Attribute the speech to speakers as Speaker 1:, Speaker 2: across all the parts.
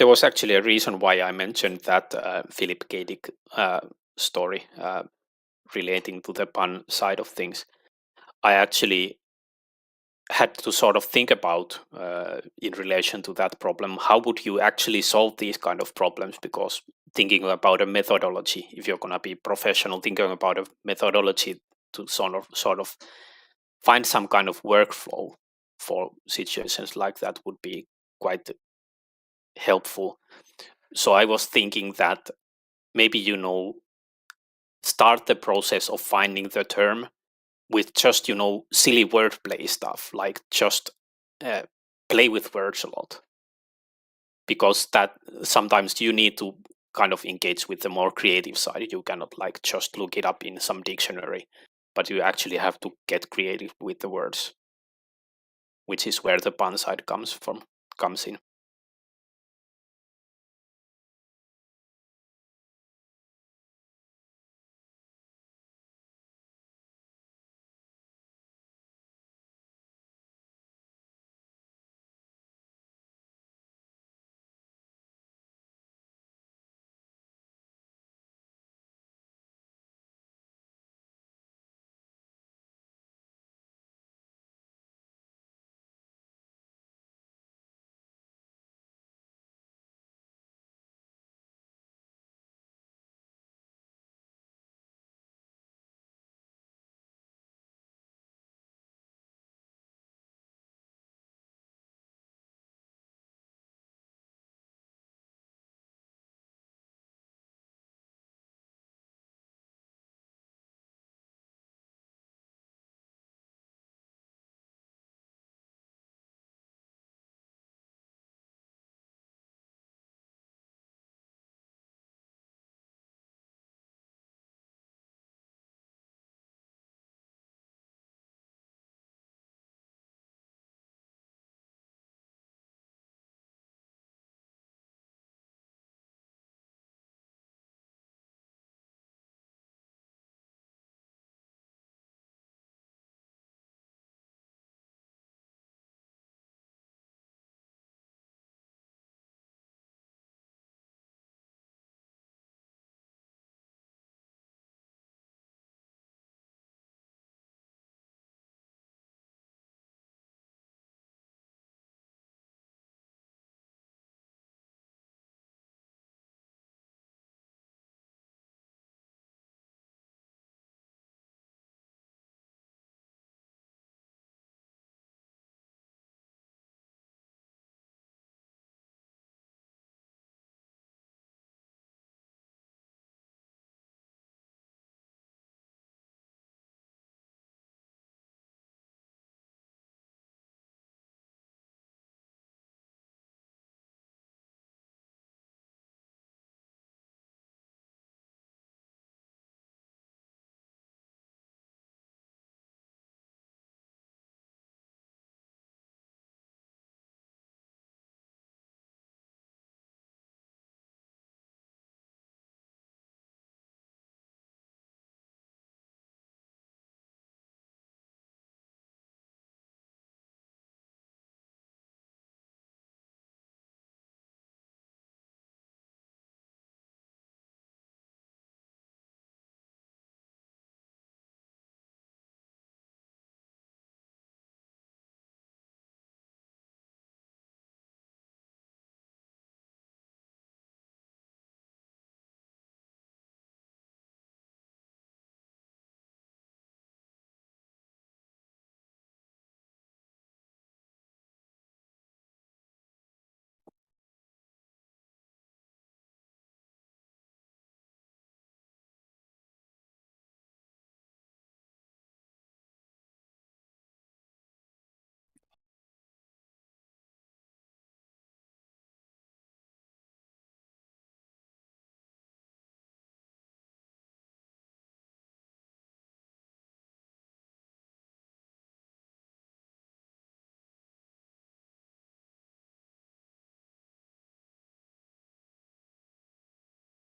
Speaker 1: There was actually a reason why I mentioned that Philip K. Dick story relating to the pun side of things. I actually had to sort of think about in relation to that problem, how would you actually solve these kind of problems? Because thinking about a methodology, if you're going to be professional, thinking about a methodology to sort of find some kind of workflow for situations like that would be quite helpful. So I was thinking that maybe, start the process of finding the term with just, silly wordplay stuff, like just play with words a lot. Because that sometimes you need to kind of engage with the more creative side. You cannot like just look it up in some dictionary, but you actually have to get creative with the words, which is where the pun side comes in.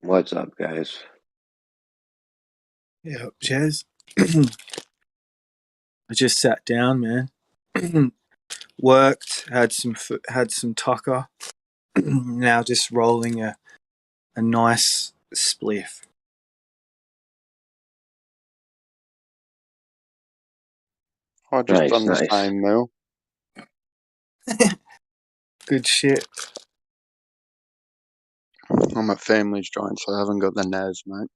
Speaker 2: What's up, guys?
Speaker 3: Yeah, Jez. I just sat down, man. Worked, had some tucker, now just rolling a nice spliff.
Speaker 4: I just
Speaker 2: Nice,
Speaker 4: done the
Speaker 2: nice.
Speaker 4: same now.
Speaker 3: Good shit.
Speaker 4: I'm at family's joint, so I haven't got the NAS, mate.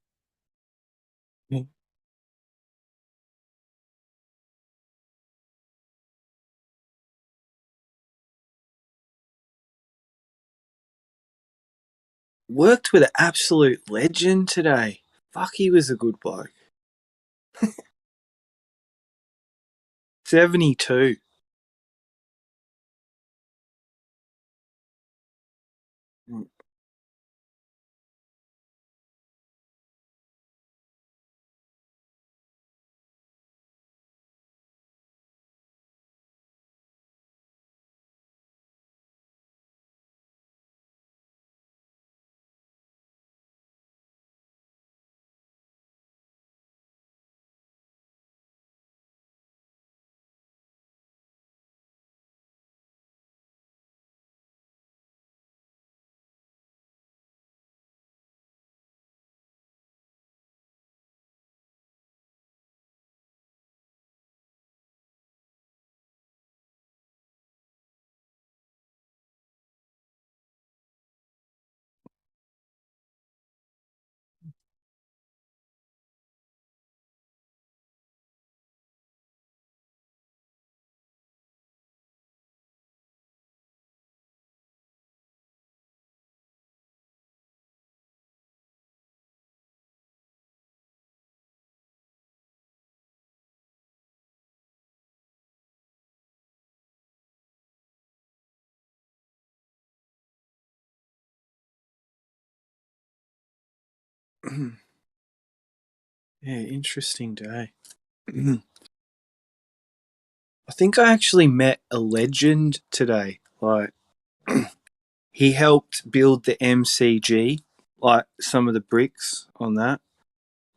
Speaker 3: Worked with an absolute legend today. Fuck, he was a good bloke. 72. Yeah, interesting day. I think I actually met a legend today. Like, he helped build the MCG, like some of the bricks on that,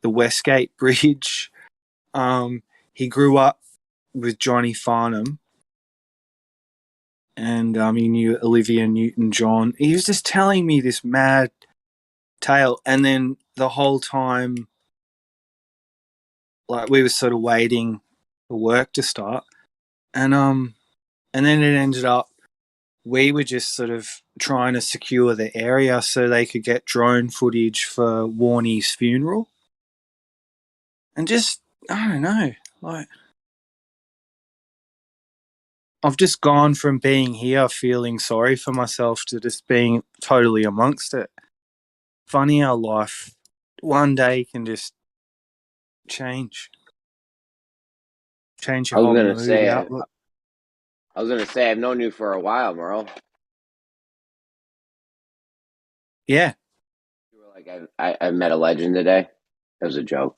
Speaker 3: the Westgate Bridge. He grew up with Johnny Farnham, and he knew Olivia Newton-John. He was just telling me this mad tale, and then the whole time, like, we were sort of waiting for work to start, and then it ended up we were just sort of trying to secure the area so they could get drone footage for Warnie's funeral, and just I don't know, like, I've just gone from being here feeling sorry for myself to just being totally amongst it. Funny how life one day can just change
Speaker 2: I
Speaker 3: your
Speaker 2: was
Speaker 3: whole
Speaker 2: gonna
Speaker 3: mood,
Speaker 2: say,
Speaker 3: outlook.
Speaker 2: I've known you for a while, Merle.
Speaker 3: Yeah.
Speaker 2: You were like, I met a legend today. That was a joke.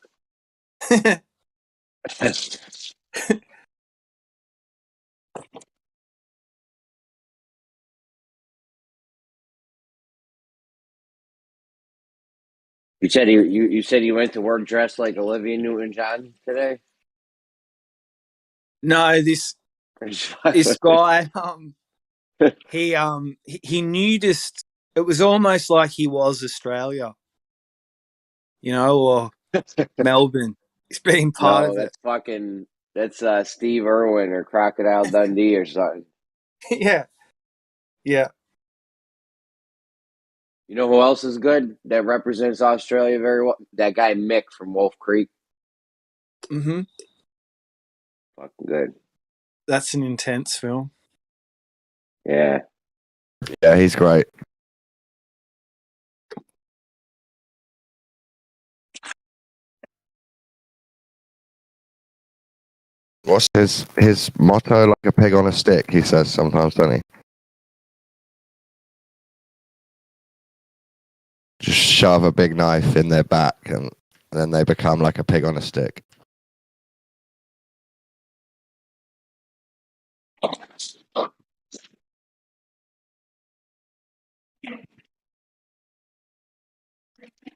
Speaker 2: You said you said you went to work dressed like Olivia Newton-John today.
Speaker 3: No, this guy, he knew just, it was almost like he was Australia, or Melbourne. He's been part
Speaker 2: No,
Speaker 3: of it.
Speaker 2: that's Steve Irwin or Crocodile Dundee or something.
Speaker 3: Yeah. Yeah.
Speaker 2: You know who else is good that represents Australia very well? That guy Mick from Wolf Creek.
Speaker 3: Mm-hmm.
Speaker 2: Fucking good.
Speaker 3: That's an intense film.
Speaker 2: Yeah.
Speaker 5: Yeah, he's great. What's his motto? Like a pig on a stick, he says sometimes, doesn't he? Just shove a big knife in their back and then they become like a pig on a stick.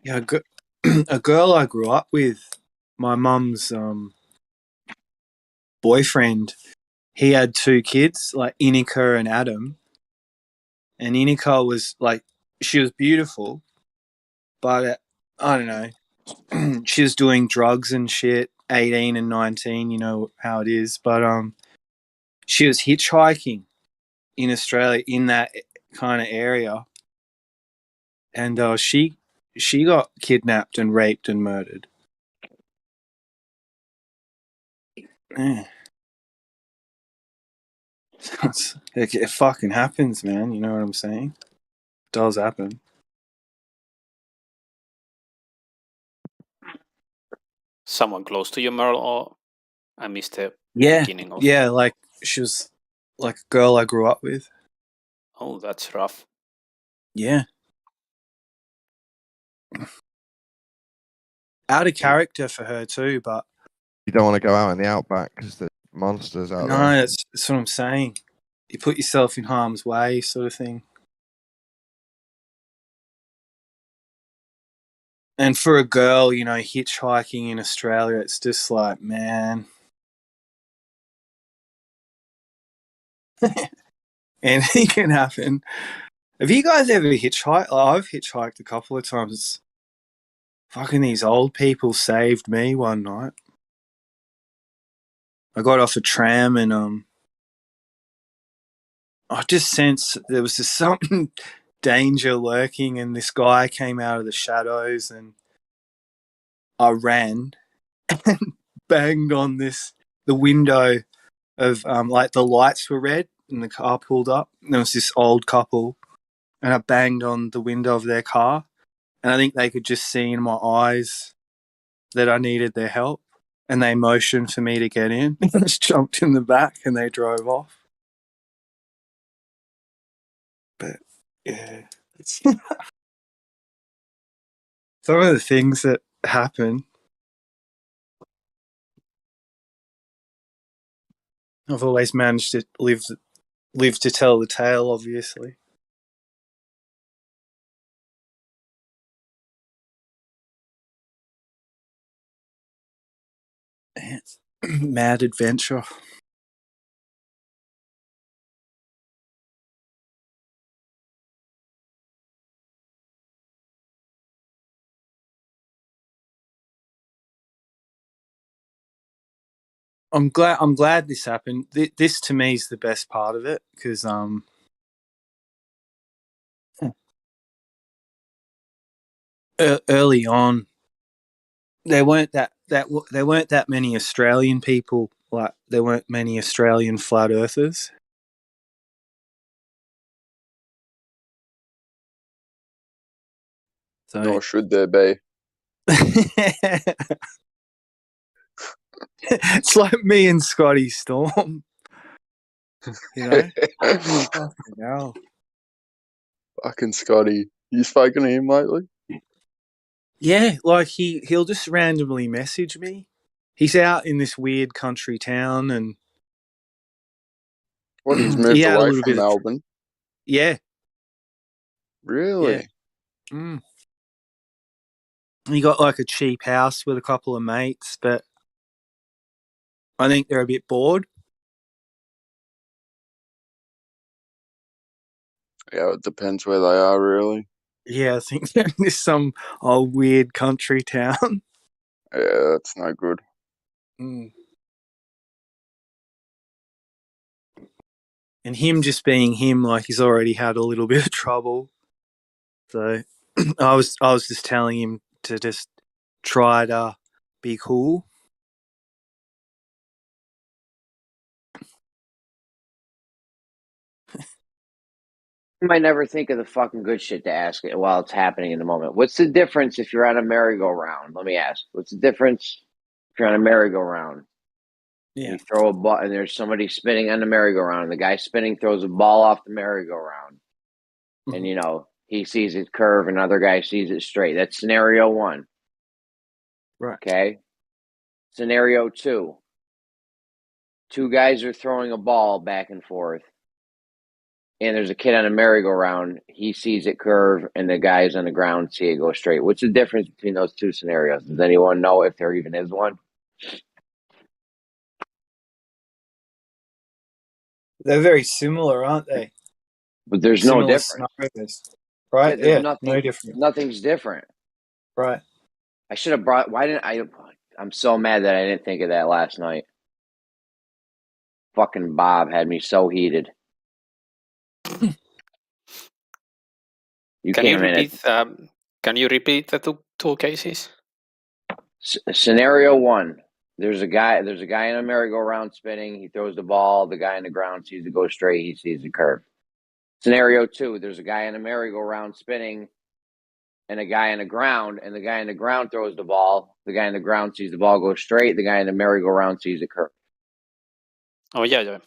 Speaker 3: Yeah, a girl I grew up with, my mum's boyfriend, he had two kids, like Inika and Adam, and Inika was like, she was beautiful, but I don't know, she was doing drugs and shit, 18 and 19, you know how it is. But she was hitchhiking in Australia in that kind of area, and she got kidnapped and raped and murdered. Yeah. It fucking happens, man. You know what I'm saying? It does happen.
Speaker 1: Someone close to you, Merle, or I missed the
Speaker 3: Yeah,
Speaker 1: beginning of.
Speaker 3: yeah. Like she was like a girl I grew up with.
Speaker 1: Oh, that's rough.
Speaker 3: Yeah. Out of character for her too, but
Speaker 5: You don't want to go out in the outback because there's monsters out
Speaker 3: no,
Speaker 5: there.
Speaker 3: that's what I'm saying. You put yourself in harm's way, sort of thing. And for a girl, you know, hitchhiking in Australia, it's just like, man. Anything can happen. Have you guys ever hitchhiked? I've hitchhiked a couple of times. Fucking these old people saved me one night. I got off a tram and I just sensed there was just something danger lurking, and this guy came out of the shadows, and I ran and banged on the window of like the lights were red and the car pulled up, and there was this old couple, and I banged on the window of their car, and I think they could just see in my eyes that I needed their help, and they motioned for me to get in. I just jumped in the back and they drove off. But yeah, some of the things that happen, I've always managed to live to tell the tale, obviously. Mad adventure. I'm glad this happened. This to me is the best part of it, because early on there weren't that many Australian people, like there weren't many Australian flat earthers. So
Speaker 4: Nor should there be.
Speaker 3: it's like me and Scotty Storm, you know. Fucking hell.
Speaker 4: Fucking Scotty. You spoken to him lately?
Speaker 3: Yeah, like he'll just randomly message me. He's out in this weird country town, and
Speaker 4: What, he's
Speaker 3: he
Speaker 4: moved
Speaker 3: had a
Speaker 4: away
Speaker 3: little
Speaker 4: from
Speaker 3: bit of
Speaker 4: Melbourne?
Speaker 3: yeah.
Speaker 4: Really?
Speaker 3: Mm. He got like a cheap house with a couple of mates, but I think they're a bit bored.
Speaker 4: Yeah, it depends where they are, really.
Speaker 3: Yeah, I think they're in this some old weird country town.
Speaker 4: Yeah, that's no good.
Speaker 3: Mm. And him just being him, like he's already had a little bit of trouble. So I was just telling him to just try to be cool.
Speaker 2: You might never think of the fucking good shit to ask it while it's happening in the moment. What's the difference if you're on a merry-go-round? Let me ask. What's the difference if you're on a merry-go-round?
Speaker 3: Yeah.
Speaker 2: You throw a ball, and there's somebody spinning on the merry-go-round. And the guy spinning throws a ball off the merry-go-round.
Speaker 3: Mm-hmm.
Speaker 2: And, you know, he sees it curve, and another guy sees it straight. That's scenario one.
Speaker 3: Right.
Speaker 2: Okay? Scenario two. Two guys are throwing a ball back and forth. And there's a kid on a merry-go-round. He sees it curve, and the guys on the ground see it go straight. What's the difference between those two scenarios? Does anyone know if there even is one?
Speaker 3: They're very similar, aren't they?
Speaker 2: But there's no
Speaker 3: similar
Speaker 2: difference.
Speaker 3: scenarios, right?
Speaker 2: There's
Speaker 3: Yeah,
Speaker 2: nothing.
Speaker 3: no different.
Speaker 2: Nothing's different.
Speaker 3: Right.
Speaker 2: I should have brought. Why didn't I? I'm so mad that I didn't think of that last night. Fucking Bob had me so heated. You
Speaker 1: Can you
Speaker 2: came in
Speaker 1: repeat? Can you repeat the two cases?
Speaker 2: Scenario 1. There's a guy in a merry-go-round spinning. He throws the ball. The guy in the ground sees it go straight. He sees it curve. Scenario 2. There's a guy in a merry-go-round spinning, and a guy in the ground. And the guy in the ground throws the ball. The guy in the ground sees the ball go straight. The guy in the merry-go-round sees it curve.
Speaker 1: Oh yeah,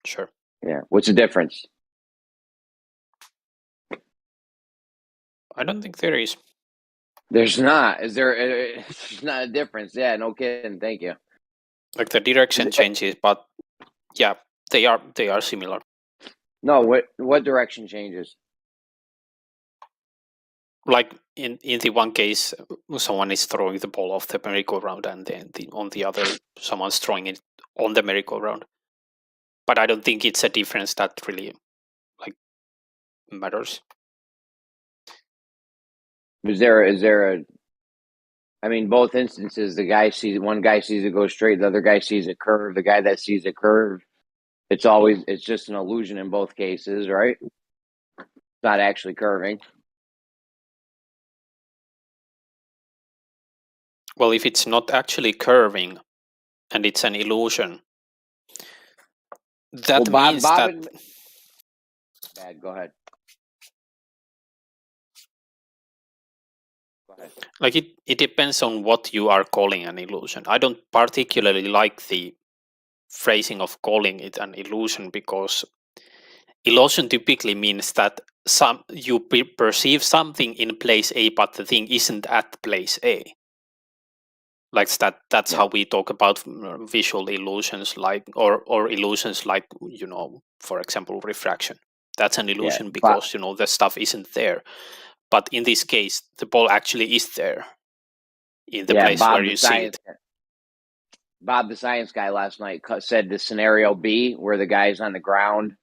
Speaker 1: sure.
Speaker 2: Yeah. What's the difference?
Speaker 1: I don't think there is.
Speaker 2: There's not. Is there? There's not a difference. Yeah. No kidding. Thank you.
Speaker 1: Like the direction changes, but yeah, they are similar.
Speaker 2: No. What direction changes?
Speaker 1: Like in the one case, someone is throwing the ball off the merry-go-round, and then on the other, someone's throwing it on the merry-go-round. But I don't think it's a difference that really matters.
Speaker 2: Is there a? I mean, both instances, one guy sees it go straight, the other guy sees it curve. The guy that sees it curve, it's just an illusion in both cases, right? It's not actually curving.
Speaker 1: Well, if it's not actually curving and it's an illusion, that means that.
Speaker 2: Bad. Go ahead.
Speaker 1: Like it depends on what you are calling an illusion. I don't particularly like the phrasing of calling it an illusion, because illusion typically means that you perceive something in place A, but the thing isn't at place A. Like that's how we talk about visual illusions, like or illusions like, for example, refraction. That's an illusion because the stuff isn't there. But in this case, the ball actually is there in the place where you see it.
Speaker 2: Bob, the science guy, last night said the scenario B, where the guy's on the ground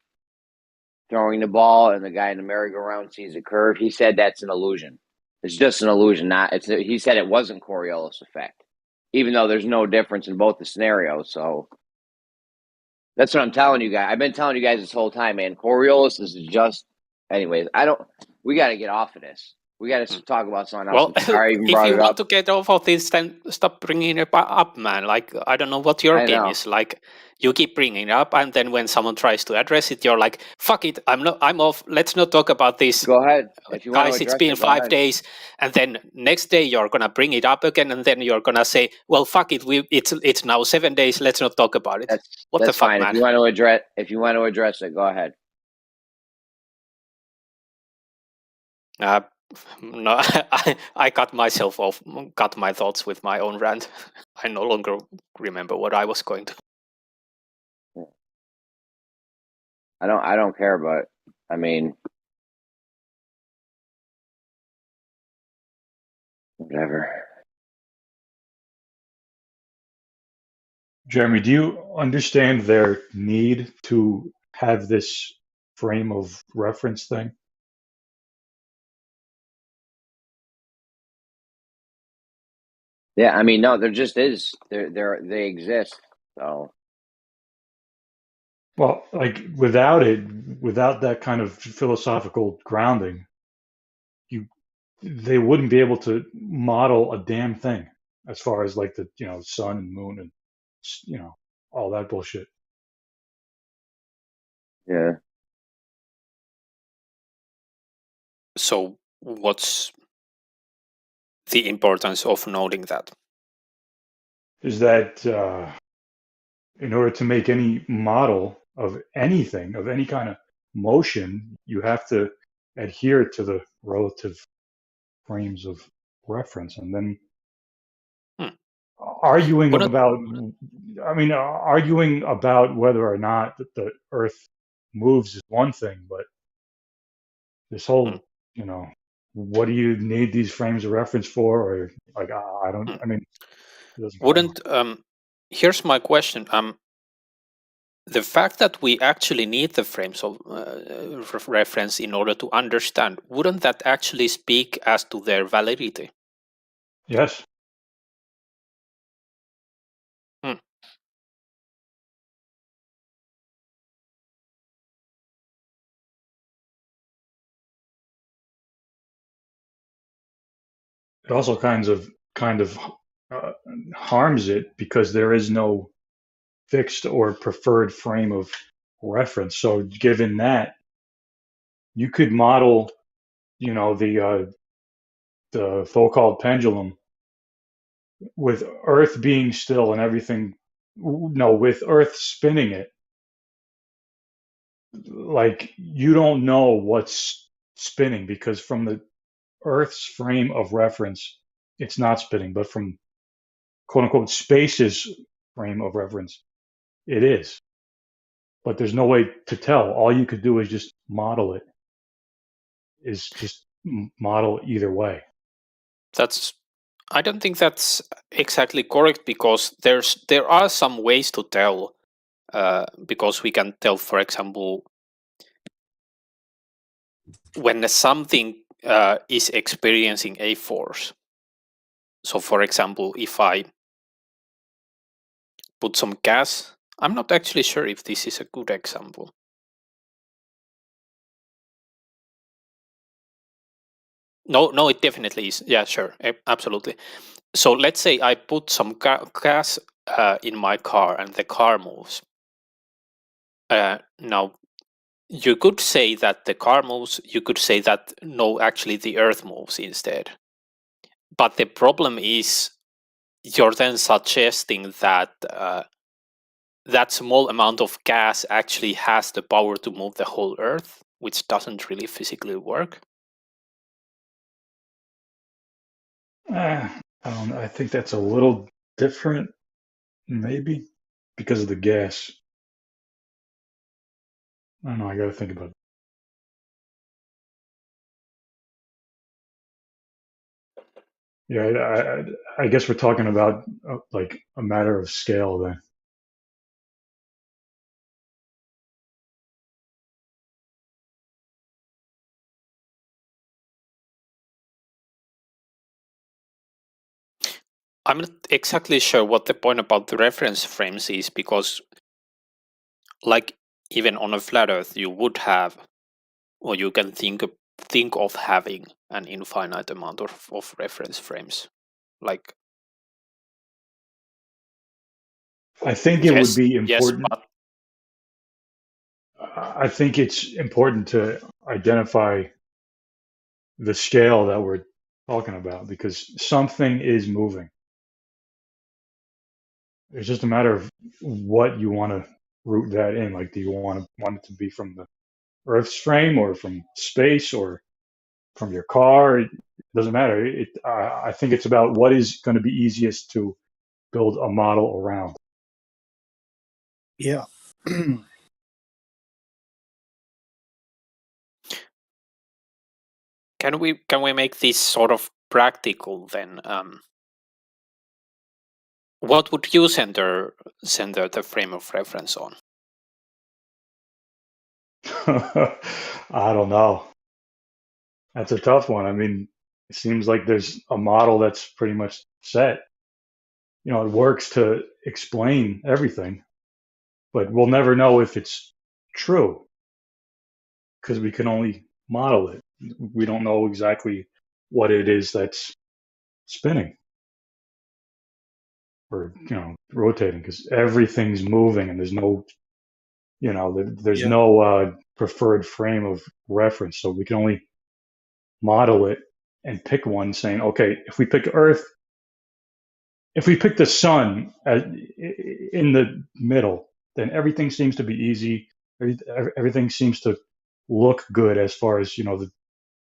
Speaker 2: throwing the ball and the guy in the merry-go-round sees a curve. He said that's an illusion. It's just an illusion. He said it wasn't Coriolis effect, even though there's no difference in both the scenarios. So that's what I'm telling you guys. I've been telling you guys this whole time, man. Coriolis is just. Anyways, we got to get off of this. We got to talk about something else.
Speaker 1: Well, if you want to get off of this, then stop bringing it up, man. Like, I don't know what your game is. Like, you keep bringing it up, and then when someone tries to address it, you're like, "Fuck it, I'm off. Let's not talk about this."
Speaker 2: Go ahead, if you
Speaker 1: guys. It's been 5 days, and then next day you're gonna bring it up again, and then you're gonna say, "Well, fuck it. It's now 7 days. Let's not talk about it."
Speaker 2: That's
Speaker 1: the fuck,
Speaker 2: fine.
Speaker 1: man?
Speaker 2: If you want to address it, go ahead.
Speaker 1: No, I cut myself off, cut my thoughts with my own rant. I no longer remember what I was going to.
Speaker 2: I don't care, but I mean, whatever.
Speaker 6: Jeremy, do you understand their need to have this frame of reference thing?
Speaker 2: Yeah, I mean, no, there just is. They exist. So,
Speaker 6: well, like without that kind of philosophical grounding, they wouldn't be able to model a damn thing as far as like the sun and moon and all that bullshit.
Speaker 2: Yeah.
Speaker 1: So, what's the importance of noting that?
Speaker 6: Is that in order to make any model of anything, of any kind of motion, you have to adhere to the relative frames of reference, and then arguing about whether or not the Earth moves is one thing, but this whole, what do you need these frames of reference for? Or like, I don't. I mean,
Speaker 1: wouldn't. Here's my question. the fact that we actually need the frames of reference in order to understand, wouldn't that actually speak as to their validity?
Speaker 6: Yes.
Speaker 1: Hmm.
Speaker 6: It also kind of harms it because there is no fixed or preferred frame of reference. So given that, you could model, the Foucault pendulum with Earth being still and everything. No, with Earth spinning it, like you don't know what's spinning because from the Earth's frame of reference, it's not spinning, but from quote unquote space's frame of reference, it is. But there's no way to tell. All you could do is just model it. Is just model either way.
Speaker 1: I don't think that's exactly correct because there are some ways to tell. Because we can tell, for example, when something is experiencing a force. So, for example, if I put some gas, I'm not actually sure if this is a good example. No, it definitely is. Yeah, sure, absolutely. So let's say I put some gas in my car and the car moves. Now, you could say that the car moves. You could say that no, actually the Earth moves instead. But the problem is you're then suggesting that that small amount of gas actually has the power to move the whole Earth, which doesn't really physically work.
Speaker 6: I don't know. I think that's a little different, maybe, because of the gas. I don't know. I got to think about it. Yeah, I guess we're talking about like a matter of scale then.
Speaker 1: I'm not exactly sure what the point about the reference frames is, because like even on a flat Earth, you would have, or you can think of having an infinite amount of reference frames. Like,
Speaker 6: I think it would be
Speaker 1: yes,
Speaker 6: important.
Speaker 1: but
Speaker 6: I think it's important to identify the scale that we're talking about because something is moving. It's just a matter of what you want to root that in. Like, do you want it to be from the Earth's frame or from space or from your car? It doesn't matter. I think it's about what is going to be easiest to build a model around.
Speaker 3: Yeah.
Speaker 1: can we make this sort of practical then? What would you center the frame of reference on?
Speaker 6: I don't know. That's a tough one. I mean, it seems like there's a model that's pretty much set. It works to explain everything, but we'll never know if it's true because we can only model it. We don't know exactly what it is that's spinning or rotating because everything's moving and there's no there's
Speaker 3: Yeah.
Speaker 6: no preferred frame of reference, so we can only model it and pick one saying, okay, if we pick Earth, if we pick the sun in the middle, then everything seems to be easy. Everything seems to look good as far as the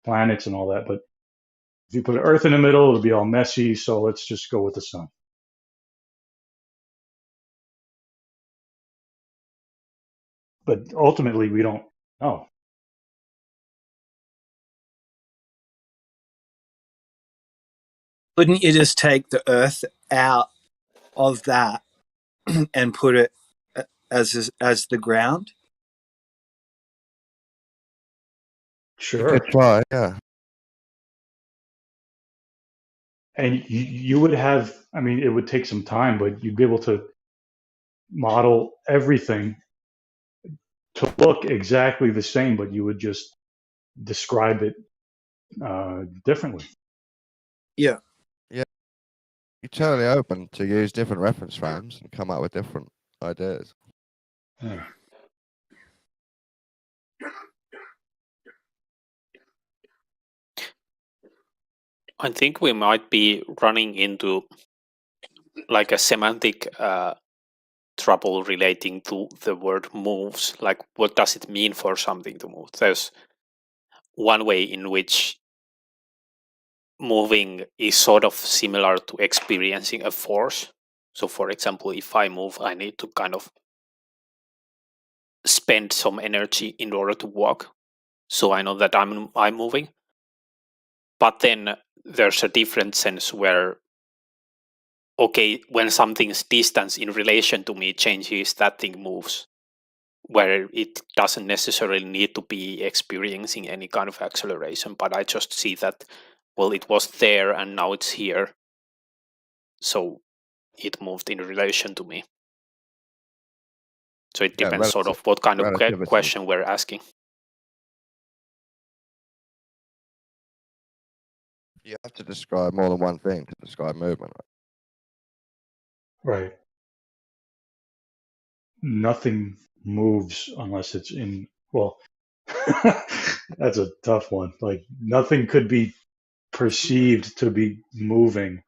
Speaker 6: planets and all that. But if you put Earth in the middle, it'll be all messy. So let's just go with the sun. But ultimately, we don't know.
Speaker 3: Couldn't you just take the Earth out of that and put it as the ground?
Speaker 5: You
Speaker 6: Sure.
Speaker 5: could try, yeah.
Speaker 6: And you would have, I mean, it would take some time, but you'd be able to model everything to look exactly the same, but you would just describe it differently.
Speaker 3: Yeah.
Speaker 5: You're totally open to use different reference frames and come up with different ideas.
Speaker 6: Yeah.
Speaker 1: I think we might be running into like a semantic trouble relating to the word moves. Like, what does it mean for something to move? There's one way in which moving is sort of similar to experiencing a force. So, for example, if I move, I need to kind of spend some energy in order to walk. So I know that I'm moving. But then there's a different sense where, okay, when something's distance in relation to me changes, that thing moves, where it doesn't necessarily need to be experiencing any kind of acceleration, but I just see that, well, it was there and now it's here, so it moved in relation to me. So it
Speaker 5: Yeah,
Speaker 1: depends sort of what kind of
Speaker 5: relativity.
Speaker 1: question we're asking.
Speaker 5: You have to describe more than one thing to describe movement.
Speaker 6: Right. Nothing moves unless it's in, well, that's a tough one. Like, nothing could be perceived to be moving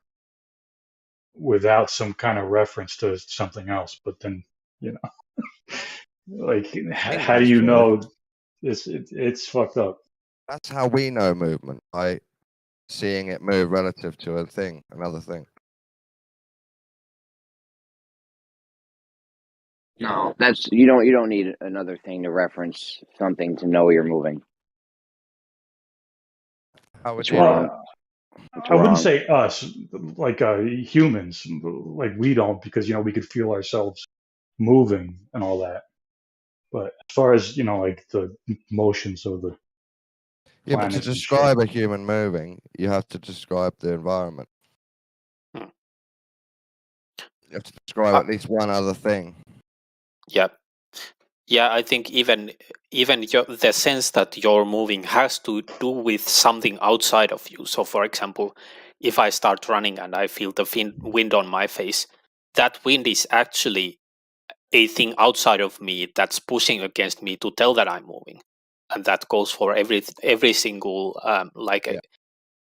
Speaker 6: without some kind of reference to something else. But then, you know, like, how do
Speaker 5: That's
Speaker 6: you
Speaker 5: true.
Speaker 6: know? It's fucked up.
Speaker 5: That's how we know movement, by seeing it move relative to a thing, another thing.
Speaker 2: No, that's you don't need another thing to reference something to know you're moving.
Speaker 5: How would
Speaker 2: It's
Speaker 5: you?
Speaker 2: wrong. It's
Speaker 6: I wouldn't
Speaker 2: wrong.
Speaker 6: say us, like humans, like we don't, because, you know, we could feel ourselves moving and all that. But as far as, you know, like the motions of the
Speaker 5: Yeah, but to
Speaker 6: planets and shit.
Speaker 5: describe a human moving, you have to describe the environment.
Speaker 1: Hmm.
Speaker 5: You have to describe at least one other thing.
Speaker 1: Yeah. Yeah, I think even the sense that you're moving has to do with something outside of you. So, for example, if I start running and I feel the wind on my face, that wind is actually a thing outside of me that's pushing against me to tell that I'm moving, and that goes for every single
Speaker 5: Yeah.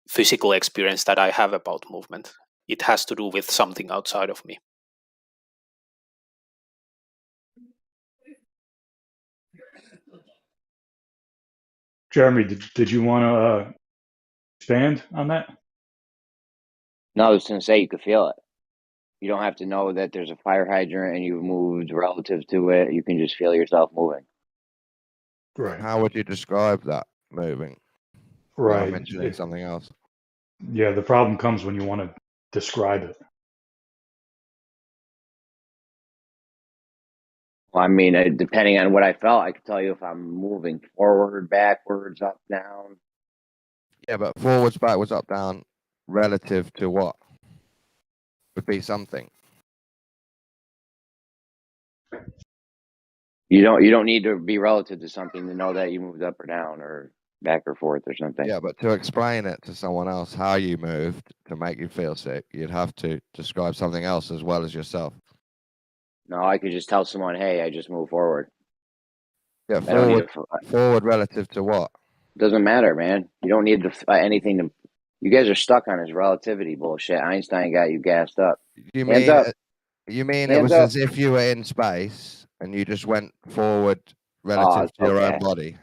Speaker 1: physical experience that I have about movement. It has to do with something outside of me.
Speaker 6: Jeremy, did you want to expand on that?
Speaker 2: No, I was going to say you could feel it. You don't have to know that there's a fire hydrant and you've moved relative to it. You can just feel yourself moving.
Speaker 6: Right.
Speaker 5: How would you describe that moving? Without
Speaker 6: Right.
Speaker 5: mentioning something else.
Speaker 6: Yeah, the problem comes when you want to describe it.
Speaker 2: Well, I mean, depending on what I felt, I could tell you if I'm moving forward, backwards, up, down.
Speaker 5: Yeah, but forwards, backwards, up, down, relative to what? Would be something.
Speaker 2: You don't need to be relative to something to know that you moved up or down or back or forth or something.
Speaker 5: Yeah, but to explain it to someone else how you moved to make you feel sick, you'd have to describe something else as well as yourself.
Speaker 2: No, I could just tell someone, "Hey, I just moved forward."
Speaker 5: Yeah,
Speaker 2: I don't need
Speaker 5: forward relative to what?
Speaker 2: Doesn't matter, man. You don't need anything to. You guys are stuck on his relativity bullshit. Einstein got you gassed up.
Speaker 5: You
Speaker 2: Hands
Speaker 5: mean
Speaker 2: up.
Speaker 5: you mean it
Speaker 2: Hands
Speaker 5: was
Speaker 2: up.
Speaker 5: as if you were in space and you just went forward
Speaker 2: Oh,
Speaker 5: relative to your
Speaker 2: okay.
Speaker 5: own body,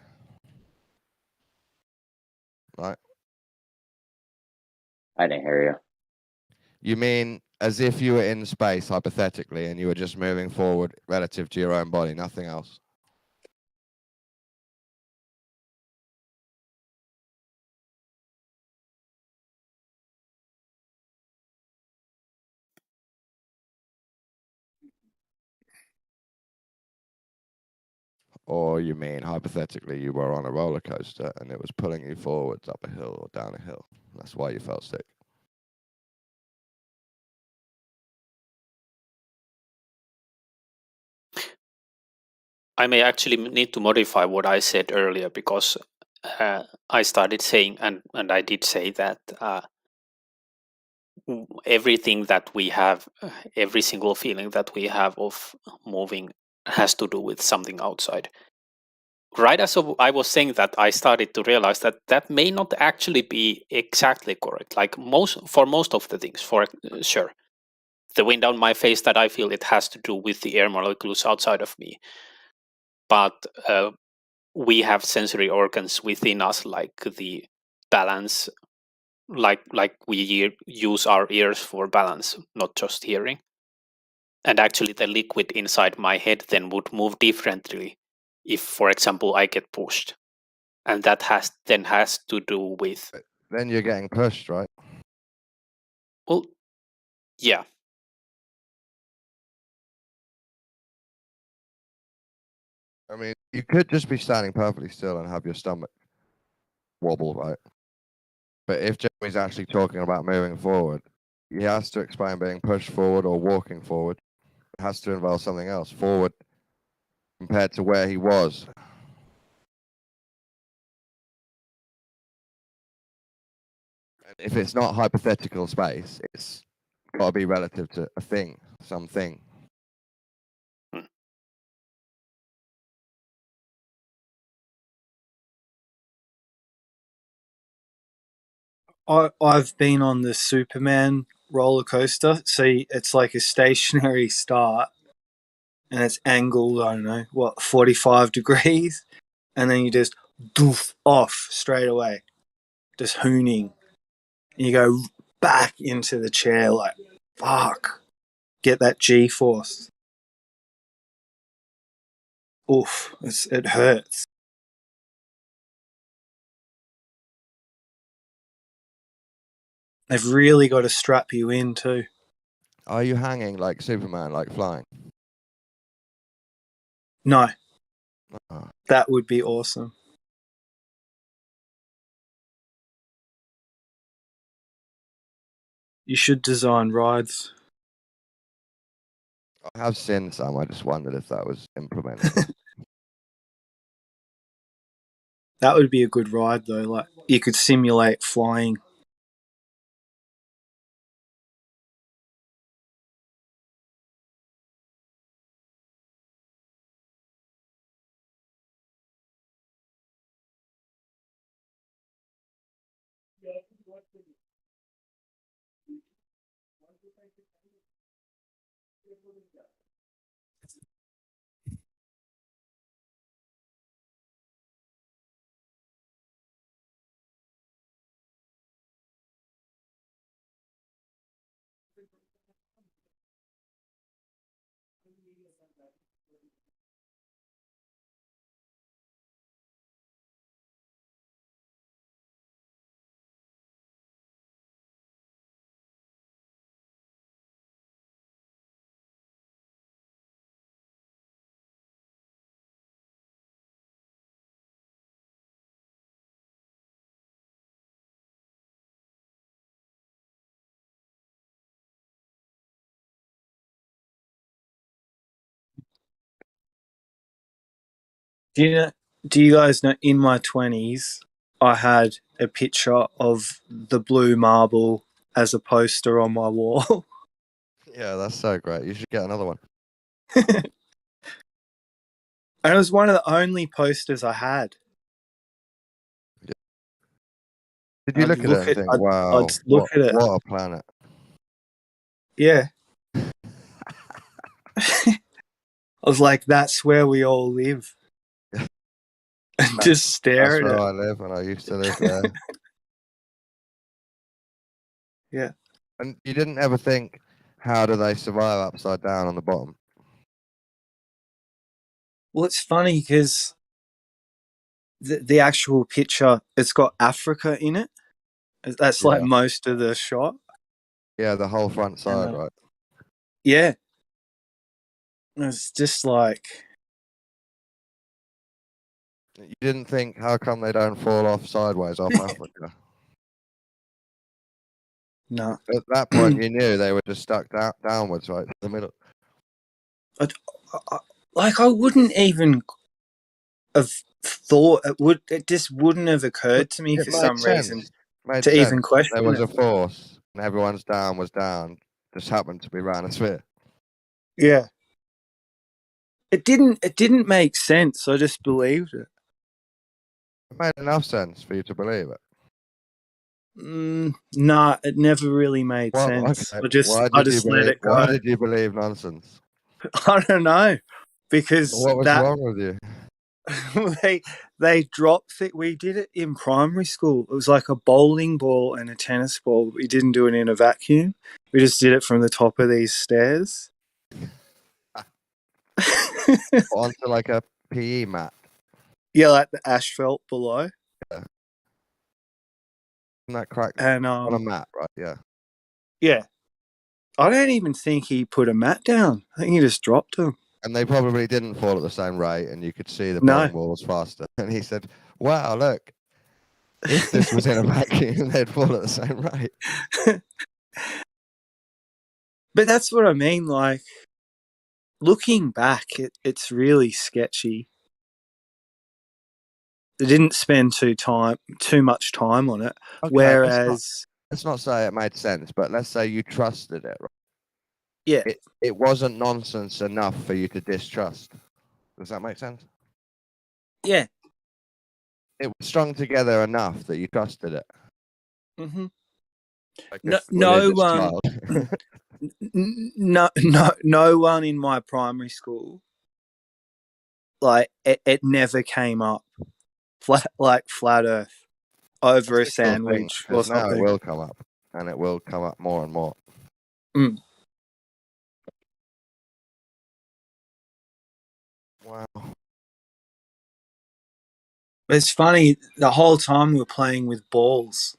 Speaker 5: right?
Speaker 2: I didn't hear you.
Speaker 5: You mean as if you were in space hypothetically and you were just moving forward relative to your own body, nothing else. Or you mean hypothetically you were on a roller coaster and it was pulling you forwards up a hill or down a hill? That's why you felt sick.
Speaker 1: I may actually need to modify what I said earlier, because I started saying, and I did say that everything that we have, every single feeling that we have of moving has to do with something outside. Right as I was saying that, I started to realize that that may not actually be exactly correct. Like for most of the things, for sure, the wind on my face, that I feel, it has to do with the air molecules outside of me. But we have sensory organs within us, like the balance, like we use our ears for balance, not just hearing. And actually the liquid inside my head then would move differently if, for example, I get pushed. And that has to do with...
Speaker 5: Then you're getting pushed, right?
Speaker 1: Well, yeah.
Speaker 5: I mean, you could just be standing perfectly still and have your stomach wobble, right? But if Jeremy's actually talking about moving forward, he has to explain being pushed forward or walking forward. It has to involve something else, forward compared to where he was. And if it's not hypothetical space, it's got to be relative to a thing, something.
Speaker 3: I've been on the Superman roller coaster. See, it's like a stationary start, and it's angled, I don't know, what, 45 degrees, and then you just doof off straight away, just hooning. And you go back into the chair like, fuck, get that G-force. Oof, it hurts. They've really got to strap you in too.
Speaker 5: Are you hanging like Superman, like flying?
Speaker 3: No,
Speaker 5: Oh.
Speaker 3: that would be awesome. You should design rides.
Speaker 5: I have seen some. I just wondered if that was implemented.
Speaker 3: That would be a good ride though. Like you could simulate flying. Do you guys know, in my 20s, I had a picture of the blue marble as a poster on my wall.
Speaker 5: Yeah, that's so great. You should get another one.
Speaker 3: And it was one of the only posters I had.
Speaker 5: Did you look at it and think, wow,
Speaker 3: I'd look at it.
Speaker 5: What a planet.
Speaker 3: Yeah. I was like, that's where we all live. And just stare
Speaker 5: That's
Speaker 3: at
Speaker 5: where
Speaker 3: it.
Speaker 5: I live, and I used to live there.
Speaker 3: Yeah.
Speaker 5: And you didn't ever think, how do they survive upside down on the bottom?
Speaker 3: Well, it's funny because the actual picture, it's got Africa in it. That's like most of the shot.
Speaker 5: Yeah, the whole front side, right?
Speaker 3: Yeah. It's just like,
Speaker 5: You didn't think, how come they don't fall off sideways off Africa?
Speaker 3: No.
Speaker 5: At that point, you knew they were just stuck downwards, right in the middle.
Speaker 3: I wouldn't even have thought it just wouldn't have occurred to me
Speaker 5: It
Speaker 3: for
Speaker 5: made
Speaker 3: some
Speaker 5: sense.
Speaker 3: reason
Speaker 5: Made
Speaker 3: to
Speaker 5: sense.
Speaker 3: even question
Speaker 5: There was
Speaker 3: it.
Speaker 5: a force, and everyone's down was down. Just happened to be round a sphere.
Speaker 3: Yeah. It didn't make sense. I just believed it.
Speaker 5: It made enough sense for you to believe it.
Speaker 3: Nah, it never really made
Speaker 5: Well,
Speaker 3: sense.
Speaker 5: okay.
Speaker 3: I just let it go.
Speaker 5: Why did you believe nonsense?
Speaker 3: I don't know, because
Speaker 5: What was wrong with you?
Speaker 3: they dropped it. We did it in primary school. It was like a bowling ball and a tennis ball. We didn't do it in a vacuum. We just did it from the top of these stairs.
Speaker 5: Onto like a PE mat.
Speaker 3: Yeah, like the asphalt below.
Speaker 5: Yeah. And that cracked
Speaker 3: And
Speaker 5: on a mat, right? Yeah.
Speaker 3: yeah. I don't even think he put a mat down. I think he just dropped them.
Speaker 5: And they probably didn't fall at the same rate, and you could see the
Speaker 3: No.
Speaker 5: bowling ball was faster. And he said, "Wow, look! If this was in a vacuum, they'd fall at the same rate."
Speaker 3: But that's what I mean. Like, looking back, it's really sketchy. They didn't spend too much time on it.
Speaker 5: Okay,
Speaker 3: Whereas,
Speaker 5: let's not say it made sense, but let's say you trusted it. Right?
Speaker 3: yeah,
Speaker 5: It wasn't nonsense enough for you to distrust. Does that make sense?
Speaker 3: yeah.
Speaker 5: It was strung together enough that you trusted it.
Speaker 3: Mm-hmm.
Speaker 5: Like
Speaker 3: No,
Speaker 5: this religious child.
Speaker 3: no one in my primary school, like it never came up flat Earth over a
Speaker 5: That's a cool thing,
Speaker 3: sandwich or
Speaker 5: 'cause now it
Speaker 3: something.
Speaker 5: will come up, and it will come up more and more.
Speaker 3: Mm.
Speaker 5: Wow.
Speaker 3: It's funny, the whole time we were playing with balls,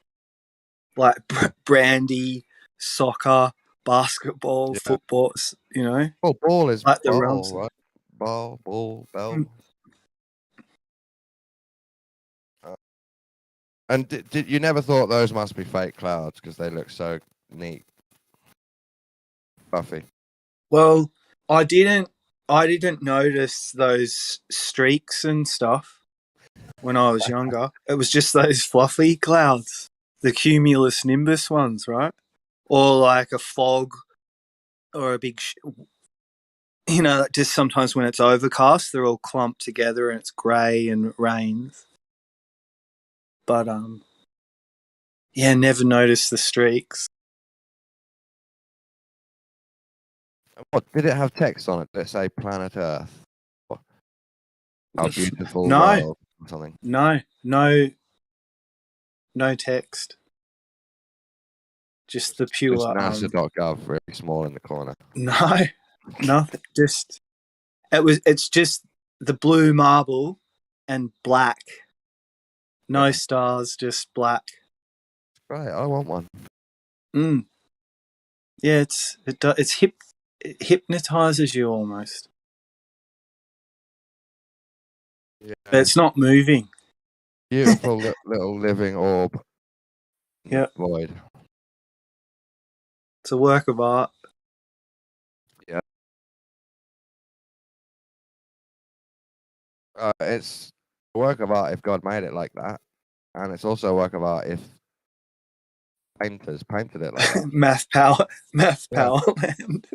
Speaker 3: like brandy, soccer, basketball,
Speaker 5: Yeah.
Speaker 3: football. You know,
Speaker 5: Well, ball is
Speaker 3: like the
Speaker 5: ball,
Speaker 3: realms.
Speaker 5: right? Ball, bell. And did you never thought those must be fake clouds because they look so neat, fluffy?
Speaker 3: Well, I didn't notice those streaks and stuff when I was younger. It was just those fluffy clouds, the cumulus nimbus ones, right? Or like a fog or a big, just sometimes when it's overcast, they're all clumped together and it's grey and it rains. But yeah, never noticed the streaks.
Speaker 5: What did it have text on it? Let's say planet Earth. Or how beautiful
Speaker 3: No.
Speaker 5: world or something.
Speaker 3: No text. Just the pure
Speaker 5: Just NASA.gov, really small in the corner.
Speaker 3: No, nothing. It's just the blue marble and black. No stars, just black.
Speaker 5: Right, I want one.
Speaker 3: Yeah, it hypnotizes you almost.
Speaker 5: Yeah.
Speaker 3: But it's not moving.
Speaker 5: Beautiful little living orb.
Speaker 3: Yeah.
Speaker 5: Void.
Speaker 3: It's a work of art.
Speaker 5: Yeah. It's a work of art if God made it like that, and it's also a work of art if painters painted it like that.
Speaker 3: Math power land.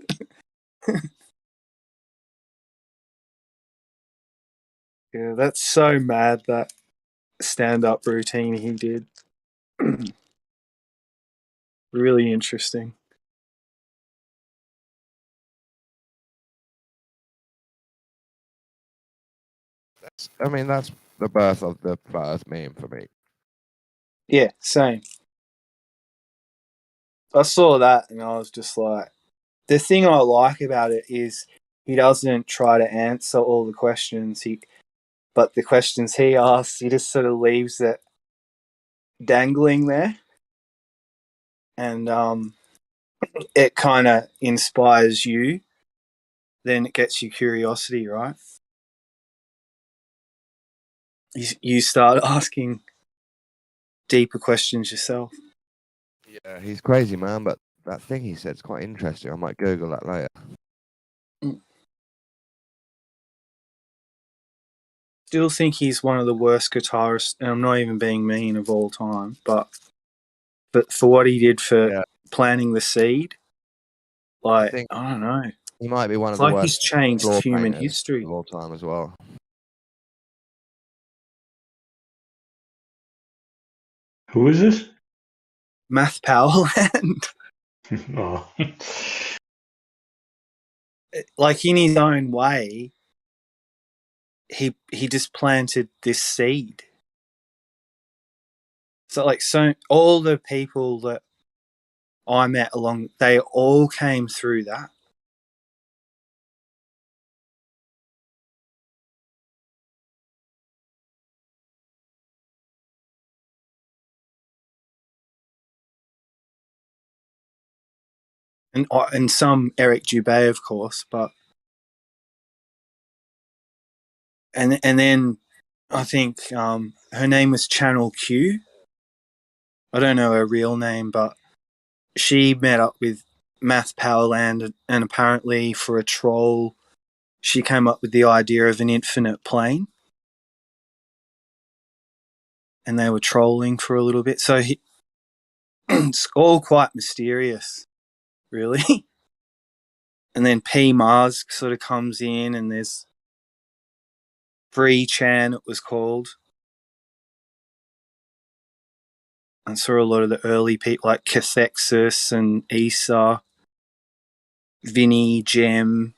Speaker 3: Yeah, that's so mad, that stand-up routine he did. Really interesting.
Speaker 5: That's the birth of the flat Earth meme for me.
Speaker 3: Yeah, same. I saw that and I was just like, the thing I like about it is he doesn't try to answer all the questions. But the questions he asks, he just sort of leaves it dangling there, and it kind of inspires you. Then it gets your curiosity, right? you start asking deeper questions yourself.
Speaker 5: Yeah, he's crazy, man. But that thing he said's quite interesting. I might Google that later.
Speaker 3: Still think he's one of the worst guitarists, and I'm not even being mean, of all time. But for what he did for planting the seed, like I don't know,
Speaker 5: he might be one of
Speaker 3: it's
Speaker 5: the
Speaker 3: like
Speaker 5: worst
Speaker 3: he's changed
Speaker 5: floor
Speaker 3: human
Speaker 5: painters
Speaker 3: history
Speaker 5: of all time as well.
Speaker 6: Who is this?
Speaker 3: Math Powerland.
Speaker 6: Oh.
Speaker 3: Like in his own way, he just planted this seed. So like all the people that I met along, they all came through that. And some Eric Dubé, of course, but and then I think her name was Channel Q. I don't know her real name, but she met up with Math Powerland, and apparently for a troll, she came up with the idea of an infinite plane, and they were trolling for a little bit. So it's all quite mysterious, really. And then P Mars sort of comes in, and there's Free Chan, it was called. I saw a lot of the early people like Cathexis and Issa, Vinny, Jem,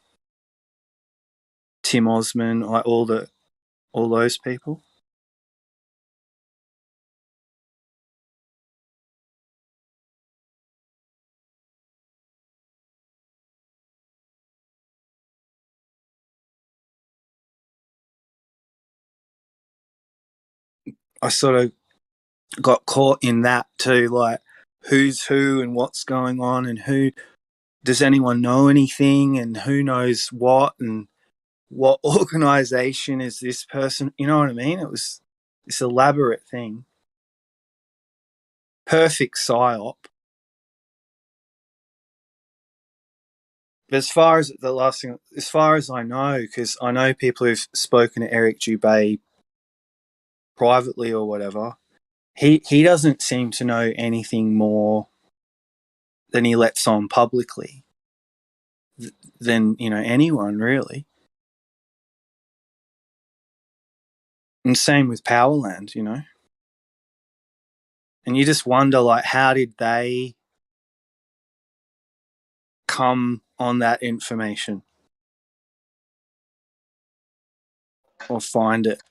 Speaker 3: Tim Osman, like all those people. I sort of got caught in that too, like who's who and what's going on, and who does anyone know anything, and who knows what, and what organization is this person? You know what I mean? It was this elaborate thing, perfect psyop. But as far as the last thing, as far as I know, because I know people who've spoken to Eric Dubé privately or whatever, he doesn't seem to know anything more than he lets on publicly than anyone really. And same with Powerland, and you just wonder, like, how did they come on that information or find it?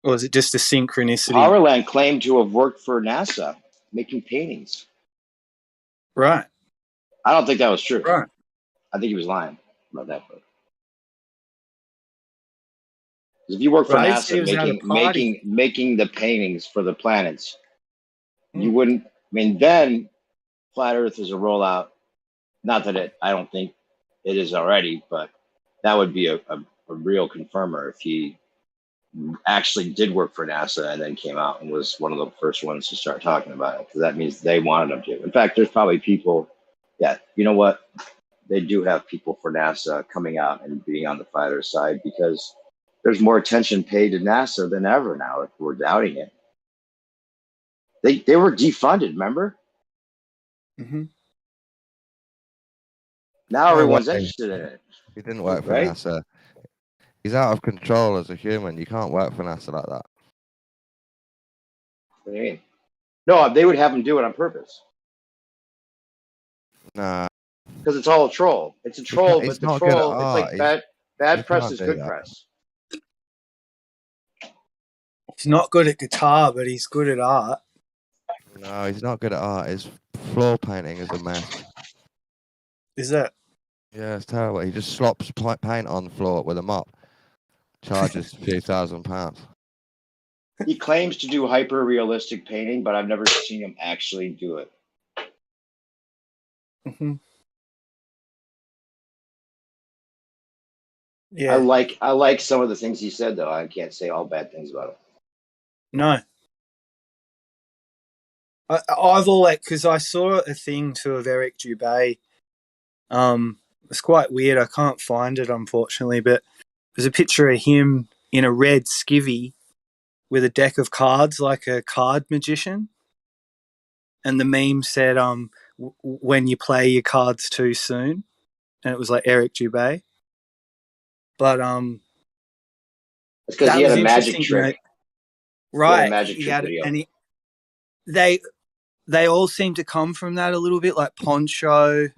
Speaker 3: Or is it just a synchronicity?
Speaker 2: Powerland claimed to have worked for NASA making paintings.
Speaker 3: Right.
Speaker 2: I don't think that was true.
Speaker 3: Right.
Speaker 2: I think he was lying about that. If you work for
Speaker 3: Right.
Speaker 2: NASA making the paintings for the planets, you wouldn't. I mean, then flat Earth is a rollout. Not that I don't think it is already, but that would be a real confirmer if he actually did work for NASA and then came out and was one of the first ones to start talking about it, because that means they wanted him to. In fact, there's probably people that, you know what, they do have people for NASA coming out and being on the fighter side, because there's more attention paid to NASA than ever now, if we're doubting it. They were defunded, remember?
Speaker 3: Mm-hmm.
Speaker 2: Now everyone's interested in it.
Speaker 5: He didn't work for
Speaker 2: Right?
Speaker 5: NASA. He's out of control as a human. You can't work for NASA like that.
Speaker 2: What do you mean? No, they would have him do it on purpose.
Speaker 5: Nah.
Speaker 2: Because it's all a troll. It's a troll, but the troll, it's like bad press is good press.
Speaker 3: He's not good at guitar, but he's good at art.
Speaker 5: No, he's not good at art. His floor painting is a mess.
Speaker 3: Is that?
Speaker 5: Yeah, it's terrible. He just slops paint on the floor with a mop. Charges a few £1,000s.
Speaker 2: He claims to do hyper-realistic painting, but I've never seen him actually do it.
Speaker 3: Mm-hmm. Yeah.
Speaker 7: I like some of the things he said though. I can't say all bad things about him.
Speaker 3: No. I've always, because I saw a thing too of Eric Dubay. It's quite weird. I can't find it, unfortunately, but there's a picture of him in a red skivvy with a deck of cards, like a card magician. And the meme said, when you play your cards too soon. And it was like Eric Dubay. But
Speaker 7: It's because
Speaker 3: that
Speaker 7: he had
Speaker 3: was
Speaker 7: a magic
Speaker 3: interesting,
Speaker 7: trick.
Speaker 3: Right.
Speaker 7: Magic trick video.
Speaker 3: And they all seem to come from that a little bit, like Poncho,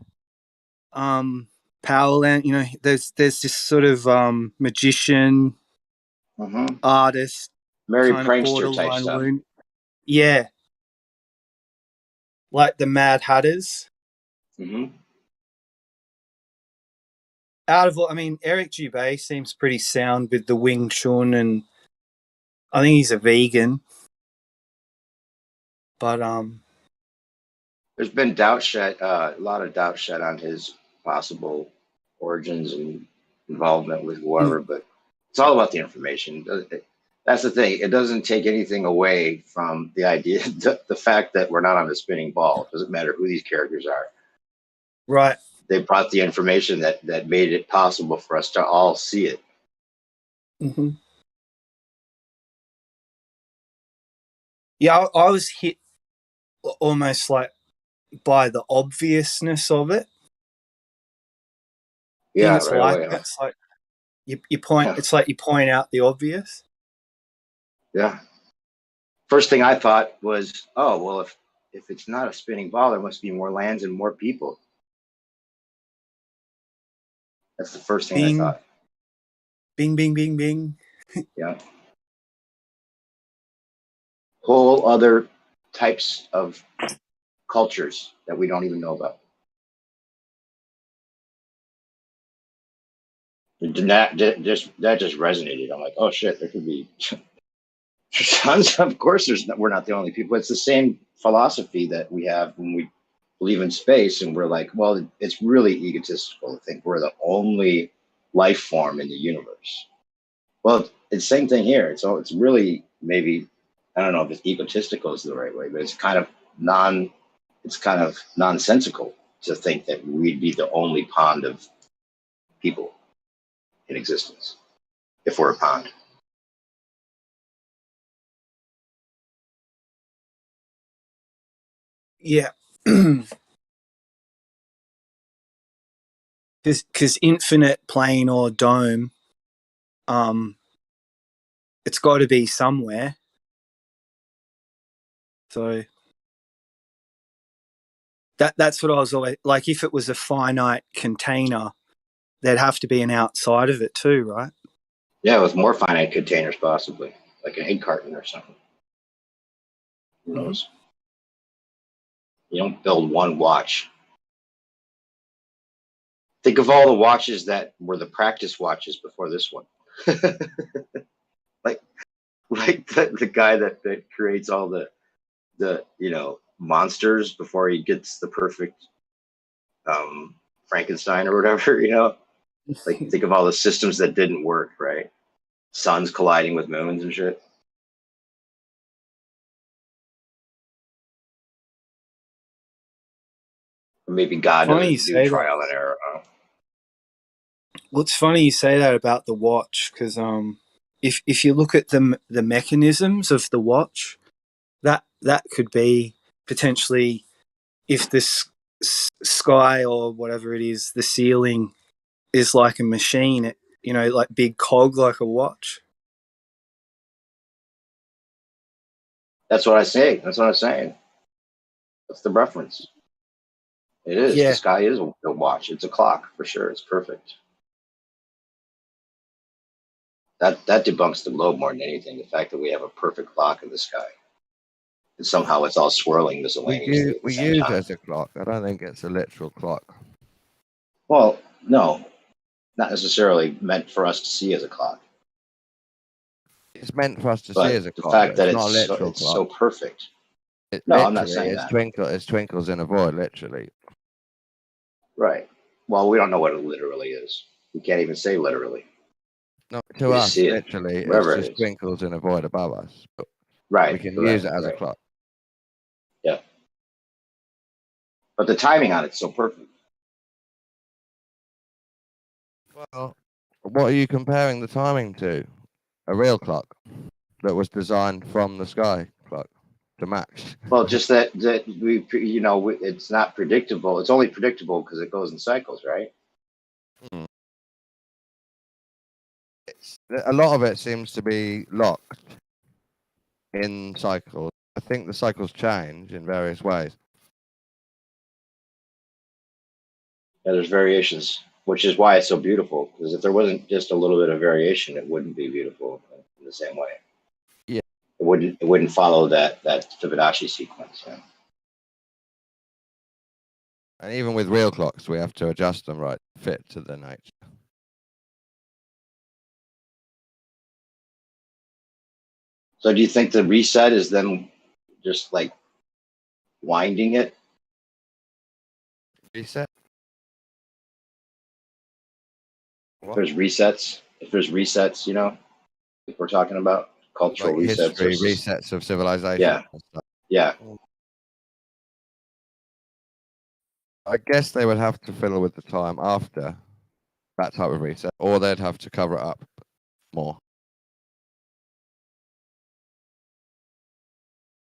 Speaker 3: Powerland. There's this sort of magician, artist,
Speaker 7: Merry
Speaker 3: kind of
Speaker 7: prankster type
Speaker 3: borderline
Speaker 7: stuff.
Speaker 3: loon. Yeah, like the Mad Hatters. Out of all, Eric Dubay seems pretty sound with the Wing Chun, and I think he's a vegan. But
Speaker 7: there's been a lot of doubt shed on his possible origins and involvement with whoever, but it's all about the information. That's the thing. It doesn't take anything away from the idea, the fact that we're not on a spinning ball. It doesn't matter who these characters are.
Speaker 3: right.
Speaker 7: They brought the information that made it possible for us to all see it.
Speaker 3: Mm-hmm. Yeah, I was hit almost like by the obviousness of it.
Speaker 7: Yeah,
Speaker 3: It's
Speaker 7: right
Speaker 3: like
Speaker 7: away.
Speaker 3: that. It's like you point.
Speaker 7: Yeah.
Speaker 3: It's like you point out the obvious.
Speaker 7: Yeah. First thing I thought was, oh well, if it's not a spinning ball, there must be more lands and more people. That's the first thing I thought.
Speaker 3: Bing, bing, bing, bing.
Speaker 7: Yeah. Whole other types of cultures that we don't even know about. That just resonated. I'm like, oh shit, there could be tons. Of course, we're not the only people. It's the same philosophy that we have when we believe in space, and we're like, well, it's really egotistical to think we're the only life form in the universe. Well, it's the same thing here. It's really, maybe, I don't know if it's egotistical is the right way, but it's kind of nonsensical to think that we'd be the only pond of people in existence if we're a pond.
Speaker 3: Yeah. Because infinite plane or dome, it's got to be somewhere. So that's what I was always like. If it was a finite container, there'd have to be an outside of it too, right?
Speaker 7: Yeah, with more finite containers, possibly like an egg carton or something. Who knows? You don't build one watch. Think of all the watches that were the practice watches before this one. like the guy that creates all the monsters before he gets the perfect Frankenstein or whatever, like think of all the systems that didn't work, right? Suns colliding with moons and shit. Or maybe God doesn't do trial and error.
Speaker 3: Well, it's funny you say that about the watch, because if you look at the mechanisms of the watch, that could be potentially, if this sky or whatever it is, the ceiling is like a machine, like big cog, like a watch.
Speaker 7: That's what I say. That's what I'm saying. That's the reference. It is.
Speaker 3: Yeah.
Speaker 7: The sky is a watch. It's a clock for sure. It's perfect. That debunks the globe more than anything. The fact that we have a perfect clock in the sky. And somehow it's all swirling miscellaneously.
Speaker 5: We use it as a clock. I don't think it's a literal clock.
Speaker 7: Well, no. Not necessarily meant for us to see as a clock.
Speaker 5: It's meant for us to
Speaker 7: But
Speaker 5: see as a clock.
Speaker 7: The fact that
Speaker 5: not a
Speaker 7: it's
Speaker 5: literal clock.
Speaker 7: so perfect.
Speaker 5: No,
Speaker 7: I'm not saying that.
Speaker 5: It's twinkles in a void, literally.
Speaker 7: Right. Well, we don't know what it literally is. We can't even say literally.
Speaker 5: No,
Speaker 7: You
Speaker 5: to
Speaker 7: just
Speaker 5: us,
Speaker 7: see it,
Speaker 5: literally, it's
Speaker 7: wherever it
Speaker 5: just
Speaker 7: is.
Speaker 5: twinkles in a void above us. But
Speaker 7: Right.
Speaker 5: we can
Speaker 7: Correct.
Speaker 5: use it as a
Speaker 7: Right.
Speaker 5: clock.
Speaker 7: Yeah. But the timing on it's so perfect.
Speaker 5: Well, what are you comparing the timing to? A real clock that was designed from the sky clock to match.
Speaker 7: Well, just that we, you know, it's not predictable. It's only predictable because it goes in cycles, right?
Speaker 5: A lot of it seems to be locked in cycles. I think the cycles change in various ways.
Speaker 7: Yeah, there's variations, which is why it's so beautiful. Because if there wasn't just a little bit of variation, it wouldn't be beautiful in the same way.
Speaker 5: Yeah.
Speaker 7: It wouldn't follow that Fibonacci sequence. Yeah.
Speaker 5: And even with real clocks, we have to adjust them right to fit to the nature.
Speaker 7: So do you think the reset is then just like winding it?
Speaker 5: Reset?
Speaker 7: If there's resets, you know, if we're talking about cultural
Speaker 5: Like
Speaker 7: resets
Speaker 5: history,
Speaker 7: versus
Speaker 5: resets of civilization.
Speaker 7: Yeah.
Speaker 5: And stuff.
Speaker 7: Yeah.
Speaker 5: I guess they would have to fiddle with the time after that type of reset, or they'd have to cover it up more.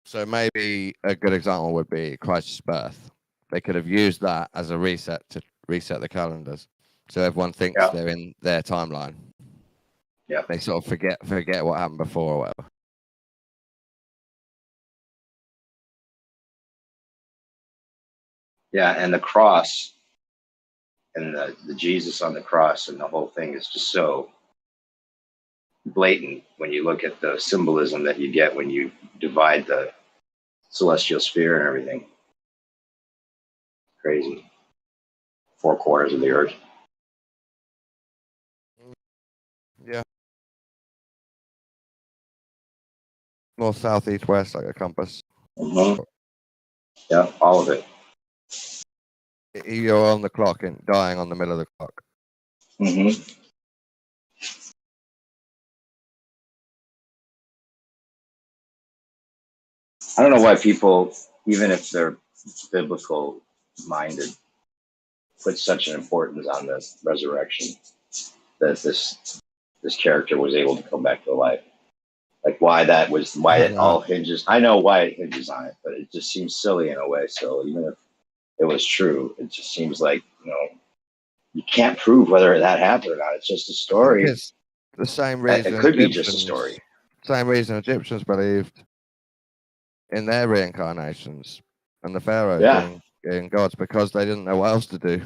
Speaker 5: So maybe a good example would be Christ's birth. They could have used that as a reset to reset the calendars, so everyone thinks
Speaker 7: Yeah.
Speaker 5: they're in their timeline.
Speaker 7: Yeah.
Speaker 5: They sort of forget what happened before or whatever.
Speaker 7: Yeah, and the cross and the Jesus on the cross and the whole thing is just so blatant when you look at the symbolism that you get when you divide the celestial sphere and everything. Crazy. 4 quarters of the earth.
Speaker 5: Yeah. North, south, east, west, like a compass.
Speaker 7: Mm-hmm. Yeah, all of it.
Speaker 5: You're on the clock and dying on the middle of the clock.
Speaker 7: Mm-hmm. I don't know why people, even if they're biblical minded, put such an importance on the resurrection that this character was able to come back to life. Like why it all hinges. I know why it hinges on it, but it just seems silly in a way. So even if it was true, it just seems like, you know, you can't prove whether that happened or not. It's just a story.
Speaker 5: It's the same reason
Speaker 7: It could be just a story.
Speaker 5: Same reason Egyptians believed in their reincarnations and the pharaohs being gods, because they didn't know what else to do.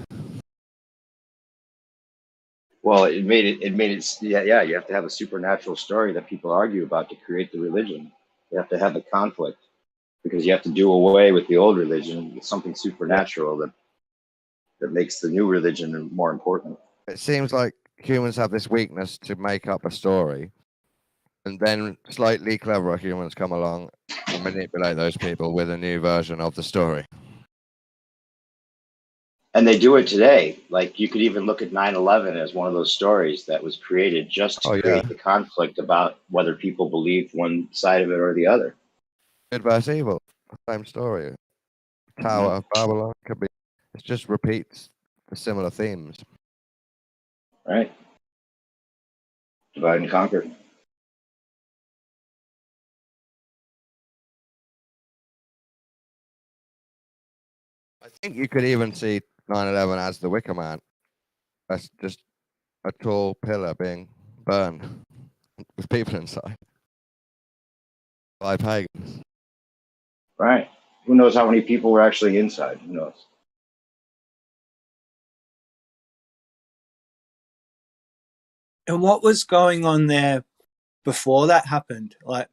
Speaker 7: Well, it made it. Yeah. You have to have a supernatural story that people argue about to create the religion. You have to have the conflict because you have to do away with the old religion with something supernatural that makes the new religion more important.
Speaker 5: It seems like humans have this weakness to make up a story, and then slightly cleverer humans come along and manipulate those people with a new version of the story.
Speaker 7: And they do it today. Like you could even look at 9/11 as one of those stories that was created just to create the conflict about whether people believed one side of it or the other.
Speaker 5: Good versus evil, same story. Tower of Babylon could be. It just repeats the similar themes.
Speaker 7: Right. Divide and conquer.
Speaker 5: I think you could even see 9/11 as the Wicker Man. That's just a tall pillar being burned with people inside by pagans.
Speaker 7: Right. Who knows how many people were actually inside? Who knows?
Speaker 3: And what was going on there before that happened? Like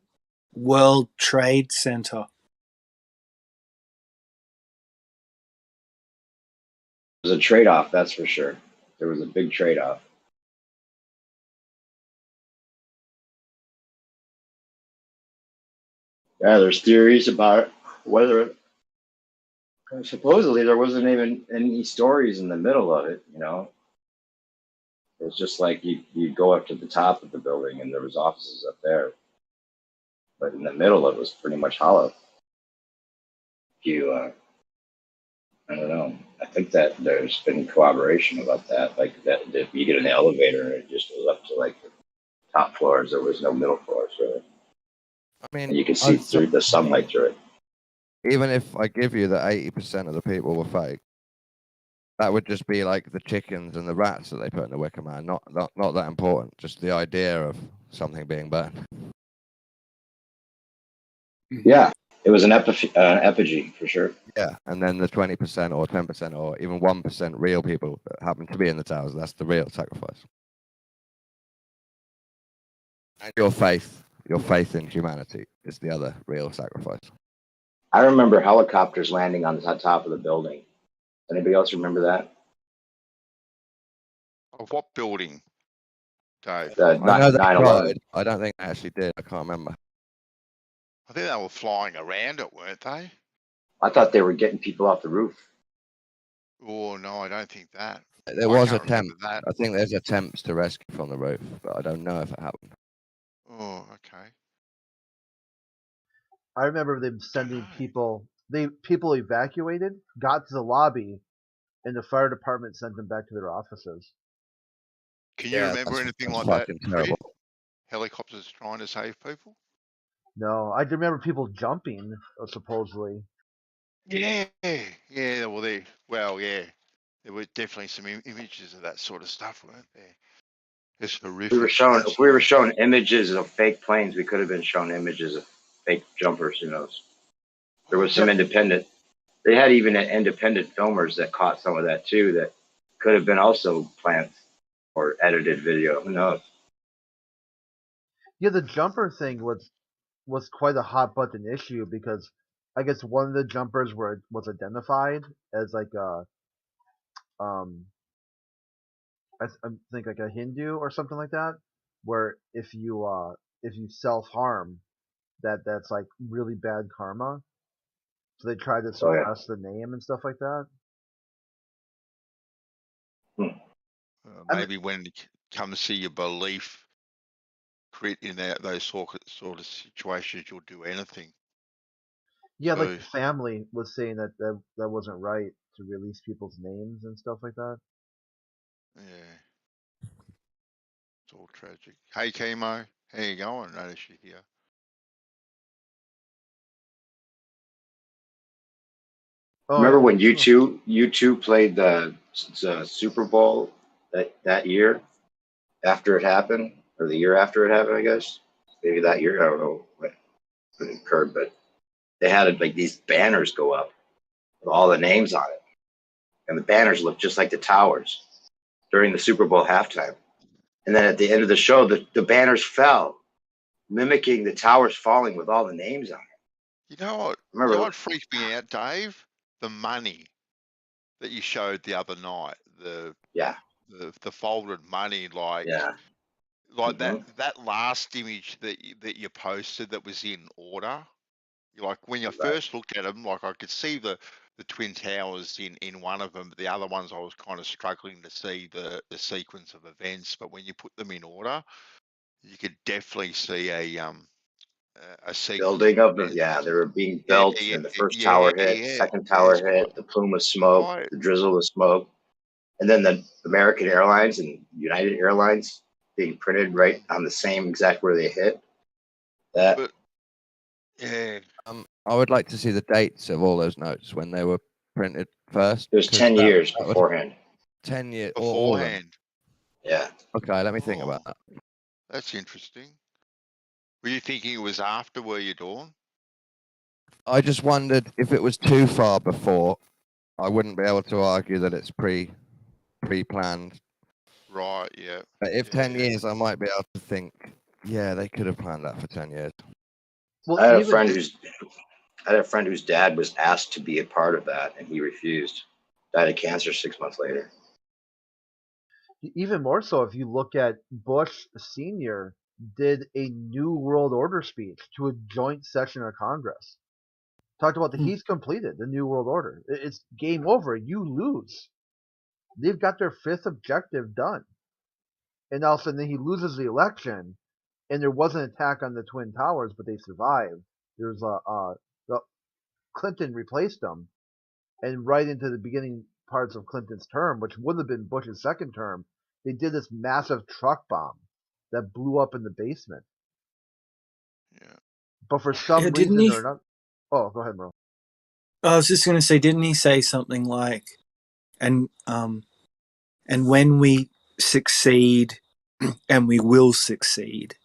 Speaker 3: World Trade Center.
Speaker 7: It was a trade-off, that's for sure. There was a big trade-off. Yeah, there's theories about whether supposedly there wasn't even any stories in the middle of it, you know. It's just like you go up to the top of the building and there was offices up there, but in the middle it was pretty much hollow. I don't know. I think that there's been corroboration about that. Like that if you get an elevator and it just goes up to like the top floors, there was no middle floors really.
Speaker 5: I mean,
Speaker 7: And you can see through the sunlight through it.
Speaker 5: even if I give you that 80% of the people were fake, that would just be like the chickens and the rats that they put in the Wicker Man. Not that important. Just the idea of something being burned.
Speaker 7: Yeah, it was an effigy for sure.
Speaker 5: Yeah, and then the 20% or 10% or even 1% real people that happen to be in the towers. That's the real sacrifice. And your faith in humanity is the other real sacrifice.
Speaker 7: I remember helicopters landing on the top of the building. Anybody else remember that?
Speaker 8: Of what building, Dave?
Speaker 7: The
Speaker 5: I know they
Speaker 7: 9/11.
Speaker 5: tried. I don't think they actually did. I can't remember.
Speaker 8: I think they were flying around it, weren't they?
Speaker 7: I thought they were getting people off the roof.
Speaker 8: Oh no, I don't think that.
Speaker 5: There
Speaker 8: I
Speaker 5: was
Speaker 8: can't remember
Speaker 5: attempt.
Speaker 8: that.
Speaker 5: I think there's attempts to rescue from the roof, but I don't know if it happened.
Speaker 8: Oh, okay.
Speaker 9: I remember them sending
Speaker 8: know.
Speaker 9: people. People evacuated, got to the lobby, and the fire department sent them back to their offices.
Speaker 8: Can you remember anything like that?
Speaker 5: Fucking terrible.
Speaker 8: Fred? Helicopters trying to save people?
Speaker 9: No, I remember people jumping, supposedly.
Speaker 8: Yeah, yeah. Well, yeah. There were definitely some images of that sort of stuff, weren't there? It's horrific.
Speaker 7: If we were shown images of fake planes, we could have been shown images of fake jumpers. Who knows? There was some independent. They had even independent filmers that caught some of that too. That could have been also plants or edited video. Who knows?
Speaker 9: Yeah, the jumper thing was quite a hot button issue because I guess one of the jumpers was identified as like a I think like a Hindu or something like that, where if you self harm, that's like really bad karma. So they tried to suppress the name and stuff like that.
Speaker 8: Maybe when it comes to your belief, in those sort of situations, you'll do anything.
Speaker 9: Yeah, like the family was saying that wasn't right to release people's names and stuff like that.
Speaker 8: Yeah, it's all tragic. Hey, Chemo, how you going? Notice you here.
Speaker 7: Remember when U2 played the Super Bowl that year after it happened, or the year after it happened? I guess maybe that year. I don't know when it occurred, but they had like these banners go up with all the names on it, and the banners looked just like the towers during the Super Bowl halftime. And then at the end of the show, the banners fell, mimicking the towers falling with all the names on it.
Speaker 8: You know what?
Speaker 7: Remember,
Speaker 8: You know what freaked me out, Dave? The money that you showed the other night. The folded money, like that last image that you posted that was in order. Like when you first looked at them, like I could see the Twin Towers in one of them, but the other ones I was kind of struggling to see the sequence of events. But when you put them in order, you could definitely see a sequence
Speaker 7: building of them. Yeah, they were being built, and the first tower hit, second tower hit, the plume of smoke, the drizzle of smoke, and then the American Airlines and United Airlines being printed right on the same exact where they hit. That.
Speaker 5: I would like to see the dates of all those notes when they were printed first.
Speaker 7: It was 10 years beforehand.
Speaker 5: 10 years
Speaker 8: beforehand.
Speaker 7: Yeah.
Speaker 5: Okay, let me think about that.
Speaker 8: That's interesting. Were you thinking it was after, were you, Dawn?
Speaker 5: I just wondered if it was too far before, I wouldn't be able to argue that it's pre-planned.
Speaker 8: Right, yeah.
Speaker 5: But if 10 years, I might be able to think, yeah, they could have planned that for 10 years.
Speaker 7: Well, I had a friend whose dad was asked to be a part of that, and he refused. Died of cancer 6 months later.
Speaker 9: Even more so, if you look at Bush Sr. did a New World Order speech to a joint session of Congress. Talked about he's completed the New World Order. It's game over. You lose. They've got their fifth objective done. and all of a sudden he loses the election, and there was an attack on the Twin Towers, but they survived. There's Clinton replaced them, and right into the beginning parts of Clinton's term, which would have been Bush's second term, they did this massive truck bomb that blew up in the basement.
Speaker 8: Yeah.
Speaker 9: But for some
Speaker 3: didn't
Speaker 9: reason
Speaker 3: he?
Speaker 9: or another, oh, go ahead, bro.
Speaker 3: I was just going to say, didn't he say something like, and when we succeed, and we will succeed.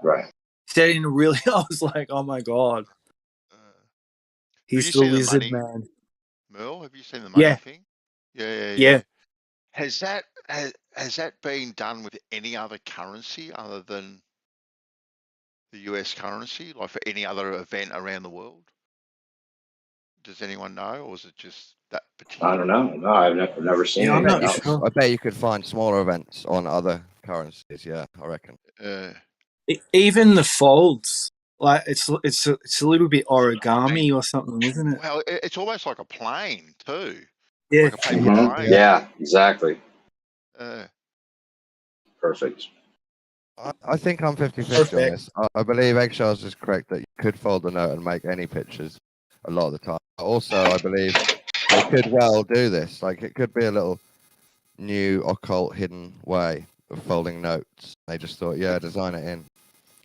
Speaker 7: Right.
Speaker 3: He said in a really, I was like, oh my God. He's the lizard man.
Speaker 8: Merle, have you seen the money thing? Yeah. Has that been done with any other currency other than the US currency, like for any other event around the world? Does anyone know, or is it just that particular?
Speaker 7: I don't know. No, I've never seen
Speaker 3: I'm
Speaker 7: anything
Speaker 3: not
Speaker 7: else.
Speaker 3: sure.
Speaker 5: I bet you could find smaller events on other currencies. Yeah, I reckon.
Speaker 3: Even the folds, like it's a little bit origami or something, isn't it?
Speaker 8: Well, it's almost like a plane too.
Speaker 3: Yeah.
Speaker 8: Like a paper plane.
Speaker 7: Yeah, exactly. Perfect.
Speaker 5: I think I'm 50-50 on this. I believe Eggshells is correct that you could fold the note and make any pictures a lot of the time. Also, I believe they could well do this. Like, it could be a little new occult hidden way of folding notes. They just thought, yeah, design it in.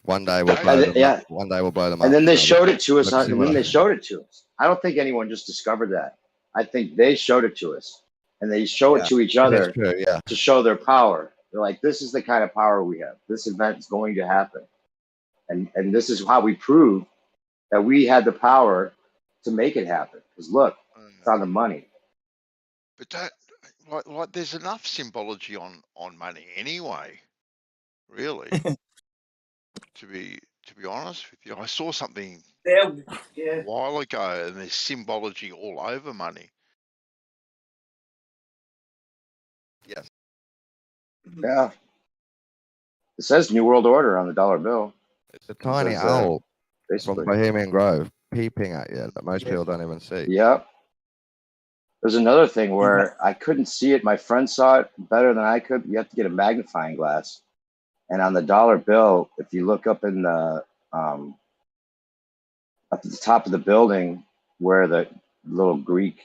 Speaker 5: One day we'll blow them up. One day we'll blow them up.
Speaker 7: And then they showed it to us. I don't think anyone just discovered that. I think they showed it to us. And they show it to each other to show their power. They're like, this is the kind of power we have. This event is going to happen. And this is how we prove that we had the power to make it happen. Because look, it's on the money.
Speaker 8: But don't, like there's enough symbology on money anyway, really. to be honest with you. I saw something a while ago, and there's symbology all over money.
Speaker 5: Yes.
Speaker 7: Yeah. It says New World Order on the dollar bill.
Speaker 5: It's a tiny owl from Bohemian Grove peeping at you that most people don't even see.
Speaker 7: Yep. There's another thing where I couldn't see it. My friend saw it better than I could. You have to get a magnifying glass. And on the dollar bill, if you look up in the up at the top of the building where the little Greek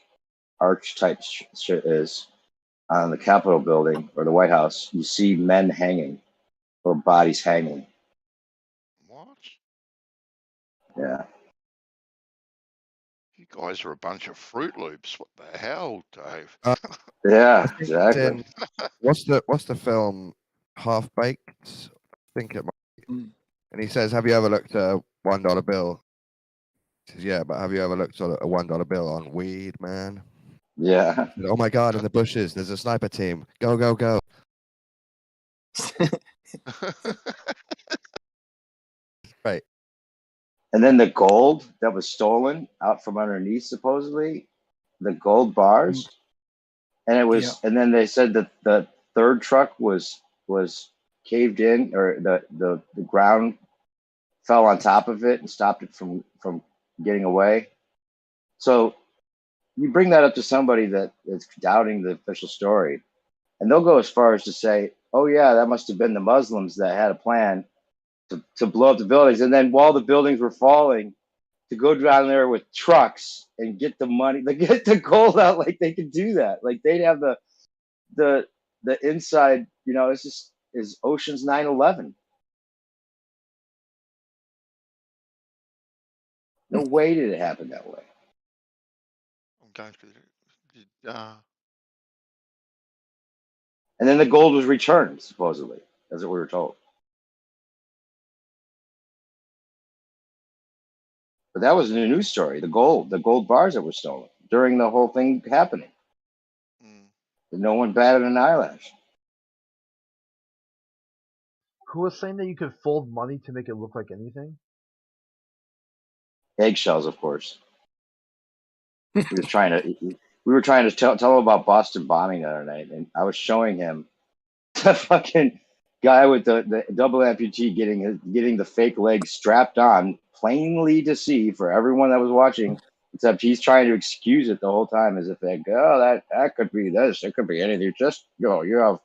Speaker 7: arch type shit is on the Capitol building or the White House, you see men hanging or bodies hanging.
Speaker 8: What?
Speaker 7: Yeah.
Speaker 8: You guys are a bunch of Fruit Loops. What the hell, Dave?
Speaker 7: Yeah, exactly.
Speaker 5: What's the film Half Baked? I think it might be. And he says, have you ever looked at a $1 bill? He says, yeah, but have you ever looked at a $1 bill on weed, man?
Speaker 7: Yeah.
Speaker 5: Oh my God, in the bushes, there's a sniper team. Go, go, go. Right.
Speaker 7: And then the gold that was stolen out from underneath, supposedly, the gold bars. And it was, and then they said that the third truck was caved in, or the ground fell on top of it and stopped it from getting away. So you bring that up to somebody that is doubting the official story, and they'll go as far as to say, oh yeah, that must have been the Muslims that had a plan to blow up the buildings. And then while the buildings were falling, to go down there with trucks and get the money, to get the gold out, like they could do that. Like they'd have the inside, it's just is Ocean's 9/11. No way did it happen that way.
Speaker 8: I'm going through
Speaker 7: And then the gold was returned, supposedly, as we were told. But that was in a news story. The gold bars that were stolen during the whole thing happening. No one batted an eyelash.
Speaker 9: Who was saying that you could fold money to make it look like anything?
Speaker 7: Eggshells, of course. We were trying to tell him about Boston bombing the other night, and I was showing him the fucking guy with the double amputee getting the fake leg strapped on, plainly to see for everyone that was watching, except he's trying to excuse it the whole time as if that could be this, it could be anything. Just you have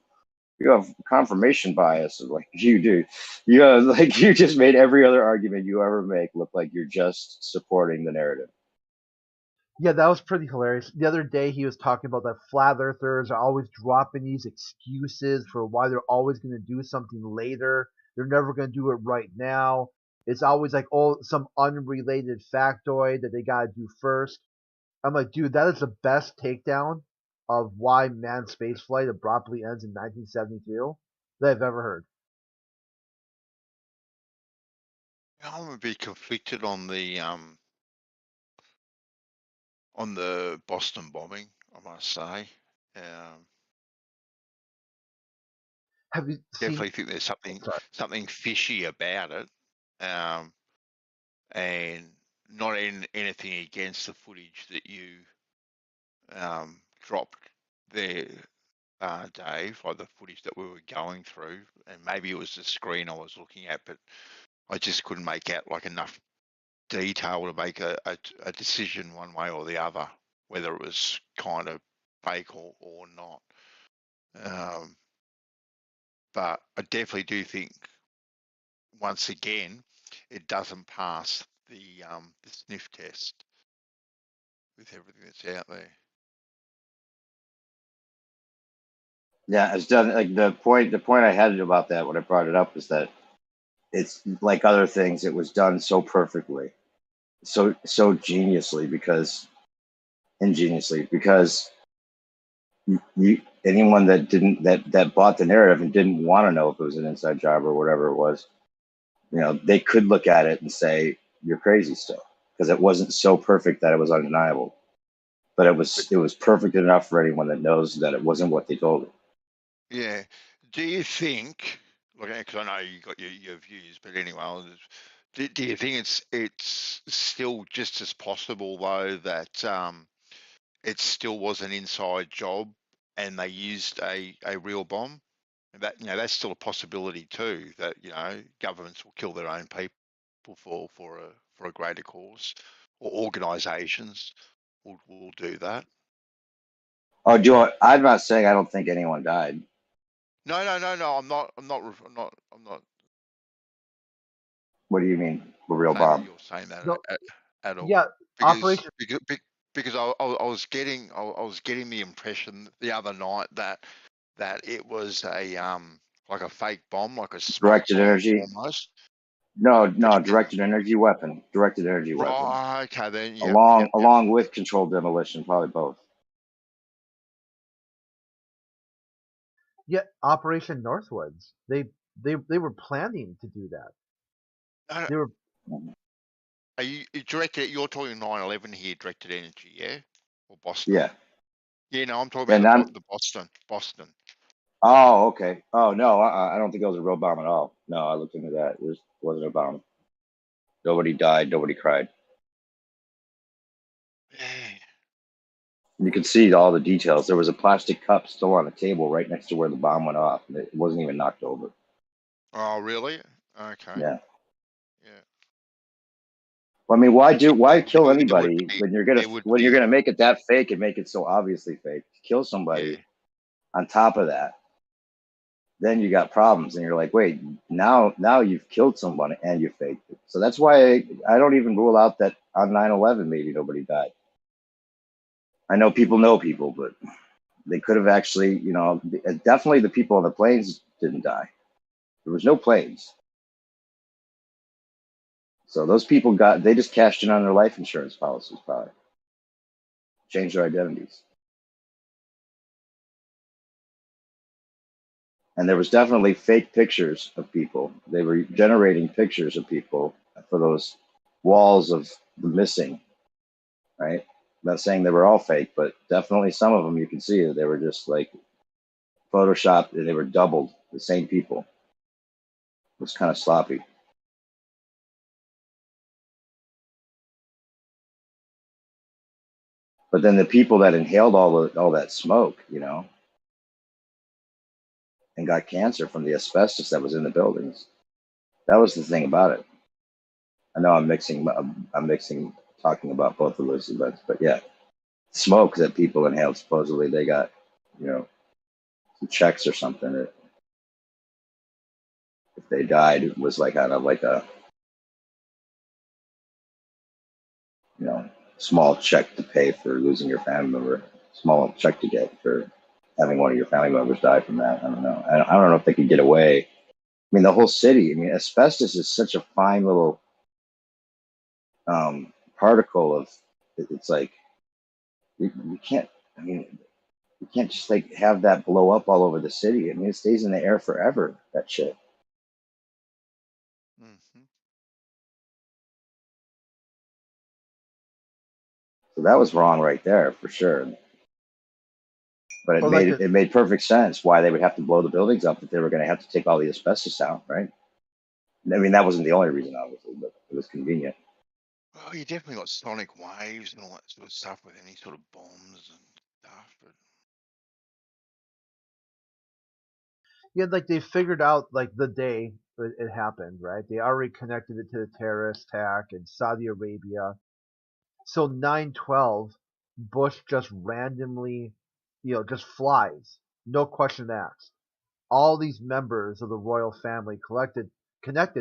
Speaker 7: You have confirmation bias, like you do. You like you just made every other argument you ever make look like you're just supporting the narrative.
Speaker 9: Yeah, that was pretty hilarious. The other day he was talking about that flat earthers are always dropping these excuses for why they're always going to do something later. They're never going to do it right now. It's always like, oh, some unrelated factoid that they got to do first. I'm like, dude, that is the best takedown of why manned spaceflight abruptly ends in 1972 that I've ever heard.
Speaker 8: I'm gonna be conflicted on the Boston bombing, I must say.
Speaker 9: Have you
Speaker 8: Definitely
Speaker 9: seen?
Speaker 8: think there's
Speaker 9: Sorry.
Speaker 8: something fishy about it, and not anything against the footage that you dropped there, Dave, like the footage that we were going through, and maybe it was the screen I was looking at, but I just couldn't make out like enough detail to make a decision one way or the other, whether it was kind of fake or not. But I definitely do think, once again, it doesn't pass the sniff test with everything that's out there.
Speaker 7: Yeah, it's done. Like the point I had about that when I brought it up is that it's like other things. It was done so perfectly, so ingeniously because anyone that didn't that bought the narrative and didn't want to know if it was an inside job or whatever it was, they could look at it and say you're crazy still because it wasn't so perfect that it was undeniable, but it was perfect enough for anyone that knows that it wasn't what they told it.
Speaker 8: Yeah. Do you think, because I know you got your views, but anyway, do you think it's still just as possible though that it still was an inside job and they used a real bomb? And that that's still a possibility too. That governments will kill their own people for a greater cause, or organisations will do that.
Speaker 7: Oh, Joe, I'm not saying I don't think anyone died.
Speaker 8: No. I'm not.
Speaker 7: What do you mean, a real
Speaker 8: Saying that
Speaker 7: bomb?
Speaker 8: you're saying that
Speaker 9: No,
Speaker 8: at all.
Speaker 9: yeah, Operation.
Speaker 8: Because I was getting the impression the other night that it was a like a fake bomb, like a smoke
Speaker 7: Directed
Speaker 8: bomb
Speaker 7: energy?
Speaker 8: almost.
Speaker 7: No, directed energy weapon. Directed energy weapon.
Speaker 8: Right. Okay, then.
Speaker 7: Along with controlled demolition, probably both.
Speaker 9: Yeah, Operation Northwoods. They were planning to do that. They were.
Speaker 8: Are you directed? You're talking 9/11 here, directed energy, yeah, or Boston?
Speaker 7: Yeah.
Speaker 8: Yeah, no, I'm talking about the Boston.
Speaker 7: Oh, okay. Oh no, I don't think it was a real bomb at all. No, I looked into that. It wasn't a bomb. Nobody died. Nobody cried. You could see all the details. There was a plastic cup still on the table right next to where the bomb went off. And it wasn't even knocked over.
Speaker 8: Oh, really? Okay.
Speaker 7: Yeah.
Speaker 8: Yeah.
Speaker 7: Well, I mean, why kill anybody when you're gonna make it that fake and make it so obviously fake? Kill somebody on top of that, then you got problems, and you're like, wait, now you've killed someone and you faked it. So that's why I don't even rule out that on 9/11 maybe nobody died. I know people, but they could have actually, definitely the people on the planes didn't die. There was no planes. So those people they just cashed in on their life insurance policies, probably. Changed their identities. And there was definitely fake pictures of people. They were generating pictures of people for those walls of the missing, right? I'm not saying they were all fake, but definitely some of them you can see that they were just like photoshopped and they were doubled, the same people. It was kind of sloppy. But then the people that inhaled all that smoke, and got cancer from the asbestos that was in the buildings. That was the thing about it. I know I'm mixing talking about both of those events, but yeah, smoke that people inhaled, supposedly they got, some checks or something. if they died, it was like kind of like a, you know, small check to pay for losing your family member, small check to get for having one of your family members die from that. I don't know. I don't know if they could get away. I mean, the whole city. I mean, asbestos is such a fine little particle of. It's like you can't. I mean, you can't just like have that blow up all over the city. I mean, it stays in the air forever. That shit.
Speaker 8: Mm-hmm.
Speaker 7: So that was wrong right there for sure. But it made perfect sense why they would have to blow the buildings up if they were going to have to take all the asbestos out, right? I mean, that wasn't the only reason, obviously, but it was convenient.
Speaker 8: Well, you definitely got sonic waves and all that sort of stuff with any sort of bombs and stuff. But
Speaker 9: Yeah, like they figured out like the day it happened, right? They already connected it to the terrorist attack in Saudi Arabia. So 9/12, Bush just randomly, just flies, no question asked. All these members of the royal family connected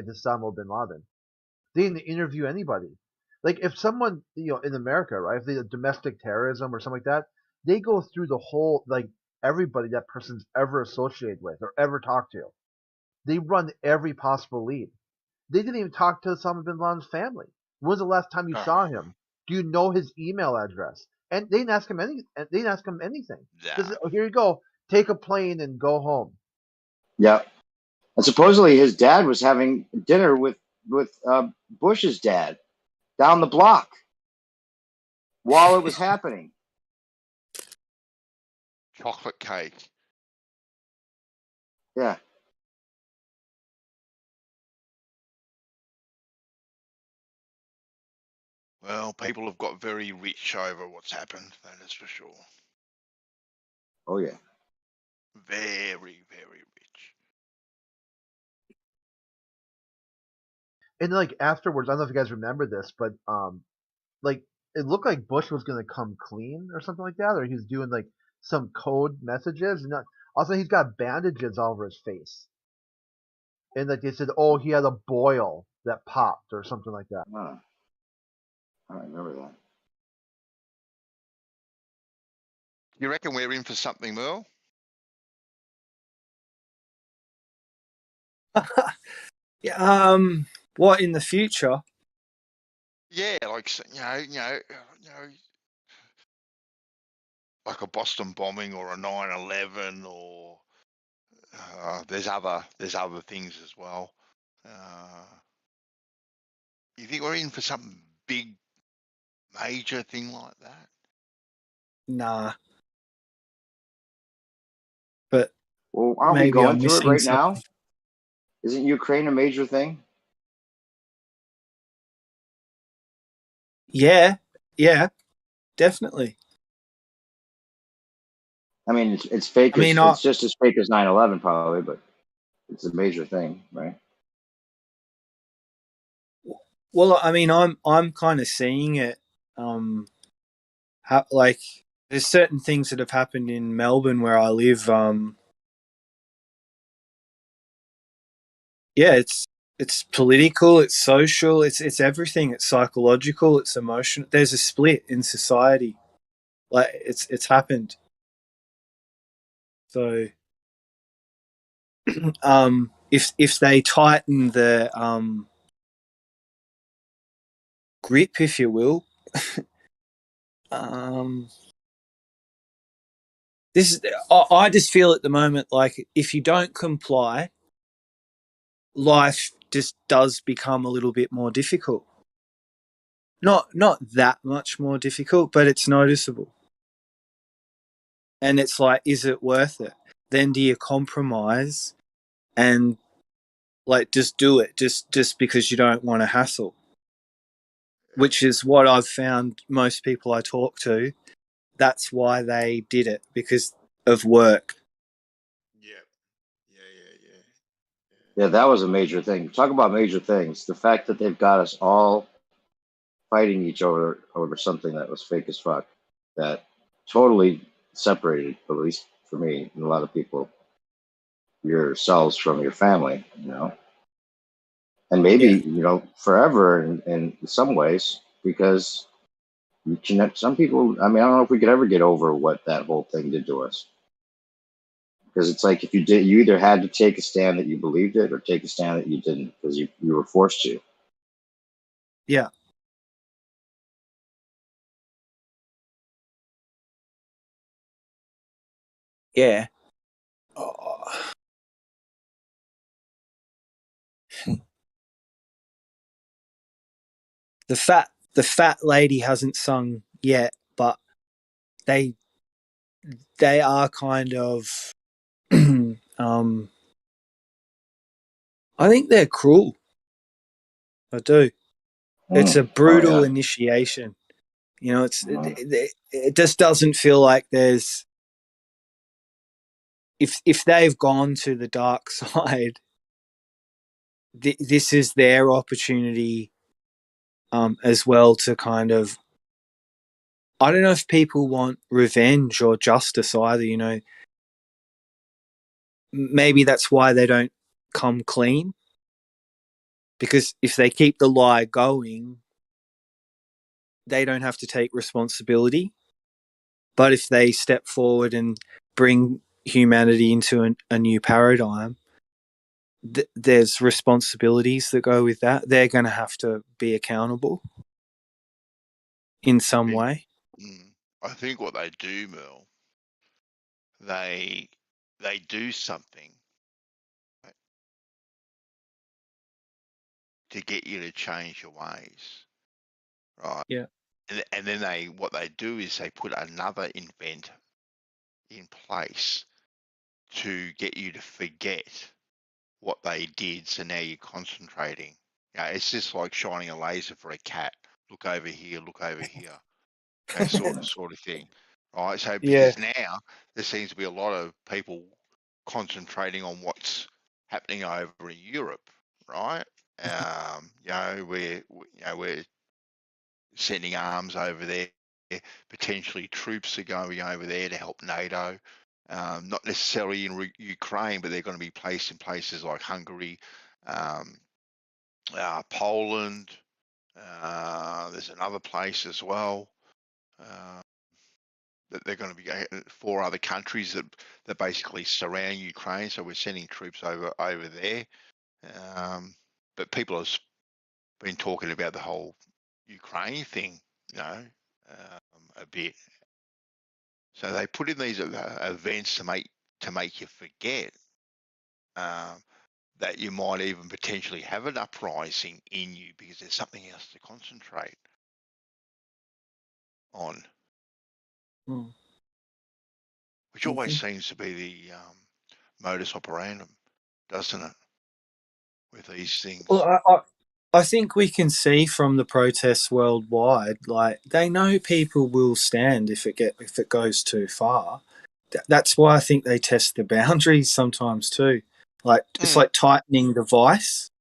Speaker 9: to Osama bin Laden. They didn't interview anybody. Like if someone, in America, right, if they have domestic terrorism or something like that, they go through the whole, like everybody that person's ever associated with or ever talked to. They run every possible lead. They didn't even talk to Osama bin Laden's family. When was the last time you saw him? Do you know his email address? And they didn't ask him anything. Just, oh, here you go. Take a plane and go home.
Speaker 7: Yeah. And supposedly his dad was having dinner with Bush's dad down the block while it was happening.
Speaker 8: chocolate cake.
Speaker 7: Yeah.
Speaker 8: Well, people have got very rich over what's happened, that is for sure.
Speaker 7: Oh, yeah.
Speaker 8: Very, very rich.
Speaker 9: And like afterwards, I don't know if you guys remember this, but like it looked like Bush was gonna come clean or something like that, or he was doing like some code messages, and also he's got bandages all over his face, and like they said, oh, he had a boil that popped or something like that.
Speaker 7: Huh. I remember that.
Speaker 8: You reckon we're in for something, Merle?
Speaker 3: Yeah, what in the future?
Speaker 8: Yeah, like like a Boston bombing or a 9/11, or there's other things as well. You think we're in for something big, major thing like that?
Speaker 3: Nah. But
Speaker 7: well, aren't we going through it right now? Isn't Ukraine a major thing?
Speaker 3: Yeah, definitely.
Speaker 7: I mean, it's fake.
Speaker 3: I mean,
Speaker 7: it's just as fake as 9/11, probably, but it's a major thing, right?
Speaker 3: well, I mean, I'm kind of seeing it. Like there's certain things that have happened in Melbourne where I live. Yeah, it's political, it's social, it's everything. It's psychological, it's emotional. There's a split in society. Like it's happened. So, if they tighten the grip, if you will, this is. I just feel at the moment like if you don't comply, life just does become a little bit more difficult. Not that much more difficult, but it's noticeable. And it's like, is it worth it? Then do you compromise and like just do it just because you don't want to hassle? Which is what I've found most people I talk to. That's why they did it, because of work.
Speaker 7: Yeah, that was a major thing. Talk about major things. The fact that they've got us all fighting each other over something that was fake as fuck, that totally separated, at least for me and a lot of people, yourselves from your family, and maybe forever in some ways, because some people. I mean, I don't know if we could ever get over what that whole thing did to us. Because it's like if you did, you either had to take a stand that you believed it, or take a stand that you didn't, because you were forced to.
Speaker 3: Yeah. Yeah. Oh. The fat lady hasn't sung yet, but they are kind of I think they're cruel. I do. It's a brutal initiation. You know, it just doesn't feel like there's if they've gone to the dark side, this is their opportunity as well to kind of. I don't know if people want revenge or justice either. You know, maybe that's why they don't come clean, because if they keep the lie going, they don't have to take responsibility. But if they step forward and bring humanity into a new paradigm, there's responsibilities that go with that. They're going to have to be accountable in some way.
Speaker 8: I think what they do, Merle, they do something to get you to change your ways, right?
Speaker 3: Yeah.
Speaker 8: And then what they do is they put another event in place to get you to forget what they did. So now you're concentrating. It's just like shining a laser for a cat. Look over here, look over here. That sort of thing. Right. So because now there seems to be a lot of people concentrating on what's happening over in Europe, right? We're sending arms over there. Potentially troops are going over there to help NATO. Not necessarily in Ukraine, but they're going to be placed in places like Hungary, Poland. There's another place as well. That they're going to be 4 other countries that basically surround Ukraine. So we're sending troops over there. But people have been talking about the whole Ukraine thing, a bit. So they put in these events to make you forget that you might even potentially have an uprising in you because there's something else to concentrate on. Which always seems to be the modus operandum, doesn't it, with these things?
Speaker 3: Well, I think we can see from the protests worldwide, like they know people will stand if it goes too far. That's why I think they test the boundaries sometimes too. Like it's like tightening the vice.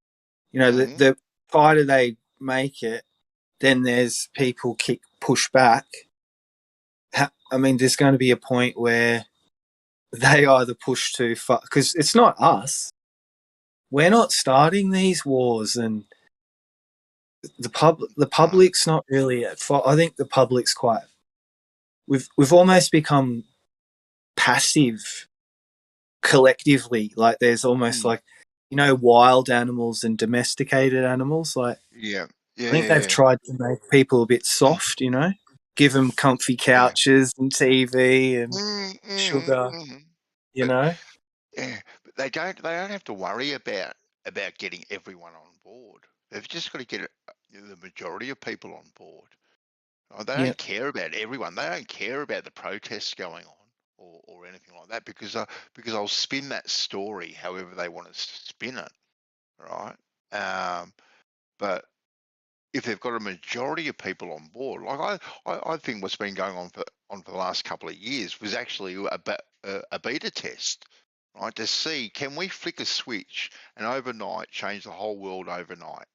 Speaker 3: You know, the tighter they make it, then there's people push back. I mean, there's going to be a point where they either push too far, because it's not us. We're not starting these wars, and the public's not really at fault. I think the public's quite. We've almost become passive collectively. Like there's almost like, wild animals and domesticated animals. Like I think they've tried to make people a bit soft. Give them comfy couches and TV and sugar.
Speaker 8: Yeah, but they don't have to worry about getting everyone on board. They've just got to get the majority of people on board. They don't care about everyone. They don't care about the protests going on or anything like that, because I'll spin that story however they want to spin it, right? But if they've got a majority of people on board, like I think what's been going on for the last couple of years was actually a beta test, right? To see, can we flick a switch and overnight change the whole world overnight,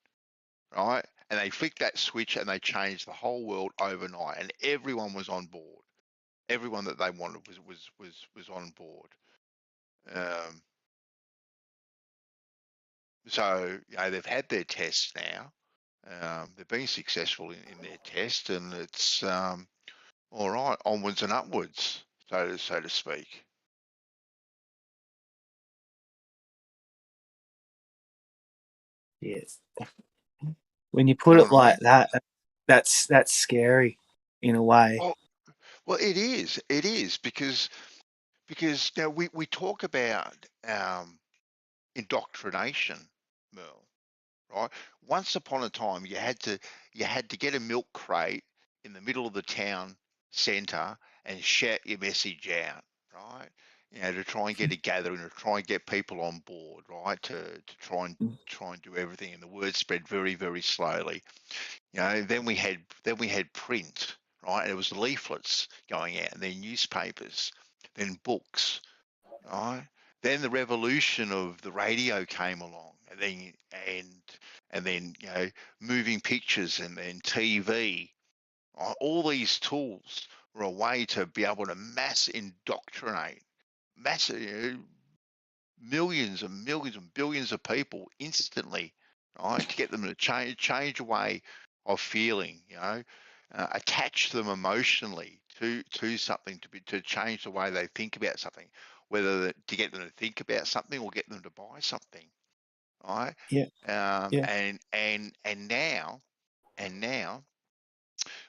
Speaker 8: right? And they flicked that switch and they changed the whole world overnight, and everyone was on board. Everyone that they wanted was on board. So, they've had their tests now. They've been successful in their test, and it's all right, onwards and upwards, so to speak.
Speaker 3: Yes. When you put it like that, that's scary in a way.
Speaker 8: Well, it is because we talk about indoctrination, Merle, right? Once upon a time, you had to get a milk crate in the middle of the town centre and shout your message out, right? To try and get a gathering, to try and get people on board, right? To try and do everything, and the word spread very, very slowly. Then we had print, right? And it was leaflets going out, and then newspapers, then books, right? Then the revolution of the radio came along, and then moving pictures, and then TV. All these tools were a way to be able to mass indoctrinate, millions and millions and billions of people instantly, right? To get them to change a way of feeling, attach them emotionally to something, to change the way they think about something, whether to get them to think about something or get them to buy something, right?
Speaker 3: Yeah.
Speaker 8: And now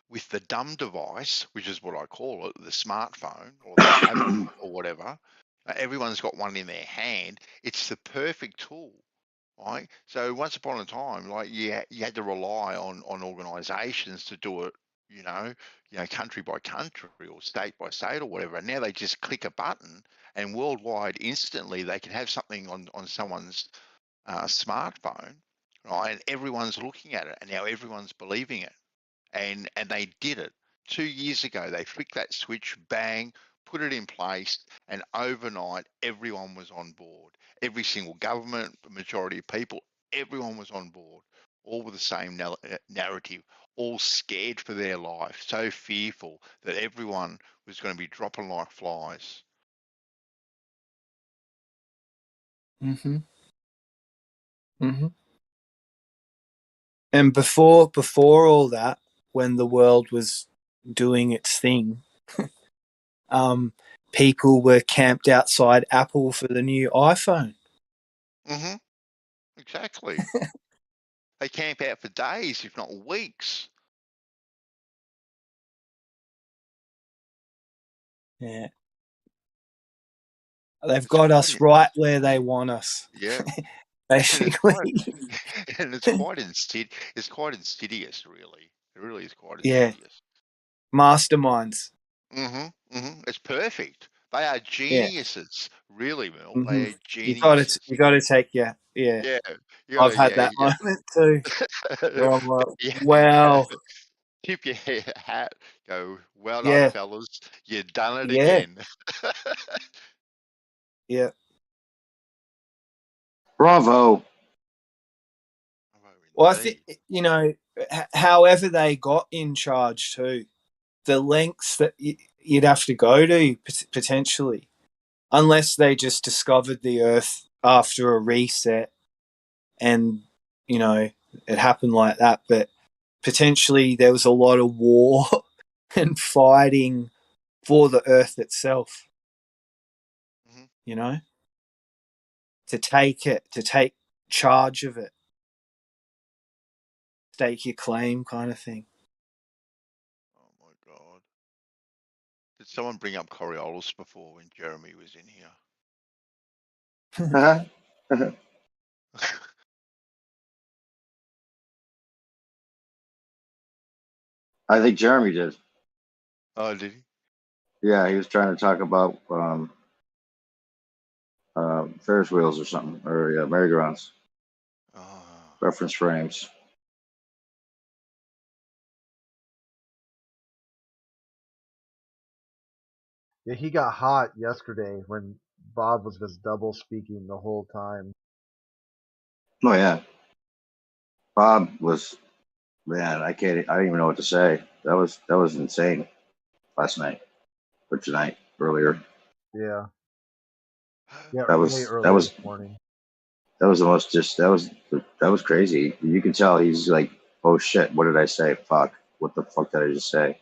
Speaker 8: with the dumb device, which is what I call it, the smartphone or the tablet or whatever, everyone's got one in their hand. It's the perfect tool, right? So once upon a time, like you had to rely on organisations to do it, country by country or state by state or whatever. And now they just click a button, and worldwide instantly they can have something on someone's smartphone, right? And everyone's looking at it, and now everyone's believing it. And they did it 2 years ago. They flicked that switch, bang, put it in place, and overnight everyone was on board. Every single government, majority of people, everyone was on board, all with the same narrative, all scared for their life, so fearful that everyone was going to be dropping like flies.
Speaker 3: And before all that, when the world was doing its thing, people were camped outside Apple for the new iPhone.
Speaker 8: Exactly. They camp out for days, if not weeks.
Speaker 3: Yeah. They've got us right where they want us.
Speaker 8: Yeah.
Speaker 3: Basically.
Speaker 8: And it's quite insidious, really. It really is quite
Speaker 3: Yeah.
Speaker 8: insidious.
Speaker 3: Masterminds.
Speaker 8: It's perfect. They are geniuses, really, Mel. They are geniuses.
Speaker 3: You got to take yeah. I've had that moment too. Where I'm like, wow.
Speaker 8: Tip your hat. Go, well done, fellas. You've done it again.
Speaker 3: Yeah.
Speaker 7: Bravo.
Speaker 3: Well, I think, however they got in charge too, the lengths that you'd have to go to potentially, unless they just discovered the Earth after a reset and, it happened like that. But potentially there was a lot of war and fighting for the Earth itself, to take charge of it, stake your claim kind of thing.
Speaker 8: Oh, my God. Did someone bring up Coriolis before when Jeremy was in here?
Speaker 7: I think Jeremy did.
Speaker 8: Oh, did he?
Speaker 7: Yeah, he was trying to talk about Ferris wheels or something, or merry-go-rounds. Reference frames.
Speaker 9: Yeah, he got hot yesterday when Bob was just double speaking the whole time.
Speaker 7: Oh yeah, Bob was, man. I don't even know what to say. That was insane last night or tonight earlier.
Speaker 9: Yeah.
Speaker 7: That was
Speaker 9: this morning.
Speaker 7: That was the most that was crazy. You can tell he's like, oh shit, what did I say? Fuck. What the fuck did I just say?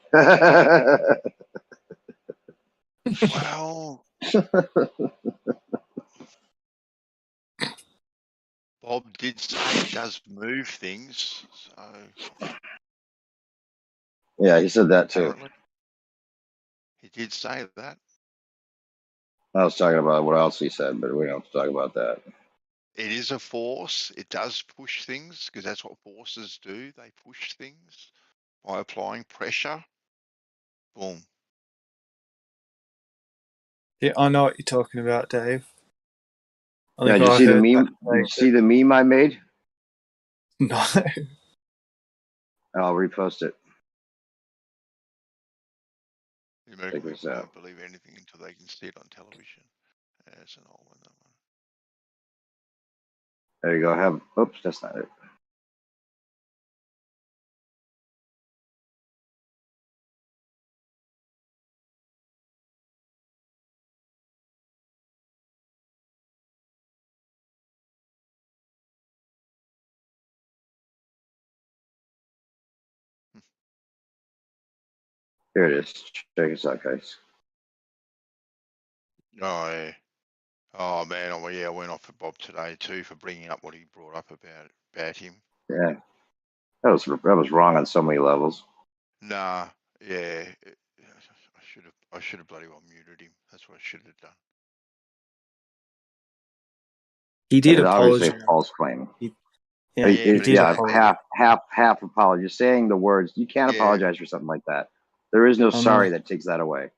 Speaker 8: Well, Bob did say it does move things, so
Speaker 7: Yeah, he said that too.
Speaker 8: apparently he did say that.
Speaker 7: I was talking about what else he said, but we don't have to talk about that.
Speaker 8: It is a force. It does push things because that's what forces do. They push things by applying pressure. Boom.
Speaker 3: Yeah, I know what you're talking about, Dave. I
Speaker 7: Yeah,
Speaker 3: think
Speaker 7: did you
Speaker 3: I
Speaker 7: see the
Speaker 3: heard
Speaker 7: meme?
Speaker 3: that
Speaker 7: Did you
Speaker 3: later.
Speaker 7: see the meme I made?
Speaker 3: No.
Speaker 7: I'll repost it.
Speaker 8: The American people won't believe anything until they can see it on television. That's an old one, that one.
Speaker 7: There you go. Oops, that's not it. Here it is. Check this out, guys.
Speaker 8: Oh, yeah. Oh, man. Oh, yeah, I went off at Bob today, too, for bringing up what he brought up about him.
Speaker 7: Yeah. That was wrong on so many levels.
Speaker 8: Nah, yeah. I should have bloody well muted him. That's what I should have done.
Speaker 3: He did
Speaker 7: Obviously
Speaker 3: apologize.
Speaker 7: a false claim.
Speaker 3: He
Speaker 7: He
Speaker 3: did apologize.
Speaker 7: half apology. Just saying the words. You can't apologize for something like that. There is no sorry that takes that away.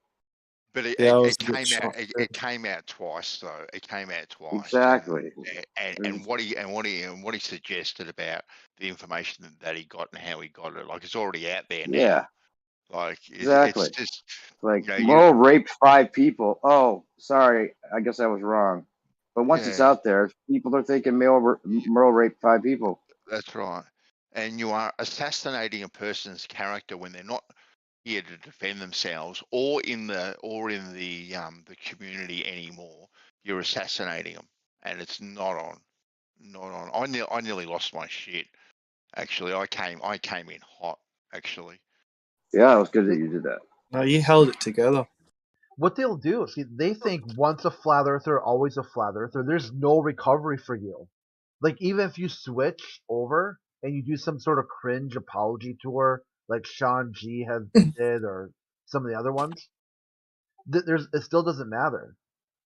Speaker 8: But it came out twice though. It came out twice.
Speaker 7: Exactly.
Speaker 8: And what he suggested about the information that he got and how he got it, like it's already out there now.
Speaker 7: Yeah.
Speaker 8: Like
Speaker 7: exactly.
Speaker 8: It's just
Speaker 7: like Merle raped 5 people. Oh, sorry. I guess I was wrong. But once it's out there, people are thinking Merle raped 5 people.
Speaker 8: That's right. And you are assassinating a person's character when they're not here to defend themselves or in the community anymore. You're assassinating them, and it's not on. I nearly lost my shit. Actually, I came in hot. Actually.
Speaker 7: Yeah, it was good that you did that.
Speaker 3: No, you held it together.
Speaker 9: What they'll do, see, they think once a flat earther, always a flat earther. There's no recovery for you. Like, even if you switch over and you do some sort of cringe apology tour, like Sean G did, or some of the other ones, it still doesn't matter.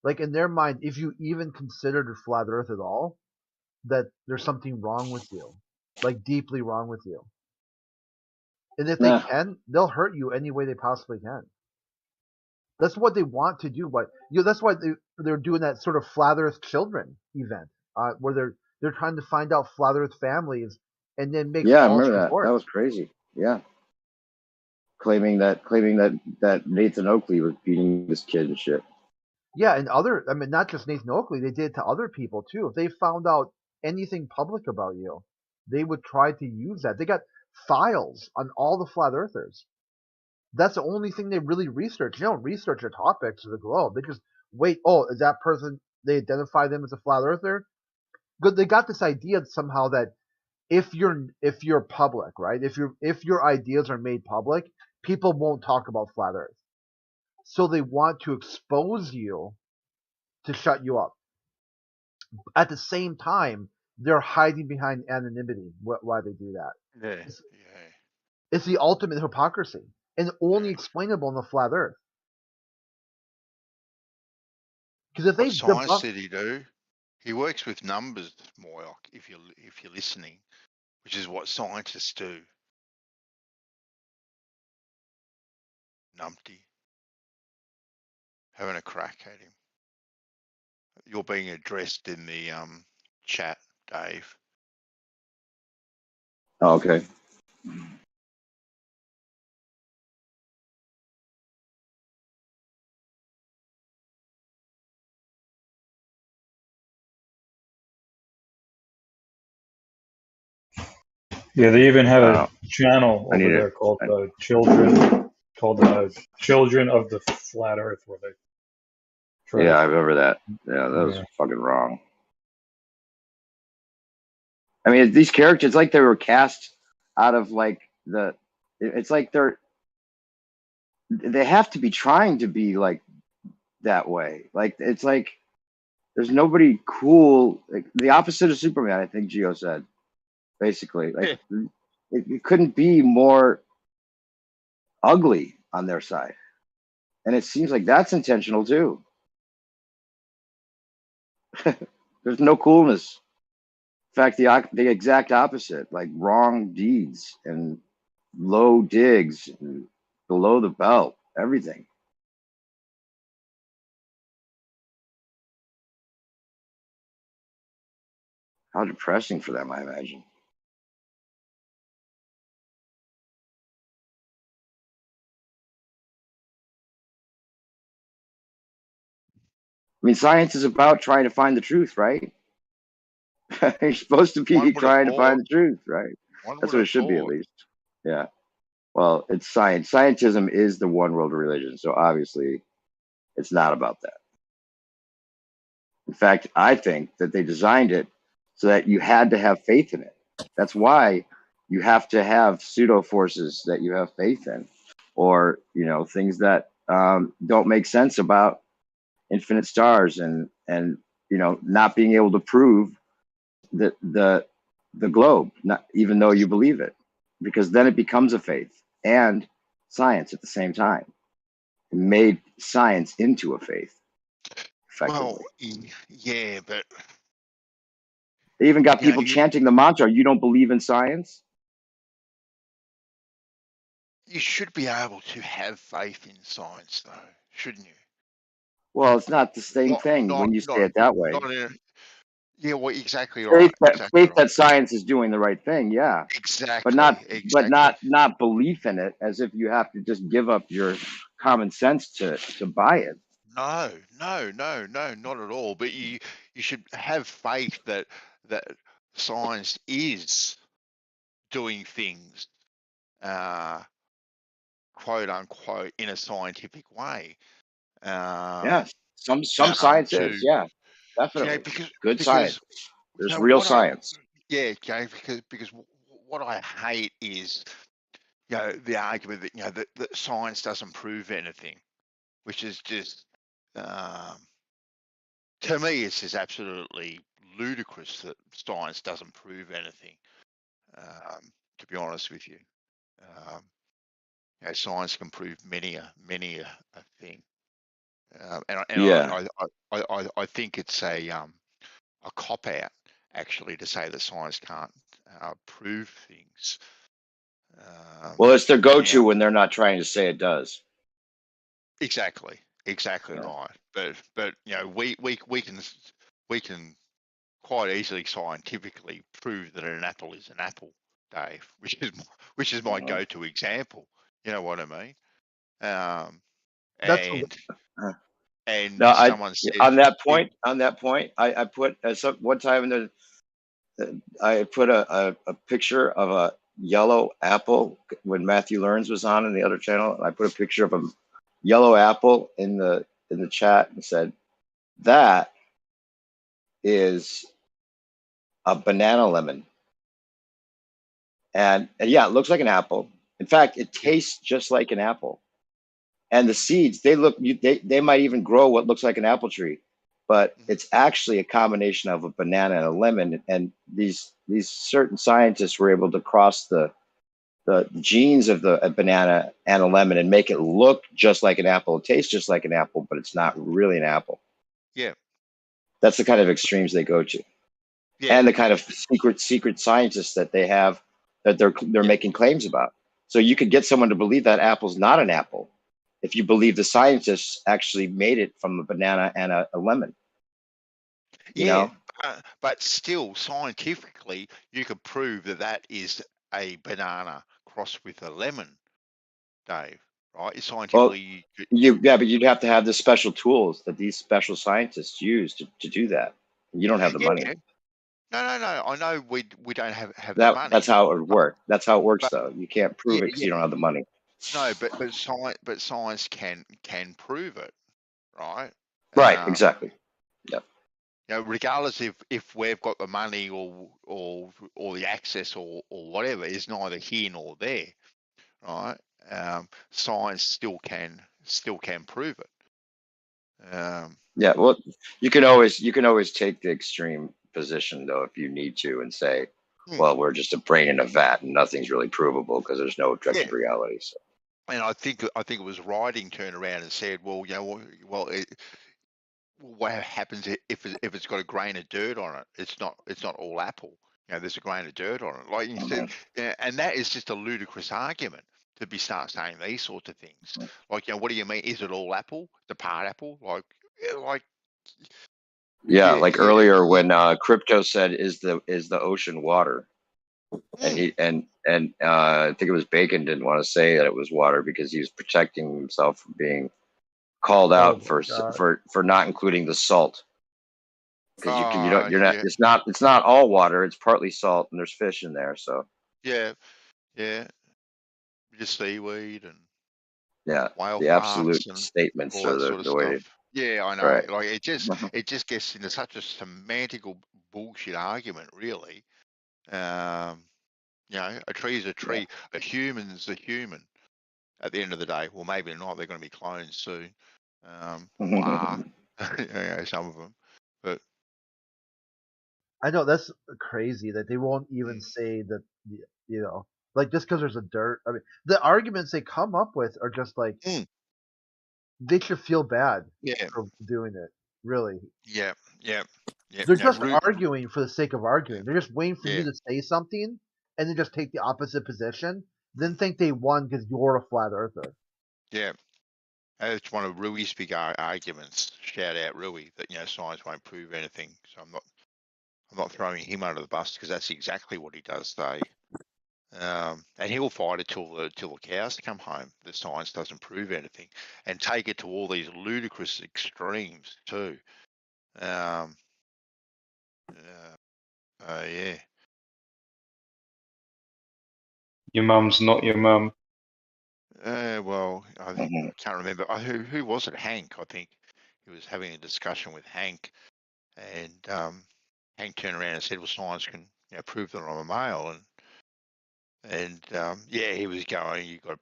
Speaker 9: Like, in their mind, if you even considered a flat earth at all, that there's something wrong with you. Like, deeply wrong with you. And if they can, they'll hurt you any way they possibly can. That's what they want to do, but that's why they're doing that sort of Flat Earth Children event, where they're trying to find out Flat Earth families and then make
Speaker 7: I
Speaker 9: false
Speaker 7: remember
Speaker 9: reports.
Speaker 7: That was crazy. Yeah, claiming that Nathan Oakley was beating this kid and shit.
Speaker 9: Yeah, and not just Nathan Oakley, they did it to other people too. If they found out anything public about you, they would try to use that. They got files on all the Flat Earthers. That's the only thing they really research. They don't research their topics of the globe. They just wait. Oh, is that person? They identify them as a flat earther. But they got this idea somehow that if you're public, right? If your ideas are made public, people won't talk about flat Earth. So they want to expose you to shut you up. At the same time, they're hiding behind anonymity. Why they do that? It's the ultimate hypocrisy, and only explainable in the flat Earth. Because if
Speaker 8: what science did he do? He works with numbers, Moyoc, if you're listening, which is what scientists do. Numpty. Having a crack at him. You're being addressed in the chat, Dave.
Speaker 7: Oh, okay.
Speaker 6: Yeah, they even have a channel over there called Children of the Flat Earth, where they try
Speaker 7: I remember that. Yeah, that was fucking wrong.
Speaker 2: I mean, these characters, it's like they were cast out of like it's like they have to be trying to be like that way. Like, it's like there's nobody cool, like the opposite of Superman, I think Gio said, basically. Like, it couldn't be more ugly on their side. And it seems like that's intentional too. There's no coolness. In fact, the exact opposite, like wrong deeds and low digs and below the belt, everything. How depressing for them, I imagine. I mean, science is about trying to find the truth, right? You're supposed to be trying to find the truth, right? That's what it should be, at least. Yeah. Well, it's science. Scientism is the one world religion, so obviously it's not about that. In fact, I think that they designed it so that you had to have faith in it. That's why you have to have pseudo forces that you have faith in, or, you know, things that don't make sense about infinite stars and you know, not being able to prove that the globe, not even though you believe it, because then it becomes a faith and science at the same time. It made science into a faith.
Speaker 8: Well, yeah, but
Speaker 2: they even got people chanting the mantra, "You don't believe in science?"
Speaker 8: You should be able to have faith in science, though, shouldn't you?
Speaker 2: Well, it's not the same thing when you say it that way.
Speaker 8: Yeah, well, exactly right.
Speaker 2: Faith that science is doing the right thing, yeah.
Speaker 8: Exactly.
Speaker 2: But not belief in it, as if you have to just give up your common sense to buy it.
Speaker 8: No, not at all. But you should have faith that science is doing things, quote unquote, in a scientific way.
Speaker 2: Yes, some science is, yeah, definitely. Good science. There's real science.
Speaker 8: Jay, because what I hate is, you know, the argument that, you know, that science doesn't prove anything, which is just, to me, it's just absolutely ludicrous that science doesn't prove anything. To be honest with you, you know, science can prove many a thing, I think it's a cop out, actually, to say that science can't prove things.
Speaker 2: Well, it's their go-to when they're not trying to say it does.
Speaker 8: Exactly right. But you know, we can quite easily scientifically prove that an apple is an apple, Dave, which is my go-to example. You know what I mean? And
Speaker 2: no,
Speaker 8: someone said
Speaker 2: on that point, I put one time in I put a picture of a yellow apple when Matthew Learns was on in the other channel, and I put a picture of a yellow apple in the chat and said, that is a banana lemon. And yeah, it looks like an apple. In fact, it tastes just like an apple. And the seeds, they might even grow what looks like an apple tree, but it's actually a combination of a banana and a lemon. And these certain scientists were able to cross the genes of a banana and a lemon and make it look just like an apple. It tastes just like an apple, but it's not really an apple.
Speaker 8: Yeah.
Speaker 2: That's the kind of extremes they go to. Yeah. And the kind of secret scientists that they have that they're making claims about. So you could get someone to believe that apple's not an apple if you believe the scientists actually made it from a banana and a lemon. You know?
Speaker 8: But still, scientifically, you could prove that is a banana crossed with a lemon, Dave. Right? Scientifically,
Speaker 2: but you'd have to have the special tools that these special scientists use to do that. You don't have the money.
Speaker 8: No. I know we don't have the money.
Speaker 2: That's how it would work. That's how it works, though. You can't prove it because you don't have the money.
Speaker 8: No, but science can prove it, right?
Speaker 2: Right. Exactly. Yep.
Speaker 8: regardless if we've got the money or the access or whatever, is neither here nor there, right? Science still can prove it.
Speaker 7: Yeah, well, you can always take the extreme position though if you need to and say, well, we're just a brain in a vat and nothing's really provable because there's no objective reality. So.
Speaker 8: And I think it was Riding turned around and said, well, what happens if it's got a grain of dirt on it? It's not all apple. There's a grain of dirt on it. Like you said, and that is just a ludicrous argument to be start saying these sorts of things. Like, what do you mean? Is it all apple? The part apple? Like
Speaker 7: earlier when Crypto said, "Is the ocean water?" And I think it was Bacon didn't want to say that it was water because he was protecting himself from being called out for not including the salt. Because it's not all water, it's partly salt and there's fish in there, so
Speaker 8: just seaweed and
Speaker 7: whale the absolute statements are the way
Speaker 8: I know, right. Like it just gets into such a semantical bullshit argument, really. A tree is a tree, a human's a human at the end of the day. Well, maybe not, they're going to be cloned soon. Some of them, but
Speaker 9: I know that's crazy that they won't even say that, like just because there's a dirt. I mean, the arguments they come up with are just like they should feel bad for doing it. Really.
Speaker 8: Yeah.
Speaker 9: They're just arguing for the sake of arguing. They're just waiting for you to say something and then just take the opposite position. Then think they won because you're a flat earther.
Speaker 8: Yeah. It's one of Rui's big arguments. Shout out Rui that science won't prove anything. So I'm not throwing him under the bus because that's exactly what he does say. And he'll fight it till the cows come home. The science doesn't prove anything, and take it to all these ludicrous extremes too. Yeah.
Speaker 6: Your mum's not your mum.
Speaker 8: Well, I think I can't remember. Who was it? Hank, I think. He was having a discussion with Hank, and Hank turned around and said, "Well, science can prove that I'm a male." And he was going, "You got a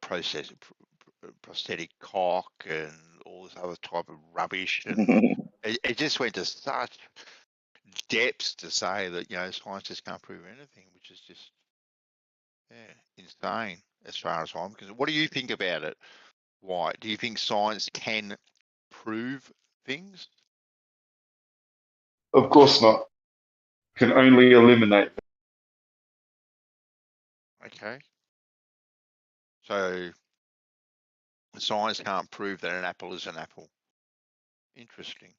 Speaker 8: prosthetic cock and all this other type of rubbish," and it just went to such depths to say that science just can't prove anything, which is just insane as far as I'm concerned. What do you think about it? Why do you think science can prove things?
Speaker 6: Of course not. Can only eliminate them.
Speaker 8: Okay. So science can't prove that an apple is an apple. Interesting.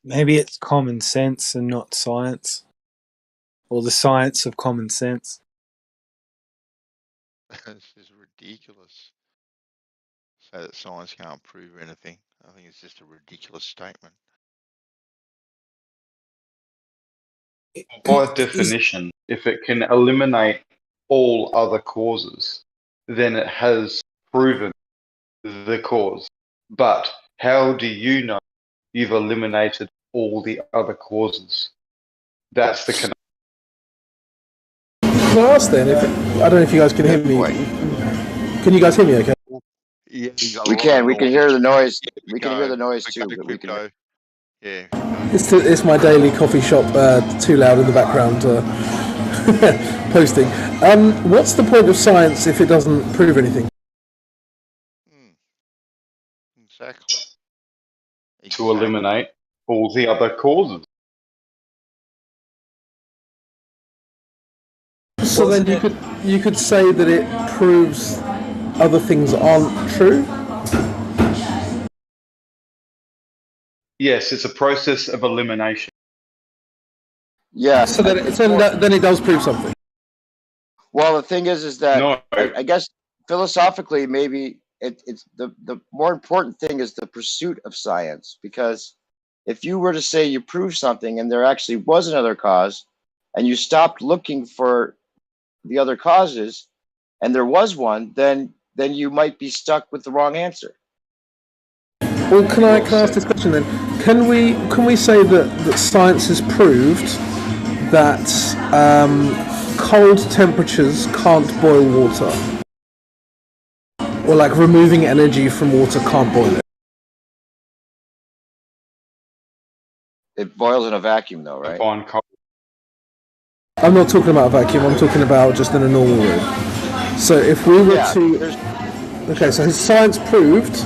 Speaker 3: Maybe it's common sense and not science. Or the science of common sense.
Speaker 8: This is ridiculous. Say that science can't prove anything. I think it's just a ridiculous statement.
Speaker 6: By definition, if it can eliminate all other causes, then it has proven the cause. But how do you know you've eliminated all the other causes? That's the connection.
Speaker 10: Can I ask then, I don't know if you guys can hear me. Can you guys hear me okay?
Speaker 8: Yeah,
Speaker 7: we can hear the noise. We can hear the noise too. But we can.
Speaker 8: Yeah.
Speaker 10: It's my daily coffee shop too loud in the background posting. What's the point of science if it doesn't prove anything?
Speaker 8: Exactly.
Speaker 6: To eliminate all the other causes.
Speaker 10: So then you could say that it proves other things aren't true?
Speaker 6: Yes, it's a process of elimination.
Speaker 7: Yeah.
Speaker 10: So then it does prove something.
Speaker 7: Well, the thing is that I guess philosophically, maybe it's the more important thing is the pursuit of science. Because if you were to say you proved something and there actually was another cause, and you stopped looking for the other causes, and there was one, then you might be stuck with the wrong answer.
Speaker 10: Well, can I ask this question then? Can we say that science has proved that cold temperatures can't boil water, or like removing energy from water can't boil it?
Speaker 2: It boils in a vacuum, though, right?
Speaker 10: I'm not talking about a vacuum. I'm talking about just in a normal room. So if we were okay, so has science proved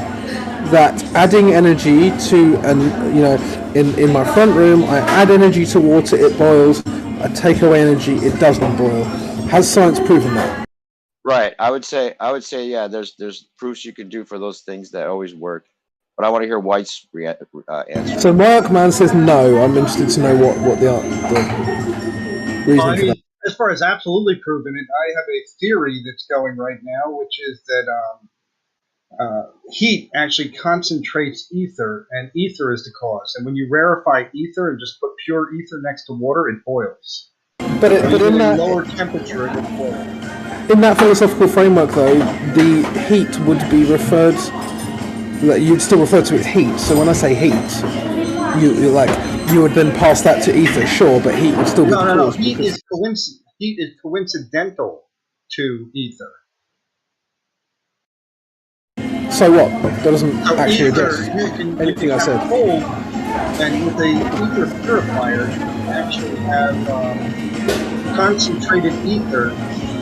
Speaker 10: that adding energy to in my front room, I add energy to water, it boils. I take away energy, it doesn't boil. Has science proven that?
Speaker 2: Right. I would say, yeah. There's proofs you can do for those things that always work. But I want to hear White's answer.
Speaker 10: So Mark Man says no. I'm interested to know what the reason for that.
Speaker 11: As far as absolutely proven it, I have a theory that's going right now, which is that heat actually concentrates ether, and ether is the cause. And when you rarefy ether and just put pure ether next to water, it boils.
Speaker 10: But in that
Speaker 11: lower temperature, it will boil.
Speaker 10: In that philosophical framework, though, the heat would be referred. You'd still refer to it as heat. So when I say heat, you would then pass that to ether, sure, but heat would still be the cause.
Speaker 11: Heat is coincidental to ether.
Speaker 10: So what? That doesn't actually address anything I said.
Speaker 11: Cold, and with a ether purifier, you actually have concentrated ether,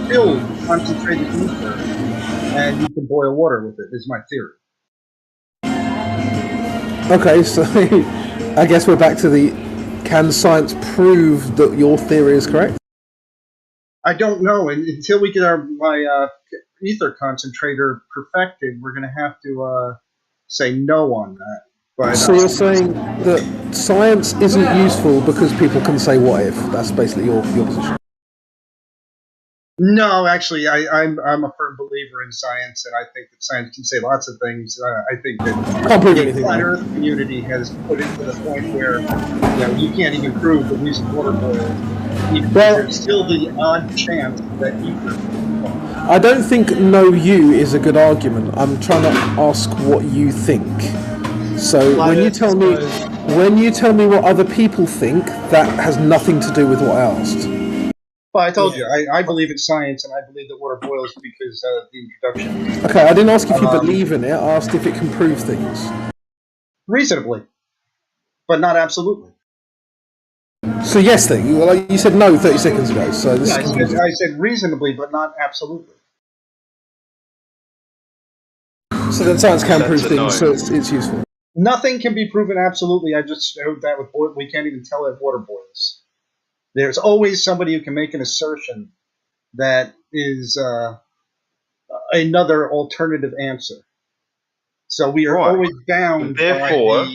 Speaker 11: filled concentrated ether, and you can boil water with it, is my theory.
Speaker 10: Okay, so I guess we're back to can science prove that your theory is correct?
Speaker 11: I don't know. Until we get my ether concentrator perfected, we're going to have to say no on that. But,
Speaker 10: so you're saying that science isn't useful because people can say what if? That's basically your position.
Speaker 11: No, actually, I'm a firm believer in science, and I think that science can say lots of things. I think that the flat Earth community has put it to the point where you can't even prove the reason water boils. There's still the odd chance that ether.
Speaker 10: I don't think "no you" is a good argument. I'm trying to ask what you think. So when you tell me what other people think, that has nothing to do with what I asked.
Speaker 11: Well, I told you, I believe in science, and I believe that water boils because of the introduction.
Speaker 10: Okay, I didn't ask if you believe in it. I asked if it can prove things.
Speaker 11: Reasonably, but not absolutely.
Speaker 10: So yes, then you said no 30 seconds ago. So this
Speaker 11: I said reasonably, but not absolutely.
Speaker 10: So then science can prove things, so it's useful.
Speaker 11: Nothing can be proven absolutely. I just showed that with water. We can't even tell if water boils. There's always somebody who can make an assertion that is another alternative answer. So we are always bound.
Speaker 12: And therefore,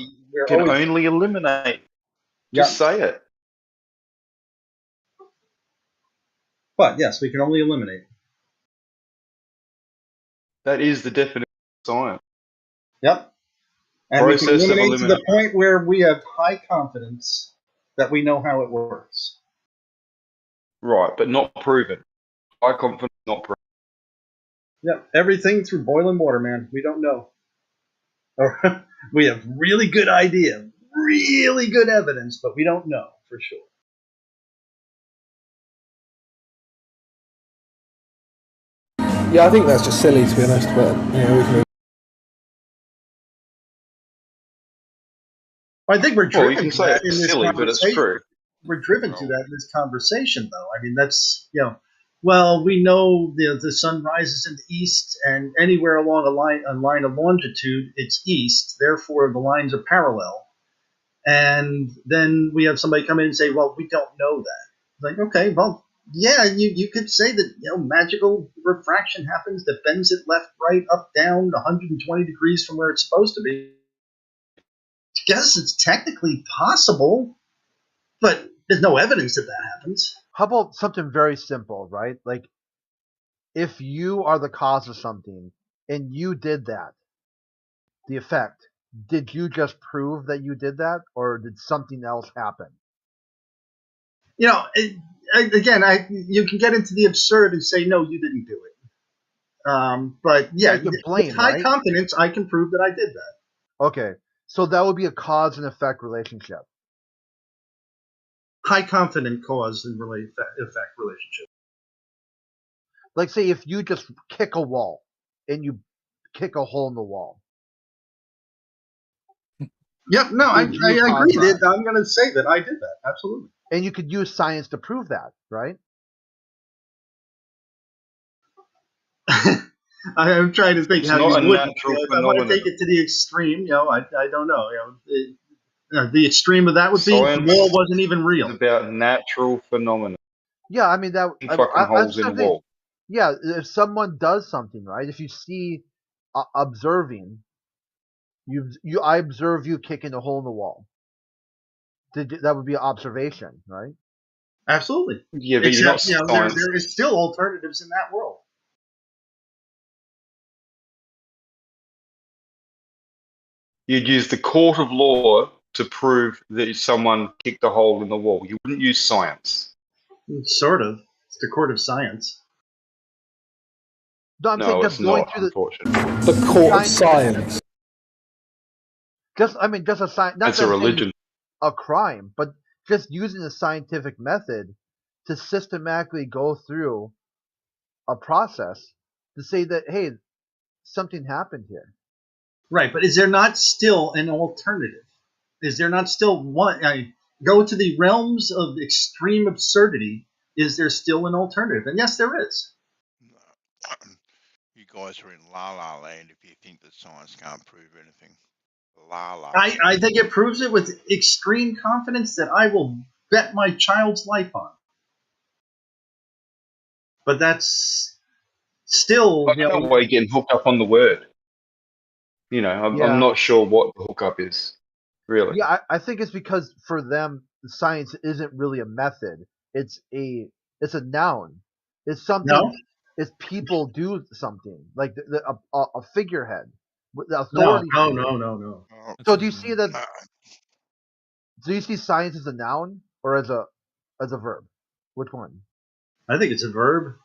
Speaker 12: can only eliminate. Just say it.
Speaker 11: But yes, we can only eliminate.
Speaker 12: That is the definition of science.
Speaker 11: Yep. And we can eliminate to the point where we have high confidence that we know how it works.
Speaker 12: Right, but not proven. High confidence, not proven.
Speaker 11: Yep, everything through boiling water, man. We don't know. We have really good idea, really good evidence, but we don't know for sure.
Speaker 10: Yeah, I think that's just silly, to be honest. But we can.
Speaker 11: I think we're driven.
Speaker 12: You can say it's silly, but it's true.
Speaker 11: We're driven to that in this conversation, though. I mean, that's well, we know the sun rises in the east, and anywhere along a line of longitude, it's east. Therefore, the lines are parallel. And then we have somebody come in and say, "Well, we don't know that." It's like, okay, well, yeah, you could say that magical refraction happens that bends it left, right, up, down, 120 degrees from where it's supposed to be. I guess it's technically possible, but there's no evidence that happens.
Speaker 9: How about something very simple, right? Like, if you are the cause of something and you did that, the effect, did you just prove that you did that, or did something else happen?
Speaker 11: Again, you can get into the absurd and say, no, you didn't do it. But yeah, with high confidence, I can prove that I did that.
Speaker 9: Okay, so that would be a cause and effect relationship.
Speaker 11: High confident cause and effect relationship.
Speaker 9: Like, say, if you just kick a wall and you kick a hole in the wall.
Speaker 11: Yep, no, I agree.
Speaker 9: That?
Speaker 11: I'm going to say that I did that. Absolutely.
Speaker 9: And you could use science to prove that, right?
Speaker 11: I'm trying to think
Speaker 12: It's
Speaker 11: how
Speaker 12: not
Speaker 11: you
Speaker 12: a
Speaker 11: would.
Speaker 12: natural
Speaker 11: If I want to
Speaker 12: phenomenon.
Speaker 11: take it to the extreme, I don't know. The extreme of that would be the wall wasn't even real.
Speaker 12: It's about natural phenomena.
Speaker 9: Yeah, I mean that.
Speaker 12: Fucking holes in a wall.
Speaker 9: Yeah, if someone does something, right? If you see observing, I observe you kicking a hole in the wall. That would be an observation, right?
Speaker 11: Absolutely.
Speaker 12: Yeah, but
Speaker 11: except
Speaker 12: you're not science.
Speaker 11: There is still alternatives in that world.
Speaker 12: You'd use the court of law to prove that someone kicked a hole in the wall. You wouldn't use science.
Speaker 11: Sort of. It's the court of science.
Speaker 9: No, I'm saying just going through
Speaker 10: the court of science.
Speaker 9: Just a science.
Speaker 12: It's a religion.
Speaker 9: A crime, but just using a scientific method to systematically go through a process to say that, hey, something happened here.
Speaker 11: Right, but is there not still an alternative? Is there not still one? Go to the realms of extreme absurdity. Is there still an alternative? And yes, there is.
Speaker 8: You guys are in la la land if you think that science can't prove anything. La la.
Speaker 11: I think it proves it with extreme confidence that I will bet my child's life on. But that's still.
Speaker 12: I don't know why you're getting hooked up on the word. I'm not sure what the hookup is, really.
Speaker 9: Yeah, I think it's because for them, science isn't really a method. It's a noun. It's something.
Speaker 11: No?
Speaker 9: It's people do something like a figurehead. The
Speaker 11: No.
Speaker 9: authority. So do you see that? Do you see science as a noun or as a verb? Which one?
Speaker 11: I think it's a verb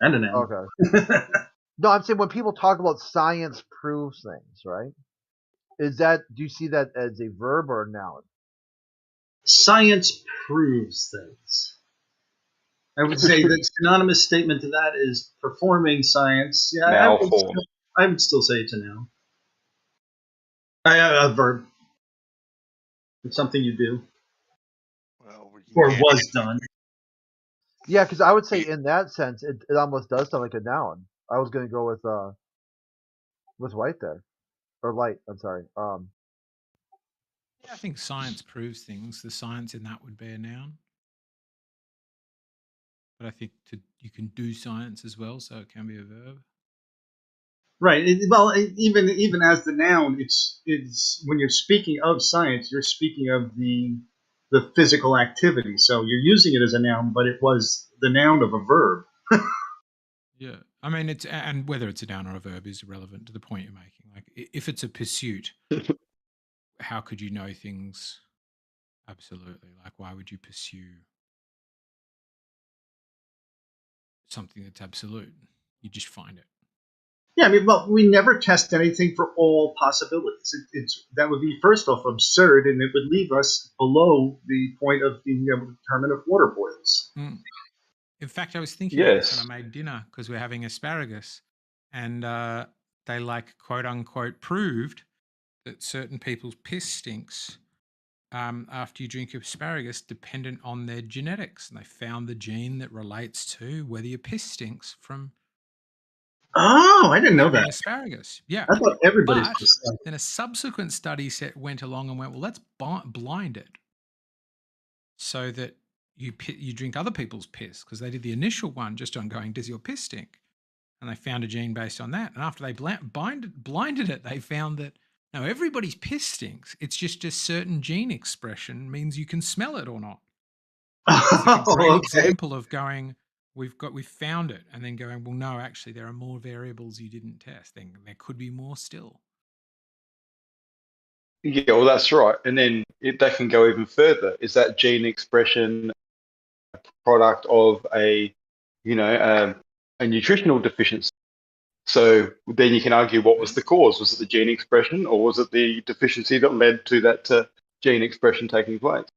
Speaker 11: and a noun.
Speaker 9: Okay. No, I'm saying when people talk about science proves things, right? Do you see that as a verb or a noun?
Speaker 11: Science proves things. I would say the synonymous statement to that is performing science. Yeah, I would still say it's a noun. A verb. It's something you do. Or was done.
Speaker 9: Yeah, because I would say in that sense, it almost does sound like a noun. I was going to go with white there. Or light, I'm sorry.
Speaker 13: I think science proves things. The science in that would be a noun. But I think you can do science as well, so it can be a verb.
Speaker 11: Right. Even as the noun, it's when you're speaking of science, you're speaking of the physical activity. So you're using it as a noun, but it was the noun of a verb.
Speaker 13: Yeah, I mean, and whether it's a noun or a verb is irrelevant to the point you're making. Like, if it's a pursuit, how could you know things absolutely? Like, why would you pursue something that's absolute? You just find it.
Speaker 11: Yeah, I mean, we never test anything for all possibilities. That would be, first off, absurd, and it would leave us below the point of being able to determine if water boils.
Speaker 13: In fact, I was thinking of this when I made dinner because we're having asparagus, and they quote unquote proved that certain people's piss stinks after you drink asparagus, dependent on their genetics, and they found the gene that relates to whether your piss stinks from.
Speaker 11: Oh, I didn't know that.
Speaker 13: Asparagus, yeah.
Speaker 11: I thought everybody's.
Speaker 13: But then a subsequent study went along and went, well, let's blind it so that you drink other people's piss, because they did the initial one just on going, does your piss stink? And they found a gene based on that. And after they blinded it, they found that no, everybody's piss stinks. It's just a certain gene expression means you can smell it or not. It's like a great example of going, we've found it, and then going, well, no, actually, there are more variables you didn't test. Then there could be more still.
Speaker 12: Yeah, well, that's right. And then they can go even further. Is that gene expression a product of a nutritional deficiency? So then you can argue what was the cause? Was it the gene expression, or was it the deficiency that led to that gene expression taking place?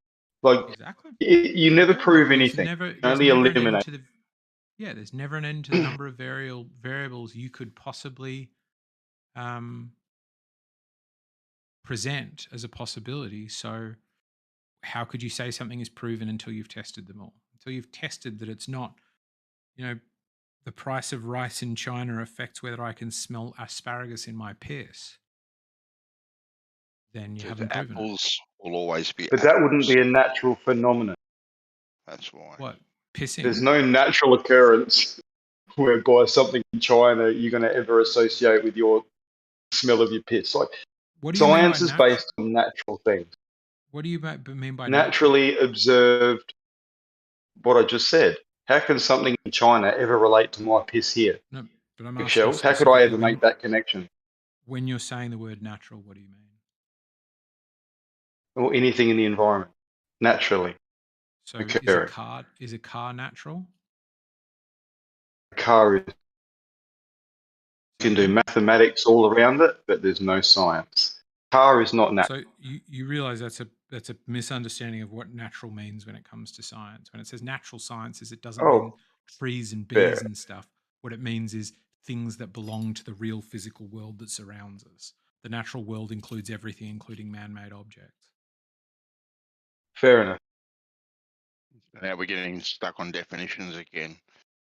Speaker 12: Like,
Speaker 13: exactly.
Speaker 12: you never prove anything. Only eliminate.
Speaker 13: There's never an end to the number of variables you could possibly present as a possibility. So how could you say something is proven until you've tested them all? Until you've tested that it's not, the price of rice in China affects whether I can smell asparagus in my piss, then you haven't proven
Speaker 8: apples will always be
Speaker 12: But
Speaker 8: apples.
Speaker 12: that wouldn't be a natural phenomenon.
Speaker 8: That's why.
Speaker 13: What? Pissing?
Speaker 12: There's no natural occurrence whereby something in China you're going to ever associate with your smell of your piss. Like,
Speaker 13: what do you
Speaker 12: science
Speaker 13: mean
Speaker 12: is based on natural things.
Speaker 13: What do you mean by
Speaker 12: naturally observed? What I just said. How can something in China ever relate to my piss here?
Speaker 13: No, but I'm
Speaker 12: Michelle,
Speaker 13: asking
Speaker 12: how could I ever
Speaker 13: specifically
Speaker 12: make that connection?
Speaker 13: When you're saying the word natural, what do you mean?
Speaker 12: Or anything in the environment, naturally.
Speaker 13: So
Speaker 12: occurring.
Speaker 13: is a car natural?
Speaker 12: A car is. You can do mathematics all around it, but there's no science. Car is not natural.
Speaker 13: So you realize that's a misunderstanding of what natural means when it comes to science. When it says natural sciences, it doesn't mean trees and bees and stuff. What it means is things that belong to the real physical world that surrounds us. The natural world includes everything, including man-made objects.
Speaker 12: Fair enough.
Speaker 8: Now we're getting stuck on definitions again.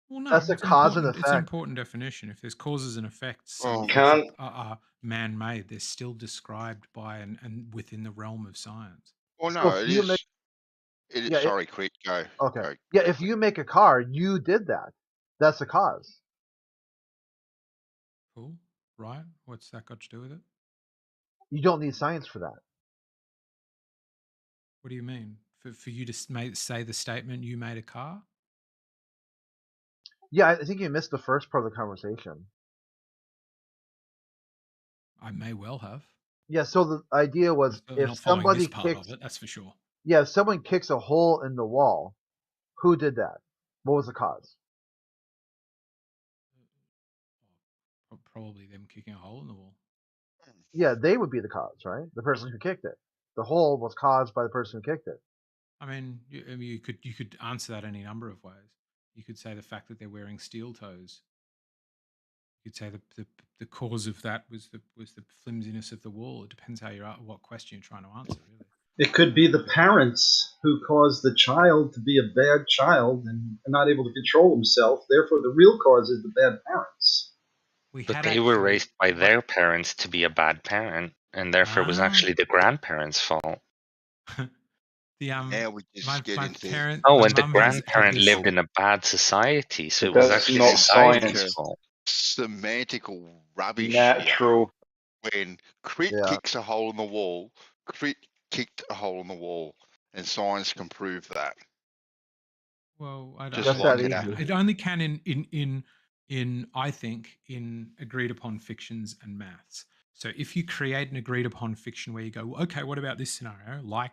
Speaker 13: Well, no,
Speaker 9: That's a cause and
Speaker 13: It's an
Speaker 9: effect.
Speaker 13: important definition. If there's causes and effects, some
Speaker 12: You
Speaker 13: things
Speaker 12: can't.
Speaker 13: are man-made. They're still described by and within the realm of science.
Speaker 8: Well,
Speaker 9: So
Speaker 8: no,
Speaker 9: if
Speaker 8: it
Speaker 9: you
Speaker 8: is.
Speaker 9: make-
Speaker 8: It is.
Speaker 9: Yeah,
Speaker 8: Sorry, quick, go.
Speaker 9: Okay.
Speaker 8: Go.
Speaker 9: Yeah, if you make a car, you did that. That's the cause.
Speaker 13: Cool, right? What's that got to do with it?
Speaker 9: You don't need science for that.
Speaker 13: What do you mean? For you to say the statement, you made a car?
Speaker 9: Yeah, I think you missed the first part of the conversation.
Speaker 13: I may well have.
Speaker 9: Yeah, so the idea was
Speaker 13: Certainly
Speaker 9: if
Speaker 13: not following
Speaker 9: somebody
Speaker 13: this part
Speaker 9: kicks,
Speaker 13: of it, that's for sure.
Speaker 9: yeah, if someone kicks a hole in the wall, who did that? What was the cause?
Speaker 13: Probably them kicking a hole in the wall.
Speaker 9: Yeah, they would be the cause, right? The person who kicked it. The hole was caused by the person who kicked it.
Speaker 13: I mean, you could answer that any number of ways. You could say the fact that they're wearing steel toes. You could say the cause of that was the flimsiness of the wall. It depends what question you're trying to answer, really.
Speaker 11: It could be the parents who caused the child to be a bad child and not able to control himself. Therefore, the real cause is the bad parents.
Speaker 14: But they were raised by their parents to be a bad parent, and therefore it was actually the grandparents' fault.
Speaker 8: Now we just get into
Speaker 13: parent.
Speaker 14: Oh, and the grandparent lived in a bad society, so it was actually
Speaker 12: not
Speaker 14: society's
Speaker 12: science.
Speaker 14: fault.
Speaker 8: semantical rubbish.
Speaker 12: Natural.
Speaker 8: When Crit kicks a hole in the wall, Crit kicked a hole in the wall, and science can prove that.
Speaker 13: Well, I
Speaker 8: Just
Speaker 13: don't
Speaker 8: like
Speaker 13: think
Speaker 8: that.
Speaker 13: it only can in I think in agreed upon fictions and maths. So if you create an agreed upon fiction where you go, okay, what about this scenario, like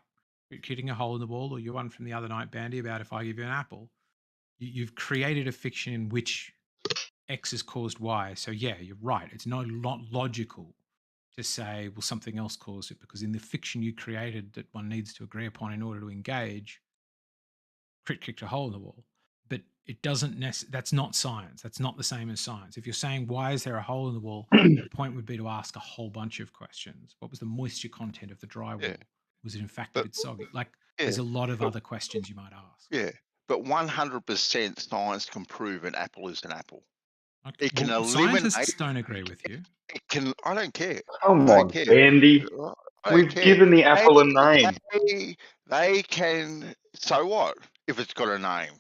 Speaker 13: hitting a hole in the wall, or your one from the other night, Bandy, about if I give you an apple, you've created a fiction in which X has caused Y. So yeah, you're right. It's not logical to say, well, something else caused it, because in the fiction you created that one needs to agree upon in order to engage, Crit kicked a hole in the wall. But it doesn't that's not science. That's not the same as science. If you're saying, why is there a hole in the wall? The point would be to ask a whole bunch of questions. What was the moisture content of the drywall?
Speaker 8: Yeah.
Speaker 13: Was it in fact a bit soggy? Like, there's a lot of other questions you might ask.
Speaker 8: Yeah, but 100% science can prove an apple is an apple.
Speaker 13: Okay.
Speaker 8: It can
Speaker 13: Well,
Speaker 8: eliminate.
Speaker 13: scientists don't agree with you.
Speaker 8: It can. I don't care.
Speaker 12: Come
Speaker 8: I don't
Speaker 12: on,
Speaker 8: care.
Speaker 12: Bandy.
Speaker 8: I don't
Speaker 12: We've
Speaker 8: care.
Speaker 12: given the apple a name.
Speaker 8: They can. So what if it's got a name?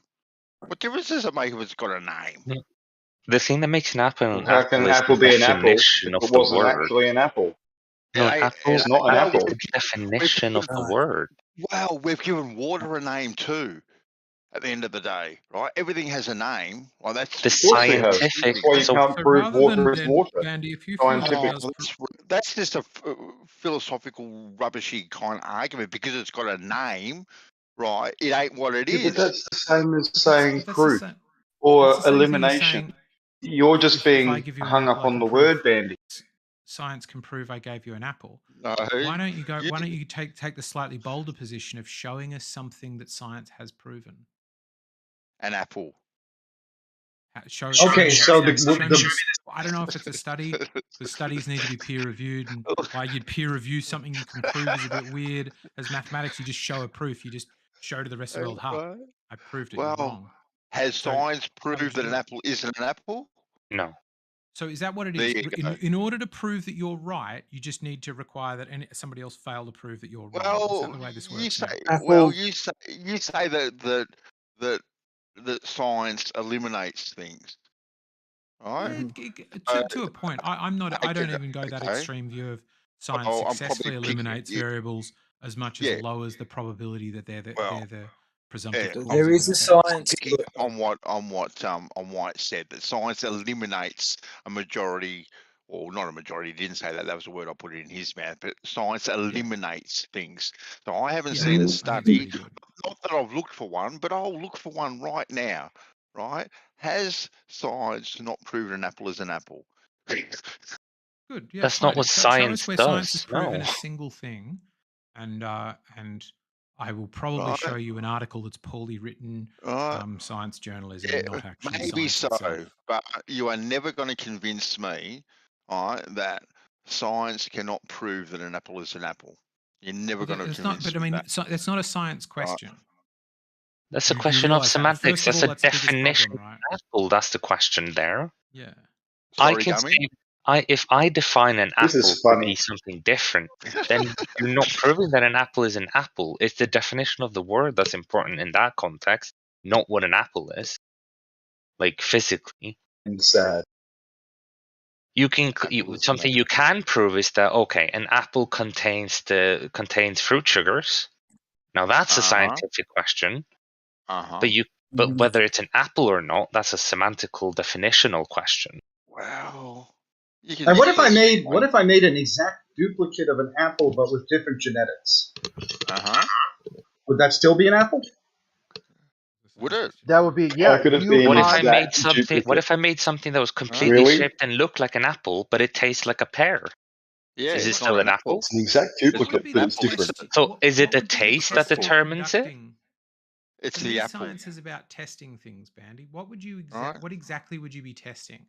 Speaker 8: What difference does it make if it's got a name?
Speaker 14: The thing that makes an apple
Speaker 12: How can an apple
Speaker 14: is the
Speaker 12: be an apple if
Speaker 14: definition of
Speaker 12: it
Speaker 14: the
Speaker 12: wasn't
Speaker 14: word.
Speaker 12: actually an apple?
Speaker 14: No, an apple
Speaker 12: It's not an
Speaker 14: is
Speaker 12: apple.
Speaker 14: the definition of the word.
Speaker 8: Well, we've given water a name too. At the end of the day, right? Everything has a name. Well, that's
Speaker 14: The scientific.
Speaker 12: That's why you can't prove water is water.
Speaker 13: Andy, if you feel
Speaker 8: that's just a philosophical rubbishy kind of argument because it's got a name, right? It ain't what it is.
Speaker 12: But that's the same as saying proof or elimination. You're just
Speaker 13: if I
Speaker 12: being
Speaker 13: give you an
Speaker 12: hung
Speaker 13: apple,
Speaker 12: up
Speaker 13: I
Speaker 12: on
Speaker 13: can
Speaker 12: the
Speaker 13: prove
Speaker 12: word, Bandy.
Speaker 13: science can prove I gave you an apple.
Speaker 8: No.
Speaker 13: Why don't you go? Why don't you take the slightly bolder position of showing us something that science has proven?
Speaker 8: An apple.
Speaker 13: Show
Speaker 11: Okay,
Speaker 13: me
Speaker 11: so
Speaker 13: that. Show me this. I don't know if it's a study, because studies need to be peer reviewed, and why you'd peer review something you can prove is a bit weird. As mathematics, you just show a proof. You just show to the rest of the world, "Ha, I proved it. You're wrong."
Speaker 8: Has
Speaker 13: So
Speaker 8: science
Speaker 13: how would
Speaker 8: proved
Speaker 13: you
Speaker 8: that
Speaker 13: do
Speaker 8: an
Speaker 13: it?
Speaker 8: apple isn't an apple?
Speaker 14: No.
Speaker 13: So is that what it
Speaker 8: There
Speaker 13: is?
Speaker 8: you go.
Speaker 13: In order to prove that you're right, you just need to require that somebody else fail to prove that you're wrong. Is that
Speaker 8: Well,
Speaker 13: the way this
Speaker 8: you
Speaker 13: works
Speaker 8: say.
Speaker 13: now?
Speaker 8: Well, you say that science eliminates things, right?
Speaker 13: To a point. I'm not. I don't even go that
Speaker 8: Okay.
Speaker 13: extreme view of science
Speaker 8: Oh, I'm
Speaker 13: successfully
Speaker 8: probably picking.
Speaker 13: eliminates
Speaker 8: Yeah,
Speaker 13: variables as much as
Speaker 8: yeah.
Speaker 13: lowers the probability that they're
Speaker 8: Well,
Speaker 13: the presumptive
Speaker 8: yeah.
Speaker 3: There is a
Speaker 13: consequence.
Speaker 3: science.
Speaker 8: Picking up on what it said, that science eliminates a majority, or not a majority. He didn't say that. That was a word I put in his mouth. But science eliminates things. So I haven't seen a study. Not that I've looked for one, but I'll look for one right now. Right? Has science not proven an apple is an apple?
Speaker 13: Good. Yeah,
Speaker 14: That's not what
Speaker 13: show
Speaker 14: science
Speaker 13: us where science has
Speaker 14: does.
Speaker 13: proven
Speaker 14: No.
Speaker 13: a single thing, and I will probably show you an article that's poorly written science journalism,
Speaker 8: Yeah,
Speaker 13: not actually
Speaker 8: maybe
Speaker 13: science
Speaker 8: so,
Speaker 13: itself.
Speaker 8: but you are never going to convince me, that science cannot prove that an apple is an apple. You're never going to
Speaker 13: It's
Speaker 8: convince
Speaker 13: not. But I
Speaker 8: me
Speaker 13: mean,
Speaker 8: that.
Speaker 13: it's not a science question.
Speaker 14: That's a
Speaker 13: You
Speaker 14: question of
Speaker 13: realise that.
Speaker 14: semantics.
Speaker 13: First of
Speaker 14: That's
Speaker 13: all,
Speaker 14: a
Speaker 13: that's the biggest
Speaker 14: definition
Speaker 13: problem, right?
Speaker 14: of apple. That's the question there.
Speaker 13: Yeah.
Speaker 14: I
Speaker 8: Sorry,
Speaker 14: can
Speaker 8: dummy.
Speaker 14: say, if I define an
Speaker 12: This is
Speaker 14: apple to be
Speaker 12: funny.
Speaker 14: something different, then you're not proving that an apple is an apple. It's the definition of the word that's important in that context, not what an apple is, like physically.
Speaker 12: And sad.
Speaker 14: Something you can prove is that, okay, an apple contains fruit sugars. Now that's a scientific question. But whether it's an apple or not, that's a semantical definitional question.
Speaker 8: Well,
Speaker 11: And what if I made an exact duplicate of an apple but with different genetics? Would that still be an apple?
Speaker 8: Would it?
Speaker 9: That would be
Speaker 12: How could it be
Speaker 14: What
Speaker 12: an
Speaker 14: if I made
Speaker 12: exact
Speaker 14: something? What
Speaker 12: duplicate?
Speaker 14: if I made something that was completely
Speaker 12: Really?
Speaker 14: shaped and looked like an apple, but it tastes like a pear?
Speaker 8: Yeah,
Speaker 14: Is it
Speaker 8: it's
Speaker 14: still
Speaker 8: not
Speaker 14: an apple?
Speaker 12: It's an exact duplicate, but it's different.
Speaker 14: So is it the taste that determines it?
Speaker 8: It's
Speaker 13: To
Speaker 8: the
Speaker 13: me,
Speaker 8: apple.
Speaker 13: science is about testing things, Bandy. What would you
Speaker 8: Right.
Speaker 13: what exactly would you be testing,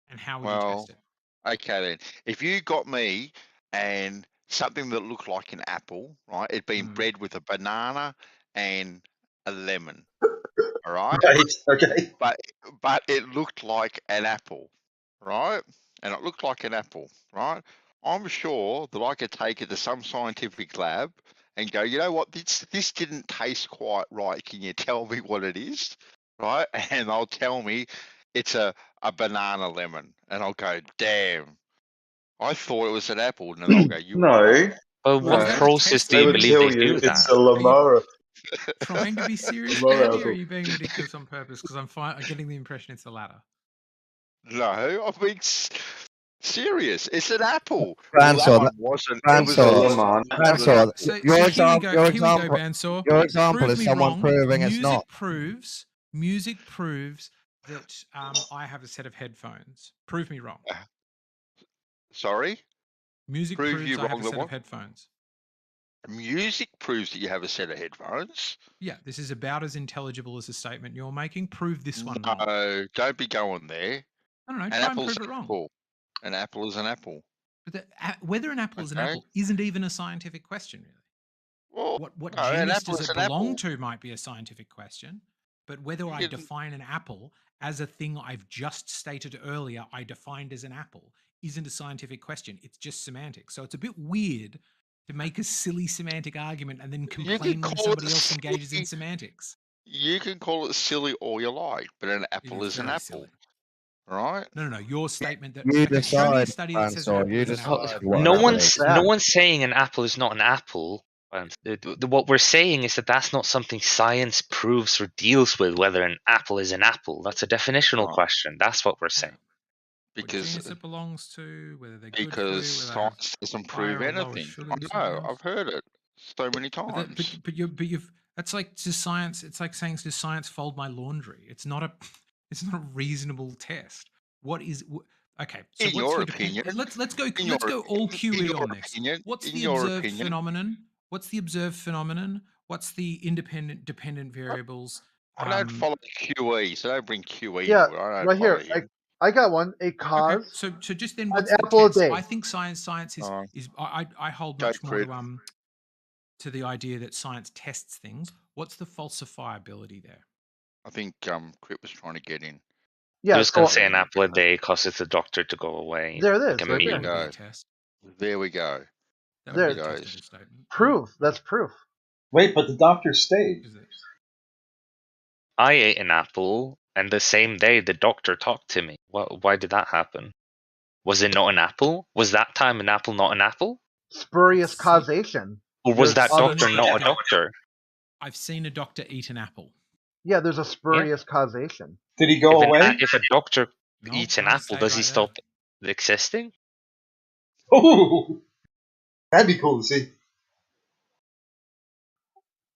Speaker 13: and how would you test it?
Speaker 8: Okay then. If you got me and something that looked like an apple, right? It'd been bred with a banana and a lemon. All right.
Speaker 11: Right. Okay.
Speaker 8: But it looked like an apple, right? And it looked like an apple, right? I'm sure that I could take it to some scientific lab and go, you know what, this didn't taste quite right. Can you tell me what it is? Right? And they'll tell me it's a banana lemon. And I'll go, damn, I thought it was an apple. And then they'll go, you were
Speaker 12: No.
Speaker 8: wrong.
Speaker 14: But what process do
Speaker 12: They
Speaker 14: you
Speaker 12: would
Speaker 14: believe
Speaker 12: tell
Speaker 14: they
Speaker 12: you
Speaker 14: do
Speaker 12: it's
Speaker 14: that?
Speaker 12: a Lamara.
Speaker 13: Trying to be serious,
Speaker 12: Lamara
Speaker 13: Bandy, or are
Speaker 12: apple.
Speaker 13: you being ridiculous on purpose? Because I'm getting the impression it's the latter.
Speaker 8: No, I'm being serious. It's an apple.
Speaker 5: Bandsaw,
Speaker 8: Well, that one wasn't. It was
Speaker 5: Bandsaw, your example,
Speaker 13: Bandsaw.
Speaker 5: your example
Speaker 13: Prove
Speaker 5: is
Speaker 13: me
Speaker 5: someone
Speaker 13: wrong.
Speaker 5: proving it's not.
Speaker 13: Music proves that I have a set of headphones. Prove me wrong.
Speaker 8: Sorry?
Speaker 13: Music
Speaker 8: Prove
Speaker 13: proves
Speaker 8: you
Speaker 13: I have
Speaker 8: wrong
Speaker 13: a
Speaker 8: that
Speaker 13: set
Speaker 8: what?
Speaker 13: of headphones.
Speaker 8: Music proves that you have a set of headphones.
Speaker 13: Yeah, this is about as intelligible as a statement you're making. Prove this one wrong.
Speaker 8: No, don't be going there.
Speaker 13: I don't know.
Speaker 8: An
Speaker 13: Try and
Speaker 8: apple's
Speaker 13: prove it wrong.
Speaker 8: apple. An apple is an apple.
Speaker 13: But whether an apple is an apple isn't even a scientific question, really.
Speaker 8: Well,
Speaker 13: What
Speaker 8: no, an
Speaker 13: genus
Speaker 8: apple
Speaker 13: does
Speaker 8: is
Speaker 13: it
Speaker 8: an
Speaker 13: belong
Speaker 8: apple.
Speaker 13: to might be a scientific question. But whether I define an apple as a thing I've just stated earlier, I defined as an apple, isn't a scientific question. It's just semantics. So it's a bit weird to make a silly semantic argument and then complain when somebody else engages in semantics.
Speaker 8: You can call it silly all you like, but an apple is an
Speaker 13: very
Speaker 8: apple. Right?
Speaker 13: No. Your statement that
Speaker 5: You
Speaker 13: show me a
Speaker 5: decide,
Speaker 13: study that says an
Speaker 5: Bandsaw,
Speaker 13: apple
Speaker 5: you
Speaker 13: is an apple.
Speaker 5: decide what
Speaker 14: No
Speaker 5: an apple is.
Speaker 14: one's saying an apple is not an apple. What we're saying is that that's not something science proves or deals with, whether an apple is an apple. That's a definitional question. That's what we're saying.
Speaker 8: Because
Speaker 13: what genus it belongs to, whether they're good
Speaker 8: because
Speaker 13: for you, whether
Speaker 8: science doesn't prove
Speaker 13: higher or lower
Speaker 8: anything.
Speaker 13: sugar
Speaker 8: I
Speaker 13: than
Speaker 8: know.
Speaker 13: something else.
Speaker 8: I've heard it so many times.
Speaker 13: But you've that's like to science. It's like saying, does science fold my laundry? It's not a reasonable test. What is okay? So
Speaker 8: In
Speaker 13: what's
Speaker 8: your
Speaker 13: your
Speaker 8: opinion,
Speaker 13: let's go
Speaker 8: in
Speaker 13: let's
Speaker 8: your
Speaker 13: go all
Speaker 8: in
Speaker 13: QE
Speaker 8: your
Speaker 13: on this.
Speaker 8: opinion,
Speaker 13: What's
Speaker 8: in
Speaker 13: the
Speaker 8: your
Speaker 13: observed
Speaker 8: opinion,
Speaker 13: phenomenon? What's the observed phenomenon? What's the independent dependent variables?
Speaker 8: I don't follow QE, so don't bring QE
Speaker 9: Yeah,
Speaker 8: to it. I don't
Speaker 9: right
Speaker 8: follow
Speaker 9: here.
Speaker 8: him.
Speaker 9: I got one. A
Speaker 13: Okay,
Speaker 9: cause.
Speaker 13: so just then,
Speaker 9: An
Speaker 13: what's the
Speaker 9: apple a
Speaker 13: test?
Speaker 9: day.
Speaker 13: I think science is I hold
Speaker 8: Go,
Speaker 13: much more
Speaker 8: Chris.
Speaker 13: to the idea that science tests things. What's the falsifiability there?
Speaker 8: I think Crit was trying to get in.
Speaker 14: He was going to say an apple a day causes the doctor to go away.
Speaker 9: There it
Speaker 14: like
Speaker 9: is,
Speaker 14: a
Speaker 9: right
Speaker 14: meme.
Speaker 9: there.
Speaker 8: Go. There we go.
Speaker 13: That
Speaker 9: There
Speaker 13: would be a
Speaker 8: goes.
Speaker 13: testable statement.
Speaker 9: Proof. That's proof.
Speaker 11: Wait, but the doctor stayed.
Speaker 13: Is it?
Speaker 14: I ate an apple, and the same day the doctor talked to me. Why did that happen? Was it not an apple? Was that time an apple not an apple?
Speaker 9: Spurious causation.
Speaker 14: Or was that
Speaker 13: I've
Speaker 14: doctor
Speaker 13: seen
Speaker 14: not a doctor?
Speaker 13: I've seen a doctor eat an apple.
Speaker 9: Yeah, there's a spurious causation.
Speaker 11: Did he go away?
Speaker 14: If a doctor
Speaker 13: No,
Speaker 14: eats an
Speaker 13: no, it
Speaker 14: apple,
Speaker 13: stayed
Speaker 14: does he
Speaker 13: right
Speaker 14: stop existing?
Speaker 11: Oh, that'd be cool to see.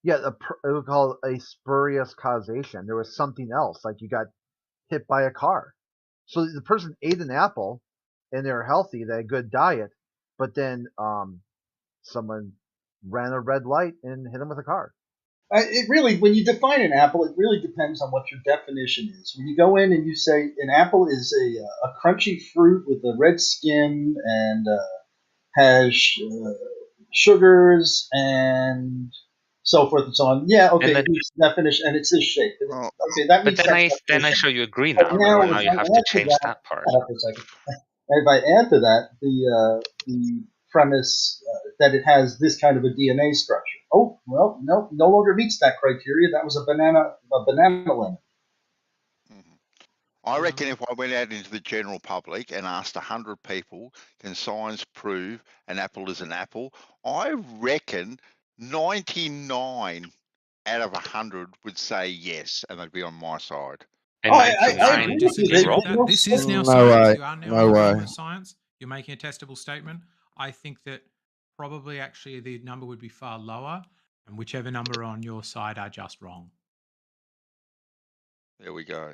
Speaker 9: Yeah, it would call it a spurious causation. There was something else, like you got hit by a car. So the person ate an apple, and they were healthy, they had a good diet, but then someone ran a red light and hit them with a car.
Speaker 11: It really, when you define an apple, it really depends on what your definition is. When you go in and you say an apple is a crunchy fruit with a red skin and has sugars and so forth and so on. Yeah, okay,
Speaker 14: then,
Speaker 11: it's definition, and it's this shape. Okay, that
Speaker 14: But
Speaker 11: means
Speaker 14: then I show you agree
Speaker 11: But
Speaker 14: now.
Speaker 11: now,
Speaker 14: Now
Speaker 11: if
Speaker 14: you
Speaker 11: I
Speaker 14: have
Speaker 11: add
Speaker 14: to
Speaker 11: to
Speaker 14: change that part.
Speaker 11: hold on for a second. And if I add to that the premise that it has this kind of a DNA structure, oh well, no longer meets that criteria. That was a banana lemon.
Speaker 8: I reckon if I went out into the general public and asked 100 people, can science prove an apple is an apple? I reckon 99 out of 100 would say yes, and they'd be on my side.
Speaker 14: And
Speaker 11: I agree with you.
Speaker 13: This is now
Speaker 9: No
Speaker 13: science.
Speaker 9: way.
Speaker 13: You are now
Speaker 9: No
Speaker 13: in the realm
Speaker 9: way.
Speaker 13: of science. You're making a testable statement. I think that probably actually the number would be far lower, and whichever number on your side are just wrong.
Speaker 8: There we go.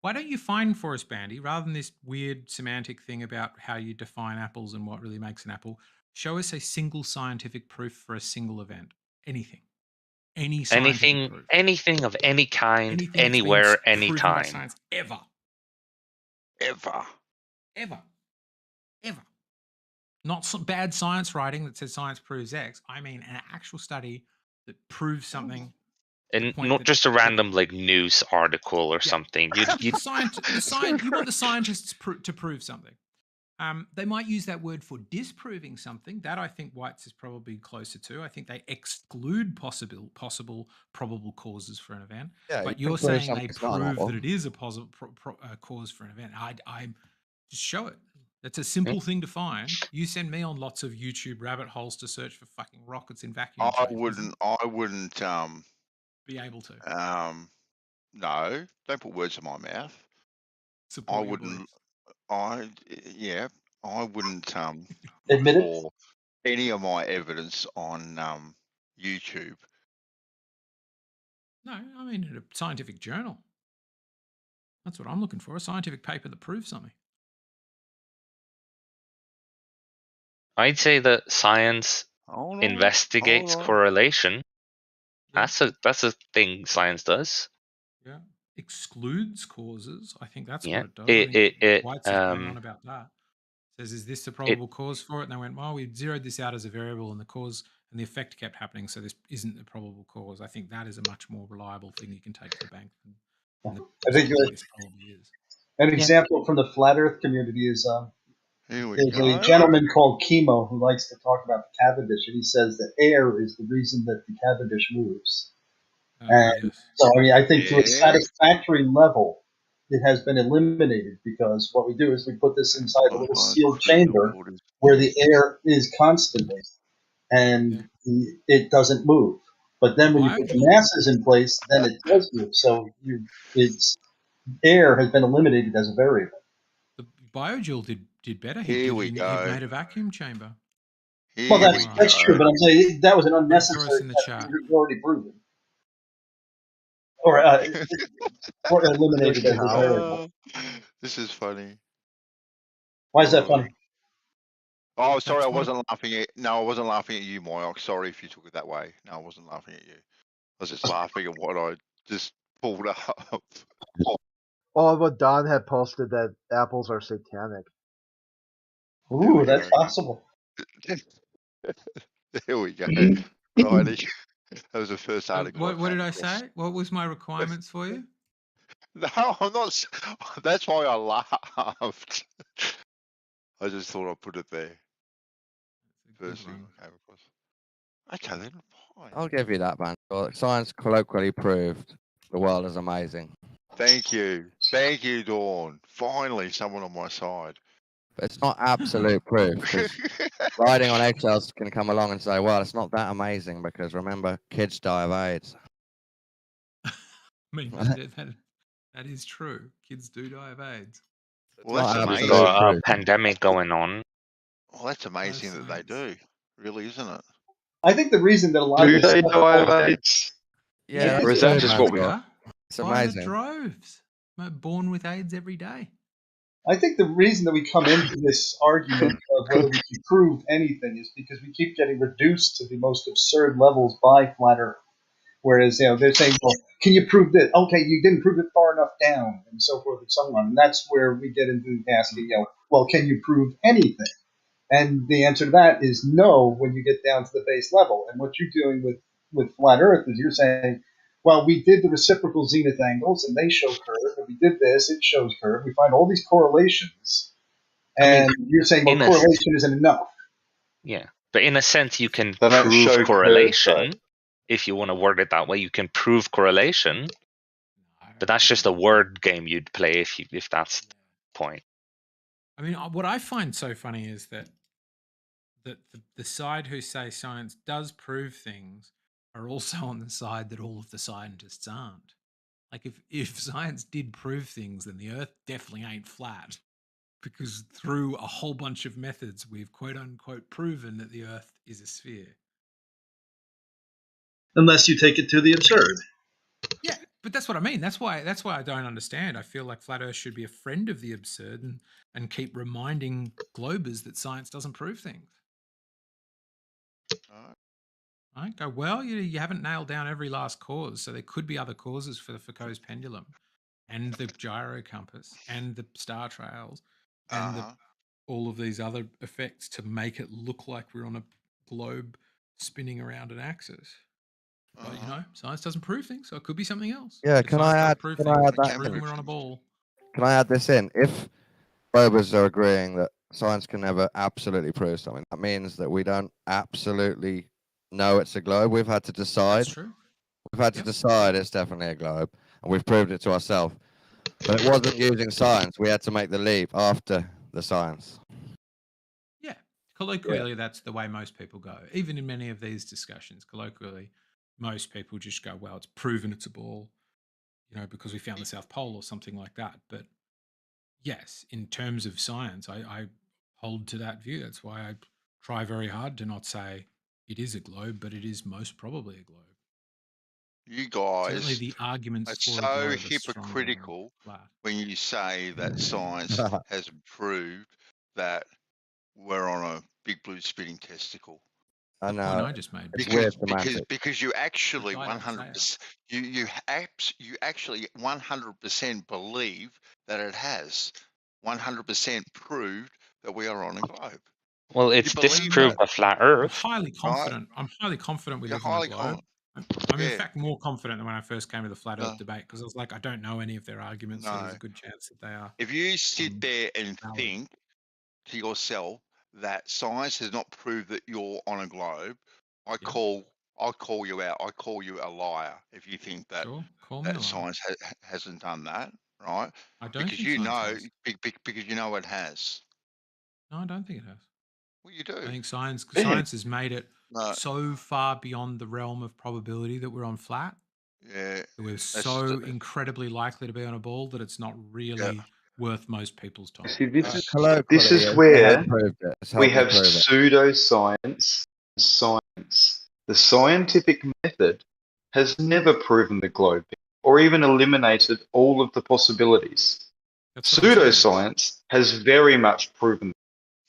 Speaker 13: Why don't you find for us, Bandy, rather than this weird semantic thing about how you define apples and what really makes an apple, show us a single scientific proof for a single event. Anything. Any scientific proof.
Speaker 14: Anything of any kind,
Speaker 13: Anything that's
Speaker 14: anywhere,
Speaker 13: been proven by
Speaker 14: anytime.
Speaker 13: science ever. Not some bad science writing that says science proves X. I mean an actual study that proves something.
Speaker 14: And not just a random like news article or something. You
Speaker 13: You want the scientists to prove something. They might use that word for disproving something. That I think White's is probably closer to. I think they exclude possible probable causes for an event.
Speaker 5: Yeah,
Speaker 13: but
Speaker 5: you
Speaker 13: you're
Speaker 5: can prove
Speaker 13: saying they
Speaker 5: something's not an
Speaker 13: prove
Speaker 5: apple.
Speaker 13: that it is a possible cause for an event. I just show it. That's a simple thing to find. You send me on lots of YouTube rabbit holes to search for fucking rockets in vacuum chambers.
Speaker 8: I wouldn't
Speaker 13: be able to.
Speaker 8: No, don't put words in my mouth.
Speaker 13: Support
Speaker 8: I wouldn't. I wouldn't
Speaker 11: admit it.
Speaker 8: for any of my evidence on YouTube.
Speaker 13: No, I mean in a scientific journal. That's what I'm looking for, a scientific paper that proves something.
Speaker 14: I'd say that science investigates correlation. That's a thing science does.
Speaker 13: Yeah. Excludes causes. I think that's
Speaker 14: Yeah.
Speaker 13: what it does. White's is bang on about that. Says, is this the probable cause for it? And they went, well, we zeroed this out as a variable and the cause and the effect kept happening, so this isn't the probable cause. I think that is a much more reliable thing you can take to the bank than
Speaker 11: I think
Speaker 13: this probably is.
Speaker 11: An example from the flat Earth community is there's a gentleman called Chemo who likes to talk about the Cavendish, and he says that air is the reason that the Cavendish moves. And so, I mean, I think to a satisfactory level, it has been eliminated because what we do is we put this inside a little sealed chamber where the air is constantly, and it doesn't move. But then when you put the masses in place, then it does move. So air has been eliminated as a variable.
Speaker 13: The Biodual did better.
Speaker 8: Here we
Speaker 13: He
Speaker 8: go.
Speaker 13: made a vacuum chamber.
Speaker 11: Well, that's true, but I'm saying that was an unnecessary
Speaker 13: in the chat.
Speaker 11: You've already proven. Or eliminated as a variable.
Speaker 8: This is funny.
Speaker 11: Why is that funny?
Speaker 8: Oh, sorry, I wasn't laughing at. No, I wasn't laughing at you, Moyoc. Sorry if you took it that way. No, I wasn't laughing at you. I was just laughing at what I just pulled up.
Speaker 9: Oh, what Don had posted that apples are satanic.
Speaker 11: Ooh, that's possible.
Speaker 8: There we go. Righty. That was the first article.
Speaker 13: What did I say? What was my requirements for you?
Speaker 8: No, I'm not. That's why I laughed. I just thought I'd put it there. First thing I came across. Okay, then. Fine.
Speaker 5: I'll give you that, man. Science colloquially proved the world is amazing.
Speaker 8: Thank you. Thank you, Dawn. Finally, someone on my side.
Speaker 5: But it's not absolute proof, because riding on eggshells can come along and say, well, it's not that amazing, because remember, kids die of AIDS.
Speaker 13: I mean, that is true. Kids do die of AIDS.
Speaker 8: Well, that's
Speaker 14: We've
Speaker 8: amazing.
Speaker 14: got a pandemic going on.
Speaker 8: Well, that's amazing that they do. Really, isn't it?
Speaker 11: I think the reason that a lot of
Speaker 12: Do
Speaker 11: this
Speaker 12: they
Speaker 11: stuff-
Speaker 12: die of AIDS?
Speaker 5: Yeah,
Speaker 12: Or is that just what we got?
Speaker 5: It's
Speaker 13: By the
Speaker 5: amazing.
Speaker 13: droves. Born with AIDS every day.
Speaker 11: I think the reason that we come into this argument of whether we can prove anything is because we keep getting reduced to the most absurd levels by Flat Earth. Whereas, they're saying, well, can you prove this? Okay, you didn't prove it far enough down, and so forth and so on. And that's where we get into asking, well, can you prove anything? And the answer to that is no when you get down to the base level. And what you're doing with Flat Earth is you're saying, well, we did the reciprocal zenith angles, and they show curve. And we did this, it shows curve. We find all these correlations. And you're saying, well, correlation isn't enough.
Speaker 14: Yeah, but in a sense, you can
Speaker 12: They don't show
Speaker 14: prove correlation.
Speaker 12: curve,
Speaker 14: If you want to word it that way, you can prove correlation. But that's just a word game you'd play if that's the point.
Speaker 13: I mean, what I find so funny is that the side who say science does prove things are also on the side that all of the scientists aren't. Like if science did prove things, then the Earth definitely ain't flat, because through a whole bunch of methods, we've quote unquote proven that the Earth is a sphere.
Speaker 11: Unless you take it to the absurd.
Speaker 13: Yeah, but that's what I mean. That's why I don't understand. I feel like Flat Earth should be a friend of the absurd and keep reminding globers that science doesn't prove things. Right? Go, well, you haven't nailed down every last cause, so there could be other causes for the Foucault's pendulum and the gyro compass and the star trails and all of these other effects to make it look like we're on a globe spinning around an axis. But science doesn't prove things, so it could be something else.
Speaker 5: Yeah,
Speaker 13: If
Speaker 5: can
Speaker 13: science
Speaker 5: I
Speaker 13: does
Speaker 5: add
Speaker 13: prove
Speaker 5: can
Speaker 13: things,
Speaker 5: I add
Speaker 13: it's
Speaker 5: that
Speaker 13: proven
Speaker 5: in?
Speaker 13: we're on a ball.
Speaker 5: Can I add this in? If globers are agreeing that science can never absolutely prove something, that means that we don't absolutely know it's a globe. We've had to decide.
Speaker 13: That's true.
Speaker 5: We've had to decide it's definitely a globe, and we've proved it to ourselves. But it wasn't using science. We had to make the leap after the science.
Speaker 13: Yeah. Colloquially, that's the way most people go. Even in many of these discussions, colloquially, most people just go, well, it's proven it's a ball, because we found the South Pole or something like that. But yes, in terms of science, I hold to that view. That's why I try very hard to not say it is a globe, but it is most probably a globe.
Speaker 8: You guys,
Speaker 13: certainly the arguments
Speaker 8: it's
Speaker 13: for
Speaker 8: so
Speaker 13: a globe
Speaker 8: hypocritical when you say that science has proved that we're on a big blue spinning testicle.
Speaker 5: I know.
Speaker 13: Point I just made.
Speaker 8: Because you actually 100% you actually 100% believe that it has 100% proved that we are on a globe.
Speaker 14: Well, it's disproved by flat Earth.
Speaker 13: I'm highly confident. I'm highly confident we live on a globe. I'm in fact more confident than when I first came to the flat Earth debate, because I was like, I don't know any of their arguments, so there's a good chance that they are.
Speaker 8: If you sit there and think to yourself that science has not proved that you're on a globe, I call you out. I call you a liar if you think that science hasn't done that, right?
Speaker 13: I don't
Speaker 8: because because you know it has.
Speaker 13: No, I don't think it has.
Speaker 8: Well, you do.
Speaker 13: I think science has made it so far beyond the realm of probability that we're on flat.
Speaker 8: Yeah.
Speaker 13: That we're so incredibly likely to be on a ball that it's not really worth most people's time.
Speaker 12: See, this is where we have pseudoscience and science. The scientific method has never proven the globe or even eliminated all of the possibilities. Pseudoscience has very much proven.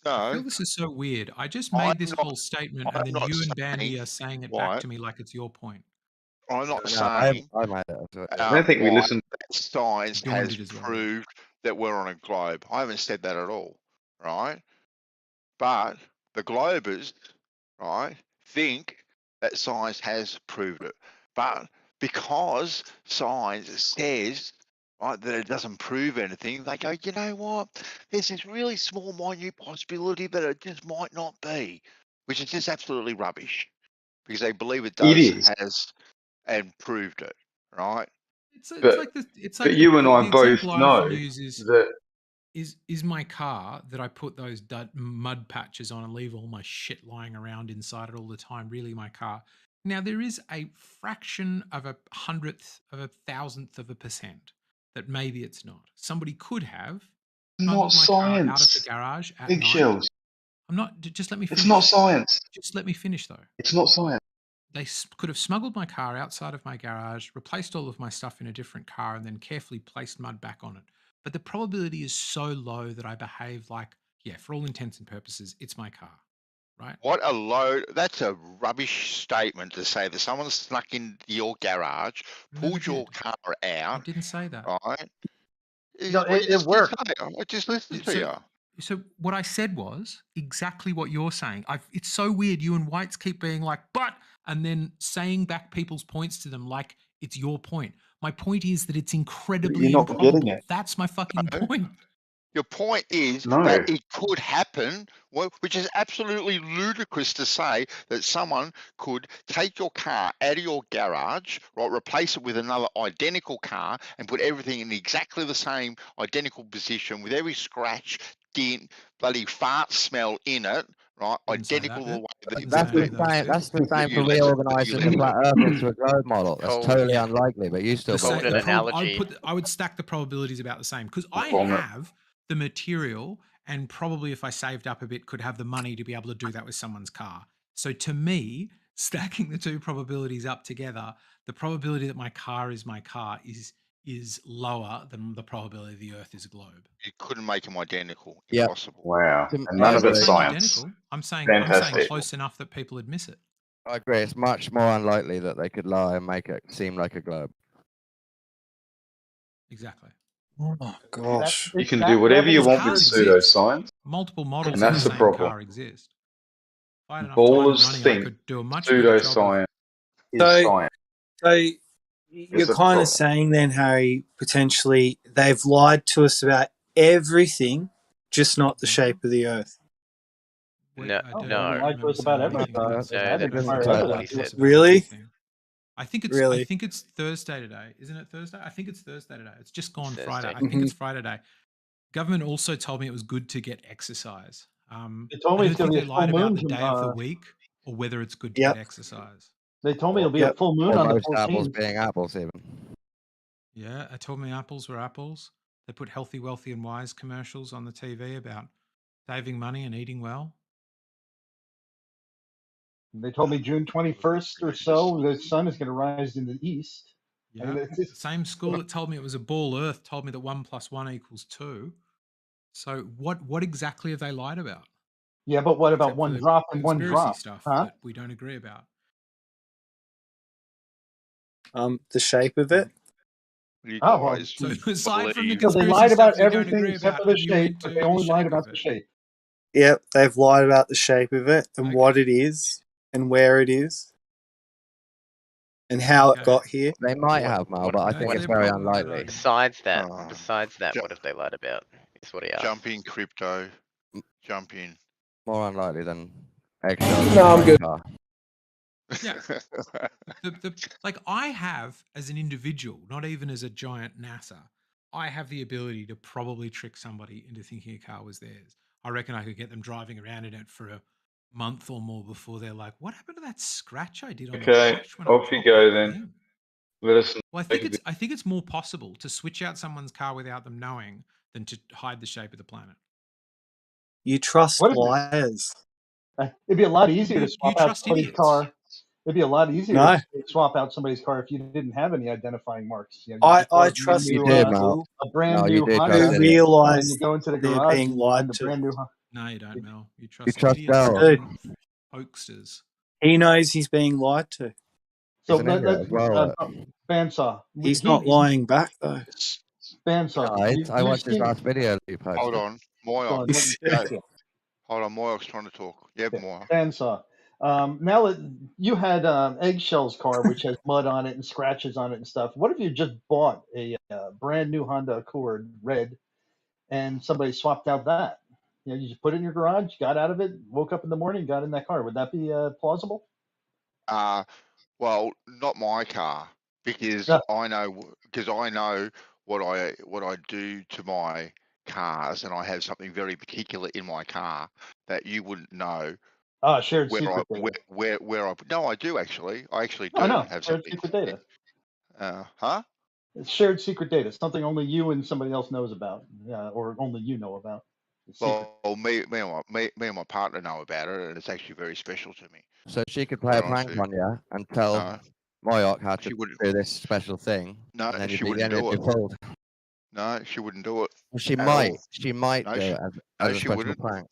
Speaker 13: I feel
Speaker 8: No,
Speaker 13: this is so weird. I just
Speaker 8: I'm
Speaker 13: made this
Speaker 8: not.
Speaker 13: whole statement, and
Speaker 8: I'm
Speaker 13: then
Speaker 8: not
Speaker 13: you and
Speaker 8: saying
Speaker 13: Bandy are saying it back
Speaker 8: why.
Speaker 13: to me like it's your point.
Speaker 8: I'm not
Speaker 5: No, I
Speaker 8: saying
Speaker 5: made it.
Speaker 12: I don't think we
Speaker 8: outright
Speaker 12: listened.
Speaker 8: that science
Speaker 13: Dawn
Speaker 8: has
Speaker 13: did as well.
Speaker 8: proved that we're on a globe. I haven't said that at all, right? But the globers, right, think that science has proved it. But because science says, right, that it doesn't prove anything, they go, you know what? There's this really small, minute possibility that it just might not be, which is just absolutely rubbish because they believe it
Speaker 12: It
Speaker 8: does,
Speaker 12: is.
Speaker 8: has, and proved it, right?
Speaker 13: It's
Speaker 12: But
Speaker 13: like the it's
Speaker 12: but
Speaker 13: like
Speaker 12: you and I
Speaker 13: the
Speaker 12: both
Speaker 13: example I
Speaker 12: know
Speaker 13: often use
Speaker 12: that
Speaker 13: is my car that I put those mud patches on and leave all my shit lying around inside it all the time. Really, my car. Now there is a fraction of a hundredth of a thousandth of a percent that maybe it's not. Somebody could have
Speaker 12: not
Speaker 13: smuggled my car out of the
Speaker 12: science.
Speaker 13: garage at night.
Speaker 12: Eggshells.
Speaker 13: I'm not. Just let me finish.
Speaker 12: It's not science.
Speaker 13: Just let me finish though.
Speaker 12: It's not science.
Speaker 13: They could have smuggled my car outside of my garage, replaced all of my stuff in a different car, and then carefully placed mud back on it. But the probability is so low that I behave like, yeah, for all intents and purposes, it's my car, right?
Speaker 8: What a load. That's a rubbish statement to say that someone snuck into your garage, pulled your car
Speaker 13: I
Speaker 8: out,
Speaker 13: didn't say that.
Speaker 8: right?
Speaker 9: No, it worked.
Speaker 8: I just listened to you.
Speaker 13: So what I said was exactly what you're saying. It's so weird. You and Whites keep being like, but, and then saying back people's points to them like it's your point. My point is that it's incredibly
Speaker 12: You're not
Speaker 13: improbable.
Speaker 12: getting it.
Speaker 13: That's my fucking point.
Speaker 8: Your point is
Speaker 12: No.
Speaker 8: that it could happen, which is absolutely ludicrous to say that someone could take your car out of your garage, right, replace it with another identical car, and put everything in exactly the same identical position with every scratch, dent, bloody fart smell in it, right, identical the way that
Speaker 5: That's the same for reorganising the flat Earth into a globe model. That's totally unlikely, but you still believe it.
Speaker 13: I would stack the probabilities about the same because I have the material, and probably if I saved up a bit, could have the money to be able to do that with someone's car. So to me, stacking the two probabilities up together, the probability that my car is lower than the probability the Earth is a globe.
Speaker 8: You couldn't make them identical.
Speaker 5: Yep.
Speaker 8: Impossible.
Speaker 12: Wow. And none of it's science.
Speaker 13: Identical. I'm saying close enough that people admit it.
Speaker 5: I agree. It's much more unlikely that they could lie and make it seem like a globe.
Speaker 13: Exactly.
Speaker 3: Oh gosh.
Speaker 12: You can do whatever you want with pseudoscience.
Speaker 13: Multiple models
Speaker 12: and that's
Speaker 13: of the
Speaker 12: the
Speaker 13: same
Speaker 12: problem.
Speaker 13: car exist. If I had enough time and
Speaker 12: Ballers
Speaker 13: money, I
Speaker 12: think
Speaker 13: could do a much better job
Speaker 12: pseudoscience is
Speaker 3: So-
Speaker 12: science.
Speaker 3: So you're
Speaker 12: a
Speaker 3: kind
Speaker 12: problem.
Speaker 3: of saying then, Harry, potentially they've lied to us about everything, just not the shape of the Earth.
Speaker 15: No,
Speaker 11: Lied to us about everything.
Speaker 3: Really?
Speaker 13: I think it's Thursday today. Isn't it Thursday? I think it's Thursday today. It's just gone Friday. I think it's Friday today. Government also told me it was good to get exercise.
Speaker 11: They told me
Speaker 13: I
Speaker 11: it's
Speaker 13: don't
Speaker 11: going
Speaker 13: think
Speaker 11: to be
Speaker 13: they
Speaker 11: a
Speaker 13: lied
Speaker 11: full
Speaker 13: about
Speaker 11: moon.
Speaker 13: the day of the week or whether it's good to get exercise.
Speaker 11: They told me it'll be a full moon on the
Speaker 5: Most apples
Speaker 11: 14th.
Speaker 5: being apples, even.
Speaker 13: Yeah, they told me apples were apples. They put healthy, wealthy, and wise commercials on the TV about saving money and eating well.
Speaker 11: They told me June 21st or so, the sun is going to rise in the east.
Speaker 13: Yeah,
Speaker 11: I mean,
Speaker 13: the same school that told me it was a ball Earth told me that 1 + 1 = 2. So what exactly have they lied about?
Speaker 11: Yeah, but what about
Speaker 13: Except for
Speaker 11: one
Speaker 13: the
Speaker 11: drop and one
Speaker 13: conspiracy
Speaker 11: drop?
Speaker 13: stuff
Speaker 11: Huh?
Speaker 13: that we don't agree about.
Speaker 3: The shape of it.
Speaker 13: So aside from the
Speaker 11: So they
Speaker 13: conspiracy
Speaker 11: lied
Speaker 13: stuff
Speaker 11: about
Speaker 13: we don't
Speaker 11: everything
Speaker 13: agree
Speaker 11: except
Speaker 13: about,
Speaker 11: for the
Speaker 13: and you
Speaker 11: shape,
Speaker 13: went
Speaker 11: but
Speaker 13: to
Speaker 11: they
Speaker 13: the
Speaker 11: only lied
Speaker 13: shape
Speaker 11: about
Speaker 13: of
Speaker 11: the
Speaker 13: it.
Speaker 11: shape.
Speaker 3: Yep, they've lied about the shape of it and what it is and where it is and how it got here.
Speaker 5: They might have, Mal, but I think it's very unlikely.
Speaker 15: Besides that, what have they lied about? Is what he asked.
Speaker 8: Jump in crypto. Jump in.
Speaker 5: More unlikely than eggshells.
Speaker 10: No, I'm good.
Speaker 13: Yeah. Like I have as an individual, not even as a giant NASA, I have the ability to probably trick somebody into thinking a car was theirs. I reckon I could get them driving around in it for a month or more before they're like, "What happened to that scratch I did on the
Speaker 12: Okay,
Speaker 13: dash when
Speaker 12: off
Speaker 13: I
Speaker 12: you
Speaker 13: dropped
Speaker 12: go
Speaker 13: that
Speaker 12: then.
Speaker 13: thing?"
Speaker 12: Let us know.
Speaker 13: Well, I think it's more possible to switch out someone's car without them knowing than to hide the shape of the planet.
Speaker 3: You trust
Speaker 11: What is it?
Speaker 3: liars.
Speaker 11: It'd be a lot easier to
Speaker 13: You
Speaker 11: swap out
Speaker 13: trust
Speaker 11: somebody's
Speaker 13: idiots.
Speaker 11: car. It'd be a lot easier
Speaker 3: No.
Speaker 11: to swap out somebody's car if you didn't have any identifying marks. You
Speaker 3: I trust people
Speaker 11: a brand new Honda,
Speaker 3: who
Speaker 11: and
Speaker 3: realise
Speaker 11: you go into the
Speaker 3: they're
Speaker 11: garage
Speaker 3: being
Speaker 11: and
Speaker 3: lied
Speaker 11: find a
Speaker 3: to.
Speaker 11: brand new Honda.
Speaker 13: No, you don't, Mel. You
Speaker 5: trust
Speaker 13: idiots
Speaker 5: Mel.
Speaker 13: and hoaxsters.
Speaker 3: He knows he's being lied to.
Speaker 11: So Bandsaw.
Speaker 3: He's not lying back though.
Speaker 11: Bandsaw.
Speaker 5: I watched his last video that you posted.
Speaker 8: Hold on, Moyox.
Speaker 11: Bandsaw.
Speaker 8: Hold on, Moyox trying to talk. Yeah, Moyox.
Speaker 11: Bandsaw. Now that you had Eggshell's car, which has mud on it and scratches on it and stuff. What if you just bought a brand new Honda Accord red, and somebody swapped out that? You know, you just put it in your garage, got out of it, woke up in the morning, got in that car. Would that be plausible?
Speaker 8: Well, not my car because I know what I do to my cars, and I have something very particular in my car that you wouldn't know.
Speaker 11: Shared secret data.
Speaker 8: Where I no, I do actually. I actually do have
Speaker 11: shared
Speaker 8: something.
Speaker 11: secret data.
Speaker 8: Huh?
Speaker 11: It's shared secret data. Something only you and somebody else knows about, or only you know about.
Speaker 8: Well, me and my partner know about it, and it's actually very special to me.
Speaker 5: So she could play a prank on you and tell Moyoc how to do this special thing.
Speaker 8: No,
Speaker 5: and then
Speaker 8: she wouldn't do it.
Speaker 5: Fooled.
Speaker 8: No, she wouldn't do it.
Speaker 5: Well, she might. She might
Speaker 8: No,
Speaker 5: do it as a
Speaker 8: she
Speaker 5: special
Speaker 8: wouldn't.
Speaker 5: prank.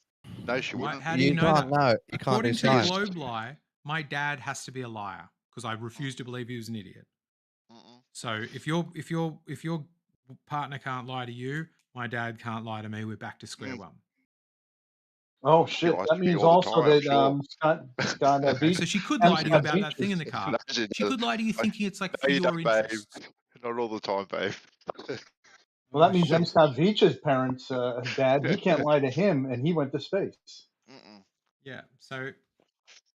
Speaker 8: No, she wouldn't.
Speaker 13: How do you know that?
Speaker 5: Know. You
Speaker 13: According
Speaker 5: can't
Speaker 13: to
Speaker 5: do
Speaker 13: the
Speaker 5: science.
Speaker 13: Globe lie, my dad has to be a liar because I refuse to believe he was an idiot. So if your partner can't lie to you, my dad can't lie to me. We're back to square one.
Speaker 11: Oh shit! That means also that Scott
Speaker 13: So she could lie to you about that thing in the car. She could lie to you thinking it's like for your interests.
Speaker 8: Not all the time, babe.
Speaker 11: Well, that means M. Scott Veach's parents' dad. He can't lie to him, and he went to space.
Speaker 13: Yeah. So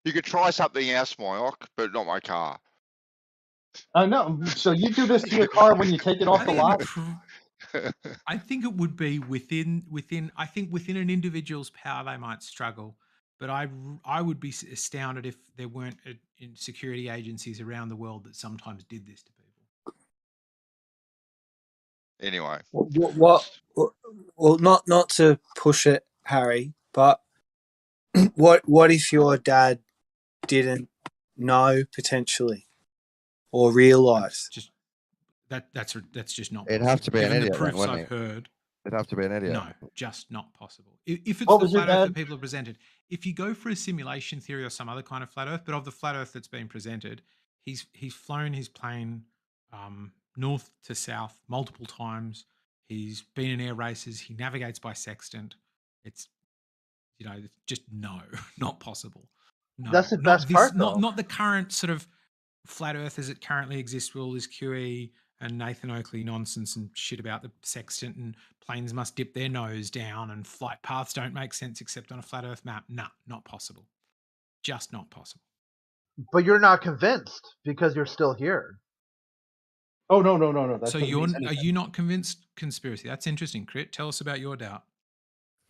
Speaker 8: you could try something else, Moyoc, but not my car.
Speaker 11: No. So you do this to your car when you take it off the lot?
Speaker 13: I think it would be within an individual's power. They might struggle, but I would be astounded if there weren't in security agencies around the world that sometimes did this to people.
Speaker 8: Anyway,
Speaker 3: well, not to push it, Harry, but what if your dad didn't know potentially or realise?
Speaker 13: That's just not possible.
Speaker 5: It'd have to be
Speaker 13: Given
Speaker 5: an idiot.
Speaker 13: The proofs
Speaker 5: then,
Speaker 13: I've heard.
Speaker 5: It'd have to be an idiot.
Speaker 13: No, just not possible. If it's the flat Earth that people have presented, if you go for a simulation theory or some other kind of flat Earth, but of the flat Earth that's been presented, he's flown his plane north to south multiple times. He's been in air races. He navigates by sextant. It's just no, not possible. No,
Speaker 9: that's the best part, though.
Speaker 13: Not the current sort of flat Earth as it currently exists with all this QE and Nathan Oakley nonsense and shit about the sextant and planes must dip their nose down and flight paths don't make sense except on a flat Earth map. Nah, not possible. Just not possible.
Speaker 9: But you're not convinced because you're still here.
Speaker 11: Oh, no.
Speaker 13: So are you not convinced conspiracy? That's interesting, Crit. Tell us about your doubt.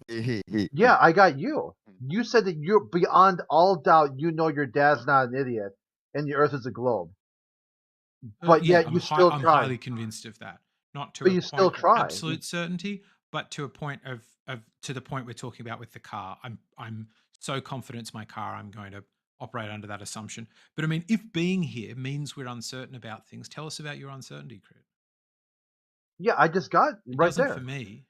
Speaker 9: Yeah, I got you. You said that you're beyond all doubt. You know your dad's not an idiot and the Earth is a globe. But yet you still try.
Speaker 13: I'm highly convinced of that. Not to
Speaker 9: but you still try.
Speaker 13: Absolute certainty, but to a point of to the point we're talking about with the car. I'm so confident it's my car. I'm going to operate under that assumption. But I mean, if being here means we're uncertain about things, tell us about your uncertainty, Crit.
Speaker 9: Yeah, I just got
Speaker 13: it
Speaker 9: right
Speaker 13: doesn't
Speaker 9: there.
Speaker 13: For me.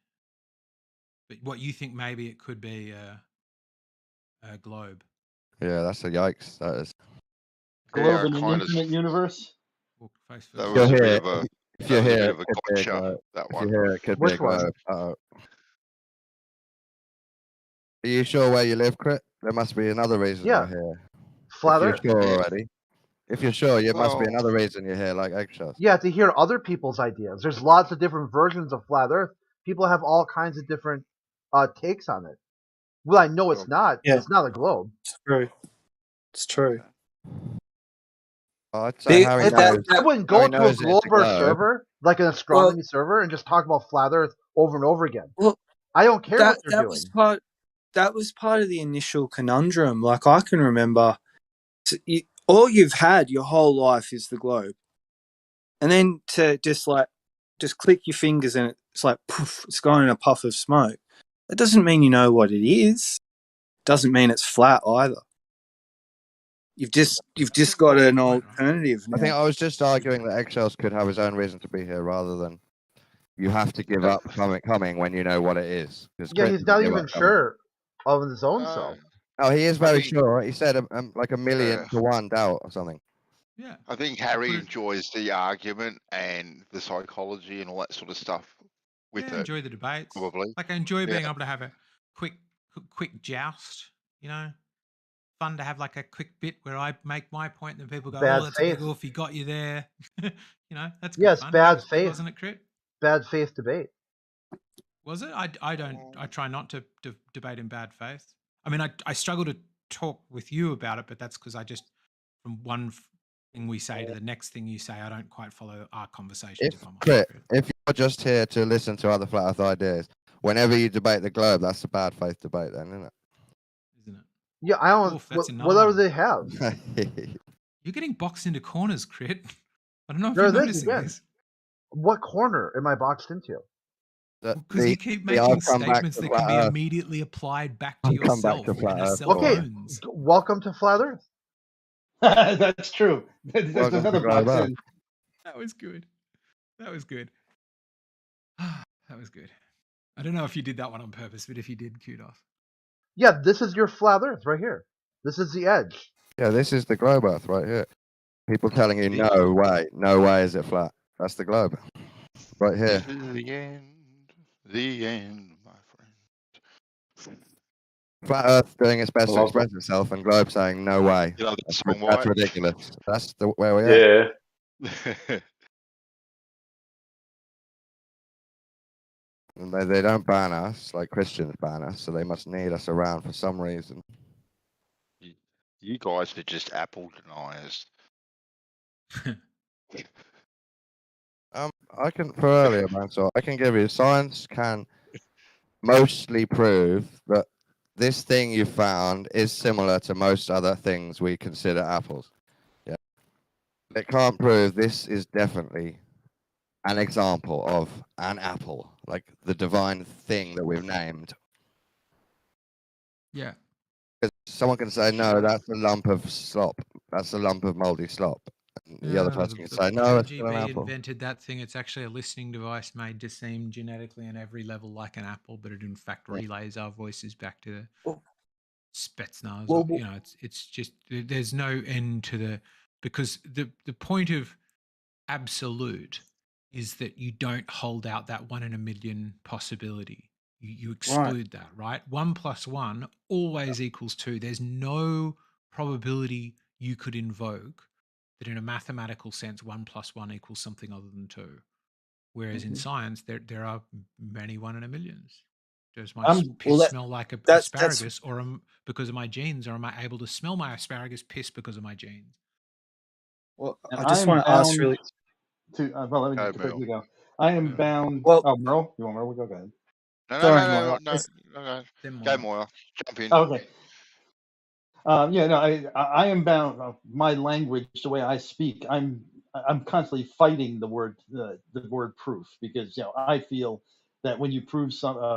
Speaker 13: But what you think maybe it could be a globe.
Speaker 5: Yeah, that's a yikes. That is.
Speaker 11: Globe in an infinite universe.
Speaker 8: That was a bit of a.
Speaker 5: If you're here,
Speaker 8: that one.
Speaker 5: It could be a globe. Are you sure where you live, Crit? There must be another reason you're here.
Speaker 9: Flat Earth.
Speaker 5: If you're sure already. If you're sure, there must be another reason you're here, like eggshells.
Speaker 9: Yeah, to hear other people's ideas. There's lots of different versions of flat Earth. People have all kinds of different takes on it. Well, I know it's not. Yeah. It's not a globe.
Speaker 3: It's true. It's true.
Speaker 5: I'd say Harry knows.
Speaker 9: I wouldn't go to a Globeverse server, like an astronomy server, and just talk about flat Earth over and over again.
Speaker 3: Well,
Speaker 9: I don't care what they're doing.
Speaker 3: That was part of the initial conundrum. Like, I can remember, all you've had your whole life is the globe. And then to just click your fingers and it's like, poof, it's gone in a puff of smoke. That doesn't mean you know what it is. Doesn't mean it's flat either. You've just got an alternative now.
Speaker 5: I think I was just arguing that eggshells could have his own reason to be here, rather than you have to give up coming when you know what it is.
Speaker 9: Yeah, he's not even sure of his own self.
Speaker 5: Oh, he is very sure. He said like a million to 1 doubt or something.
Speaker 13: Yeah.
Speaker 8: I think Harry enjoys the argument and the psychology and all that sort of stuff with it.
Speaker 13: I enjoy the debates.
Speaker 8: Probably.
Speaker 13: Like I enjoy being able to have a quick joust, you know. Fun to have like a quick bit where I make my point and then people go,
Speaker 9: Bad
Speaker 13: "Oh, that's
Speaker 9: faith.
Speaker 13: a big oof, he got you there." You know, that's good
Speaker 9: Yes,
Speaker 13: fun.
Speaker 9: bad faith.
Speaker 13: Wasn't it, Crit?
Speaker 9: Bad faith debate.
Speaker 13: Was it? I try not to debate in bad faith. I mean, I struggle to talk with you about it, but that's because I just, from one thing we say to the next thing you say, I don't quite follow our conversations.
Speaker 5: If you're just here to listen to other flat Earth ideas, whenever you debate the globe, that's a bad faith debate, then, isn't it?
Speaker 9: Yeah, I don't. Whatever they have.
Speaker 13: You're getting boxed into corners, Crit. I don't know if
Speaker 9: There
Speaker 13: you're
Speaker 9: it is
Speaker 13: noticing
Speaker 9: again.
Speaker 13: this.
Speaker 9: What corner am I boxed into?
Speaker 13: Because you keep making statements that can be immediately applied back to yourself in a self-owns.
Speaker 9: Welcome to Flat Earth.
Speaker 11: That's true. That's another box in.
Speaker 13: That was good. That was good. That was good. I don't know if you did that one on purpose, but if you did, kudos.
Speaker 9: Yeah, this is your Flat Earth right here. This is the edge.
Speaker 5: Yeah, this is the globe Earth right here. People telling you, no way is it flat. That's the globe. Right here.
Speaker 8: The end, my friend.
Speaker 5: Flat Earth doing its best to express itself, and globe saying, no way.
Speaker 8: You know that song,
Speaker 5: That's
Speaker 8: right?
Speaker 5: ridiculous. That's where we are.
Speaker 12: Yeah.
Speaker 5: And they don't ban us like Christians ban us, so they must need us around for some reason.
Speaker 8: You guys are just Apple deniers.
Speaker 5: I can for earlier, man. So I can give you science can mostly prove that this thing you found is similar to most other things we consider apples. Yeah, it can't prove this is definitely an example of an apple, like the divine thing that we've named.
Speaker 13: Yeah.
Speaker 5: Someone can say, no, that's a lump of slop. That's a lump of moldy slop. And the other person can say, no, it's still an
Speaker 13: KGB
Speaker 5: apple.
Speaker 13: invented that thing. It's actually a listening device made to seem genetically on every level like an apple, but it in fact relays our voices back to the Spetsnaz. You know, it's just there's no end to the, because the point of absolute is that you don't hold out that 1 in a million possibility. You exclude that, right? 1 + 1 always equals 2. There's no probability you could invoke that in a mathematical sense 1 + 1 equals something other than 2. Whereas in science there are many 1 in a millions. Does my piss smell like asparagus, or because of my genes, or am I able to smell my asparagus piss because of my genes?
Speaker 3: Well,
Speaker 11: And
Speaker 3: I just want to ask really.
Speaker 11: Well, let me quickly go. I am bound.
Speaker 3: Well,
Speaker 11: Merle, you want Merle? We'll go ahead.
Speaker 8: No. Go, Moyle. Jump in.
Speaker 11: Okay. I am bound. My language, the way I speak, I'm constantly fighting the word proof, because I feel that when you prove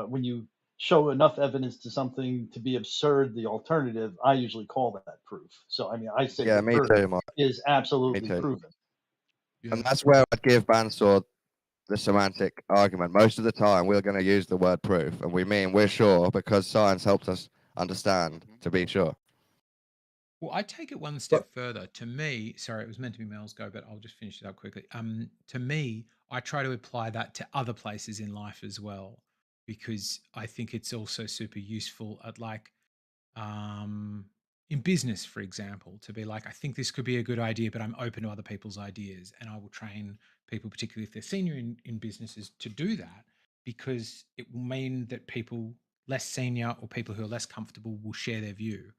Speaker 11: when you show enough evidence to something to be absurd, the alternative, I usually call that proof. So I mean, I say
Speaker 5: Yeah, me too, Mike.
Speaker 11: Is absolutely proven.
Speaker 5: And that's where I'd give Bansor the semantic argument. Most of the time, we're going to use the word proof, and we mean we're sure because science helps us understand to be sure.
Speaker 13: Well, I take it one step further. To me, sorry, it was meant to be Mel's go, but I'll just finish it up quickly. To me, I try to apply that to other places in life as well, because I think it's also super useful at in business, for example, to be like, I think this could be a good idea, but I'm open to other people's ideas, and I will train people, particularly if they're senior in businesses, to do that, because it will mean that people less senior or people who are less comfortable will share their view.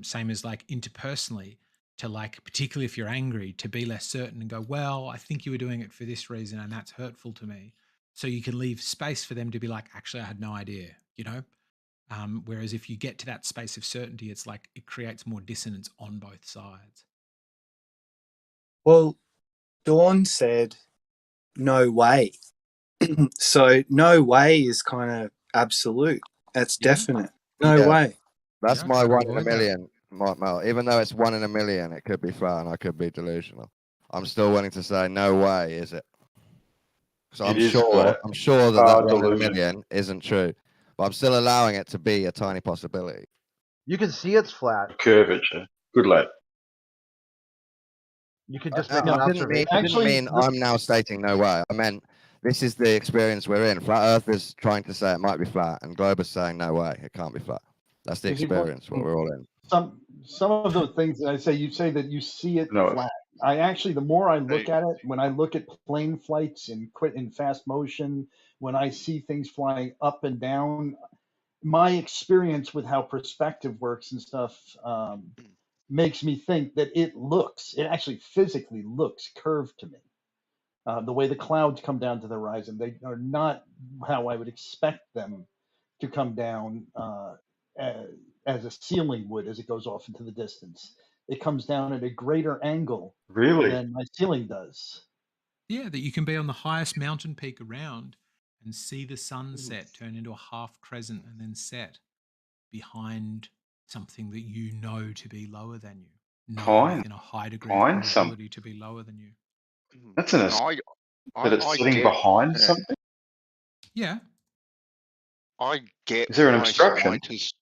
Speaker 13: Same as like interpersonally, to like, particularly if you're angry, to be less certain and go, well, I think you were doing it for this reason and that's hurtful to me. So you can leave space for them to be like, actually, I had no idea, you know? Whereas if you get to that space of certainty, it's like it creates more dissonance on both sides.
Speaker 3: Well, Dawn said, no way. So no way is kind of absolute. That's definite. No way.
Speaker 5: That's my 1 in a million. Mel, even though it's 1 in a million, it could be flat and I could be delusional. I'm still willing to say, no way, is it? So
Speaker 12: It is flat.
Speaker 5: I'm sure that that 1 in a
Speaker 12: Delusion.
Speaker 5: million isn't true, but I'm still allowing it to be a tiny possibility.
Speaker 9: You can see it's flat.
Speaker 12: Curvature. Good lad.
Speaker 9: You can just
Speaker 5: I
Speaker 9: make an
Speaker 5: didn't
Speaker 9: observation.
Speaker 5: mean I'm now stating no way. I meant this is the experience we're in. Flat Earth is trying to say it might be flat, and Globe is saying no way, it can't be flat. That's the experience what we're all in.
Speaker 16: Some of those things that I say, you say that you see it flat. I actually, the more I look at it, when I look at plane flights in fast motion, when I see things flying up and down, my experience with how perspective works and stuff makes me think that it actually physically looks curved to me. The way the clouds come down to the horizon, they are not how I would expect them to come down as a ceiling would as it goes off into the distance. It comes down at a greater angle than my ceiling does.
Speaker 13: Yeah, that you can be on the highest mountain peak around and see the sunset turn into a half crescent and then set behind something that you know to be lower than you. In a high degree of probability to be lower than you.
Speaker 12: That's an assumption that it's sitting behind something.
Speaker 13: Yeah.
Speaker 8: I get
Speaker 12: Is there an
Speaker 8: why
Speaker 12: obstruction?
Speaker 8: scientists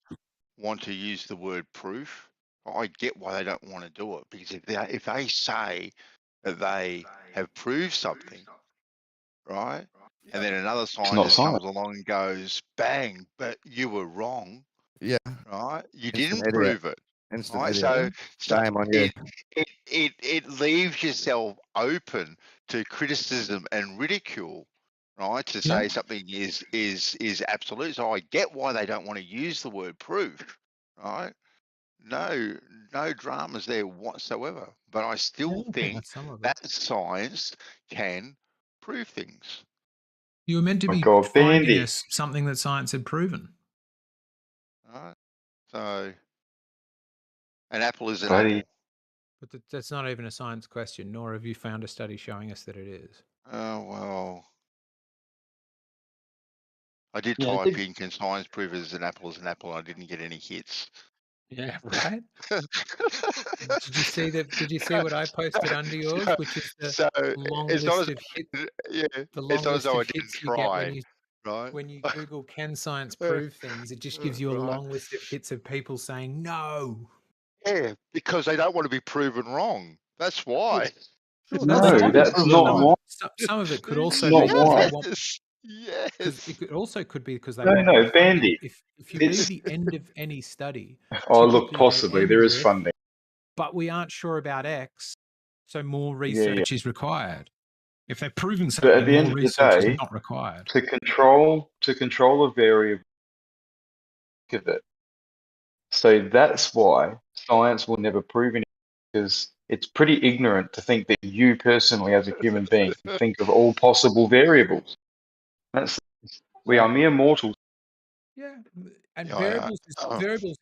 Speaker 8: want to use the word proof. I get why they don't want to do it, because if they say that they have proved something, right, and then another scientist comes along and goes, "Bang! But you were wrong."
Speaker 5: Yeah.
Speaker 8: Right. You
Speaker 5: Instant
Speaker 8: didn't
Speaker 5: idiot.
Speaker 8: prove it.
Speaker 5: Instant
Speaker 8: Right.
Speaker 5: idiot. Shame on you.
Speaker 8: It leaves yourself open to criticism and ridicule, right? To say something is absolute. So I get why they don't want to use the word proof, right? No dramas there whatsoever. But I still think that science can prove things.
Speaker 13: You were meant to be
Speaker 12: God,
Speaker 13: finding
Speaker 12: Bandy.
Speaker 13: us something that science had proven.
Speaker 8: Right. So an apple is an
Speaker 12: Buddy.
Speaker 8: apple.
Speaker 13: But that's not even a science question, nor have you found a study showing us that it is.
Speaker 8: Oh, well. I did type in, can science prove as an apple is an apple? I didn't get any hits.
Speaker 13: Yeah, right. Did you see what I posted under yours, which is the long
Speaker 8: it's
Speaker 13: list
Speaker 8: not
Speaker 13: of hits?
Speaker 8: Yeah,
Speaker 13: The long
Speaker 8: it's not
Speaker 13: list
Speaker 8: as though I
Speaker 13: of
Speaker 8: didn't
Speaker 13: hits you get
Speaker 8: try, right?
Speaker 13: when you Google "Can science prove things?" It just gives you a long list of hits of people saying no.
Speaker 8: Yeah, because they don't want to be proven wrong. That's why.
Speaker 13: Sure,
Speaker 12: No, that's not why.
Speaker 13: Some of it could also
Speaker 12: not
Speaker 13: be
Speaker 12: why.
Speaker 8: Yes.
Speaker 13: Because it could be because they
Speaker 12: No,
Speaker 13: want
Speaker 12: no,
Speaker 13: more funding.
Speaker 12: Bandy.
Speaker 13: If you be the end of any study,
Speaker 12: Oh, look,
Speaker 13: typically they
Speaker 12: possibly
Speaker 13: end
Speaker 12: there is
Speaker 13: with,
Speaker 12: funding.
Speaker 13: but we aren't sure about X, so more
Speaker 12: Yeah,
Speaker 13: research is required. If they've proven
Speaker 12: But at
Speaker 13: something,
Speaker 12: the end
Speaker 13: more
Speaker 12: of the
Speaker 13: research is
Speaker 12: day,
Speaker 13: not required.
Speaker 12: to control a variable of it. So that's why science will never prove anything, because it's pretty ignorant to think that you personally, as a human being, can think of all possible variables. We are mere mortals.
Speaker 13: Yeah, and variables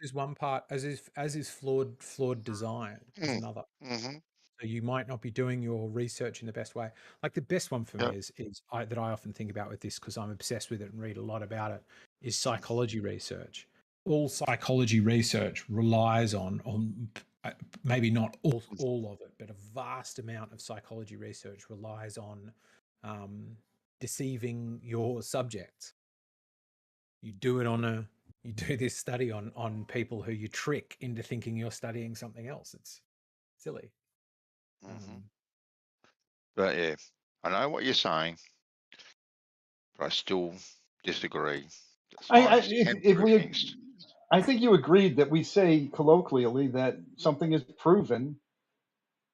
Speaker 13: is one part, as is flawed design is another. So you might not be doing your research in the best way. Like the best one for me is that I often think about with this, because I'm obsessed with it and read a lot about it, is psychology research. All psychology research relies on maybe not all of it, but a vast amount of psychology research relies on deceiving your subjects. You do this study on people who you trick into thinking you're studying something else. It's silly.
Speaker 8: But yeah, I know what you're saying, but I still disagree.
Speaker 16: I think you agreed that we say colloquially that something is proven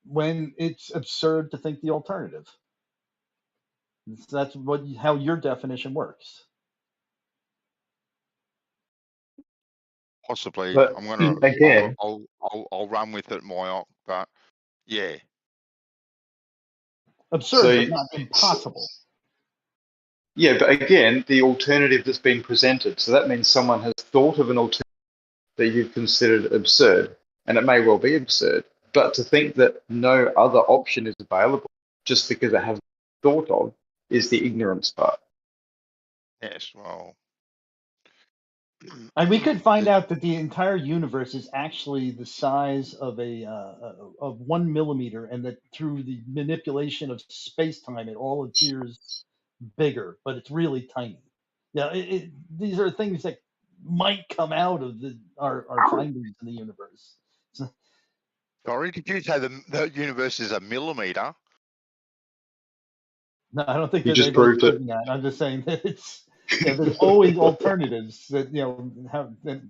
Speaker 16: when it's absurd to think the alternative. That's how your definition works.
Speaker 8: Possibly,
Speaker 12: But
Speaker 8: I'm gonna
Speaker 12: again,
Speaker 8: I'll run with it, Moyoc, but yeah,
Speaker 16: absurd but not impossible.
Speaker 12: Yeah, but again, the alternative that's been presented. So that means someone has thought of an alternative that you've considered absurd, and it may well be absurd. But to think that no other option is available just because it hasn't been thought of is the ignorance part.
Speaker 8: yes, well,
Speaker 16: And we could find out that the entire universe is actually the size of of 1 millimeter, and that through the manipulation of space time, it all appears bigger, but it's really tiny. Yeah, these are things that might come out of our findings in the universe.
Speaker 8: Sorry, did you say the universe is a millimeter?
Speaker 16: No, I don't think
Speaker 12: You
Speaker 16: that
Speaker 12: just
Speaker 16: anybody's
Speaker 12: proved it.
Speaker 16: proving that. I'm just saying that it's there's always alternatives that have. That,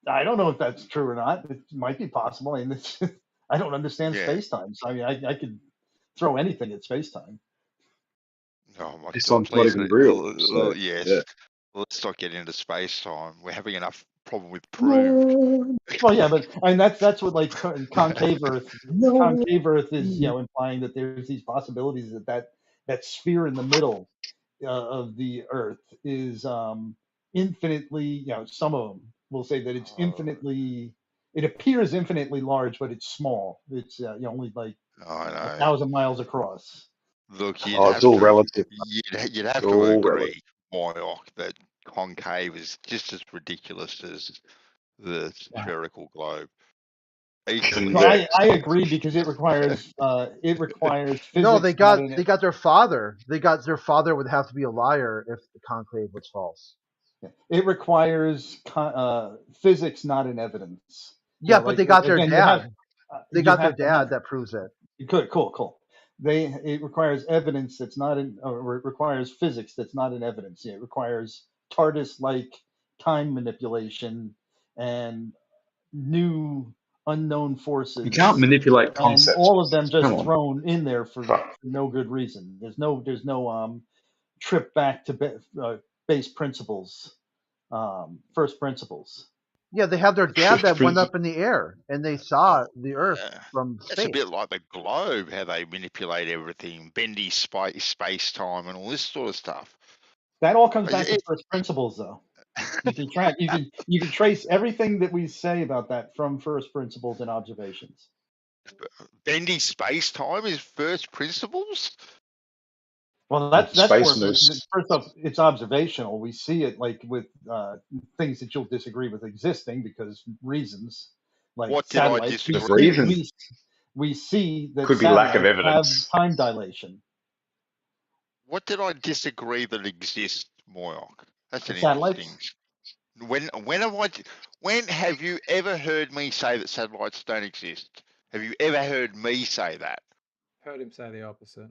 Speaker 16: I don't know if that's true or not. It might be possible. I mean, I don't understand space time, so I mean, I could throw anything at space time.
Speaker 8: Oh my
Speaker 12: This
Speaker 8: God!
Speaker 12: time's not
Speaker 8: Please,
Speaker 12: even real. So
Speaker 8: yes.
Speaker 12: yeah.
Speaker 8: Let's not get into space time. We're having enough problem with proved.
Speaker 16: Well, yeah, but I mean that's what like concave Earth. Concave Earth is implying that there's these possibilities that sphere in the middle of the Earth is infinitely. Some of them will say that it's infinitely. It appears infinitely large, but it's small. It's only like 1,000 miles across.
Speaker 8: Look,
Speaker 12: It's all relative.
Speaker 8: You'd have to
Speaker 12: all
Speaker 8: agree, Moyoc, that concave is just as ridiculous as the spherical globe.
Speaker 16: No, I agree because it requires physics.
Speaker 9: No, they got their father. Their father would have to be a liar if the conclave was false.
Speaker 16: It requires physics, not an evidence.
Speaker 9: Yeah, but they got their dad. They got their dad that proves it.
Speaker 16: Good, cool. It requires evidence that's not or it requires physics that's not in evidence. It requires TARDIS-like time manipulation and new unknown forces.
Speaker 12: You can't manipulate concepts.
Speaker 16: And all of them just thrown in there for no good reason. There's no trip back to base principles, first principles.
Speaker 9: Yeah, they have their dad that went up in the air and they saw the Earth from space.
Speaker 8: It's a bit like the globe, how they manipulate everything, bendy space time, and all this sort of stuff.
Speaker 16: That all comes back to first principles, though. You can trace everything that we say about that from first principles and observations.
Speaker 8: Bendy space time is first principles.
Speaker 16: Well, that's first off, it's observational. We see it like with things that you'll disagree with existing because reasons like
Speaker 8: what
Speaker 16: satellites.
Speaker 8: Did I disagree?
Speaker 16: We see that
Speaker 12: could be lack of evidence.
Speaker 16: Have time dilation.
Speaker 8: What did I disagree that exists, Moyoc? That's an
Speaker 16: satellites?
Speaker 8: Interesting. When have you ever heard me say that satellites don't exist? Have you ever heard me say that?
Speaker 17: Heard him say the opposite.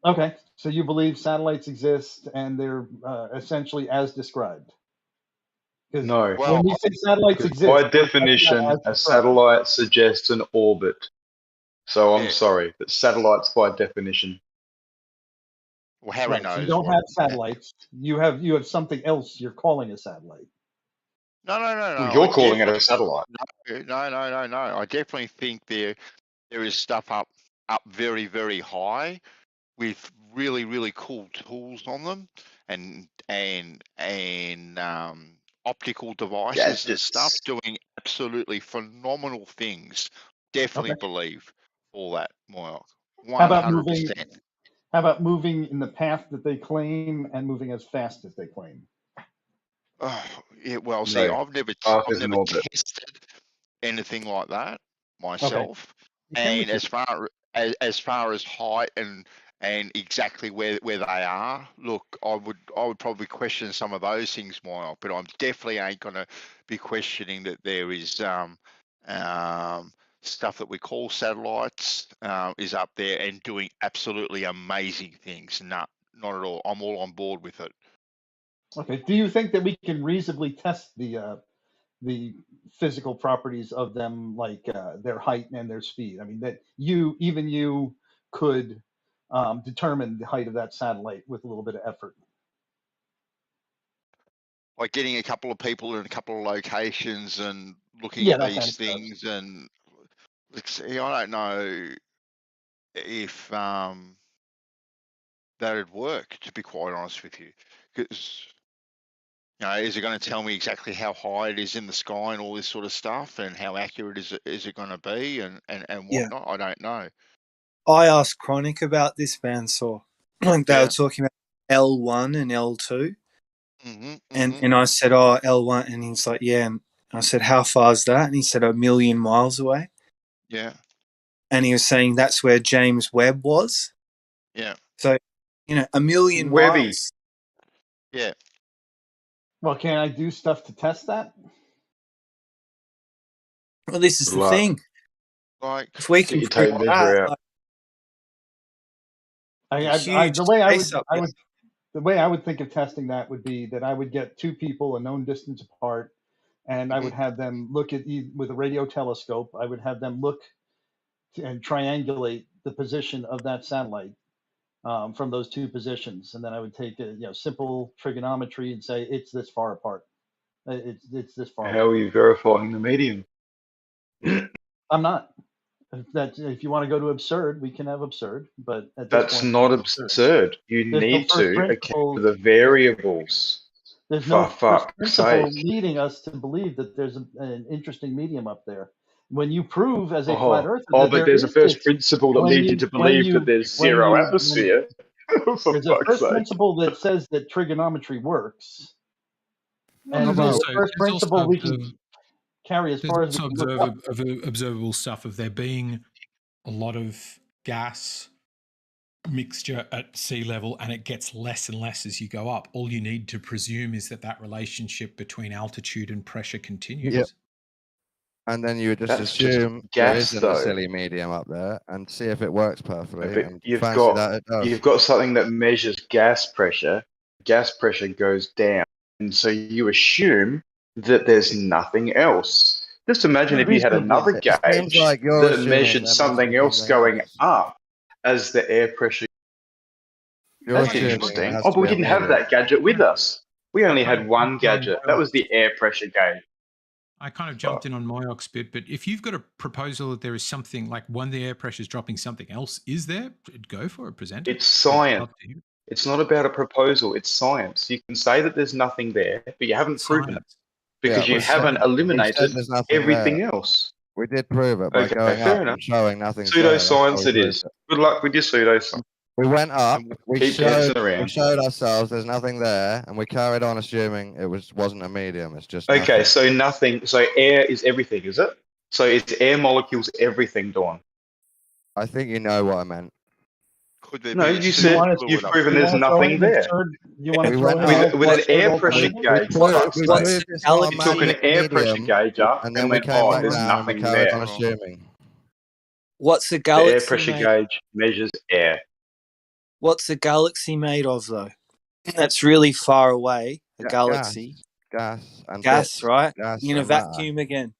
Speaker 16: Okay, so you believe satellites exist and they're essentially as described?
Speaker 12: No.
Speaker 16: When we say satellites exist,
Speaker 12: by definition, a satellite suggests an orbit. So I'm sorry, but satellites by definition.
Speaker 8: Well, Harry knows.
Speaker 16: So you don't have satellites. You have something else you're calling a satellite.
Speaker 8: No.
Speaker 12: You're calling it a satellite.
Speaker 8: No. I definitely think there is stuff up very, very high with really, really cool tools on them and optical devices and stuff doing absolutely phenomenal things. Definitely believe all that, Moyoc. 100%.
Speaker 16: How about moving in the path that they claim and moving as fast as they claim?
Speaker 8: Oh, yeah. Well, see, I've never tested anything like that myself, and as far as height and exactly where they are, look, I would probably question some of those things more, but I definitely ain't gonna be questioning that there is stuff that we call satellites is up there and doing absolutely amazing things. Not at all. I'm all on board with it.
Speaker 16: Okay. Do you think that we can reasonably test the physical properties of them, like their height and their speed? I mean, that you could determine the height of that satellite with a little bit of effort.
Speaker 8: Like getting a couple of people in a couple of locations and looking at these things, and see, I don't know if that'd work, to be quite honest with you, because is it going to tell me exactly how high it is in the sky and all this sort of stuff, and how accurate is it going to be, and whatnot? I don't know.
Speaker 3: I asked Chronic about this, Bandsaw. They were talking about L1 and L2. And I said, oh, L1. And he's like, yeah. And I said, how far is that? And he said, 1,000,000 miles away.
Speaker 8: Yeah.
Speaker 3: And he was saying that's where James Webb was.
Speaker 8: Yeah.
Speaker 3: So, 1,000,000
Speaker 12: Webby.
Speaker 3: miles.
Speaker 8: Yeah.
Speaker 16: Well, can I do stuff to test that?
Speaker 3: Well, this is
Speaker 12: Good
Speaker 3: the
Speaker 12: luck.
Speaker 3: thing.
Speaker 8: Like,
Speaker 3: If we
Speaker 12: Get
Speaker 3: can
Speaker 12: your
Speaker 3: prove
Speaker 12: tape measure
Speaker 3: that,
Speaker 12: out.
Speaker 3: like,
Speaker 16: The way I would think of testing that would be that I would get two people a known distance apart, and I would have them look at with a radio telescope. I would have them look and triangulate the position of that satellite from those two positions, and then I would take a simple trigonometry and say it's this far apart. It's this far.
Speaker 12: How are you verifying the medium?
Speaker 16: I'm not. If you want to go to absurd, we can have absurd, but at this
Speaker 12: That's
Speaker 16: point,
Speaker 12: not
Speaker 16: it's
Speaker 12: absurd. You
Speaker 16: There's no
Speaker 12: need
Speaker 16: first
Speaker 12: to account
Speaker 16: principle.
Speaker 12: for the variables.
Speaker 16: There's no
Speaker 12: For
Speaker 16: first
Speaker 12: fuck's
Speaker 16: principle
Speaker 12: sake.
Speaker 16: leading us to believe that there's an interesting medium up there. When you prove as a flat earther that
Speaker 12: but
Speaker 16: there
Speaker 12: there's a
Speaker 16: is
Speaker 12: first
Speaker 16: this,
Speaker 12: principle that leads you to believe that there's zero atmosphere. For
Speaker 16: there's a
Speaker 12: fuck's
Speaker 16: first
Speaker 12: sake.
Speaker 16: principle that says that trigonometry works, and
Speaker 13: There's
Speaker 16: there's
Speaker 13: also,
Speaker 16: a first
Speaker 13: there's also
Speaker 16: principle we can carry as
Speaker 13: there's
Speaker 16: far as we
Speaker 13: also
Speaker 16: can look up.
Speaker 13: observable stuff of there being a lot of gas mixture at sea level, and it gets less and less as you go up. All you need to presume is that relationship between altitude and pressure continues.
Speaker 5: Yep. And then you would just
Speaker 12: That's just
Speaker 5: assume
Speaker 12: gas,
Speaker 5: there isn't
Speaker 12: though.
Speaker 5: a silly medium up there, and see if it works perfectly.
Speaker 12: But
Speaker 5: And
Speaker 12: you've
Speaker 5: fancy that it does.
Speaker 12: you've got something that measures gas pressure. Gas pressure goes down, and so you assume that there's nothing else. Just imagine if you had another
Speaker 5: It seems
Speaker 12: gauge
Speaker 5: like you're
Speaker 12: that
Speaker 5: assuming
Speaker 12: measured
Speaker 5: there must
Speaker 12: something
Speaker 5: be
Speaker 12: else
Speaker 5: something
Speaker 12: going
Speaker 5: else.
Speaker 12: up as the air pressure.
Speaker 5: You're
Speaker 12: That's
Speaker 5: assuming it
Speaker 12: interesting.
Speaker 5: has
Speaker 12: Oh,
Speaker 5: to
Speaker 12: but we
Speaker 5: be a
Speaker 12: didn't have
Speaker 5: medium.
Speaker 12: that gadget with us. We only
Speaker 13: kind
Speaker 12: had
Speaker 13: of
Speaker 12: one
Speaker 13: jumped in on
Speaker 12: gadget. That was the air pressure gauge.
Speaker 13: I kind of jumped in on Moyock's bit, but if you've got a proposal that there is something like when the air pressure is dropping, something else is there, go for it, present it.
Speaker 12: It's science. It's not about a proposal. It's science. You can say that there's nothing there, but you haven't proven it because you haven't eliminated
Speaker 5: there's nothing
Speaker 12: everything
Speaker 5: there.
Speaker 12: else.
Speaker 5: We did prove it by
Speaker 12: Okay,
Speaker 5: going
Speaker 12: fair
Speaker 5: up
Speaker 12: enough.
Speaker 5: and showing nothing's there. That's how
Speaker 12: Pseudoscience
Speaker 5: we
Speaker 12: it
Speaker 5: proved
Speaker 12: is. Good luck with your pseudoscience.
Speaker 5: We went up, we
Speaker 12: Keep dancing around.
Speaker 5: showed ourselves there's nothing there, and we carried on assuming it wasn't a medium. It's just
Speaker 12: Okay,
Speaker 5: nothing.
Speaker 12: so nothing. So air is everything, is it? So is air molecules everything, Dawn?
Speaker 5: I think you know what I meant.
Speaker 8: Could there
Speaker 12: No,
Speaker 8: be
Speaker 12: you said you've proven there's nothing there. With an air pressure gauge. You took an air pressure gauge up
Speaker 5: and
Speaker 12: and
Speaker 5: then we
Speaker 12: went,
Speaker 5: came
Speaker 12: oh,
Speaker 5: back
Speaker 12: there's
Speaker 5: down and we
Speaker 12: nothing
Speaker 5: carried
Speaker 12: there.
Speaker 5: on assuming.
Speaker 3: What's a
Speaker 12: The air
Speaker 3: galaxy
Speaker 12: pressure
Speaker 3: made?
Speaker 12: gauge measures air.
Speaker 3: What's a galaxy made of, though? That's really far away. A galaxy.
Speaker 5: Gas and
Speaker 3: Gas,
Speaker 5: bits.
Speaker 3: right?
Speaker 5: Gas
Speaker 3: In a
Speaker 5: and matter.
Speaker 3: vacuum again.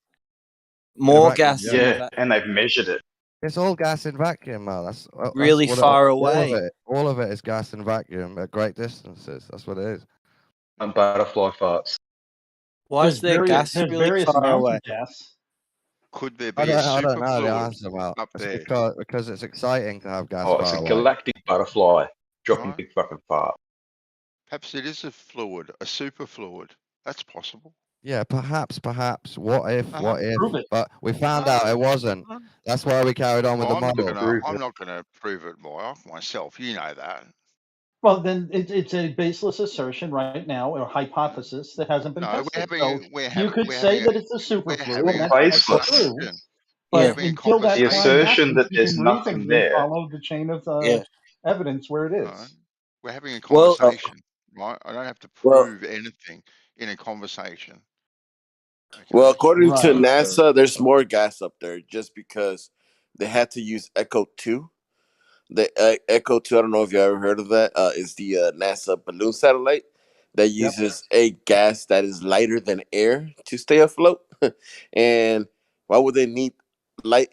Speaker 3: More
Speaker 5: vacuum,
Speaker 3: gas in a
Speaker 12: Yeah,
Speaker 3: vacuum.
Speaker 12: and they've measured it.
Speaker 5: It's all gas and vacuum, Mel. That's
Speaker 3: Really
Speaker 5: what
Speaker 3: far
Speaker 5: all
Speaker 3: away.
Speaker 5: All of it is gas and vacuum at great distances. That's what it is.
Speaker 12: And butterfly farts.
Speaker 3: Why is there gas really far away?
Speaker 8: Could there be
Speaker 5: I
Speaker 8: a
Speaker 5: don't know the
Speaker 8: superfluid
Speaker 5: answer, Mel.
Speaker 8: up
Speaker 5: It's
Speaker 8: there?
Speaker 5: because it's exciting to have gas
Speaker 12: Oh, it's
Speaker 5: far
Speaker 12: a
Speaker 5: away.
Speaker 12: galactic butterfly dropping
Speaker 8: Right.
Speaker 12: big fucking fart.
Speaker 8: Perhaps it is a fluid, a superfluid. That's possible.
Speaker 5: Yeah, perhaps. What if?
Speaker 8: Prove it.
Speaker 5: But we found out it wasn't. That's why we carried on with
Speaker 8: Well,
Speaker 5: the model.
Speaker 8: I'm not gonna prove it myself. You know that.
Speaker 16: Well, then it's a baseless assertion right now, or hypothesis that hasn't been
Speaker 8: No,
Speaker 16: tested. You could say that it's a superfluid, and that's
Speaker 12: Baseless.
Speaker 16: true.
Speaker 8: We're
Speaker 16: But
Speaker 8: having a
Speaker 16: until that
Speaker 12: The
Speaker 16: time
Speaker 12: assertion
Speaker 16: happens,
Speaker 12: that
Speaker 16: you
Speaker 12: there's
Speaker 16: can
Speaker 12: nothing
Speaker 16: reasonably
Speaker 12: there.
Speaker 16: follow the chain of evidence where it is.
Speaker 8: We're having a
Speaker 16: Well,
Speaker 8: conversation, right? I don't have to
Speaker 18: Well-
Speaker 8: prove anything in a conversation.
Speaker 18: Well, according to
Speaker 16: Right.
Speaker 18: NASA, there's more gas up there just because they had to use Echo 2. The Echo 2, I don't know if you ever heard of that, is the NASA balloon satellite that uses a gas that is lighter than air to stay afloat. And why would they need light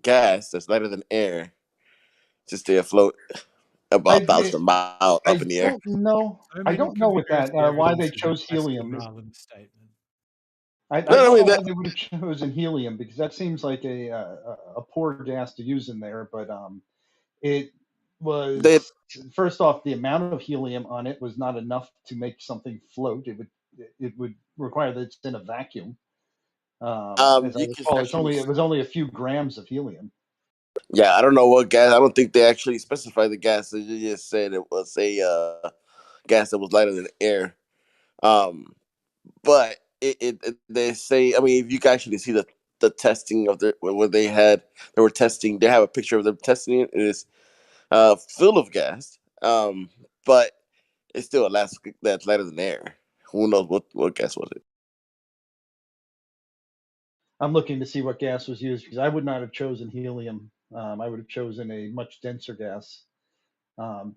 Speaker 18: gas that's lighter than air to stay afloat about 1,000 miles up in the air?
Speaker 16: I don't know with that why they chose helium. I
Speaker 18: No, I
Speaker 16: don't
Speaker 18: mean
Speaker 16: know
Speaker 18: that-
Speaker 16: why they would have chosen helium, because that seems like a poor gas to use in there. But it was first off, the amount of helium on it was not enough to make something float. It would require that it's in a vacuum. As I recall, it was only a few grams of helium.
Speaker 18: Yeah, I don't know what gas. I don't think they actually specified the gas. They just said it was a gas that was lighter than air. But they say, I mean, if you can actually see the testing of where they were testing, they have a picture of them testing it. It is full of gas, but it's still that's lighter than air. Who knows what gas was it?
Speaker 11: I'm looking to see what gas was used because I would not have chosen helium. I would have chosen a much denser gas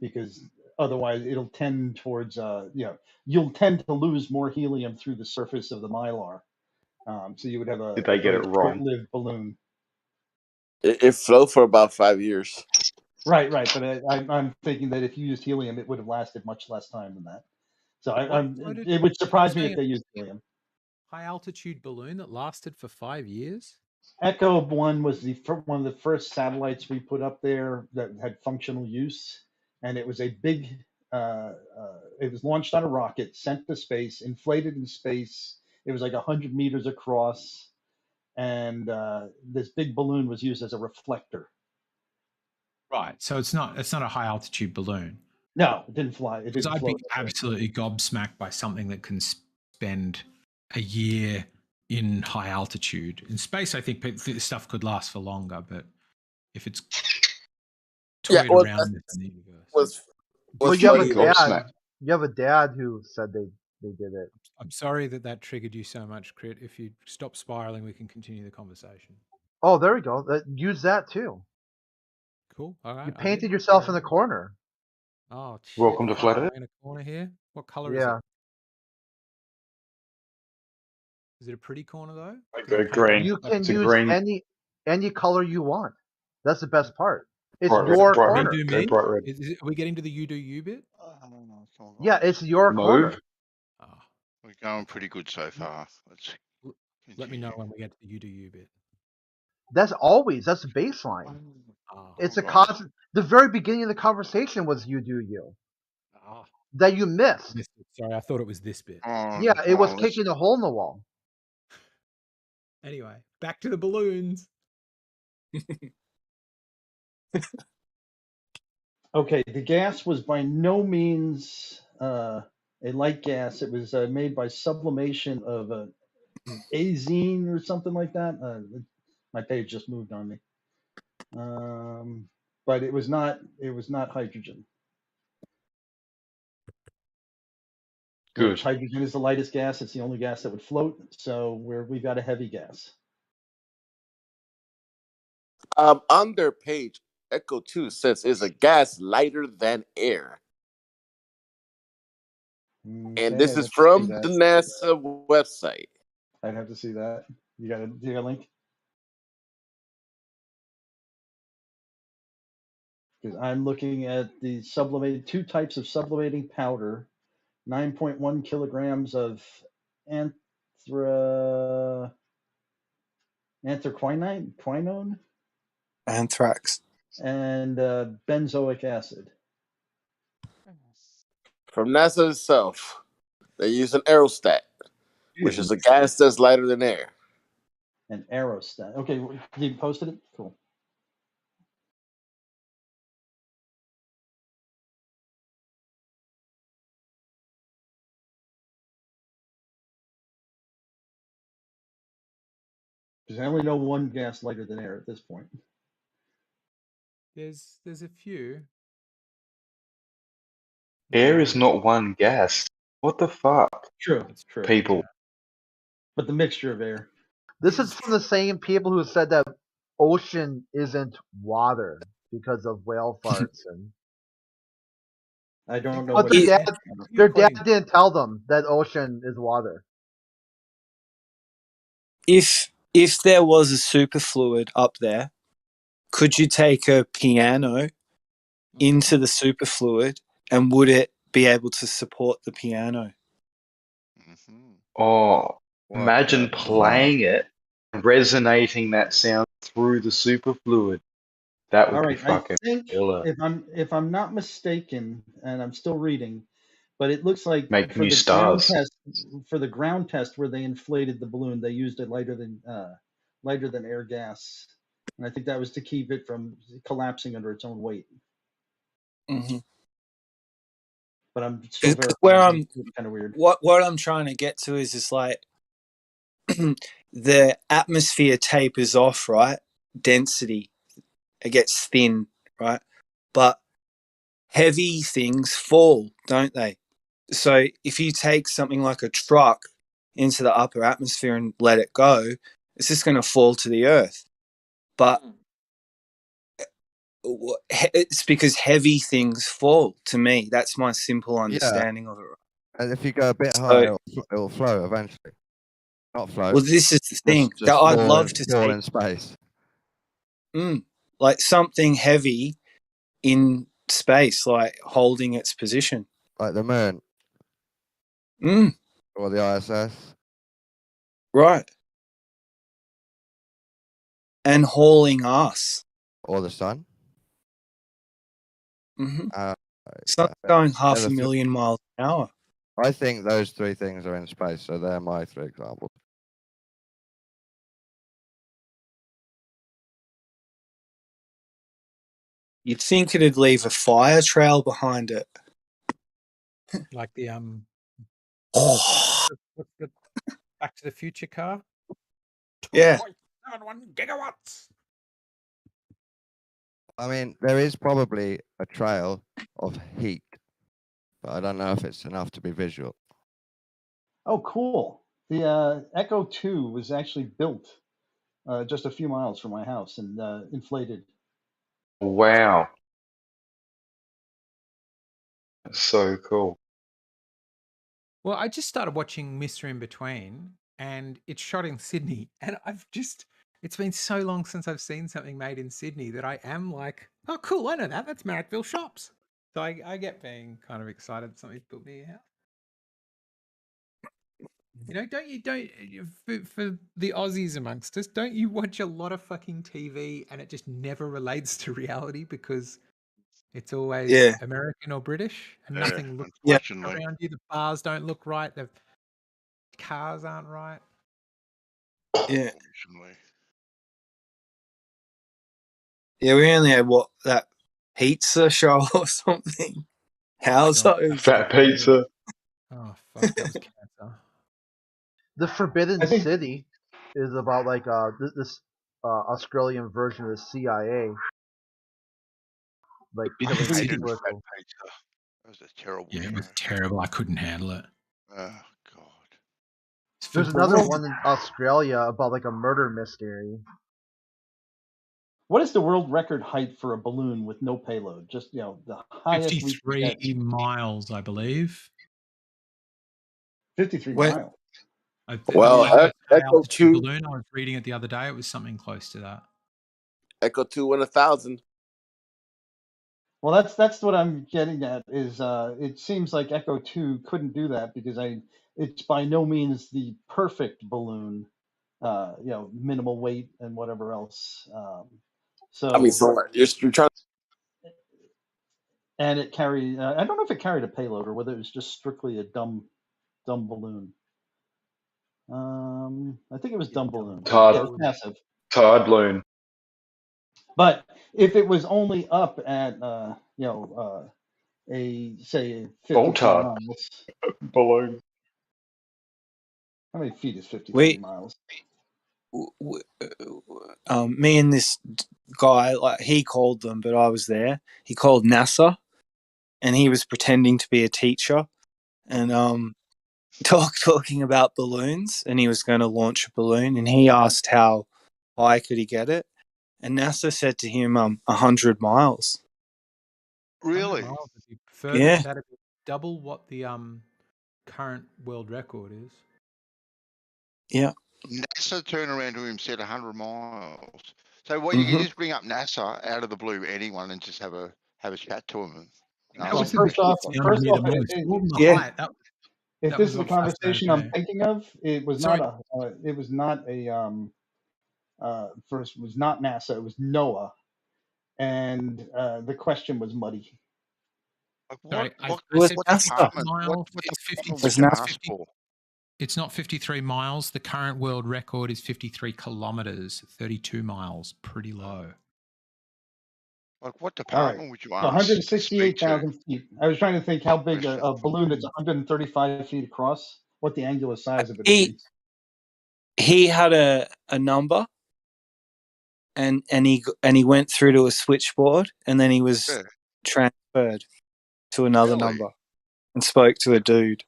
Speaker 11: because otherwise it'll tend towards, you'll tend to lose more helium through the surface of the mylar. So you would have a
Speaker 12: Did they get
Speaker 11: very
Speaker 12: it wrong?
Speaker 11: short-lived balloon.
Speaker 18: It flowed for about 5 years.
Speaker 11: Right. But I'm thinking that if you used helium, it would have lasted much less time than that. So it would surprise me if they used helium.
Speaker 13: High altitude balloon that lasted for 5 years?
Speaker 11: Echo 1 was one of the first satellites we put up there that had functional use, and it was a big. It was launched on a rocket, sent to space, inflated in space. It was like 100 meters across, and this big balloon was used as a reflector.
Speaker 13: Right. So it's not a high altitude balloon.
Speaker 11: No, it didn't fly. It
Speaker 13: Because
Speaker 11: didn't
Speaker 13: I'd
Speaker 11: float.
Speaker 13: be absolutely gobsmacked by something that can spend a year in high altitude. In space, I think this stuff could last for longer, but if it's toyed around in the universe.
Speaker 11: Well, you have a dad who said they did it.
Speaker 13: I'm sorry that triggered you so much, Crit. If you stop spiraling, we can continue the conversation.
Speaker 9: Oh, there we go. Use that too.
Speaker 13: Cool. All right.
Speaker 9: You painted yourself in the corner.
Speaker 13: Oh, shit.
Speaker 12: Welcome to Flat Earth.
Speaker 13: In a corner here. What color is it? Is it a pretty corner though?
Speaker 12: Green.
Speaker 9: You can
Speaker 12: It's a
Speaker 9: use
Speaker 12: green.
Speaker 9: any color you want. That's the best part. It's
Speaker 12: Bright
Speaker 9: your
Speaker 12: red, bright
Speaker 9: corner.
Speaker 12: red. Go bright red.
Speaker 13: Are we getting to the you do you bit?
Speaker 9: Yeah, it's your corner.
Speaker 8: We're going pretty good so far. Let's
Speaker 13: let me know when we get to the you do you bit.
Speaker 9: That's the baseline. It's a constant. The very beginning of the conversation was you do you. That you missed.
Speaker 13: Sorry, I thought it was this bit.
Speaker 9: Yeah, it was kicking a hole in the wall.
Speaker 13: Anyway, back to the balloons.
Speaker 11: Okay, the gas was by no means a light gas. It was made by sublimation of azine or something like that. My page just moved on me. But it was not hydrogen.
Speaker 12: Good.
Speaker 11: Hydrogen is the lightest gas. It's the only gas that would float. So we've got a heavy gas.
Speaker 18: On their page, Echo 2 says is a gas lighter than air. And this is from the NASA website.
Speaker 11: I'd have to see that. You got a link? Because I'm looking at the two types of sublimating powder, 9.1 kilograms of anthraquinone?
Speaker 3: Anthrax.
Speaker 11: And benzoic acid.
Speaker 18: From NASA itself, they use an aerostat, which is a gas that's lighter than air.
Speaker 11: An aerostat. Okay, you posted it? Cool. Because I only know one gas lighter than air at this point.
Speaker 13: There's a few.
Speaker 12: Air is not one gas. What the fuck?
Speaker 11: True. It's true.
Speaker 12: People.
Speaker 11: Yeah. But the mixture of air.
Speaker 9: This is from the same people who said that ocean isn't water because of whale farts and.
Speaker 11: I don't know.
Speaker 9: But their dad didn't tell them that ocean is water.
Speaker 3: If there was a superfluid up there, could you take a piano into the superfluid and would it be able to support the piano?
Speaker 12: Oh, imagine playing it, resonating that sound through the superfluid. That would be fucking killer.
Speaker 11: If I'm not mistaken, and I'm still reading, but it looks like
Speaker 12: Make new stars.
Speaker 11: For the ground test where they inflated the balloon, they used it lighter than air gas, and I think that was to keep it from collapsing under its own weight.
Speaker 3: Mm-hmm.
Speaker 16: but I'm still verifying.
Speaker 3: Where
Speaker 16: that
Speaker 3: I'm,
Speaker 16: it's kind of weird.
Speaker 3: what I'm trying to get to is just like the atmosphere tapers off, right? Density, it gets thin, right? But heavy things fall, don't they? So if you take something like a truck into the upper atmosphere and let it go, it's just going to fall to the earth. But it's because heavy things fall, to me. That's my simple understanding of it.
Speaker 5: And if you go a bit higher, it'll flow eventually. Not float.
Speaker 3: Well, this is the thing
Speaker 5: Just
Speaker 3: that I'd
Speaker 5: fall
Speaker 3: love
Speaker 5: in,
Speaker 3: to
Speaker 5: fall
Speaker 3: see.
Speaker 5: in space.
Speaker 3: Like something heavy in space, like holding its position.
Speaker 5: Like the moon. Or the ISS.
Speaker 3: Right. And hauling us.
Speaker 5: Or the sun.
Speaker 3: Sun's going 500,000 miles an hour.
Speaker 5: I think those three things are in space, so they're my three examples.
Speaker 3: You'd think it'd leave a fire trail behind it.
Speaker 13: Like the
Speaker 3: Oh.
Speaker 13: what's the Back to the Future car?
Speaker 3: Yeah.
Speaker 13: 2.71 gigawatts.
Speaker 5: I mean, there is probably a trail of heat, but I don't know if it's enough to be visual.
Speaker 16: Oh, cool. The Echo 2 was actually built just a few miles from my house and inflated.
Speaker 12: Wow. That's so cool.
Speaker 13: Well, I just started watching Mr. In Between, and it's shot in Sydney, and it's been so long since I've seen something made in Sydney that I am like, oh, cool, I know that. That's Marrickville Shops. So I get being kind of excited that something's built near here. You know, for the Aussies amongst us, don't you watch a lot of fucking TV and it just never relates to reality because it's always American or British and nothing looks right around you. The bars don't look right. The cars aren't right.
Speaker 3: Yeah. Yeah, we only had that pizza show or something. How's those?
Speaker 12: Fat pizza.
Speaker 13: Oh fuck, that was cancer.
Speaker 9: The Forbidden City is about like this Australian version of the CIA. Like
Speaker 8: I
Speaker 9: killing
Speaker 8: hated
Speaker 9: people.
Speaker 8: Fat Pizza. That was a terrible
Speaker 13: Yeah,
Speaker 8: show.
Speaker 13: it was terrible. I couldn't handle it.
Speaker 8: Oh god.
Speaker 9: There's another one in Australia about like a murder mystery.
Speaker 16: What is the world record height for a balloon with no payload? Just, the highest we can
Speaker 13: 53
Speaker 16: get.
Speaker 13: miles, I believe.
Speaker 16: 53 miles.
Speaker 3: Well, Echo 2
Speaker 13: balloon. I was reading it the other day. It was something close to that.
Speaker 18: Echo 2 went 1,000.
Speaker 16: Well, that's what I'm getting at. Is it seems like Echo 2 couldn't do that because it's by no means the perfect balloon. Minimal weight and whatever else.
Speaker 18: So you're trying.
Speaker 16: And it carried. I don't know if it carried a payload or whether it was just strictly a dumb balloon. I think it was dumb balloon.
Speaker 12: Todd.
Speaker 16: Yeah, it was massive.
Speaker 12: Todd balloon.
Speaker 16: But if it was only up at say 53 miles.
Speaker 12: Balloon.
Speaker 16: How many feet is 53 miles?
Speaker 3: Me and this guy, like he called them, but I was there. He called NASA, and he was pretending to be a teacher, and talking about balloons, and he was going to launch a balloon, and he asked how high could he get it, and NASA said to him, 100 miles.
Speaker 8: Really?
Speaker 13: 100 miles would be further.
Speaker 3: Yeah.
Speaker 13: That'd be double what the current world record is.
Speaker 3: Yeah.
Speaker 8: NASA turned around to him and said 100 miles. So what you can just bring up NASA out of the blue, anyone, and just have a chat to him.
Speaker 16: Well, first off, if this is the conversation I'm thinking of, it was not first was not NASA, it was NOAA, and the question was muddy.
Speaker 13: It's not 53 miles. The current world record is 53 kilometers, 32 miles. Pretty low.
Speaker 8: Like, what
Speaker 16: All right.
Speaker 8: department would you
Speaker 16: So
Speaker 8: ask to speak to?
Speaker 16: 168,000 feet. I was trying to think how big
Speaker 8: Question.
Speaker 16: a balloon that's 135 feet across, what the angular size of it would
Speaker 3: He
Speaker 16: be.
Speaker 3: he had a number, and he went through to a switchboard, and then he was
Speaker 8: Yeah.
Speaker 3: transferred to another
Speaker 8: Really?
Speaker 3: number and spoke to a dude.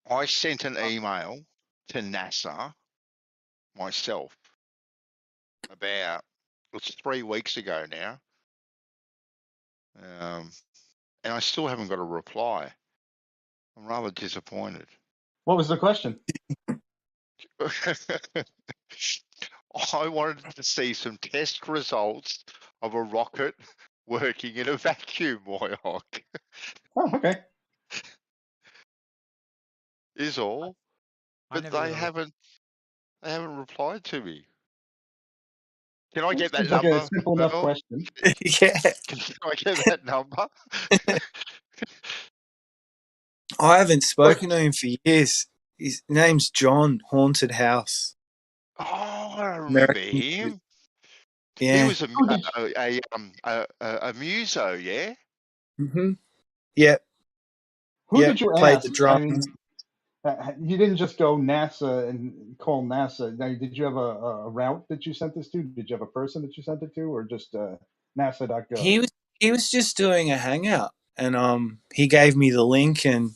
Speaker 8: I sent an email to NASA myself about, it's 3 weeks ago now. And I still haven't got a reply. I'm rather disappointed.
Speaker 16: What was the question?
Speaker 8: I wanted to see some test results of a rocket working in a vacuum, Moyok.
Speaker 16: Oh, okay.
Speaker 8: Is all.
Speaker 13: I
Speaker 8: But
Speaker 13: never
Speaker 8: they
Speaker 13: got a
Speaker 8: haven't replied to me. Can I get that
Speaker 16: Seems like a
Speaker 8: number,
Speaker 16: simple enough
Speaker 8: Merle?
Speaker 16: question.
Speaker 3: Yeah.
Speaker 8: Can I get that number?
Speaker 3: I haven't spoken to him for years. His name's John Haunted House.
Speaker 8: Oh, I remember
Speaker 3: American.
Speaker 8: him. He
Speaker 3: Yeah.
Speaker 8: was a muso, yeah?
Speaker 3: Mm-hmm. Yep.
Speaker 16: Who did you
Speaker 3: Played the
Speaker 16: ask? I
Speaker 3: drums.
Speaker 16: mean, you didn't just go NASA and call NASA. Now, did you have a route that you sent this to? Did you have a person that you sent it to, or just NASA.gov?
Speaker 3: He was just doing a hangout, and he gave me the link, and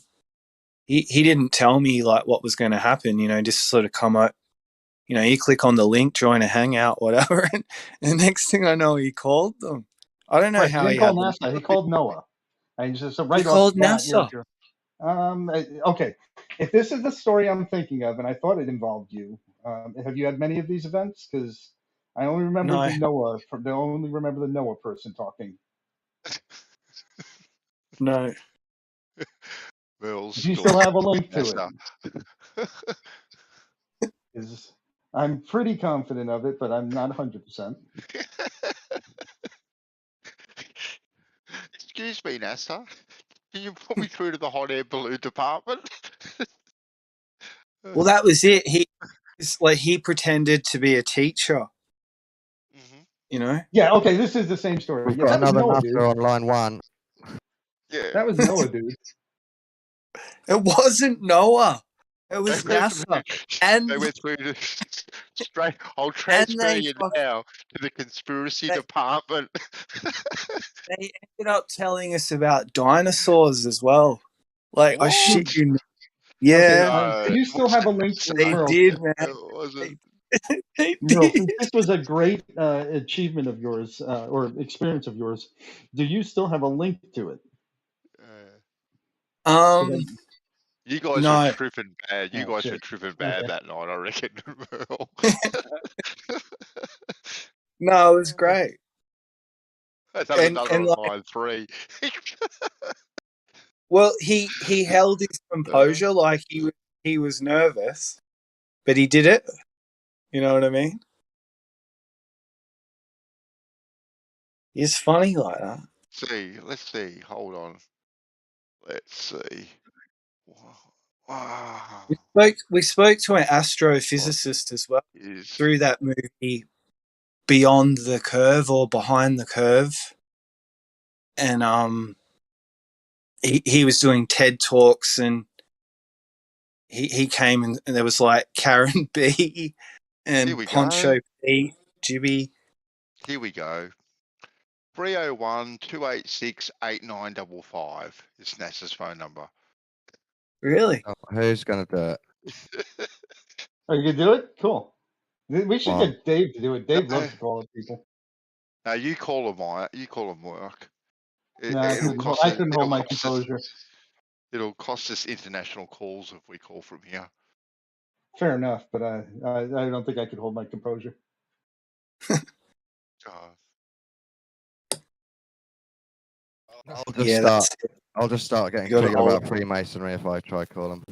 Speaker 3: he didn't tell me like what was going to happen. You know, just sort of come up. You know, you click on the link, join a hangout, whatever, and the next thing I know, he called them. I don't know
Speaker 16: Right. He
Speaker 3: how
Speaker 16: didn't
Speaker 3: he
Speaker 16: call
Speaker 3: had them.
Speaker 16: NASA. He called NOAA. And just so
Speaker 3: He
Speaker 16: right off the
Speaker 3: called
Speaker 16: bat,
Speaker 3: NASA.
Speaker 16: okay. If this is the story I'm thinking of, and I thought it involved you, have you had many of these events? Because I only remember
Speaker 3: No.
Speaker 16: the NOAA. I only remember the NOAA person talking.
Speaker 3: No.
Speaker 8: Merle's
Speaker 16: Do you still have a link to
Speaker 8: NASA.
Speaker 16: it? I'm pretty confident of it, but I'm not 100%.
Speaker 8: Excuse me, NASA. Can you put me through to the hot air balloon department?
Speaker 3: Well, that was it. He pretended to be a teacher. You know?
Speaker 16: Yeah. Okay. This is the same story.
Speaker 5: We've
Speaker 16: Yeah,
Speaker 5: got
Speaker 16: that was
Speaker 5: another
Speaker 16: Noah,
Speaker 5: NASA
Speaker 16: dude.
Speaker 5: on line 1.
Speaker 8: Yeah.
Speaker 16: That was Noah, dude.
Speaker 3: It wasn't Noah. It was NASA. And
Speaker 8: they went through to straight. I'll
Speaker 3: and
Speaker 8: transfer you now to the conspiracy department.
Speaker 3: they ended up telling us about dinosaurs as well. Like, I shit
Speaker 8: What?
Speaker 3: you not. Yeah.
Speaker 16: Okay, do you still have a link?
Speaker 3: They
Speaker 16: Merle,
Speaker 3: did, man. They
Speaker 16: Merle,
Speaker 3: did.
Speaker 16: since this was a great achievement of yours or experience of yours, do you still have a link to it?
Speaker 8: You guys
Speaker 3: No.
Speaker 8: were tripping bad. You
Speaker 16: Oh,
Speaker 8: guys
Speaker 16: shit.
Speaker 8: were tripping bad
Speaker 16: Okay.
Speaker 8: that night, I reckon, Merle.
Speaker 3: No, it was great.
Speaker 8: Let's have another on line 3.
Speaker 3: Well, he held his composure like he was nervous, but he did it. You know what I mean? He's funny like that.
Speaker 8: Let's see. Hold on. Let's see. Wow.
Speaker 3: We spoke to an astrophysicist as well through that movie Beyond the Curve or Behind the Curve. And he was doing TED Talks, and he came and there was like Karen B and Poncho P, Jibby.
Speaker 8: Here we go. 301-286-8955 is NASA's phone number.
Speaker 3: Really?
Speaker 5: Oh, who's going to do it?
Speaker 16: Oh, you can do it? Cool. We should
Speaker 5: Wow.
Speaker 16: get Dave to do it. Dave loves to call up people.
Speaker 8: Now you call them, Maya. You call them work.
Speaker 16: No, I couldn't hold my composure.
Speaker 8: It'll cost us international calls if we call from here.
Speaker 16: Fair enough, but I don't think I could hold my composure.
Speaker 5: I'll just start getting triggered about Freemasonry if I try call them.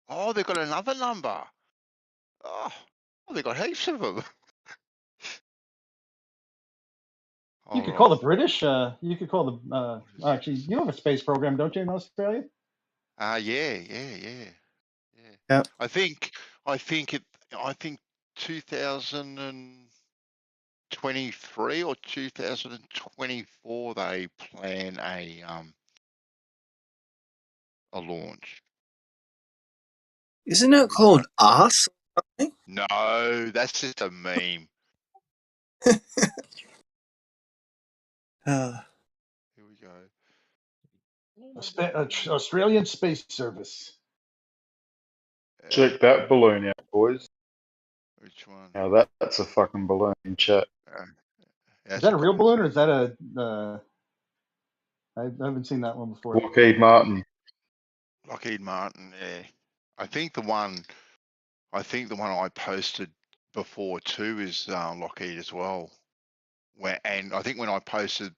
Speaker 8: Oh, they've got another number. Oh, they've got heaps of them.
Speaker 16: You could call the British. You could call the. Actually, you have a space program, don't you, in Australia?
Speaker 8: Yeah.
Speaker 3: Yep.
Speaker 8: I think 2000 and 2023 or 2024 they plan a launch.
Speaker 3: Isn't it called Arse?
Speaker 8: No, that's just a meme.
Speaker 3: Uh,
Speaker 8: Here we go.
Speaker 16: Australian Space Service.
Speaker 6: Check that balloon out, boys.
Speaker 8: Which one?
Speaker 6: Now that's a fucking balloon in chat.
Speaker 16: Is that a real balloon or is that a? I haven't seen that one before.
Speaker 6: Lockheed Martin.
Speaker 8: Lockheed Martin, yeah. I think the one I posted before too is Lockheed as well. And I think when I posted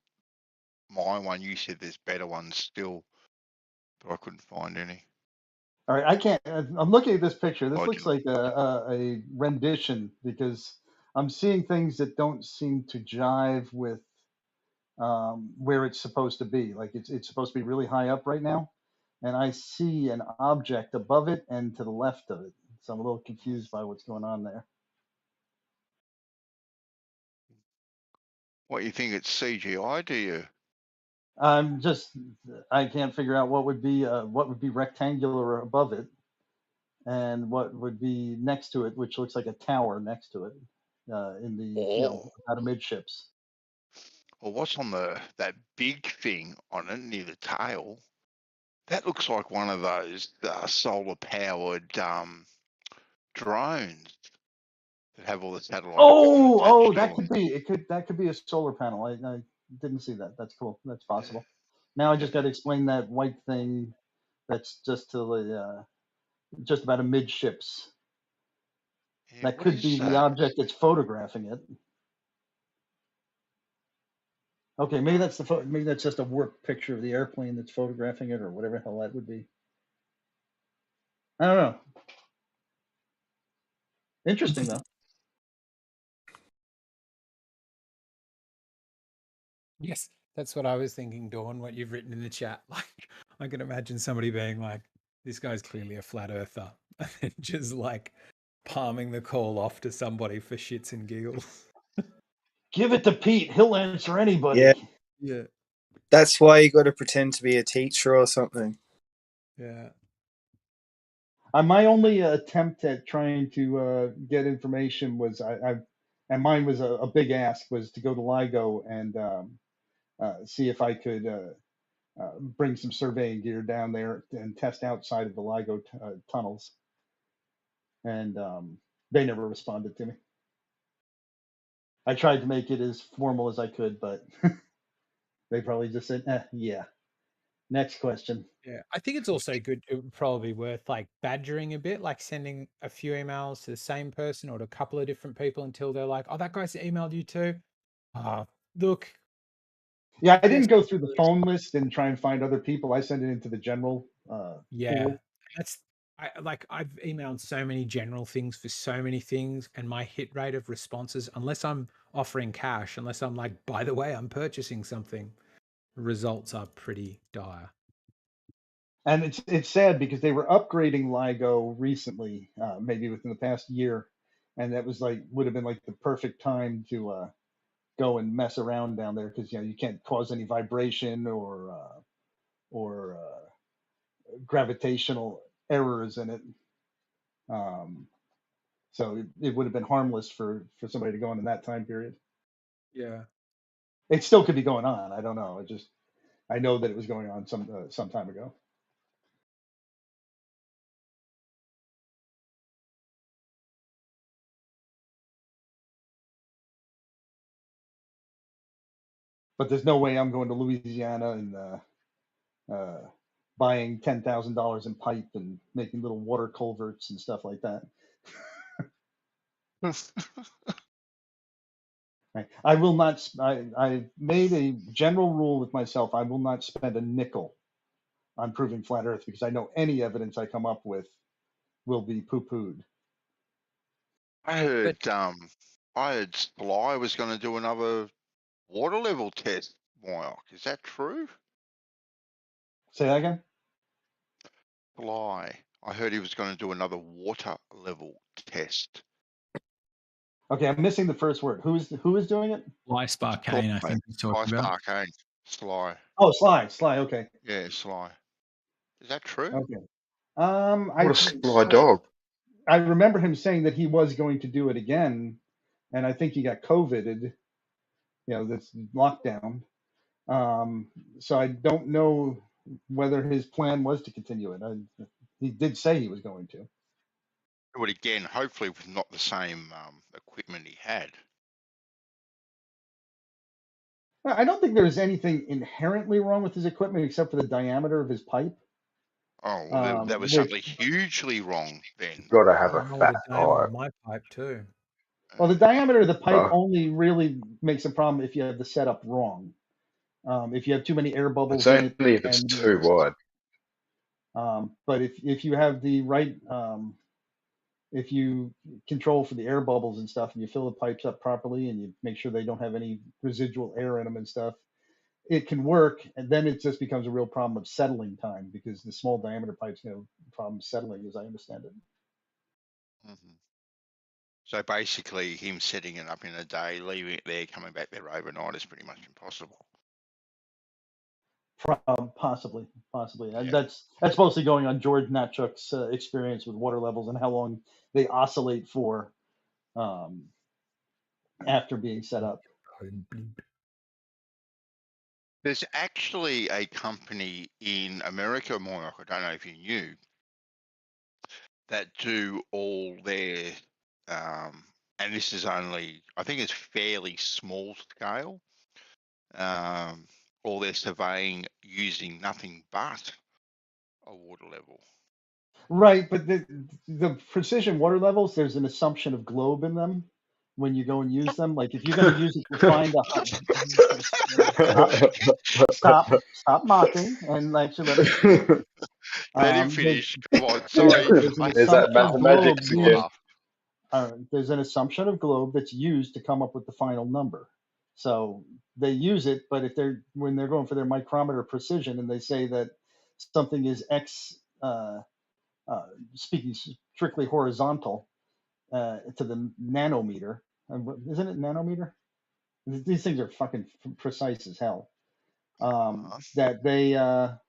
Speaker 8: my one, you said there's better ones still, but I couldn't find any.
Speaker 16: All right, I can't. I'm looking at this picture. This looks like a rendition because I'm seeing things that don't seem to jive with where it's supposed to be. Like it's supposed to be really high up right now, and I see an object above it and to the left of it. So I'm a little confused by what's going on there.
Speaker 8: What, you think it's CGI, do you?
Speaker 16: I can't figure out what would be rectangular above it, and what would be next to it, which looks like a tower next to it, in the out of midships.
Speaker 8: Well, what's on that big thing on it near the tail? That looks like one of those solar powered drones that have all the satellites.
Speaker 16: Oh, that could be. That could be a solar panel. I didn't see that. That's cool. That's possible. Now I just got to explain that white thing that's just to the just about a midships. That could be the object that's photographing it. Okay, maybe that's maybe that's just a warped picture of the airplane that's photographing it, or whatever the hell that would be. I don't know. Interesting though.
Speaker 13: Yes, that's what I was thinking, Dawn, what you've written in the chat. Like, I can imagine somebody being like, this guy's clearly a flat earther, and then just like palming the call off to somebody for shits and giggles.
Speaker 16: Give it to Pete. He'll answer anybody.
Speaker 3: Yeah.
Speaker 13: Yeah.
Speaker 3: That's why you got to pretend to be a teacher or something.
Speaker 13: Yeah.
Speaker 16: My only attempt at trying to get information was and mine was a big ask, was to go to LIGO and see if I could bring some surveying gear down there and test outside of the LIGO tunnels. And they never responded to me. I tried to make it as formal as I could, but they probably just said, yeah. Next question.
Speaker 13: Yeah, I think it's also good. It would probably be worth like badgering a bit, like sending a few emails to the same person or to a couple of different people until they're like, "Oh, that guy's emailed you too." Look.
Speaker 16: Yeah, I didn't go through the phone list and try and find other people. I sent it into the general.
Speaker 13: Yeah,
Speaker 16: pool.
Speaker 13: I've emailed so many general things for so many things, and my hit rate of responses, unless I'm offering cash, unless I'm like, by the way, I'm purchasing something, results are pretty dire.
Speaker 16: And it's sad because they were upgrading LIGO recently, maybe within the past year, and that was would have been like the perfect time to go and mess around down there because you can't cause any vibration or gravitational errors in it. So it would have been harmless for somebody to go in that time period.
Speaker 13: Yeah,
Speaker 16: it still could be going on. I don't know. I know that it was going on some time ago. But there's no way I'm going to Louisiana and buying $10,000 in pipe and making little water culverts and stuff like that. I will not. I made a general rule with myself. I will not spend a nickel on proving flat Earth because I know any evidence I come up with will be poo-pooed.
Speaker 8: I heard Sly was going to do another water level test, Myoc. Is that true?
Speaker 16: Say that again?
Speaker 8: Sly. I heard he was going to do another water level test.
Speaker 16: Okay, I'm missing the first word. Who is doing it?
Speaker 13: Sly Sparkane, I think he's talking about.
Speaker 8: Sparkane. Sly.
Speaker 16: Oh, Sly. Okay.
Speaker 8: Yeah, Sly. Is that true?
Speaker 16: Okay.
Speaker 12: What a sly dog.
Speaker 16: I remember him saying that he was going to do it again, and I think he got COVIDed. This lockdown. So I don't know whether his plan was to continue it. He did say he was going to.
Speaker 8: But again, hopefully with not the same equipment he had.
Speaker 16: I don't think there's anything inherently wrong with his equipment except for the diameter of his pipe.
Speaker 8: Oh, well, there was something hugely wrong then.
Speaker 12: You've got to have
Speaker 17: I
Speaker 12: a
Speaker 17: know
Speaker 12: fat
Speaker 17: the diameter
Speaker 12: pipe.
Speaker 17: of my pipe too.
Speaker 16: Well, the diameter of the pipe only really makes a problem if you have the setup wrong. If you have too many air bubbles
Speaker 12: It's
Speaker 16: in it,
Speaker 12: only if it's too wide.
Speaker 16: But if you have the right, if you control for the air bubbles and stuff, and you fill the pipes up properly, and you make sure they don't have any residual air in them and stuff, it can work. And then it just becomes a real problem of settling time because the small diameter pipes have problems settling, as I understand it.
Speaker 8: Mm-hmm. So basically, him setting it up in a day, leaving it there, coming back there overnight is pretty much impossible.
Speaker 16: Possibly. Yeah. That's mostly going on George Natchuk's experience with water levels and how long they oscillate for after being set up.
Speaker 8: There's actually a company in America, Moyock, I don't know if you knew, that do all their, and this is only, I think it's fairly small scale, all their surveying using nothing but a water level.
Speaker 16: Right, but the precision water levels, there's an assumption of globe in them when you go and use them. Like if you're going to use it to find stop mocking and actually let us.
Speaker 8: Let him finish. Come on, sorry.
Speaker 12: There's that mathematics again.
Speaker 16: There's an assumption of globe that's used to come up with the final number. So they use it, but when they're going for their micrometer precision and they say that something is X, speaking strictly horizontal to the nanometer, isn't it nanometer? These things are fucking precise as hell. That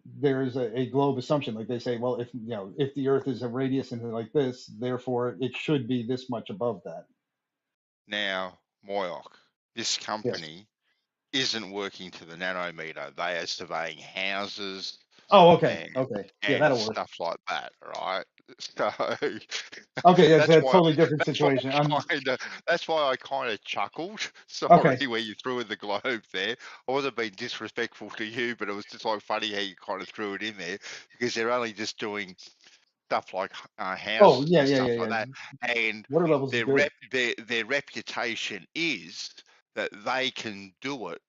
Speaker 16: there's a globe assumption, like they say, well, if the Earth is a radius and like this, therefore it should be this much above that.
Speaker 8: Now, Moyock, this company isn't working to the nanometer. They are surveying houses.
Speaker 16: Oh, okay. Yeah,
Speaker 8: and
Speaker 16: that'll work.
Speaker 8: Stuff like that, right? So
Speaker 16: okay, that's a totally different situation.
Speaker 8: That's why I kind of chuckled. Sorry, where you threw in the globe there. I wasn't being disrespectful to you, but it was just like funny how you kind of threw it in there because they're only just doing stuff like houses and stuff like that. And
Speaker 16: water levels
Speaker 8: their reputation is that they can do it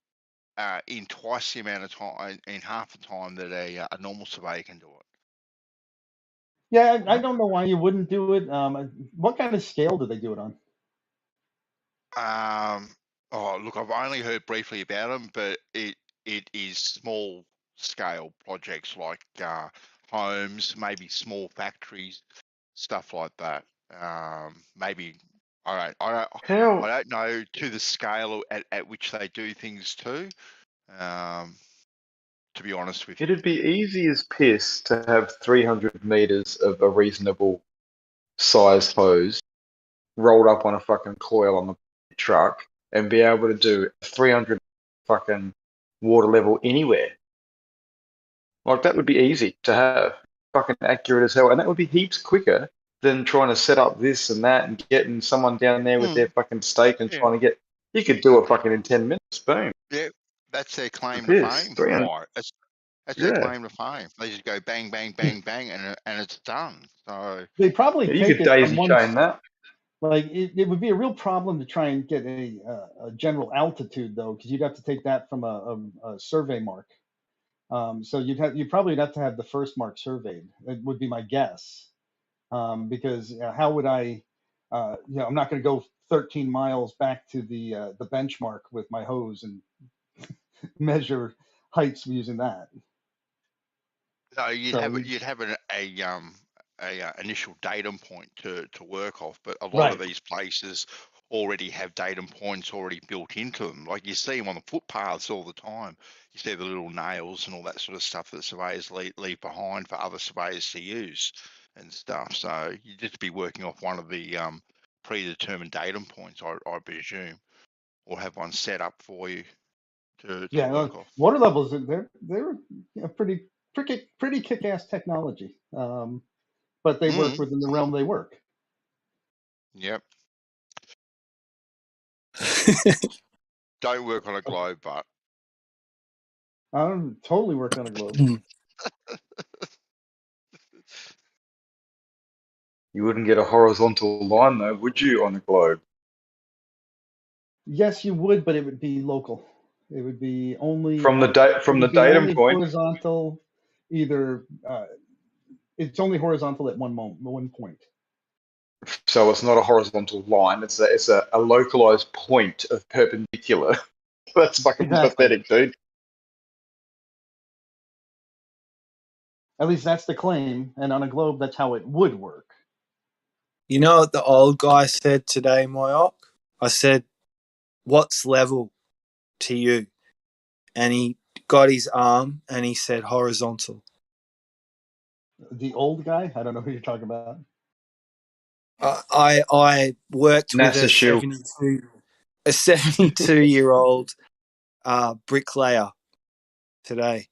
Speaker 8: in twice the amount of time, in half the time that a normal surveyor can do it.
Speaker 16: Yeah, I don't know why you wouldn't do it. What kind of scale do they do it on?
Speaker 8: Oh, look, I've only heard briefly about them, but it is small scale projects like homes, maybe small factories, stuff like that. Maybe I don't know to the scale at which they do things too. To be honest with you,
Speaker 12: it'd be easy as piss to have 300 meters of a reasonable size hose rolled up on a fucking coil on the truck and be able to do 300 fucking water level anywhere. Like that would be easy to have, fucking accurate as hell, and that would be heaps quicker than trying to set up this and that and getting someone down there with their fucking stake and trying to get. You could do it fucking in 10 minutes, boom.
Speaker 8: Yeah, that's their claim to fame. Right. That's their claim to fame. They just go bang, bang, bang, bang, and it's done. So
Speaker 16: they probably
Speaker 12: you could daisy chain that.
Speaker 16: Like it would be a real problem to try and get a general altitude though, because you'd have to take that from a survey mark. So you'd probably have to have the first mark surveyed. It would be my guess, because how would I? I'm not going to go 13 miles back to the benchmark with my hose and measure heights using that.
Speaker 8: No, you'd have initial datum point to work off. But a lot
Speaker 16: Right.
Speaker 8: of these places already have datum points already built into them. Like you see them on the footpaths all the time. You see the little nails and all that sort of stuff that surveyors leave behind for other surveyors to use and stuff. So you just be working off one of the predetermined datum points, I presume, or have one set up for you to
Speaker 16: Yeah,
Speaker 8: work off.
Speaker 16: water levels, they're pretty kick-ass technology. But they work within the realm they work.
Speaker 8: Yep. Don't work on a globe, but
Speaker 16: I don't totally work on a globe.
Speaker 12: You wouldn't get a horizontal line though, would you, on a globe?
Speaker 16: Yes, you would, but it would be local. It would be only
Speaker 12: From the datum point.
Speaker 16: Horizontal. Either it's only horizontal at one point.
Speaker 12: So it's not a horizontal line. It's a localized point of perpendicular. That's fucking pathetic, dude.
Speaker 16: At least that's the claim, and on a globe, that's how it would work.
Speaker 3: You know what the old guy said today, Moyok? I said, "What's level to you?" And he got his arm and he said horizontal.
Speaker 16: The old guy? I don't know who you're talking about.
Speaker 3: I worked with a 72-year-old bricklayer today.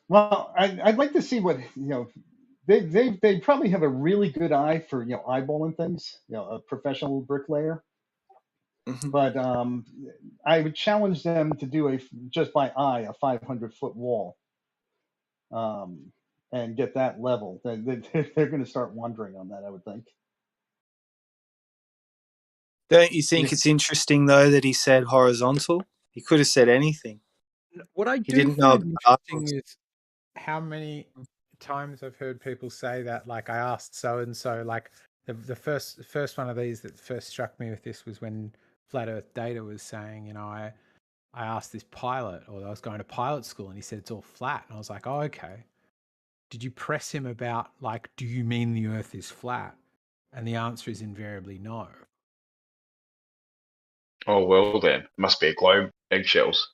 Speaker 16: Well, I'd like to see what they probably have a really good eye for eyeballing things. A professional bricklayer.
Speaker 3: Mm-hmm.
Speaker 16: But I would challenge them to do just by eye a 500-foot wall, and get that level. They're going to start wandering on that, I would think.
Speaker 3: Don't you think it's interesting though that he said horizontal? He could have said anything.
Speaker 13: What I
Speaker 3: He
Speaker 13: do
Speaker 3: didn't know
Speaker 13: find
Speaker 3: about
Speaker 13: interesting is how many times I've heard people say that. Like I asked so and so. Like the first one of these that first struck me with this was when Flat Earth Data was saying, I asked this pilot, or I was going to pilot school, and he said it's all flat, and I was like, oh, okay. Did you press him about, like, do you mean the Earth is flat? And the answer is invariably no.
Speaker 12: Oh well, then must be a globe, eggshells.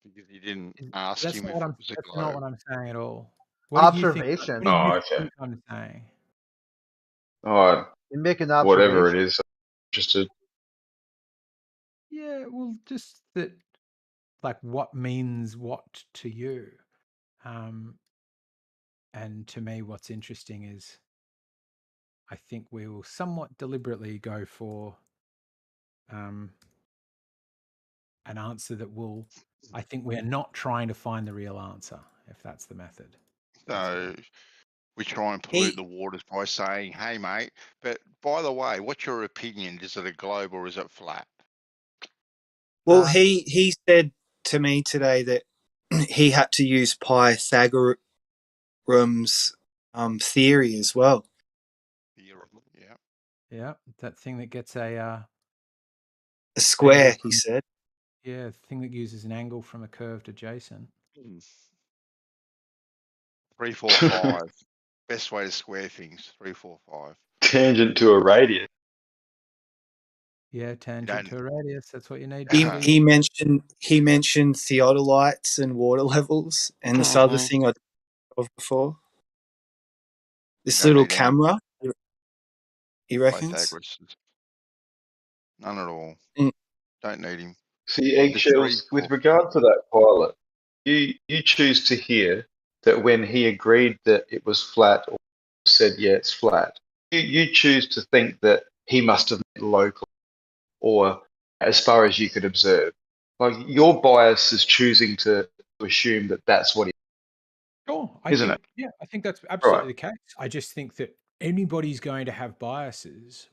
Speaker 8: Because you didn't ask
Speaker 13: That's
Speaker 8: him
Speaker 13: not
Speaker 8: if
Speaker 13: what
Speaker 8: it
Speaker 13: I'm.
Speaker 8: was a
Speaker 13: That's
Speaker 8: globe.
Speaker 13: not what I'm saying at all. What do you think?
Speaker 9: Observation.
Speaker 13: What do you
Speaker 12: okay.
Speaker 13: think I'm saying?
Speaker 12: Oh,
Speaker 9: You make an
Speaker 12: whatever it
Speaker 9: observation.
Speaker 12: is, just a.
Speaker 13: Yeah, well, just that, like, what means what to you? And to me, what's interesting is I think we will somewhat deliberately go for an answer that will, I think we're not trying to find the real answer, if that's the method.
Speaker 8: So we try and pollute the waters by saying, hey, mate, but by the way, what's your opinion? Is it a globe or is it flat?
Speaker 3: Well, he said to me today that he had to use Pythagoras' theory as well.
Speaker 13: Yeah, that thing that gets a
Speaker 3: square, he said.
Speaker 13: Yeah, the thing that uses an angle from a curved adjacent.
Speaker 8: 3, 4, 5. Best way to square things. 3, 4, 5.
Speaker 12: Tangent to a radius.
Speaker 13: Yeah, tangent to a radius. That's what you need.
Speaker 3: He mentioned theodolites and water levels, and this other thing I of before. This little camera, he reckons.
Speaker 8: Pythagoras. None at all. Don't need him.
Speaker 12: See, eggshells, with regard to that pilot, you choose to hear that when he agreed that it was flat or said, yeah, it's flat, you choose to think that he must have meant local or as far as you could observe. Like, your bias is choosing to assume that that's what he.
Speaker 13: Sure,
Speaker 12: Isn't it?
Speaker 13: Yeah, I think that's absolutely
Speaker 12: Right.
Speaker 13: the case. I just think that anybody's going to have biases.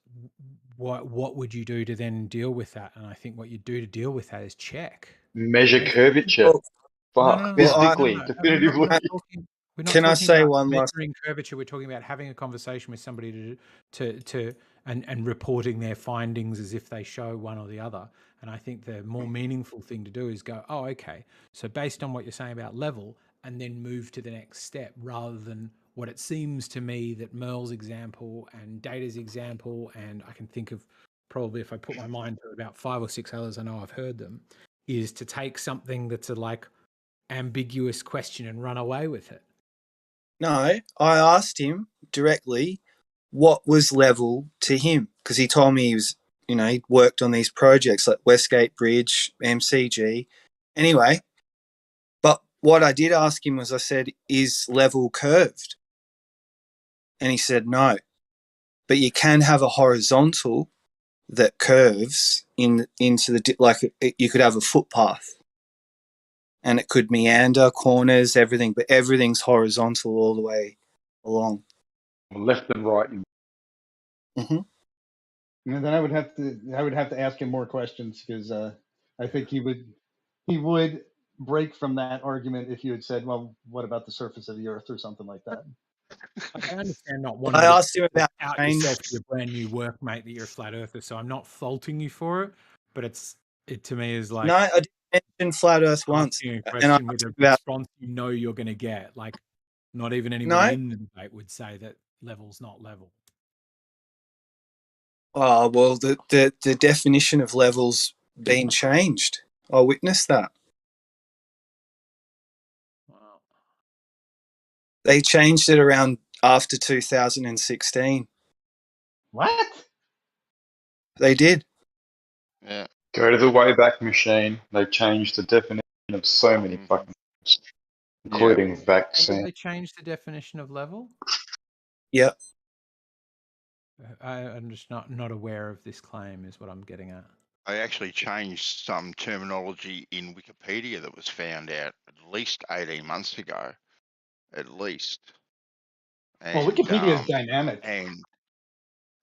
Speaker 13: What would you do to then deal with that? And I think what you do to deal with that is check.
Speaker 12: Measure curvature.
Speaker 13: No,
Speaker 12: Physically,
Speaker 13: no.
Speaker 12: definitively.
Speaker 13: We're not
Speaker 3: Can I
Speaker 13: talking
Speaker 3: say
Speaker 13: about
Speaker 3: one last?
Speaker 13: measuring curvature. We're talking about having a conversation with somebody and reporting their findings as if they show one or the other. And I think the more meaningful thing to do is go, oh, okay. So based on what you're saying about level, and then move to the next step rather than what it seems to me that Merle's example and Data's example, and I can think of probably if I put my mind to about 5 or 6 others, I know I've heard them, is to take something that's a like ambiguous question and run away with it.
Speaker 3: No, I asked him directly what was level to him, because he told me he was, you know, he worked on these projects like Westgate Bridge, MCG. Anyway, but what I did ask him was, I said, is level curved? And he said no. But you can have a horizontal that curves into the, like you could have a footpath. And it could meander, corners, everything, but everything's horizontal all the way along.
Speaker 12: Left and right.
Speaker 3: Mm-hmm.
Speaker 16: And then I would have to ask him more questions, because I think he would break from that argument if you had said, well, what about the surface of the Earth or something like that.
Speaker 13: I understand not wanting
Speaker 3: I asked
Speaker 13: to
Speaker 3: him about
Speaker 13: out yourself to your brand new work, mate, that you're a flat earther. So I'm not faulting you for it, but it to me is like,
Speaker 3: no, I didn't mention flat Earth once,
Speaker 13: asking a
Speaker 3: and I
Speaker 13: question with a
Speaker 3: about
Speaker 13: response you know you're going to get. Like, not even anybody
Speaker 3: no.
Speaker 13: in the debate would say that level's not level.
Speaker 3: Oh well, the definition of level's been changed. I witnessed that.
Speaker 13: Wow.
Speaker 3: They changed it around after 2016.
Speaker 16: What?
Speaker 3: They did.
Speaker 8: Yeah.
Speaker 12: Go to the Wayback Machine. They changed the definition of so many fucking things, including
Speaker 13: How did
Speaker 12: vaccine.
Speaker 13: they change the definition of level?
Speaker 3: Yeah.
Speaker 13: I'm just not aware of this claim, is what I'm getting at.
Speaker 8: I actually changed some terminology in Wikipedia that was found out at least 18 months ago, at least.
Speaker 16: Well, Wikipedia is dynamic.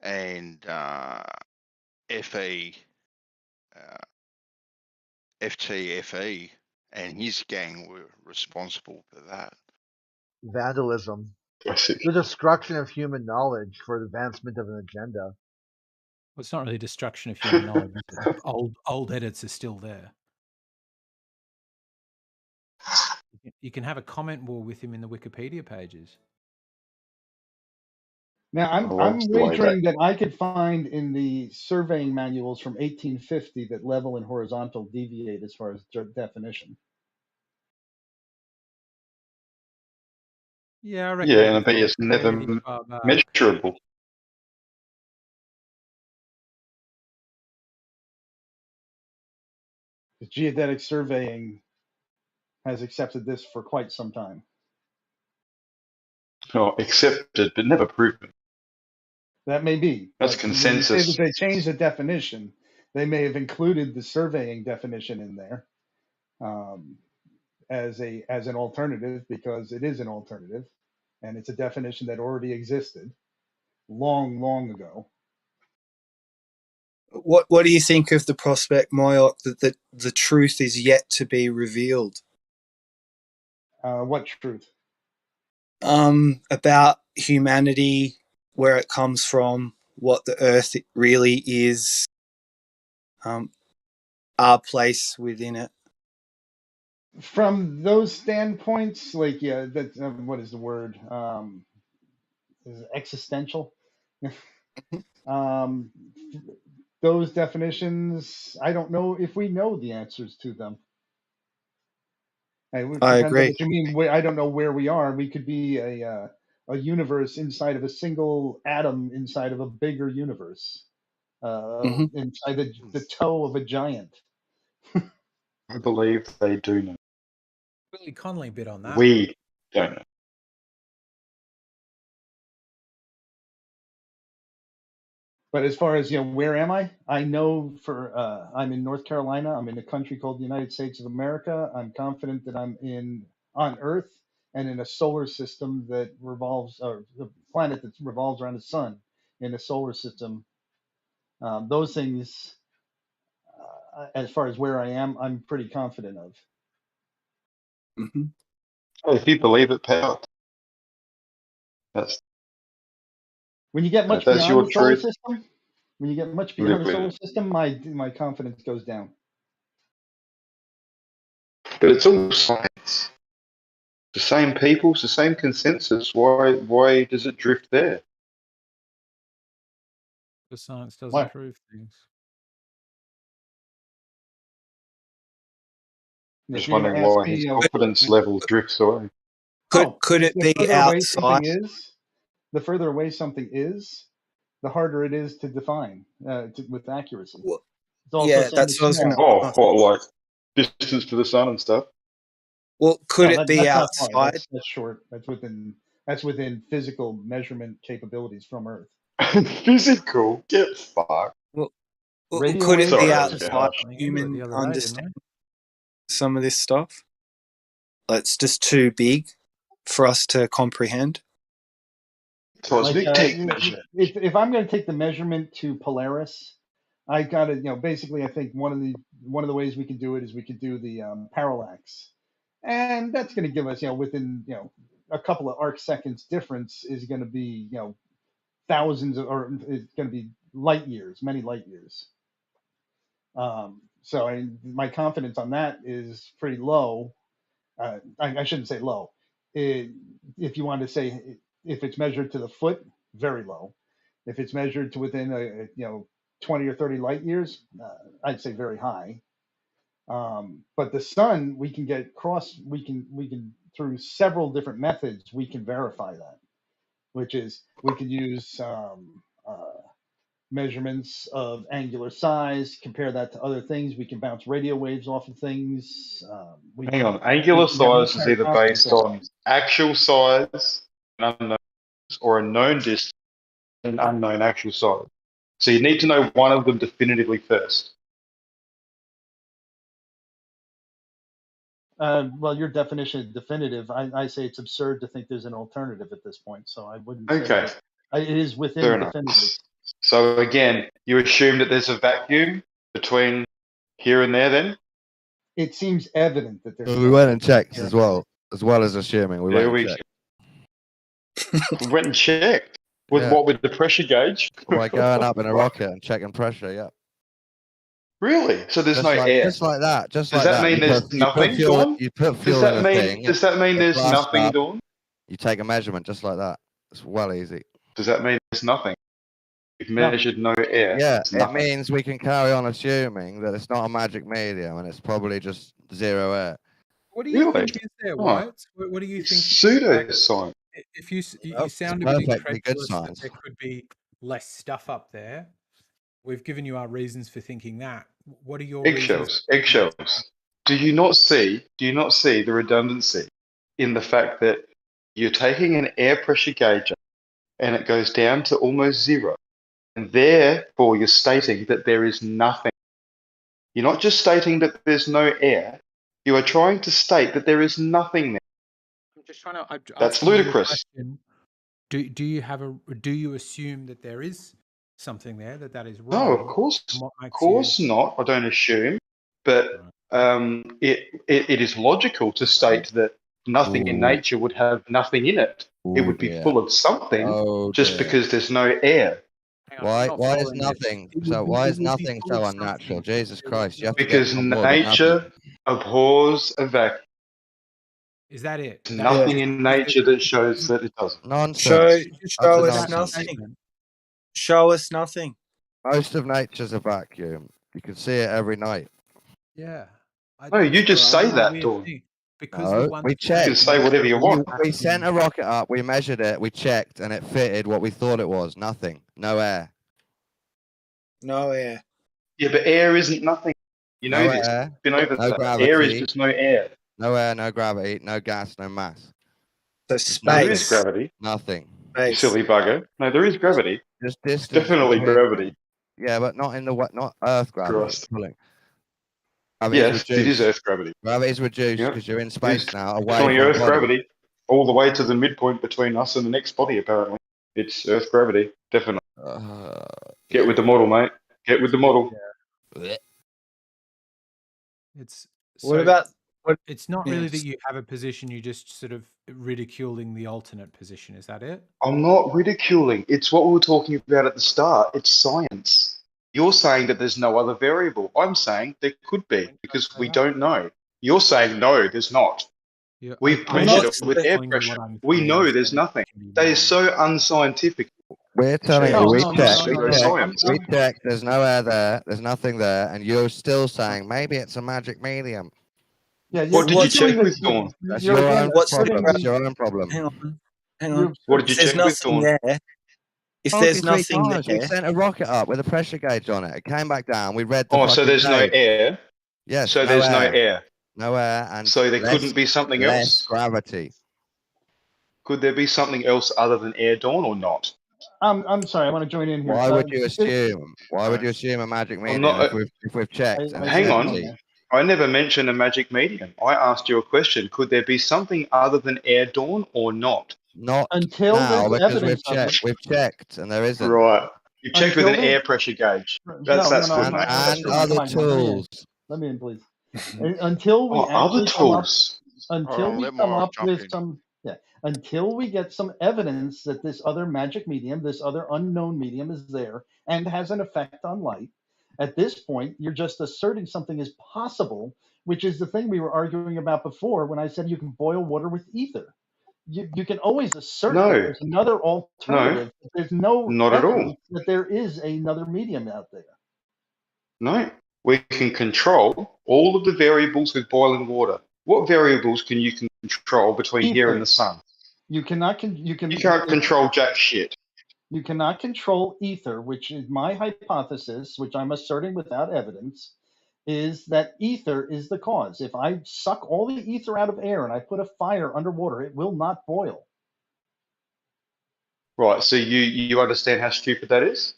Speaker 8: And FE, FTFE and his gang were responsible for that.
Speaker 9: Vandalism. The destruction of human knowledge for the advancement of an agenda.
Speaker 13: Well, it's not really destruction of human knowledge. Old edits are still there. You can have a comment war with him in the Wikipedia pages.
Speaker 16: Now, I'm wagering that I could find in the surveying manuals from 1850 that level and horizontal deviate as far as definition.
Speaker 13: Yeah, I reckon.
Speaker 12: Yeah, and I bet it's never measurable.
Speaker 16: The geodetic surveying has accepted this for quite some time.
Speaker 12: Oh, accepted, but never proven.
Speaker 16: That may be.
Speaker 12: That's
Speaker 16: but
Speaker 12: consensus.
Speaker 16: when you say that they changed the definition, they may have included the surveying definition in there as an alternative, because it is an alternative, and it's a definition that already existed long ago.
Speaker 3: What do you think of the prospect, Moyoc, that the truth is yet to be revealed?
Speaker 16: What truth?
Speaker 3: About humanity, where it comes from, what the Earth really is, our place within it.
Speaker 16: From those standpoints, like, yeah, that what is the word? Is it existential? Those definitions, I don't know if we know the answers to them. It depends
Speaker 3: I agree.
Speaker 16: on what you mean. I don't know where we are. We could be a universe inside of a single atom inside of a bigger universe, inside the toe of a giant.
Speaker 12: I believe they do know.
Speaker 13: Willie Connolly bit on that.
Speaker 12: We don't know.
Speaker 16: But as far as, where am I? I know I'm in North Carolina. I'm in a country called the United States of America. I'm confident that I'm on Earth and in a solar system that revolves, or the planet that revolves around the sun in a solar system. Those things, as far as where I am, I'm pretty confident of.
Speaker 3: Mm-hmm.
Speaker 12: If you believe it, pal,
Speaker 16: when you get much
Speaker 12: that's
Speaker 16: beyond
Speaker 12: your
Speaker 16: the solar
Speaker 12: truth.
Speaker 16: system, when you get much beyond the solar system, my confidence goes down.
Speaker 12: But it's all science. The same people, it's the same consensus. Why does it drift there?
Speaker 17: Because science doesn't
Speaker 16: What?
Speaker 17: prove things.
Speaker 12: I'm just
Speaker 16: If you're going
Speaker 12: wondering
Speaker 16: to ask
Speaker 12: why
Speaker 16: me,
Speaker 12: his confidence level drifts away.
Speaker 3: Could it
Speaker 16: the
Speaker 3: be
Speaker 16: further away something
Speaker 3: outside?
Speaker 16: is, the further away something is, the harder it is to define with accuracy.
Speaker 3: Well,
Speaker 16: It's also
Speaker 3: yeah,
Speaker 16: so
Speaker 3: that's
Speaker 16: much
Speaker 3: what I was going to
Speaker 16: smaller.
Speaker 3: ask.
Speaker 12: What, like distance to the sun and stuff?
Speaker 3: Well, could
Speaker 16: No,
Speaker 3: it be
Speaker 16: that's not far.
Speaker 3: outside?
Speaker 16: That's short. That's within physical measurement capabilities from Earth.
Speaker 12: Physical? Get fucked.
Speaker 3: Well,
Speaker 16: Radio
Speaker 3: could it
Speaker 16: waves
Speaker 3: be
Speaker 16: are
Speaker 3: outside
Speaker 16: physical.
Speaker 3: human understanding some of this stuff? It's just too big for us to comprehend.
Speaker 12: Cosmic tape measure.
Speaker 16: If I'm going to take the measurement to Polaris, I got to, basically, I think one of the ways we can do it is we could do the parallax, and that's going to give us, within, a couple of arc seconds difference is going to be, thousands of, or it's going to be light years, many light years. So my confidence on that is pretty low. I shouldn't say low. If you want to say if it's measured to the foot, very low. If it's measured to within 20 or 30 light years, I'd say very high. But the sun, we can through several different methods, we can verify that, which is we could use measurements of angular size, compare that to other things. We can bounce radio waves off of things.
Speaker 12: Hang on, angular
Speaker 16: we have
Speaker 12: size is either
Speaker 16: confidence
Speaker 12: based on actual size, an unknown, or a known distance, and unknown actual size. So you need to know one of them definitively first.
Speaker 16: Well, your definition of definitive, I say it's absurd to think there's an alternative at this point. So I wouldn't say
Speaker 12: Okay.
Speaker 16: that. It is within
Speaker 12: Fair enough.
Speaker 16: definitive.
Speaker 12: So again, you assume that there's a vacuum between here and there then?
Speaker 16: It seems evident that there's.
Speaker 5: We went and checked as well as assuming. We
Speaker 12: There
Speaker 5: went
Speaker 12: we
Speaker 5: and checked.
Speaker 12: We went and checked. With what, with the pressure gauge?
Speaker 5: By going up in a rocket and checking pressure, yeah.
Speaker 12: Really? So there's no air?
Speaker 5: Just like that. Just
Speaker 12: Does
Speaker 5: like
Speaker 12: that
Speaker 5: that.
Speaker 12: mean there's nothing, Dawn?
Speaker 5: You put fuel in a thing.
Speaker 12: Does that mean there's nothing, Dawn?
Speaker 5: You take a measurement just like that. It's well easy.
Speaker 12: Does that mean there's nothing? You've measured no air.
Speaker 5: Yeah, it means we can carry on assuming that it's not a magic medium and it's probably just zero air.
Speaker 13: What do you think is there, White? What do you think?
Speaker 12: Pseudoscience.
Speaker 13: If you
Speaker 5: Oh,
Speaker 13: sound a bit
Speaker 5: perfectly good
Speaker 13: incredulous that
Speaker 5: science.
Speaker 13: there could be less stuff up there, we've given you our reasons for thinking that. What are your reasons?
Speaker 12: Eggshells. Do you not see the redundancy in the fact that you're taking an air pressure gauge and it goes down to almost zero, and therefore you're stating that there is nothing. You're not just stating that there's no air, you are trying to state that there is nothing there.
Speaker 13: I'm just trying to.
Speaker 12: That's ludicrous.
Speaker 13: Do you assume that there is something there, that is wrong?
Speaker 12: No, of course not. I don't assume, but it is logical to state that nothing in nature would have nothing in it. It would be full of something just because there's no air.
Speaker 5: Why is nothing so unnatural? Jesus Christ! You have to
Speaker 12: Because
Speaker 5: get on board with
Speaker 12: nature abhors a vacuum.
Speaker 13: Is that it?
Speaker 12: There's nothing in nature that shows that it doesn't.
Speaker 5: Nonsense.
Speaker 3: Show us nothing. Show us nothing.
Speaker 5: Most of nature's a vacuum. You can see it every night.
Speaker 13: Yeah.
Speaker 12: No, you just say that, Dawn.
Speaker 13: Because
Speaker 5: we checked.
Speaker 12: You can say whatever you want.
Speaker 5: We sent a rocket up, we measured it, we checked, and it fitted what we thought it was. Nothing. No air.
Speaker 3: No air.
Speaker 12: Yeah, but air isn't nothing. You know
Speaker 5: No
Speaker 12: this.
Speaker 5: air,
Speaker 12: Been over
Speaker 5: no
Speaker 12: that.
Speaker 5: gravity.
Speaker 12: Air is just no air.
Speaker 5: No air, no gravity, no gas, no mass.
Speaker 3: So
Speaker 12: There is gravity.
Speaker 5: Nothing.
Speaker 12: You silly bugger. No, there is gravity.
Speaker 5: Just distance.
Speaker 12: Definitely gravity.
Speaker 5: Yeah, but not in the not Earth gravity.
Speaker 12: Christ.
Speaker 5: Gravity's
Speaker 12: Yes, it is Earth gravity.
Speaker 5: Gravity's reduced because you're in space now.
Speaker 12: It's
Speaker 5: Away
Speaker 12: only
Speaker 5: from
Speaker 12: Earth
Speaker 5: the body.
Speaker 12: gravity, all the way to the midpoint between us and the next body. Apparently, it's Earth gravity. Definitely. Get with the model, mate. Get with the model.
Speaker 13: It's
Speaker 3: What about?
Speaker 13: It's not really that you have a position. You're just sort of ridiculing the alternate position. Is that it?
Speaker 12: I'm not ridiculing. It's what we were talking about at the start. It's science. You're saying that there's no other variable. I'm saying there could be because we don't know. You're saying no, there's not.
Speaker 6: We've measured it with air pressure. We know there's nothing. That is so unscientific.
Speaker 5: We're telling
Speaker 6: James,
Speaker 5: you, we
Speaker 6: it's
Speaker 5: checked,
Speaker 6: pseudo-science.
Speaker 5: we checked, there's nowhere there, there's nothing there, and you're still saying maybe it's a magic medium.
Speaker 16: Yeah,
Speaker 6: What did you check with Dawn?
Speaker 5: That's your own problem. That's your own problem.
Speaker 3: Hang on.
Speaker 6: What did you
Speaker 3: If there's
Speaker 6: check with
Speaker 3: nothing
Speaker 6: Dawn?
Speaker 3: there, if
Speaker 5: Told
Speaker 3: there's
Speaker 5: you 3
Speaker 3: nothing
Speaker 5: times.
Speaker 3: there,
Speaker 5: We sent a rocket up with a pressure gauge on it. It came back down. We read the
Speaker 6: Oh, so
Speaker 5: fucking
Speaker 6: there's no
Speaker 5: gauge.
Speaker 6: air?
Speaker 5: Yes.
Speaker 6: So there's no air.
Speaker 5: No air, and
Speaker 6: So there
Speaker 5: less,
Speaker 6: couldn't be something
Speaker 5: less
Speaker 6: else?
Speaker 5: gravity.
Speaker 6: Could there be something else other than air, Dawn, or not?
Speaker 16: I'm sorry, I want to join in here.
Speaker 5: Why would you assume? Why would you assume a magic medium if we've checked? And
Speaker 6: Hang
Speaker 5: it's
Speaker 6: on.
Speaker 5: empty?
Speaker 6: I never mentioned a magic medium. I asked you a question. Could there be something other than air, Dawn, or not?
Speaker 5: Not
Speaker 16: until
Speaker 5: now,
Speaker 16: there's
Speaker 5: because
Speaker 16: evidence of it.
Speaker 5: we've checked, and there isn't.
Speaker 6: Right. You checked with an
Speaker 16: Until
Speaker 6: air pressure gauge.
Speaker 16: No,
Speaker 6: That's good,
Speaker 16: I'm
Speaker 6: mate.
Speaker 16: not-
Speaker 5: And
Speaker 16: come on,
Speaker 5: other
Speaker 16: come on,
Speaker 5: tools.
Speaker 16: Let me in, please. Until we
Speaker 6: Oh, other
Speaker 16: actually come up,
Speaker 6: tools.
Speaker 16: until we come up with some, until we get some evidence that this other magic medium, this other unknown medium is there and has an effect on light. At this point, you're just asserting something is possible, which is the thing we were arguing about before when I said you can boil water with ether. You can always assert that
Speaker 6: No.
Speaker 16: there's another alternative. But there's no
Speaker 6: Not at all.
Speaker 16: evidence that there is another medium out there.
Speaker 6: No. We can control all of the variables with boiling water. What variables can you control between here and the sun?
Speaker 16: You cannot.
Speaker 6: You can't control jack shit.
Speaker 16: You cannot control ether, which is my hypothesis, which I'm asserting without evidence, is that ether is the cause. If I suck all the ether out of air and I put a fire underwater, it will not boil.
Speaker 6: Right, so you understand how stupid that is?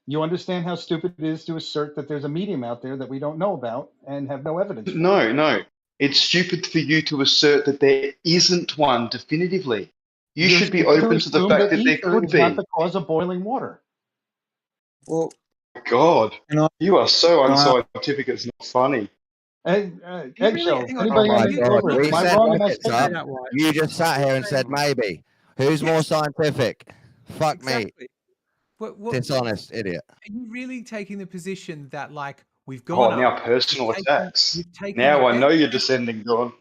Speaker 16: You understand how stupid it is to assert that there's a medium out there that we don't know about and have no evidence for.
Speaker 6: No. It's stupid for you to assert that there isn't one definitively. You should be open to the fact that there could
Speaker 16: is
Speaker 6: be.
Speaker 16: not the cause of boiling water.
Speaker 3: well,
Speaker 6: God, you are so unscientific. It's not funny.
Speaker 16: Eggshell.
Speaker 5: Oh
Speaker 16: Anybody
Speaker 5: my
Speaker 16: on
Speaker 5: God.
Speaker 16: over?
Speaker 5: We
Speaker 16: Am I
Speaker 5: said
Speaker 16: wrong in my
Speaker 5: rockets up.
Speaker 16: statement?
Speaker 5: You just sat here and said maybe. Who's more scientific? Fuck me. Dishonest idiot.
Speaker 13: Are you really taking the position that, like, we've gone
Speaker 6: now
Speaker 13: up,
Speaker 6: personal attacks.
Speaker 13: we've taken
Speaker 6: Now
Speaker 13: the
Speaker 6: I know
Speaker 13: best
Speaker 6: you're
Speaker 13: tests-
Speaker 6: descending, Dawn.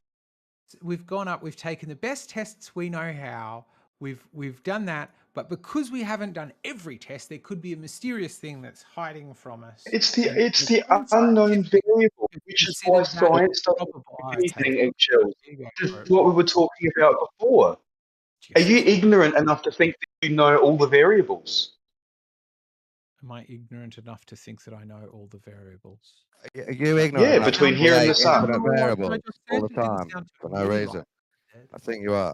Speaker 13: We've gone up, we've taken the best tests we know how, we've done that, but because we haven't done every test, there could be a mysterious thing that's hiding from us.
Speaker 6: It's the unknown variable, which is why science doesn't do anything, eggshells. This is what we were talking about before. Are you ignorant enough to think that you know all the variables?
Speaker 13: Am I ignorant enough to think that I know all the variables?
Speaker 5: Are you ignorant?
Speaker 6: Yeah, between here and the sun.
Speaker 5: Infinite variables all the time for no reason. I think you are.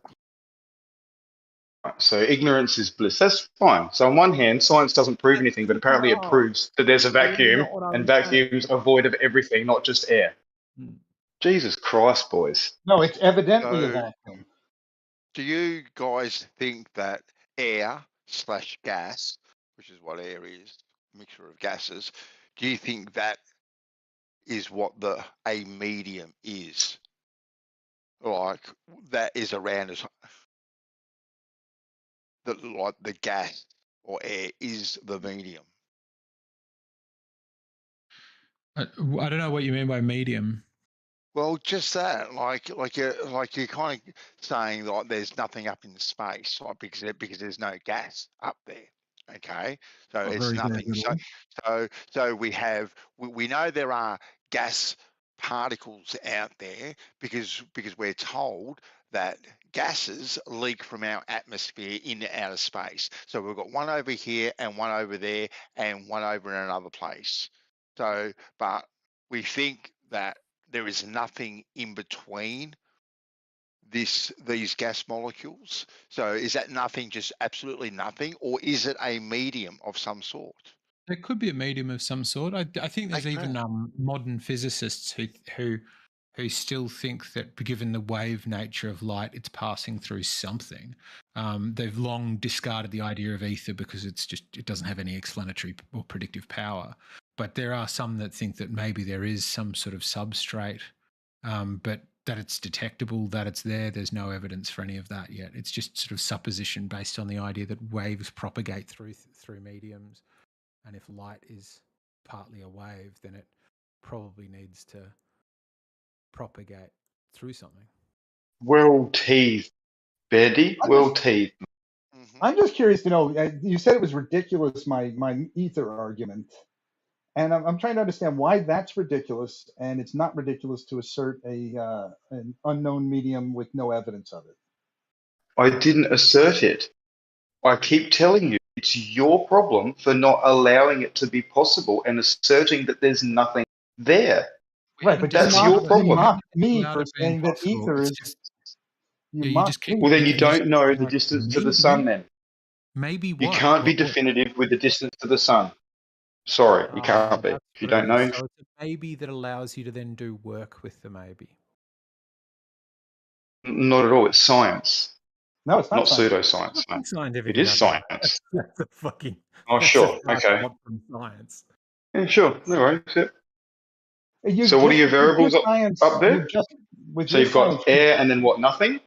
Speaker 6: So ignorance is bliss. That's fine. So on one hand, science doesn't prove anything, but apparently it proves that there's a vacuum, and vacuums are void of everything, not just air. Jesus Christ, boys.
Speaker 16: No, it's evidently a
Speaker 8: So,
Speaker 16: vacuum.
Speaker 8: Do you guys think that air/gas, which is what air is, a mixture of gases, do you think that is what a medium is? Like that is around as like the gas or air is the medium.
Speaker 13: I don't know what you mean by medium.
Speaker 8: Well, just that, like you're kind of saying like there's nothing up in space, like because there's no gas up there. Okay, so it's nothing. So we know there are gas particles out there because we're told that gases leak from our atmosphere into outer space. So we've got one over here and one over there and one over in another place. So, but we think that there is nothing in between these gas molecules. So is that nothing, just absolutely nothing, or is it a medium of some sort?
Speaker 13: There could be a medium of some sort. I think there's even modern physicists who still think that, given the wave nature of light, it's passing through something. They've long discarded the idea of ether because it doesn't have any explanatory or predictive power. But there are some that think that maybe there is some sort of substrate, but that it's detectable, that it's there. There's no evidence for any of that yet. It's just sort of supposition based on the idea that waves propagate through mediums. And if light is partly a wave, then it probably needs to propagate through something.
Speaker 12: Well teased, Betty. Well teased.
Speaker 16: I'm just curious to know. You said it was ridiculous, my ether argument, and I'm trying to understand why that's ridiculous, and it's not ridiculous to assert an unknown medium with no evidence of it.
Speaker 12: I didn't assert it. I keep telling you, it's your problem for not allowing it to be possible and asserting that there's nothing there.
Speaker 16: Right, but
Speaker 12: that's your problem.
Speaker 16: You mock me for saying that ether is.
Speaker 12: Well, then you don't know the distance to the sun. Then
Speaker 13: maybe
Speaker 12: you can't be definitive with the distance to the sun. Sorry, you can't be. If you don't know.
Speaker 17: So it's a maybe that allows you to then do work with the maybe.
Speaker 12: Not at all. It's science.
Speaker 16: No, it's
Speaker 12: not pseudoscience. No.
Speaker 17: Scientific.
Speaker 12: It is science.
Speaker 17: That's a fucking.
Speaker 12: Oh, sure. Okay.
Speaker 17: From science.
Speaker 12: Yeah, sure. No worries. Yeah. So what are your variables up there? So you've got air and then what? Nothing?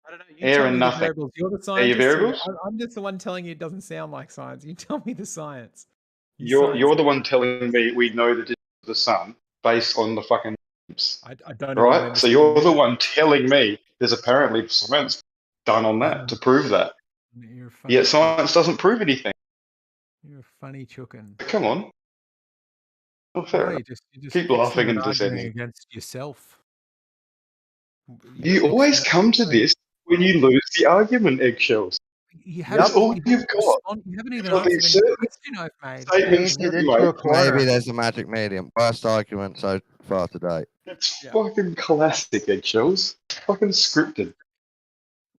Speaker 17: I don't know.
Speaker 12: Air and nothing.
Speaker 17: Variables. You're the scientist.
Speaker 12: Are your variables?
Speaker 17: I'm just the one telling you it doesn't sound like science. You tell me the science.
Speaker 12: You're the one telling me we know the distance of the sun based on the fucking
Speaker 17: I don't know.
Speaker 12: Right? So you're the one telling me there's apparently science done on that to prove that. Yet science doesn't prove anything.
Speaker 17: You're a funny chicken.
Speaker 12: Come on. Well, fair enough.
Speaker 17: You just
Speaker 12: keep laughing and defending
Speaker 17: against yourself.
Speaker 12: You always come to this when you lose the argument, Eggshells. That's all you've got.
Speaker 17: You haven't even answered any question I've made.
Speaker 5: Maybe there's a magic medium. Worst argument so far today.
Speaker 12: It's fucking classic, Eggshells. Fucking scripted.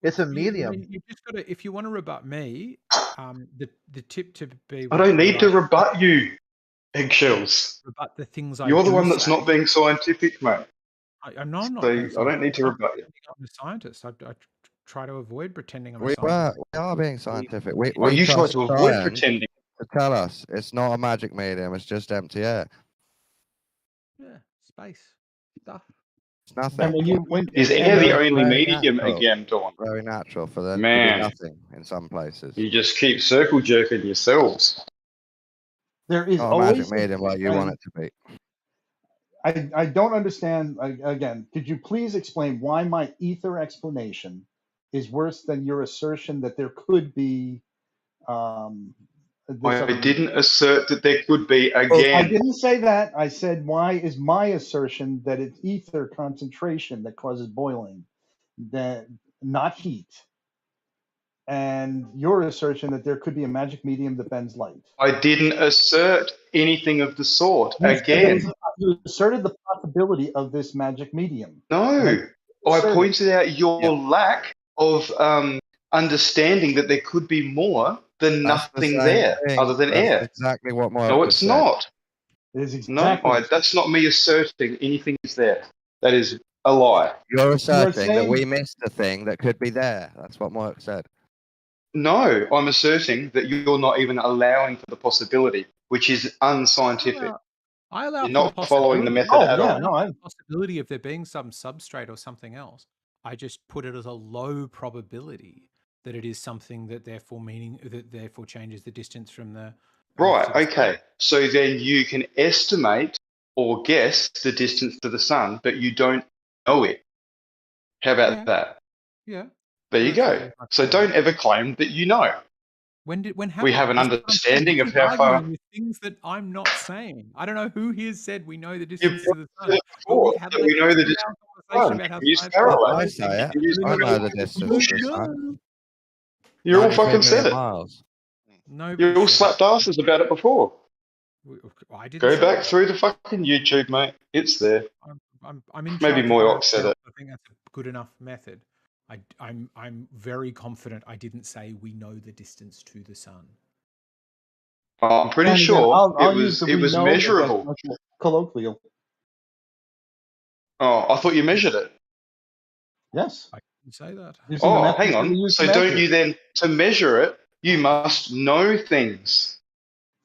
Speaker 9: It's a medium.
Speaker 17: You just got to, if you want to rebut me, the tip to be.
Speaker 12: I don't need to rebut you, Eggshells.
Speaker 17: Rebut the things
Speaker 12: You're the one that's not being scientific, mate.
Speaker 17: I'm not.
Speaker 12: So I don't need to rebut you.
Speaker 17: I'm a scientist. I try to avoid pretending I'm a
Speaker 5: We
Speaker 17: scientist.
Speaker 5: are being scientific.
Speaker 12: You try to avoid pretending.
Speaker 5: To tell us it's not a magic medium. It's just empty air.
Speaker 17: Yeah, space stuff.
Speaker 5: It's nothing.
Speaker 12: And is air the only medium again, Dawn?
Speaker 5: Very natural for them.
Speaker 12: Man,
Speaker 5: nothing in some places.
Speaker 12: You just keep circle jerking yourselves.
Speaker 16: There is
Speaker 5: not
Speaker 16: always
Speaker 5: a magic medium like you want it to be.
Speaker 16: I don't understand. Again, could you please explain why my ether explanation is worse than your assertion that there could be?
Speaker 12: I didn't assert that there could be again.
Speaker 16: Well, I didn't say that. I said why is my assertion that it's ether concentration that causes boiling, that not heat, and your assertion that there could be a magic medium that bends light.
Speaker 12: I didn't assert anything of the sort.
Speaker 16: You asserted the possibility of this magic medium.
Speaker 12: No, I pointed out your lack of understanding that there could be more than nothing there other than air.
Speaker 5: Exactly what my
Speaker 12: No, it's not.
Speaker 16: It is exactly.
Speaker 12: No, that's not me asserting anything is there. That is a lie.
Speaker 5: You're asserting that we missed a thing that could be there. That's what Mark said.
Speaker 12: No, I'm asserting that you're not even allowing for the possibility, which is unscientific.
Speaker 17: I allow
Speaker 12: You're not following the method at all.
Speaker 17: The possibility of there being some substrate or something else. I just put it as a low probability that it is something that therefore changes the distance from the.
Speaker 12: Right. Okay. So then you can estimate or guess the distance to the sun, but you don't know it. How about that?
Speaker 17: Yeah.
Speaker 12: There you go. So don't ever claim that you know. We have an understanding of how far.
Speaker 17: Things that I'm not saying. I don't know who here said we know the distance to the sun.
Speaker 12: We know the distance to the sun. Use parallel.
Speaker 5: I say it. I know the distance to the sun.
Speaker 12: You all fucking said it.
Speaker 17: No,
Speaker 12: you all slapped asses about it before.
Speaker 17: I didn't.
Speaker 12: Go back through the fucking YouTube, mate. It's there.
Speaker 17: I'm in
Speaker 12: Maybe Moyoc said it.
Speaker 17: I think that's a good enough method. I'm very confident I didn't say we know the distance to the sun.
Speaker 12: I'm pretty sure it was measurable.
Speaker 16: Colloquial.
Speaker 12: Oh, I thought you measured it.
Speaker 16: Yes.
Speaker 17: I didn't say that.
Speaker 12: Oh, hang on. So don't you then, to measure it, you must know things.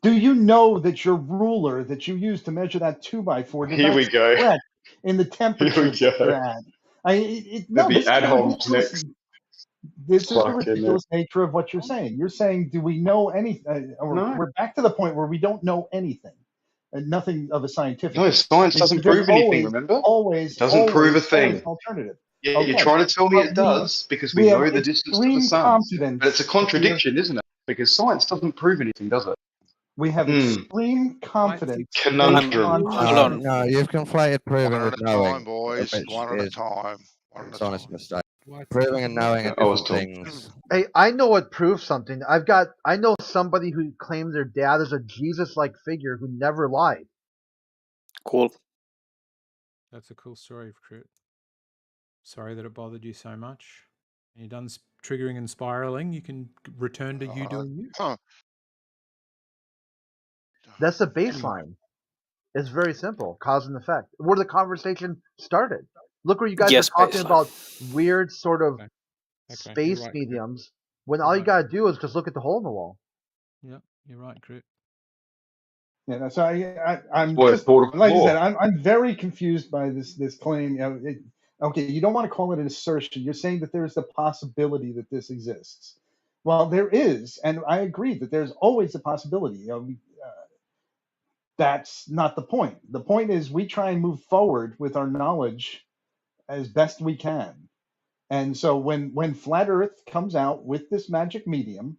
Speaker 16: Do you know that your ruler that you use to measure that 2x4 did
Speaker 12: Here we go.
Speaker 16: Correct in the temperature you're at? This is the ridiculous nature of what you're saying. You're saying, do we know anything? We're back to the point where we don't know anything. Nothing of a scientific.
Speaker 12: No, science doesn't prove anything, remember?
Speaker 16: Always.
Speaker 12: It doesn't prove a thing.
Speaker 16: Alternative.
Speaker 12: Yeah, you're trying to tell me it does because we know the distance to the sun. But it's a contradiction, isn't it? Because science doesn't prove anything, does it?
Speaker 16: We have extreme confidence.
Speaker 12: Conundrum.
Speaker 5: No, you've conflated proving with knowing.
Speaker 8: boys.
Speaker 5: Which
Speaker 8: One at a
Speaker 5: is
Speaker 8: time.
Speaker 5: It's honest mistake. Proving and knowing are different things.
Speaker 9: Hey, I know what proves something. I know somebody who claims their dad is a Jesus-like figure who never lied.
Speaker 1: Cool.
Speaker 17: That's a cool story, Crit. Sorry that it bothered you so much. You're done triggering and spiraling. You can return to you doing you.
Speaker 9: That's the baseline. It's very simple, cause and effect. Where the conversation started. Look where you guys
Speaker 1: Yes,
Speaker 9: are talking
Speaker 1: baseline.
Speaker 9: about weird sort of
Speaker 17: Okay,
Speaker 9: space
Speaker 17: you're right,
Speaker 9: mediums when all you gotta do is just look at the hole in the wall.
Speaker 17: Yeah, you're right, Crit.
Speaker 16: Yeah, that's I'm
Speaker 12: Well,
Speaker 16: just, like I said, I'm very confused by this claim. You know, okay, you don't want to call it an assertion. You're saying that there's the possibility that this exists. Well, there is, and I agree that there's always a possibility. You know, that's not the point. The point is we try and move forward with our knowledge as best we can. And so when Flat Earth comes out with this magic medium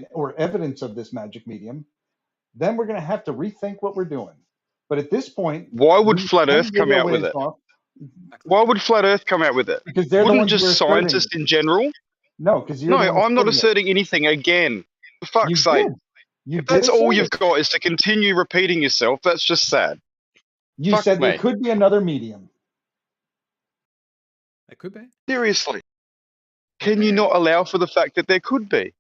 Speaker 16: or evidence of this magic medium, then we're going to have to rethink what we're doing. But at this point,
Speaker 12: why would Flat Earth come out with it? Why would Flat Earth come out with it?
Speaker 16: Because they're the
Speaker 12: Wouldn't
Speaker 16: ones who are
Speaker 12: just
Speaker 16: asserting
Speaker 12: scientists
Speaker 16: it.
Speaker 12: in general?
Speaker 16: No, because
Speaker 12: No, I'm not asserting anything again. For fuck's sake.
Speaker 16: You
Speaker 12: If that's
Speaker 16: did
Speaker 12: all
Speaker 16: assert
Speaker 12: you've
Speaker 16: it.
Speaker 12: got is to continue repeating yourself, that's just sad.
Speaker 16: You
Speaker 12: Fuck
Speaker 16: said there
Speaker 12: me.
Speaker 16: could be another medium.
Speaker 17: It could be.
Speaker 12: Seriously. Can you not allow for the fact that there could be?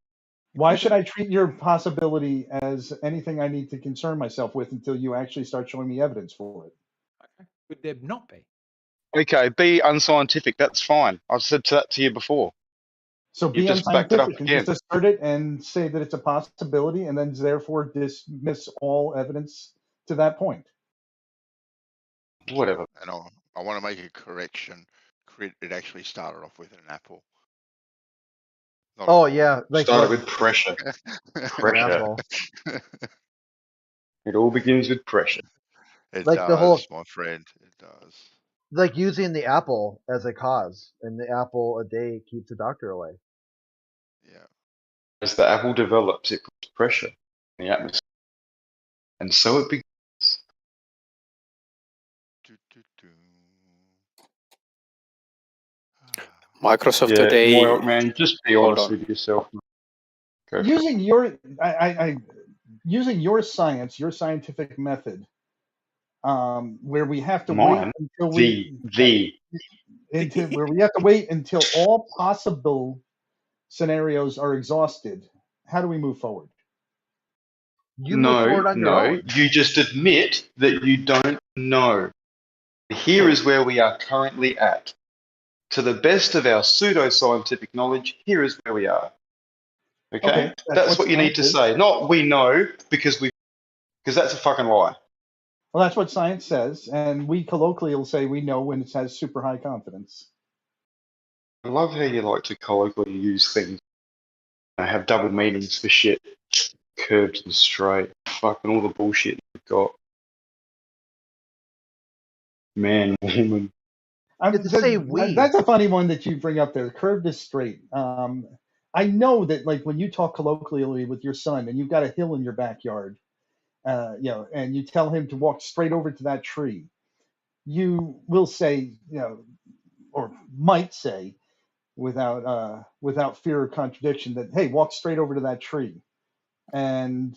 Speaker 16: Why should I treat your possibility as anything I need to concern myself with until you actually start showing me evidence for it?
Speaker 17: Okay. Could there not be?
Speaker 12: Okay, be unscientific. That's fine. I've said that to you before.
Speaker 16: So be
Speaker 12: You've just backed it up
Speaker 16: unscientific and
Speaker 12: again.
Speaker 16: just assert it and say that it's a possibility and then therefore dismiss all evidence to that point.
Speaker 12: Whatever.
Speaker 8: And I want to make a correction. It actually started off with an apple. Not
Speaker 9: Oh yeah, like
Speaker 12: started
Speaker 9: what?
Speaker 12: with pressure. Pressure.
Speaker 9: Asshole.
Speaker 12: It all begins with pressure.
Speaker 8: It
Speaker 9: Like
Speaker 8: does,
Speaker 9: the whole,
Speaker 8: my friend. It does.
Speaker 9: like using the apple as a cause, and the apple a day keeps the doctor away.
Speaker 8: Yeah.
Speaker 12: As the apple develops, it puts pressure in the atmosphere. And so it begins.
Speaker 1: Microsoft
Speaker 12: Yeah,
Speaker 1: today.
Speaker 12: Moyle, man, just be
Speaker 1: Hold
Speaker 12: honest
Speaker 1: on.
Speaker 12: with yourself. Go for it.
Speaker 16: Using your science, your scientific method, where we have to
Speaker 12: Mine?
Speaker 16: wait where we have to wait until all possible scenarios are exhausted. How do we move forward?
Speaker 9: You move forward on your own.
Speaker 12: You just admit that you don't know. Here is where we are currently at. To the best of our pseudoscientific knowledge, here is where we are. Okay? That's what you need to say. Not we know because that's a fucking lie.
Speaker 16: Well, that's what science says, and we colloquially will say we know when it has super high confidence.
Speaker 12: I love how you like to colloquially use things. I have double meanings for shit. Curved and straight. Fucking all the bullshit you've got. Man, woman.
Speaker 16: That's a funny one that you bring up there. Curved is straight. I know that, like, when you talk colloquially with your son and you've got a hill in your backyard, and you tell him to walk straight over to that tree, you will say, or might say, without fear of contradiction, that hey, walk straight over to that tree, and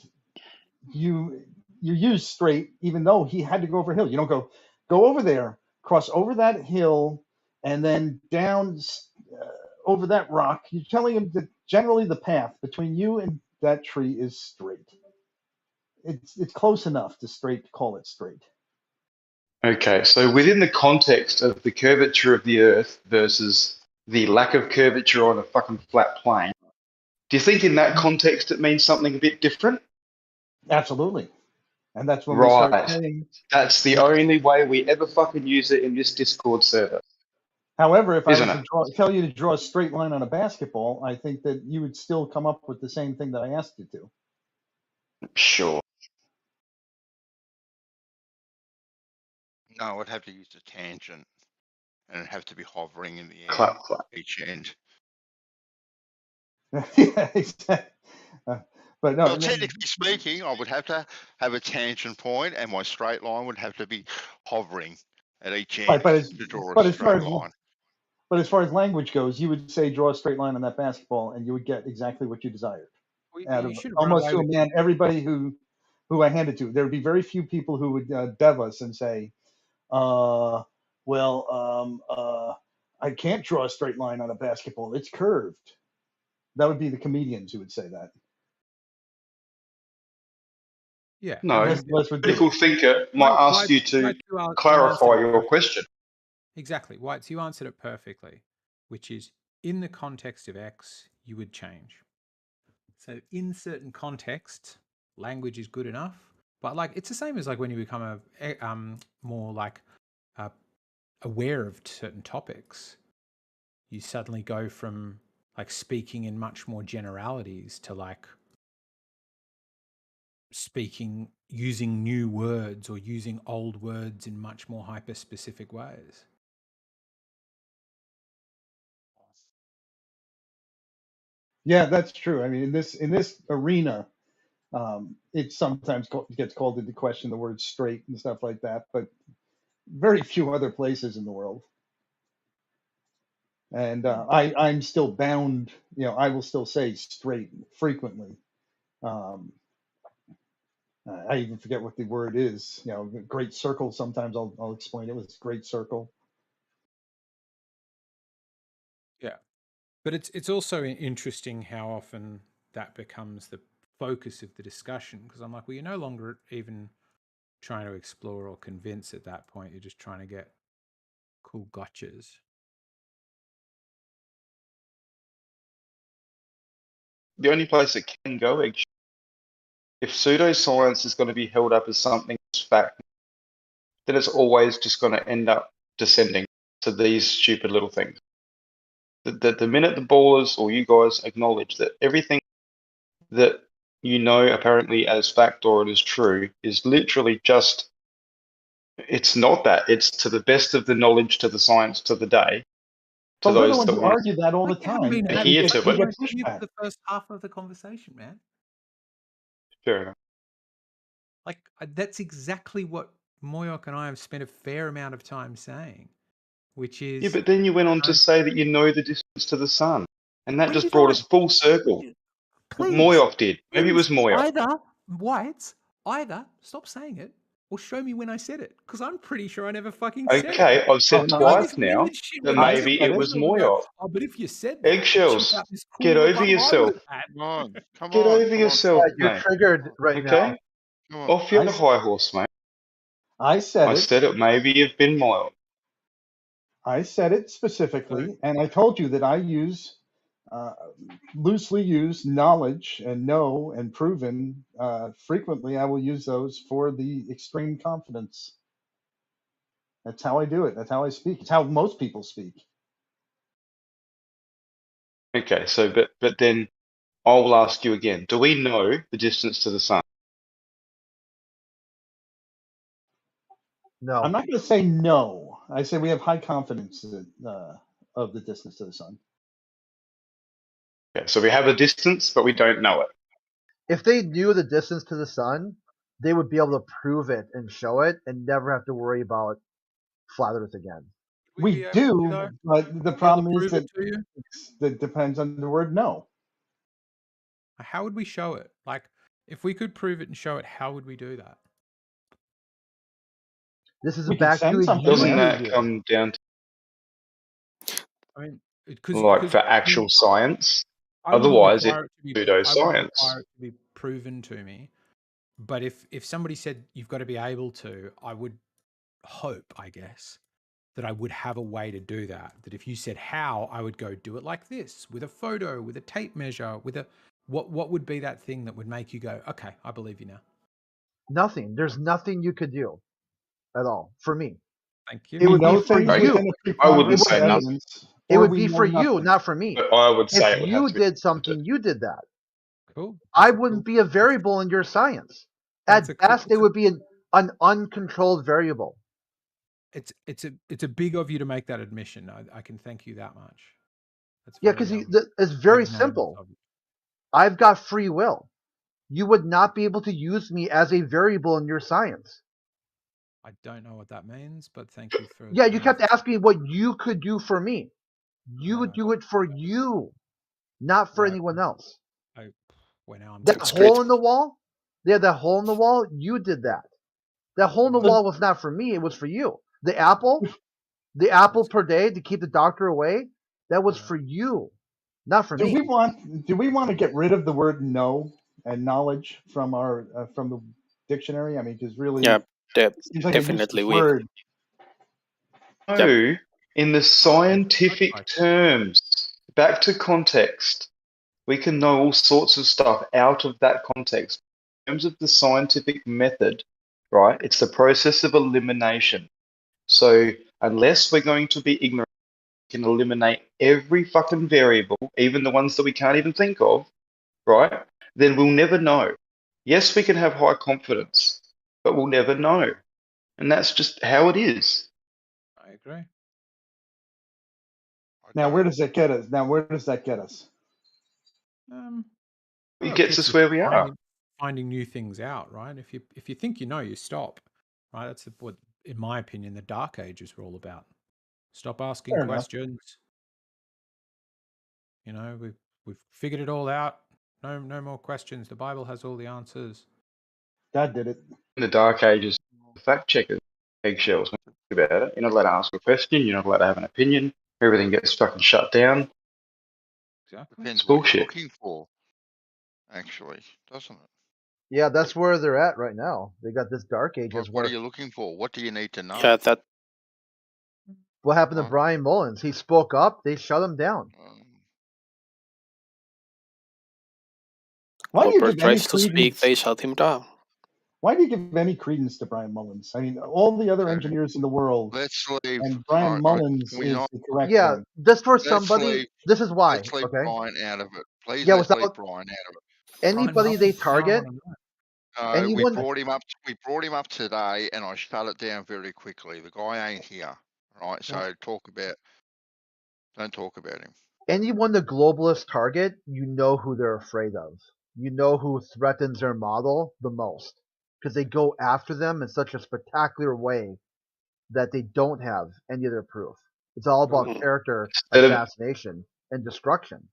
Speaker 16: you use straight, even though he had to go over a hill. You don't go over there, cross over that hill, and then down over that rock. You're telling him that generally the path between you and that tree is straight. It's close enough to call it straight.
Speaker 12: Okay, so within the context of the curvature of the Earth versus the lack of curvature on a fucking flat plane, do you think in that context it means something a bit different?
Speaker 16: Absolutely. And that's when we start saying...
Speaker 12: That's the only way we ever fucking use it in this Discord server.
Speaker 16: However, if I was to tell you to draw a straight line on a basketball, I think that you would still come up with the same thing that I asked you to.
Speaker 12: Sure.
Speaker 8: No, I would have to use a tangent. and it'd have to be hovering in the air
Speaker 12: Clap, clap.
Speaker 8: each end.
Speaker 16: Yeah, exactly. But no,
Speaker 8: Well, technically speaking, I would have to have a tangent point, and my straight line would have to be hovering at each end
Speaker 16: right,
Speaker 8: to draw
Speaker 16: but
Speaker 8: a
Speaker 16: as far
Speaker 8: straight
Speaker 16: as
Speaker 8: line.
Speaker 16: but as far as language goes, you would say draw a straight line on that basketball, and you would get exactly what you desired. Out
Speaker 13: You
Speaker 16: of
Speaker 13: should run
Speaker 16: almost
Speaker 13: away
Speaker 16: to a
Speaker 13: with.
Speaker 16: man, everybody who I handed to, there would be very few people who would dev us and say, I can't draw a straight line on a basketball. It's curved. That would be the comedians who would say that.
Speaker 13: Yeah.
Speaker 12: No,
Speaker 16: Unless would do
Speaker 12: critical
Speaker 16: it.
Speaker 12: thinker might ask you to
Speaker 13: White, you
Speaker 12: clarify
Speaker 13: answered it
Speaker 12: your question.
Speaker 13: Exactly. Whites, you answered it perfectly, which is in the context of X, you would change. So in certain contexts, language is good enough, but like it's the same as like when you become more like aware of certain topics, you suddenly go from like speaking in much more generalities to like speaking using new words or using old words in much more hyper specific ways.
Speaker 16: Yeah, that's true. I mean, in this arena, it sometimes gets called into question, the word straight and stuff like that, but very few other places in the world. And I'm still bound, I will still say straight frequently. I even forget what the word is. Great circle. Sometimes I'll explain it with great circle.
Speaker 13: Yeah, but it's also interesting how often that becomes the focus of the discussion, because I'm like, well, you're no longer even trying to explore or convince at that point. You're just trying to get cool gotchas.
Speaker 12: The only place it can go, if pseudoscience is going to be held up as something that's fact, then it's always just going to end up descending to these stupid little things. The minute the ballers or you guys acknowledge that everything that you know apparently as fact or it is true is literally just, it's not that. It's to the best of the knowledge, to the science, to the day.
Speaker 16: But we're the ones who argue that all the time.
Speaker 13: You
Speaker 12: adhere to
Speaker 16: we
Speaker 12: it.
Speaker 16: get
Speaker 13: for
Speaker 16: pushback.
Speaker 13: the first half of the conversation, man.
Speaker 12: Fair enough.
Speaker 13: Like that's exactly what Moyok and I have spent a fair amount of time saying, which is
Speaker 12: Yeah, but then you went on to say that you know the distance to the sun, and that
Speaker 13: What
Speaker 12: just
Speaker 13: did
Speaker 12: brought
Speaker 13: I?
Speaker 12: us full circle.
Speaker 13: Please,
Speaker 12: Moyok did. Maybe it was
Speaker 13: please,
Speaker 12: Moyok.
Speaker 13: either stop saying it or show me when I said it, because I'm pretty sure I never fucking said it.
Speaker 12: Okay, I've said twice
Speaker 13: This
Speaker 12: now
Speaker 13: weird shit
Speaker 12: that
Speaker 13: where you
Speaker 12: maybe
Speaker 13: sit
Speaker 12: it was
Speaker 13: there and go,
Speaker 12: Moyok.
Speaker 13: oh, but if you said that,
Speaker 12: Eggshells,
Speaker 13: check out this cool
Speaker 12: get over
Speaker 13: rebuttal I
Speaker 12: yourself.
Speaker 13: would have had.
Speaker 12: Get over yourself,
Speaker 9: You're
Speaker 12: mate.
Speaker 9: triggered right
Speaker 12: Okay?
Speaker 9: now.
Speaker 12: Off your high horse, mate.
Speaker 16: I said
Speaker 12: I
Speaker 16: it.
Speaker 12: said it. Maybe you've been Moyok.
Speaker 16: I said it specifically, and I told you that I use loosely use knowledge and know and proven. Frequently, I will use those for the extreme confidence. That's how I do it. That's how I speak. It's how most people speak.
Speaker 12: Okay, so but then I will ask you again. Do we know the distance to the sun?
Speaker 9: No.
Speaker 16: I'm not going to say no. I say we have high confidence of the distance to the sun.
Speaker 12: Okay, so we have a distance, but we don't know it.
Speaker 9: If they knew the distance to the sun, they would be able to prove it and show it and never have to worry about flat Earth again.
Speaker 16: We do, but the problem is that that depends on the word no.
Speaker 13: How would we show it? Like, if we could prove it and show it, how would we do that?
Speaker 9: This is
Speaker 16: We could
Speaker 9: back
Speaker 16: send
Speaker 9: to
Speaker 16: something
Speaker 12: Doesn't
Speaker 9: you.
Speaker 12: that come down to
Speaker 13: I mean,
Speaker 12: like for actual science?
Speaker 13: I wouldn't
Speaker 12: Otherwise,
Speaker 13: require
Speaker 12: it's
Speaker 13: it to be. I wouldn't
Speaker 12: pseudoscience.
Speaker 13: require it to be proven to me. But if somebody said you've got to be able to, I would hope, I guess, that I would have a way to do that. That if you said how, I would go do it like this, with a photo, with a tape measure, with a what would be that thing that would make you go, okay, I believe you now.
Speaker 9: Nothing. There's nothing you could do at all for me.
Speaker 13: Thank you.
Speaker 9: It would be for you.
Speaker 12: I wouldn't say nothing.
Speaker 9: It would be for you, not for me.
Speaker 12: But I would say it
Speaker 9: If
Speaker 12: would have
Speaker 9: you
Speaker 12: to be
Speaker 9: did something, you did that.
Speaker 13: Cool.
Speaker 9: I wouldn't be a variable in your science. At best, it would be an uncontrolled variable.
Speaker 17: it's a big of you to make that admission. I can thank you that much. That's
Speaker 9: Yeah,
Speaker 17: very,
Speaker 9: because it's very
Speaker 17: magnanimous
Speaker 9: simple.
Speaker 17: of you.
Speaker 9: I've got free will. You would not be able to use me as a variable in your science.
Speaker 17: I don't know what that means, but thank you for.
Speaker 9: Yeah, you kept asking me what you could do for me. You would do it for you, not for anyone else.
Speaker 17: Now I'm
Speaker 9: That hole in the wall? Yeah, that hole in the wall, you did that. That hole in the wall was not for me, it was for you. The apple per day to keep the doctor away, that was for you, not for me.
Speaker 16: Do we want to get rid of the word "know" and "knowledge" from our from the dictionary? I mean, because really, it seems like a
Speaker 1: definitely
Speaker 16: useless
Speaker 1: we.
Speaker 16: word.
Speaker 12: No, in the scientific terms, back to context. We can know all sorts of stuff out of that context. In terms of the scientific method, right, it's the process of elimination. So unless we're going to be ignorant, we can eliminate every fucking variable, even the ones that we can't even think of, right? Then we'll never know. Yes, we can have high confidence, but we'll never know. And that's just how it is.
Speaker 17: I agree.
Speaker 16: Now, where does that get us?
Speaker 12: It gets us where we are.
Speaker 17: Finding new things out, right? If you think you know, you stop, right? That's what, in my opinion, the Dark Ages were all about. Stop asking
Speaker 16: Fair enough.
Speaker 17: questions. You know, we've figured it all out. No more questions. The Bible has all the answers.
Speaker 16: God did it.
Speaker 12: In the Dark Ages, fact checkers, eggshells. Think about it. You're not allowed to ask a question. You're not allowed to have an opinion. Everything gets fucking shut down.
Speaker 17: Exactly.
Speaker 8: Depends
Speaker 12: It's
Speaker 8: what
Speaker 12: bullshit.
Speaker 8: you're looking for, actually, doesn't it?
Speaker 9: Yeah, that's where they're at right now. They got this Dark Ages
Speaker 8: What
Speaker 9: where
Speaker 8: are you looking for? What do you need to know?
Speaker 1: Yeah, that.
Speaker 9: what happened to Brian Mullins? He spoke up, they shut him down.
Speaker 16: Why do you
Speaker 1: Cooper
Speaker 16: give any
Speaker 1: tries to speak,
Speaker 16: credence?
Speaker 1: they shut him down.
Speaker 16: Why do you give any credence to Brian Mullins? I mean, all the other engineers in the world,
Speaker 8: Let's leave.
Speaker 16: and Brian Mullins
Speaker 8: Can we
Speaker 16: is
Speaker 8: not?
Speaker 16: the correct
Speaker 9: Yeah,
Speaker 16: one.
Speaker 9: just for
Speaker 8: Let's
Speaker 9: somebody.
Speaker 8: leave.
Speaker 9: This is why.
Speaker 8: Let's leave
Speaker 9: Okay.
Speaker 8: Brian out of it. Please,
Speaker 9: Yeah,
Speaker 8: let's leave
Speaker 9: without
Speaker 8: Brian out of it.
Speaker 9: anybody they target.
Speaker 8: We
Speaker 9: Anyone.
Speaker 8: brought him up. We brought him up today, and I shut it down very quickly. The guy ain't here, right? So don't talk about him.
Speaker 9: Anyone the globalists target, you know who they're afraid of. You know who threatens their model the most, because they go after them in such a spectacular way that they don't have any other proof. It's all about character assassination and destruction.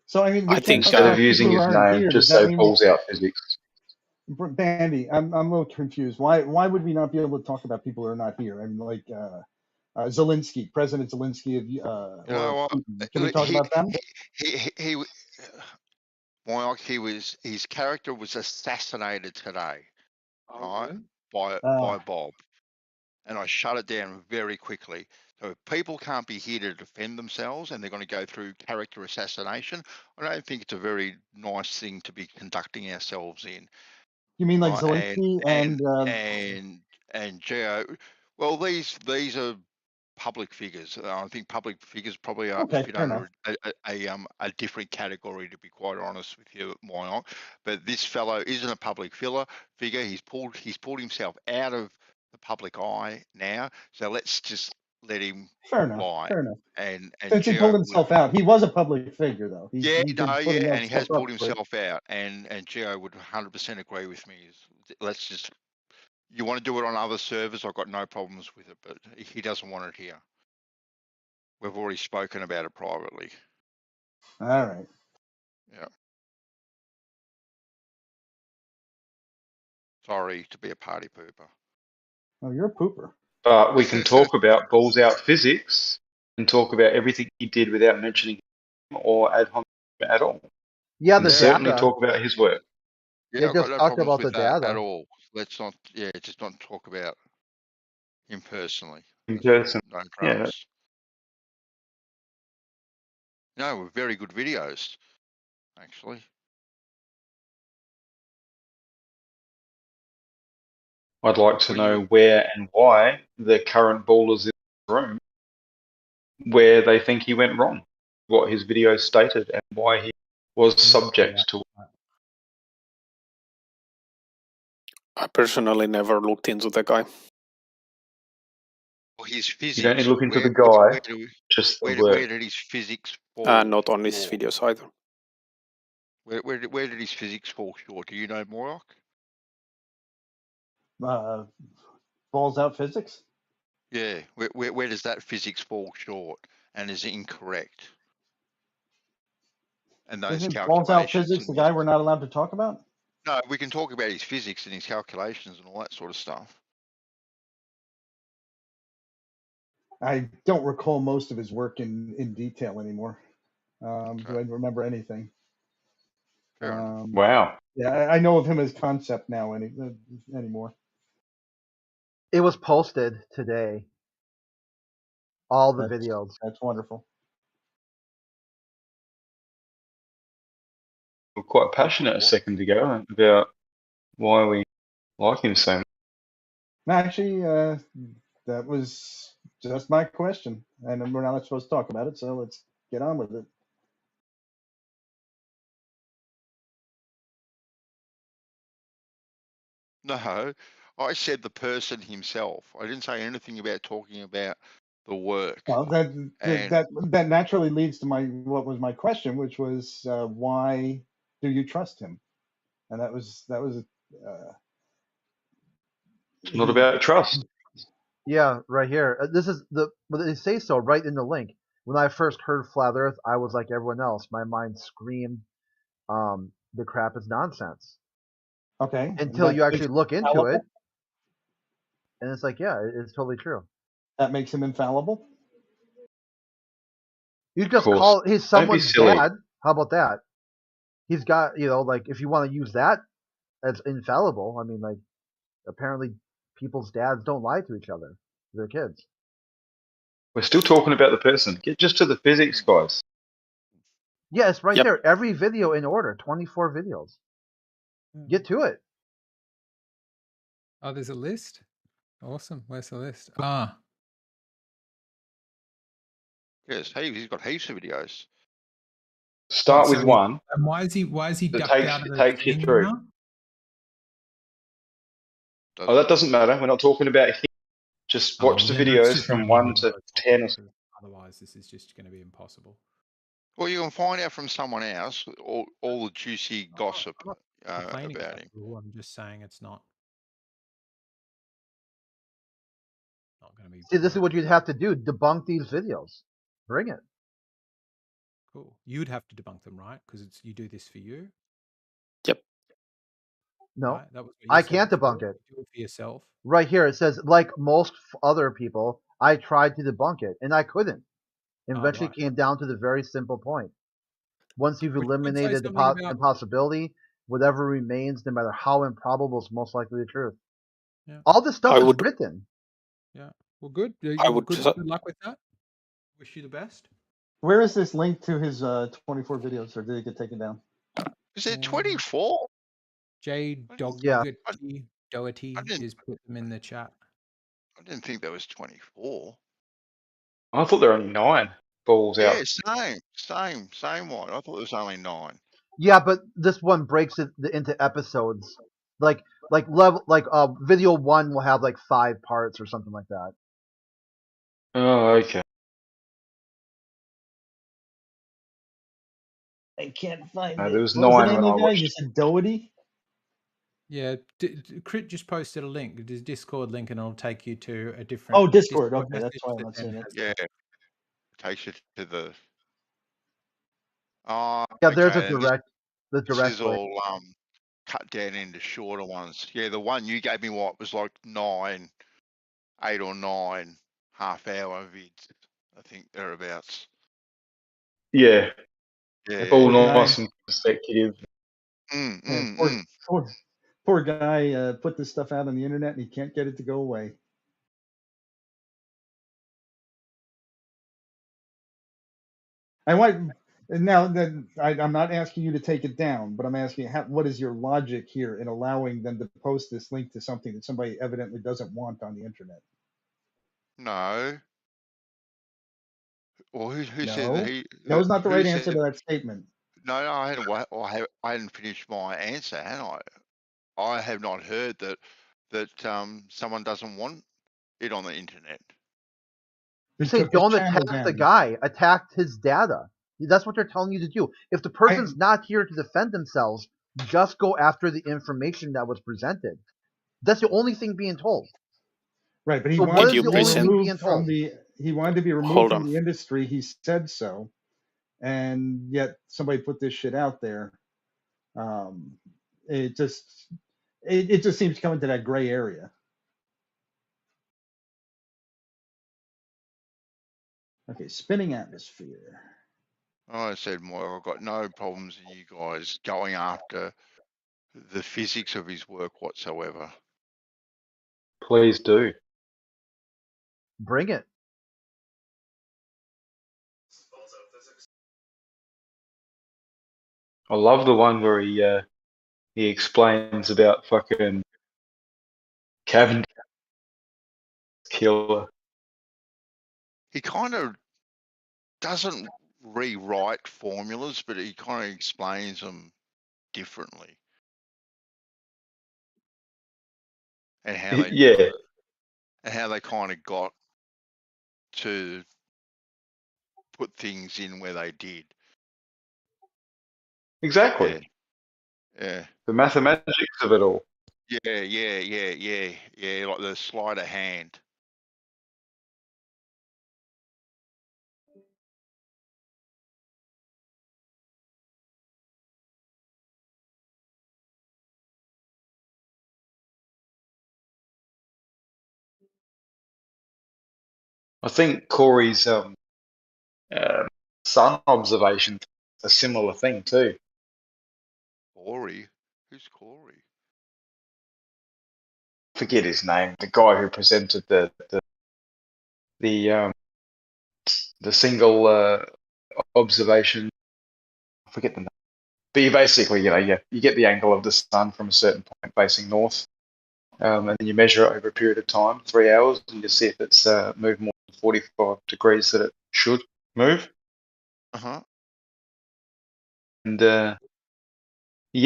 Speaker 16: So I mean, we
Speaker 1: I
Speaker 16: can't
Speaker 1: think
Speaker 16: talk
Speaker 12: Instead
Speaker 16: about
Speaker 12: of using
Speaker 16: people who
Speaker 12: his
Speaker 16: aren't
Speaker 12: name,
Speaker 16: here.
Speaker 12: just
Speaker 16: Does that
Speaker 12: say
Speaker 16: mean
Speaker 12: balls out physics.
Speaker 16: Bandy, I'm a little confused. Why would we not be able to talk about people who are not here? I mean, like Zelensky, President Zelensky of
Speaker 8: You know what?
Speaker 16: Putin. Can we talk about them?
Speaker 8: His character was assassinated today, right? By Bob, and I shut it down very quickly. So if people can't be here to defend themselves and they're going to go through character assassination, I don't think it's a very nice thing to be conducting ourselves in.
Speaker 16: You mean like
Speaker 8: Right?
Speaker 16: Zelensky
Speaker 8: and Geo? Well, these are public figures. I think public figures probably fit under a different category, to be quite honest with you, Moyon. But this fellow isn't a public figure. He's pulled himself out of the public eye now. So let's just let him lie.
Speaker 16: Fair enough.
Speaker 8: And
Speaker 16: Since he pulled himself out, he was a public figure, though.
Speaker 8: and he has pulled himself out. And Geo would 100% agree with me. Let's just. You want to do it on other servers? I've got no problems with it, but he doesn't want it here. We've already spoken about it privately.
Speaker 16: All right.
Speaker 8: Yeah. Sorry to be a party pooper.
Speaker 16: Oh, you're a pooper.
Speaker 12: But we can talk about balls out physics and talk about everything he did without mentioning him or ad hominem at all.
Speaker 9: Yeah,
Speaker 12: and certainly talk about his work.
Speaker 8: Yeah, I've got no problems with that
Speaker 9: data
Speaker 8: at all. Let's not. Yeah, just not talk about him personally.
Speaker 12: In person.
Speaker 8: No
Speaker 12: Yeah.
Speaker 8: dramas. No, we're very good videos, actually.
Speaker 12: I'd like to know where and why the current ballers in the room, where they think he went wrong, what his video stated, and why he was subject to.
Speaker 1: I personally never looked into the guy.
Speaker 8: Or his
Speaker 12: You don't need
Speaker 8: physics.
Speaker 12: to look into the
Speaker 8: Where
Speaker 12: guy, just the
Speaker 8: where
Speaker 12: work.
Speaker 8: did his physics fall
Speaker 1: Not on his
Speaker 8: short?
Speaker 1: videos either.
Speaker 8: Where did his physics fall short? Do you know, Morok?
Speaker 16: Balls out physics.
Speaker 8: Yeah. Where does that physics fall short, and is it incorrect? And those
Speaker 16: Isn't balls out
Speaker 8: calculations.
Speaker 16: physics the guy we're not allowed to talk about?
Speaker 8: No, we can talk about his physics and his calculations and all that sort of stuff.
Speaker 16: I don't recall most of his work in detail anymore. Do I remember anything?
Speaker 12: Wow.
Speaker 16: Yeah, I know of him as concept now anymore.
Speaker 9: It was posted today. All the videos.
Speaker 16: That's wonderful.
Speaker 12: We were quite passionate a second ago about why we like him so much.
Speaker 16: Actually, that was just my question, and we're not supposed to talk about it, so let's get on with it.
Speaker 8: No, I said the person himself. I didn't say anything about talking about the work.
Speaker 16: Well, that naturally leads to what was my question, which was why do you trust him? And that was
Speaker 12: It's not about trust.
Speaker 9: Yeah, right here. This is what they say so right in the link. When I first heard Flat Earth, I was like everyone else. My mind screamed, "The crap is nonsense."
Speaker 16: Okay.
Speaker 9: Until you actually look into it, and it's like, yeah, it's totally true.
Speaker 16: That makes him infallible.
Speaker 9: You just call he's someone's dad. How about that? He's got, like if you want to use that as infallible. I mean, like apparently people's dads don't lie to each other, to their kids.
Speaker 12: We're still talking about the person. Get just to the physics, guys.
Speaker 9: Yeah, it's right there. Every video in order. 24 videos. Get to it.
Speaker 13: Oh, there's a list? Awesome. Where's the list?
Speaker 8: Yes, he's got heaps of videos.
Speaker 12: Start with one.
Speaker 13: And why is he ducked out of the
Speaker 12: takes you
Speaker 13: thing
Speaker 12: through.
Speaker 13: now?
Speaker 12: Oh, that doesn't matter. We're not talking about him. Just watch the videos from 1 to 10 or something.
Speaker 13: Otherwise, this is just going to be impossible.
Speaker 8: Well, you can find out from someone else all the juicy gossip about him.
Speaker 17: I'm just saying it's not going to be.
Speaker 9: See, this is what you'd have to do: debunk these videos. Bring it.
Speaker 17: Cool. You'd have to debunk them, right? Because you do this for you.
Speaker 1: Yep.
Speaker 9: No,
Speaker 17: right? That was
Speaker 9: I can't debunk it.
Speaker 17: Do it for yourself.
Speaker 9: Right here, it says, like most other people, I tried to debunk it, and I couldn't. And eventually came down to the very simple point. Once you've eliminated the impossibility, whatever remains, no matter how improbable, is most likely the truth.
Speaker 17: Yeah.
Speaker 9: All this stuff is written.
Speaker 17: Yeah. Well, good. Good luck with that. Wish you the best.
Speaker 16: Where is this link to his 24 videos, or did it get taken down?
Speaker 8: Is it 24?
Speaker 17: Doherty is put them in the chat.
Speaker 8: I didn't think there was 24.
Speaker 12: I thought there were only 9 balls out.
Speaker 8: Yeah, same one. I thought there was only 9.
Speaker 9: Yeah, but this one breaks it into episodes. Like video 1 will have like 5 parts or something like that.
Speaker 12: Oh, okay.
Speaker 16: I can't find
Speaker 12: it.
Speaker 16: it.
Speaker 12: There was
Speaker 16: What
Speaker 12: 9
Speaker 16: was the name
Speaker 12: when
Speaker 16: of the
Speaker 12: I
Speaker 16: guy? You
Speaker 12: watched.
Speaker 16: said Doherty?
Speaker 17: Yeah, Crit just posted a link. There's a Discord link, and it'll take you to a different.
Speaker 16: Oh, Discord. Okay, that's why I'm not seeing it.
Speaker 8: Yeah, takes you to the.
Speaker 9: Yeah, there's a
Speaker 8: okay,
Speaker 9: direct. The direct.
Speaker 8: This is all cut down into shorter ones. Yeah, the one you gave me was like 8 or 9 half-hour vids. I think thereabouts.
Speaker 12: Yeah.
Speaker 8: Yeah.
Speaker 12: All nice and consecutive.
Speaker 16: Poor guy put this stuff out on the internet and he can't get it to go away. I want now that I'm not asking you to take it down, but I'm asking what is your logic here in allowing them to post this link to something that somebody evidently doesn't want on the internet?
Speaker 8: No. Well, who said that he?
Speaker 16: No, is not the right answer to that statement.
Speaker 8: No, I hadn't finished my answer, had I? I have not heard that someone doesn't want it on the internet.
Speaker 9: You say don't attack the guy. Attack his data. That's what they're telling you to do. If the person's not here to defend themselves, just go after the information that was presented. That's the only thing being told.
Speaker 16: Right, but he
Speaker 9: So
Speaker 16: wanted
Speaker 9: what is
Speaker 16: to
Speaker 9: the
Speaker 16: be
Speaker 9: only thing being
Speaker 16: removed from
Speaker 9: told?
Speaker 16: he wanted to be removed
Speaker 1: Hold
Speaker 16: from
Speaker 1: on.
Speaker 16: the industry. He said so, and yet somebody put this shit out there. It just seems to come into that gray area. Okay, spinning atmosphere.
Speaker 8: I said, Moyle, I've got no problems with you guys going after the physics of his work whatsoever.
Speaker 12: Please do.
Speaker 9: Bring it.
Speaker 12: I love the one where he explains about fucking Cavendish killer.
Speaker 8: He kind of doesn't rewrite formulas, but he kind of explains them differently. And how they do it. And how they kind of got to put things in where they did.
Speaker 12: Exactly.
Speaker 8: Yeah.
Speaker 12: The mathematics of it all.
Speaker 8: Yeah, like the sleight of hand.
Speaker 12: I think Corey's sun observation a similar thing too.
Speaker 8: Corey? Who's Corey?
Speaker 12: Forget his name. The guy who presented the single observation. I forget the name. But you basically, you get the angle of the sun from a certain point facing north, and then you measure it over a period of time, 3 hours, and you see if it's moved more than 45 degrees that it should move. And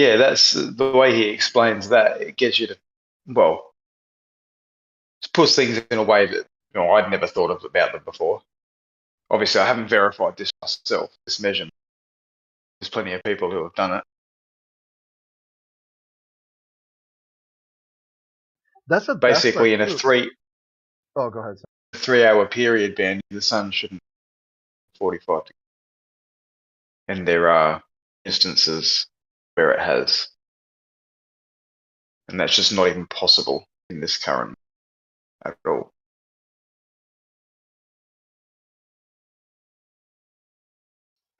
Speaker 12: that's the way he explains that. It gets you to, it puts things in a way that I'd never thought of about them before. Obviously, I haven't verified this myself, this measurement. There's plenty of people who have done it.
Speaker 9: That's a
Speaker 12: basically in a three.
Speaker 9: Oh, go ahead.
Speaker 12: 3 hour period band, the sun shouldn't 45 degrees. And there are instances where it has. And that's just not even possible in this current at all.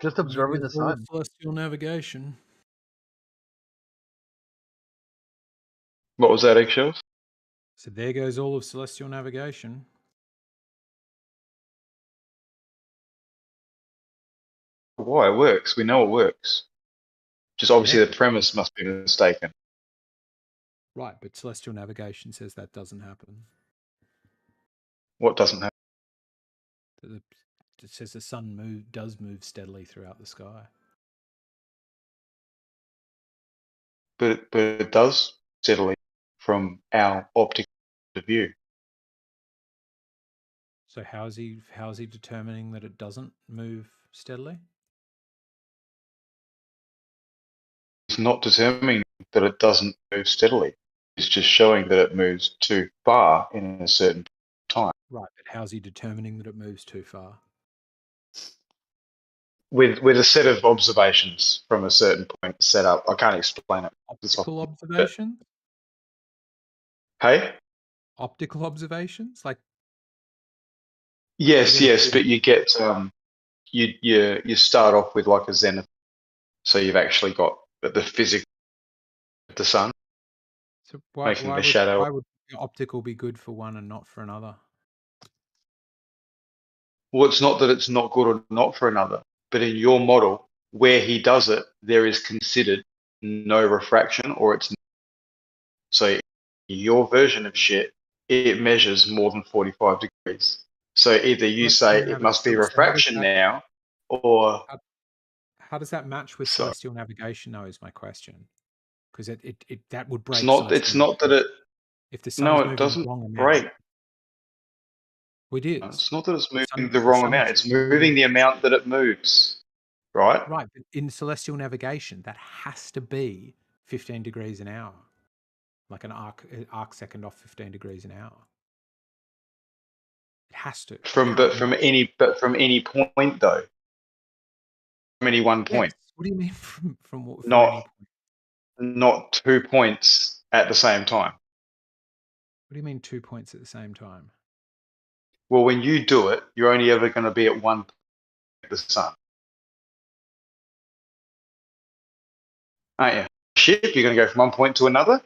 Speaker 9: Just observing the sun.
Speaker 13: Celestial navigation.
Speaker 12: What was that, Eggshells?
Speaker 13: So there goes all of celestial navigation.
Speaker 12: Why it works? We know it works. Just obviously the premise must be mistaken.
Speaker 13: Right, but celestial navigation says that doesn't happen.
Speaker 12: What doesn't happen?
Speaker 13: It says the sun does move steadily throughout the sky.
Speaker 12: But it does steadily from our optical view.
Speaker 13: So how is he determining that it doesn't move steadily?
Speaker 12: It's not determining that it doesn't move steadily. It's just showing that it moves too far in a certain time.
Speaker 13: Right, but how's he determining that it moves too far?
Speaker 12: With a set of observations from a certain point set up. I can't explain it.
Speaker 13: Optical observations?
Speaker 12: Hey?
Speaker 13: Optical observations? Like
Speaker 12: Yes, but you get you start off with like a zenith. So you've actually got the physics of the sun.
Speaker 13: So why would optical be good for one and not for another?
Speaker 12: Well, it's not that it's not good or not for another, but in your model, where he does it, there is considered no refraction, or it's so your version of shit, it measures more than 45 degrees. So either you say it must be refraction now, or
Speaker 13: how does that match with celestial navigation? Though is my question, because it that would break.
Speaker 12: It's not that it.
Speaker 13: If the sun
Speaker 12: it doesn't break.
Speaker 17: It is.
Speaker 12: It's not that it's
Speaker 17: The
Speaker 12: moving
Speaker 17: sun-
Speaker 12: the
Speaker 17: the
Speaker 12: wrong
Speaker 17: sun
Speaker 12: amount. It's
Speaker 17: should move-
Speaker 12: moving the amount that it moves, right?
Speaker 17: Right, but in celestial navigation, that has to be 15 degrees an hour, like an arc second off 15 degrees an hour. It has to.
Speaker 12: From any point though. From any one point.
Speaker 17: Yes. What do you mean from any
Speaker 12: Not
Speaker 17: point?
Speaker 12: not 2 points at the same time.
Speaker 17: What do you mean 2 points at the same time?
Speaker 12: Well, when you do it, you're only ever going to be at one point of the sun. Aren't you? Ship, you're going to go from one point to another.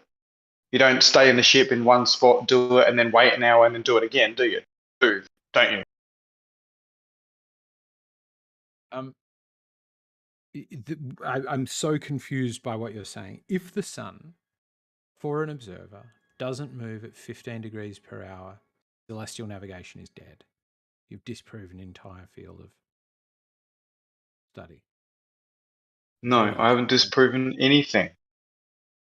Speaker 12: You don't stay in the ship in one spot, do it, and then wait an hour and then do it again, do you? Don't you?
Speaker 17: I'm so confused by what you're saying. If the sun, for an observer, doesn't move at 15 degrees per hour, celestial navigation is dead. You've disproven an entire field of study.
Speaker 12: No, I haven't disproven anything.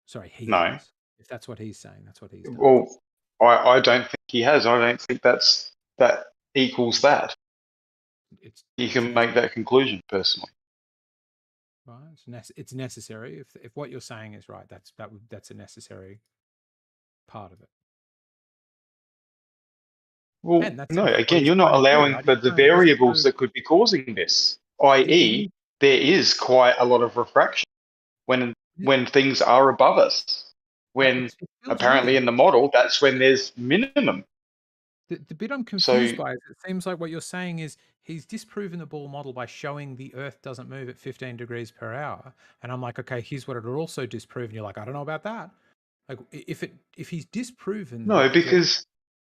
Speaker 17: Sorry, he
Speaker 12: No.
Speaker 17: has. If that's what he's saying, that's what he's done.
Speaker 12: Well, I don't think he has. I don't think that equals that. You can make that conclusion personally.
Speaker 17: Right, it's necessary. If what you're saying is right, that's a necessary part of it.
Speaker 12: Well, no, again, you're not allowing for the variables that could be causing this, i.e., there is quite a lot of refraction when things are above us. When apparently in the model, that's when there's minimum.
Speaker 17: The bit I'm confused by is it seems like what you're saying is he's disproven the Bohr model by showing the Earth doesn't move at 15 degrees per hour. And I'm like, okay, here's what it also disproven. You're like, I don't know about that. Like, if he's disproven...
Speaker 12: No, because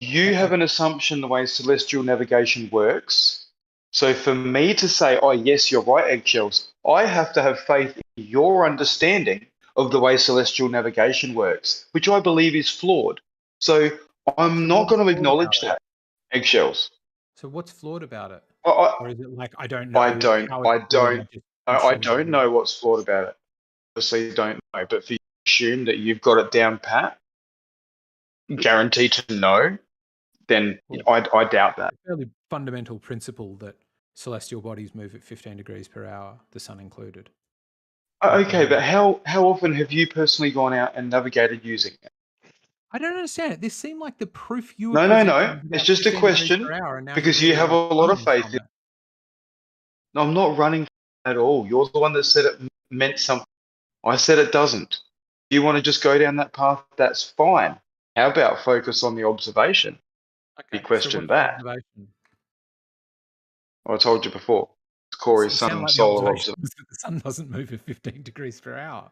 Speaker 12: you have an assumption the way celestial navigation works. So for me to say, oh, yes, you're right, eggshells, I have to have faith in your understanding of the way celestial navigation works, which I believe is flawed. So I'm not going to acknowledge that, eggshells.
Speaker 17: So what's flawed about it?
Speaker 12: Or
Speaker 17: is it like, I don't know?
Speaker 12: I don't know what's flawed about it. Obviously, don't know. But for you to assume that you've got it down pat, guaranteed to know, then I doubt that.
Speaker 17: It's a fairly fundamental principle that celestial bodies move at 15 degrees per hour, the sun included.
Speaker 12: Okay, but how often have you personally gone out and navigated using it?
Speaker 17: I don't understand it. This seemed like the proof you were
Speaker 12: No. It's just a question because you have a lot of faith in it. No, I'm not running at all. You're the one that said it meant something. I said it doesn't. You want to just go down that path, that's fine. How about focus on the observation? You question that. I told you before. Corey's some solar observation.
Speaker 17: The sun doesn't move at 15 degrees per hour.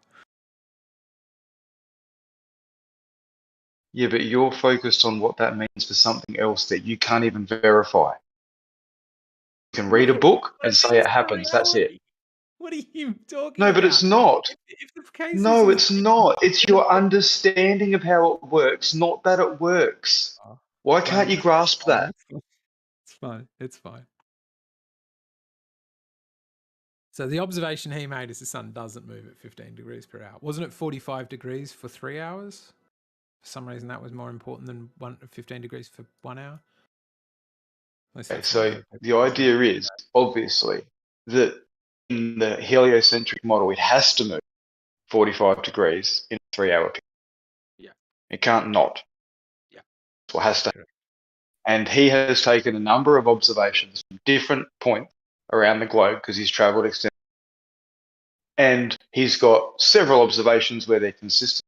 Speaker 12: Yeah, but you're focused on what that means for something else that you can't even verify. You can read a book and say it happens. That's it.
Speaker 17: What are you talking about?
Speaker 12: No, but it's not. No, it's not. It's your understanding of how it works, not that it works. Why can't you grasp that?
Speaker 17: It's fine. It's fine. So the observation he made is the sun doesn't move at 15 degrees per hour. Wasn't it 45 degrees for 3 hours? For some reason, that was more important than 15 degrees for 1 hour.
Speaker 12: So the idea is, obviously, that in the heliocentric model, it has to move 45 degrees in a 3-hour period.
Speaker 17: Yeah.
Speaker 12: It can't not.
Speaker 17: Yeah.
Speaker 12: That's what has to happen. And he has taken a number of observations from different points around the globe because he's travelled extensively. And he's got several observations where they're consistent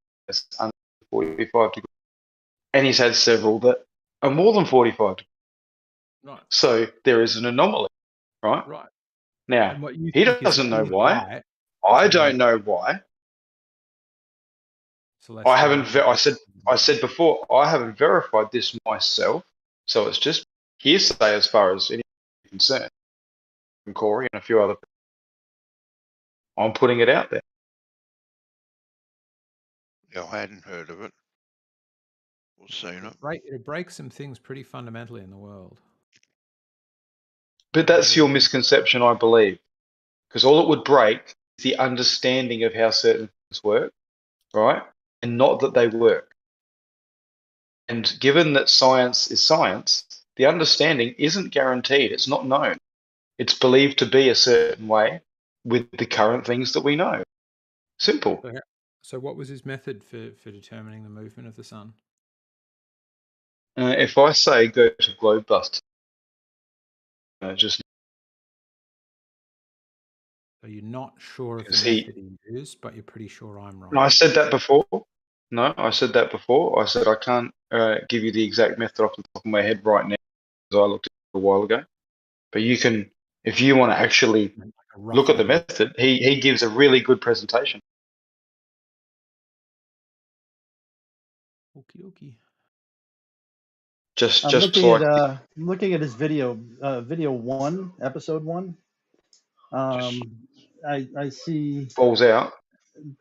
Speaker 12: under 45 degrees. And he's had several that are more than 45 degrees.
Speaker 17: Right.
Speaker 12: So there is an anomaly, right?
Speaker 17: Right.
Speaker 12: Now, he doesn't know why. I don't know why. I haven't. I said before, I haven't verified this myself, so it's just hearsay as far as any concerned from Corey and a few other people. I'm putting it out there.
Speaker 8: Yeah, I hadn't heard of it or seen it.
Speaker 17: It breaks some things pretty fundamentally in the world.
Speaker 12: But that's your misconception, I believe, because all it would break is the understanding of how certain things work, right? And not that they work. And given that science is science, The understanding isn't guaranteed. It's not known. It's believed to be a certain way with the current things that we know. Simple.
Speaker 17: So what was his method for determining the movement of the sun?
Speaker 12: If I say go to Globebust, just
Speaker 17: So you're not sure of the
Speaker 12: because
Speaker 17: method he used, but you're pretty sure I'm wrong.
Speaker 12: I said that before. No, I said that before. I said I can't give you the exact method off the top of my head right now because I looked at it a while ago. But you can, if you want to actually look at the method, he gives a really good presentation.
Speaker 17: Okie dokie.
Speaker 12: Just
Speaker 11: I'm looking at his video, video 1, episode 1. I see
Speaker 12: falls out.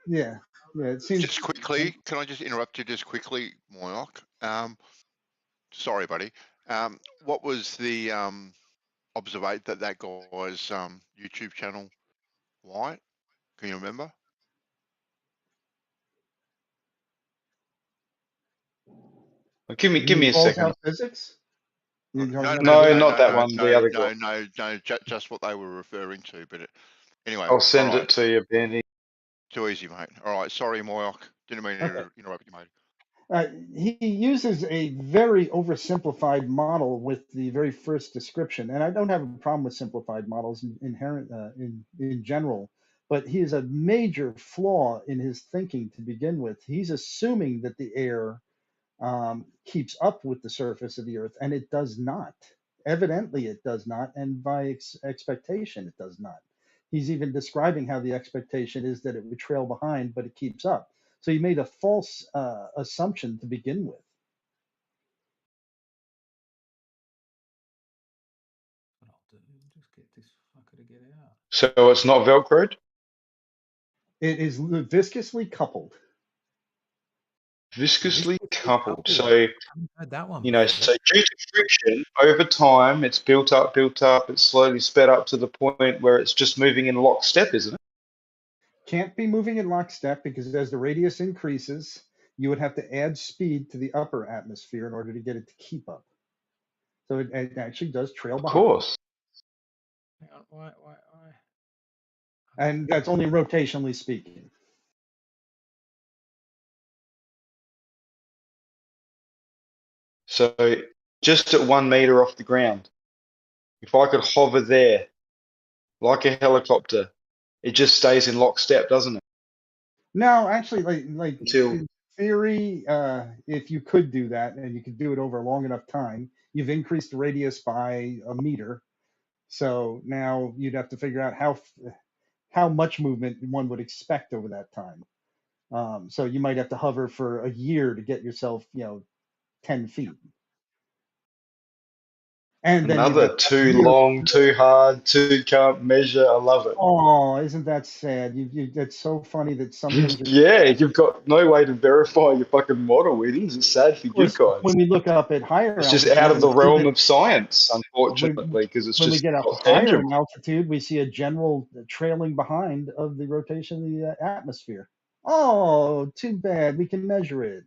Speaker 11: Yeah, it seems.
Speaker 8: Just quickly, can I just interrupt you just quickly, Moyoc? Sorry, buddy. What was the observate that guy's YouTube channel? Why? Can you remember?
Speaker 12: Give me a second.
Speaker 11: Physics?
Speaker 12: No, not that one. The other guy.
Speaker 8: No, just what they were referring to. But anyway,
Speaker 12: I'll send it to you, Benny.
Speaker 8: Too easy, mate. All right, sorry, Moyoc. Didn't mean to interrupt you, mate.
Speaker 11: He uses a very oversimplified model with the very first description, and I don't have a problem with simplified models inherent in general, but he has a major flaw in his thinking to begin with. He's assuming that the air keeps up with the surface of the Earth, and it does not. Evidently, it does not, and by expectation, it does not. He's even describing how the expectation is that it would trail behind, but it keeps up. So he made a false assumption to begin with.
Speaker 17: Just get this fucker to get out.
Speaker 12: So it's not Velcroed?
Speaker 11: It is viscously coupled.
Speaker 12: Viscously coupled. So,
Speaker 17: that one.
Speaker 12: So due to friction, over time, it's built up, it's slowly sped up to the point where it's just moving in lockstep, isn't it?
Speaker 11: Can't be moving in lockstep because as the radius increases, you would have to add speed to the upper atmosphere in order to get it to keep up. So it actually does trail behind.
Speaker 12: Of course.
Speaker 17: Why?
Speaker 11: And that's only rotationally speaking.
Speaker 12: So just at 1 meter off the ground, if I could hover there like a helicopter, it just stays in lockstep, doesn't it?
Speaker 11: No, actually, like in theory, if you could do that and you could do it over a long enough time, you've increased the radius by a meter. So now you'd have to figure out how much movement one would expect over that time. So you might have to hover for a year to get yourself, 10 feet. And then
Speaker 12: another too long, too hard, too can't measure. I love it.
Speaker 11: Oh, isn't that sad? It's so funny that some things.
Speaker 12: Yeah, you've got no way to verify your fucking model. It is. It's sad for you guys.
Speaker 11: When we look up at higher,
Speaker 12: it's just out of the realm of science, unfortunately, because it's
Speaker 11: when
Speaker 12: just
Speaker 11: we get up higher in altitude, we see a general trailing behind of the rotation of the atmosphere. Oh, too bad. We can measure it.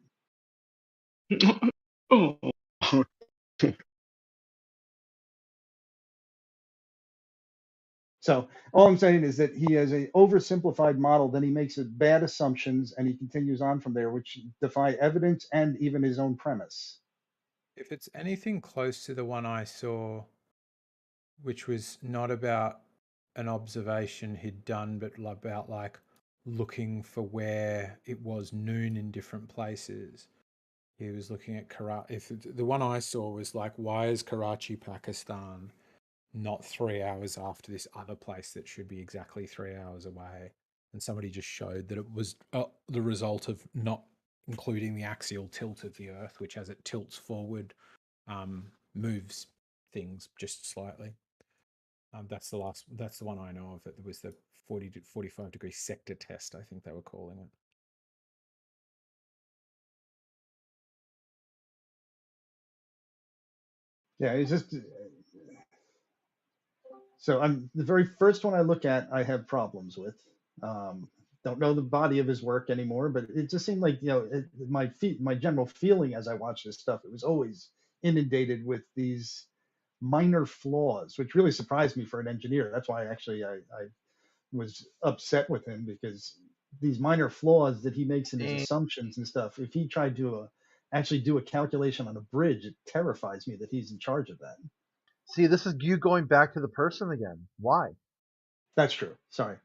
Speaker 11: So all I'm saying is that he has a oversimplified model, then he makes bad assumptions, and he continues on from there, which defy evidence and even his own premise.
Speaker 17: If it's anything close to the one I saw, which was not about an observation he'd done, but about like looking for where it was noon in different places. He was looking at Karachi. If the one I saw was like, why is Karachi, Pakistan, not 3 hours after this other place that should be exactly 3 hours away? And somebody just showed that it was the result of not including the axial tilt of the Earth, which as it tilts forward, moves things just slightly. That's the one I know of. It was the 40 to 45 degree sector test, I think they were calling it.
Speaker 11: Yeah, it's just so the very first one I look at, I have problems with. Don't know the body of his work anymore, but it just seemed like my general feeling as I watched this stuff, it was always
Speaker 16: inundated with these minor flaws, which really surprised me for an engineer. That's why actually I was upset with him, because these minor flaws that he makes in his assumptions and stuff, if he tried to actually do a calculation on a bridge, it terrifies me that he's in charge of that.
Speaker 9: See, this is you going back to the person again. Why?
Speaker 16: That's true. Sorry.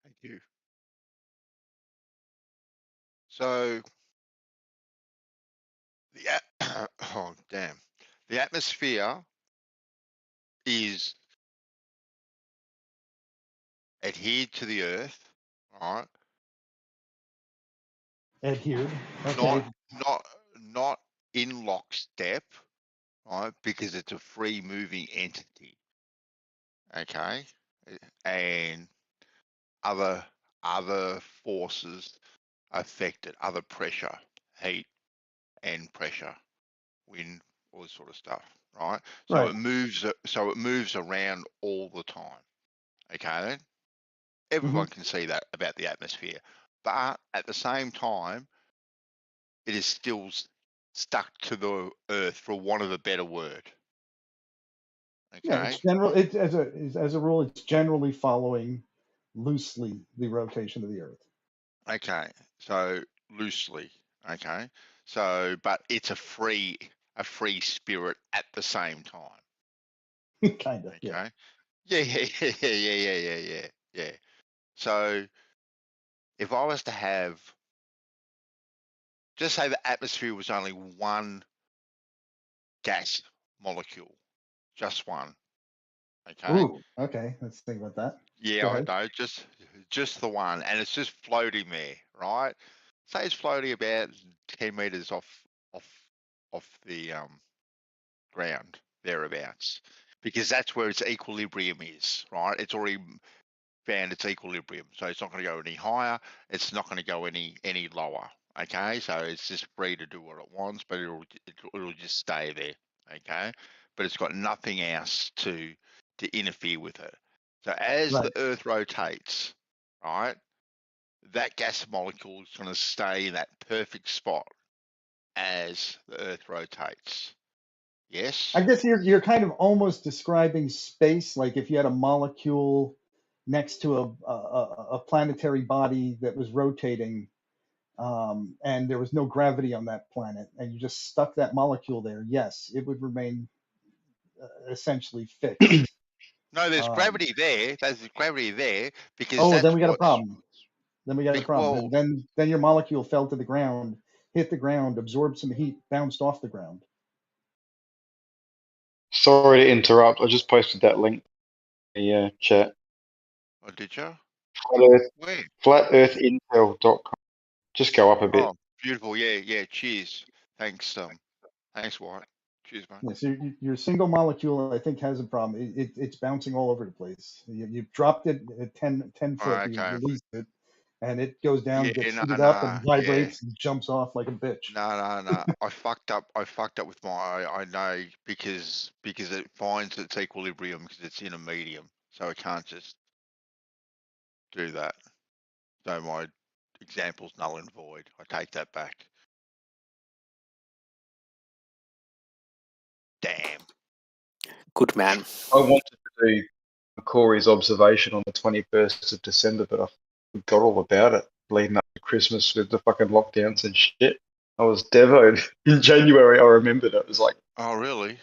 Speaker 8: Thank you. So, oh damn, the atmosphere is adhered to the Earth, right?
Speaker 16: Adhered. Okay.
Speaker 8: Not in lockstep, right? Because it's a free moving entity. Okay, and other forces affect it, other pressure, heat and pressure, wind, all this sort of stuff, right? So
Speaker 16: Right.
Speaker 8: it moves around all the time. Okay, then everyone can see that about the atmosphere, but at the same time, it is still stuck to the Earth, for want of a better word.
Speaker 16: Yeah,
Speaker 8: Okay.
Speaker 16: it's general. It as a rule, it's generally following loosely the rotation of the Earth.
Speaker 8: Okay, so loosely. Okay, so but it's a free spirit at the same time.
Speaker 16: Kind of.
Speaker 8: Okay.
Speaker 16: Yeah.
Speaker 8: Yeah. So if I was to have, just say the atmosphere was only one gas molecule, just one. Okay.
Speaker 16: Ooh. Okay. Let's think about that.
Speaker 8: Yeah,
Speaker 16: Go
Speaker 8: I
Speaker 16: ahead.
Speaker 8: know, just the one, and it's just floating there, right? Say it's floating about 10 meters off the ground, thereabouts, because that's where its equilibrium is, right? It's already found its equilibrium, so it's not going to go any higher. It's not going to go any lower. Okay, so it's just free to do what it wants, but it'll just stay there. Okay, but it's got nothing else to interfere with it. So as the
Speaker 16: Right.
Speaker 8: Earth rotates, right, that gas molecule is going to stay in that perfect spot as the Earth rotates. Yes.
Speaker 16: I guess you're kind of almost describing space, like if you had a molecule next to a planetary body that was rotating, and there was no gravity on that planet, and you just stuck that molecule there. Yes, it would remain essentially fixed.
Speaker 8: No, there's gravity there. There's gravity there because
Speaker 16: Oh,
Speaker 8: that's
Speaker 16: then we got a
Speaker 8: what's.
Speaker 16: problem. Then we got a problem.
Speaker 8: Well,
Speaker 16: Then your molecule fell to the ground, hit the ground, absorbed some heat, bounced off the ground.
Speaker 12: Sorry to interrupt. I just posted that link in the chat.
Speaker 8: oh, did you? Where?
Speaker 12: FlatEarthIntel.com. Just go up a bit.
Speaker 8: Oh, beautiful. Yeah. Cheers. Thanks, Wyatt. Cheers, mate.
Speaker 16: Yeah, so your single molecule, I think, has a problem. It's bouncing all over the place. You dropped it at 10 foot, you
Speaker 8: Okay.
Speaker 16: released it, and it goes down,
Speaker 8: Yeah,
Speaker 16: gets
Speaker 8: no,
Speaker 16: heated up, and
Speaker 8: yeah.
Speaker 16: vibrates and jumps off like a bitch.
Speaker 8: No. I fucked up with my. I know because it finds its equilibrium because it's in a medium, so it can't just do that. So my example's null and void. I take that back. Damn.
Speaker 1: Good man.
Speaker 12: I wanted to do Corey's observation on the 21st of December, but I forgot all about it leading up to Christmas with the fucking lockdowns and shit. I was devoed. In January, I remembered it. It was like,
Speaker 8: Oh, really?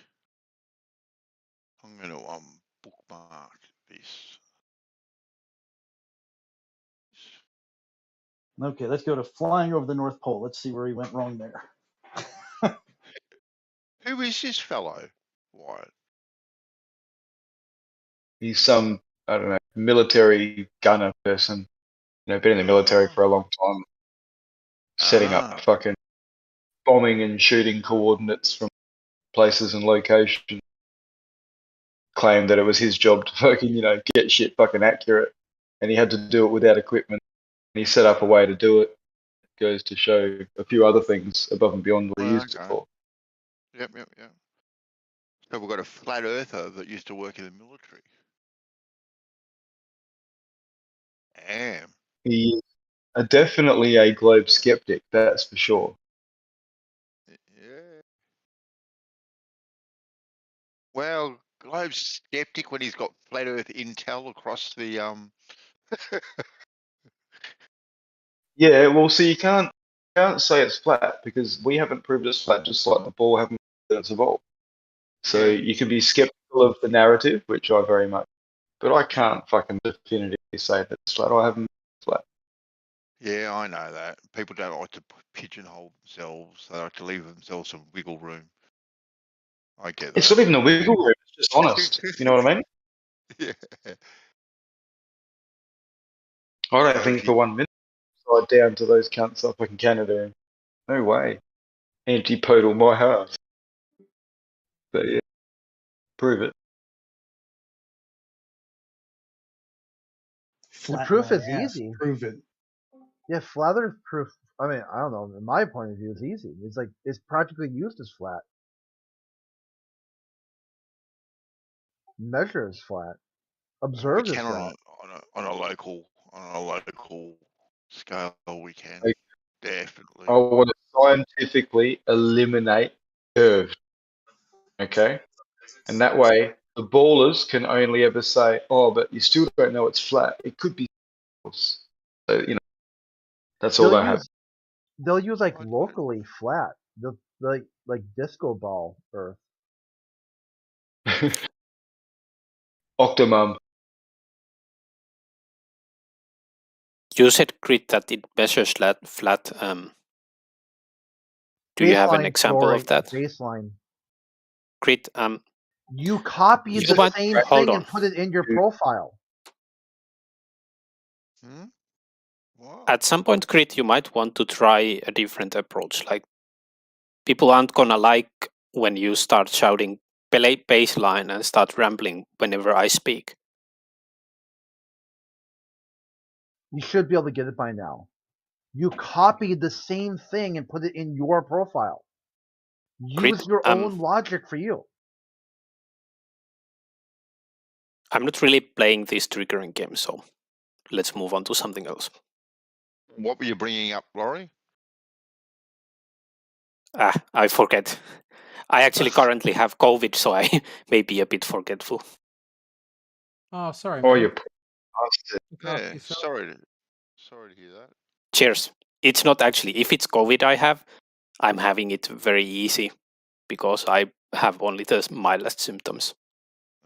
Speaker 8: I'm going to bookmark this.
Speaker 16: Okay, let's go to flying over the North Pole. Let's see where he went wrong there.
Speaker 8: Who is this fellow, Wyatt?
Speaker 12: he's some, I don't know, military gunner person. You know, been in the military for a long time. Setting up fucking bombing and shooting coordinates from places and locations. Claimed that it was his job to fucking, get shit fucking accurate. And he had to do it without equipment. And he set up a way to do it. Goes to show a few other things above and beyond what he used it for.
Speaker 8: Yep. So we've got a flat earther that used to work in the military. Damn.
Speaker 12: He is definitely a globe skeptic, that's for sure.
Speaker 8: Yeah. Well, Globe's skeptic when he's got flat Earth intel across the
Speaker 12: Yeah, well, so you can't say it's flat because we haven't proved it's flat, just like the ball haven't proved that it's evolved. So you can be skeptical of the narrative, which I very much, but I can't fucking definitively say that it's flat. I haven't flat.
Speaker 8: Yeah, I know that. People don't like to pigeonhole themselves. They like to leave themselves some wiggle room. I get that.
Speaker 12: It's not even a wiggle room. It's just honest. You know what I mean?
Speaker 8: Yeah.
Speaker 12: I don't think for 1 minute side down to those cunts up in Canada. No way. Antipodal my heart. But yeah, prove it.
Speaker 9: The
Speaker 16: Flat
Speaker 9: proof
Speaker 16: my
Speaker 9: is
Speaker 16: ass.
Speaker 9: easy.
Speaker 16: Prove it.
Speaker 9: Yeah, flat Earth proof. I mean, I don't know. In my point of view, it's easy. It's like it's practically used as flat. Measure as flat.
Speaker 8: We
Speaker 9: Observed as
Speaker 8: can
Speaker 9: flat.
Speaker 8: on a local scale. We can
Speaker 12: Okay.
Speaker 8: definitely.
Speaker 12: I want to scientifically eliminate curve. Okay? And that way, the ballers can only ever say, oh, but you still don't know it's flat. It could be false. So, you know, that's all they have.
Speaker 9: They'll use like locally flat. The like disco ball Earth.
Speaker 12: Optimum.
Speaker 1: You said, Crit, that it measures flat. Do you have an example of that?
Speaker 9: Baseline.
Speaker 1: Crit,
Speaker 9: you copy
Speaker 1: you
Speaker 9: the
Speaker 1: might,
Speaker 9: same
Speaker 1: hold
Speaker 9: thing
Speaker 1: on.
Speaker 9: and put it in your profile.
Speaker 1: At some point, Crit, you might want to try a different approach. Like, people aren't gonna like when you start shouting baseline and start rambling whenever I speak.
Speaker 9: You should be able to get it by now. You copied the same thing and put it in your profile. Use
Speaker 1: Crit,
Speaker 9: your own logic for you.
Speaker 1: I'm not really playing this triggering game, so let's move on to something else.
Speaker 8: What were you bringing up, Laurie?
Speaker 1: I forget. I actually currently have COVID, so I may be a bit forgetful.
Speaker 17: Oh, sorry,
Speaker 12: Oh,
Speaker 17: man.
Speaker 12: you're
Speaker 8: Yeah, sorry to hear that.
Speaker 1: Cheers. It's not actually, if it's COVID I have, I'm having it very easy because I have only the mildest symptoms.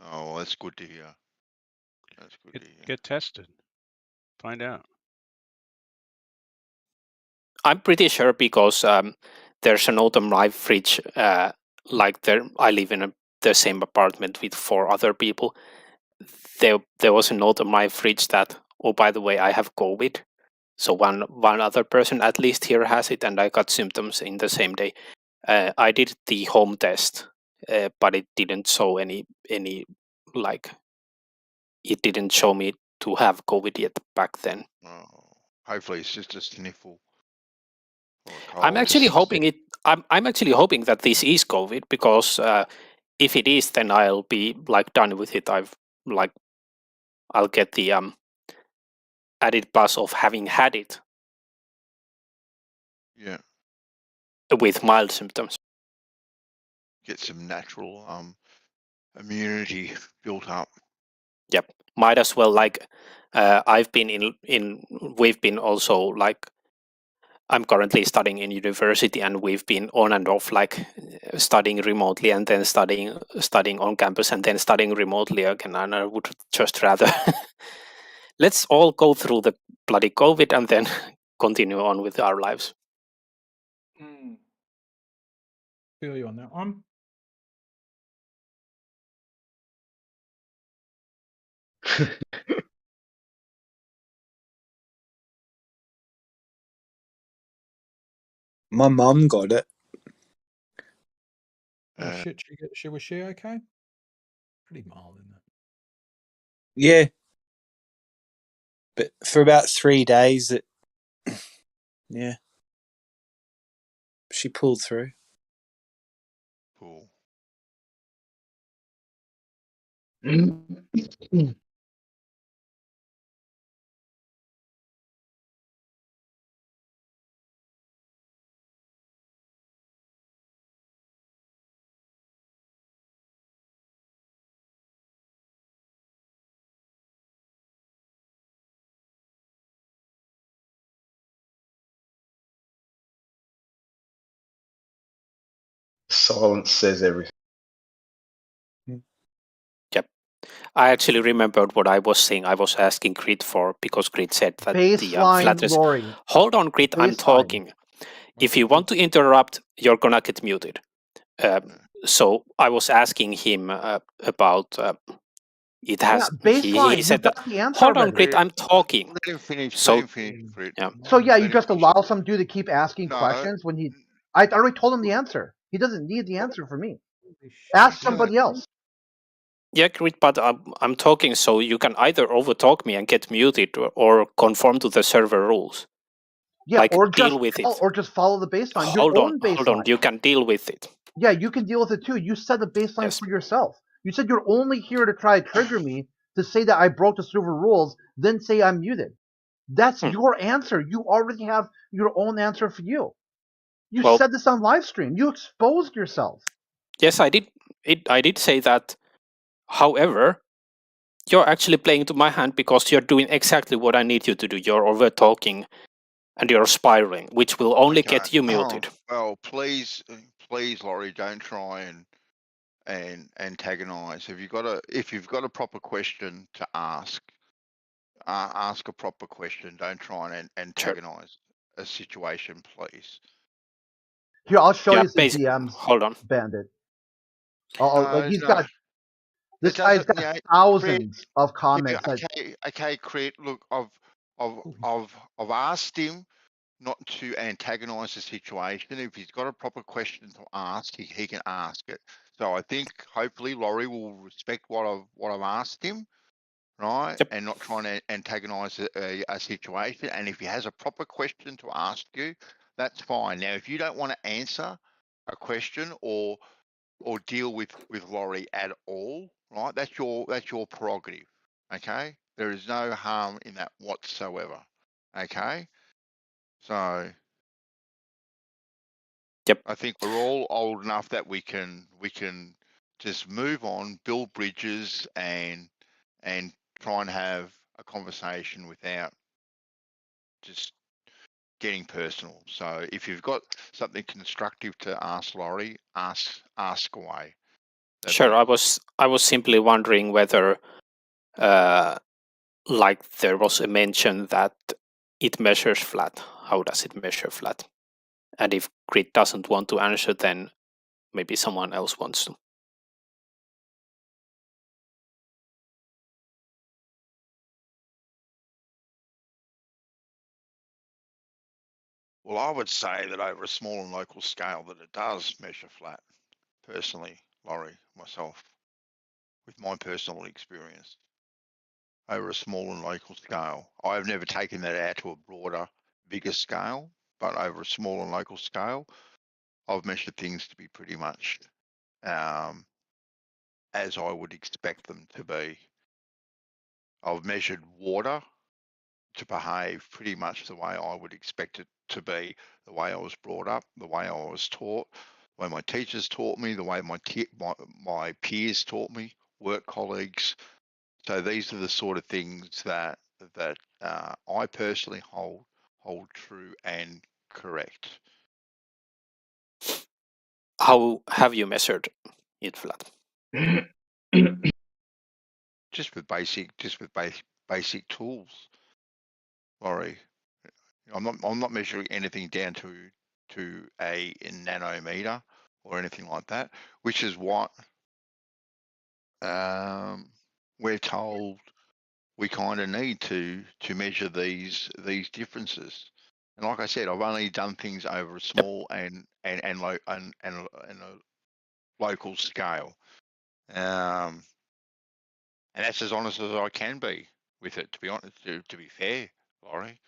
Speaker 8: Oh, well, that's good to hear. That's good to hear.
Speaker 19: Get tested. Find out.
Speaker 1: I'm pretty sure because there's an Autumn Live fridge. Like I live in the same apartment with 4 other people. There was an Autumn Live fridge that, oh, by the way, I have COVID. So one other person at least here has it, and I got symptoms in the same day. I did the home test, but it didn't show any like. It didn't show me to have COVID yet back then.
Speaker 8: Oh, hopefully it's just a sniffle.
Speaker 1: I'm actually hoping it. I'm actually hoping that this is COVID because if it is, then I'll be like done with it. I'll get the added plus of having had it.
Speaker 8: Yeah.
Speaker 1: With mild symptoms.
Speaker 8: Get some natural immunity built up.
Speaker 1: Yep, might as well. Like I've been we've been also like. I'm currently studying in university, and we've been on and off, like studying remotely and then studying on campus and then studying remotely again. And I would just rather let's all go through the bloody COVID and then continue on with our lives.
Speaker 17: Feel you on that one.
Speaker 3: My mum got it.
Speaker 17: Oh shit! Was she okay? Pretty mild in that.
Speaker 3: Yeah. But for about 3 days, yeah, she pulled through.
Speaker 8: Cool.
Speaker 12: silence says everything.
Speaker 1: Yep. I actually remembered what I was saying. I was asking Grit for because Grit said that the
Speaker 9: Baseline,
Speaker 1: flatless.
Speaker 9: Lori.
Speaker 1: Hold on, Grit. I'm
Speaker 9: Baseline.
Speaker 1: talking. If you want to interrupt, you're gonna get muted. So I was asking him about it has.
Speaker 9: Yeah,
Speaker 1: He
Speaker 9: baseline.
Speaker 1: said
Speaker 9: You
Speaker 1: that.
Speaker 9: got the answer
Speaker 1: Hold on,
Speaker 9: already.
Speaker 1: Grit. I'm talking.
Speaker 8: Let him finish.
Speaker 1: So
Speaker 8: Let him finish, Fred.
Speaker 1: yeah.
Speaker 9: So yeah, you
Speaker 8: Let him
Speaker 9: just
Speaker 8: finish.
Speaker 9: allow some dude to keep asking
Speaker 8: No.
Speaker 9: questions when he. I already told him the answer. He doesn't need the answer from me. Ask somebody else.
Speaker 1: Yeah, Grit, but I'm talking, so you can either overtalk me and get muted, or conform to the server rules.
Speaker 9: Yeah,
Speaker 1: like
Speaker 9: or
Speaker 1: deal
Speaker 9: just
Speaker 1: with it.
Speaker 9: or just follow the baseline.
Speaker 1: Hold
Speaker 9: your
Speaker 1: on,
Speaker 9: own baseline.
Speaker 1: hold on. You can deal with it.
Speaker 9: Yeah, you can deal with it too. You set the baseline for yourself. You said you're only here to try to trigger me to say that I broke the server rules, then say I'm muted. That's your answer. You already have your own answer for you. You said this on Livestream. You exposed yourself.
Speaker 1: Yes, I did. I did say that. However, you're actually playing to my hand because you're doing exactly what I need you to do. You're over talking and you're spiraling, which will only get you muted.
Speaker 8: Well, please, Laurie, don't try and antagonize. If you've got a proper question to ask a proper question. Don't try and antagonize a situation, please.
Speaker 9: Here, I'll show you the DMs.
Speaker 1: Hold on,
Speaker 9: Bandit. He's
Speaker 8: No.
Speaker 9: got. This guy's got thousands of comments.
Speaker 8: Okay, Crit. Look, I've asked him not to antagonize the situation. If he's got a proper question to ask, he can ask it. So I think hopefully Laurie will respect what I've asked him, right?
Speaker 1: Yep.
Speaker 8: And not trying to antagonize a situation. And if he has a proper question to ask you, that's fine. Now, if you don't want to answer a question or deal with Laurie at all, right? That's your prerogative. Okay, there is no harm in that whatsoever. Okay, so
Speaker 1: yep.
Speaker 8: I think we're all old enough that we can just move on, build bridges, and try and have a conversation without just getting personal. So if you've got something constructive to ask Laurie, ask away.
Speaker 1: Sure. I was simply wondering whether, like there was a mention that it measures flat. How does it measure flat? And if Grid doesn't want to answer, then maybe someone else wants to.
Speaker 8: Well, I would say that over a small and local scale that it does measure flat, personally, Laurie, myself, with my personal experience. Over a small and local scale. I've never taken that out to a broader, bigger scale, but over a small and local scale, I've measured things to be pretty much as I would expect them to be. I've measured water to behave pretty much the way I would expect it to be, the way I was brought up, the way I was taught, the way my teachers taught me, the way my peers taught me, work colleagues. So these are the sort of things that I personally hold true and correct.
Speaker 1: How have you measured it flat?
Speaker 8: Just with basic tools, Laurie. I'm not measuring anything down to a nanometer or anything like that, which is what we're told we kind of need to measure these differences. And like I said, I've only done things over a small and a local scale, and that's as honest as I can be with it. To be honest, to be fair, Laurie.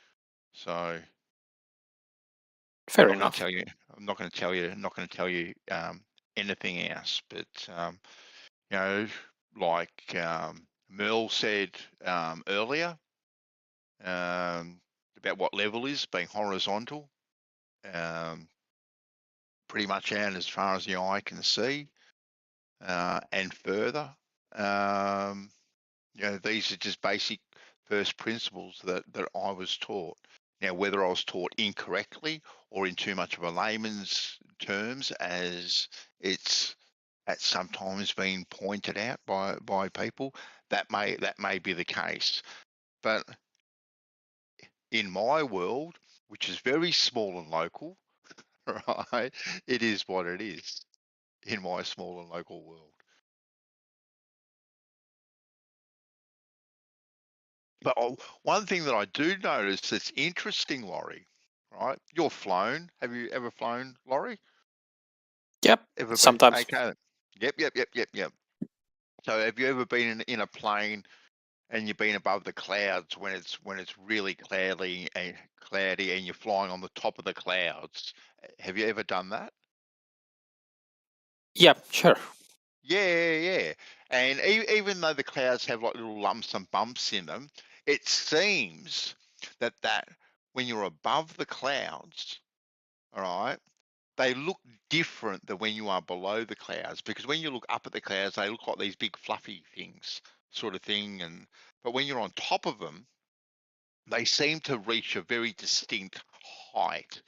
Speaker 8: So
Speaker 1: fair enough.
Speaker 8: I'm not going to tell you anything else. But you know, like Merle said earlier, about what level is being horizontal, pretty much out as far as the eye can see, and further. You know, these are just basic first principles that I was taught. Now, whether I was taught incorrectly or in too much of a layman's terms, as it's at sometimes been pointed out by people, that may be the case. But in my world, which is very small and local, right, it is what it is in my small and local world. But one thing that I do notice that's interesting, Laurie, right? You're flown. Have you ever flown, Laurie?
Speaker 1: Yep.
Speaker 8: Ever been?
Speaker 1: Sometimes.
Speaker 8: Okay. Yep. So have you ever been in a plane and you've been above the clouds when it's really cloudy and you're flying on the top of the clouds? Have you ever done that?
Speaker 1: Yep, sure.
Speaker 8: Yeah. And even though the clouds have like little lumps and bumps in them, it seems that when you're above the clouds, all right, they look different than when you are below the clouds, because when you look up at the clouds, they look like these big fluffy things sort of thing. But when you're on top of them, they seem to reach a very distinct height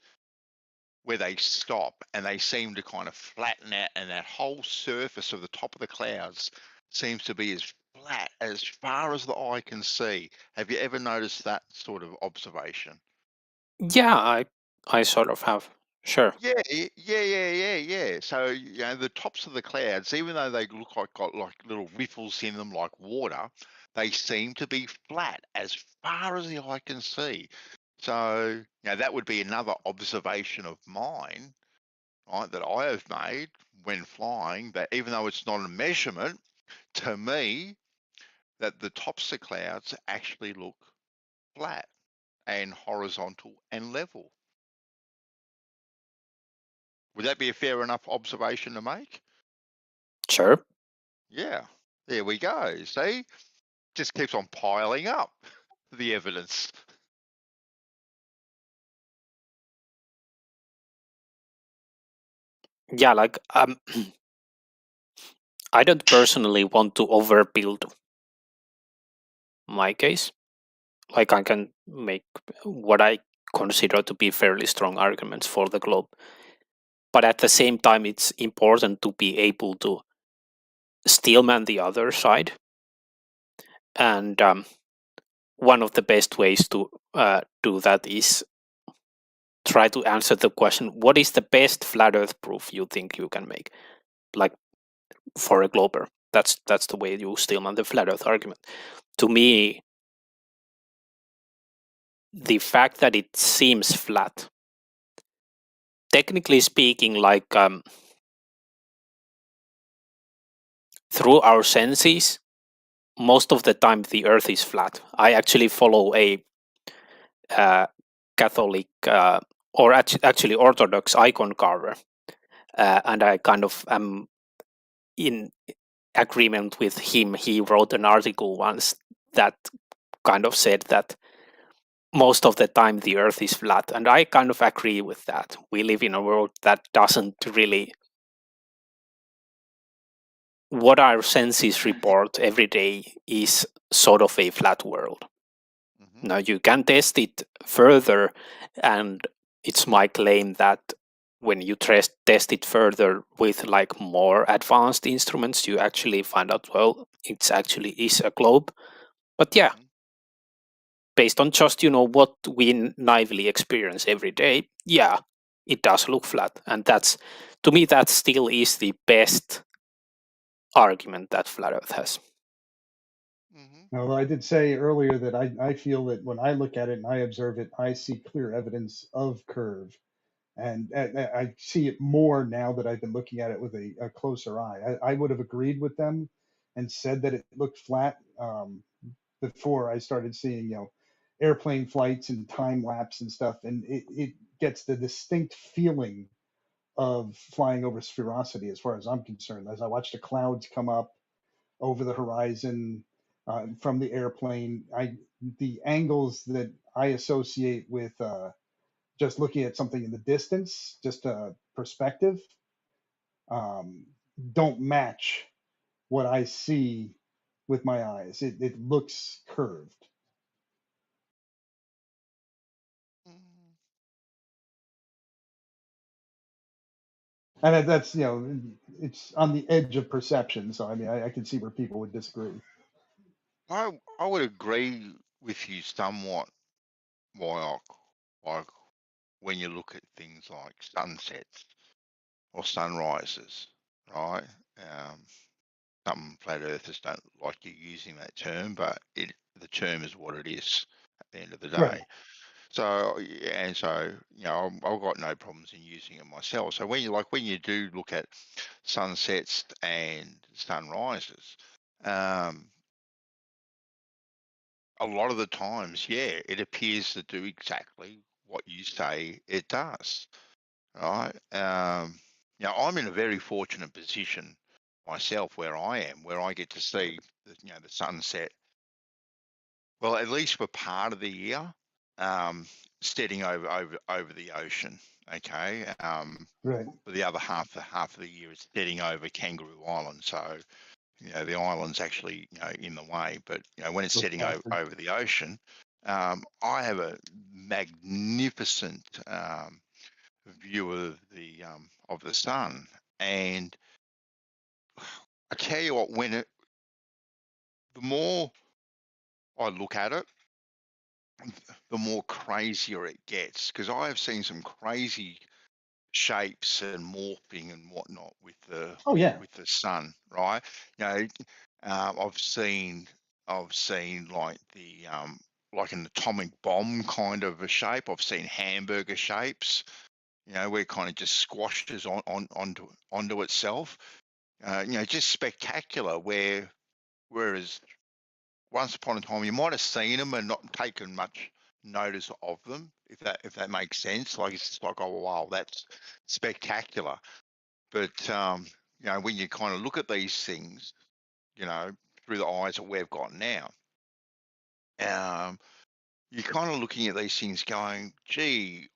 Speaker 8: where they stop and they seem to kind of flatten out, and that whole surface of the top of the clouds seems to be as flat as far as the eye can see. Have you ever noticed that sort of observation?
Speaker 1: Yeah, I sort of have. Sure.
Speaker 8: Yeah. So, the tops of the clouds, even though they look like got like little ripples in them like water, they seem to be flat as far as the eye can see. So, that would be another observation of mine, right, that I have made when flying, that even though it's not a measurement, to me, that the tops of clouds actually look flat and horizontal and level. Would that be a fair enough observation to make?
Speaker 1: Sure.
Speaker 8: Yeah, there we go. See, just keeps on piling up the evidence.
Speaker 1: Yeah, like I don't personally want to overbuild my case. Like I can make what I consider to be fairly strong arguments for the globe. But at the same time, it's important to be able to steelman the other side. And one of the best ways to do that is try to answer the question, what is the best flat earth proof you think you can make? Like for a glober. That's the way you steelman the flat earth argument. To me, the fact that it seems flat, technically speaking, like through our senses, most of the time the earth is flat. I actually follow a Catholic or actually Orthodox icon carver, and I kind of am in agreement with him. He wrote an article once that kind of said that most of the time the earth is flat, and I kind of agree with that. We live in a world that doesn't really, what our senses report every day is sort of a flat world. Now you can test it further, and it's my claim that when you test it further with like more advanced instruments, you actually find out, well, it actually is a globe. But yeah, based on just, what we naively experience every day, yeah, it does look flat. And that's, to me, that still is the best argument that flat earth has.
Speaker 16: Although I did say earlier that I feel that when I look at it and I observe it, I see clear evidence of curve. And I see it more now that I've been looking at it with a closer eye. I would have agreed with them and said that it looked flat before I started seeing, airplane flights and time lapse and stuff. And it gets the distinct feeling of flying over spherosity as far as I'm concerned. As I watch the clouds come up over the horizon from the airplane, the angles that I associate with just looking at something in the distance, just a perspective, don't match what I see with my eyes. It looks curved. And that's, you know, it's on the edge of perception. So I mean, I can see where people would disagree.
Speaker 8: I would agree with you somewhat, Wyok. Like when you look at things like sunsets or sunrises, right? Some flat earthers don't like you using that term, but the term is what it is at the end of the day.
Speaker 16: Right.
Speaker 8: So and so, you know, I've got no problems in using it myself. So when you do look at sunsets and sunrises, a lot of the times, yeah, it appears to do exactly what you say it does, right? Now I'm in a very fortunate position myself where I am, where I get to see the sunset. Well, at least for part of the year, setting over the ocean. Okay.
Speaker 16: Right.
Speaker 8: For the other half of the year, it's setting over Kangaroo Island. So the island's actually in the way, but when it's setting over the ocean, I have a magnificent view of the sun. And I tell you what, the more I look at it, the more crazier it gets, because I have seen some crazy shapes and morphing and whatnot with the sun, right? I've seen like like an atomic bomb kind of a shape. I've seen hamburger shapes, where it kind of just squashes onto itself. Just spectacular. Whereas once upon a time you might have seen them and not taken much notice of them, if that makes sense. Like it's just like, oh wow, that's spectacular. But when you kind of look at these things, through the eyes that we've got now, you're kind of looking at these things going, gee,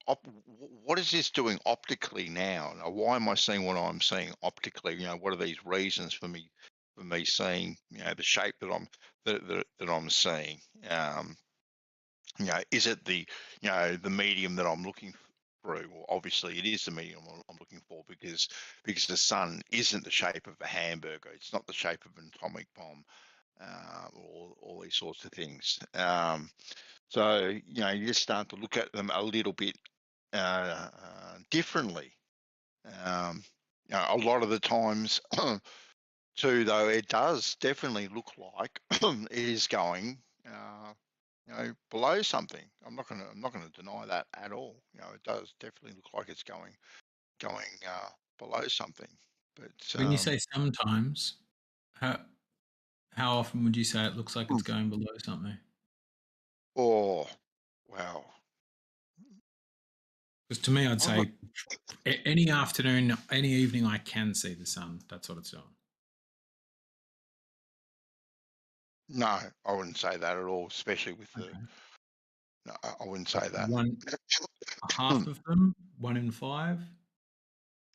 Speaker 8: what is this doing optically now? Why am I seeing what I'm seeing optically? What are these reasons for me seeing the shape that I'm seeing? Is it the medium that I'm looking through? Well, obviously it is the medium I'm looking for, because the sun isn't the shape of a hamburger. It's not the shape of an atomic bomb, all these sorts of things. So you just start to look at them a little bit differently. A lot of the times too, though, it does definitely look like it is going below something. I'm not gonna deny that at all. It does definitely look like it's going below something. But
Speaker 13: when you say sometimes, how often would you say it looks like it's going below something?
Speaker 8: Oh, wow.
Speaker 13: Because to me, I'd say any afternoon, any evening, I can see the sun. That's what it's doing.
Speaker 8: No, I wouldn't say that at all, especially with the. No, I wouldn't say that.
Speaker 13: Half of them, 1 in 5.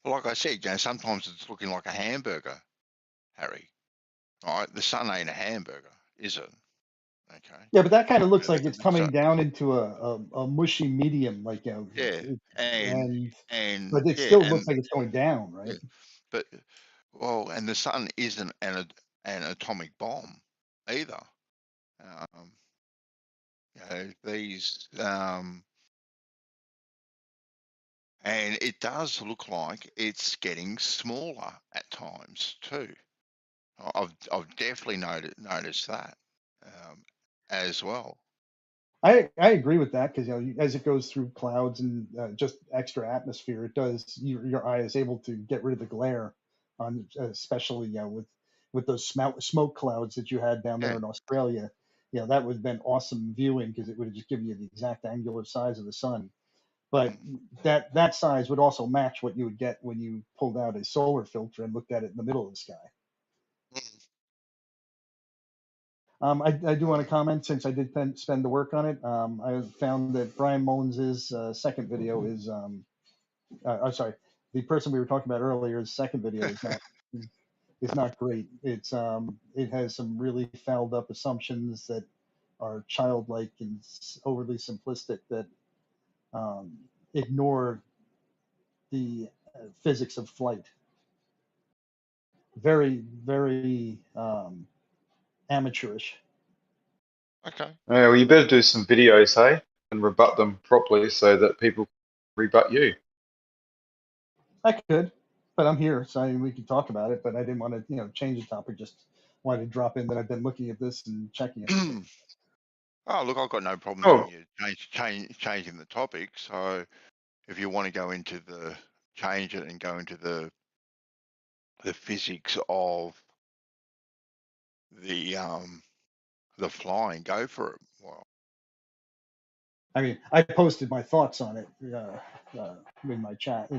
Speaker 8: Like I said, sometimes it's looking like a hamburger, Harry. All right, the sun ain't a hamburger, is it? Okay.
Speaker 16: Yeah, but that kind of looks like it's coming down into a mushy medium, like
Speaker 8: yeah,
Speaker 16: but it still looks like it's going down, right?
Speaker 8: Yeah, but and the sun isn't an atomic bomb either. These and it does look like it's getting smaller at times too. I've definitely noticed that as well.
Speaker 16: I agree with that, because as it goes through clouds and just extra atmosphere, it does your eye is able to get rid of the glare on, especially with those smoke clouds that you had down there in Australia. That would have been awesome viewing, because it would have just given you the exact angular size of the sun. But that size would also match what you would get when you pulled out a solar filter and looked at it in the middle of the sky. I do want to comment, since I did spend the work on it. I found that Brian Mullins' second video is, I'm sorry, the person we were talking about earlier's second video is not great. It has some really fouled up assumptions that are childlike and overly simplistic, that ignore the
Speaker 11: physics of flight. Very, very amateurish.
Speaker 8: Okay.
Speaker 12: Yeah, well, you better do some videos, hey, and rebut them properly so that people rebut you.
Speaker 11: I could, but I'm here, so we could talk about it. But I didn't want to, change the topic. Just wanted to drop in that I've been looking at this and checking it.
Speaker 8: Oh, look, I've got no problems
Speaker 12: Oh.
Speaker 8: in you changing the topic. So if you want to go into change it and go into the physics of the flying, go for it. Well,
Speaker 11: I mean, I posted my thoughts on it in my chat,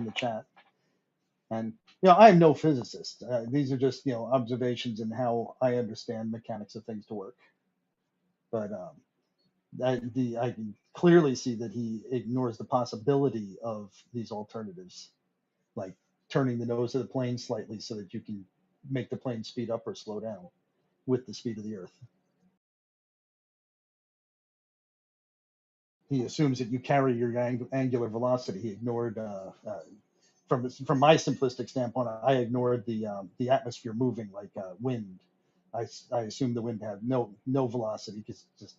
Speaker 11: and I'm no physicist. These are just observations and how I understand mechanics of things to work. But I can clearly see that he ignores the possibility of these alternatives, like turning the nose of the plane slightly so that you can make the plane speed up or slow down with the speed of the Earth. He assumes that you carry your angular velocity. He ignored, from my simplistic standpoint, I ignored the atmosphere moving like wind. I assumed the wind had no velocity because it's just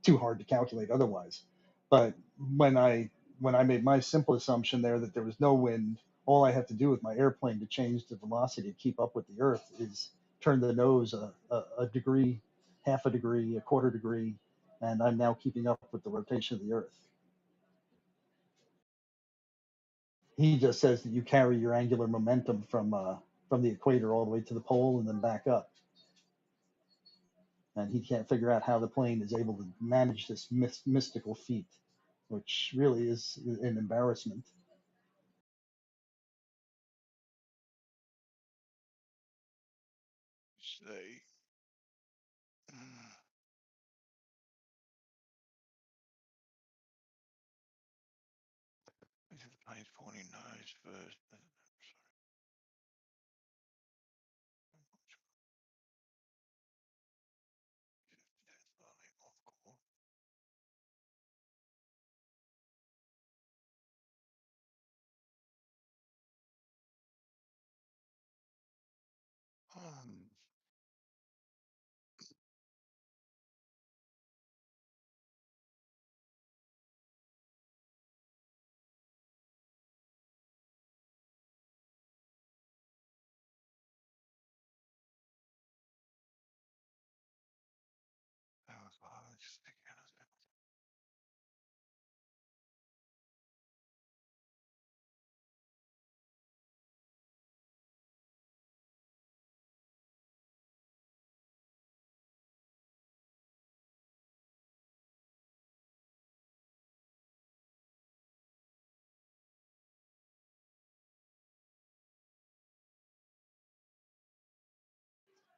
Speaker 11: too hard to calculate otherwise. But when I made my simple assumption there that there was no wind, all I have to do with my airplane to change the velocity to keep up with the Earth is turn the nose a degree, half a degree, a quarter degree, and I'm now keeping up with the rotation of the Earth. He just says that you carry your angular momentum from the equator all the way to the pole and then back up. And he can't figure out how the plane is able to manage this mystical feat, which really is an embarrassment.
Speaker 8: see. This is the plane's pointing nose first.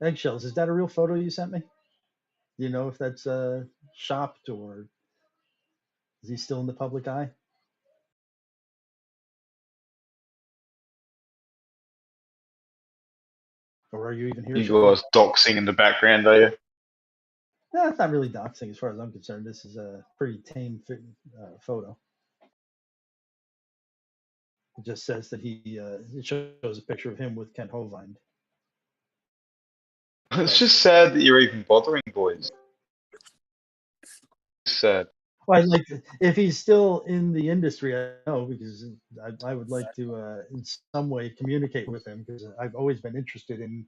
Speaker 11: Eggshells, is that a real photo you sent me? Do you know if that's shopped or is he still in the public eye? Or are you even here?
Speaker 12: You guys doxing in the background, are you?
Speaker 11: No, it's not really doxing as far as I'm concerned. This is a pretty tame photo. It just says that it shows a picture of him with Kent Hovind.
Speaker 12: It's just sad that you're even bothering, boys. It's sad.
Speaker 11: Well, if he's still in the industry, I know, because I would like to, in some way, communicate with him, because I've always been interested in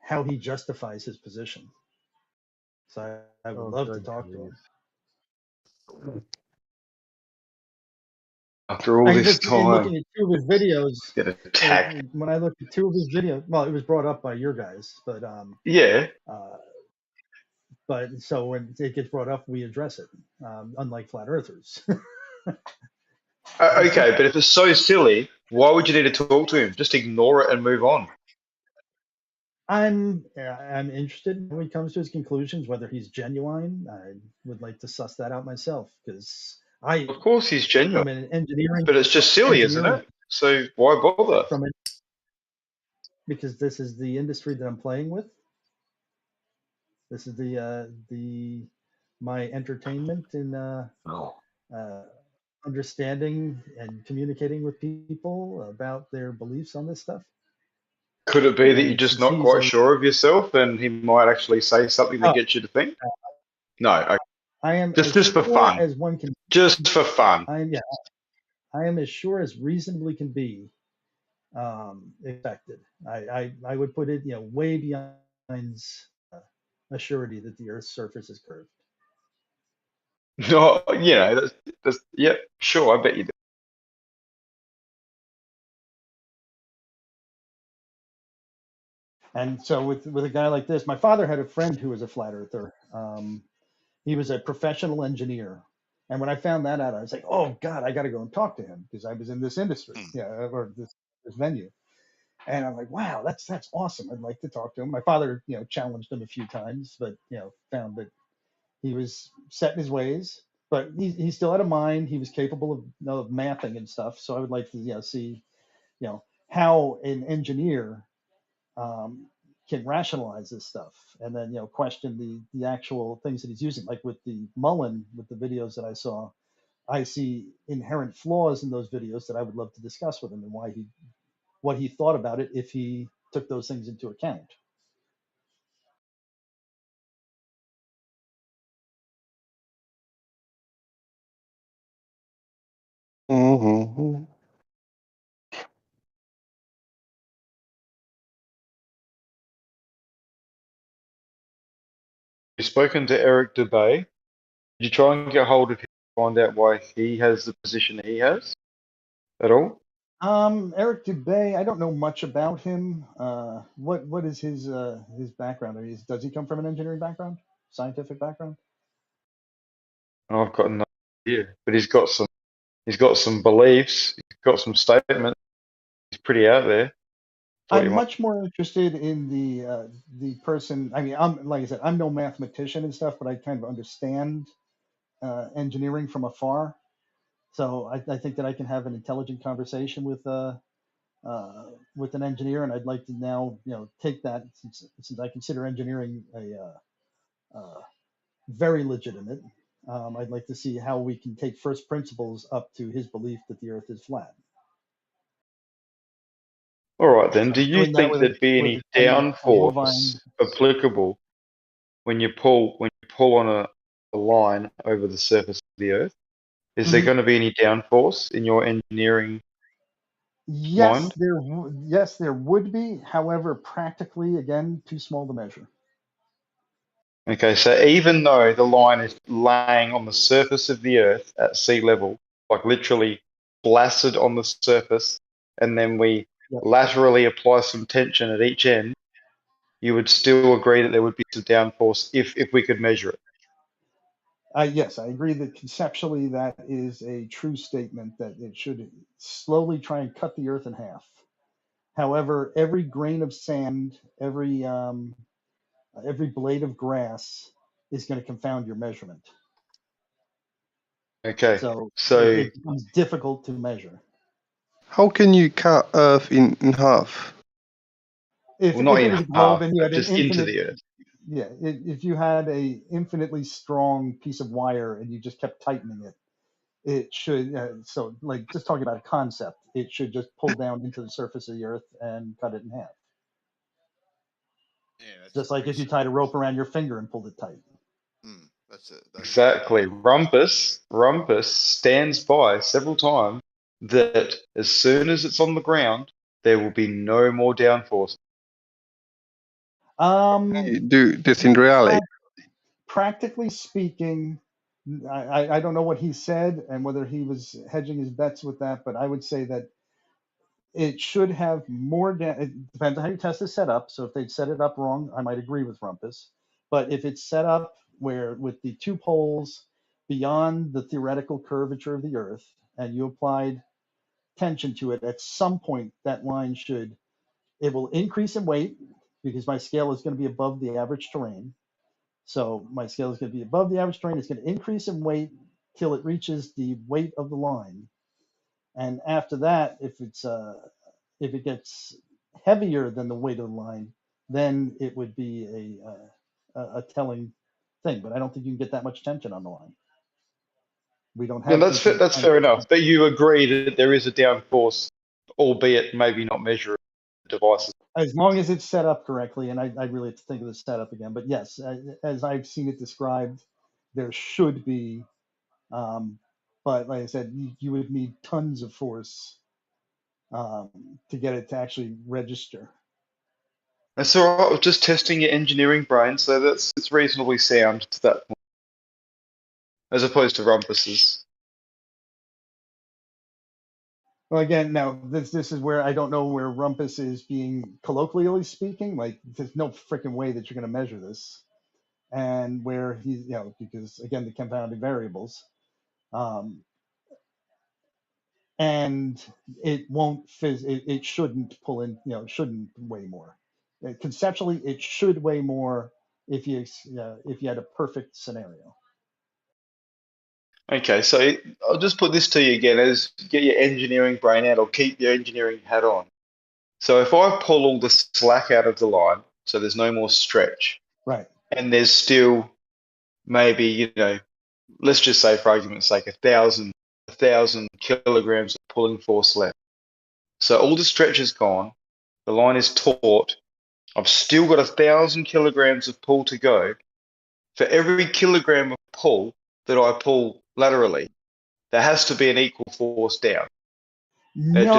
Speaker 11: how he justifies his position. So I would love to talk to him.
Speaker 12: After all this time,
Speaker 11: in looking at two of his videos,
Speaker 12: get attacked.
Speaker 11: When I looked at two of his videos, well, it was brought up by your guys, but
Speaker 12: yeah.
Speaker 11: But so when it gets brought up, we address it, unlike flat earthers.
Speaker 12: Okay, but if it's so silly, why would you need to talk to him? Just ignore it and move on.
Speaker 11: I'm interested when he comes to his conclusions, whether he's genuine. I would like to suss that out myself, because
Speaker 12: of course he's genuine.
Speaker 11: From an engineering,
Speaker 12: but it's just silly, isn't it? So why bother?
Speaker 11: Because this is the industry that I'm playing with. This is my entertainment in understanding and communicating with people about their beliefs on this stuff.
Speaker 12: Could it be that you're
Speaker 11: And
Speaker 12: just
Speaker 11: since
Speaker 12: not
Speaker 11: he's
Speaker 12: quite
Speaker 11: a
Speaker 12: sure of yourself, and he might actually say something that gets you to think? No, okay.
Speaker 11: I am as
Speaker 12: Just for
Speaker 11: sure
Speaker 12: fun.
Speaker 11: as one can.
Speaker 12: Just for fun.
Speaker 11: I am as sure as reasonably can be expected. I would put it, way beyond a surety that the Earth's surface is curved.
Speaker 12: No, that's yeah, sure. I bet you do.
Speaker 11: And so with a guy like this, my father had a friend who was a flat earther. He was a professional engineer. And when I found that out, I was like, oh God, I got to go and talk to him because I was in this industry, or this venue. And I'm like, wow, that's awesome. I'd like to talk to him. My father, challenged him a few times, but found that he was set in his ways. But he still had a mind. He was capable of mathing and stuff. So I would like to see, how an engineer can rationalize this stuff, and then question the actual things that he's using. Like with the Mullen, with the videos that I saw, I see inherent flaws in those videos that I would love to discuss with him, and what he thought about it if he took those things into account.
Speaker 4: Mm-hmm.
Speaker 12: You've spoken to Eric Dubay. Did you try and get hold of him to find out why he has the position that he has at all?
Speaker 11: Eric Dubay, I don't know much about him. What is his background? Does he come from an engineering background, scientific background?
Speaker 12: I've got no idea, but he's got some beliefs. He's got some statements. He's pretty out there.
Speaker 11: I'm much more interested in the person. I mean, like I said, I'm no mathematician and stuff, but I kind of understand engineering from afar. So I think that I can have an intelligent conversation with an engineer, and I'd like to now take that, since I consider engineering very legitimate. I'd like to see how we can take first principles up to his belief that the Earth is flat.
Speaker 12: All right then.
Speaker 11: So
Speaker 12: Do you
Speaker 11: doing that
Speaker 12: think there'd be any
Speaker 11: a bovine.
Speaker 12: downforce applicable when you pull on a line over the surface of the Earth? Is there
Speaker 11: Mhm.
Speaker 12: going to be any downforce in your engineering
Speaker 11: Yes,
Speaker 12: mind?
Speaker 11: there would be. However, practically, again, too small to measure.
Speaker 12: Okay, so even though the line is laying on the surface of the Earth at sea level, like literally blasted on the surface, and then we laterally apply some tension at each end, you would still agree that there would be some downforce if we could measure it.
Speaker 11: Yes, I agree that conceptually that is a true statement, that it should slowly try and cut the Earth in half. However, every grain of sand, every blade of grass is going to confound your measurement.
Speaker 12: Okay,
Speaker 11: So
Speaker 12: so
Speaker 11: it becomes difficult to measure.
Speaker 4: How can you cut Earth in half?
Speaker 11: If
Speaker 12: well, not
Speaker 11: it
Speaker 12: in
Speaker 11: was a globe
Speaker 12: half,
Speaker 11: and you
Speaker 12: but
Speaker 11: had an
Speaker 12: just into
Speaker 11: infinite,
Speaker 12: the Earth.
Speaker 11: yeah, if you had a infinitely strong piece of wire and you just kept tightening it, it should, so like just talking about a concept, it should just pull down into the surface of the Earth and cut it in half. Just like if you tied a rope around your finger and pulled it tight.
Speaker 12: Exactly. Rumpus stands by several times that as soon as it's on the ground, there will be no more downforce.
Speaker 4: Do this in reality?
Speaker 11: Practically speaking, I don't know what he said and whether he was hedging his bets with that, but I would say that it should have more. It depends on how your test is set up. So if they'd set it up wrong, I might agree with Rumpus. But if it's set up where with the two poles beyond the theoretical curvature of the Earth, and you applied tension to it, at some point that line it will increase in weight because my scale is going to be above the average terrain. So my scale is going to be above the average terrain. It's going to increase in weight till it reaches the weight of the line. And after that, if it gets heavier than the weight of the line, then it would be a telling thing. But I don't think you can get that much tension on the line.
Speaker 16: We don't
Speaker 12: Yeah,
Speaker 16: have infinite
Speaker 12: that's
Speaker 16: time.
Speaker 12: fair enough. But you agree that there is a downforce, albeit maybe not measuring devices.
Speaker 16: As long as it's set up correctly, and I really have to think of the setup again. But yes, as I've seen it described, there should be. But like I said, you would need tons of force to get it to actually register.
Speaker 12: That's all right. We're just testing your engineering brain, so it's reasonably sound to that point, as opposed to Rumpus's.
Speaker 16: Well, again, now this is where I don't know where Rumpus is being colloquially speaking. Like, there's no freaking way that you're going to measure this, and where he's, because again, the confounding variables, and it won't it shouldn't pull in, it shouldn't weigh more. Conceptually, it should weigh more if you had a perfect scenario.
Speaker 12: Okay, so I'll just put this to you again: as get your engineering brain out, or keep your engineering hat on. So if I pull all the slack out of the line, so there's no more stretch,
Speaker 16: right,
Speaker 12: and there's still maybe, let's just say for argument's sake, 1,000 kilograms of pulling force left. So all the stretch is gone, the line is taut, I've still got 1,000 kilograms of pull to go. For every kilogram of pull that I pull laterally, there has to be an equal force down.
Speaker 16: No,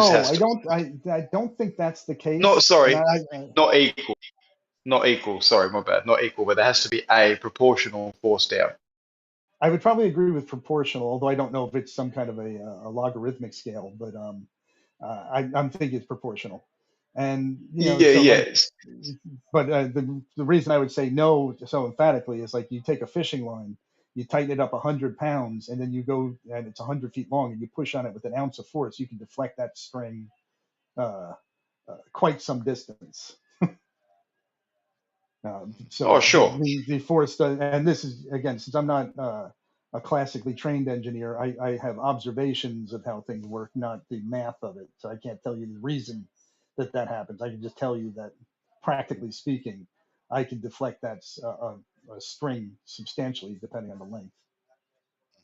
Speaker 16: I don't think that's the case.
Speaker 12: Not equal. Not equal. Sorry, my bad. Not equal, but there has to be a proportional force down.
Speaker 16: I would probably agree with proportional, although I don't know if it's some kind of a logarithmic scale, but I'm thinking it's proportional. And but the reason I would say no so emphatically is, like, you take a fishing line, you tighten it up 100 pounds, and then you go and it's 100 feet long, and you push on it with an ounce of force, you can deflect that string quite some distance. So
Speaker 12: sure.
Speaker 16: The force does, and this is, again, since I'm not a classically trained engineer, I have observations of how things work, not the math of it. So I can't tell you the reason that happens. I can just tell you that, practically speaking, I can deflect that a string substantially depending on the length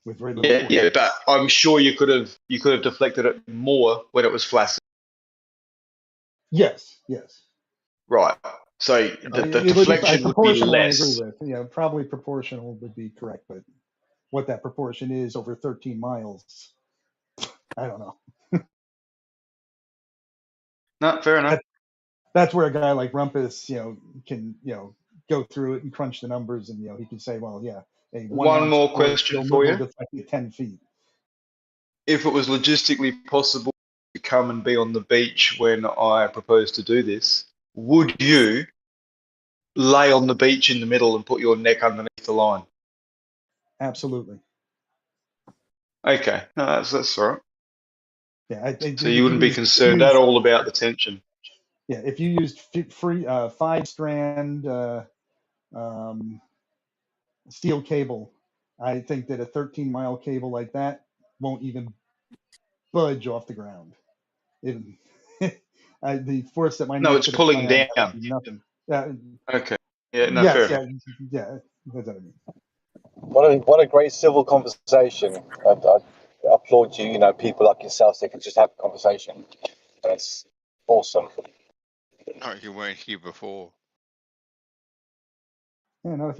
Speaker 16: with very little force.
Speaker 12: Yeah, but I'm sure you could have deflected it more when it was flaccid.
Speaker 16: Yes.
Speaker 12: Right. So the deflection would be less.
Speaker 16: I agree with. Yeah, probably proportional would be correct, but what that proportion is over 13 miles, I don't know.
Speaker 12: No, fair enough.
Speaker 16: That's where a guy like Rumpus, can, go through it and crunch the numbers, and he can say, well, yeah,
Speaker 12: one more question for you.
Speaker 16: 10 feet.
Speaker 12: If it was logistically possible to come and be on the beach when I propose to do this, would you lay on the beach in the middle and put your neck underneath the line?
Speaker 16: Absolutely.
Speaker 12: Okay, no, that's all right.
Speaker 16: Yeah,
Speaker 12: so you wouldn't be concerned at all about the tension.
Speaker 16: Yeah, if you used free 5-strand steel cable, I think that a 13-mile cable like that won't even budge off the ground. The force that my
Speaker 12: no, it's pulling down.
Speaker 16: Nothing.
Speaker 12: Okay. Yeah. No. Fair enough.
Speaker 16: Yeah. That's what I mean.
Speaker 20: What a great civil conversation. I applaud you. People like yourself, they can just have a conversation. That's awesome.
Speaker 8: No, you weren't here before.
Speaker 16: Yeah, no,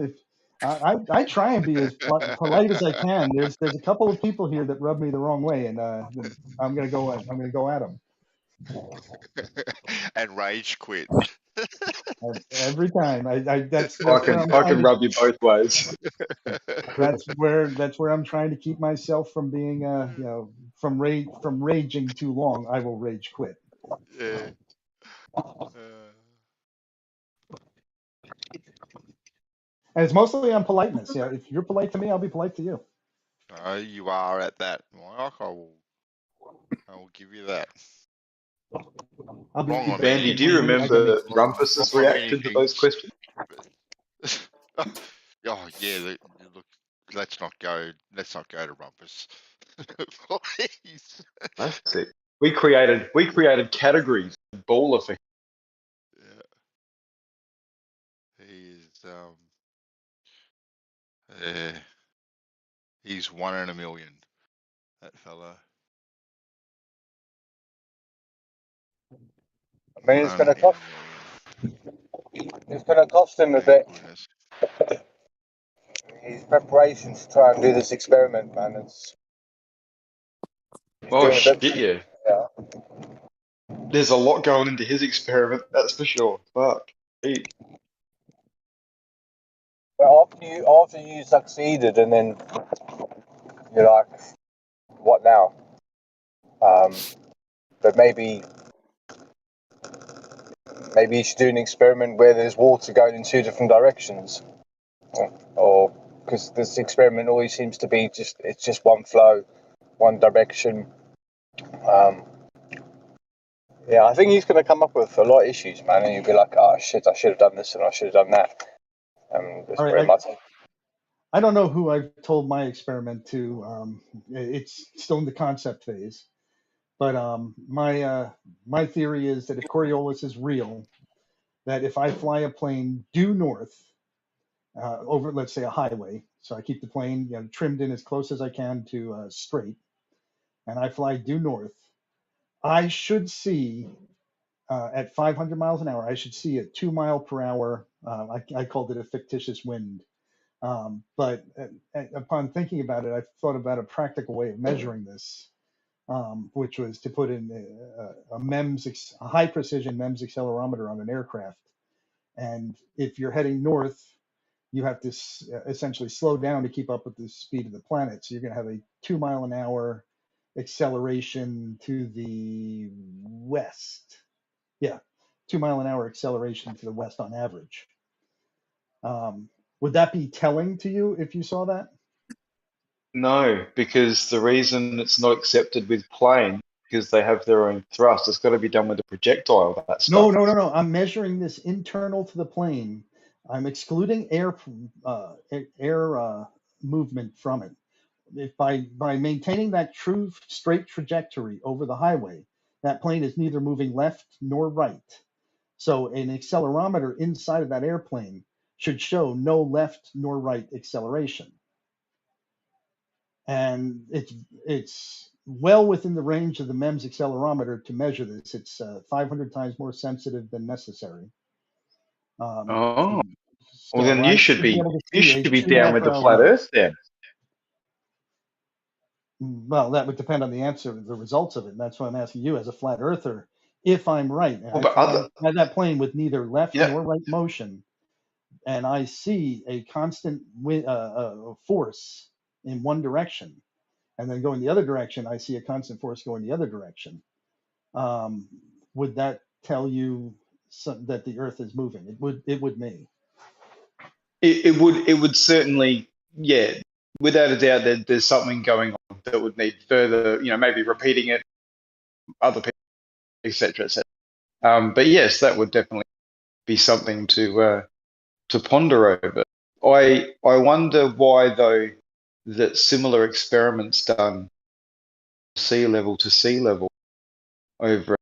Speaker 16: I try and be as polite as I can. There's a couple of people here that rub me the wrong way, and I'm gonna go at them.
Speaker 8: And rage quit.
Speaker 16: Every time. That's
Speaker 12: I can rub you both ways.
Speaker 16: That's where I'm trying to keep myself from being from raging too long. I will rage quit.
Speaker 8: Yeah.
Speaker 16: And it's mostly on politeness. If you're polite to me, I'll be polite to you.
Speaker 8: You are at that, Mike. I will give you that.
Speaker 12: Bandy, do you remember Rumpus's reaction to those questions?
Speaker 8: Oh yeah, look. Let's not go to Rumpus. Please.
Speaker 12: That's it. We created categories. Baller for him.
Speaker 8: Yeah. He is he's 1 in a million. That fella.
Speaker 20: I mean, it's going to cost. It's going to cost him a bit. His preparation to try and do this experiment, man. He's
Speaker 12: Oh
Speaker 20: doing a
Speaker 12: shit,
Speaker 20: bit.
Speaker 12: yeah.
Speaker 20: Yeah.
Speaker 12: There's a lot going into his experiment, that's for sure. Fuck. Hey.
Speaker 20: But after you succeeded, and then you're like, what now? But maybe you should do an experiment where there's water going in 2 different directions, or because this experiment always seems to be it's just one flow, one direction. Yeah, I think he's going to come up with a lot of issues, man, and you'll be like, oh shit, I should have done this and I should have done that. That's
Speaker 11: All
Speaker 20: very
Speaker 11: right,
Speaker 20: much.
Speaker 11: I don't know who I've told my experiment to. It's still in the concept phase, but my theory is that if Coriolis is real, that if I fly a plane due north over, let's say, a highway, so I keep the plane trimmed in as close as I can to straight, and I fly due north, I should see at 500 miles an hour, I should see a 2 mile per hour. I called it a fictitious wind. But upon thinking about it, I thought about a practical way of measuring this, which was to put in a high precision MEMS accelerometer on an aircraft. And if you're heading north, you have to essentially slow down to keep up with the speed of the planet. So you're going to have a 2 mile an hour acceleration to the west. Yeah, 2 mile an hour acceleration to the west on average. Would that be telling to you if you saw that?
Speaker 12: No, because the reason it's not accepted with plane, because they have their own thrust. It's got to be done with a projectile, that stuff.
Speaker 11: No. I'm measuring this internal to the plane. I'm excluding air movement from it. If by maintaining that true straight trajectory over the highway, that plane is neither moving left nor right. So an accelerometer inside of that airplane should show no left nor right acceleration. And it's well within the range of the MEMS accelerometer to measure this. It's 500 times more sensitive than necessary.
Speaker 12: Well,
Speaker 11: So
Speaker 12: then
Speaker 11: I
Speaker 12: you should
Speaker 11: be
Speaker 12: be
Speaker 11: able to see a 2
Speaker 12: down
Speaker 11: mile
Speaker 12: with
Speaker 11: per
Speaker 12: the
Speaker 11: hour
Speaker 12: flat
Speaker 11: wind.
Speaker 12: Earth then.
Speaker 11: Well, that would depend on the answer, the results of it. And that's why I'm asking you, as a flat earther, if I'm right. And I fly that plane with neither left nor right motion, and I see a constant force in one direction, and then going the other direction, I see a constant force going the other direction. Would that tell you that the Earth is moving? It would me.
Speaker 12: It would certainly, yeah, without a doubt, there's something going on that would need further, maybe repeating it, other people, etc., etc. But yes, that would definitely be something to ponder over. I wonder why, though, that similar experiments done sea level to sea level over,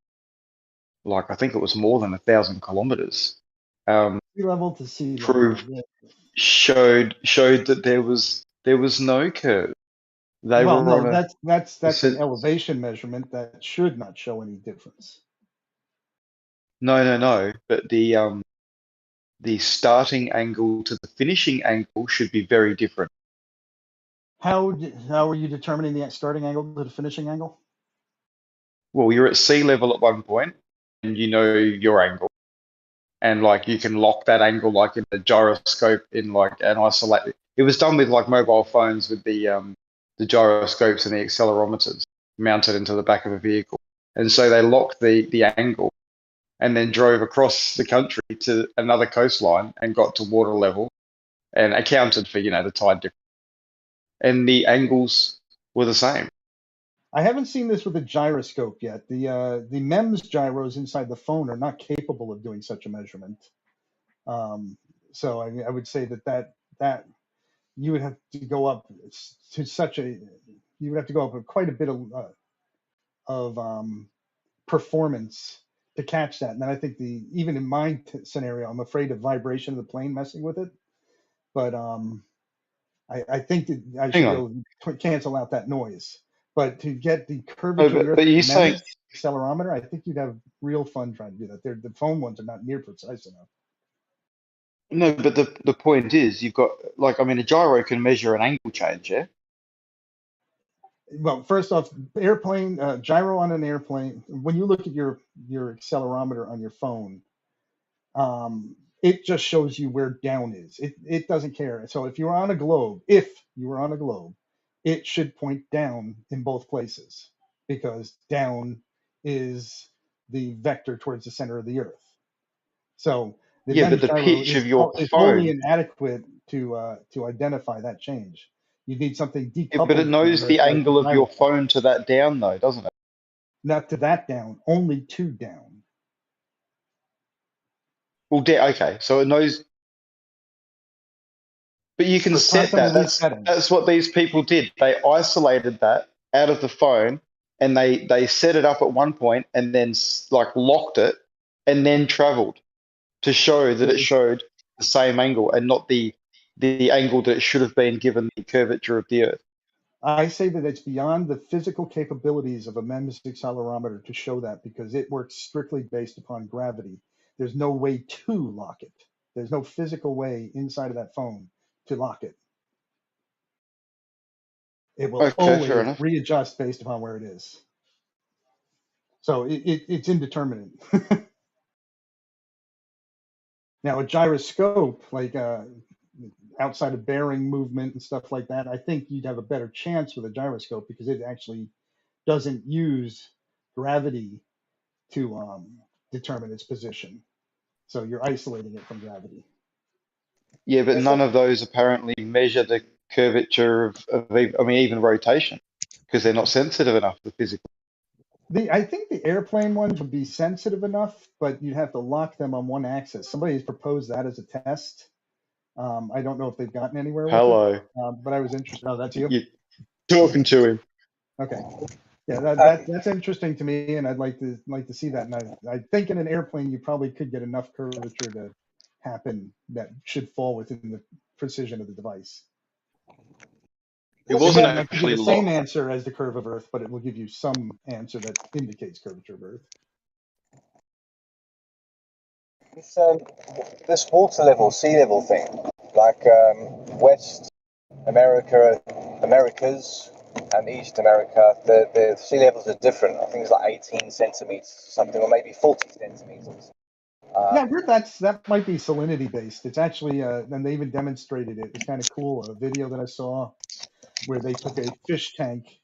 Speaker 12: like, I think it was more than 1,000 kilometers.
Speaker 11: Sea level to sea level.
Speaker 12: Showed that there was no curve.
Speaker 11: That's an elevation measurement that should not show any difference.
Speaker 12: No. But the starting angle to the finishing angle should be very different.
Speaker 11: How are you determining the starting angle to the finishing angle?
Speaker 12: Well, you're at sea level at one point, and you know your angle, and like you can lock that angle like in the gyroscope and isolate. It was done with like mobile phones with the gyroscopes and the accelerometers mounted into the back of a vehicle, and so they locked the angle, and then drove across the country to another coastline and got to water level, and accounted for the tide difference, and the angles were the same.
Speaker 11: I haven't seen this with a gyroscope yet. The MEMS gyros inside the phone are not capable of doing such a measurement. So I would say that you would have to go up to you would have to go up with quite a bit of performance to catch that. And then I think even in my scenario, I'm afraid of vibration of the plane messing with it. But I think that I should be able to cancel out that noise.
Speaker 16: But to get the
Speaker 12: No,
Speaker 16: curvature of the
Speaker 12: but
Speaker 16: Earth
Speaker 12: you're
Speaker 16: with
Speaker 12: saying
Speaker 16: MEMS accelerometer, I think you'd have real fun trying to do that. The phone ones are not near precise enough.
Speaker 12: no, but the point is, you've got like, I mean, a gyro can measure an angle change, yeah.
Speaker 16: Well, first off, airplane gyro on an airplane. When you look at your accelerometer on your phone, it just shows you where down is. It doesn't care. So if you're on a globe, it should point down in both places because down is the vector towards the center of the Earth. So the
Speaker 12: Yeah, but
Speaker 16: MEMS
Speaker 12: the
Speaker 16: gyro
Speaker 12: pitch of your
Speaker 16: is wholly
Speaker 12: phone,
Speaker 16: inadequate to identify that change. You need something
Speaker 12: yeah, but it
Speaker 16: decoupled from
Speaker 12: knows
Speaker 16: the
Speaker 12: the
Speaker 16: Earth, like the
Speaker 12: angle of
Speaker 16: gyro.
Speaker 12: your phone to that down, though, doesn't it?
Speaker 16: Not to that down, only to down.
Speaker 12: Well, okay, so it knows, but you can
Speaker 16: So it's
Speaker 12: set
Speaker 16: constantly
Speaker 12: that.
Speaker 16: resetting.
Speaker 12: That's what these people did. They isolated that out of the phone, and they set it up at one point, and then like locked it, and then traveled to show that it showed the same angle and not the angle that it should have been given the curvature of the Earth.
Speaker 16: I say that it's beyond the physical capabilities of a MEMS accelerometer to show that because it works strictly based upon gravity. There's no way to lock it. There's no physical way inside of that phone to lock it. It will
Speaker 12: Okay, fair
Speaker 16: always
Speaker 12: enough.
Speaker 16: readjust based upon where it is. So it's indeterminate. Now a gyroscope, like outside of bearing movement and stuff like that, I think you'd have a better chance with a gyroscope because it actually doesn't use gravity to determine its position. So you're isolating it from gravity.
Speaker 12: Yeah, but none of those apparently measure the curvature of even rotation because they're not sensitive enough to physical.
Speaker 16: I think the airplane ones would be sensitive enough, but you'd have to lock them on one axis. Somebody has proposed that as a test. I don't know if they've gotten anywhere with
Speaker 12: Hello.
Speaker 16: it, but I was interested. Oh, that's you?
Speaker 12: You're talking to him.
Speaker 16: Okay. Yeah, that's interesting to me, and I'd like to see that. And I think in an airplane you probably could get enough curvature to happen that should fall within the precision of the device.
Speaker 12: It wasn't
Speaker 16: Again, not to give
Speaker 12: actually
Speaker 16: the same
Speaker 12: locked.
Speaker 16: answer as the curve of Earth, but it will give you some answer that indicates curvature of Earth.
Speaker 20: This water level, sea level thing, like West America, Americas, and East America, the sea levels are different. I think it's like 18 centimeters, something, or maybe 40 centimeters.
Speaker 16: Yeah, I heard that might be salinity based. It's actually, and they even demonstrated it. It's kind of cool. A video that I saw where they took a fish tank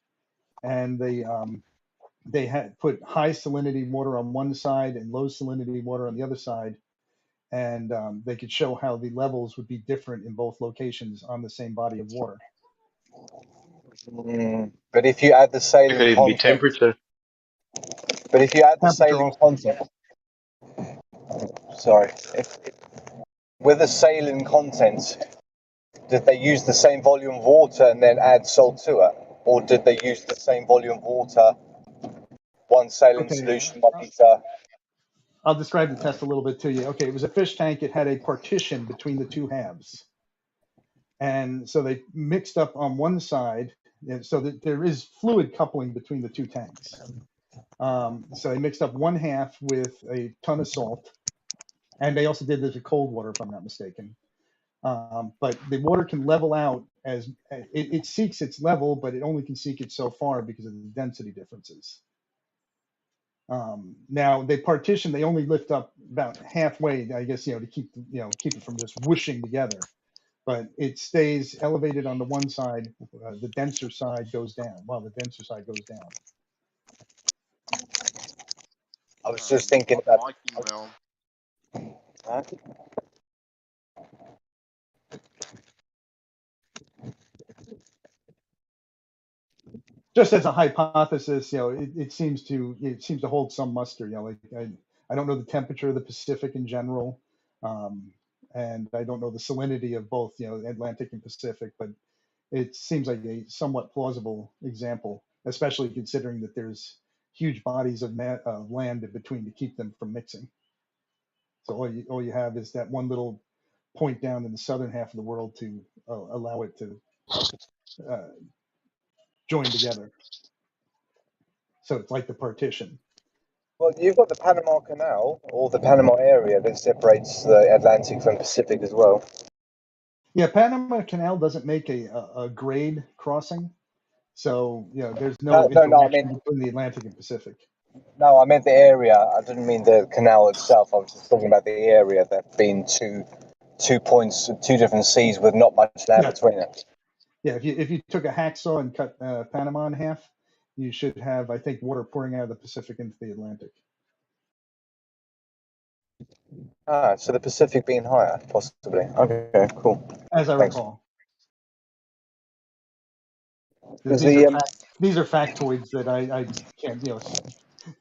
Speaker 16: and they had put high salinity water on one side and low salinity water on the other side, and they could show how the levels would be different in both locations on the same body of water.
Speaker 20: But if you add the saline
Speaker 12: It could even be
Speaker 20: content,
Speaker 12: temperature.
Speaker 20: but if you add the
Speaker 16: Temperature
Speaker 20: saline
Speaker 16: also.
Speaker 20: content, sorry, with the saline content, did they use the same volume of water and then add salt to it, or did they use the same volume of water, one saline solution, 1 liter?
Speaker 16: I'll describe the test a little bit to you. Okay, it was a fish tank. It had a partition between the two halves. And so they mixed up on one side, so that there is fluid coupling between the two tanks. So they mixed up one half with a ton of salt. And they also did this with cold water, if I'm not mistaken. But the water can level out as it seeks its level, but it only can seek it so far because of the density differences. Now they partition, they only lift up about halfway, I guess, to keep it from just whooshing together. But it stays elevated on the one side. The denser side goes down, while the denser side goes down.
Speaker 20: I was just thinking about. Huh?
Speaker 16: Just as a hypothesis, it seems to hold some muster. Like I don't know the temperature of the Pacific in general, and I don't know the salinity of both, Atlantic and Pacific, but it seems like a somewhat plausible example, especially considering that there's huge bodies of land in between to keep them from mixing. So all you have is that one little point down in the southern half of the world to allow it to join together. So it's like the partition.
Speaker 20: Well, you've got the Panama Canal, or the Panama area that separates the Atlantic from Pacific as well.
Speaker 16: Yeah, Panama Canal doesn't make a grade crossing, so there's no interaction between the Atlantic and Pacific.
Speaker 20: No, I meant the area. I didn't mean the canal itself. I was just talking about the area, that being two points, two different seas with not much land between them.
Speaker 16: Yeah, if you took a hacksaw and cut Panama in half, you should have, I think, water pouring out of the Pacific into the Atlantic.
Speaker 20: Ah, so the Pacific being higher, possibly. Okay, cool.
Speaker 16: As I
Speaker 20: Thanks.
Speaker 16: recall.
Speaker 20: Is
Speaker 16: These
Speaker 20: the,
Speaker 16: are factoids that I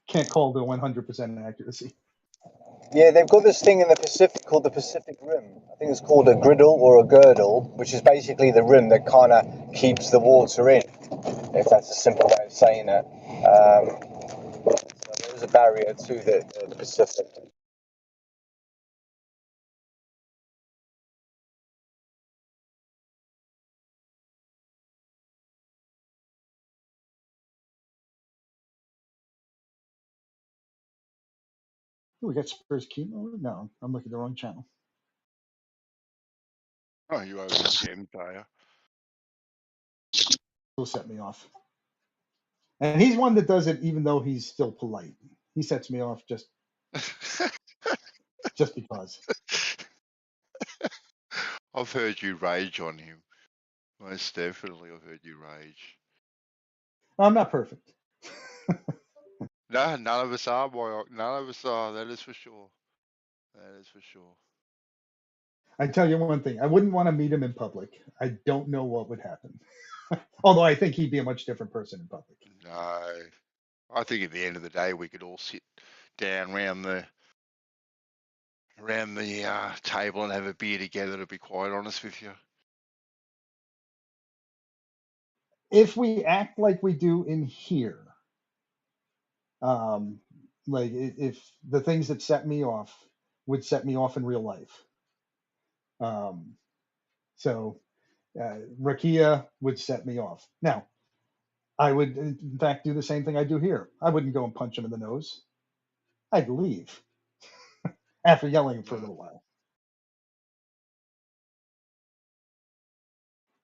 Speaker 16: can't call to 100% accuracy.
Speaker 20: Yeah, they've got this thing in the Pacific called the Pacific Rim. I think it's called a griddle or a girdle, which is basically the rim that kind of keeps the water in, if that's a simple way of saying it. So there's a barrier to the Pacific.
Speaker 16: Oh, we got Spurs chemo? No, I'm looking at the wrong channel.
Speaker 8: Oh, you over again, Daya.
Speaker 16: He'll set me off. And he's one that does it even though he's still polite. He sets me off just because.
Speaker 8: I've heard you rage on him. Most definitely, I've heard you rage.
Speaker 16: I'm not perfect.
Speaker 8: No, none of us are, boy. None of us are. That is for sure. That is for sure.
Speaker 16: I tell you one thing, I wouldn't want to meet him in public. I don't know what would happen. Although I think he'd be a much different person in public.
Speaker 8: No, I think at the end of the day, we could all sit down around the table and have a beer together. To be quite honest with you.
Speaker 16: If we act like we do in here, like if the things that set me off would set me off in real life. So Rakia would set me off. Now, I would, in fact, do the same thing I do here. I wouldn't go and punch him in the nose. I'd leave after yelling for a little while.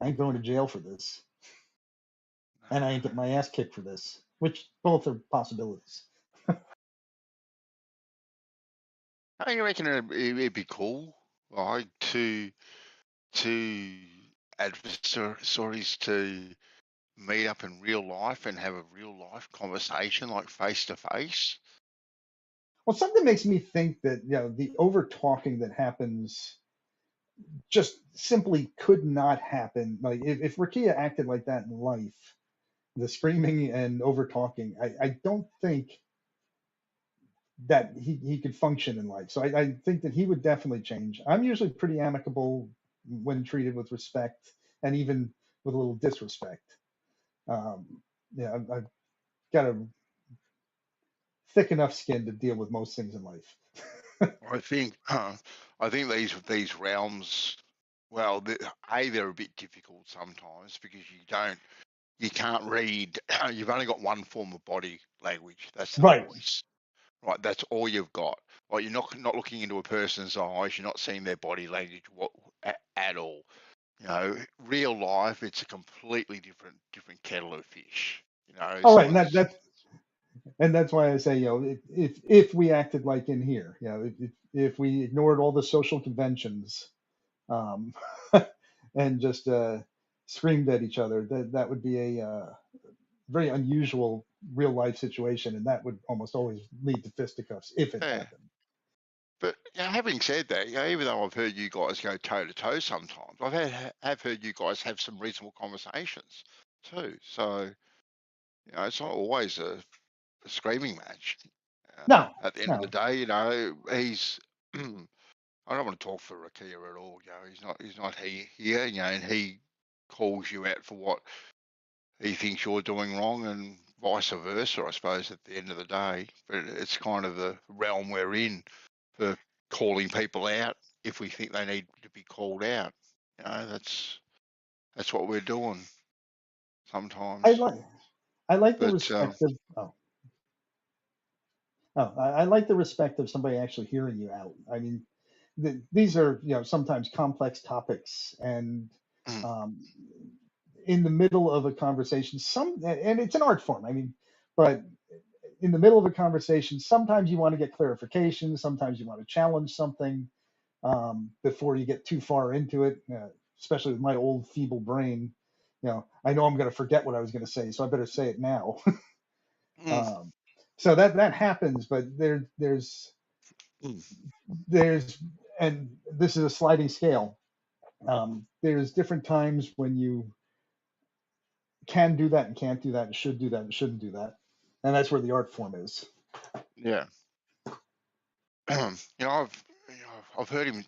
Speaker 16: I ain't going to jail for this. And I ain't get my ass kicked for this, which both are possibilities.
Speaker 8: I reckon it'd be cool, like two adversaries to meet up in real life and have a real life conversation, like face to face.
Speaker 16: Well, something makes me think that the over talking that happens just simply could not happen. Like if Rakia acted like that in life, the screaming and over talking, I don't think that he could function in life. So I think that he would definitely change. I'm usually pretty amicable when treated with respect and even with a little disrespect. I've got a thick enough skin to deal with most things in life.
Speaker 8: I think these realms, well, they're a bit difficult sometimes because you can't read. You've only got one form of body language. That's the voice. Right, that's all you've got. Like you're not looking into a person's eyes. You're not seeing their body language at all. Real life, it's a completely different kettle of fish.
Speaker 16: Oh, right, and that's why I say, if we acted like in here, if we ignored all the social conventions, and just screamed at each other, that would be a very unusual real life situation, and that would almost always lead to fisticuffs if it happened.
Speaker 8: But having said that, even though I've heard you guys go toe to toe sometimes, have heard you guys have some reasonable conversations too. So it's not always a screaming match.
Speaker 16: No.
Speaker 8: At the end of the day, he's. I don't want to talk for Rakia at all. He's not here. And he calls you out for what he thinks you're doing wrong, and vice versa, I suppose, at the end of the day. But it's kind of the realm we're in for calling people out if we think they need to be called out. That's what we're doing sometimes.
Speaker 16: I like the respect of. Oh, Oh, I like the respect of somebody actually hearing you out. I mean, these are sometimes complex topics, and um, in the middle of a conversation, and it's an art form. I mean, but in the middle of a conversation, sometimes you want to get clarification, sometimes you want to challenge something before you get too far into it. Especially with my old feeble brain, I know I'm going to forget what I was going to say, so I better say it now. So that happens, but there's and this is a sliding scale. There's different times when you can do that and can't do that and should do that and shouldn't do that, and that's where the art form is.
Speaker 8: Yeah. I've heard him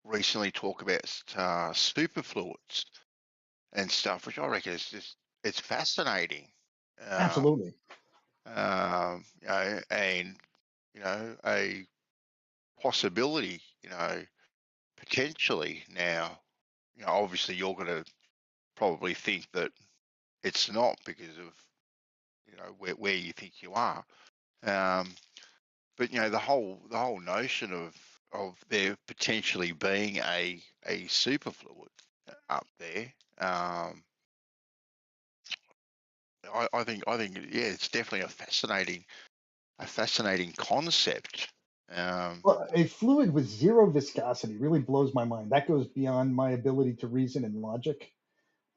Speaker 8: recently talk about superfluids and stuff, which I reckon is just it's fascinating.
Speaker 16: Absolutely.
Speaker 8: And a possibility, potentially now. Obviously you're going to probably think that it's not because of where you think you are. But the whole notion of there potentially being a superfluid up there, I think yeah, it's definitely a fascinating concept.
Speaker 16: Well, a fluid with zero viscosity really blows my mind. That goes beyond my ability to reason and logic.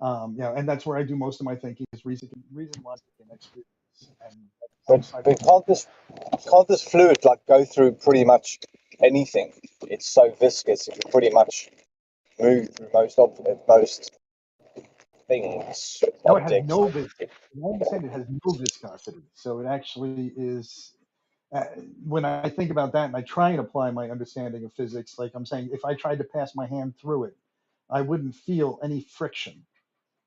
Speaker 16: And that's where I do most of my thinking is reason, logic, and experience.
Speaker 20: But can't this fluid like go through pretty much anything? It's so viscous; it can pretty much move through most things,
Speaker 16: No, it has
Speaker 20: objects.
Speaker 16: no viscosity. I understand it has no viscosity. So it actually is. When I think about that and I try and apply my understanding of physics, like I'm saying, if I tried to pass my hand through it, I wouldn't feel any friction.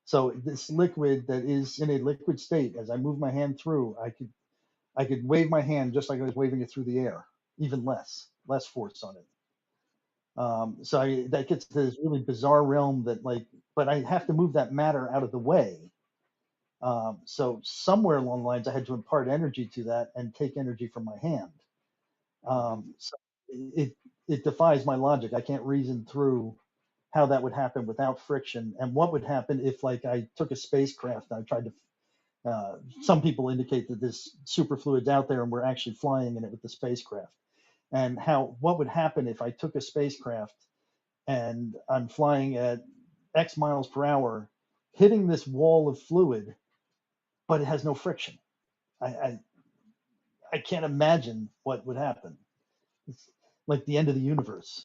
Speaker 16: So this liquid that is in a liquid state, as I move my hand through, I could wave my hand just like I was waving it through the air, even less force on it. That gets to this really bizarre realm that but I have to move that matter out of the way. So somewhere along the lines, I had to impart energy to that and take energy from my hand. So it defies my logic. I can't reason through how that would happen without friction, and what would happen if I took a spacecraft and I tried to. Some people indicate that this superfluid's out there and we're actually flying in it with the spacecraft. And what would happen if I took a spacecraft and I'm flying at X miles per hour, hitting this wall of fluid, but it has no friction. I can't imagine what would happen. It's like the end of the universe.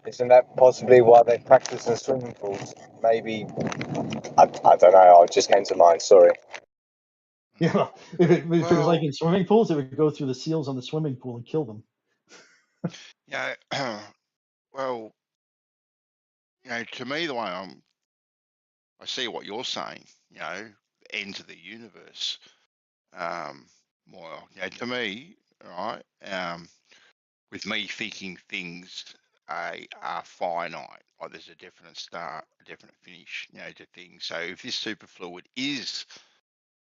Speaker 20: Isn't that possibly why they practice in swimming pools? Maybe I don't know. It just came to mind. Sorry.
Speaker 16: Yeah, if it was like in swimming pools, it would go through the seals on the swimming pool and kill them.
Speaker 8: Yeah. Well, to me, the way I see what you're saying, end of the universe. More, to me, right? With me thinking things are finite, like there's a definite start, a definite finish, to things. So if this superfluid is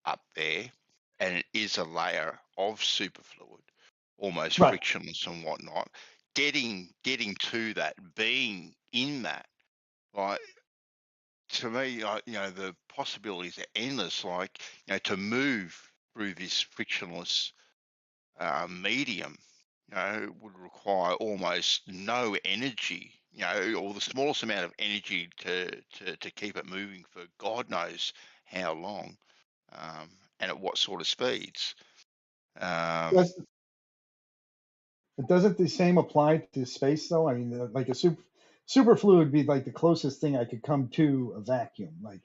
Speaker 8: up there and it is a layer of superfluid, almost
Speaker 16: Right.
Speaker 8: frictionless and whatnot, getting to that, being in that, like to me, the possibilities are endless. Like, to move through this frictionless medium, would require almost no energy, or the smallest amount of energy to keep it moving for God knows how long, and at what sort of speeds.
Speaker 16: Doesn't the same apply to space though? I mean, like a superfluid would be like the closest thing I could come to a vacuum. Like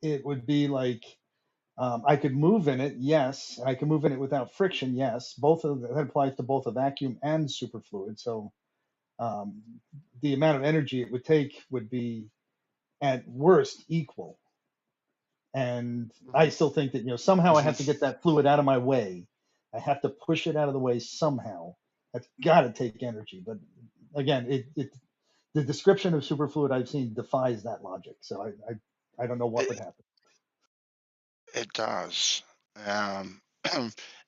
Speaker 16: it would be like I could move in it, yes. I can move in it without friction, yes. Both of that applies to both a vacuum and superfluid. So the amount of energy it would take would be at worst equal. And I still think that somehow I have to get that fluid out of my way. I have to push it out of the way somehow. That's got to take energy. But again, the description of superfluid I've seen defies that logic. So I don't know what would happen.
Speaker 8: It does.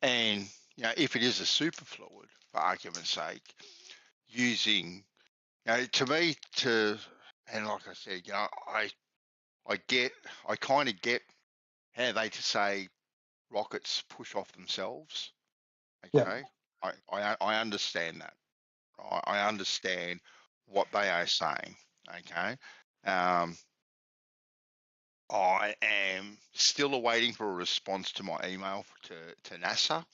Speaker 8: And if it is a superfluid, for argument's sake, using to me and like I said, I kind of get how they to say rockets push off themselves. Okay, I understand that. I understand what they are saying. Okay, I am still awaiting for a response to my email to NASA,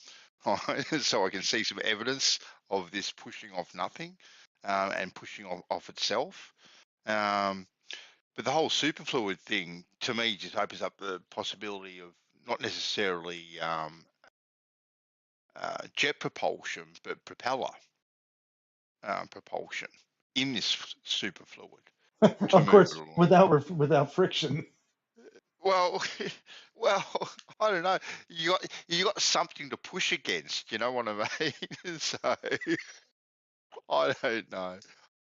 Speaker 8: so I can see some evidence of this pushing off nothing and pushing off itself. But the whole superfluid thing, to me, just opens up the possibility of not necessarily jet propulsion, but propeller propulsion in this superfluid to
Speaker 16: Of
Speaker 8: move it
Speaker 16: course,
Speaker 8: along.
Speaker 16: without friction.
Speaker 8: Well, well, I don't know. You got something to push against. You know what I mean? So I don't know.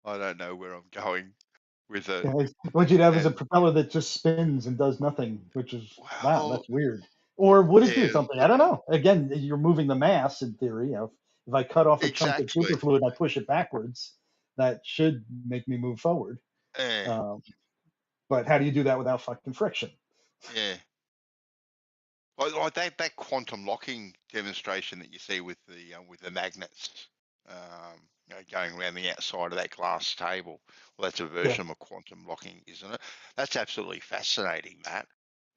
Speaker 8: I don't know where I'm going with it.
Speaker 16: Yeah, what you'd have is a
Speaker 8: And
Speaker 16: propeller that just spins and does nothing, which is wow,
Speaker 8: well,
Speaker 16: that's weird. Or would it do
Speaker 8: yeah,
Speaker 16: something? I don't know. Again, you're moving the mass in theory. If I cut off a chunk of
Speaker 8: exactly.
Speaker 16: superfluid and I push it backwards, that should make me move forward.
Speaker 8: Yeah,
Speaker 16: But how do you do that without fucking friction?
Speaker 8: yeah. Like that quantum locking demonstration that you see with the magnets, going around the outside of that glass table. Well, that's a version of quantum locking, isn't it? That's absolutely fascinating, Matt.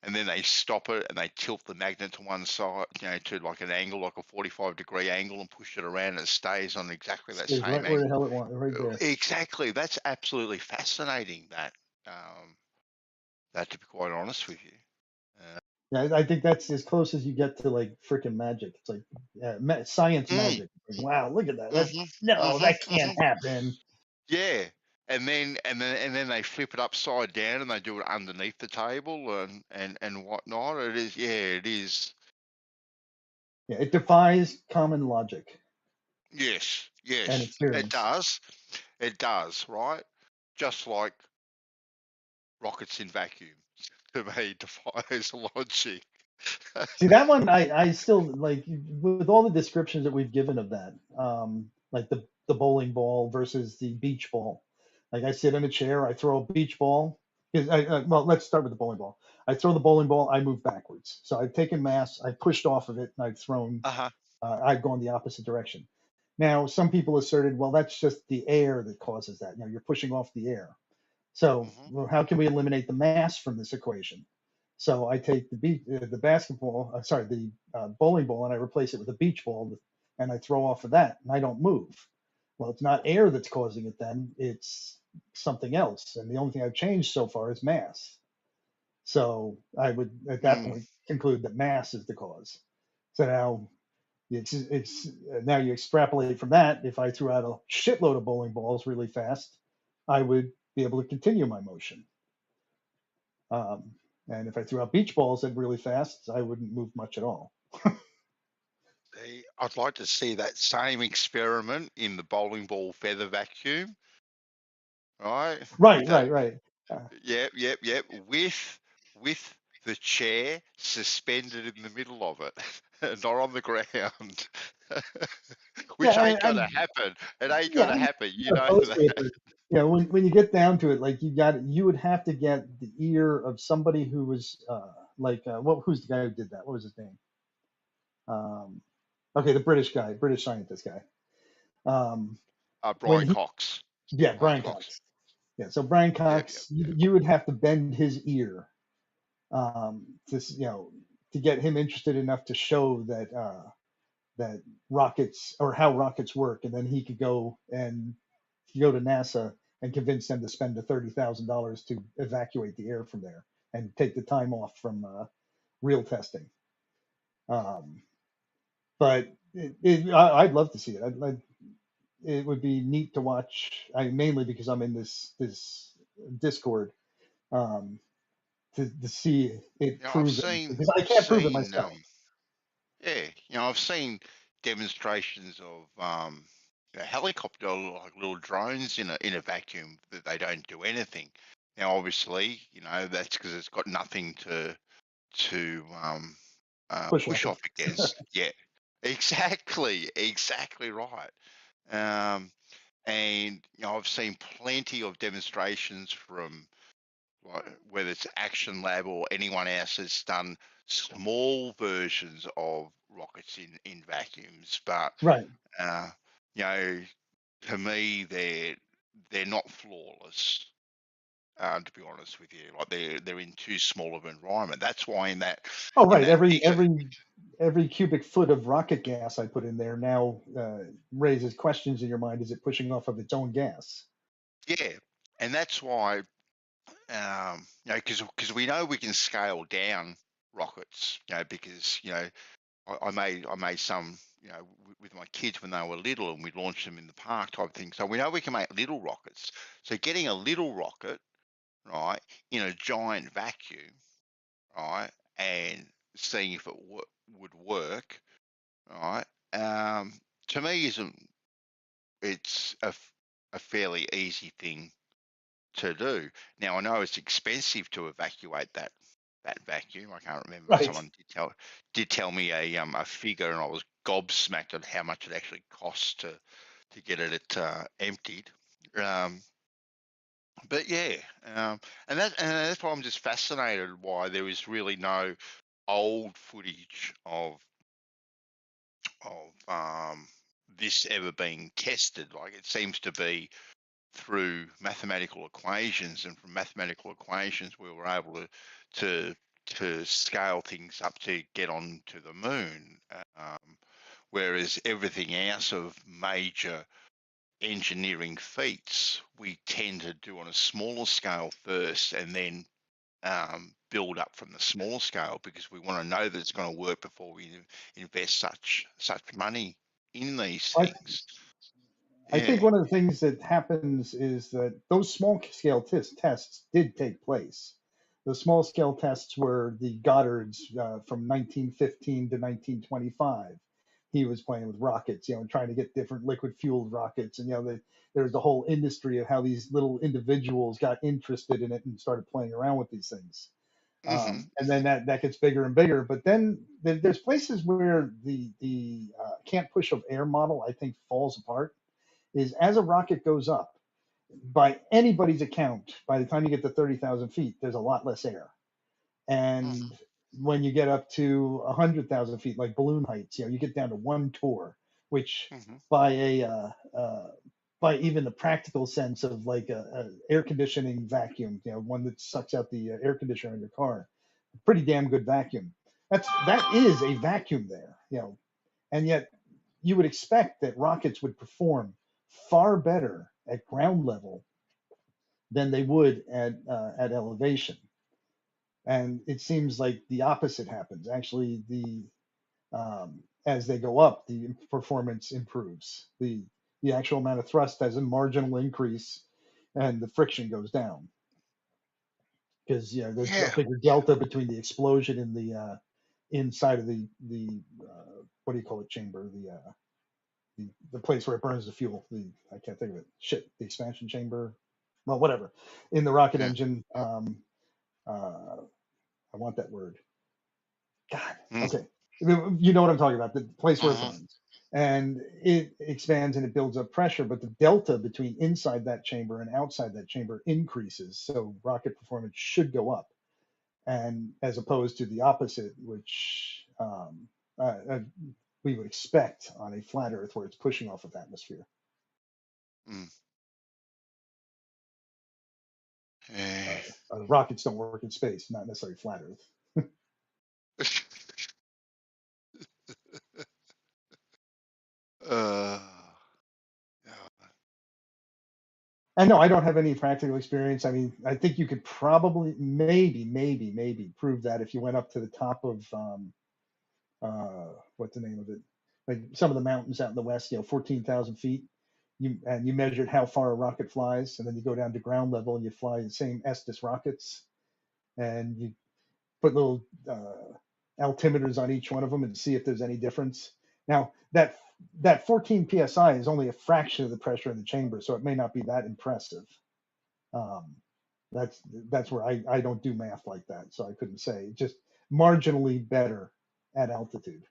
Speaker 8: And then they stop it and they tilt the magnet to one side, to like an angle, like a 45-degree angle, and push it around, and it stays on exactly that
Speaker 16: Stays
Speaker 8: same
Speaker 16: right where the
Speaker 8: angle.
Speaker 16: hell it wants, right there.
Speaker 8: Exactly. That's absolutely fascinating, Matt. That, to be quite honest with you.
Speaker 16: Yeah, I think that's as close as you get to like freaking magic. It's like science magic. Like, wow, look at that. That can't happen.
Speaker 8: Yeah, and then they flip it upside down and they do it underneath the table and whatnot. It is, it is.
Speaker 16: Yeah, it defies common logic
Speaker 8: Yes,
Speaker 16: and
Speaker 8: yes, it
Speaker 16: experience.
Speaker 8: does. It does, right? Just like rockets in vacuum, to me, defies logic.
Speaker 16: See that one, I still like with all the descriptions that we've given of that, like the bowling ball versus the beach ball. Like I sit in a chair, I throw a beach ball. Well, let's start with the bowling ball. I throw the bowling ball, I move backwards. So I've taken mass, I pushed off of it, and I've thrown. I've gone the opposite direction. Now, some people asserted, well, that's just the air that causes that. You're pushing off the air. So, well, how can we eliminate the mass from this equation? So I take the basketball, sorry, the bowling ball, and I replace it with a beach ball, and I throw off of that, and I don't move. Well, it's not air that's causing it then; it's something else. And the only thing I've changed so far is mass. So I would, at that point, conclude that mass is the cause. So now it's now you extrapolate from that. If I threw out a shitload of bowling balls really fast, I would be able to continue my motion. And if I threw out beach balls at really fast, I wouldn't move much at all.
Speaker 8: I'd like to see that same experiment in the bowling ball feather vacuum, right?
Speaker 16: Right.
Speaker 8: Yep. With the chair suspended in the middle of it, not on the ground. Which ain't gonna happen. It ain't gonna happen. You know that.
Speaker 16: Yeah, when you get down to it, like you would have to get the ear of somebody who was who's the guy who did that? What was his name? Okay, the British scientist guy.
Speaker 8: Brian Cox.
Speaker 16: Yeah, Brian Cox. Yeah, so Brian Cox, you would have to bend his ear, to get him interested enough to show that that rockets or how rockets work, and then he could go to NASA and convince them to spend the $30,000 to evacuate the air from there and take the time off from real testing. But I'd love to see it. It would be neat to watch. Mainly because I'm in this Discord, to see it proven, because I can't prove it myself.
Speaker 8: I've seen demonstrations of helicopter, like little drones in a vacuum that they don't do anything. Now, obviously, that's because it's got nothing to push off against. Yeah, exactly right. And I've seen plenty of demonstrations from whether it's Action Lab or anyone else that's done small versions of rockets in vacuums, but
Speaker 16: right.
Speaker 8: To me, they're not flawless. To be honest with you, like they're in too small of an environment. That's why in that.
Speaker 16: Oh, right. Every cubic foot of rocket gas I put in there now raises questions in your mind. Is it pushing off of its own gas?
Speaker 8: Yeah, and that's why, because we know we can scale down rockets, because I made some, with my kids when they were little, and we launched them in the park type thing. So we know we can make little rockets. So getting a little rocket, right, in a giant vacuum, right, and seeing if it would work, right, to me it's a fairly easy thing to do. Now I know it's expensive to evacuate that vacuum. I can't remember.
Speaker 16: Right.
Speaker 8: Someone did tell me a figure, and I was gobsmacked at how much it actually costs to get it emptied. But yeah, and that's why I'm just fascinated why there is really no old footage of this ever being tested. Like it seems to be through mathematical equations, and from mathematical equations we were able to scale things up to get on to the moon, whereas everything else of major engineering feats we tend to do on a smaller scale first, and then build up from the small scale, because we want to know that it's going to work before we invest such money in these things.
Speaker 16: I think one of the things that happens is that those small scale tests did take place. The small scale tests were the Goddards from 1915 to 1925. He was playing with rockets, trying to get different liquid fueled rockets. And, there's the whole industry of how these little individuals got interested in it and started playing around with these things. And then that gets bigger and bigger. But then there's places where the can't push of air model, I think, falls apart. Is as a rocket goes up, by anybody's account, by the time you get to 30,000 feet, there's a lot less air. And when you get up to 100,000 feet, like balloon heights, you get down to 1 torr, which by by even the practical sense of like a air conditioning vacuum, one that sucks out the air conditioner in your car, pretty damn good vacuum. That is a vacuum there, and yet you would expect that rockets would perform far better at ground level than they would at elevation. And it seems like the opposite happens. Actually, as they go up, the performance improves. The actual amount of thrust has a marginal increase, and the friction goes down because there's a bigger delta between the explosion in the inside of the what do you call it, chamber, the place where it burns the fuel. I can't think of it. The expansion chamber. Well, whatever. In the rocket engine. I want that word. God. Okay. You know what I'm talking about. The place where it burns. And it expands and it builds up pressure, but the delta between inside that chamber and outside that chamber increases. So rocket performance should go up, and as opposed to the opposite, which we would expect on a flat Earth where it's pushing off of atmosphere. Rockets don't work in space, not necessarily flat Earth. I know I don't have any practical experience. I mean, I think you could probably, maybe prove that if you went up to the top of, what's the name of it? Like some of the mountains out in the west, 14,000 feet. You measured how far a rocket flies, and then you go down to ground level and you fly the same Estes rockets, and you put little altimeters on each one of them and see if there's any difference. Now that 14 psi is only a fraction of the pressure in the chamber, so it may not be that impressive. That's where I don't do math like that, so I couldn't say. Just marginally better at altitude.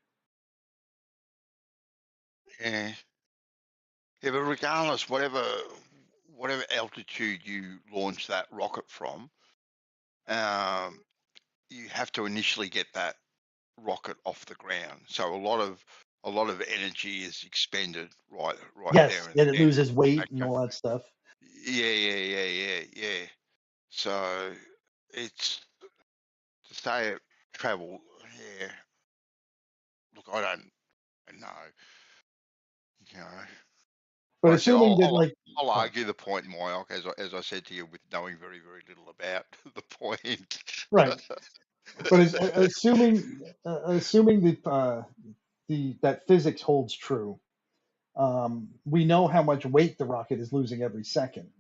Speaker 8: Yeah. Yeah, but regardless, whatever altitude you launch that rocket from, you have to initially get that rocket off the ground. So a lot of energy is expended right
Speaker 16: Yes,
Speaker 8: there and
Speaker 16: and it
Speaker 8: then.
Speaker 16: loses weight and
Speaker 8: Okay.
Speaker 16: all that stuff.
Speaker 8: Yeah. So it's to say it travel. Yeah. Look, I don't know. You know.
Speaker 16: But
Speaker 8: Like I said,
Speaker 16: assuming that, like,
Speaker 8: I'll argue the point, Moyoc, as I said to you, with knowing very, very little about the point.
Speaker 16: right, but assuming that physics holds true, we know how much weight the rocket is losing every second.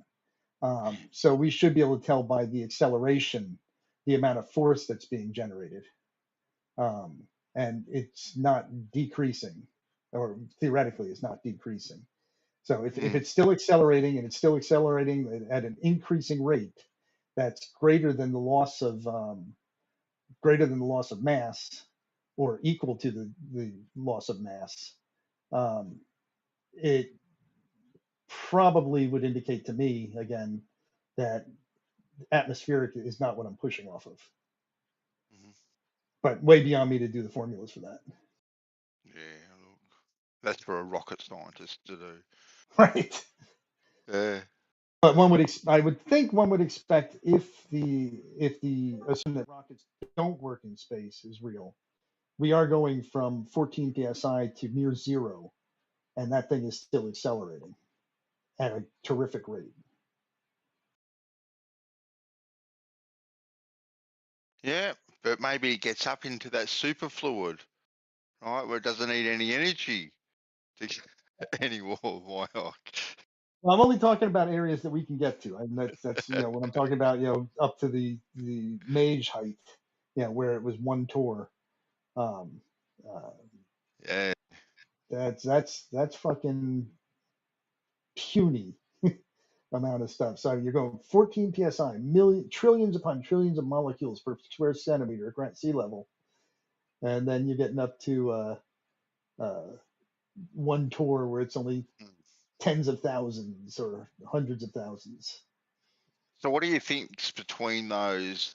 Speaker 16: So we should be able to tell by the acceleration the amount of force that's being generated, and it's not decreasing, or theoretically, it's not decreasing. So if it's still accelerating, and it's still accelerating at an increasing rate, that's greater than the loss of mass, or equal to the loss of mass, it probably would indicate to me again that atmospheric is not what I'm pushing off of. But way beyond me to do the formulas for that.
Speaker 8: Yeah, look, that's for a rocket scientist to do.
Speaker 16: Right.
Speaker 8: Yeah.
Speaker 16: But I would think one would expect, if the assume that rockets don't work in space is real, we are going from 14 psi to near zero, and that thing is still accelerating at a terrific rate.
Speaker 8: Yeah, but maybe it gets up into that superfluid, right, where it doesn't need any energy to anymore. Moyoc.
Speaker 16: Well, I'm only talking about areas that we can get to, and that's when I'm talking about up to the mage height, where it was one tour.
Speaker 8: Yeah.
Speaker 16: That's fucking puny amount of stuff. So you're going 14 psi, trillions upon trillions of molecules per square centimeter at sea level, and then you're getting up to one tour where it's only tens of thousands or hundreds of thousands.
Speaker 8: So what do you think's between those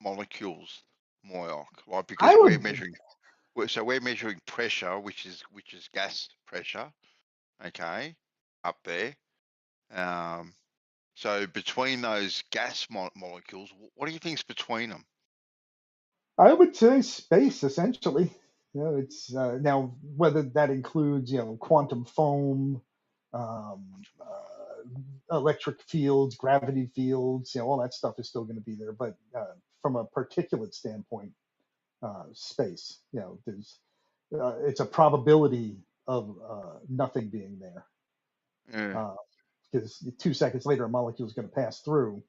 Speaker 8: molecules, Moyoc? Like, because
Speaker 16: I
Speaker 8: we're
Speaker 16: would
Speaker 8: measuring pressure, which is gas pressure, okay, up there. So between those gas molecules, what do you think's between them?
Speaker 16: I would say space, essentially. It's now whether that includes quantum foam, electric fields, gravity fields, all that stuff is still going to be there. But from a particulate standpoint, space, there's it's a probability of nothing being there. Because 2 seconds later, a molecule is going to pass through,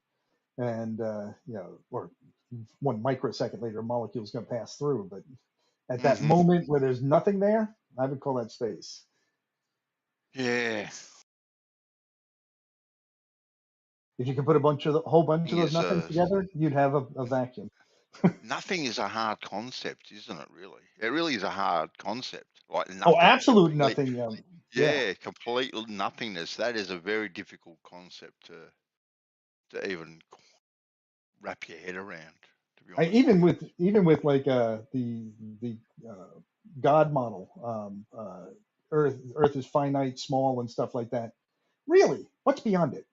Speaker 16: and or 1 microsecond later, a molecule is going to pass through. But at that moment where there's nothing there, I would call that space.
Speaker 8: Yeah.
Speaker 16: If you can put a whole bunch of those nothings together, you'd have a vacuum.
Speaker 8: Nothing is a hard concept, isn't it? Really, it really is a hard concept. Like nothing.
Speaker 16: Oh, absolute nothing.
Speaker 8: Yeah, complete nothingness. That is a very difficult concept to even wrap your head around. To be honest,
Speaker 16: Even with like the God model, Earth is finite, small, and stuff like that. Really, what's beyond it?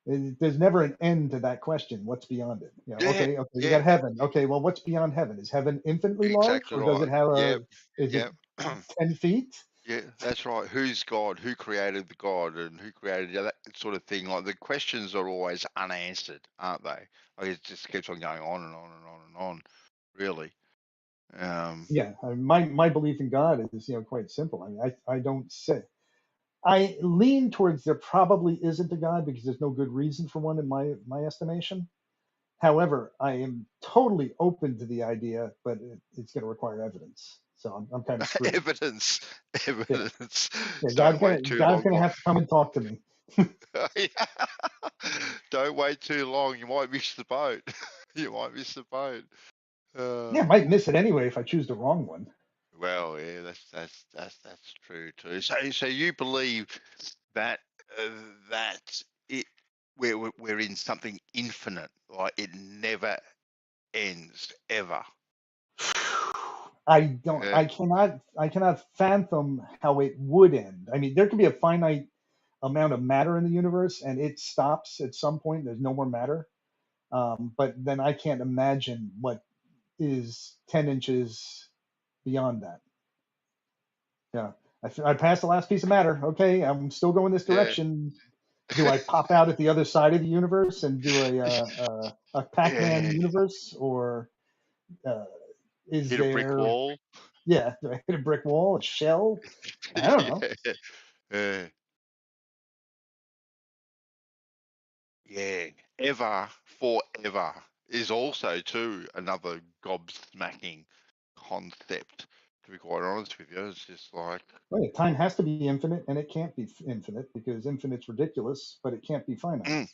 Speaker 16: There's never an end to that question. What's beyond it? Okay, we got heaven. Okay, well, what's beyond heaven? Is heaven infinitely large, or does it have it 10 feet?
Speaker 8: Yeah, that's right. Who's God? Who created the God? And who created that sort of thing? Like, the questions are always unanswered, aren't they? Like, it just keeps on going on and on and on and on, really.
Speaker 16: Yeah, my belief in God is quite simple. I mean, I don't say. I lean towards there probably isn't a God, because there's no good reason for one in my estimation. However, I am totally open to the idea, but it's going to require evidence. So I'm kind of screwed.
Speaker 8: Evidence.
Speaker 16: Yeah.
Speaker 8: Don't wait too long.
Speaker 16: God's going to have to come and talk to me.
Speaker 8: Don't wait too long. You might miss the boat. You might miss the boat.
Speaker 16: Yeah, I might miss it anyway if I choose the wrong one.
Speaker 8: Well, yeah, that's true too. So you believe that that it we're in something infinite, like it never ends ever.
Speaker 16: I don't.
Speaker 8: Yeah.
Speaker 16: I cannot fathom how it would end. I mean, there could be a finite amount of matter in the universe, and it stops at some point. There's no more matter. But then I can't imagine what is 10 inches beyond that. Yeah, I passed the last piece of matter. Okay, I'm still going this direction. Do I pop out at the other side of the universe and do a Pac-Man universe, or is
Speaker 8: Hit a brick
Speaker 16: there?
Speaker 8: wall.
Speaker 16: Yeah, do I hit a brick wall, a shell? I don't know.
Speaker 8: Yeah, ever, forever is also too another gobsmacking concept. To be quite honest with you, it's just like,
Speaker 16: Right, time has to be infinite, and it can't be infinite because infinite's ridiculous, but it can't be finite.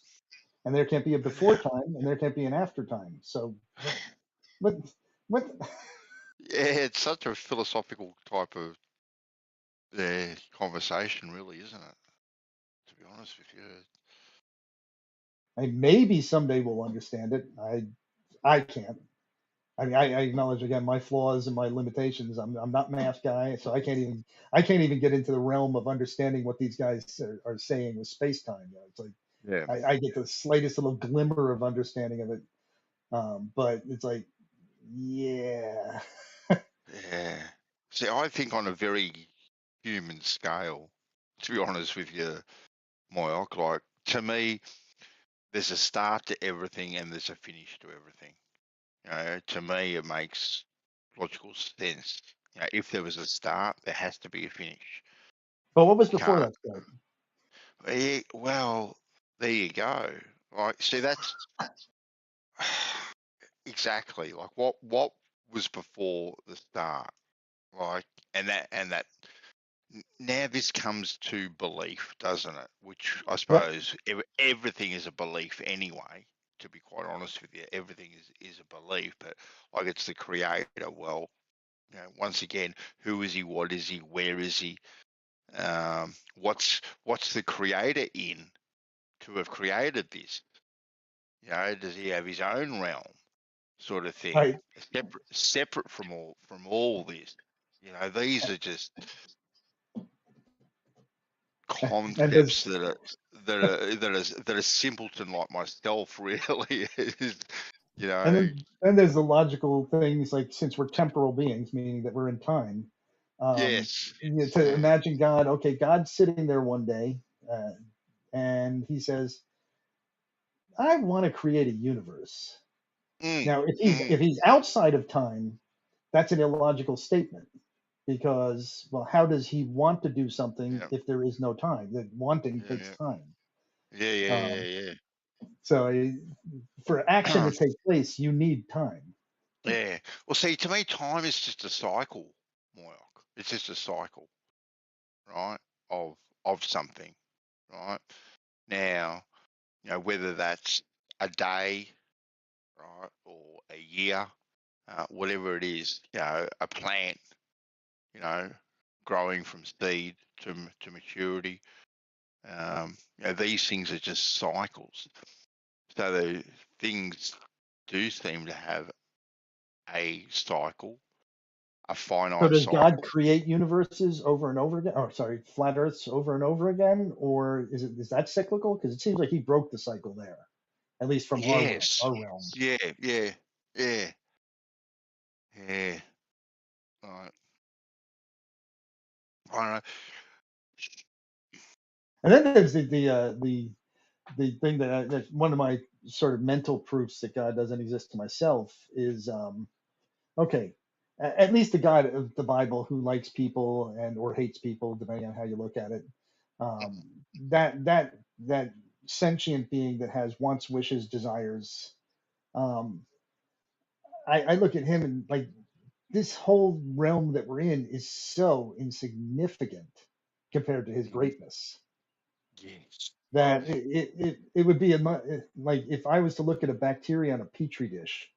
Speaker 16: And there can't be a before time, and there can't be an after time. So, what?
Speaker 8: yeah, it's such a philosophical type of conversation, really, isn't it? To be honest with you.
Speaker 16: Maybe someday we'll understand it. I can't. I mean, I acknowledge again my flaws and my limitations. I'm not math guy, so I can't even get into the realm of understanding what these guys are saying with space time. You know, it's like I get the slightest little glimmer of understanding of it, but it's like, yeah.
Speaker 8: Yeah. See, I think on a very human scale, to be honest with you, Moyoc, like, to me, there's a start to everything and there's a finish to everything. You know, to me, it makes logical sense. You know, if there was a start, there has to be a finish.
Speaker 16: But what was before that start?
Speaker 8: Well, there you go. Like, see, that's exactly like what was before the start. Like, and that now this comes to belief, doesn't it? Which I suppose everything is a belief anyway. To be quite honest with you, everything is a belief. But like, it's the creator. Well, you know, once again, who is he? What is he? Where is he? What's the creator in to have created this? You know, does he have his own realm, sort of thing,
Speaker 16: Right.
Speaker 8: separate from all this? You know, these are just concepts that are simpleton like myself, really. You know,
Speaker 16: And then there's the logical things, like, since we're temporal beings, meaning that we're in time.
Speaker 8: yes.
Speaker 16: To imagine God. Okay, God's sitting there one day, and he says, "I want to create a universe." Now, if he's outside of time, that's an illogical statement, because, well, how does he want to do something if there is no time? That wanting takes time.
Speaker 8: Yeah.
Speaker 16: So for action to take place, you need time.
Speaker 8: Yeah. Well, see, to me, time is just a cycle, Moyoc. It's just a cycle, right? Of something, right? Now, you know, whether that's a day, right, or a year, whatever it is, you know, a plant, you know, growing from seed to maturity. You know, these things are just cycles. So the things do seem to have a cycle, a
Speaker 16: So
Speaker 8: finite
Speaker 16: does
Speaker 8: cycle.
Speaker 16: God create universes over and over again? Or sorry, flat Earths over and over again, or is that cyclical? Because it seems like he broke the cycle there, at least from our realm.
Speaker 8: Yeah. Right. I don't know.
Speaker 16: And then there's the thing that's one of my sort of mental proofs that God doesn't exist to myself is, okay, at least the God of the Bible who likes people and or hates people, depending on how you look at it. That sentient being that has wants, wishes, desires. I look at him and, like, this whole realm that we're in is so insignificant compared to his greatness.
Speaker 8: Yes.
Speaker 16: That it would be like if I was to look at a bacteria on a petri dish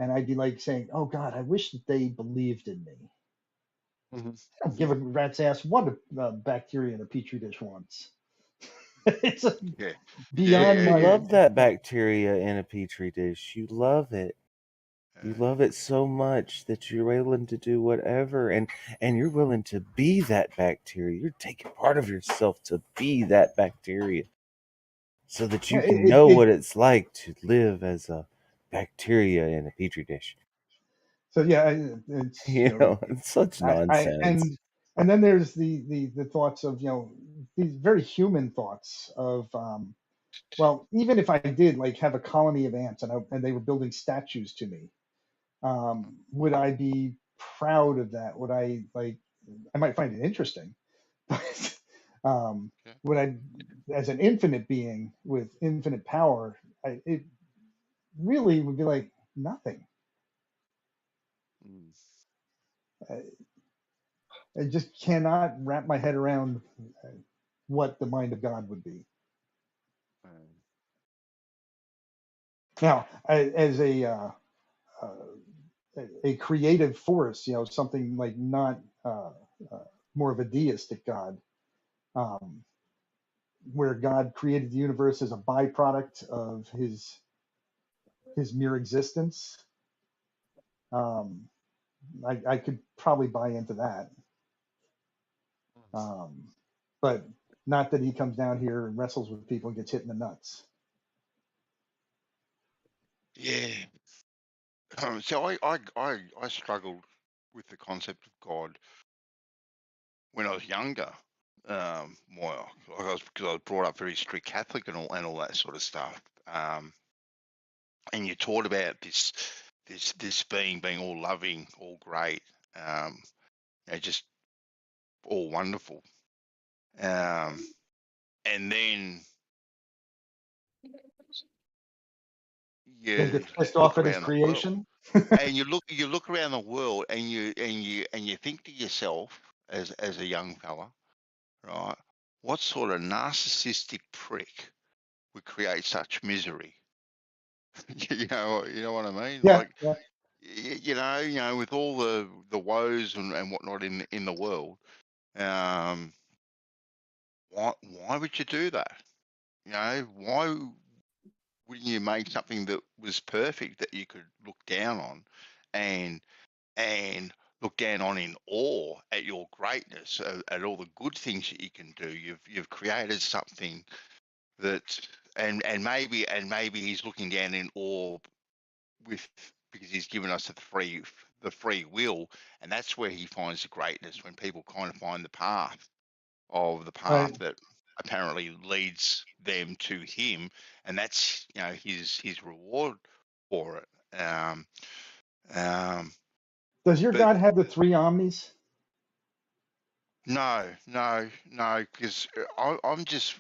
Speaker 16: and I'd be like saying, "Oh God, I wish that they believed in me." I don't give a rat's ass what a bacteria in a petri dish wants. It's beyond
Speaker 2: You
Speaker 16: my.
Speaker 2: love that bacteria in a petri dish. You love it. You love it so much that you're willing to do whatever, and you're willing to be that bacteria. You're taking part of yourself to be that bacteria, so that you can know what it's like to live as a bacteria in a petri dish.
Speaker 16: So yeah, it's
Speaker 2: it's such nonsense.
Speaker 16: And then there's the thoughts of these very human thoughts of well, even if I did like have a colony of ants and they were building statues to me, would I be proud of that? Would I I might find it interesting, but would I, as an infinite being with infinite power, it really would be like nothing. I just cannot wrap my head around what the mind of God would be. Now, as a creative force, something like not more of a deistic God, where God created the universe as a byproduct of his mere existence. I could probably buy into that. But not that he comes down here and wrestles with people and gets hit in the nuts.
Speaker 8: Yeah. So I struggled with the concept of God when I was younger. More because I was brought up very strict Catholic and all that sort of stuff. And you taught about this being all loving, all great, just all wonderful. And then you
Speaker 16: gets pissed off at his
Speaker 8: around the
Speaker 16: creation.
Speaker 8: and you look around the world and you think to yourself as a young fella, right? What sort of narcissistic prick would create such misery? you know what I mean?
Speaker 16: Yeah,
Speaker 8: like
Speaker 16: yeah.
Speaker 8: with all the woes and whatnot in the world, why would you do that? Why wouldn't you make something that was perfect that you could look down on and look down on in awe at your greatness, at all the good things that you can do? You've created something that, and maybe he's looking down in awe because he's given us the free will, and that's where he finds the greatness, when people kind of find the path
Speaker 16: Right.
Speaker 8: that apparently leads them to him, and that's his reward for it.
Speaker 16: Does your
Speaker 8: But
Speaker 16: God have the three omnis?
Speaker 8: no, because I'm just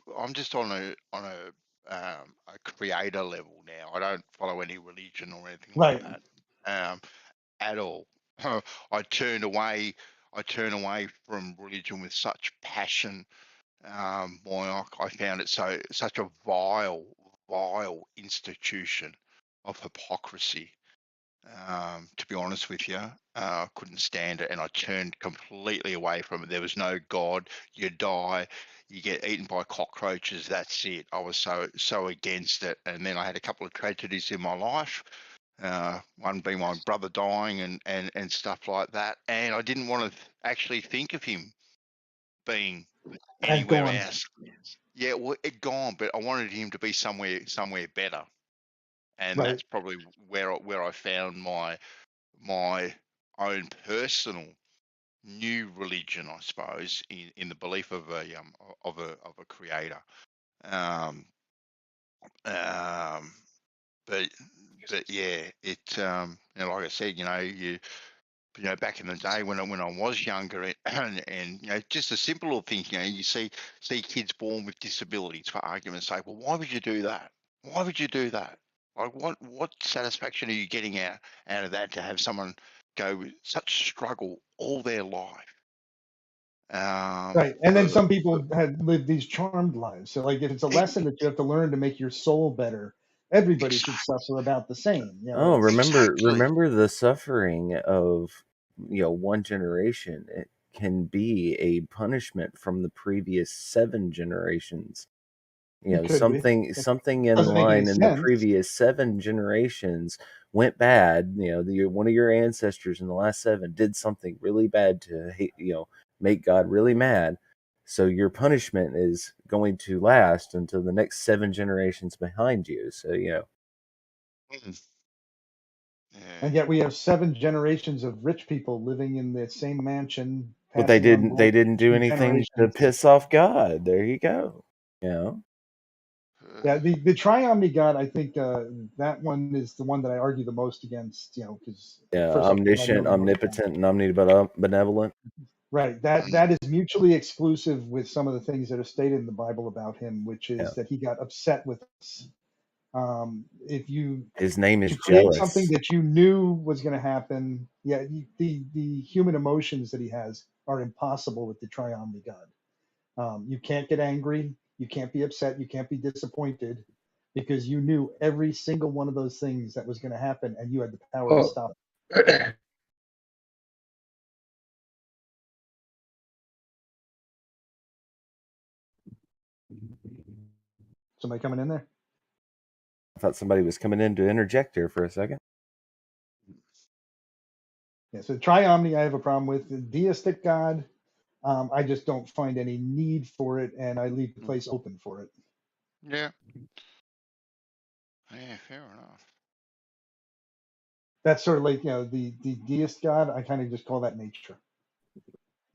Speaker 8: on a creator level now. I don't follow any religion or anything like
Speaker 16: Right.
Speaker 8: that at all. I turn away from religion with such passion. I found it such a vile institution of hypocrisy. To be honest with you, I couldn't stand it, and I turned completely away from it. There was no God. You die, you get eaten by cockroaches. That's it. I was so against it, and then I had a couple of tragedies in my life. One being my brother dying and stuff like that, and I didn't want to actually think of him being anywhere
Speaker 16: Gone.
Speaker 8: else. Yeah, well, it gone, but I wanted him to be somewhere better, and
Speaker 16: Right.
Speaker 8: that's probably where I found my own personal new religion, I suppose, in the belief of a creator. But yeah, it like I said, back in the day when I was younger, and just a simple little thing, you see kids born with disabilities, for argument's sake. Well, why would you do that? Why would you do that? Like, what satisfaction are you getting out of that, to have someone go with such struggle all their life?
Speaker 16: Right. And then some people have lived these charmed lives. So like if it's a lesson that you have to learn to make your soul better,
Speaker 11: Everybody should suffer about the same. You know,
Speaker 2: Oh,
Speaker 11: it's-
Speaker 2: remember the suffering of one generation. It can be a punishment from the previous 7 generations.
Speaker 11: It could be.
Speaker 2: Something in
Speaker 11: Doesn't make any
Speaker 2: line in the
Speaker 11: sense.
Speaker 2: previous 7 generations went bad. One of your ancestors in the last 7 did something really bad to make God really mad. So your punishment is going to last until the next 7 generations behind you. So
Speaker 11: And yet we have 7 generations of rich people living in the same mansion.
Speaker 2: But they
Speaker 11: passing on
Speaker 2: didn't do
Speaker 11: through
Speaker 2: anything to
Speaker 11: generations.
Speaker 2: piss off God. There you go.
Speaker 11: Yeah, the Triomni God, I think that one is the one that I argue the most against. Because
Speaker 2: Omniscient, omnipotent, and omnibenevolent.
Speaker 11: Right. That is mutually exclusive with some of the things that are stated in the Bible about him, which is that he got upset with us. If you
Speaker 2: His name is
Speaker 11: to create
Speaker 2: jealous.
Speaker 11: something that you knew was going to happen, the human emotions that he has are impossible with the Triomni God. You can't get angry, you can't be upset, you can't be disappointed, because you knew every single one of those things that was going to happen, and you had the power to stop it. Somebody coming in there?
Speaker 2: I thought somebody was coming in to interject here for a second.
Speaker 11: Yeah, so Triomni I have a problem with. The deistic God, I just don't find any need for it, and I leave the place open for it.
Speaker 8: Yeah. Yeah, fair enough.
Speaker 11: That's sort of like, the deist God, I kind of just call that nature.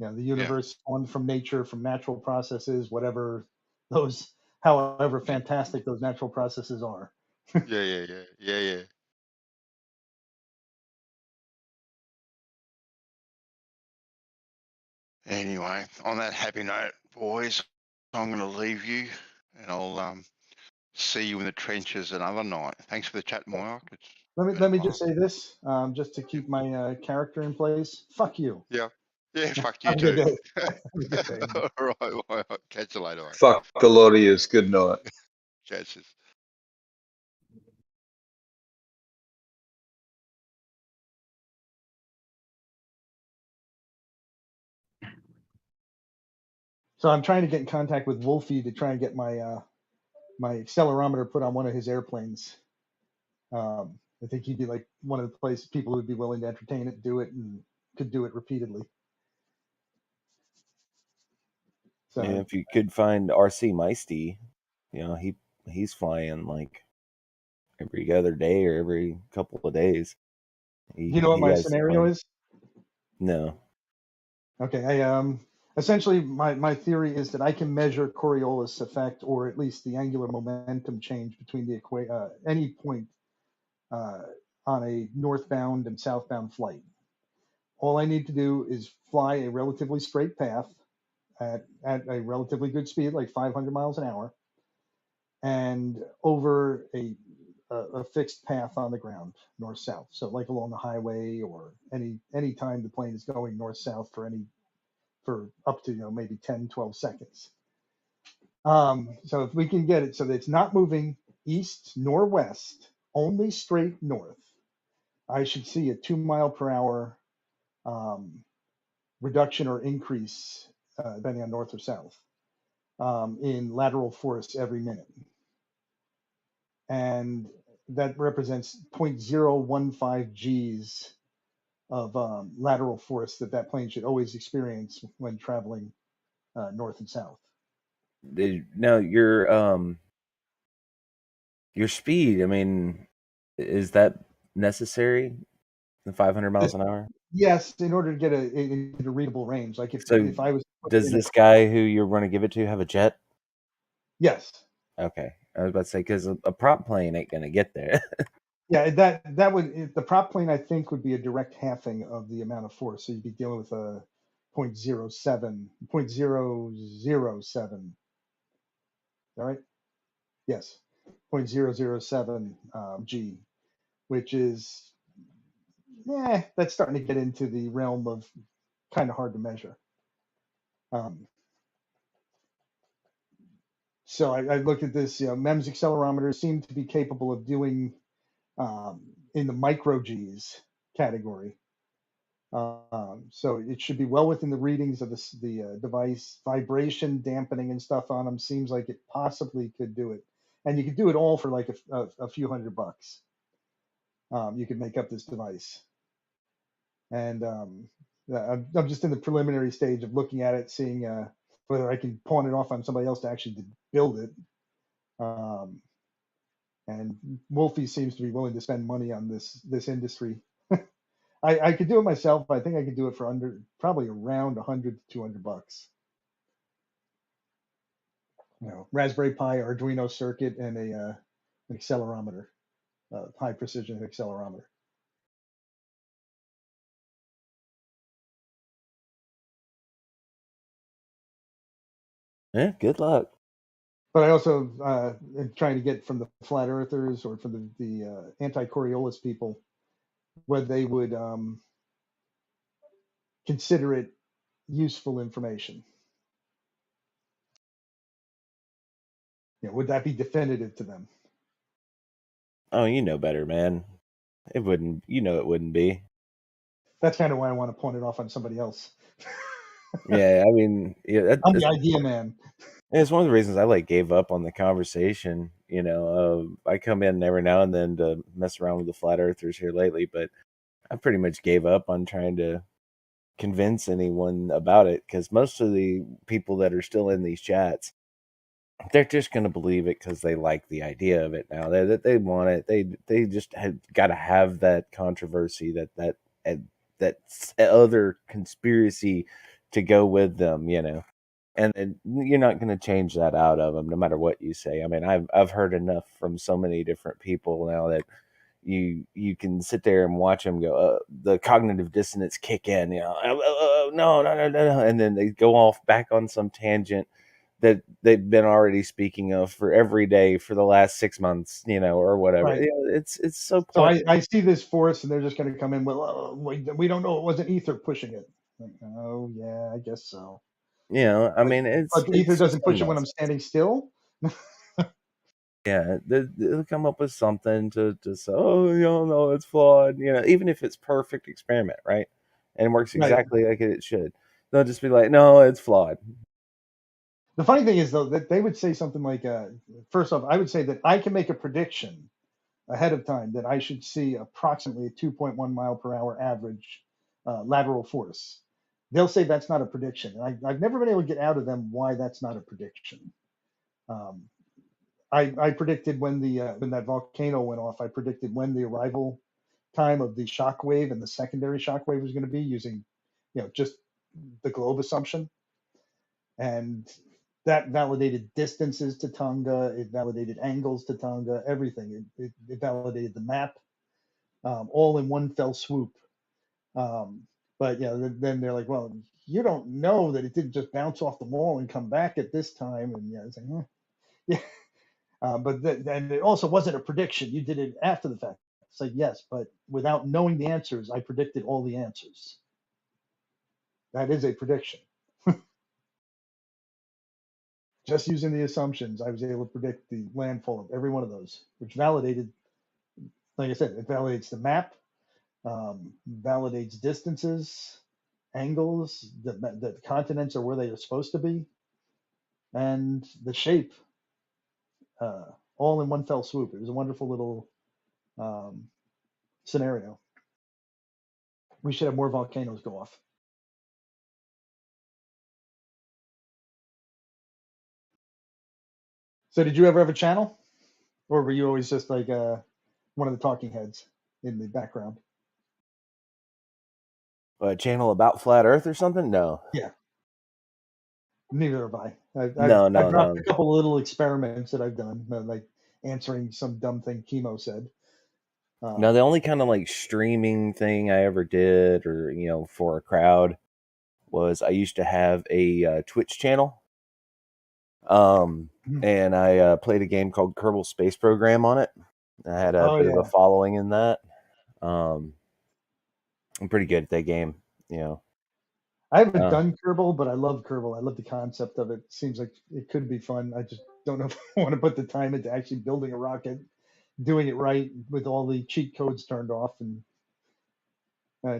Speaker 11: The universe spawned from nature, from natural processes, whatever those, however fantastic those natural processes are.
Speaker 8: Yeah. Anyway, on that happy note, boys, I'm going to leave you, and I'll see you in the trenches another night. Thanks for the chat, Mike.
Speaker 11: Let me just say this, just to keep my character in place. Fuck you.
Speaker 8: Yeah, fuck you
Speaker 11: Have a good
Speaker 8: too.
Speaker 11: day. Have a good day.
Speaker 8: All right, catch you later.
Speaker 12: Fuck Felodius. Good night.
Speaker 8: Catches.
Speaker 11: So I'm trying to get in contact with Wolfie to try and get my my accelerometer put on one of his airplanes. I think he'd be like one of the people who would be willing to entertain it, do it, and could do it repeatedly. So
Speaker 2: if you could find RC Meisty, he's flying like every other day or every couple of days.
Speaker 11: You know what my scenario is?
Speaker 2: No.
Speaker 11: Okay, essentially my theory is that I can measure Coriolis effect, or at least the angular momentum change between the any point on a northbound and southbound flight. All I need to do is fly a relatively straight path at a relatively good speed, like 500 miles an hour, and over a fixed path on the ground, north-south. So like along the highway, or any time the plane is going north-south for up to maybe 10, 12 seconds. So if we can get it so that it's not moving east nor west, only straight north, I should see a 2 mile per hour reduction or increase, depending on north or south, in lateral force every minute. And that represents 0.015 Gs of lateral force that plane should always experience when traveling north and south.
Speaker 2: Now your speed, I mean, is that necessary? The 500 miles an hour?
Speaker 11: Yes, in order to get a readable range. Like if I was
Speaker 2: does this guy who you're going to give it to have a jet?
Speaker 11: Yes.
Speaker 2: Okay, I was about to say, because a prop plane ain't going to get there.
Speaker 11: Yeah, that would, the prop plane I think would be a direct halving of the amount of force. So you'd be dealing with a 0.07. All right. Yes, 0.007 G, which is that's starting to get into the realm of kind of hard to measure.
Speaker 16: So I looked at this. MEMS accelerometers seem to be capable of doing in the micro Gs category. So it should be well within the readings of the device. Vibration dampening and stuff on them seems like it possibly could do it, and you could do it all for like a few $100. You could make up this device, and I'm just in the preliminary stage of looking at it, seeing whether I can pawn it off on somebody else to actually build it. And Wolfie seems to be willing to spend money on this industry. I could do it myself, but I think I could do it for probably around $100 to $200. Raspberry Pi, Arduino circuit, and an accelerometer, high precision accelerometer.
Speaker 2: Yeah, good luck.
Speaker 16: But I also am trying to get from the flat earthers or from the anti-Coriolis people whether they would consider it useful information. Would that be definitive to them?
Speaker 2: Oh, you know better, man. It wouldn't. It wouldn't be.
Speaker 16: That's kind of why I want to point it off on somebody else.
Speaker 2: Yeah, I mean, yeah,
Speaker 16: I'm the idea man.
Speaker 2: It's one of the reasons I gave up on the conversation. I come in every now and then to mess around with the flat earthers here lately, but I pretty much gave up on trying to convince anyone about it because most of the people that are still in these chats, they're just going to believe it because they like the idea of it now. They want it. They just got to have that controversy, that other conspiracy to go with them, And you're not going to change that out of them, no matter what you say. I mean, I've heard enough from so many different people now that you can sit there and watch them go. The cognitive dissonance kick in. No, and then they go off back on some tangent that they've been already speaking of for every day for the last 6 months, or whatever.
Speaker 16: Right.
Speaker 2: It's so.
Speaker 16: So I see this force, and they're just going to come in. Well, we don't know. It wasn't ether pushing it. Oh yeah, I guess so.
Speaker 2: I mean,
Speaker 16: but ether doesn't push it when I'm standing still.
Speaker 2: Yeah, they'll come up with something to say, oh, no, it's flawed. Even if it's perfect experiment, right? And it works exactly like it should. They'll just be like, no, it's flawed.
Speaker 16: The funny thing is, though, that they would say something like, first off, I would say that I can make a prediction ahead of time that I should see approximately a 2.1 mile per hour average lateral force. They'll say that's not a prediction. I've never been able to get out of them why that's not a prediction. I predicted when that volcano went off, I predicted when the arrival time of the shock wave and the secondary shock wave was going to be using, just the globe assumption. And that validated distances to Tonga. It validated angles to Tonga, everything. It validated the map, all in one fell swoop. But then they're like, well, you don't know that it didn't just bounce off the wall and come back at this time. And it's like, yeah. But then it also wasn't a prediction. You did it after the fact. It's like, yes, but without knowing the answers, I predicted all the answers. That is a prediction. Just using the assumptions, I was able to predict the landfall of every one of those, which validated, like I said, it validates the map, validates distances, angles, the continents are where they are supposed to be, and the shape, all in one fell swoop. It was a wonderful little scenario. We should have more volcanoes go off. So did you ever have a channel? Or were you always just like one of the talking heads in the background?
Speaker 2: A channel about flat Earth or something? No.
Speaker 16: Yeah. Neither have I.
Speaker 2: No.
Speaker 16: I've dropped a couple of little experiments that I've done, like answering some dumb thing Chemo said.
Speaker 2: No, the only kind of streaming thing I ever did, or for a crowd, was I used to have a Twitch channel. And I played a game called Kerbal Space Program on it. I had a bit of a following in that. I'm pretty good at that game,
Speaker 16: I haven't done Kerbal, but I love Kerbal. I love the concept of it. Seems like it could be fun. I just don't know if I want to put the time into actually building a rocket, doing it right with all the cheat codes turned off and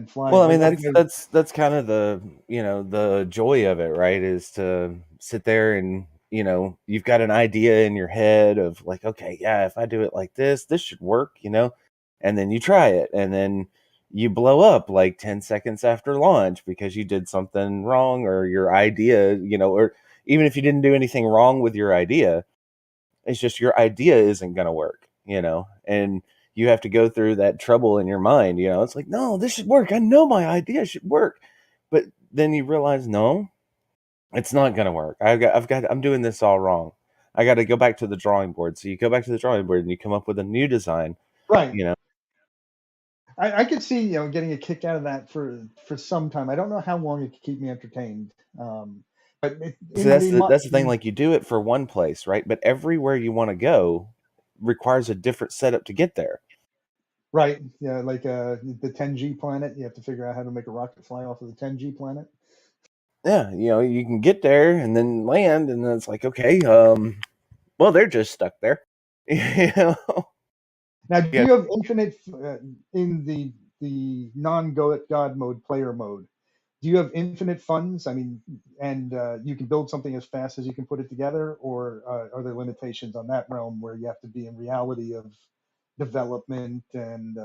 Speaker 16: flying.
Speaker 2: Well, I mean, that's kind of the, you know, the joy of it, right? Is to sit there and, you know, you've got an idea in your head of like, okay, yeah, if I do it like this should work, you know, and then you try it, and then you blow up like 10 seconds after launch because you did something wrong, or your idea, you know, or even if you didn't do anything wrong with your idea, it's just your idea isn't going to work, you know, and you have to go through that trouble in your mind, you know. It's like, no, this should work. I know my idea should work. But then you realize, no, it's not going to work. I'm doing this all wrong. I got to go back to the drawing board. So you go back to the drawing board and you come up with a new design,
Speaker 16: right?
Speaker 2: You know,
Speaker 16: I could see, you know, getting a kick out of that for some time. I don't know how long it could keep me entertained. But
Speaker 2: so that's the thing. Like, you do it for one place, right? But everywhere you want to go requires a different setup to get there.
Speaker 16: Right. Yeah, like the 10G planet. You have to figure out how to make a rocket fly off of the 10G planet.
Speaker 2: Yeah, you know, you can get there and then land, and then it's like, okay, well, they're just stuck there. You know.
Speaker 16: Now, do you have infinite in the non-God mode player mode? Do you have infinite funds? I mean, and you can build something as fast as you can put it together, or are there limitations on that realm where you have to be in reality of development and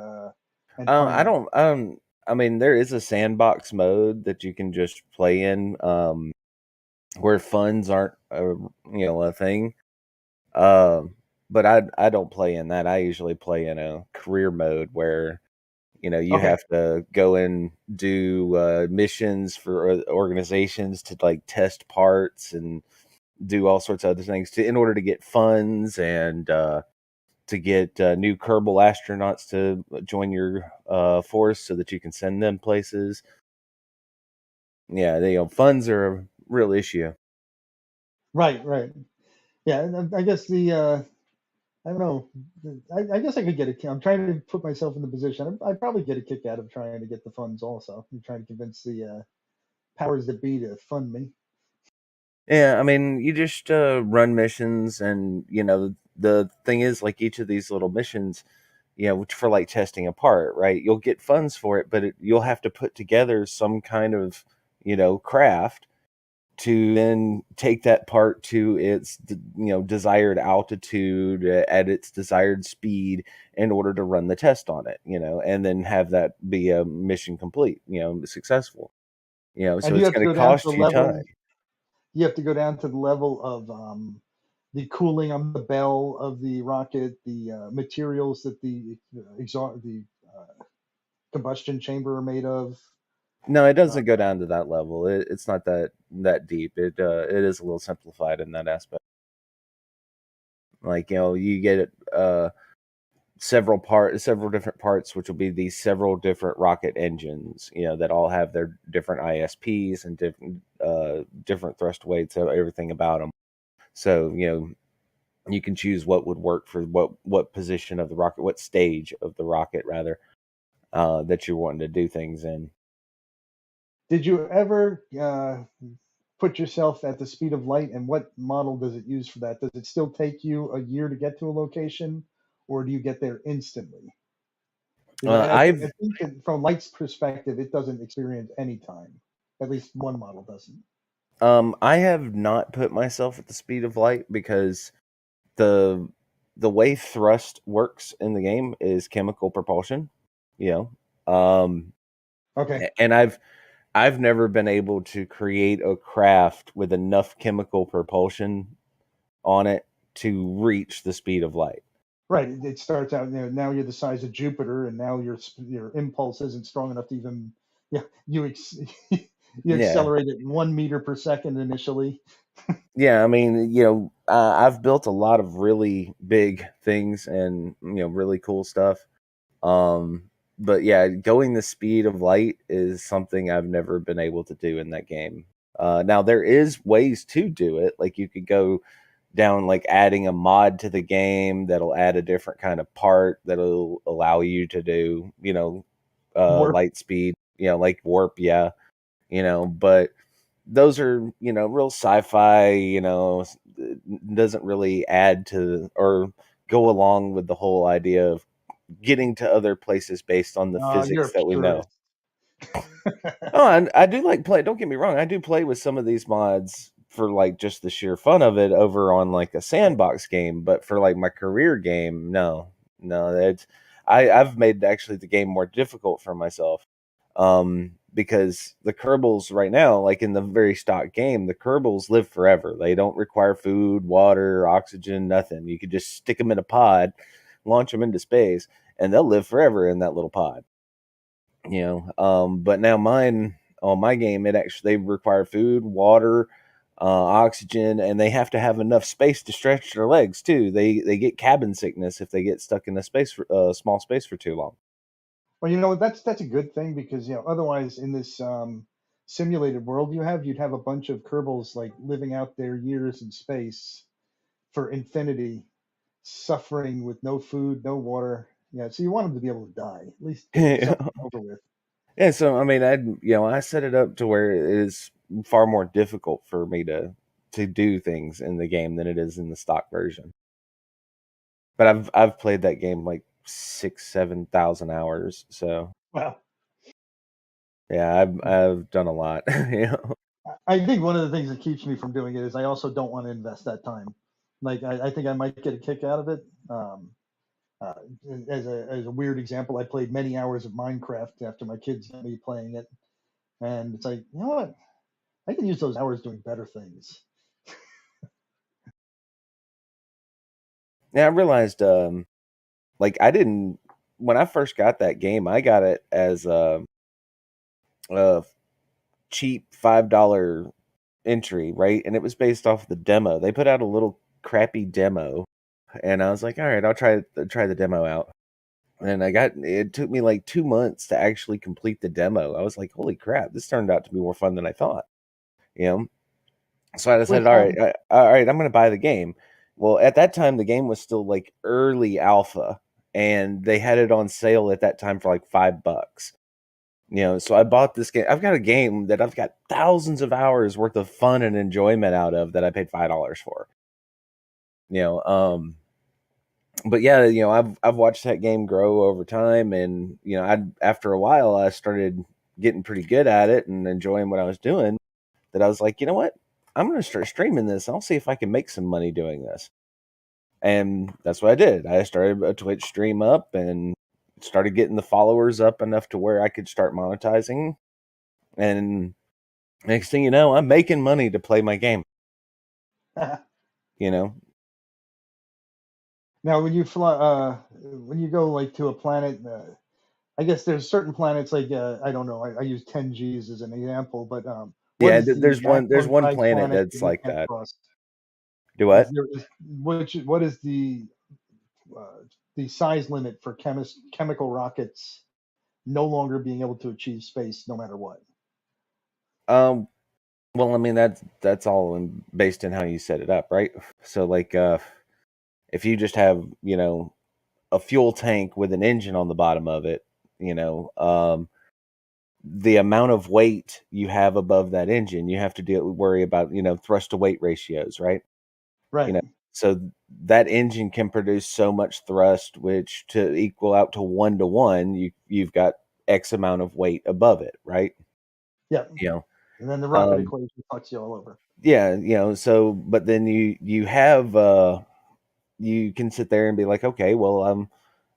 Speaker 2: I don't. I mean, there is a sandbox mode that you can just play in, where funds aren't a thing. But I don't play in that. I usually play in a career mode where, you know, you have to go and do missions for organizations to like test parts and do all sorts of other things in order to get funds and to get new Kerbal astronauts to join your force so that you can send them places. Yeah, funds are a real issue.
Speaker 16: Right. Yeah, and I guess I don't know. I guess I could get a kick. I'm trying to put myself in the position. I'd probably get a kick out of trying to get the funds also. I'm trying to convince the powers that be to fund me.
Speaker 2: Yeah, I mean, you just run missions, and you know, the thing is, like, each of these little missions, you know, for like testing a part, right? You'll get funds for it, but you'll have to put together some kind of, you know, craft to then take that part to its, you know, desired altitude at its desired speed in order to run the test on it, you know, and then have that be a mission complete, you know, successful, you know. So it's going to cost you time.
Speaker 16: You have to go down to the level of the cooling on the bell of the rocket, the materials that the combustion chamber are made of.
Speaker 2: No, it doesn't go down to that level. It's not that deep. It is a little simplified in that aspect. Like, you know, you get several different parts, which will be these several different rocket engines, you know, that all have their different ISPs and different thrust weights of everything about them. So, you know, you can choose what would work for what position of the rocket, what stage of the rocket rather, that you're wanting to do things in.
Speaker 16: Did you ever put yourself at the speed of light, and what model does it use for that? Does it still take you a year to get to a location, or do you get there instantly? I think that from light's perspective, it doesn't experience any time. At least one model doesn't.
Speaker 2: I have not put myself at the speed of light because the way thrust works in the game is chemical propulsion, you know.
Speaker 16: Okay.
Speaker 2: And I've never been able to create a craft with enough chemical propulsion on it to reach the speed of light.
Speaker 16: Right. It starts out, you know, now you're the size of Jupiter, and now your impulse isn't strong enough to even, you accelerate at 1 meter per second initially.
Speaker 2: Yeah, I mean, you know, I've built a lot of really big things and, you know, really cool stuff. But yeah, going the speed of light is something I've never been able to do in that game. Now there is ways to do it. Like, you could go down, like adding a mod to the game that'll add a different kind of part that'll allow you to do, you know, light speed, you know, like warp. Yeah, you know, but those are, you know, real sci-fi, you know, doesn't really add to or go along with the whole idea of getting to other places based on the
Speaker 16: You're
Speaker 2: physics
Speaker 16: a
Speaker 2: that we know.
Speaker 16: purist.
Speaker 2: Oh, I do like play. Don't get me wrong. I do play with some of these mods for like just the sheer fun of it over on like a sandbox game. But for like my career game, no. That's I've made actually the game more difficult for myself. Because the Kerbals right now, like in the very stock game, the Kerbals live forever. They don't require food, water, oxygen, nothing. You could just stick them in a pod, launch them into space, and they'll live forever in that little pod. But now mine on my game, it actually they require food, water, oxygen, and they have to have enough space to stretch their legs too. They get cabin sickness if they get stuck in a small space for too long.
Speaker 16: Well, that's a good thing because otherwise in this simulated world you'd have a bunch of Kerbals like living out their years in space for infinity, suffering with no food, no water. Yeah, so you want them to be able to die, at least get something over with.
Speaker 2: Yeah, so I mean, I set it up to where it is far more difficult for me to do things in the game than it is in the stock version. But I've played that game like 6,000-7,000 hours, so
Speaker 16: wow.
Speaker 2: Yeah, I've done a lot.
Speaker 16: I think one of the things that keeps me from doing it is I also don't want to invest that time. Like I think I might get a kick out of it. As a weird example, I played many hours of Minecraft after my kids got me playing it, and it's like, you know what? I can use those hours doing better things.
Speaker 2: Yeah, I realized, like I didn't when I first got that game, I got it as a cheap $5 entry, right? And it was based off the demo. They put out a little crappy demo, and I was like, all right, I'll try the demo out. And it took me like 2 months to actually complete the demo. I was like, holy crap, this turned out to be more fun than I thought. So I decided, all right, I'm going to buy the game. Well, at that time, the game was still like early alpha, and they had it on sale at that time for like $5. So I bought this game. I've got a game that I've got thousands of hours worth of fun and enjoyment out of that I paid $5 for. But yeah, I've watched that game grow over time, and after a while, I started getting pretty good at it and enjoying what I was doing. That I was like, you know what? I'm going to start streaming this. I'll see if I can make some money doing this. And that's what I did. I started a Twitch stream up and started getting the followers up enough to where I could start monetizing. And next thing you know, I'm making money to play my game.
Speaker 16: Now, when you fly, when you go like to a planet, I guess there's certain planets like I don't know. I use 10Gs as an example, but what is
Speaker 2: there's
Speaker 16: the
Speaker 2: one
Speaker 16: size
Speaker 2: planet that's
Speaker 16: you
Speaker 2: like
Speaker 16: can't
Speaker 2: that.
Speaker 16: cross?
Speaker 2: Do what?
Speaker 16: What is the size limit for chemical rockets no longer being able to achieve space no matter what?
Speaker 2: Well, I mean that's all based on how you set it up, right? So like if you just have, a fuel tank with an engine on the bottom of it, the amount of weight you have above that engine, you have to worry about, thrust to weight ratios, right?
Speaker 16: Right.
Speaker 2: So that engine can produce so much thrust, which to equal out to 1-to-1, you've got X amount of weight above it, right?
Speaker 16: Yeah. And then the rocket equation fucks you all over.
Speaker 2: Yeah, so but then you have you can sit there and be like, okay, well,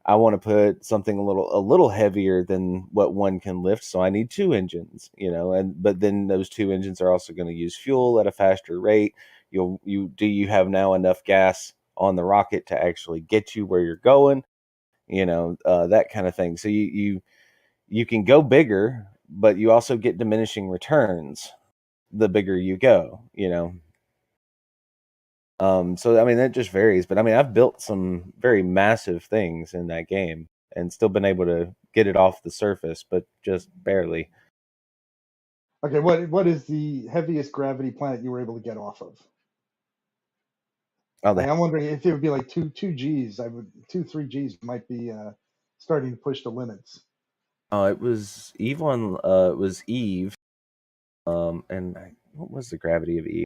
Speaker 2: I want to put something a little heavier than what one can lift, so I need 2 engines, but then those 2 engines are also going to use fuel at a faster rate. Do you have now enough gas on the rocket to actually get you where you're going? That kind of thing. So you can go bigger, but you also get diminishing returns the bigger you go, So I mean that just varies, but I mean I've built some very massive things in that game and still been able to get it off the surface, but just barely.
Speaker 16: Okay, what is the heaviest gravity planet you were able to get off of? I'm wondering if it would be like 2 Gs. 3 Gs might be starting to push the limits.
Speaker 2: It was Eve on. It was Eve. And what was the gravity of Eve?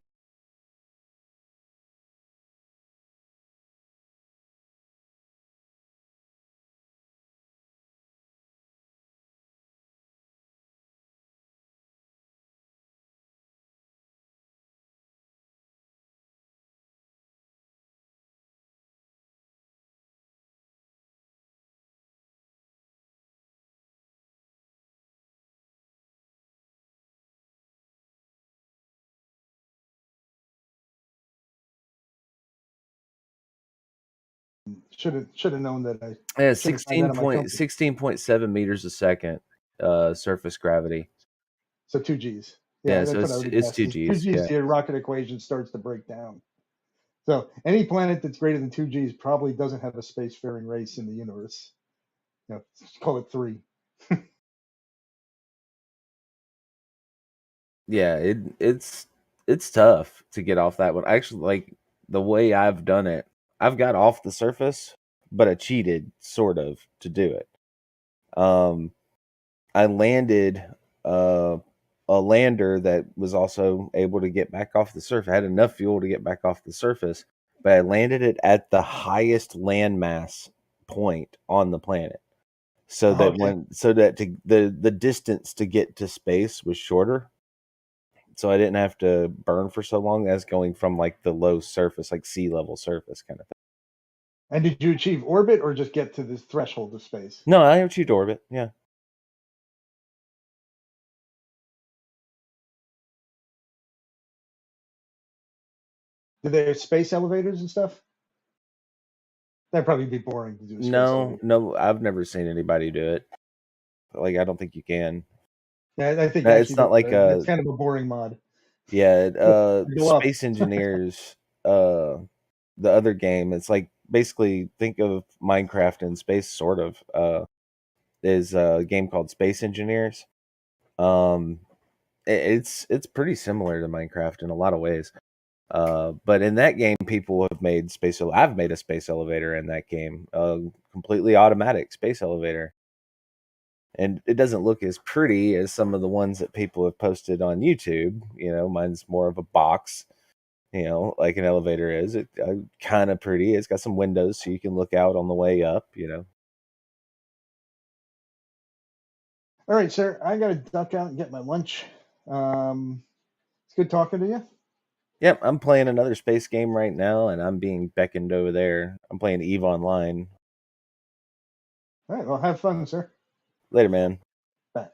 Speaker 16: Should have known that. I
Speaker 2: Yeah,
Speaker 16: should have found that on my compass.
Speaker 2: 16.7 meters a second surface gravity.
Speaker 16: So 2 Gs.
Speaker 2: Yeah,
Speaker 16: that's
Speaker 2: so
Speaker 16: what I would have
Speaker 2: it's
Speaker 16: guessed.
Speaker 2: 2
Speaker 16: 2
Speaker 2: Gs.
Speaker 16: Gs,
Speaker 2: Yeah.
Speaker 16: the rocket equation starts to break down. So any planet that's greater than 2 Gs probably doesn't have a spacefaring race in the universe. Let's call it 3.
Speaker 2: Yeah, it's tough to get off that one. Actually, like the way I've done it, I've got off the surface, but I cheated sort of to do it. I landed a lander that was also able to get back off the surface. I had enough fuel to get back off the surface, but I landed it at the highest landmass point on the planet. So that the distance to get to space was shorter. So I didn't have to burn for so long as going from like the low surface, like sea level surface kind of thing.
Speaker 16: And did you achieve orbit or just get to this threshold of space?
Speaker 2: No, I achieved orbit. Yeah.
Speaker 16: Did they have space elevators and stuff? That'd probably be boring to do. A space elevator.
Speaker 2: No, I've never seen anybody do it. Like, I don't think you can.
Speaker 16: Yeah, I think
Speaker 2: it's not like
Speaker 16: it's kind of a boring mod.
Speaker 2: Yeah,
Speaker 16: Go up.
Speaker 2: Space Engineers, the other game, it's like basically think of Minecraft in space, sort of. Is a game called Space Engineers. It's pretty similar to Minecraft in a lot of ways. But in that game, people have made I've made a space elevator in that game, a completely automatic space elevator. And it doesn't look as pretty as some of the ones that people have posted on YouTube. Mine's more of a box, like an elevator is. It kind of pretty. It's got some windows so you can look out on the way up.
Speaker 16: All right, sir. I got to duck out and get my lunch. It's good talking to you.
Speaker 2: Yep, I'm playing another space game right now, and I'm being beckoned over there. I'm playing EVE Online.
Speaker 16: All right. Well, have fun, sir.
Speaker 2: Later, man.
Speaker 16: Bye.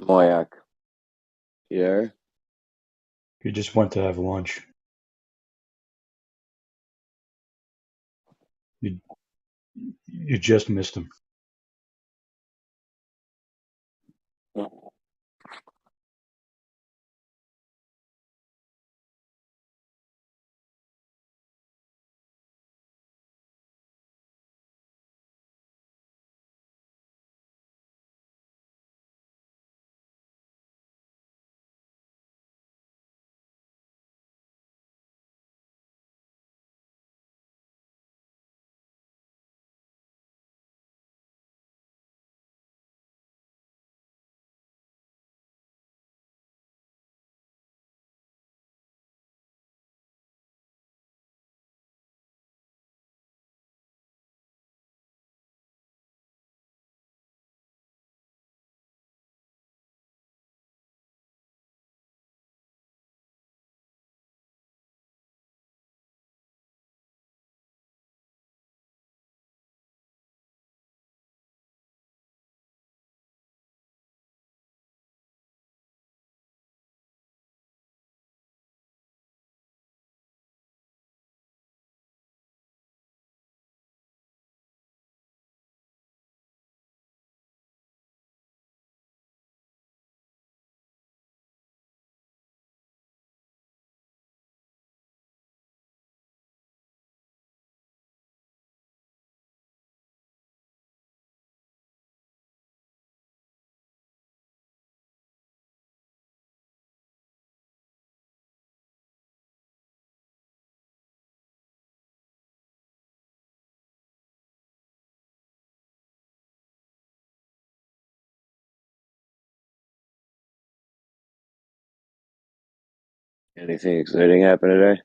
Speaker 2: Moyak. You there?
Speaker 6: He just went to have lunch. You just missed him.
Speaker 2: Anything exciting happen today?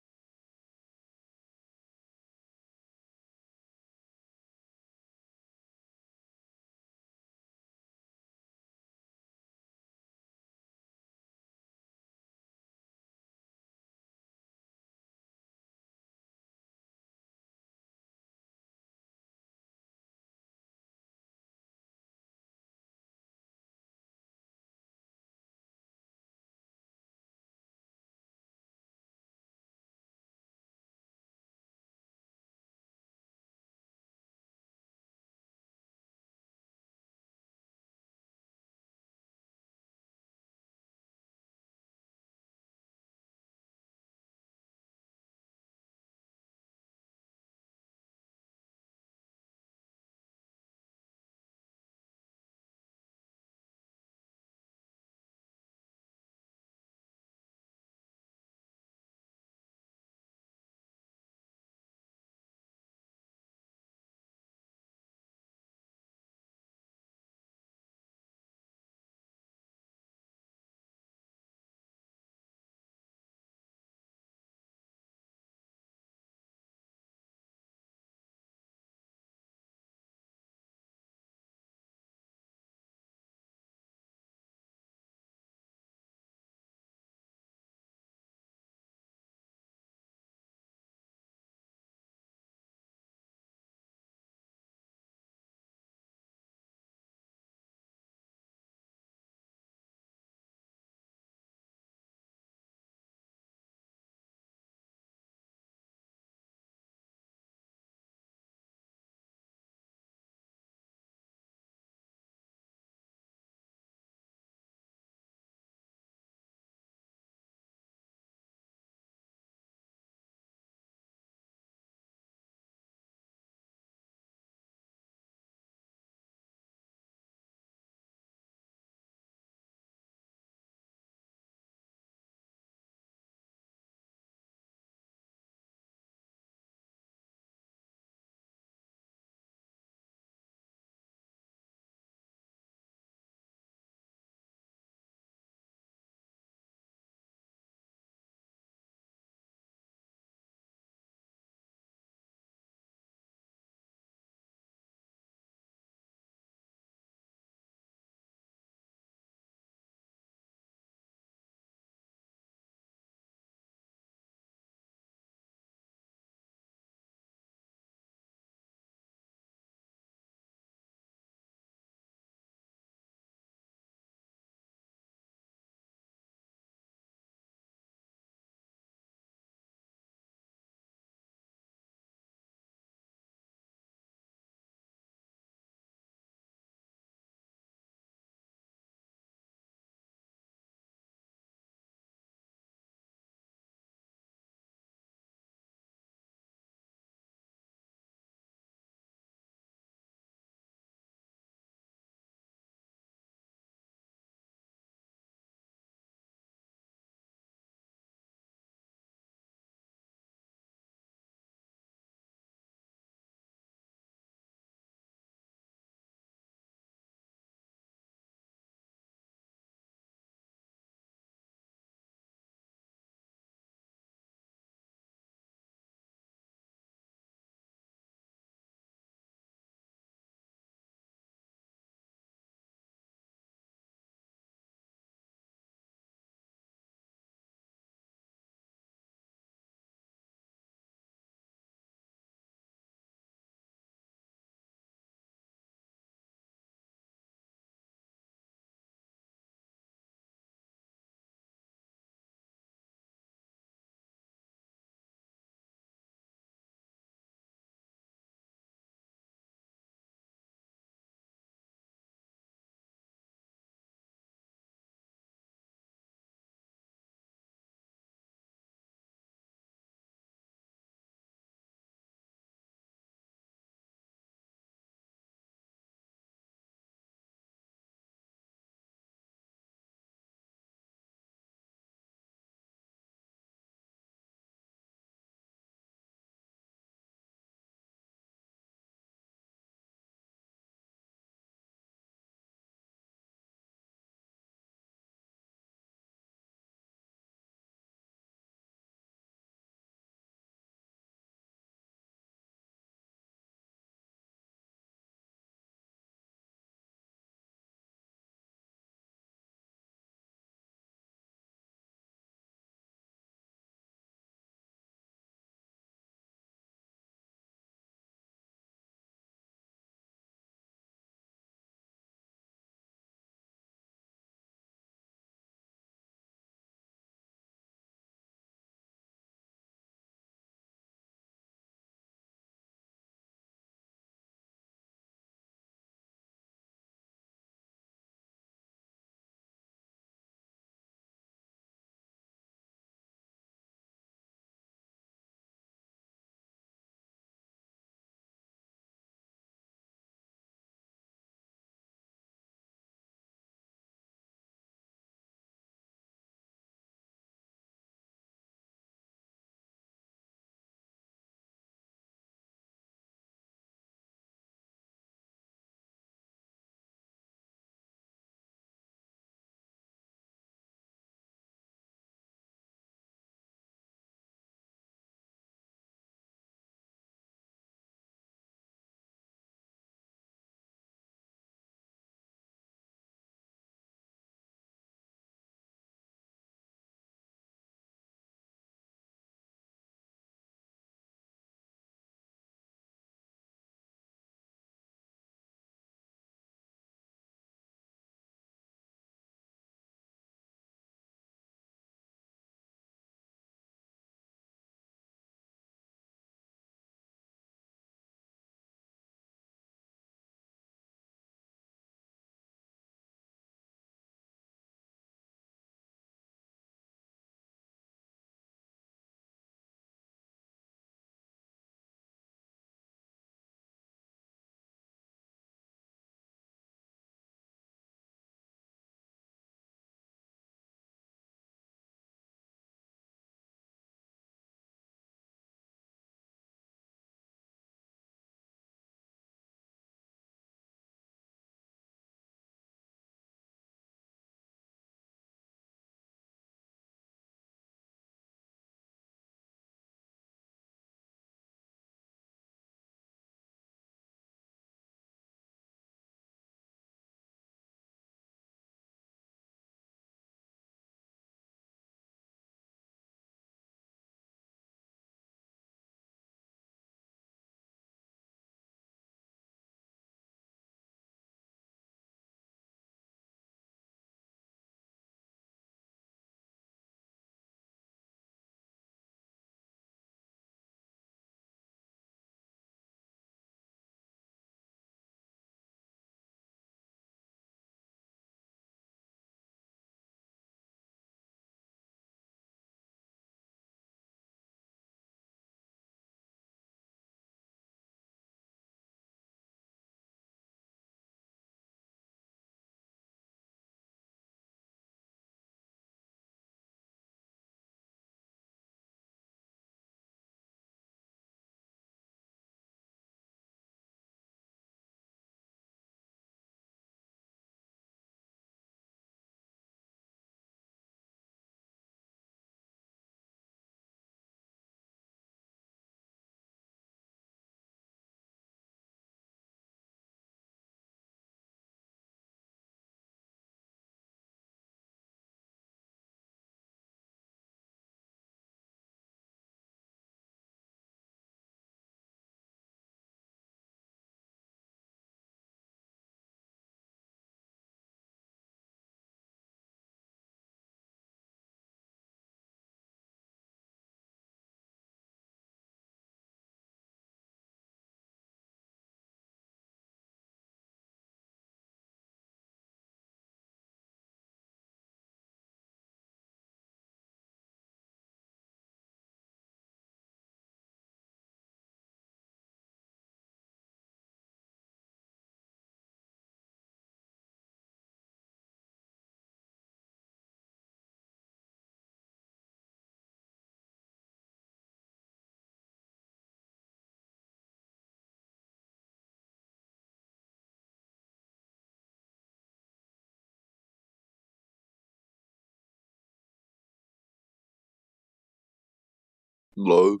Speaker 18: Love.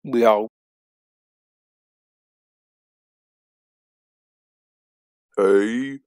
Speaker 1: We are.
Speaker 18: Hey.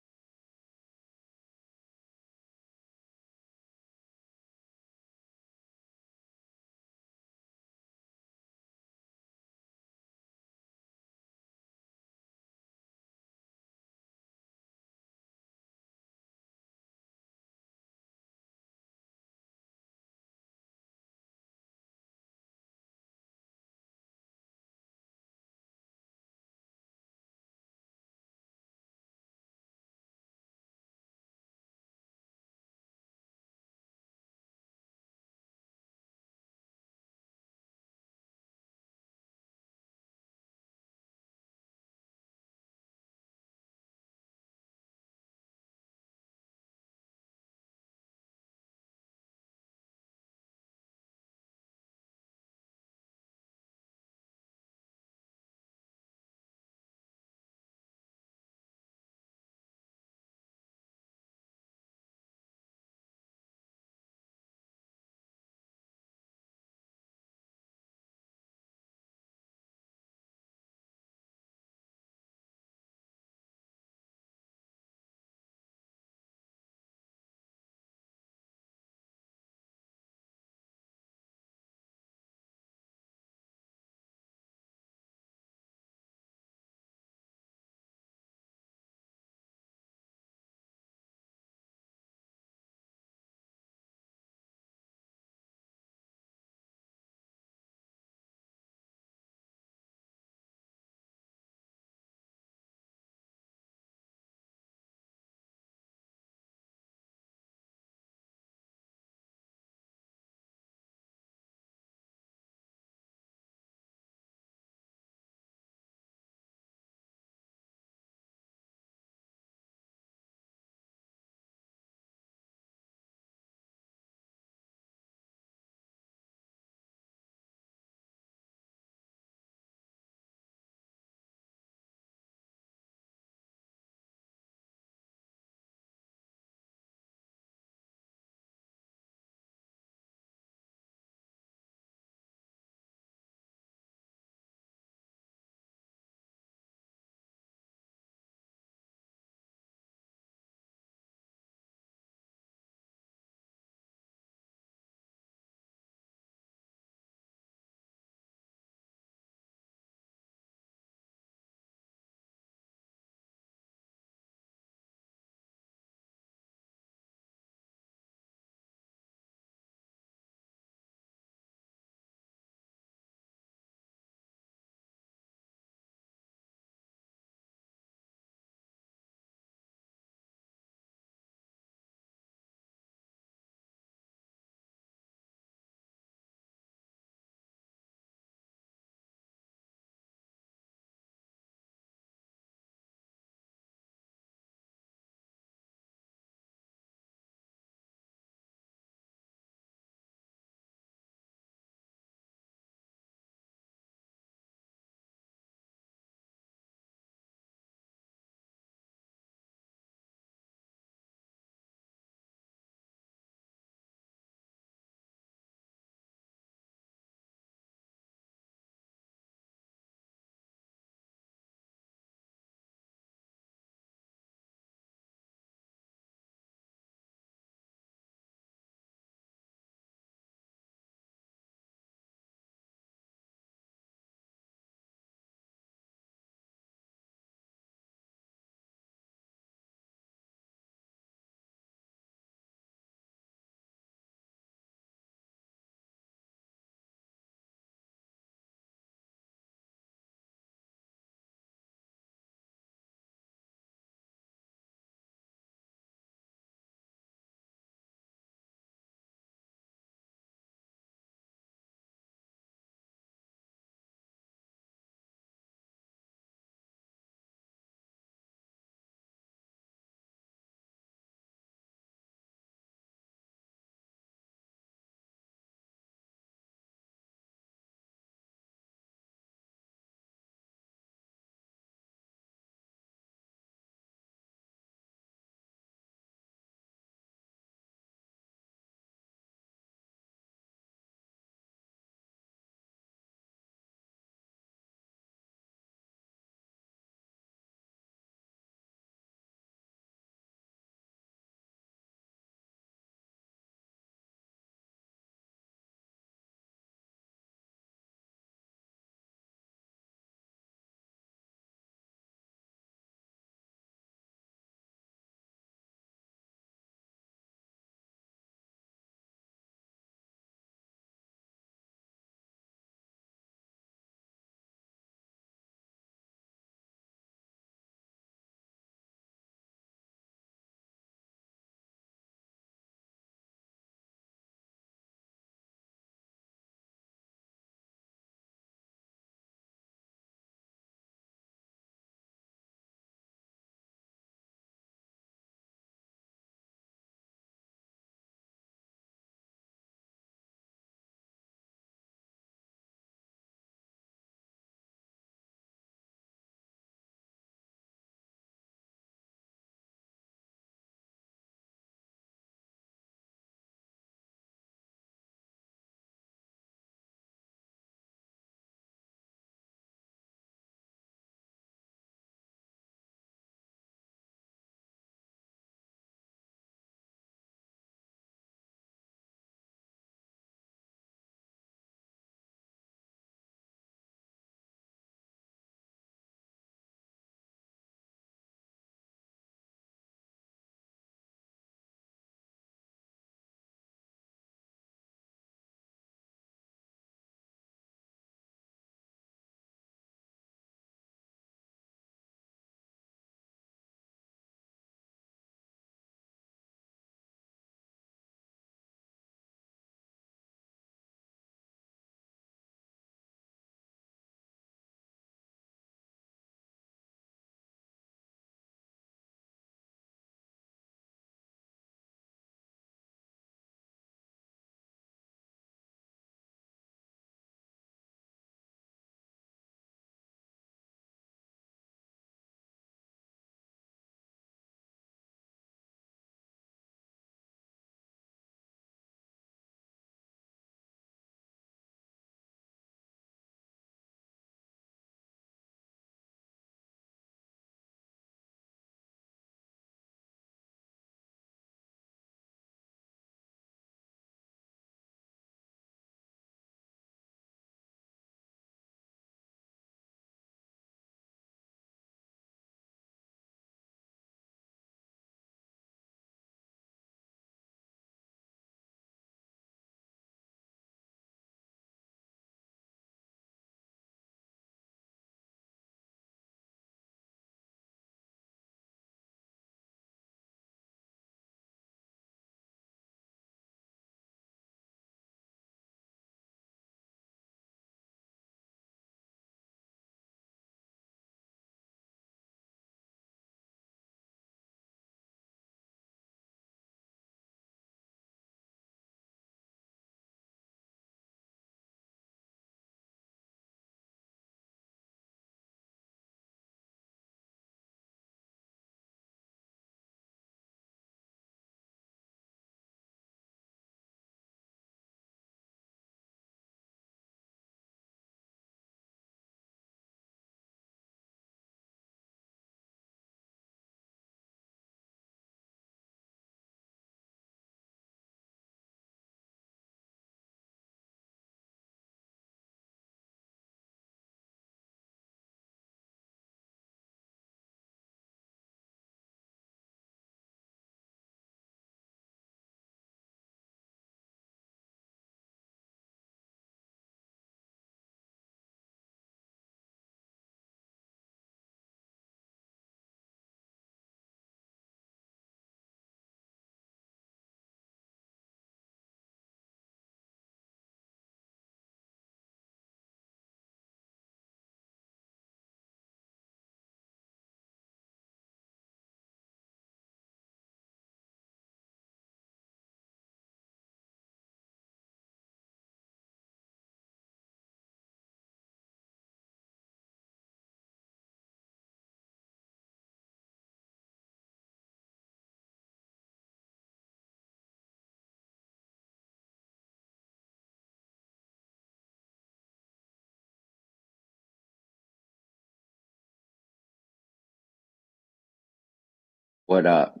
Speaker 2: What up?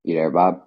Speaker 2: You there, Bob?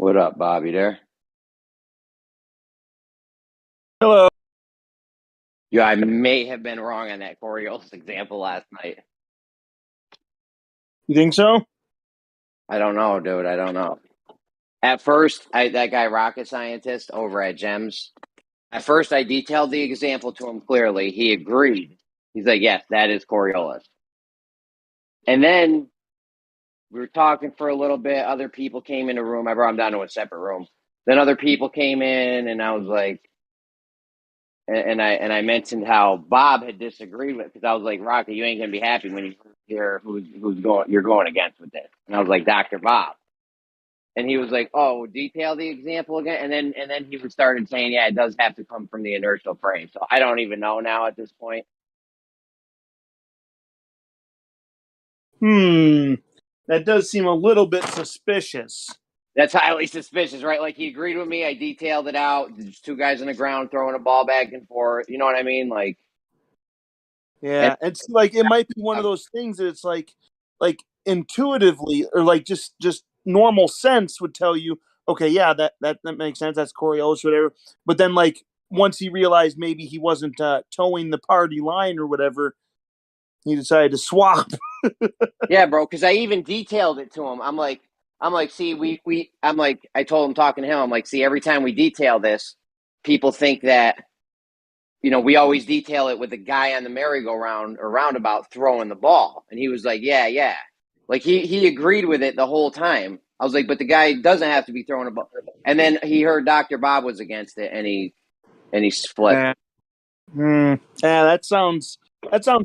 Speaker 2: What up, Bobby? There?
Speaker 3: Hello.
Speaker 2: Yeah, I may have been wrong on that Coriolis example last night.
Speaker 3: You think so?
Speaker 2: I don't know, dude. I don't know. At first, that guy, rocket scientist over at GEMS, at first I detailed the example to him clearly. He agreed. He's like, yes, that is Coriolis. And then we were talking for a little bit. Other people came in the room. I brought him down to a separate room. Then other people came in, and I was like, and I mentioned how Bob had disagreed with, because I was like, Rocky, you ain't gonna be happy when you hear who's you're going against with this. And I was like, Dr. Bob. And he was like, "Oh, detail the example again." And then he started saying, "Yeah, it does have to come from the inertial frame." So I don't even know now at this point.
Speaker 3: That does seem a little bit suspicious.
Speaker 2: That's highly suspicious, right? Like, he agreed with me. I detailed it out. There's two guys on the ground throwing a ball back and forth. You know what I mean? Like,
Speaker 3: yeah, it's like it might be one of those things that it's like intuitively, or like just normal sense would tell you, okay, yeah, that makes sense. That's Coriolis, whatever. But then, like, once he realized maybe he wasn't towing the party line or whatever, he decided to swap.
Speaker 2: Yeah, bro. Because I even detailed it to him. I'm like, see, I told him, talking to him, I'm like, see, every time we detail this, people think that, you know, we always detail it with the guy on the merry-go-round or roundabout throwing the ball. And he was like, yeah. Like, he agreed with it the whole time. I was like, but the guy doesn't have to be throwing a ball. And then he heard Dr. Bob was against it, and he split.
Speaker 3: Yeah, that sounds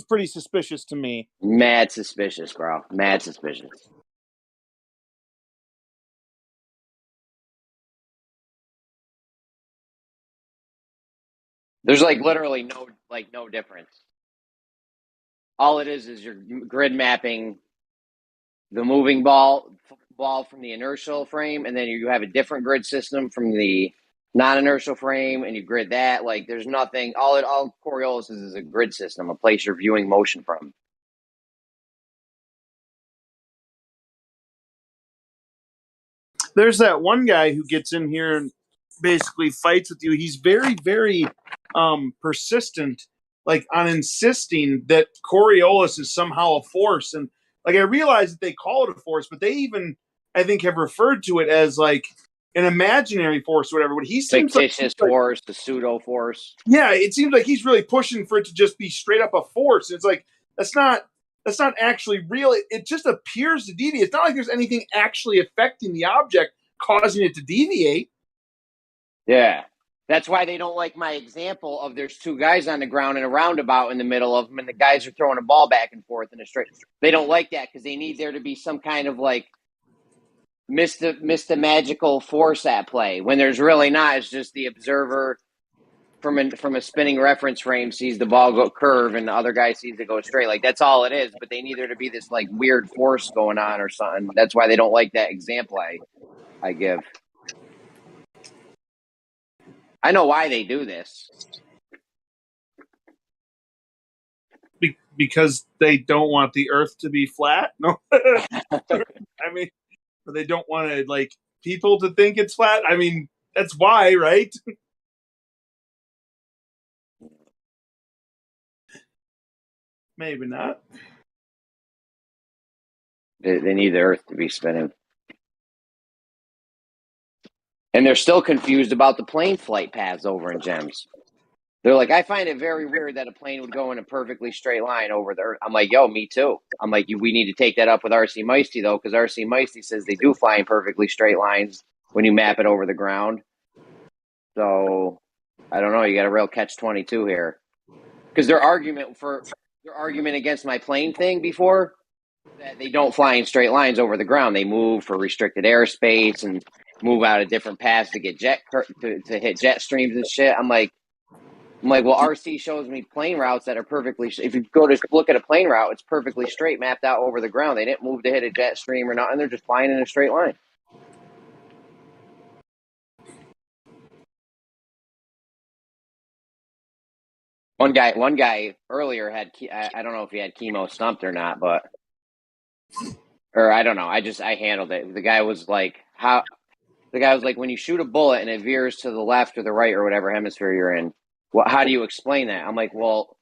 Speaker 3: pretty suspicious to me.
Speaker 2: Mad suspicious, bro. Mad suspicious. There's like literally no difference. All it is you're grid mapping the moving ball from the inertial frame, and then you have a different grid system from the non-inertial frame, and you grid that. Like, there's nothing. All Coriolis is a grid system, a place you're viewing motion from.
Speaker 3: There's that one guy who gets in here and basically fights with you. He's very, very persistent, like, on insisting that Coriolis is somehow a force. And like, I realize that they call it a force, but they even, I think, have referred to it as like an imaginary force or whatever. But he seems
Speaker 2: fictitious force, the pseudo force.
Speaker 3: Yeah, it seems like he's really pushing for it to just be straight up a force. It's like that's not actually real. It just appears to deviate. It's not like there's anything actually affecting the object causing it to deviate.
Speaker 2: Yeah. That's why they don't like my example of there's two guys on the ground and a roundabout in the middle of them, and the guys are throwing a ball back and forth in a straight. They don't like that because they need there to be some kind of like Mr. Magical force at play, when there's really not. It's just the observer from a spinning reference frame sees the ball go curve and the other guy sees it go straight. Like, that's all it is. But they need there to be this like weird force going on or something. That's why they don't like that example I give. I know why they do this.
Speaker 3: Because they don't want the Earth to be flat? No. I mean, they don't want to, like, people to think it's flat. I mean, that's why, right? Maybe not.
Speaker 2: They need the Earth to be spinning. And they're still confused about the plane flight paths over in GEMS. They're like, I find it very weird that a plane would go in a perfectly straight line over the Earth. I'm like, yo, me too. I'm like, we need to take that up with RC Meisty, though, because RC Meisty says they do fly in perfectly straight lines when you map it over the ground. So, I don't know. You got a real catch-22 here. Because their argument against my plane thing before, that they don't fly in straight lines over the ground. They move for restricted airspace and move out of different paths to get to hit jet streams and shit. I'm like, well, RC shows me plane routes that are perfectly. If you go to look at a plane route, it's perfectly straight, mapped out over the ground. They didn't move to hit a jet stream or nothing. They're just flying in a straight line. One guy earlier had. I don't know if he had chemo stumped or not, or I don't know. I handled it. The guy was like, how The guy was like, when you shoot a bullet and it veers to the left or the right or whatever hemisphere you're in, how do you explain that? I'm like, well,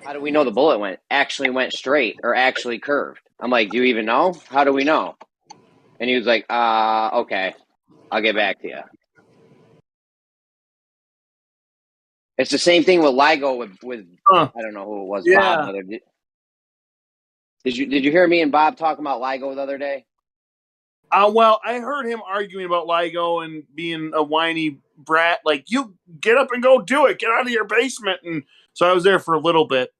Speaker 2: how do we know the bullet actually went straight or actually curved? I'm like, do you even know? How do we know? And he was like, okay, I'll get back to you. It's the same thing with LIGO with I don't know who it was, Bob. Did you hear me and Bob talking about LIGO the other day?
Speaker 21: Well, I heard him arguing about LIGO and being a whiny brat. Like, you get up and go do it. Get out of your basement. And so I was there for a little bit.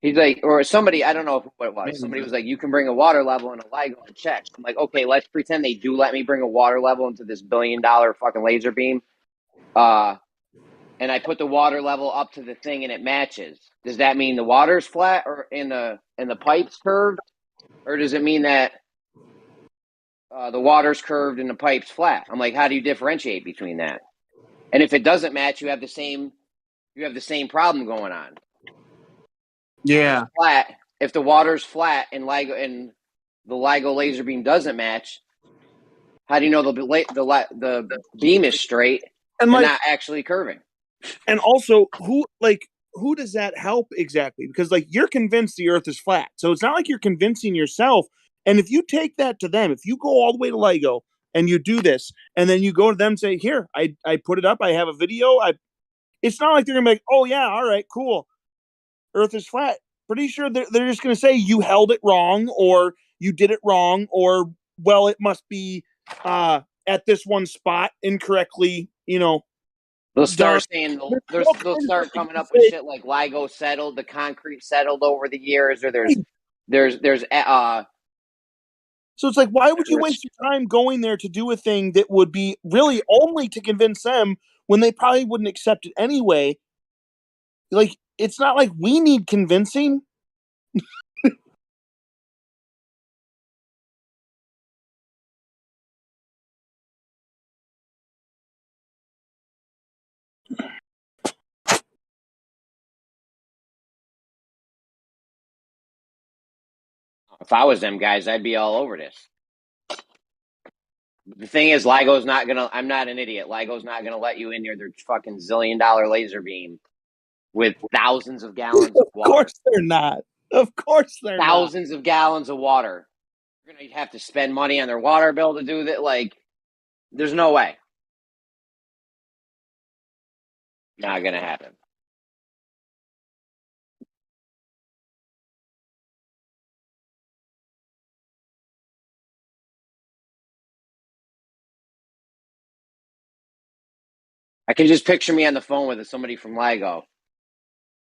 Speaker 2: He's like, or somebody, I don't know what it was. Somebody was like, you can bring a water level and a LIGO and check. I'm like, okay, let's pretend they do let me bring a water level into this $1 billion fucking laser beam. And I put the water level up to the thing and it matches. Does that mean the water's flat or in the pipe's curved? Or does it mean that the water's curved and the pipe's flat? I'm like, how do you differentiate between that? And if it doesn't match, you have the same problem going on.
Speaker 21: Yeah.
Speaker 2: Flat. If the water's flat and the LIGO laser beam doesn't match, how do you know the beam is straight and not actually curving?
Speaker 21: And also, who does that help exactly? Because you're convinced the Earth is flat, so it's not like you're convincing yourself. And if you take that to them, if you go all the way to LIGO and you do this, and then you go to them and say, "Here, I put it up. I have a video." It's not like they're gonna be like, "Oh yeah, all right, cool. Earth is flat." Pretty sure they're just gonna say you held it wrong, or you did it wrong, or well, it must be at this one spot incorrectly.
Speaker 2: They'll start saying they'll start coming up with shit like LIGO settled, the concrete settled over the years, or there's
Speaker 21: So it's like, why would you waste your time going there to do a thing that would be really only to convince them when they probably wouldn't accept it anyway? Like, it's not like we need convincing.
Speaker 2: If I was them guys, I'd be all over this. The thing is, LIGO's not gonna. I'm not an idiot. LIGO's not gonna let you in near their fucking $1 zillion laser beam with thousands of gallons of water.
Speaker 21: Of course they're not. Of course they're
Speaker 2: thousands of gallons of water. You're gonna have to spend money on their water bill to do that. Like, there's no way. Not gonna happen. I can just picture me on the phone with somebody from LIGO.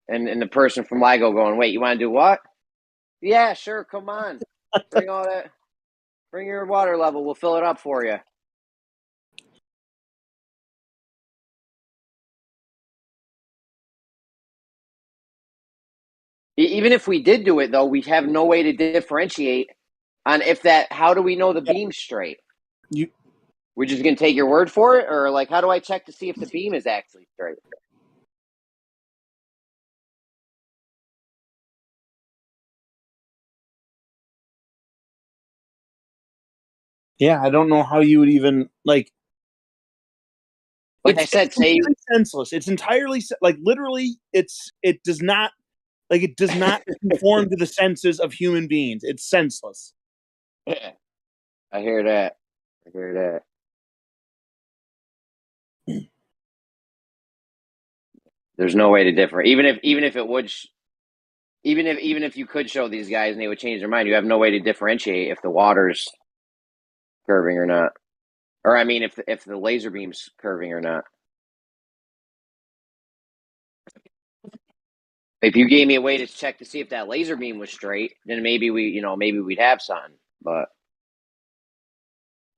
Speaker 2: And the person from LIGO going, wait, you want to do what? Yeah, sure, come on. Bring all that. Bring your water level. We'll fill it up for you. Even if we did do it, though, we have no way to differentiate on how do we know the beam's straight? We're just going to take your word for it? Or, how do I check to see if the beam is actually straight?
Speaker 21: Yeah, I don't know how you would even,
Speaker 2: Like I said,
Speaker 21: it's senseless. It's entirely, literally, it does not conform to the senses of human beings. It's senseless.
Speaker 2: Yeah. I hear that. There's no way to differ. Even if it would, even if you could show these guys and they would change their mind, you have no way to differentiate if the water's curving or not. Or I mean, if the laser beam's curving or not. If you gave me a way to check to see if that laser beam was straight, then maybe we'd have something. But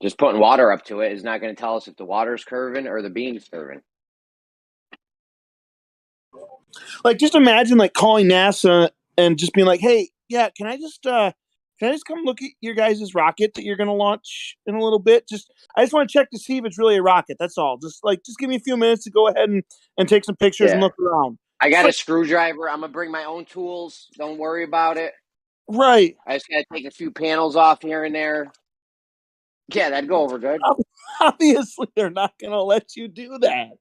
Speaker 2: just putting water up to it is not going to tell us if the water's curving or the beam's curving.
Speaker 21: Just imagine calling NASA and just being like, "Hey, yeah, can I just come look at your guys' rocket that you're going to launch in a little bit? I just want to check to see if it's really a rocket. That's all. Just give me a few minutes to go ahead and take some pictures and look around."
Speaker 2: I got a screwdriver. I'm gonna bring my own tools. Don't worry about it.
Speaker 21: Right.
Speaker 2: I just gotta take a few panels off here and there. Yeah, that'd go over good.
Speaker 21: Obviously, they're not going to let you do that.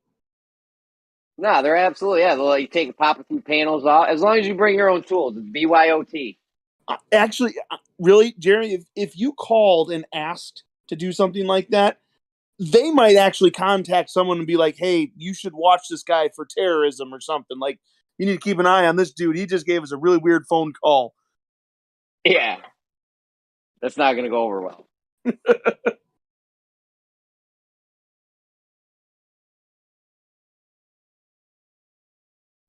Speaker 2: No, they're absolutely, yeah. They'll let you pop a few panels off. As long as you bring your own tools. It's BYOT.
Speaker 21: Actually, really, Jeremy, if you called and asked to do something like that, they might actually contact someone and be like, hey, you should watch this guy for terrorism or something. Like, you need to keep an eye on this dude. He just gave us a really weird phone call.
Speaker 2: Yeah. That's not going to go over well.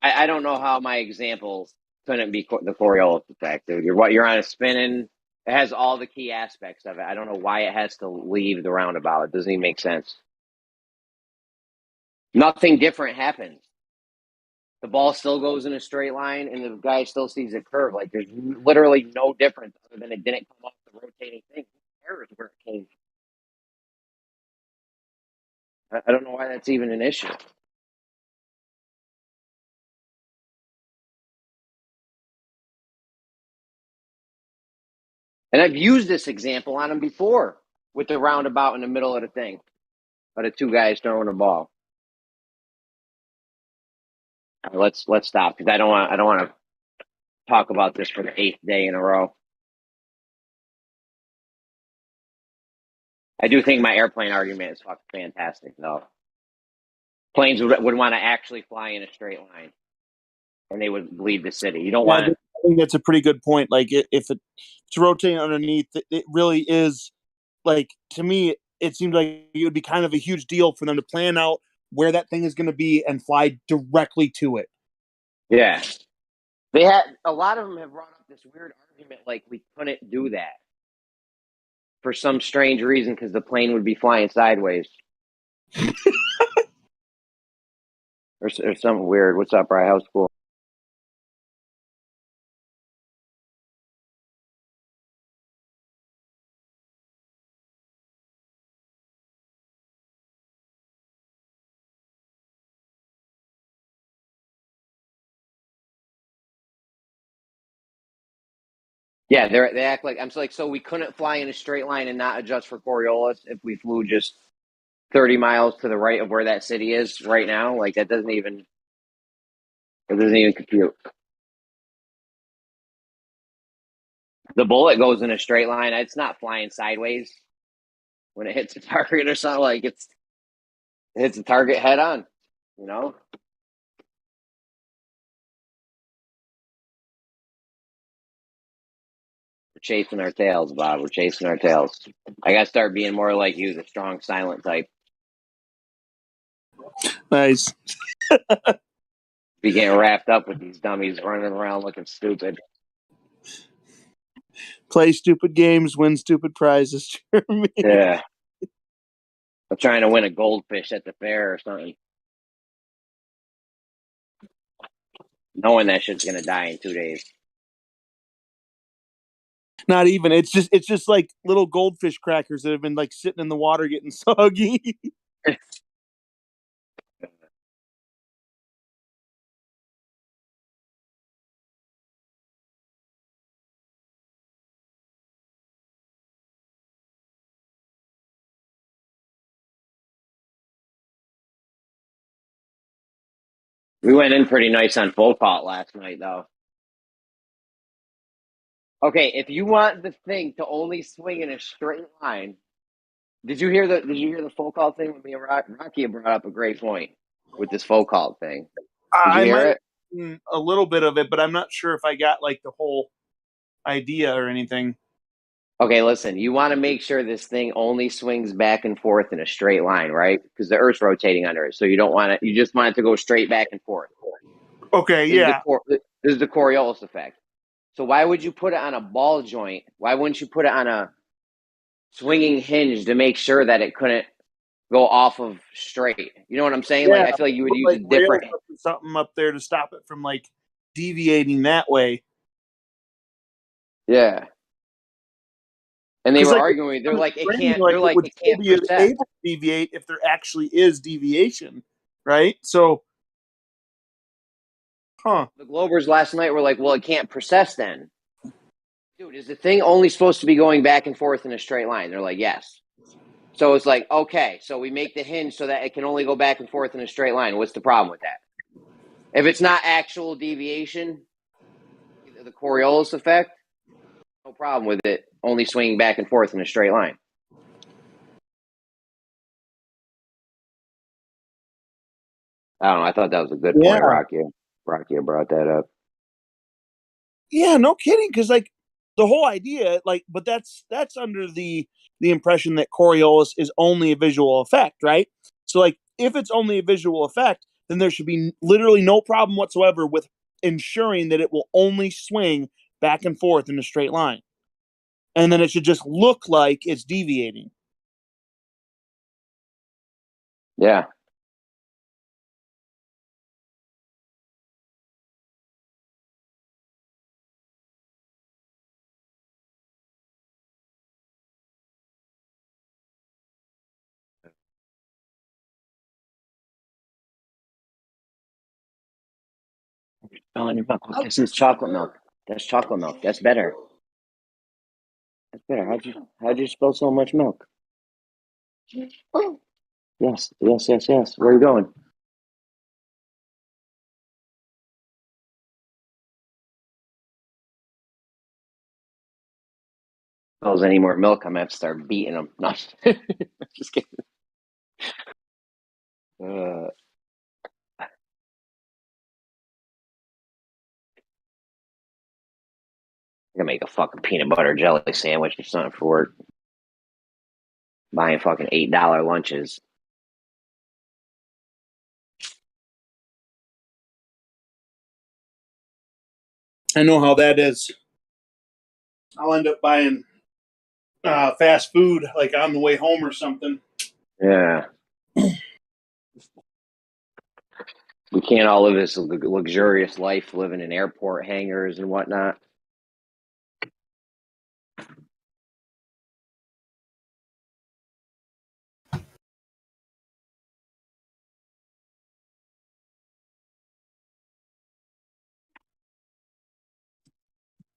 Speaker 2: I don't know how my example couldn't be the Coriolis effect, dude. You're on a spinning. It has all the key aspects of it. I don't know why it has to leave the roundabout. It doesn't even make sense. Nothing different happens. The ball still goes in a straight line, and the guy still sees it curve. Like, there's literally no difference other than it didn't come off the rotating thing. Who cares where it came from? I don't know why that's even an issue. And I've used this example on him before with the roundabout in the middle of the thing, but the two guys throwing the ball. Let's stop because I don't want to talk about this for the 8th day in a row. I do think my airplane argument is fucking fantastic, though. Planes would want to actually fly in a straight line, and they would leave the city. You don't want to.
Speaker 21: I think that's a pretty good point. Like, if it's rotating underneath, it really is, like, to me, it seems like it would be kind of a huge deal for them to plan out where that thing is going to be and fly directly to it.
Speaker 2: Yeah. A lot of them have brought up this weird argument like we couldn't do that for some strange reason because the plane would be flying sideways. or something weird. What's up, Brian? How's school? Yeah, they act like so we couldn't fly in a straight line and not adjust for Coriolis if we flew just 30 miles to the right of where that city is right now. Like, that doesn't even compute. The bullet goes in a straight line. It's not flying sideways when it hits a target or something. Like, it hits the target head on, you know? We're chasing our tails, Bob. We're chasing our tails. I got to start being more like you, the strong, silent type.
Speaker 21: Nice.
Speaker 2: Be getting wrapped up with these dummies running around looking stupid.
Speaker 21: Play stupid games, win stupid prizes, Jeremy.
Speaker 2: Yeah. I'm trying to win a goldfish at the fair or something. Knowing that shit's going to die in 2 days.
Speaker 21: Not even. It's just like little goldfish crackers that have been like sitting in the water getting soggy.
Speaker 2: We went in pretty nice on full caught last night, though. Okay, if you want the thing to only swing in a straight line, did you hear the full call thing with me and Rocky brought up a great point with this full call thing? Did you hear it?
Speaker 21: A little bit of it, but I'm not sure if I got like the whole idea or anything.
Speaker 2: Okay, listen, you want to make sure this thing only swings back and forth in a straight line, right? Because the Earth's rotating under it, so you don't want it. You just want it to go straight back and forth.
Speaker 21: Okay, yeah.
Speaker 2: This is the Coriolis effect. So why would you put it on a ball joint? Why wouldn't you put it on a swinging hinge to make sure that it couldn't go off of straight? You know what I'm saying?
Speaker 21: Yeah,
Speaker 2: like, I feel like you would use a different
Speaker 21: something up there to stop it from like deviating that way.
Speaker 2: Yeah. And they were arguing. They're like, it can't. They're like, it can't
Speaker 21: be able to deviate if there actually is deviation, right? So,
Speaker 2: The Globers last night were like, well, it can't process then. Dude, is the thing only supposed to be going back and forth in a straight line? They're like, yes. So it's like, okay, so we make the hinge so that it can only go back and forth in a straight line. What's the problem with that? If it's not actual deviation, the Coriolis effect, no problem with it only swinging back and forth in a straight line. I don't know. I thought that was a good point, Rocky. Rocky brought that up.
Speaker 21: Yeah, no kidding. Because like the whole idea, like, but that's under the impression that Coriolis is only a visual effect, right? So like, if it's only a visual effect, then there should be literally no problem whatsoever with ensuring that it will only swing back and forth in a straight line, and then it should just look like it's deviating.
Speaker 2: Yeah. Oh, and this is chocolate milk. That's chocolate milk. That's better. That's better. How'd you spill so much milk? Yes. Where are you going? If there's any more milk, I'm gonna have to start beating them. No, just kidding. I'm gonna make a fucking peanut butter jelly sandwich or something for work. Buying fucking $8 lunches.
Speaker 21: I know how that is. I'll end up buying fast food like on the way home or something.
Speaker 2: Yeah. We can't all live this luxurious life living in airport hangars and whatnot.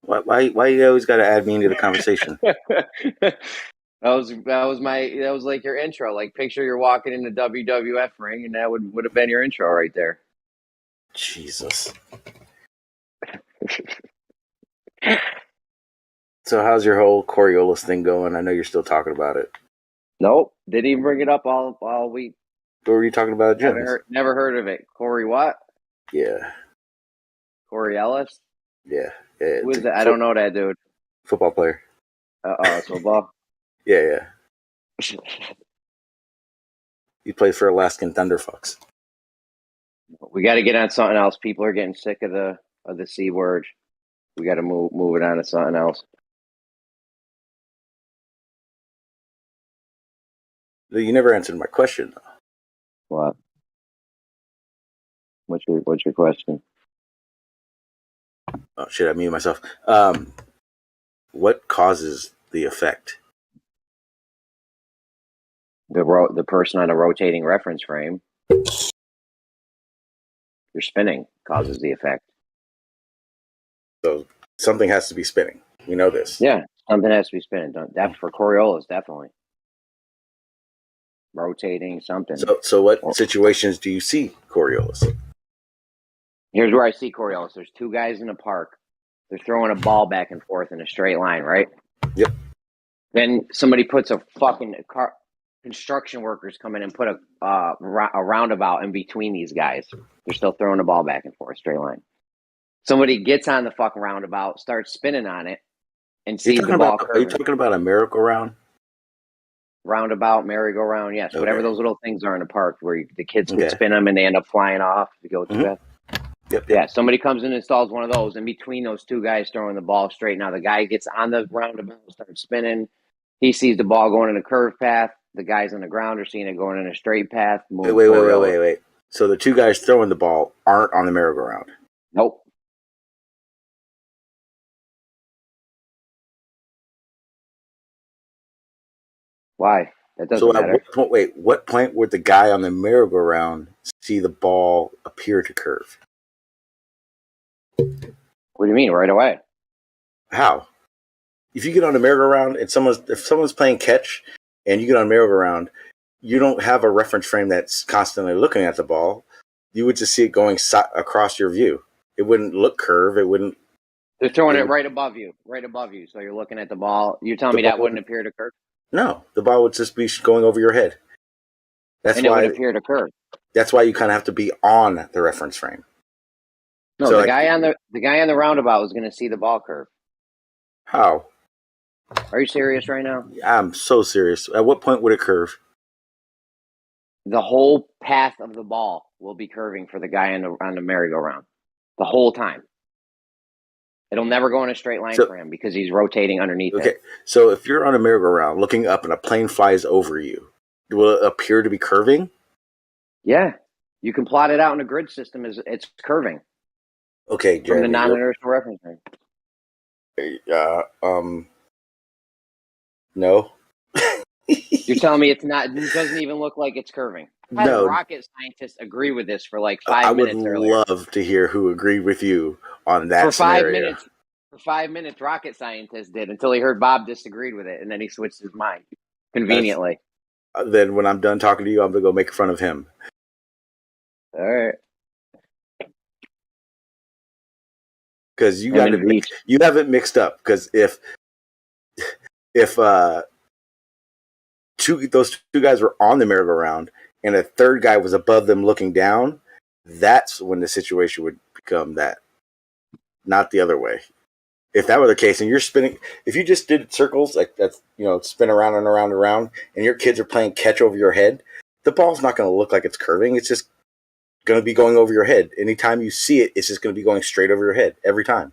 Speaker 7: Why you always got to add me into the conversation?
Speaker 2: That was like your intro. Like, picture you're walking in the WWF ring, and that would have been your intro right there.
Speaker 7: Jesus. So how's your whole Coriolis thing going? I know you're still talking about it.
Speaker 2: Nope, didn't even bring it up all week.
Speaker 7: What were you talking about, Jim?
Speaker 2: Never heard of it. Corey what?
Speaker 7: Yeah.
Speaker 2: Corey Ellis?
Speaker 7: Yeah.
Speaker 2: Who is that? I don't know that dude.
Speaker 7: Football player.
Speaker 2: It's football?
Speaker 7: Yeah. He plays for Alaskan Thunderfucks.
Speaker 2: We got to get on something else. People are getting sick of the C word. We got to move it on to something else.
Speaker 7: You never answered my question, though.
Speaker 2: What? What's your question?
Speaker 7: Oh shit! I muted myself. What causes the effect?
Speaker 2: The person on a rotating reference frame. You're spinning causes the effect.
Speaker 7: So something has to be spinning. We know this.
Speaker 2: Yeah, something has to be spinning. That for Coriolis, definitely. Rotating something.
Speaker 7: So what situations do you see Coriolis?
Speaker 2: Here's where I see Coriolis. There's two guys in a park. They're throwing a ball back and forth in a straight line, right?
Speaker 7: Yep.
Speaker 2: Then somebody puts a fucking construction workers come in and put a roundabout in between these guys. They're still throwing the ball back and forth, straight line. Somebody gets on the fucking roundabout, starts spinning on it, and sees the ball curve.
Speaker 7: Are you talking about a merry-go-round?
Speaker 2: Roundabout, merry-go-round, yes. Okay. Whatever those little things are in the park where the kids can spin them and they end up flying off to go too fast.
Speaker 7: Yep.
Speaker 2: Yeah, somebody comes in and installs one of those in between those two guys throwing the ball straight. Now the guy gets on the roundabout, starts spinning. He sees the ball going in a curved path. The guys on the ground are seeing it going in a straight path.
Speaker 7: Wait. So the two guys throwing the ball aren't on the merry-go-round?
Speaker 2: Nope. Why? That doesn't matter.
Speaker 7: What point would the guy on the merry-go-round see the ball appear to curve?
Speaker 2: What do you mean, right away?
Speaker 7: How? If you get on a merry-go-round and if someone's playing catch and you get on a merry-go-round, you don't have a reference frame that's constantly looking at the ball. You would just see it going across your view. It wouldn't look curved. It wouldn't.
Speaker 2: They're throwing it right above you. So you're looking at the ball. You telling me that wouldn't appear to curve?
Speaker 7: No, the ball would just be going over your head.
Speaker 2: And it would appear to curve.
Speaker 7: That's why you kind of have to be on the reference frame.
Speaker 2: No, so the guy on the roundabout was going to see the ball curve.
Speaker 7: How?
Speaker 2: Are you serious right now?
Speaker 7: I'm so serious. At what point would it curve?
Speaker 2: The whole path of the ball will be curving for the guy on the merry-go-round. The whole time. It'll never go in a straight line for him because he's rotating underneath it.
Speaker 7: Okay, so if you're on a merry-go-round looking up and a plane flies over you, will it appear to be curving?
Speaker 2: Yeah. You can plot it out in a grid system as it's curving.
Speaker 7: Okay, Jeremy,
Speaker 2: from the non-inertial reference frame.
Speaker 7: No.
Speaker 2: You're telling me it doesn't even look like it's curving. I had
Speaker 7: No.
Speaker 2: rocket scientists agree with this for like 5 minutes earlier.
Speaker 7: I would love to hear who agreed with you on that scenario.
Speaker 2: For 5 minutes, rocket scientists did until he heard Bob disagreed with it, and then he switched his mind conveniently.
Speaker 7: Then when I'm done talking to you, I'm going to go make fun of him.
Speaker 2: All right.
Speaker 7: Because you haven't mixed up. Because if those two guys were on the merry-go-round and a third guy was above them looking down, that's when the situation would become that, not the other way. If that were the case, and you're spinning, if you just did circles like that's, spin around and around and around, and your kids are playing catch over your head, the ball's not going to look like it's curving. It's just going to be going over your head. Anytime you see it, it's just going to be going straight over your head every time.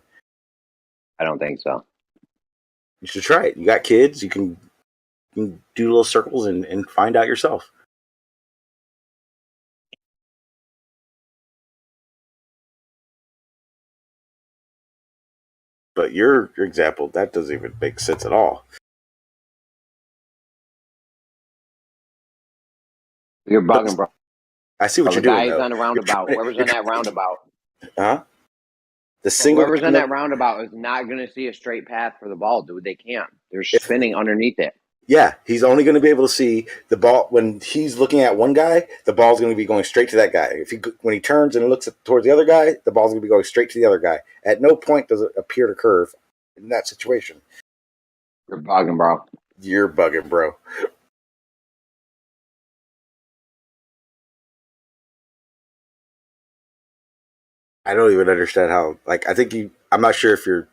Speaker 2: I don't think so.
Speaker 7: You should try it. You got kids, you can do little circles and find out yourself. But your example, that doesn't even make sense at all.
Speaker 2: You're bugging, bro.
Speaker 7: I see what you're doing.
Speaker 2: The guy on the roundabout. Whoever's on that roundabout.
Speaker 7: Huh?
Speaker 2: Whoever's on that roundabout is not going to see a straight path for the ball, dude. They can't. They're spinning underneath it.
Speaker 7: Yeah, he's only going to be able to see the ball when he's looking at one guy. The ball's going to be going straight to that guy. When he turns and looks towards the other guy, the ball's going to be going straight to the other guy. At no point does it appear to curve in that situation.
Speaker 2: You're bugging, bro.
Speaker 7: You're bugging, bro. I don't even understand how. I think I'm not sure if you're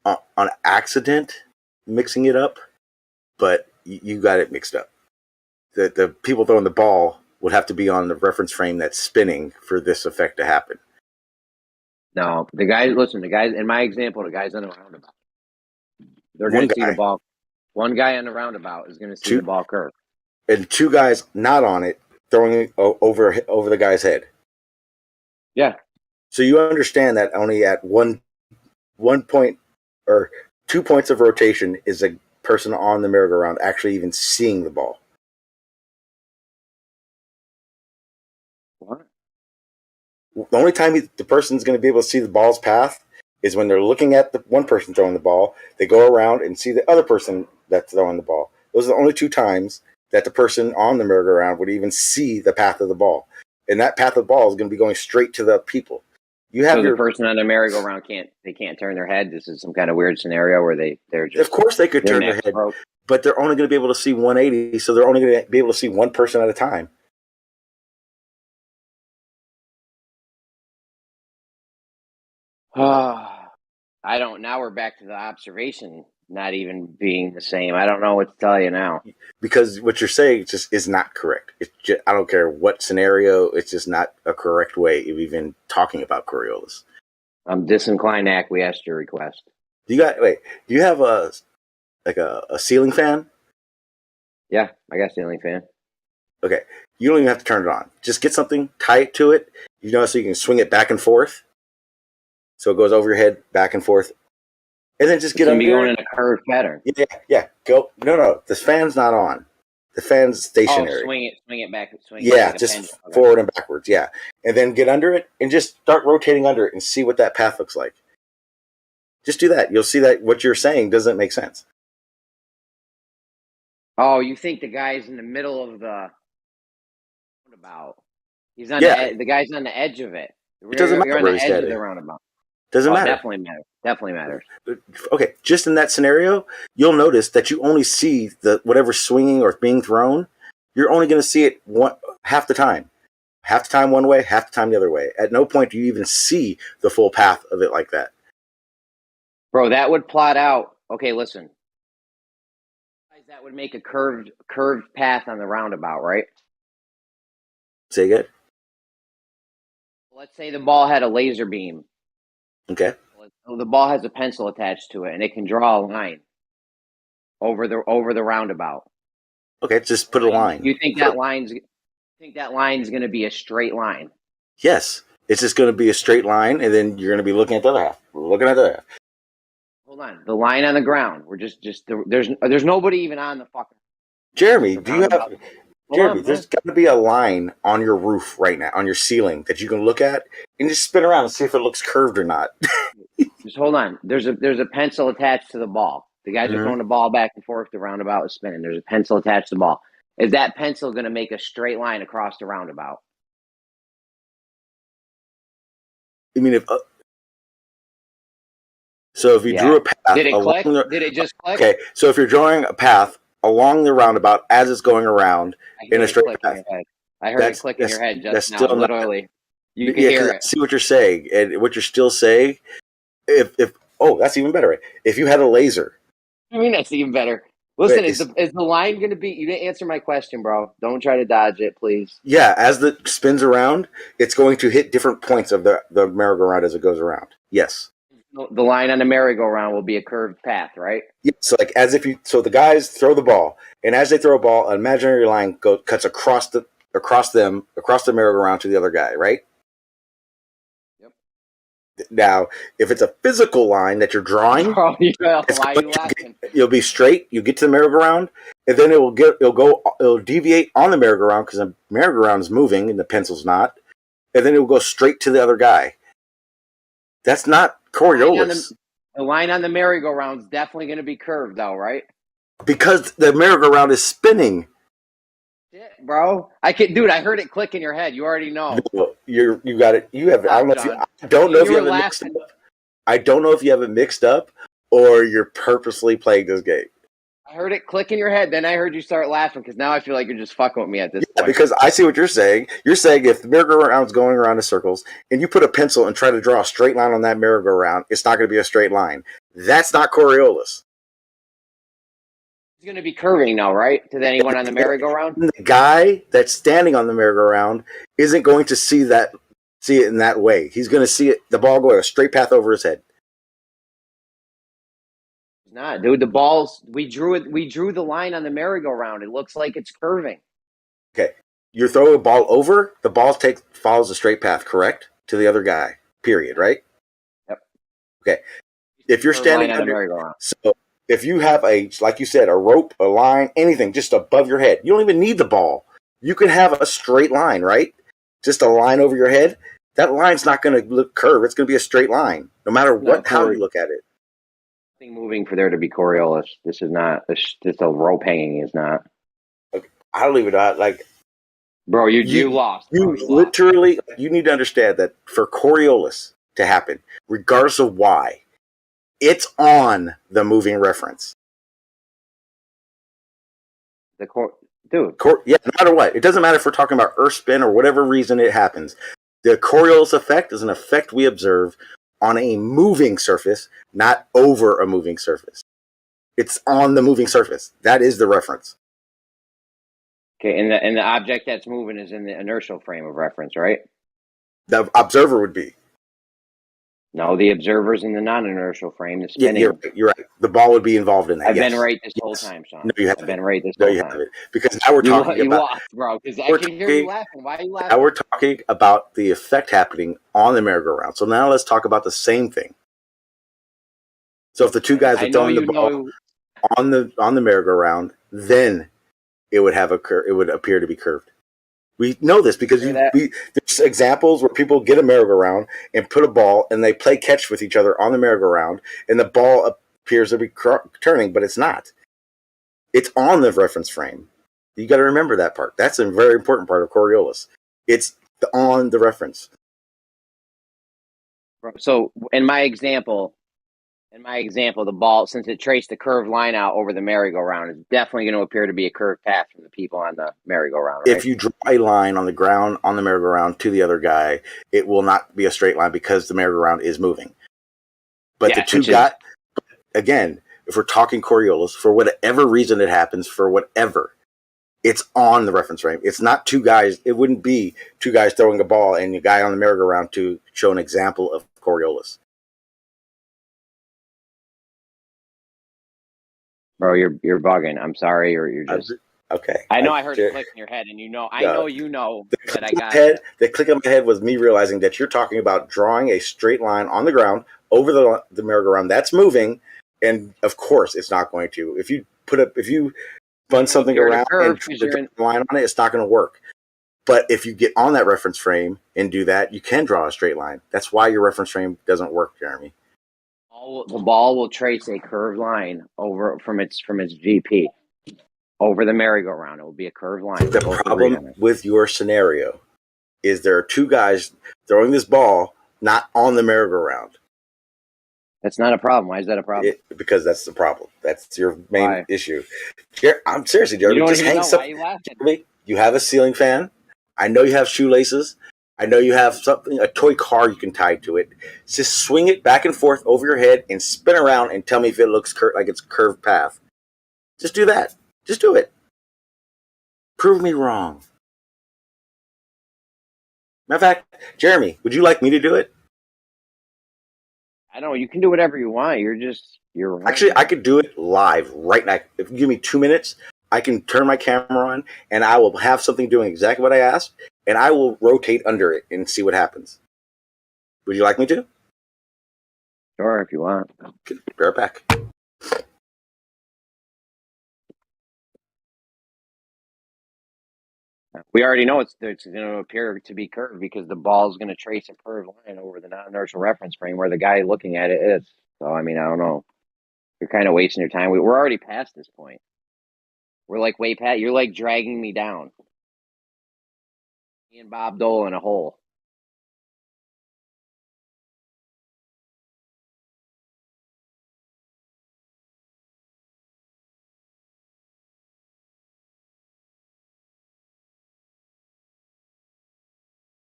Speaker 7: on accident mixing it up, but you got it mixed up. The people throwing the ball would have to be on the reference frame that's spinning for this effect to happen.
Speaker 2: No, the guys in my example, the guys on the roundabout, they're going to see the ball. One guy on the roundabout is going to see the ball curve.
Speaker 7: And two guys not on it throwing it over the guy's head.
Speaker 2: Yeah.
Speaker 7: So you understand that only at one point or 2 points of rotation is a person on the merry-go-round actually even seeing the ball.
Speaker 2: What?
Speaker 7: The only time the person's going to be able to see the ball's path is when they're looking at the one person throwing the ball. They go around and see the other person that's throwing the ball. Those are the only two times that the person on the merry-go-round would even see the path of the ball. And that path of the ball is going to be going straight to the people.
Speaker 2: The person on the merry-go-round can't turn their head. This is some kind of weird scenario where they're just.
Speaker 7: Of course, they could turn their head, but they're only going to be able to see 180, so they're only going to be able to see one person at a time.
Speaker 2: I don't. Now we're back to the observation not even being the same. I don't know what to tell you now.
Speaker 7: Because what you're saying just is not correct. It's just, I don't care what scenario. It's just not a correct way of even talking about Coriolis.
Speaker 2: I'm disinclined to acquiesce your request.
Speaker 7: Do you have a ceiling fan?
Speaker 2: Yeah, I got a ceiling fan.
Speaker 7: Okay. You don't even have to turn it on. Just get something, tie it to it, so you can swing it back and forth. So it goes over your head, back and forth. And then just get under it.
Speaker 2: Going in a curved pattern.
Speaker 7: Yeah. Go. No. The fan's not on. The fan's stationary.
Speaker 2: Oh, swing it back.
Speaker 7: Yeah, just forward and backwards. Yeah. And then get under it and just start rotating under it and see what that path looks like. Just do that. You'll see that what you're saying doesn't make sense.
Speaker 2: Oh, you think the guy's in the middle of the roundabout? He's on
Speaker 7: Yeah,
Speaker 2: the guy's on the edge of it.
Speaker 7: it doesn't
Speaker 2: You're
Speaker 7: matter
Speaker 2: on
Speaker 7: where
Speaker 2: the
Speaker 7: he's
Speaker 2: edge of
Speaker 7: standing.
Speaker 2: the roundabout.
Speaker 7: Doesn't
Speaker 2: Oh,
Speaker 7: matter.
Speaker 2: definitely matters. Definitely matters.
Speaker 7: Okay, just in that scenario, you'll notice that you only see the whatever's swinging or being thrown. You're only going to see it half the time. Half the time one way, half the time the other way. At no point do you even see the full path of it like that.
Speaker 2: Bro, that would plot out. Okay, listen. That would make a curved path on the roundabout, right?
Speaker 7: Say again?
Speaker 2: Let's say the ball had a laser beam.
Speaker 7: Okay.
Speaker 2: The ball has a pencil attached to it, and it can draw a line over the roundabout.
Speaker 7: Okay, just put a line.
Speaker 2: You think that line's going to be a straight line?
Speaker 7: Yes. It's just going to be a straight line, and then you're going to be looking at the other half. Looking at the other half.
Speaker 2: Hold on. The line on the ground. We're just there's nobody even on the fucking.
Speaker 7: Jeremy, do you have... Jeremy,
Speaker 2: on,
Speaker 7: there's got to be a line on your roof right now, on your ceiling, that you can look at and just spin around and see if it looks curved or not.
Speaker 2: Just hold on. There's a pencil attached to the ball. The guys are throwing the ball back and forth. The roundabout is spinning. There's a pencil attached to the ball. Is that pencil going to make a straight line across the roundabout?
Speaker 7: I mean, so if you drew a path...
Speaker 2: Did it click? Did it just click?
Speaker 7: Okay, so if you're drawing a path along the roundabout as it's going around in a straight path...
Speaker 2: I heard it click in your head just now,
Speaker 7: still
Speaker 2: literally. You can hear it.
Speaker 7: I see what you're saying, and what you're still saying, if that's even better. Right? If you had a laser...
Speaker 2: I mean, that's even better. Listen, is the line going to be... You didn't answer my question, bro. Don't try to dodge it, please.
Speaker 7: Yeah, as it spins around, it's going to hit different points of the merry-go-round as it goes around. Yes.
Speaker 2: The line on the merry-go-round will be a curved path, right?
Speaker 7: Yeah, so like as if so the guys throw the ball, and as they throw a ball, an imaginary line cuts across the merry-go-round to the other guy, right?
Speaker 2: Yep.
Speaker 7: Now, if it's a physical line that you're drawing, you'll be straight. You get to the merry-go-round, and then it'll deviate on the merry-go-round because the merry-go-round is moving and the pencil's not, and then it will go straight to the other guy. That's not Coriolis.
Speaker 2: The line on the merry-go-round is definitely going to be curved, though, right?
Speaker 7: Because the merry-go-round is spinning.
Speaker 2: Shit, bro. I heard it click in your head. You already know.
Speaker 7: No, you got it. You have. I don't know if you have it mixed up. I don't know if you have it mixed up or you're purposely playing this game.
Speaker 2: I heard it click in your head, then I heard you start laughing because now I feel like you're just fucking with me at this point.
Speaker 7: Because I see what you're saying. You're saying if the merry-go-round's going around in circles and you put a pencil and try to draw a straight line on that merry-go-round, it's not going to be a straight line. That's not Coriolis.
Speaker 2: It's going to be curving now, right? To anyone on the merry-go-round?
Speaker 7: The guy that's standing on the merry-go-round isn't going to see it in that way. He's going to see the ball going a straight path over his head.
Speaker 2: Nah, dude, the balls, we drew the line on the merry-go-round. It looks like it's curving.
Speaker 7: Okay. You throw a ball over, the ball follows a straight path, correct? To the other guy. Period, right?
Speaker 2: Yep.
Speaker 7: Okay. If you're standing under, so if you have like you said, a rope, a line, anything just above your head, you don't even need the ball. You can have a straight line, right? Just a line over your head. That line's not going to look curved. It's going to be a straight line, no matter how you look at it.
Speaker 2: Moving for there to be Coriolis. This is not. Just a rope hanging is not.
Speaker 7: I don't even know. Like,
Speaker 2: bro, you lost.
Speaker 7: You literally. You need to understand that for Coriolis to happen, regardless of why, it's on the moving reference.
Speaker 2: Dude.
Speaker 7: Yeah, no matter what, it doesn't matter if we're talking about Earth spin or whatever reason it happens. The Coriolis effect is an effect we observe on a moving surface, not over a moving surface. It's on the moving surface. That is the reference.
Speaker 2: Okay, and the object that's moving is in the inertial frame of reference, right?
Speaker 7: The observer would be.
Speaker 2: No, the observer's in the non-inertial frame, the spinning.
Speaker 7: Yeah, you're right. The ball would be involved in that.
Speaker 2: I've been right this whole time, Sean.
Speaker 7: No, you haven't.
Speaker 2: I've been right this whole time.
Speaker 7: Because now we're talking
Speaker 2: you
Speaker 7: about...
Speaker 2: lost, bro, because I can hear you laughing. Why are you laughing?
Speaker 7: Now we're talking about the effect happening on the merry-go-round. So now let's talk about the same thing. So if the two guys are throwing the ball on the merry-go-round, then it would appear to be curved. We know this because there's examples where people get a merry-go-round and put a ball and they play catch with each other on the merry-go-round and the ball appears to be turning, but it's not. It's on the reference frame. You got to remember that part. That's a very important part of Coriolis. It's on the reference.
Speaker 2: So in my example, the ball, since it traced the curved line out over the merry-go-round, is definitely going to appear to be a curved path from the people on the merry-go-round, right?
Speaker 7: If you draw a line on the ground on the merry-go-round to the other guy, it will not be a straight line because the merry-go-round is moving. But the two again, if we're talking Coriolis, for whatever reason it happens, for whatever, it's on the reference frame. It's not two guys. It wouldn't be two guys throwing a ball and a guy on the merry-go-round to show an example of Coriolis.
Speaker 2: Bro, you're bugging. I'm sorry, or you're just
Speaker 7: okay.
Speaker 2: I know I heard it click in your head, and I know that I got
Speaker 7: it. The click on my head was me realizing that you're talking about drawing a straight line on the ground over the merry-go-round that's moving, and of course it's not going to. If you run something around and draw a line on it, it's not going to work. But if you get on that reference frame and do that, you can draw a straight line. That's why your reference frame doesn't work, Jeremy.
Speaker 2: The ball will trace a curved line over from its GP over the merry-go-round. It will be a curved line.
Speaker 7: The problem with your scenario is there are two guys throwing this ball not on the merry-go-round.
Speaker 2: That's not a problem. Why is that a problem?
Speaker 7: Because that's the problem. That's your main issue. I'm seriously, Jeremy. Just hang something. You have a ceiling fan. I know you have shoelaces. I know you have a toy car you can tie to it. Just swing it back and forth over your head and spin around and tell me if it looks like it's a curved path. Just do that. Just do it. Prove me wrong. Matter of fact, Jeremy, would you like me to do it?
Speaker 2: I don't know. You can do whatever you want. You're wrong.
Speaker 7: Actually, I could do it live right now. If you give me 2 minutes, I can turn my camera on and I will have something doing exactly what I asked, and I will rotate under it and see what happens. Would you like me to?
Speaker 2: Sure, if you want.
Speaker 7: Okay, be right back.
Speaker 2: We already know it's going to appear to be curved because the ball is going to trace a curved line over the non-inertial reference frame where the guy looking at it is. So, I mean, I don't know. You're kind of wasting your time. We're already past this point. We're like way past. You're like dragging me down. Me and Bob Dole in a hole.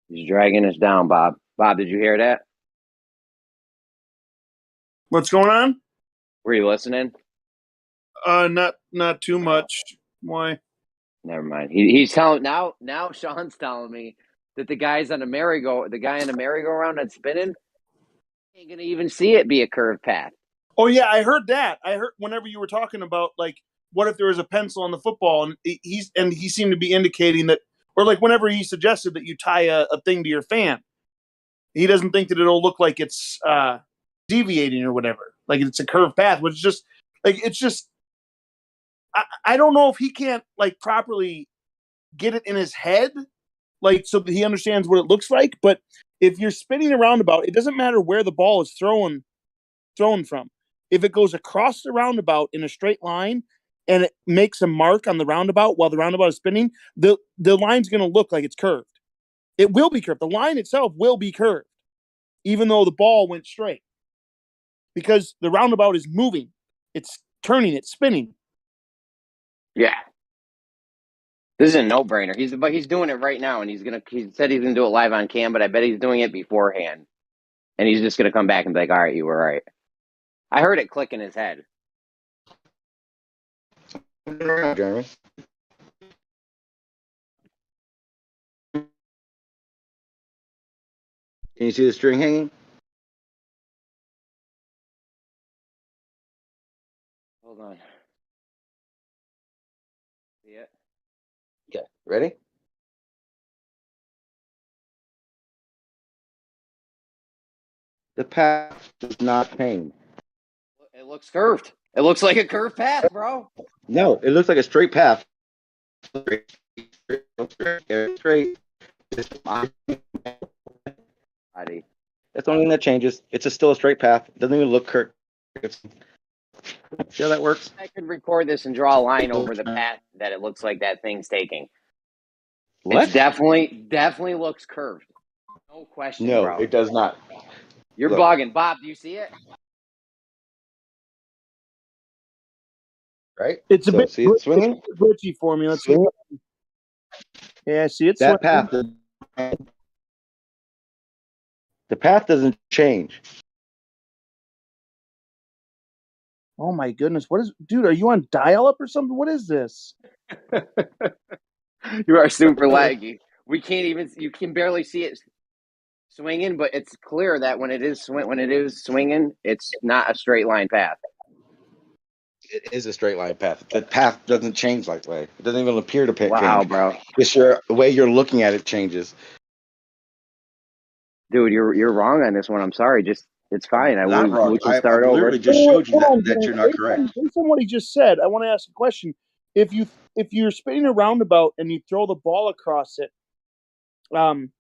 Speaker 2: He's dragging us down, Bob. Bob, did you hear that?
Speaker 21: What's going on?
Speaker 2: Were you listening?
Speaker 21: Not too much. Why?
Speaker 2: Never mind. He's telling now. Sean's telling me that the guy on the merry-go-round that's spinning ain't gonna even see it be a curved path.
Speaker 21: Oh yeah, I heard that. I heard whenever you were talking about like, what if there was a pencil on the football, and he seemed to be indicating that, or like whenever he suggested that you tie a thing to your fan, he doesn't think that it'll look like it's deviating or whatever, like it's a curved path, which is just like it's just. I don't know if he can't like properly get it in his head, like so that he understands what it looks like. But if you're spinning a roundabout, it doesn't matter where the ball is thrown from. If it goes across the roundabout in a straight line and it makes a mark on the roundabout while the roundabout is spinning, the line's going to look like it's curved. It will be curved. The line itself will be curved, even though the ball went straight, because the roundabout is moving. It's turning. It's spinning.
Speaker 2: Yeah. This is a no-brainer. He's doing it right now, and he said he's gonna do it live on cam, but I bet he's doing it beforehand. And he's just gonna come back and be like, all right, you were right. I heard it click in his head.
Speaker 7: Jeremy. Can you see the string hanging?
Speaker 2: Hold on. See it?
Speaker 7: Okay, ready? The path does not change.
Speaker 2: It looks curved. It looks like a curved path, bro.
Speaker 7: No, it looks like a straight path. Straight. That's the only thing that changes. It's still a straight path. It doesn't even look curved. See how that works?
Speaker 2: record this and draw a line over the path that it looks like that thing's taking.
Speaker 14: What?
Speaker 2: It's definitely looks curved. No question,
Speaker 14: No,
Speaker 2: bro.
Speaker 14: it does not.
Speaker 2: You're
Speaker 14: Look.
Speaker 2: bugging. Bob, do you see it?
Speaker 14: Right?
Speaker 21: It's a
Speaker 14: So
Speaker 21: bit
Speaker 14: see it swinging?
Speaker 21: glitchy for me. Let's see. Yeah, I see it
Speaker 14: That
Speaker 21: swinging.
Speaker 14: path, the path doesn't change.
Speaker 21: Oh my goodness. What is, dude, are you on dial-up or something? What is this?
Speaker 2: You are super laggy. We can't even. You can barely see it swinging, but it's clear that when it is swinging, it's not a straight line path.
Speaker 14: It is a straight line path. The path doesn't change like that. It doesn't even appear to change.
Speaker 2: Wow, bro.
Speaker 14: It's the way you're looking at it changes.
Speaker 2: Dude, you're wrong on this one. I'm sorry. Just it's fine.
Speaker 14: Not wrong.
Speaker 2: We can
Speaker 14: I
Speaker 2: start over.
Speaker 14: literally just showed you that you're not
Speaker 21: Based
Speaker 14: correct.
Speaker 21: on what he just said, I want to ask a question. If you're spinning a roundabout and you throw the ball across it,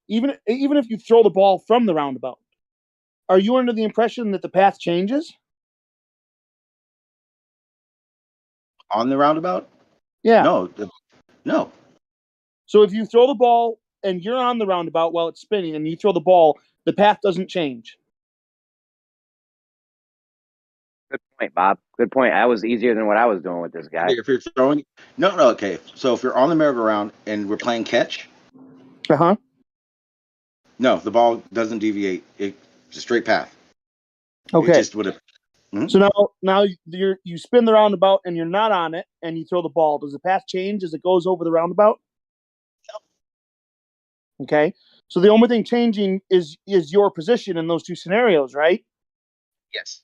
Speaker 21: even if you throw the ball from the roundabout, are you under the impression that the path changes?
Speaker 14: On the roundabout?
Speaker 21: Yeah.
Speaker 14: No.
Speaker 21: So if you throw the ball and you're on the roundabout while it's spinning and you throw the ball, the path doesn't change.
Speaker 2: Good point, Bob. Good point. That was easier than what I was doing with this guy.
Speaker 14: If you're throwing, no, okay. So if you're on the merry-go-round and we're playing catch, no, the ball doesn't deviate. It's a straight path.
Speaker 21: Okay.
Speaker 14: It just would have.
Speaker 21: So now you spin the roundabout and you're not on it and you throw the ball. Does the path change as it goes over the roundabout? No. Okay. So the only thing changing is your position in those two scenarios, right?
Speaker 14: Yes.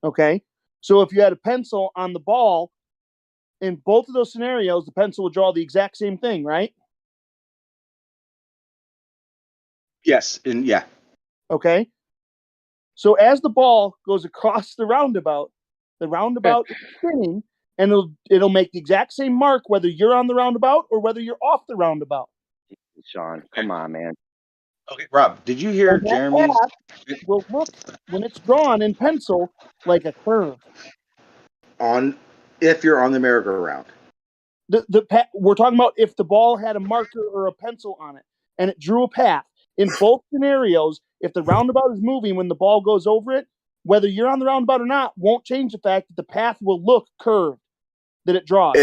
Speaker 21: Okay. So if you had a pencil on the ball, in both of those scenarios, the pencil would draw the exact same thing, right?
Speaker 14: Yes, and yeah.
Speaker 21: Okay. So as the ball goes across the roundabout is spinning, and it'll make the exact same mark whether you're on the roundabout or whether you're off the roundabout.
Speaker 2: Sean, come on, man.
Speaker 14: Okay, Rob, did you hear Jeremy's?
Speaker 21: Will look when it's drawn in pencil like a curve.
Speaker 14: If you're on the merry-go-round.
Speaker 21: We're talking about if the ball had a marker or a pencil on it and it drew a path. In both scenarios, if the roundabout is moving when the ball goes over it, whether you're on the roundabout or not, won't change the fact that the path will look curved that it draws.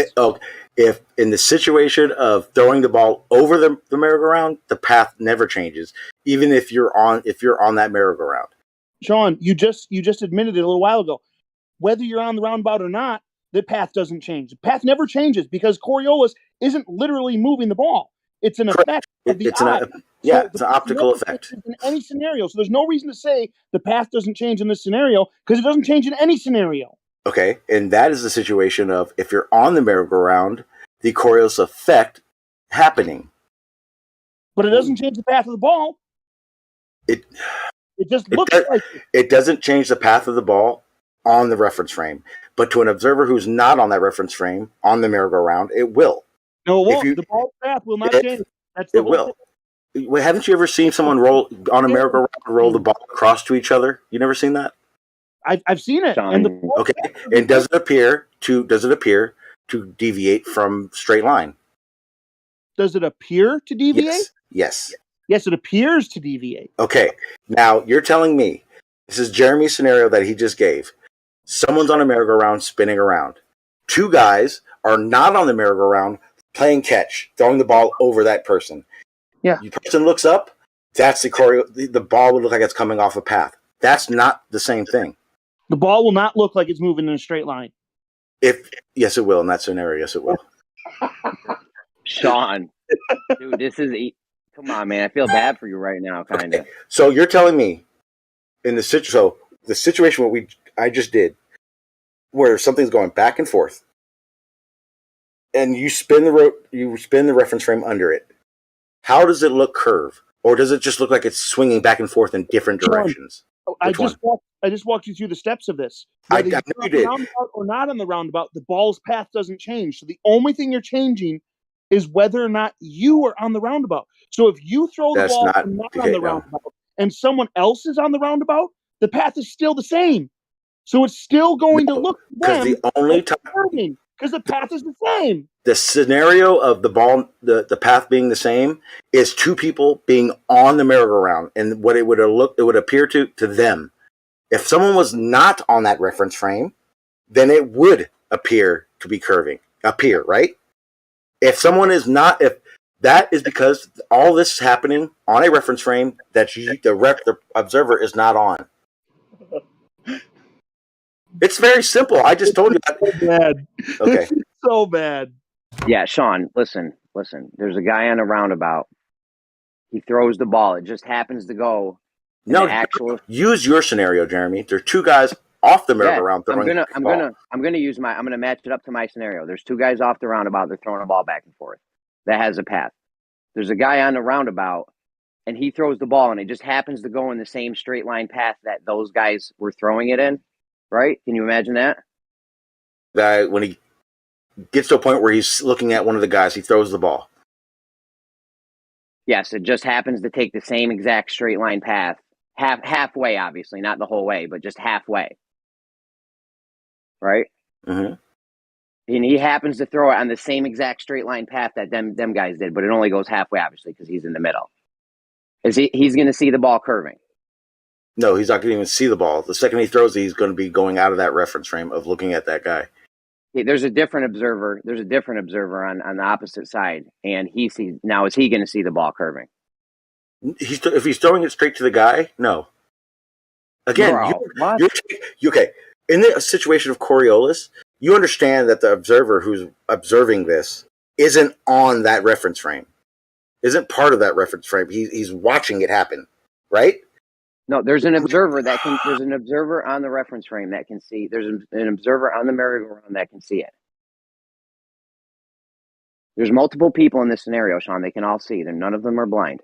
Speaker 7: If in the situation of throwing the ball over the merry-go-round, the path never changes, even if you're on that merry-go-round.
Speaker 21: Sean, you just admitted it a little while ago. Whether you're on the roundabout or not, the path doesn't change. The path never changes because Coriolis isn't literally moving the ball. It's an effect of the eye.
Speaker 7: It's an optical effect.
Speaker 21: In any scenario. So there's no reason to say the path doesn't change in this scenario because it doesn't change in any scenario.
Speaker 7: Okay, and that is the situation of if you're on the merry-go-round, the Coriolis effect happening.
Speaker 21: But it doesn't change the path of the ball. It just looks like
Speaker 7: it doesn't change the path of the ball on the reference frame. But to an observer who's not on that reference frame on the merry-go-round, it will.
Speaker 21: No, it won't. The ball's path will not change. That's the
Speaker 7: it will. Well, haven't you ever seen someone roll on a merry-go-round roll the ball across to each other? You never seen that?
Speaker 21: I've seen it.
Speaker 7: And does it appear to deviate from straight line?
Speaker 21: Does it appear to deviate?
Speaker 7: Yes.
Speaker 21: Yes, it appears to deviate.
Speaker 7: Okay. Now you're telling me this is Jeremy's scenario that he just gave. Someone's on a merry-go-round spinning around. Two guys are not on the merry-go-round playing catch, throwing the ball over that person.
Speaker 21: Yeah.
Speaker 7: The person looks up, that's the ball would look like it's coming off a path. That's not the same thing.
Speaker 21: The ball will not look like it's moving in a straight line.
Speaker 7: Yes, it will in that scenario. Yes, it will.
Speaker 2: Sean, dude, this is come on, man. I feel bad for you right now, kind of.
Speaker 7: Okay. So you're telling me in the situation what I just did, where something's going back and forth, and you spin the reference frame under it. How does it look curved, or does it just look like it's swinging back and forth in different directions?
Speaker 21: I just walked you through the steps of this.
Speaker 7: Whether
Speaker 21: I know you did. Roundabout or not on the roundabout, the ball's path doesn't change. So the only thing you're changing is whether or not you are on the roundabout. So if you throw the ball not on the roundabout and someone else is on the roundabout, the path is still the same. So it's still going to look
Speaker 7: because the only time
Speaker 21: because the path is the same.
Speaker 7: The scenario of the ball, the path being the same, is two people being on the merry-go-round, and what it would appear to them. If someone was not on that reference frame, then it would appear to be curving. Right? If someone is not, if that is because all this is happening on a reference frame that the observer is not on. It's very simple. I just told you that.
Speaker 21: So bad.
Speaker 7: Okay.
Speaker 21: So bad.
Speaker 2: Yeah, Sean, listen. There's a guy on a roundabout. He throws the ball. It just happens to go.
Speaker 7: No, use your scenario, Jeremy. There's two guys off the merry-go-round throwing the ball.
Speaker 2: I'm gonna match it up to my scenario. There's two guys off the roundabout. They're throwing a ball back and forth. That has a path. There's a guy on the roundabout, and he throws the ball, and it just happens to go in the same straight line path that those guys were throwing it in. Right? Can you imagine that?
Speaker 7: Guy, when he gets to a point where he's looking at one of the guys, he throws the ball.
Speaker 2: Yes, it just happens to take the same exact straight line path, halfway, obviously, not the whole way, but just halfway. Right?
Speaker 7: Mm-hmm.
Speaker 2: And he happens to throw it on the same exact straight line path that them guys did, but it only goes halfway, obviously, because he's in the middle. He's going to see the ball curving?
Speaker 7: No, he's not going to even see the ball. The second he throws it, he's going to be going out of that reference frame of looking at that guy.
Speaker 2: There's a different observer. There's a different observer on the opposite side, and he sees. Now, is he going to see the ball curving?
Speaker 7: If he's throwing it straight to the guy, no. Again, you're okay. In the situation of Coriolis, you understand that the observer who's observing this isn't on that reference frame, isn't part of that reference frame. He's watching it happen, right?
Speaker 2: No, there's an observer there's an observer on the reference frame that can see. There's an observer on the merry-go-round that can see it. There's multiple people in this scenario, Sean. They can all see. None of them are blind.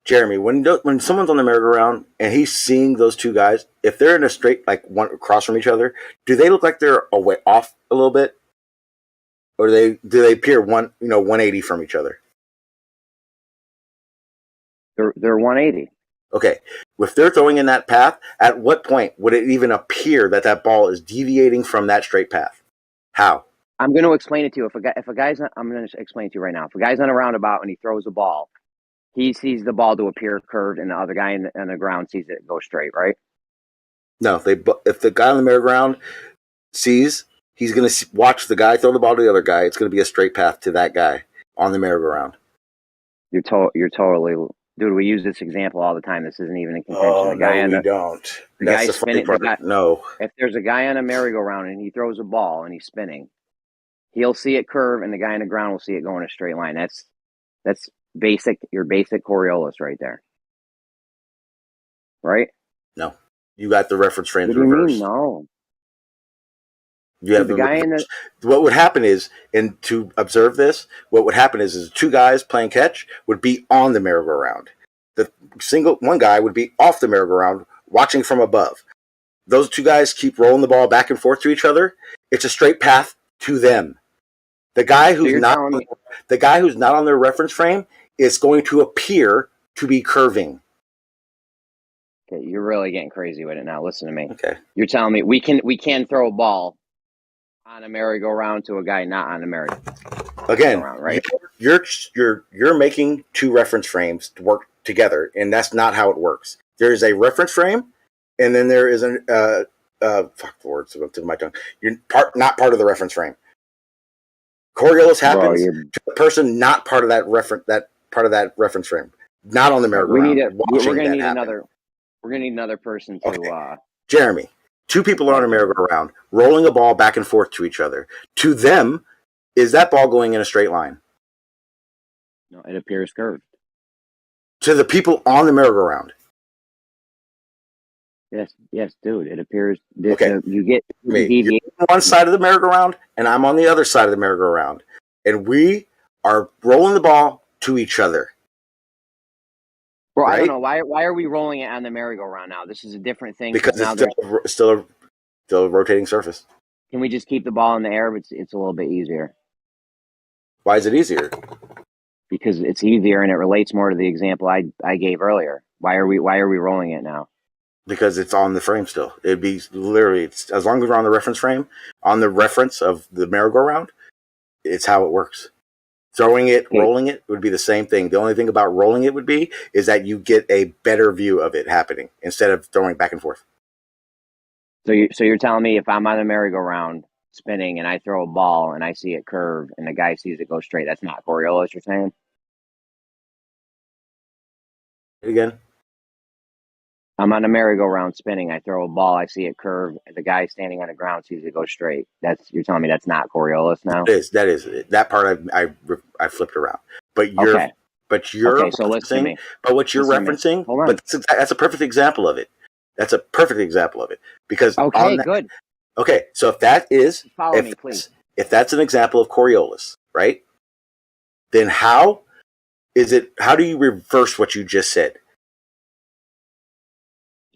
Speaker 7: Jeremy, when someone's on the merry-go-round and he's seeing those two guys, if they're in a straight, like one across from each other, do they look like they're away off a little bit, or do they appear 180 from each other?
Speaker 2: They're 180.
Speaker 7: Okay, if they're throwing in that path, at what point would it even appear that ball is deviating from that straight path? How?
Speaker 2: I'm going to explain it to you. I'm going to explain it to you right now. If a guy's on a roundabout and he throws a ball, he sees the ball to appear curved, and the other guy on the ground sees it go straight, right?
Speaker 7: No, if the guy on the merry-go-round sees, he's going to watch the guy throw the ball to the other guy. It's going to be a straight path to that guy on the merry-go-round.
Speaker 2: You're totally... Dude, we use this example all the time. This isn't even in contention.
Speaker 7: Oh, no, we don't. That's the funny part. No.
Speaker 2: If there's a guy on a merry-go-round and he throws a ball and he's spinning, he'll see it curve, and the guy on the ground will see it go in a straight line. That's basic. Your basic Coriolis right there. Right?
Speaker 7: No. You got the reference frames
Speaker 2: What do you
Speaker 7: reversed.
Speaker 2: mean, no?
Speaker 7: You have the guy in the... What would happen is, and to observe this, what would happen is two guys playing catch would be on the merry-go-round. One guy would be off the merry-go-round, watching from above. Those two guys keep rolling the ball back and forth to each other. It's a straight path to them. The guy who's not on their reference frame is going to appear to be curving.
Speaker 2: Okay, you're really getting crazy with it now. Listen to me.
Speaker 7: Okay.
Speaker 2: You're telling me we can throw a ball on a merry-go-round to a guy not on a merry-go-round,
Speaker 7: Again,
Speaker 2: right?
Speaker 7: You're making two reference frames to work together, and that's not how it works. There is a reference frame, and then there is fuck the words to my tongue. You're not part of the reference frame. Coriolis happens to a person not part of that reference frame, not on the merry-go-round.
Speaker 2: We're gonna need another person to.
Speaker 7: Okay. Jeremy. Two people are on a merry-go-round, rolling a ball back and forth to each other. To them, is that ball going in a straight line?
Speaker 2: No, it appears curved.
Speaker 7: To the people on the merry-go-round?
Speaker 2: Yes, dude. It appears.
Speaker 7: Okay.
Speaker 2: You're
Speaker 7: on one side of the merry-go-round, and I'm on the other side of the merry-go-round. And we are rolling the ball to each other.
Speaker 2: Bro, right? I don't know. Why are we rolling it on the merry-go-round now? This is a different thing.
Speaker 7: Because it's still a rotating surface.
Speaker 2: Can we just keep the ball in the air? It's a little bit easier.
Speaker 7: Why is it easier?
Speaker 2: Because it's easier and it relates more to the example I gave earlier. Why are we rolling it now?
Speaker 7: because it's on the frame still. It'd be literally, it's, as long as we're on the reference frame, on the reference of the merry-go-round, it's how it works. Throwing it, rolling it would be the same thing. The only thing about rolling it would be is that you get a better view of it happening instead of throwing back and forth.
Speaker 2: So you're telling me if I'm on a merry-go-round spinning and I throw a ball and I see it curve and the guy sees it go straight, that's not Coriolis, you're saying?
Speaker 7: Again?
Speaker 2: I'm on a merry-go-round spinning. I throw a ball, I see it curve, and the guy standing on the ground sees it go straight. You're telling me that's not Coriolis now?
Speaker 7: That is that part I flipped around. But you're
Speaker 2: okay. So listen to me.
Speaker 7: But what you're referencing, but that's a perfect example of it. That's a perfect example of it because
Speaker 2: good.
Speaker 7: Okay, so if that is
Speaker 2: follow me, please.
Speaker 7: If that's an example of Coriolis, right? Then how do you reverse what you just said?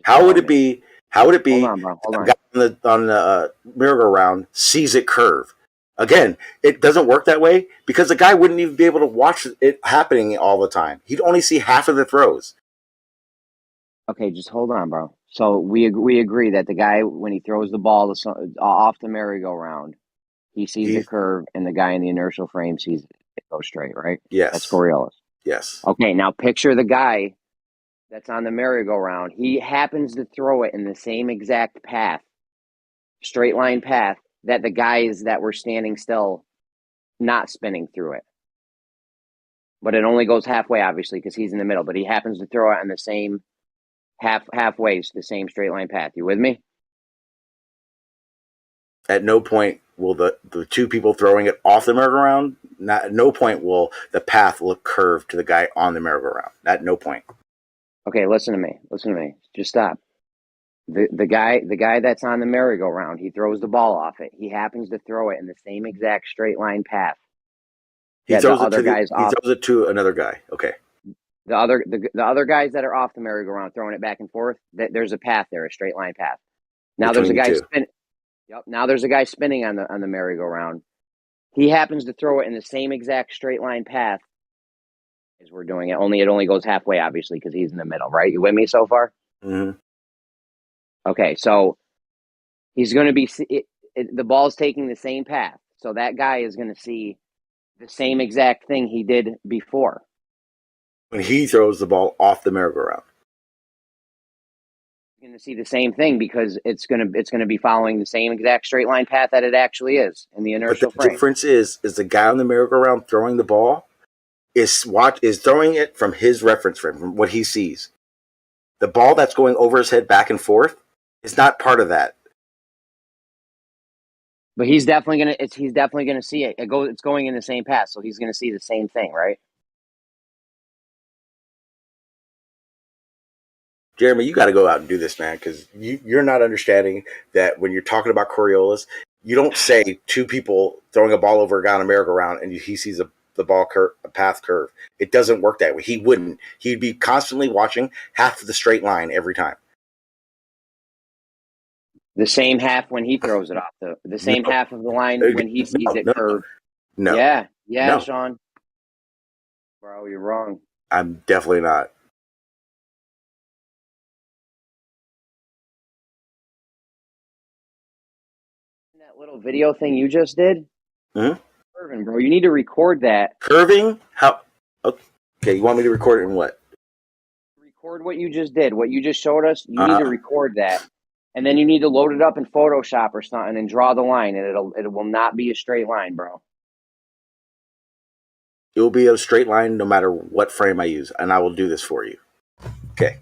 Speaker 7: How would it be? Hold on, bro. Hold on. The guy on the merry-go-round sees it curve. Again, it doesn't work that way because the guy wouldn't even be able to watch it happening all the time. He'd only see half of the throws.
Speaker 2: Okay, just hold on, bro. So we agree that the guy, when he throws the ball off the merry-go-round, he sees it curve, and the guy in the inertial frame sees it go straight, right?
Speaker 7: Yes.
Speaker 2: That's Coriolis.
Speaker 7: Yes.
Speaker 2: Okay, now picture the guy that's on the merry-go-round. He happens to throw it in the same exact path, straight line path, that the guys that were standing still not spinning through it. But it only goes halfway, obviously, because he's in the middle. But he happens to throw it on the same halfway, the same straight line path. You with me?
Speaker 7: At no point will the two people throwing it off the merry-go-round, at no point will the path look curved to the guy on the merry-go-round. At no point.
Speaker 2: Okay, listen to me. Just stop. The guy that's on the merry-go-round, he throws the ball off it. He happens to throw it in the same exact straight line path.
Speaker 7: He throws it to another guy. Okay.
Speaker 2: The other guys that are off the merry-go-round throwing it back and forth, there's a path there, a straight line path. Now there's a guy spinning. Yep. Now there's a guy spinning on the merry-go-round. He happens to throw it in the same exact straight line path as we're doing it. It only goes halfway, obviously, because he's in the middle, right? You with me so far?
Speaker 7: Mm-hmm.
Speaker 2: Okay, so he's going to be the ball's taking the same path, so that guy is going to see the same exact thing he did before
Speaker 7: when he throws the ball off the merry-go-round.
Speaker 2: You're going to see the same thing because it's going to be following the same exact straight line path that it actually is in the inertial frame.
Speaker 7: The difference is the guy on the merry-go-round throwing the ball is throwing it from his reference frame, from what he sees. The ball that's going over his head back and forth is not part of that.
Speaker 2: But he's definitely gonna see it. It's going in the same path, so he's gonna see the same thing, right?
Speaker 7: Jeremy, you got to go out and do this, man, because you're not understanding that when you're talking about Coriolis, you don't say two people throwing a ball over a guy on a merry-go-round and he sees the ball path curve. It doesn't work that way. He wouldn't. He'd be constantly watching half of the straight line every time.
Speaker 2: The same half when he throws it off the same half of the line when he sees it curve.
Speaker 7: No.
Speaker 2: Yeah,
Speaker 7: no.
Speaker 2: Sean. Bro, you're wrong.
Speaker 7: I'm definitely not.
Speaker 2: That little video thing you just did?
Speaker 7: Mm-hmm.
Speaker 2: Curving, bro. You need to record that.
Speaker 7: Curving? How? Okay, you want me to record it in what?
Speaker 2: Record what you just did. What you just showed us. You need to record that. And then you need to load it up in Photoshop or something and draw the line, and it will not be a straight line, bro.
Speaker 7: It will be a straight line no matter what frame I use, and I will do this for you. Okay.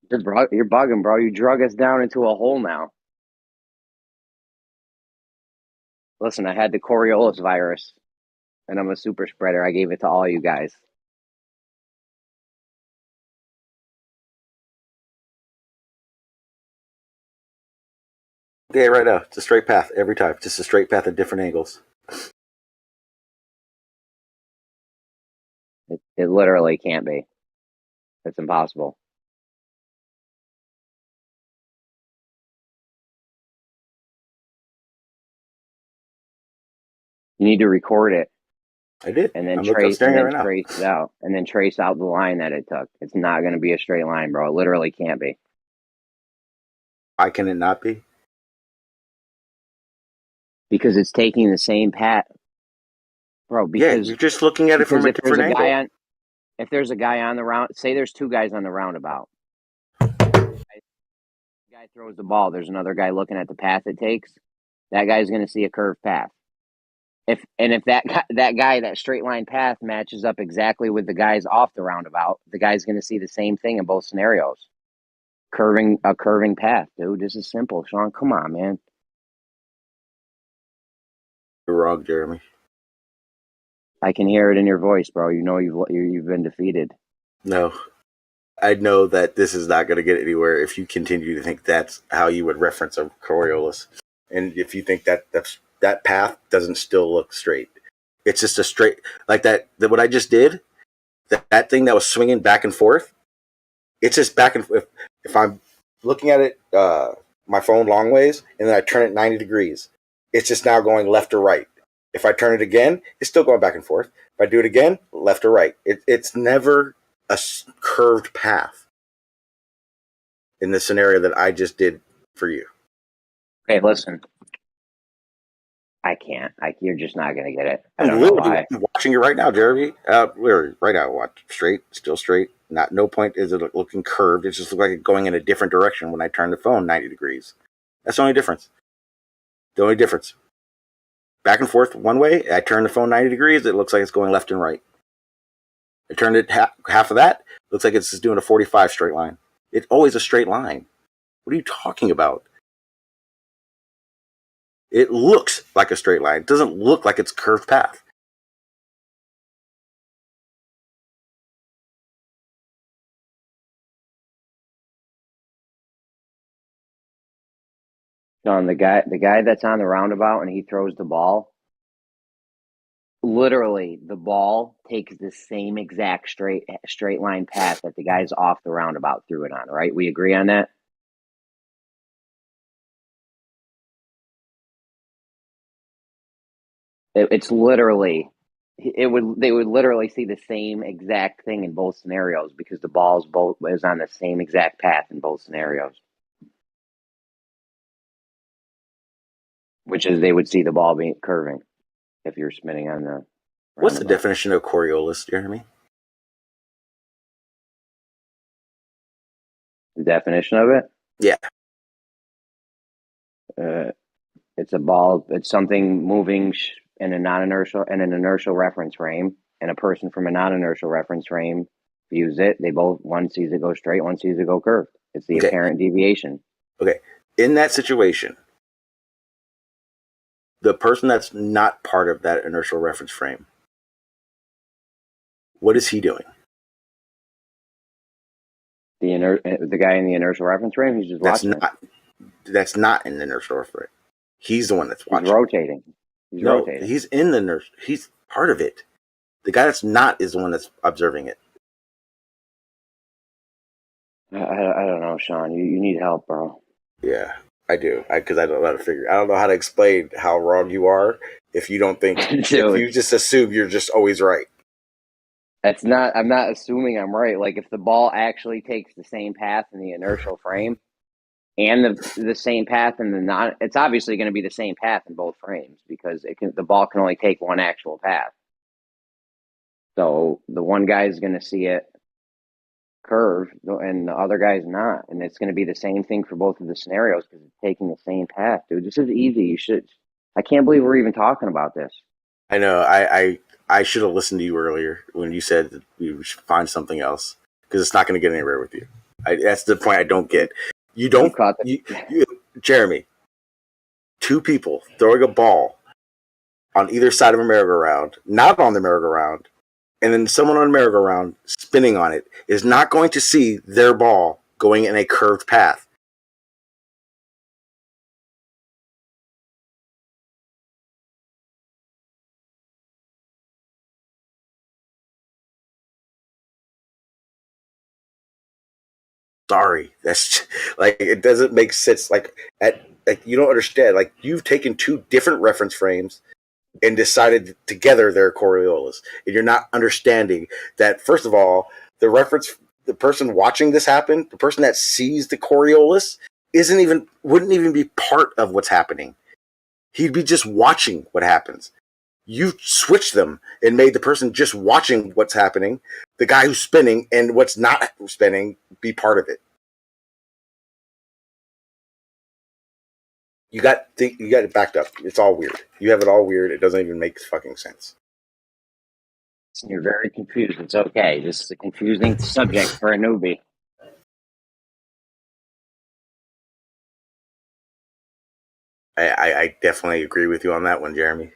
Speaker 2: You're bugging, bro. You drug us down into a hole now. Listen, I had the Coriolis virus, and I'm a super spreader. I gave it to all you guys.
Speaker 7: Okay, right now. It's a straight path every time. Just a straight path at different angles.
Speaker 2: It literally can't be. It's impossible. You need to record it.
Speaker 7: I did.
Speaker 2: And then
Speaker 7: I'm
Speaker 2: trace
Speaker 7: staring at it right now.
Speaker 2: trace it out. And then trace out the line that it took. It's not going to be a straight line, bro. It literally can't be.
Speaker 7: Why can it not be?
Speaker 2: Because it's taking the same path. Bro, because
Speaker 7: you're just looking at it from a different angle.
Speaker 2: If there's a guy on the round, say there's two guys on the roundabout. Guy throws the ball. There's another guy looking at the path it takes. That guy's going to see a curved path. If that straight line path matches up exactly with the guys off the roundabout, the guy's going to see the same thing in both scenarios. A curving path, dude. This is simple, Sean. Come on, man.
Speaker 7: You're wrong, Jeremy.
Speaker 2: I can hear it in your voice, bro. You know you've been defeated.
Speaker 7: No. I know that this is not going to get anywhere if you continue to think that's how you would reference a Coriolis. And if you think that path doesn't still look straight. It's just a straight, like that what I just did, that thing that was swinging back and forth, it's just back and forth. If I'm looking at it, my phone long ways, and then I turn it 90 degrees, it's just now going left or right. If I turn it again, it's still going back and forth. If I do it again, left or right. It's never a curved path in the scenario that I just did for you.
Speaker 2: Hey, listen. I can't. You're just not going to get it. I
Speaker 7: I'm
Speaker 2: don't know
Speaker 7: literally
Speaker 2: why.
Speaker 7: watching it right now, Jeremy. Right now, watch straight, still straight. No point is it looking curved. It just looks like it's going in a different direction when I turn the phone 90 degrees. That's the only difference. The only difference. Back and forth one way. I turn the phone 90 degrees. It looks like it's going left and right. I turned it half of that. Looks like it's just doing a 45 straight line. It's always a straight line. What are you talking about? It looks like a straight line. It doesn't look like it's a curved path.
Speaker 2: John, the guy that's on the roundabout and he throws the ball, literally the ball takes the same exact straight line path that the guys off the roundabout threw it on, right? We agree on that? It's literally they would literally see the same exact thing in both scenarios because the ball is on the same exact path in both scenarios. Which is they would see the ball being curving if you're spinning on the.
Speaker 7: What's the definition of Coriolis, Jeremy?
Speaker 2: The definition of it?
Speaker 7: Yeah.
Speaker 2: It's a ball. It's something moving in an inertial reference frame, and a person from a non-inertial reference frame views it. One sees it go straight, one sees it go curved. It's the apparent deviation.
Speaker 7: Okay. In that situation, the person that's not part of that inertial reference frame, what is he doing?
Speaker 2: The guy in the inertial reference frame, he's just watching.
Speaker 7: That's not in the inertial reference frame. He's the one that's watching.
Speaker 2: He's rotating. Rotating.
Speaker 7: He's in the inertial. He's part of it. The guy that's not is the one that's observing it.
Speaker 2: I don't know, Sean. You need help, bro.
Speaker 7: Yeah, I do. Because I don't know how to figure. I don't know how to explain how wrong you are if you don't think. If you just assume you're just always right.
Speaker 2: I'm not assuming I'm right. Like if the ball actually takes the same path in the inertial frame and the same path in the non, it's obviously going to be the same path in both frames because the ball can only take one actual path. So the one guy is going to see it curve and the other guy's not, and it's going to be the same thing for both of the scenarios because it's taking the same path, dude. This is easy. I can't believe we're even talking about this.
Speaker 7: I know. I should have listened to you earlier when you said that we should find something else because it's not going to get anywhere with you. That's the point I don't get. You don't, Jeremy. Two people throwing a ball on either side of a merry-go-round, not on the merry-go-round, and then someone on a merry-go-round spinning on it is not going to see their ball going in a curved path. Sorry, that's like it doesn't make sense. Like you don't understand. Like you've taken two different reference frames and decided together they're Coriolis. And you're not understanding that, first of all, the person watching this happen, the person that sees the Coriolis wouldn't even be part of what's happening. He'd be just watching what happens. You switched them and made the person just watching what's happening, the guy who's spinning and what's not spinning, be part of it. You got it backed up. It's all weird. You have it all weird. It doesn't even make fucking sense.
Speaker 2: You're very confused. It's okay. This is a confusing subject for a newbie.
Speaker 7: I definitely agree with you on that one, Jeremy.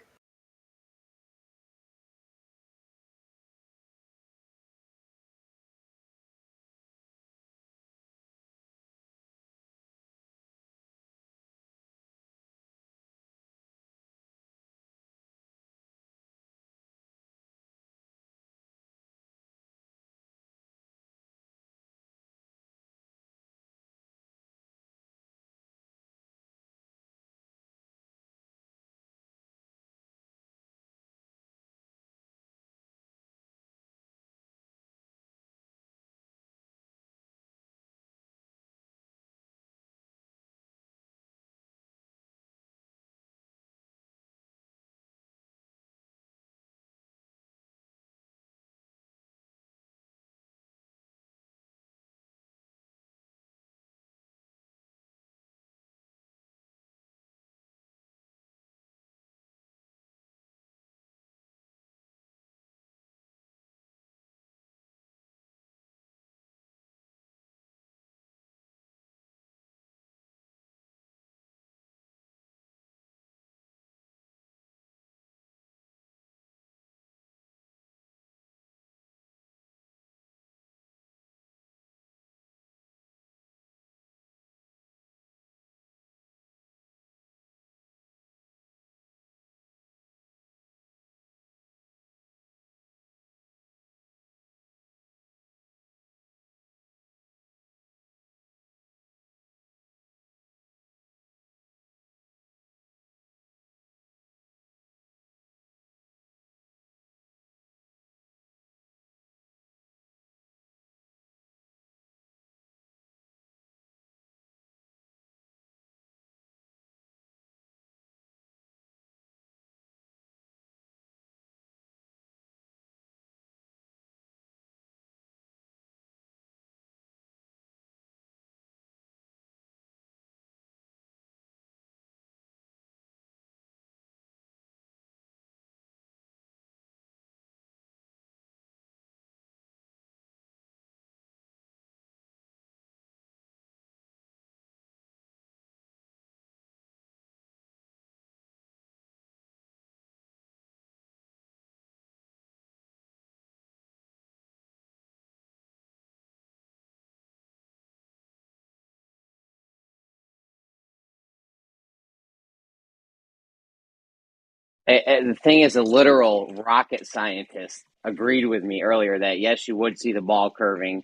Speaker 2: And the thing is, a literal rocket scientist agreed with me earlier that yes, you would see the ball curving.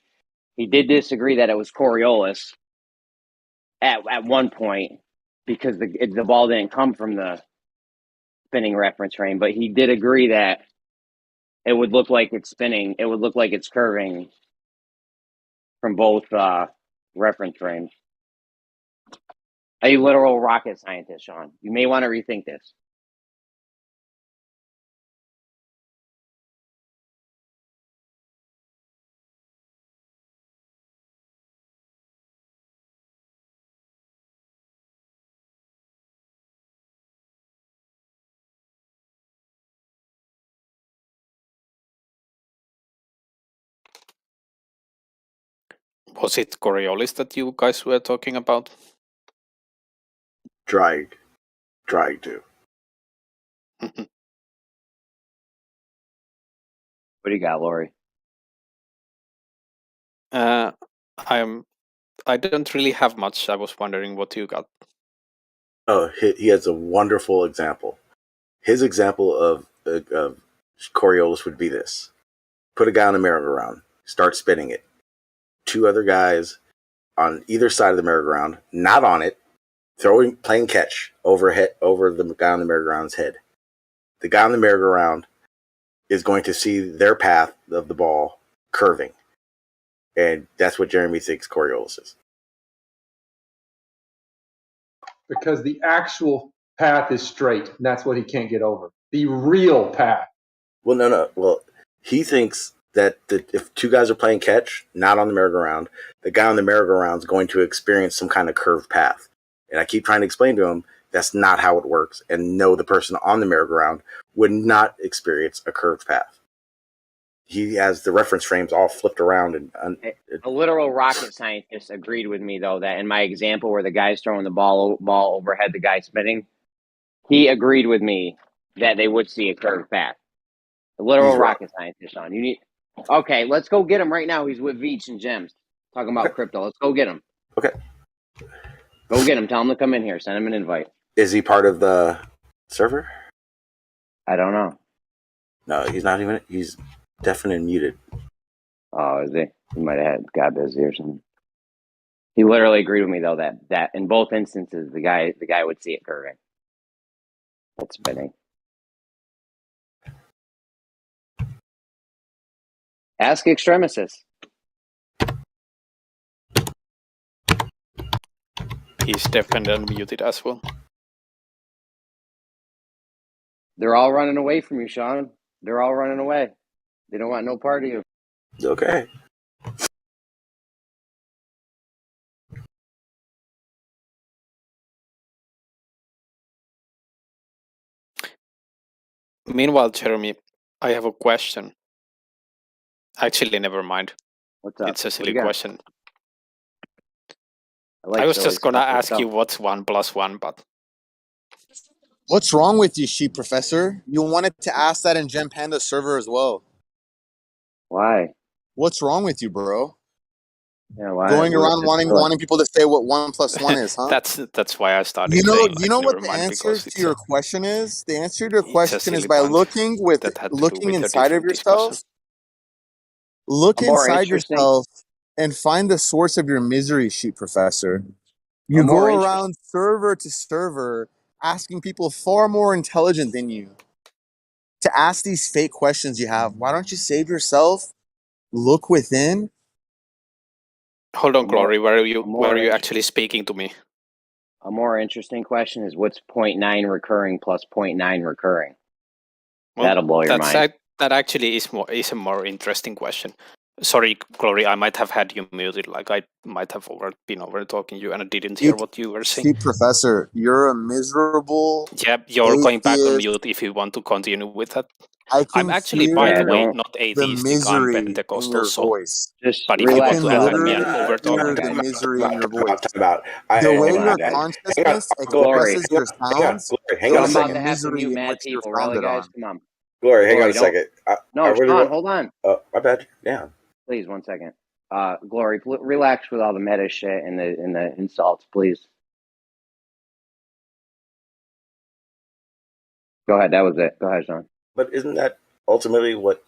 Speaker 2: He did disagree that it was Coriolis at one point because the ball didn't come from the spinning reference frame, but he did agree that it would look like it's spinning. It would look like it's curving from both reference frames. A literal rocket scientist, Sean. You may want to rethink this.
Speaker 1: Was it Coriolis that you guys were talking about?
Speaker 7: Try to.
Speaker 2: What do you got, Lori?
Speaker 1: I don't really have much. I was wondering what you got.
Speaker 7: Oh, he has a wonderful example. His example of Coriolis would be this: put a guy on a merry-go-round, start spinning it. Two other guys on either side of the merry-go-round, not on it, playing catch over the guy on the merry-go-round's head. the guy on the merry-go-round is going to see their path of the ball curving. And that's what Jeremy thinks Coriolis is.
Speaker 15: Because the actual path is straight, and that's what he can't get over. The real path.
Speaker 7: Well, no. Well, he thinks that if two guys are playing catch, not on the merry-go-round, the guy on the merry-go-round is going to experience some kind of curved path. And I keep trying to explain to him that's not how it works. And no, the person on the merry-go-round would not experience a curved path. He has the reference frames all flipped around. And
Speaker 2: a literal rocket scientist agreed with me, though, that in my example where the guy's throwing the ball overhead, the guy spinning, he agreed with me that they would see a curved path. A literal rocket scientist, Sean. You need. Okay, let's go get him right now. He's with Veach and Gems talking about crypto. Let's go get him.
Speaker 7: Okay.
Speaker 2: Go get him. Tell him to come in here. Send him an invite.
Speaker 7: Is he part of the server?
Speaker 2: I don't know.
Speaker 7: No, he's not even. He's definitely muted.
Speaker 2: Oh, is he? He might have got busy or something. He literally agreed with me though that in both instances the guy would see it curving. That's spinning. Ask Extremisys.
Speaker 1: He's definitely muted as well.
Speaker 2: They're all running away from you, Sean. They're all running away. They don't want no part of you.
Speaker 7: Okay.
Speaker 1: Meanwhile, Jeremy, I have a question. Actually, never mind.
Speaker 2: What's up?
Speaker 1: It's a silly question.
Speaker 2: I
Speaker 1: was just gonna ask you what's 1 + 1, but
Speaker 22: What's wrong with you, Sheep Professor? You wanted to ask that in Gem Panda server as well.
Speaker 2: Why?
Speaker 22: What's wrong with you, bro?
Speaker 2: Yeah, why?
Speaker 22: Going around wanting people to say what 1 + 1 is, huh?
Speaker 1: that's why I started.
Speaker 22: You know,
Speaker 1: saying,
Speaker 22: you know
Speaker 1: never
Speaker 22: what the
Speaker 1: mind,
Speaker 22: answer
Speaker 1: because
Speaker 22: to your question is? The answer to your question is
Speaker 1: silly
Speaker 22: by
Speaker 1: pun
Speaker 22: looking
Speaker 1: that had to do with a
Speaker 22: inside of
Speaker 1: different discussion.
Speaker 22: yourself. Look
Speaker 2: A more
Speaker 22: inside
Speaker 2: interesting-
Speaker 22: yourself and find the source of your misery, Sheep Professor. You go around server to server asking people far more intelligent than you to ask these fake questions you have. Why don't you save yourself? Look within.
Speaker 1: Hold on, Glory. Where are you actually speaking to me?
Speaker 2: A more interesting question is what's 0.9 recurring plus 0.9 recurring?
Speaker 1: Well,
Speaker 2: that'll blow your mind.
Speaker 1: That actually is a more interesting question. Sorry, Glory, I might have had you muted. Like I might have been over talking you, and I didn't hear what you were saying.
Speaker 22: See, Professor, you're a miserable.
Speaker 1: Yeah, you're going back on
Speaker 22: atheist.
Speaker 1: mute if you want to continue with that.
Speaker 22: I'm
Speaker 1: actually, by the way, not atheistic. I'm Pentecostal, so. But if you want to attack me and over talk,
Speaker 22: the misery in your voice.
Speaker 7: The
Speaker 22: way your consciousness expresses your sounds shows
Speaker 2: I'm
Speaker 22: the misery in which you're founded on.
Speaker 2: Come on.
Speaker 7: Glory, hang on a second.
Speaker 2: Sean, hold on.
Speaker 7: Oh, my bad. Yeah.
Speaker 2: Please, 1 second. Glory, relax with all the meta shit and the insults, please. Go ahead. That was it. Go ahead, Sean.
Speaker 7: But isn't that ultimately what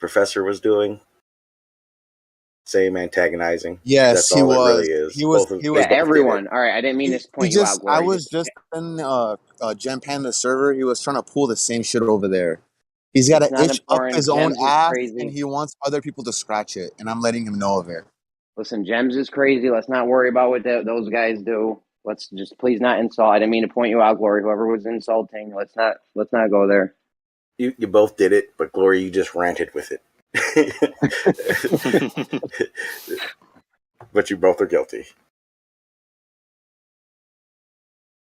Speaker 7: Professor was doing? Same antagonizing.
Speaker 22: Yes,
Speaker 7: that's
Speaker 22: he
Speaker 7: all
Speaker 22: was.
Speaker 7: It really is.
Speaker 22: He was.
Speaker 2: Everyone. All right, I didn't mean this point you out, Glory.
Speaker 22: I was just in Gem Panda server. He was trying to pull the same shit over there. He's got to itch up his own ass, and he wants other people to scratch it. And I'm letting him know of it.
Speaker 2: Listen, Gems is crazy. Let's not worry about what those guys do. Let's just please not insult. I didn't mean to point you out, Glory. Whoever was insulting, let's not go there.
Speaker 7: You both did it, but Glory, you just ranted with it. But you both are guilty.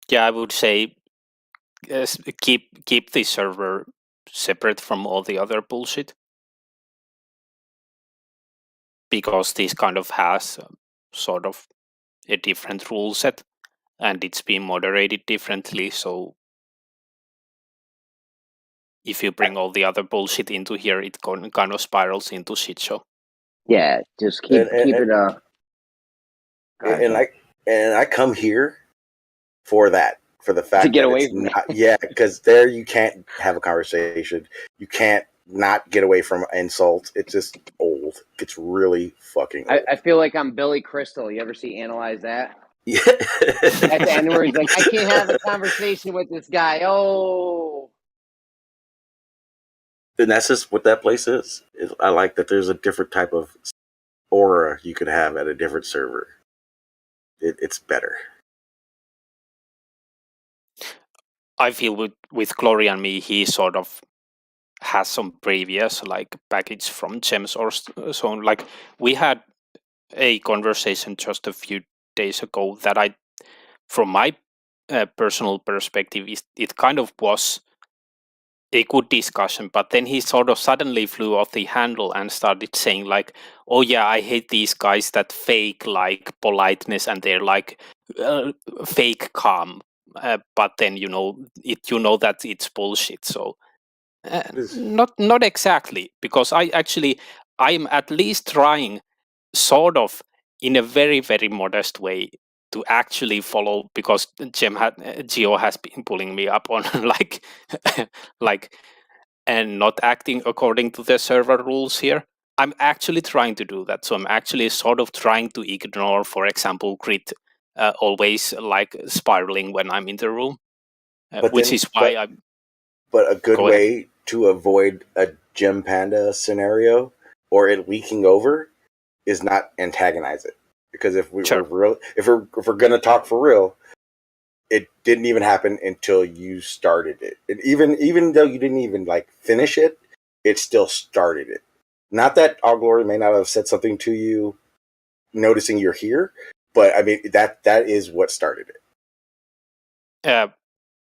Speaker 1: Yeah, I would say keep the server separate from all the other bullshit, because this kind of has sort of a different rule set and it's being moderated differently. So if you bring all the other bullshit into here, it kind of spirals into shit show.
Speaker 2: Yeah, just keep it up.
Speaker 7: And I come here for that, for the fact
Speaker 2: to get
Speaker 7: that
Speaker 2: away
Speaker 7: it's
Speaker 2: from
Speaker 7: not, yeah, because there you can't have a conversation. You can't not get away from insult. It's just old. It's really fucking old.
Speaker 2: I feel like I'm Billy Crystal. You ever see Analyze That?
Speaker 7: Yeah.
Speaker 2: At the end where he's like, I can't have a conversation with this guy. Oh,
Speaker 7: And that's just what that place is. I like that there's a different type of aura you could have at a different server. It's better.
Speaker 1: I feel with Glory and me, he sort of has some previous like package from Gems or so on. Like we had a conversation just a few days ago that from my personal perspective, it kind of was a good discussion, but then he sort of suddenly flew off the handle and started saying like, oh yeah, I hate these guys that fake like politeness and they're like fake calm, but then you know that it's bullshit. So not exactly, because I'm at least trying sort of in a very, very modest way to actually follow, because Geo has been pulling me up on like and not acting according to the server rules here. I'm actually trying to do that. So I'm actually sort of trying to ignore, for example, Grit always like spiraling when I'm in the room, which is why I'm.
Speaker 7: But a good way to avoid a Gem Panda scenario or it leaking over is not antagonize it. Because if we're gonna talk for real, it didn't even happen until you started it. And even though you didn't even like finish it, it still started it. Not that All Glory may not have said something to you, noticing you're here, but I mean that is what started it.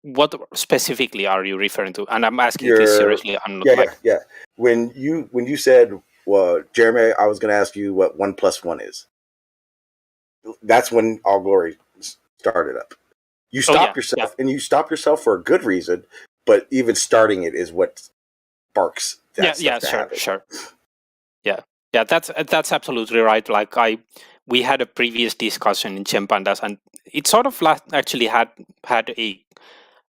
Speaker 1: What specifically are you referring to? And I'm asking this seriously. I'm not
Speaker 7: yeah. When you said, well, Jeremy, I was going to ask you what 1 + 1 is. That's when All Glory started up. You stopped yourself, and you stopped yourself for a good reason. But even starting it is what sparks that stuff to happen.
Speaker 1: Sure. Yeah, that's absolutely right. Like we had a previous discussion in Gem Pandas, and it sort of actually had a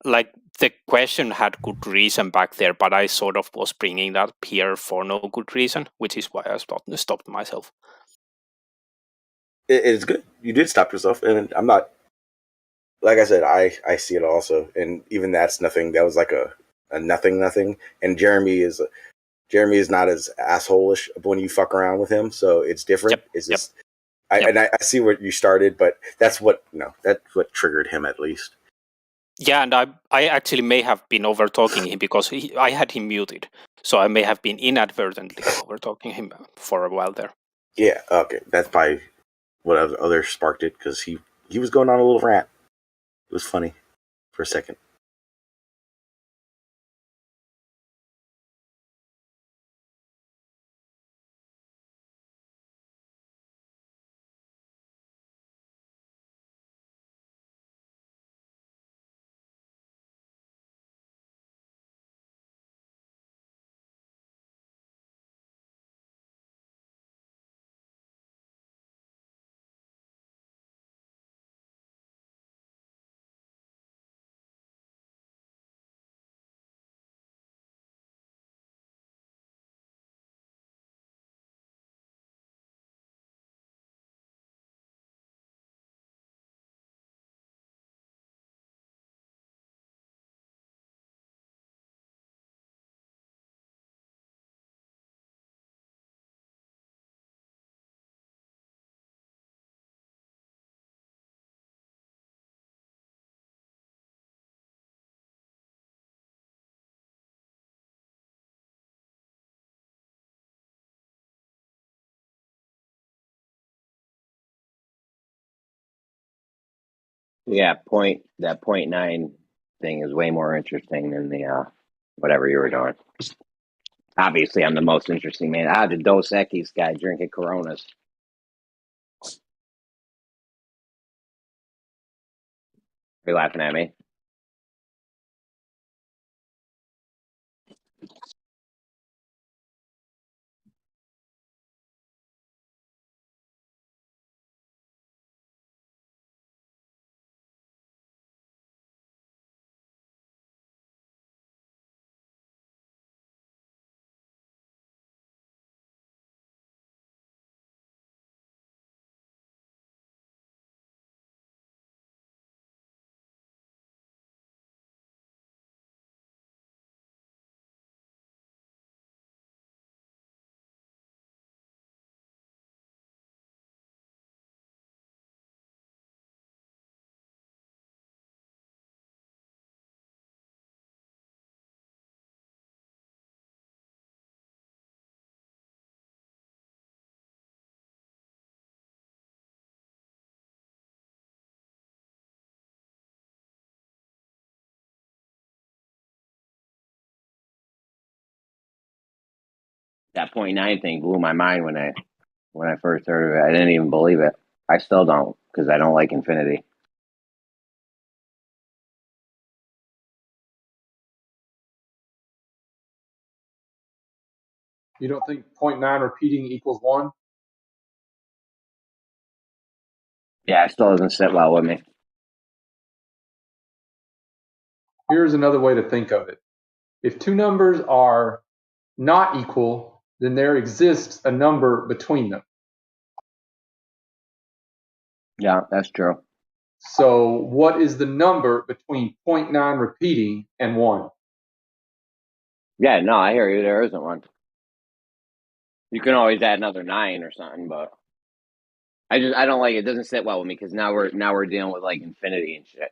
Speaker 1: like the question had good reason back there, but I sort of was bringing that up here for no good reason, which is why I stopped myself.
Speaker 7: It's good. You did stop yourself, and I'm not. Like I said, I see it also, and even that's nothing. That was like a nothing. And Jeremy is not as asshole-ish when you fuck around with him, so it's different. It's just I see what you started, but that's what triggered him at least.
Speaker 1: Yeah, and I actually may have been over talking him because I had him muted, so I may have been inadvertently over talking him for a while there.
Speaker 7: Yeah, okay, that's probably what other sparked it, because he was going on a little rant. It was funny for a second.
Speaker 2: Yeah, that 0.9 thing is way more interesting than the whatever you were doing. Obviously, I'm the most interesting man. The Dos Equis guy drinking Coronas. Are you laughing at me? That 0.9 thing blew my mind when I first heard of it. I didn't even believe it. I still don't, because I don't like infinity.
Speaker 15: You don't think 0.9 repeating equals 1?
Speaker 2: Yeah, it still doesn't sit well with me.
Speaker 15: Here's another way to think of it. If two numbers are not equal, then there exists a number between them.
Speaker 2: Yeah, that's true.
Speaker 15: So what is the number between 0.9 repeating and 1?
Speaker 2: Yeah, no, I hear you. There isn't one. You can always add another 9 or something, but I don't like it. It doesn't sit well with me because now we're dealing with like infinity and shit.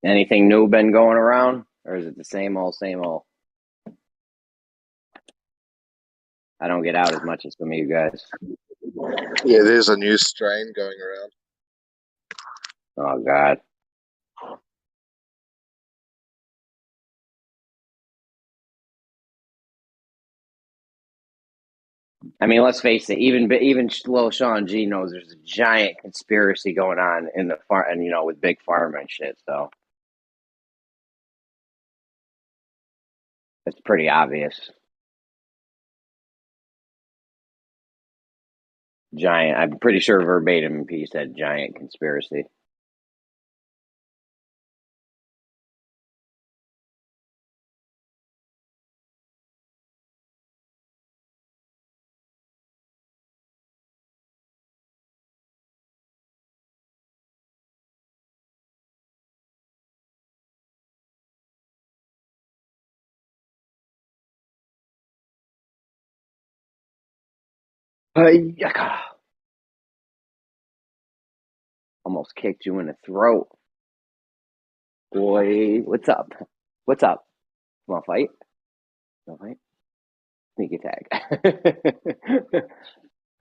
Speaker 2: Anything new been going around, or is it the same old, same old? I don't get out as much as some of you guys.
Speaker 5: Yeah, there's a new strain going around.
Speaker 2: Oh God. I mean, let's face it. Even little Sean G knows there's a giant conspiracy going on in the farm, and with big pharma and shit. So it's pretty obvious. Giant. I'm pretty sure verbatim he said giant conspiracy. Almost kicked you in the throat. Boy, what's up? What's up? Want to fight? Want to fight? Sneak attack.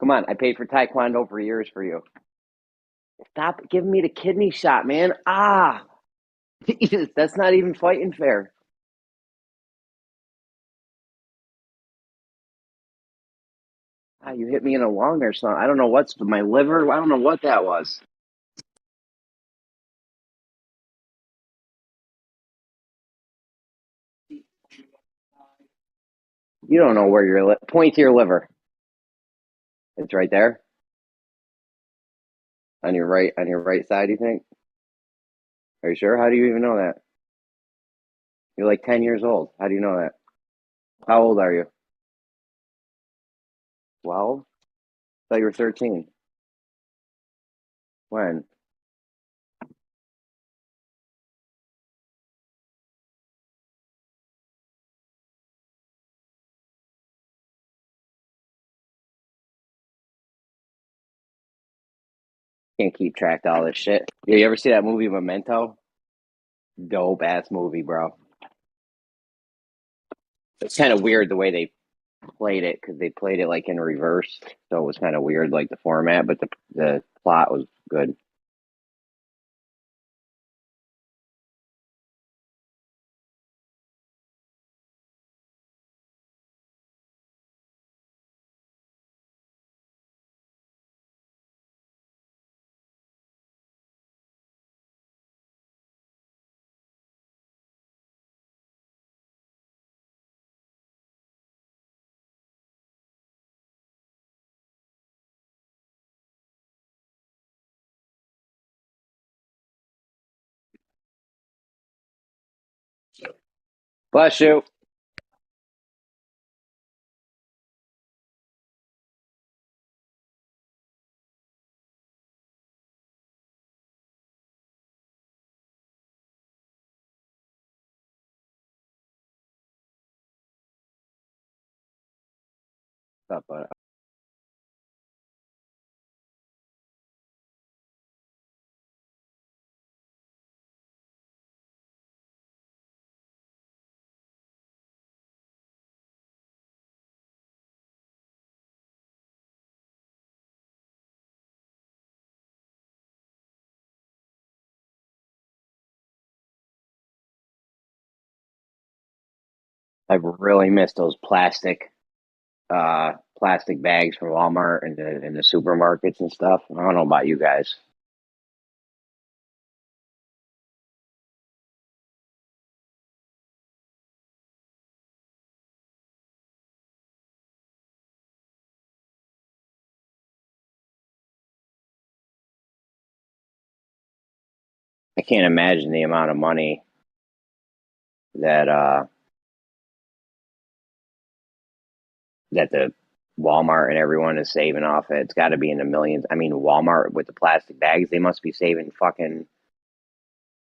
Speaker 2: Come on, I paid for Taekwondo for years for you. Stop giving me the kidney shot, man. Ah! Jesus, that's not even fighting fair. Ah, you hit me in a lung or something. I don't know what's my liver. I don't know what that was. You don't know where your point to your liver. It's right there. On your right side, you think? Are you sure? How do you even know that? You're like 10 years old. How do you know that? How old are you? 12? I thought you were 13. When? Can't keep track of all this shit. Yeah, you ever see that movie Memento? Dope ass movie, bro. It's kind of weird the way they played it because they played it like in reverse, so it was kind of weird, like the format, but the plot was good. Bless you. Stop, bud. I've really missed those plastic bags from Walmart and the supermarkets and stuff. I don't know about you guys. I can't imagine the amount of money that that the Walmart and everyone is saving off it. It's got to be in the millions. I mean, Walmart with the plastic bags, they must be saving fucking,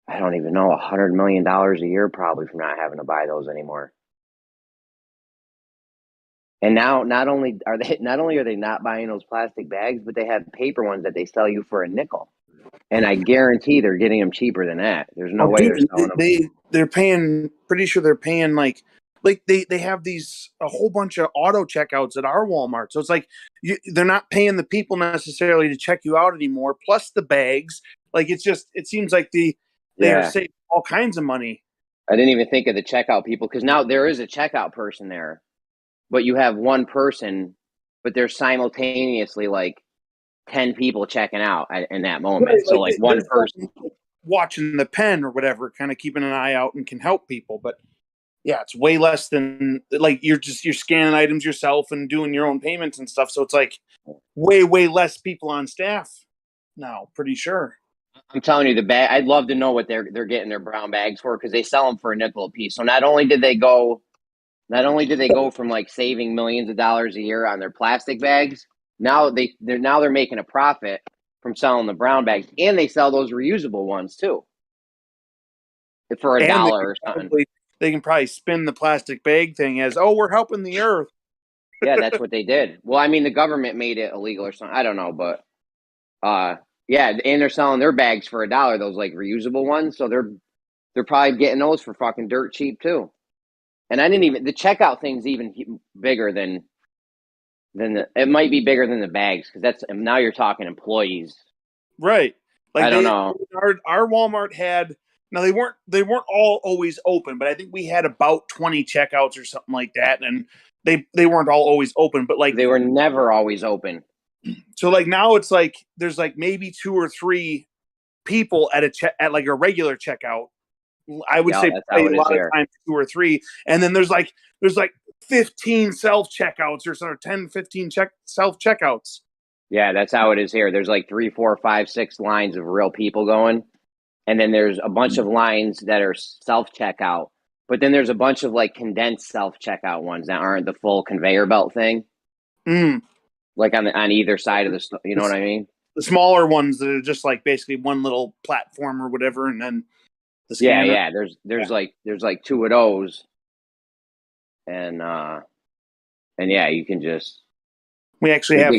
Speaker 2: I don't even know, $100 million a year probably from not having to buy those anymore. And now, not only are they not buying those plastic bags, but they have paper ones that they sell you for a nickel. And I guarantee they're getting them cheaper than that. There's no way they're selling them.
Speaker 21: They're paying. Pretty sure they're paying like they have a whole bunch of auto checkouts at our Walmart. So it's like they're not paying the people necessarily to check you out anymore. Plus the bags. Like it seems like they are saving all kinds of money.
Speaker 2: I didn't even think of the checkout people because now there is a checkout person there, but you have one person, but there's simultaneously like 10 people checking out in that moment. Right, so like one person
Speaker 21: watching the pen or whatever, kind of keeping an eye out and can help people. But yeah, it's way less than like you're scanning items yourself and doing your own payments and stuff. So it's like way less people on staff now, pretty sure.
Speaker 2: I'm telling you, the bag. I'd love to know what they're getting their brown bags for because they sell them for a nickel a piece. So not only did they go from like saving millions of dollars a year on their plastic bags, now they're making a profit from selling the brown bags, and they sell those reusable ones too for $1 or something.
Speaker 21: They can probably spin the plastic bag thing as, oh, we're helping the earth.
Speaker 2: Yeah, that's what they did. Well, I mean, the government made it illegal or something. I don't know, but yeah, and they're selling their bags for $1, those like reusable ones. So they're probably getting those for fucking dirt cheap too. And the checkout thing's even bigger than it might be bigger than the bags because now you're talking employees,
Speaker 21: right? Like
Speaker 2: I don't know.
Speaker 21: Our Walmart had. Now they weren't all always open, but I think we had about 20 checkouts or something like that, and they weren't all always open, but like
Speaker 2: they were never always open.
Speaker 21: So like now it's like there's like maybe 2 or 3 people at like a regular checkout. I would say a lot of times 2 or 3, and then there's like 15 self checkouts or something, 10, 15 self checkouts.
Speaker 2: Yeah, that's how it is here. There's like 3, 4, 5, 6 lines of real people going. And then there's a bunch of lines that are self-checkout, But then there's a bunch of like condensed self-checkout ones that aren't the full conveyor belt thing. Like on either side of the store, you know what I mean?
Speaker 21: The smaller ones that are just like basically one little platform or whatever, and then the scanner.
Speaker 2: Yeah. There's like two of those, and yeah, you can just.
Speaker 21: We actually have.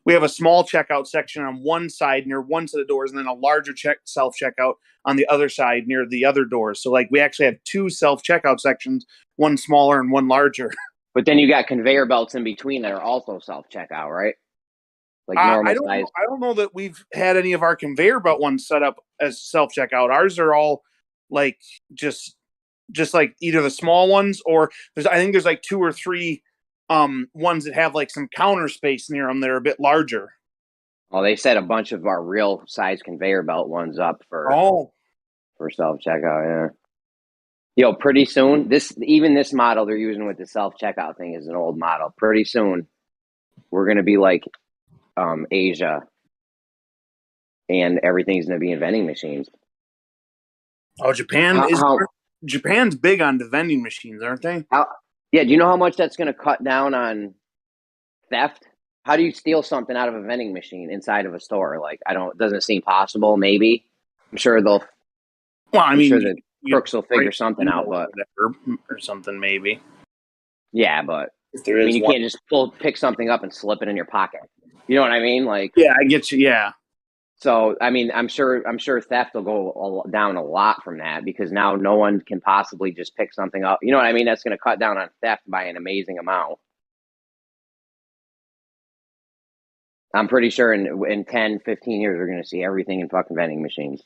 Speaker 2: We
Speaker 21: have a small checkout section on one side near one set of doors, and then a larger self checkout on the other side near the other doors. So like we actually have two self checkout sections, one smaller and one larger.
Speaker 2: But then you got conveyor belts in between that are also self checkout, right? Like normal size.
Speaker 21: I don't know that we've had any of our conveyor belt ones set up as self checkout. Ours are all like just like either the small ones or I think there's like 2 or 3 ones that have like some counter space near them that are a bit larger.
Speaker 2: Oh, they set a bunch of our real size conveyor belt ones up for self checkout. Yeah. Yo, pretty soon this model they're using with the self checkout thing is an old model. Pretty soon we're gonna be like Asia, and everything's gonna be in vending machines.
Speaker 21: Oh, Japan's big on the vending machines, aren't they?
Speaker 2: Yeah, do you know how much that's going to cut down on theft? How do you steal something out of a vending machine inside of a store? Like, it doesn't seem possible. Maybe I'm sure they'll.
Speaker 21: Well,
Speaker 2: I'm sure the crooks will figure something out, but
Speaker 21: or something maybe.
Speaker 2: Yeah, but
Speaker 21: if there is
Speaker 2: you can't just pick something up and slip it in your pocket. You know what I mean? Like,
Speaker 21: yeah, I get you. Yeah.
Speaker 2: So, I mean, I'm sure theft will go down a lot from that because now no one can possibly just pick something up. You know what I mean? That's going to cut down on theft by an amazing amount. I'm pretty sure in 10, 15 years, we're going to see everything in fucking vending machines.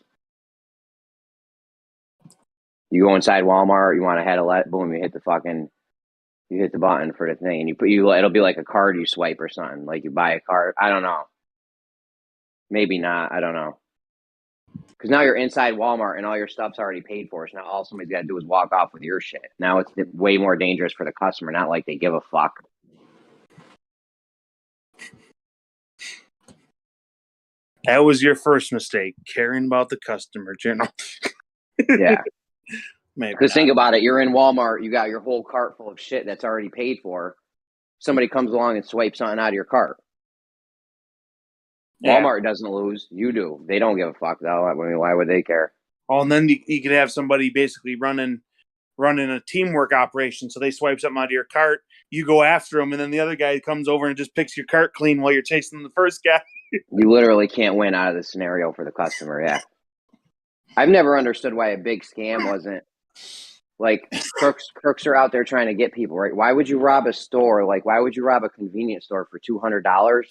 Speaker 2: You go inside Walmart, you want to head a boom, you hit the button for the thing, and it'll be like a card you swipe or something. Like you buy a card. I don't know. Maybe not. I don't know. Because now you're inside Walmart and all your stuff's already paid for. So now all somebody's got to do is walk off with your shit. Now it's way more dangerous for the customer. Not like they give a fuck.
Speaker 21: That was your first mistake, caring about the customer, General.
Speaker 2: Yeah.
Speaker 21: Maybe.
Speaker 2: Because think about it. You're in Walmart. You got your whole cart full of shit that's already paid for. Somebody comes along and swipes something out of your cart. Walmart doesn't lose. You do. They don't give a fuck, though. I mean, why would they care?
Speaker 21: Oh, and then you could have somebody basically running a teamwork operation. So they swipe something out of your cart. You go after them, and then the other guy comes over and just picks your cart clean while you're chasing the first guy.
Speaker 2: You literally can't win out of the scenario for the customer, yeah. I've never understood why a big scam wasn't like crooks are out there trying to get people, right? Why would you rob a store? Like, why would you rob a convenience store for $200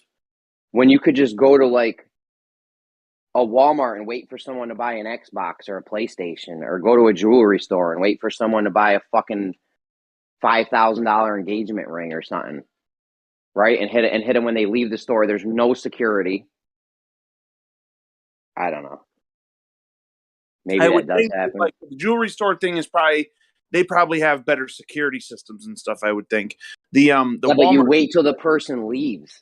Speaker 2: when you could just go to like a Walmart and wait for someone to buy an Xbox or a PlayStation, or go to a jewelry store and wait for someone to buy a fucking $5,000 engagement ring or something, right? And hit them when they leave the store. There's no security. I don't know. Maybe that does happen.
Speaker 21: Like the jewelry store thing is they probably have better security systems and stuff, I would think. The Walmart,
Speaker 2: but you wait till the person leaves.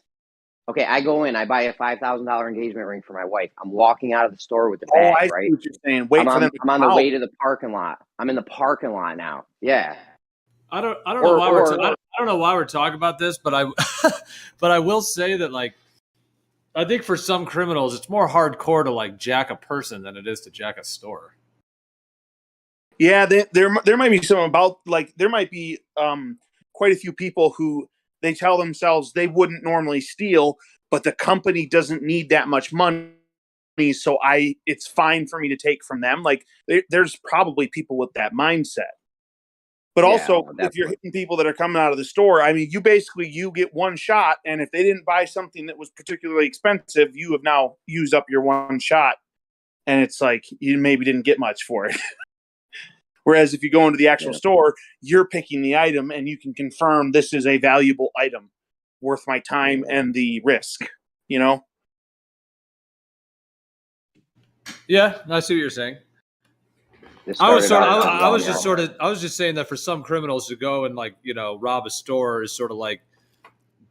Speaker 2: Okay, I go in, I buy a $5,000 engagement ring for my wife. I'm walking out of the store with the bag,
Speaker 21: I
Speaker 2: right?
Speaker 21: See what you're saying. Wait for them.
Speaker 2: I'm on the way to the parking lot. I'm in the parking lot now. Yeah.
Speaker 10: I don't know why we're talking about this, but I will say that, like, I think for some criminals it's more hardcore to like jack a person than it is to jack a store.
Speaker 21: Yeah, there might be some about, like, there might be quite a few people who they tell themselves they wouldn't normally steal, but the company doesn't need that much money, so it's fine for me to take from them. Like, there's probably people with that mindset. But also, if you're hitting people that are coming out of the store, I mean, you get one shot, and if they didn't buy something that was particularly expensive, you have now used up your one shot, and it's like you maybe didn't get much for it. Whereas if you go into the actual store, you're picking the item, and you can confirm this is a valuable item, worth my time and the risk, you know?
Speaker 10: Yeah, I see what you're saying. I was just saying that for some criminals to go and, like, you know, rob a store is sort of like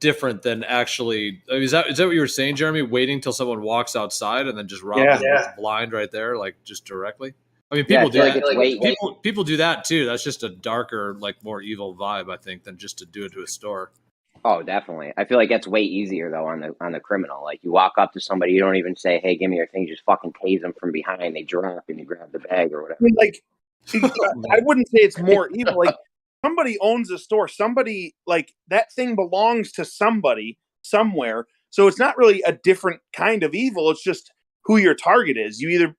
Speaker 10: different than actually. I mean, is that what you were saying, Jeremy? Waiting till someone walks outside and then just rob them blind right there, like just directly. I mean,
Speaker 2: Yeah,
Speaker 10: people
Speaker 2: I
Speaker 10: do
Speaker 2: feel like
Speaker 10: that.
Speaker 2: it's way.
Speaker 10: People do that too. That's just a darker, like more evil vibe, I think, than just to do it to a store.
Speaker 2: Oh, definitely. I feel like that's way easier though on the criminal. Like you walk up to somebody, you don't even say, "Hey, give me your thing." You just fucking tase them from behind. They drop and you grab the bag or whatever.
Speaker 21: I mean, like, I wouldn't say it's more evil. Like, somebody owns a store. Somebody, like, that thing belongs to somebody somewhere. So it's not really a different kind of evil. It's just who your target is. You either,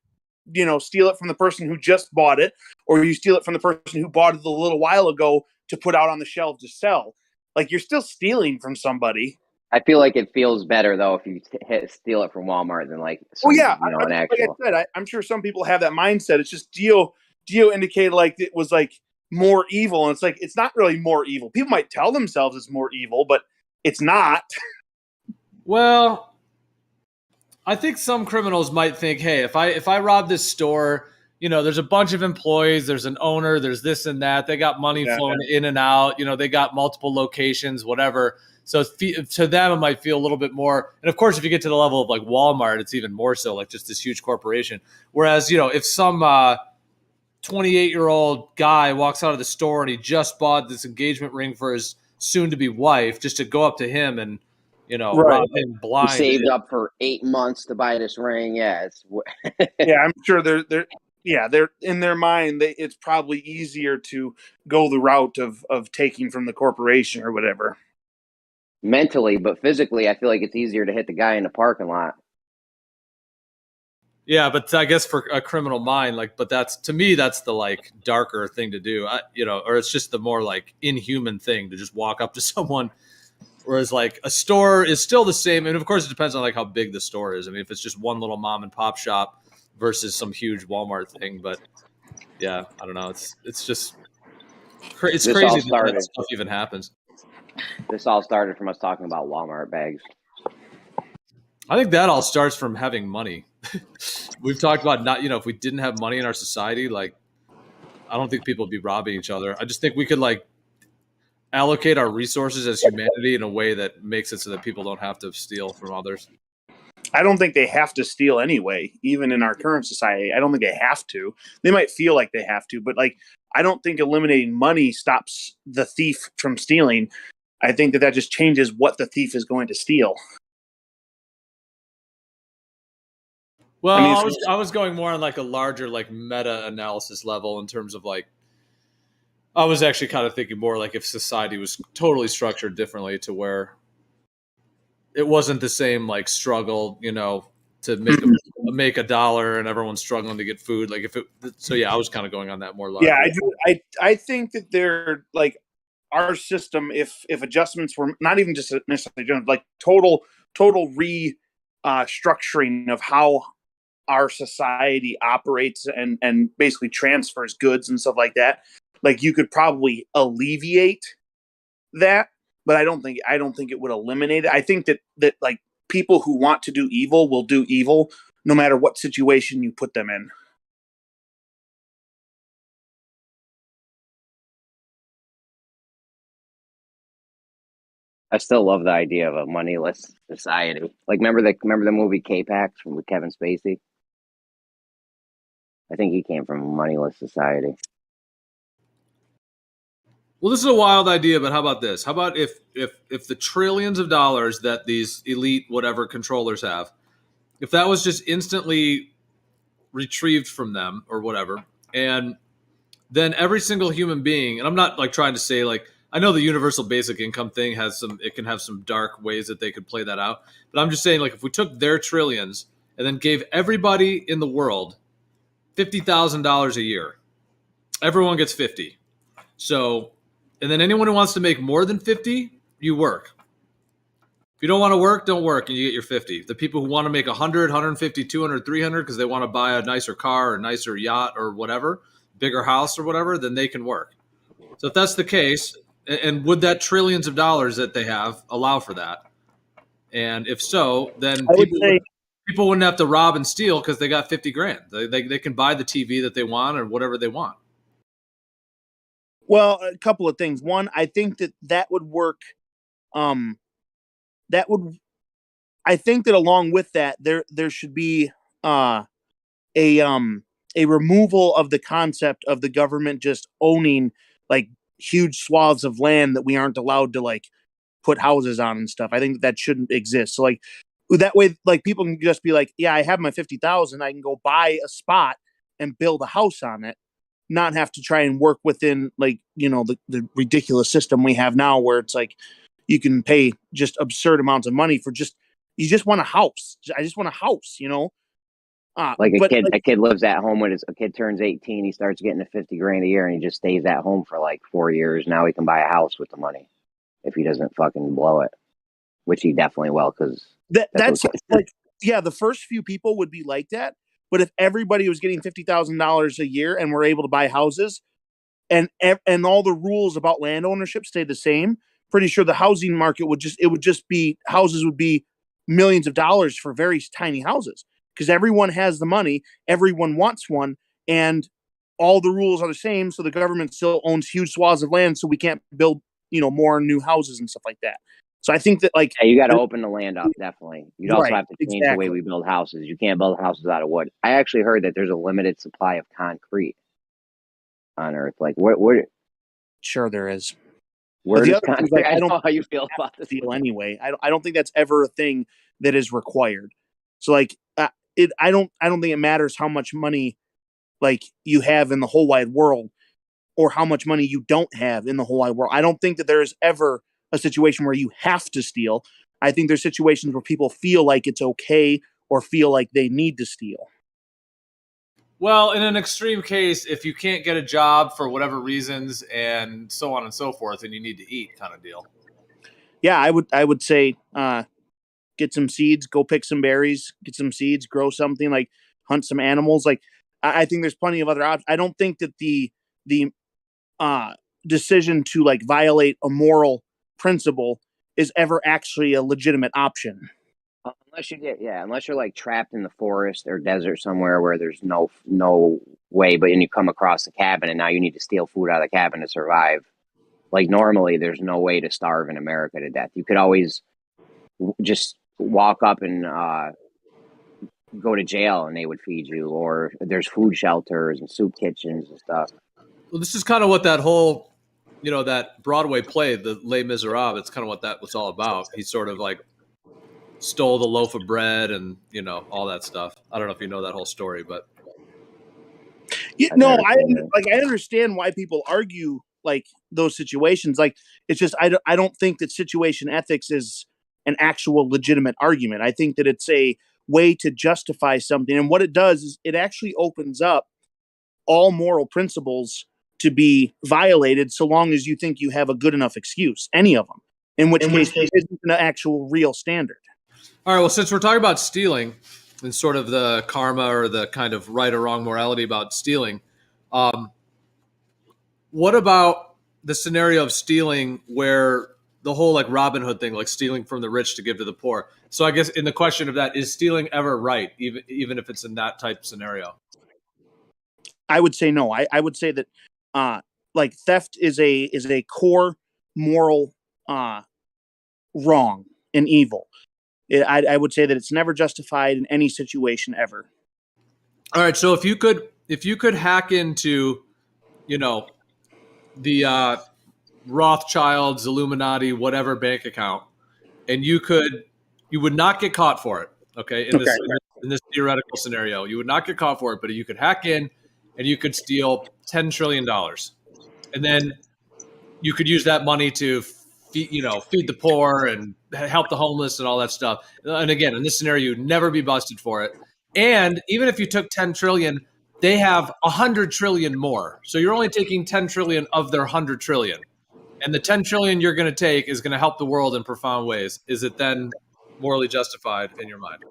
Speaker 21: steal it from the person who just bought it, or you steal it from the person who bought it a little while ago to put out on the shelf to sell. Like, you're still stealing from somebody.
Speaker 2: I feel like it feels better though if you steal it from Walmart than like some, an actual.
Speaker 21: Like I said, I'm sure some people have that mindset. It's just Dio indicated like it was like more evil, and it's like it's not really more evil. People might tell themselves it's more evil, but it's not.
Speaker 10: Well, I think some criminals might think, hey, if I rob this store, there's a bunch of employees, there's an owner, there's this and that. They got money flowing in and out. They got multiple locations, whatever. So to them, it might feel a little bit more. And of course, if you get to the level of like Walmart, it's even more so, like just this huge corporation. Whereas, if some 28-year-old guy walks out of the store and he just bought this engagement ring for his soon-to-be wife, just to go up to him and, rob him blind.
Speaker 2: He saved up for 8 months to buy this ring. Yeah, it's.
Speaker 21: Yeah, I'm sure they're in their mind. It's probably easier to go the route of taking from the corporation or whatever.
Speaker 2: Mentally, but physically, I feel like it's easier to hit the guy in the parking lot.
Speaker 10: Yeah, but I guess for a criminal mind, but that's, to me, that's the like darker thing to do, or it's just the more like inhuman thing to just walk up to someone. Whereas like a store is still the same, and of course it depends on like how big the store is. I mean, if it's just one little mom and pop shop versus some huge Walmart thing, but yeah, I don't know. It's just it's crazy that stuff even happens.
Speaker 2: This all started from us talking about Walmart bags.
Speaker 10: I think that all starts from having money. We've talked about not, if we didn't have money in our society, like, I don't think people would be robbing each other. I just think we could like allocate our resources as humanity in a way that makes it so that people don't have to steal from others.
Speaker 21: I don't think they have to steal anyway, even in our current society. I don't think they have to. They might feel like they have to, but like, I don't think eliminating money stops the thief from stealing. I think that just changes what the thief is going to steal.
Speaker 10: Well, I was going more on like a larger like meta analysis level in terms of like, I was actually kind of thinking more like if society was totally structured differently to where it wasn't the same like struggle, to make a dollar and everyone's struggling to get food. Like I was kind of going on that more level.
Speaker 21: Yeah, I do. I think that they're like our system. If adjustments were not even just necessarily like total restructuring of how our society operates and basically transfers goods and stuff like that, like you could probably alleviate that, but I don't think it would eliminate it. I think that like people who want to do evil will do evil no matter what situation you put them in.
Speaker 2: I still love the idea of a moneyless society. Like, remember the movie K-Pax with Kevin Spacey? I think he came from a moneyless society.
Speaker 10: Well, this is a wild idea, but how about this? How about if the trillions of dollars that these elite whatever controllers have, if that was just instantly retrieved from them or whatever, and then every single human being, and I'm not like trying to say like, I know the universal basic income thing can have some dark ways that they could play that out, but I'm just saying like if we took their trillions and then gave everybody in the world $50,000 a year, everyone gets 50. So, and then anyone who wants to make more than 50, you work. If you don't want to work, don't work, and you get your 50. The people who want to make 100, 150, 200, 300 because they want to buy a nicer car or a nicer yacht or whatever, bigger house or whatever, then they can work. So if that's the case, and would that trillions of dollars that they have allow for that? And if so, then people wouldn't have to rob and steal because they got 50 grand. They can buy the TV that they want or whatever they want.
Speaker 21: Well, a couple of things. One, I think that would work. I think that along with that, there should be a removal of the concept of the government just owning like huge swaths of land that we aren't allowed to like put houses on and stuff. I think that shouldn't exist. So like that way, like people can just be like, yeah, I have my 50,000. I can go buy a spot and build a house on it, not have to try and work within like, the ridiculous system we have now where it's like you can pay just absurd amounts of money for you just want a house. I just want a house,
Speaker 2: Like a kid lives at home when a kid turns 18, he starts getting to 50 grand a year and he just stays at home for like 4 years. Now he can buy a house with the money if he doesn't fucking blow it, which he definitely will. Cause
Speaker 21: that's like, yeah, the first few people would be like that. But if everybody was getting $50,000 a year and were able to buy houses and all the rules about land ownership stayed the same, pretty sure the housing market would just be houses would be millions of dollars for very tiny houses. Because everyone has the money, everyone wants one, and all the rules are the same. So the government still owns huge swaths of land, so we can't build, more new houses and stuff like that. So I think that
Speaker 2: you got to open the land up, definitely. You'd also have to change the way we build houses. You can't build houses out of wood. I actually heard that there's a limited supply of concrete on Earth. Like where
Speaker 21: sure there is.
Speaker 2: Where does concrete? I don't know how you feel about this.
Speaker 21: Anyway, I don't think that's ever a thing that is required. So like. I don't think it matters how much money like you have in the whole wide world or how much money you don't have in the whole wide world. I don't think that there is ever a situation where you have to steal. I think there's situations where people feel like it's okay or feel like they need to steal.
Speaker 10: Well, in an extreme case, if you can't get a job for whatever reasons and so on and so forth, and you need to eat kind of deal.
Speaker 21: Yeah, I would say get some seeds, go pick some berries, get some seeds, grow something, like hunt some animals. Like I think there's plenty of other options. I don't think that the decision to like violate a moral principle is ever actually a legitimate option.
Speaker 2: Unless you're like trapped in the forest or desert somewhere where there's no way, but then you come across a cabin and now you need to steal food out of the cabin to survive. Like normally there's no way to starve in America to death. You could always just walk up and go to jail and they would feed you, or there's food shelters and soup kitchens and stuff.
Speaker 10: Well, this is kind of what that whole, that Broadway play, the Les Miserables, it's kind of what that was all about. He sort of like stole the loaf of bread and, all that stuff. I don't know if you know that whole story, but.
Speaker 21: Yeah, no, I understand why people argue like those situations. Like, it's just, I don't think that situation ethics is an actual legitimate argument. I think that it's a way to justify something. And what it does is it actually opens up all moral principles to be violated so long as you think you have a good enough excuse, any of them, in which case it isn't an actual real standard.
Speaker 10: All right, well, since we're talking about stealing and sort of the karma or the kind of right or wrong morality about stealing, what about the scenario of stealing where the whole like Robin Hood thing, like stealing from the rich to give to the poor? So I guess in the question of that, is stealing ever right, even if it's in that type scenario?
Speaker 21: I would say no. I would say that like theft is a core moral wrong and evil. I would say that it's never justified in any situation ever.
Speaker 10: All right. So if you could hack into, the Rothschilds, Illuminati, whatever bank account, and you would not get caught for it. Okay. In this theoretical scenario, you would not get caught for it, but you could hack in and you could steal $10 trillion. And then you could use that money to feed the poor and help the homeless and all that stuff. And again, in this scenario, you'd never be busted for it. And even if you took 10 trillion, they have 100 trillion more. So you're only taking 10 trillion of their 100 trillion. And the 10 trillion you're going to take is going to help the world in profound ways. Is it then morally justified in your mind?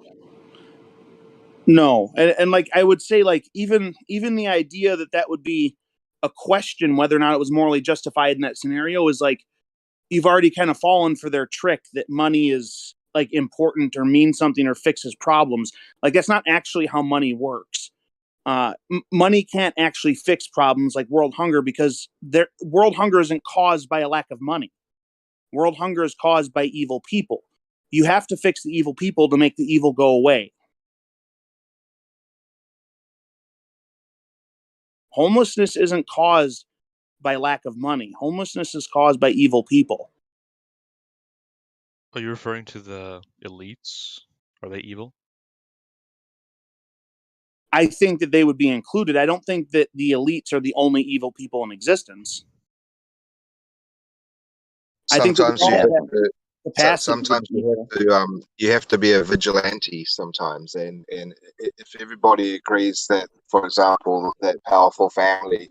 Speaker 21: No. And like, I would say like, even the idea that would be a question, whether or not it was morally justified in that scenario, is like, you've already kind of fallen for their trick that money is like important or means something or fixes problems. Like that's not actually how money works. Money can't actually fix problems like world hunger because world hunger isn't caused by a lack of money. World hunger is caused by evil people. You have to fix the evil people to make the evil go away. Homelessness isn't caused by lack of money. Homelessness is caused by evil people.
Speaker 17: Are you referring to the elites? Are they evil?
Speaker 21: I think that they would be included. I don't think that the elites are the only evil people in existence.
Speaker 5: Sometimes you have to.
Speaker 21: capacity.
Speaker 5: Sometimes you have to be a vigilante sometimes, and if everybody agrees that, for example, that powerful family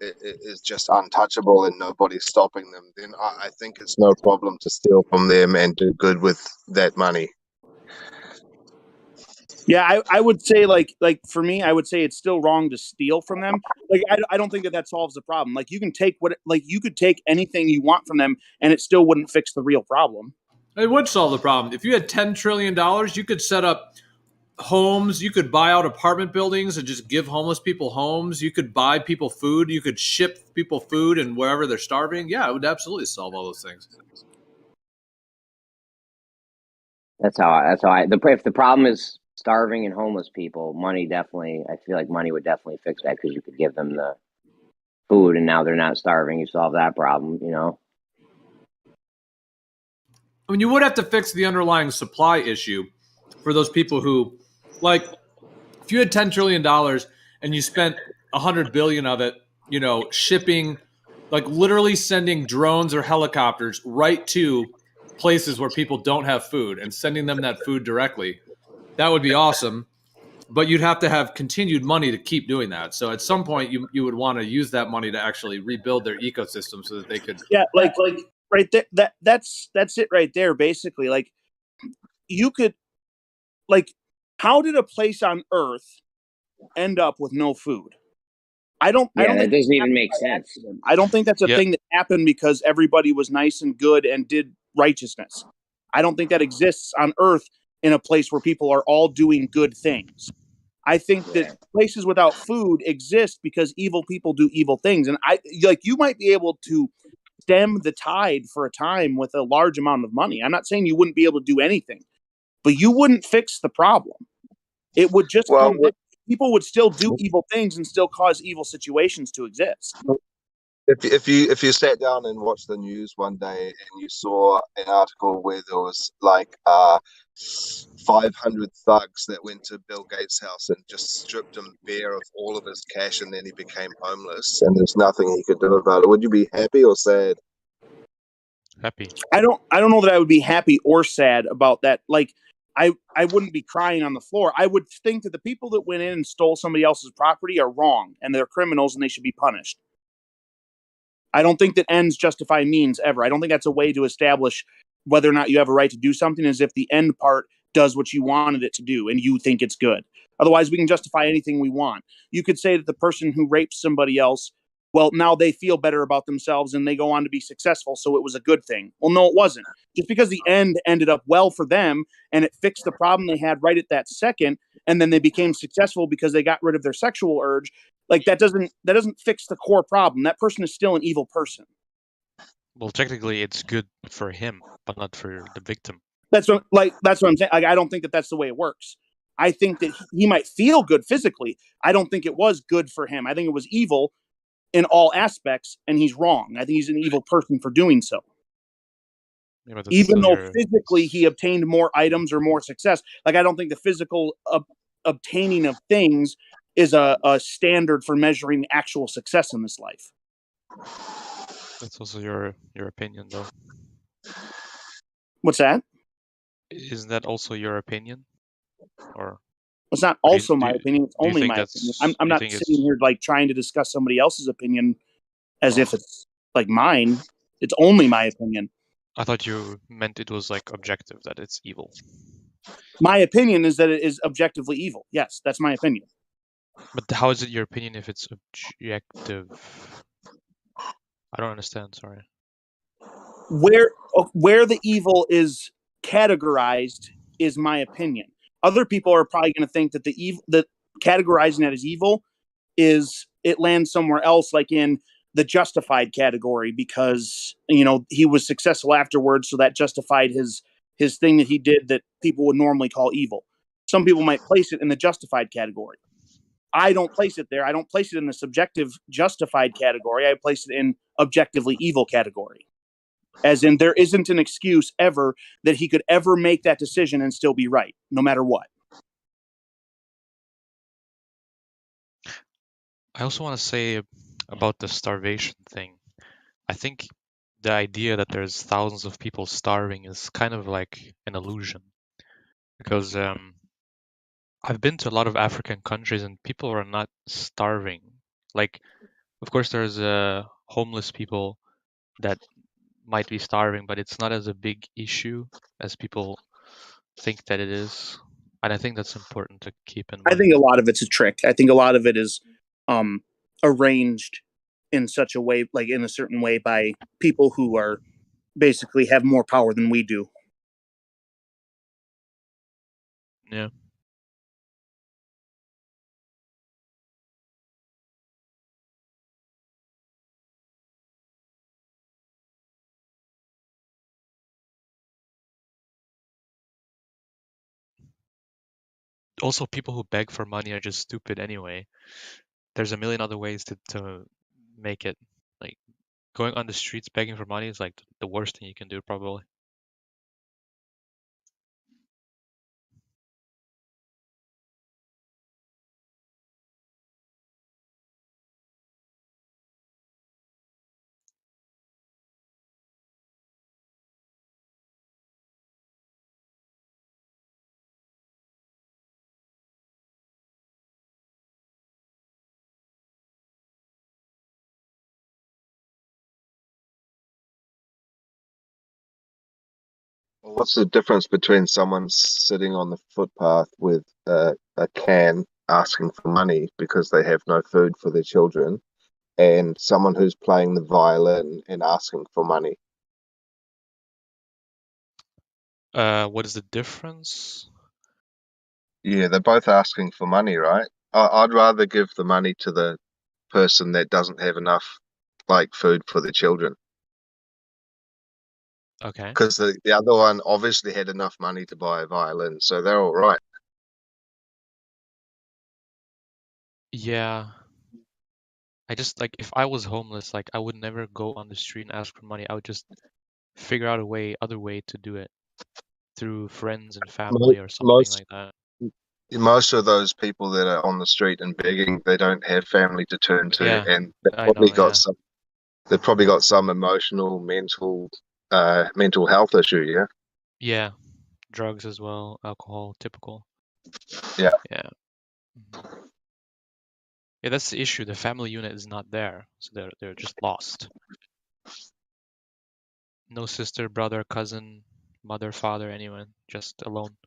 Speaker 5: is just untouchable and nobody's stopping them, then I think it's no problem to steal from them and do good with that money.
Speaker 21: Yeah, I would say like for me, I would say it's still wrong to steal from them. Like I don't think that solves the problem. Like you can take you could take anything you want from them, and it still wouldn't fix the real problem.
Speaker 10: It would solve the problem. If you had $10 trillion, you could set up homes. You could buy out apartment buildings and just give homeless people homes. You could buy people food. You could ship people food and wherever they're starving. Yeah, it would absolutely solve all those things.
Speaker 2: That's how I. If the problem is starving and homeless people, money definitely. I feel like money would definitely fix that because you could give them the food, and now they're not starving. You solve that problem, you know.
Speaker 10: I mean, you would have to fix the underlying supply issue for those people who, like, if you had $10 trillion and you spent $100 billion of it, you know, shipping, like literally sending drones or helicopters right to places where people don't have food and sending them that food directly, that would be awesome. But you'd have to have continued money to keep doing that. So at some point, you would want to use that money to actually rebuild their ecosystem so that they could.
Speaker 21: Yeah, like right there. That's it right there. Basically, like you could, like, how did a place on Earth end up with no food? I don't
Speaker 2: that
Speaker 21: think
Speaker 2: doesn't even make sense.
Speaker 21: I don't think that's a thing that happened because everybody was nice and good and did righteousness. I don't think that exists on Earth in a place where people are all doing good things. I think that places without food exist because evil people do evil things. And you might be able to stem the tide for a time with a large amount of money. I'm not saying you wouldn't be able to do anything, but you wouldn't fix the problem. It would just come back. People would still do evil things and still cause evil situations to exist.
Speaker 5: If you sat down and watched the news one day and you saw an article where there was like 500 thugs that went to Bill Gates' house and just stripped him bare of all of his cash, and then he became homeless and there's nothing he could do about it, would you be happy or sad?
Speaker 17: Happy.
Speaker 21: I don't know that I would be happy or sad about that. Like I wouldn't be crying on the floor. I would think that the people that went in and stole somebody else's property are wrong and they're criminals and they should be punished. I don't think that ends justify means ever. I don't think that's a way to establish whether or not you have a right to do something, as if the end part does what you wanted it to do and you think it's good. Otherwise, we can justify anything we want. You could say that the person who raped somebody else, well, now they feel better about themselves and they go on to be successful, so it was a good thing. Well, no, it wasn't. Just because the end ended up well for them and it fixed the problem they had right at that second, and then they became successful because they got rid of their sexual urge, like that doesn't fix the core problem. That person is still an evil person.
Speaker 17: Well, technically, it's good for him, but not for the victim.
Speaker 21: That's what I'm saying. Like, I don't think that that's the way it works. I think that he might feel good physically. I don't think it was good for him. I think it was evil in all aspects, and he's wrong. I think he's an evil person for doing so.
Speaker 17: Yeah,
Speaker 21: even though physically he obtained more items or more success. Like, I don't think the physical obtaining of things is a standard for measuring actual success in this life.
Speaker 17: That's also your opinion, though.
Speaker 21: What's that?
Speaker 17: Isn't that also your opinion? Or
Speaker 21: it's not also my opinion. It's only my opinion. I'm not sitting here like trying to discuss somebody else's opinion as if it's like mine. It's only my opinion.
Speaker 17: I thought you meant it was like objective, that it's evil.
Speaker 21: My opinion is that it is objectively evil. Yes, that's my opinion.
Speaker 17: But how is it your opinion if it's objective? I don't understand, sorry.
Speaker 21: Where the evil is categorized is my opinion. Other people are probably going to think that that categorizing that as evil is it lands somewhere else, like in the justified category, because he was successful afterwards, so that justified his thing that he did that people would normally call evil. Some people might place it in the justified category. I don't place it there. I don't place it in the subjective justified category. I place it in objectively evil category. As in, there isn't an excuse ever that he could ever make that decision and still be right, no matter what.
Speaker 17: I also want to say about the starvation thing. I think the idea that there's thousands of people starving is kind of like an illusion, because I've been to a lot of African countries and people are not starving. Like, of course, there's homeless people that might be starving, but it's not as a big issue as people think that it is. And I think that's important to keep in mind.
Speaker 21: I think a lot of it's a trick. I think a lot of it is arranged in such a way, like in a certain way, by people who are basically have more power than we do.
Speaker 17: Yeah. Also, people who beg for money are just stupid anyway. There's a million other ways to make it. Like, going on the streets begging for money is like the worst thing you can do, probably.
Speaker 5: Well, what's the difference between someone sitting on the footpath with a can asking for money because they have no food for their children, and someone who's playing the violin and asking for money?
Speaker 17: What is the difference?
Speaker 5: Yeah, they're both asking for money, right? I'd rather give the money to the person that doesn't have enough, like, food for their children.
Speaker 17: Okay.
Speaker 5: Because the other one obviously had enough money to buy a violin, so they're all right.
Speaker 17: Yeah. I just, like, if I was homeless, like, I would never go on the street and ask for money. I would just figure out other way to do it through friends and family or something like that.
Speaker 5: Most of those people that are on the street and begging, they don't have family to turn to,
Speaker 17: Yeah,
Speaker 5: and they've
Speaker 17: I
Speaker 5: probably
Speaker 17: know,
Speaker 5: got
Speaker 17: yeah.
Speaker 5: some. They've probably got some emotional, mental health issue. Yeah.
Speaker 17: Yeah. Drugs as well, alcohol, typical.
Speaker 5: Yeah.
Speaker 17: Yeah. Yeah, that's the issue. The family unit is not there, so they're just lost. No sister, brother, cousin, mother, father, anyone, just alone.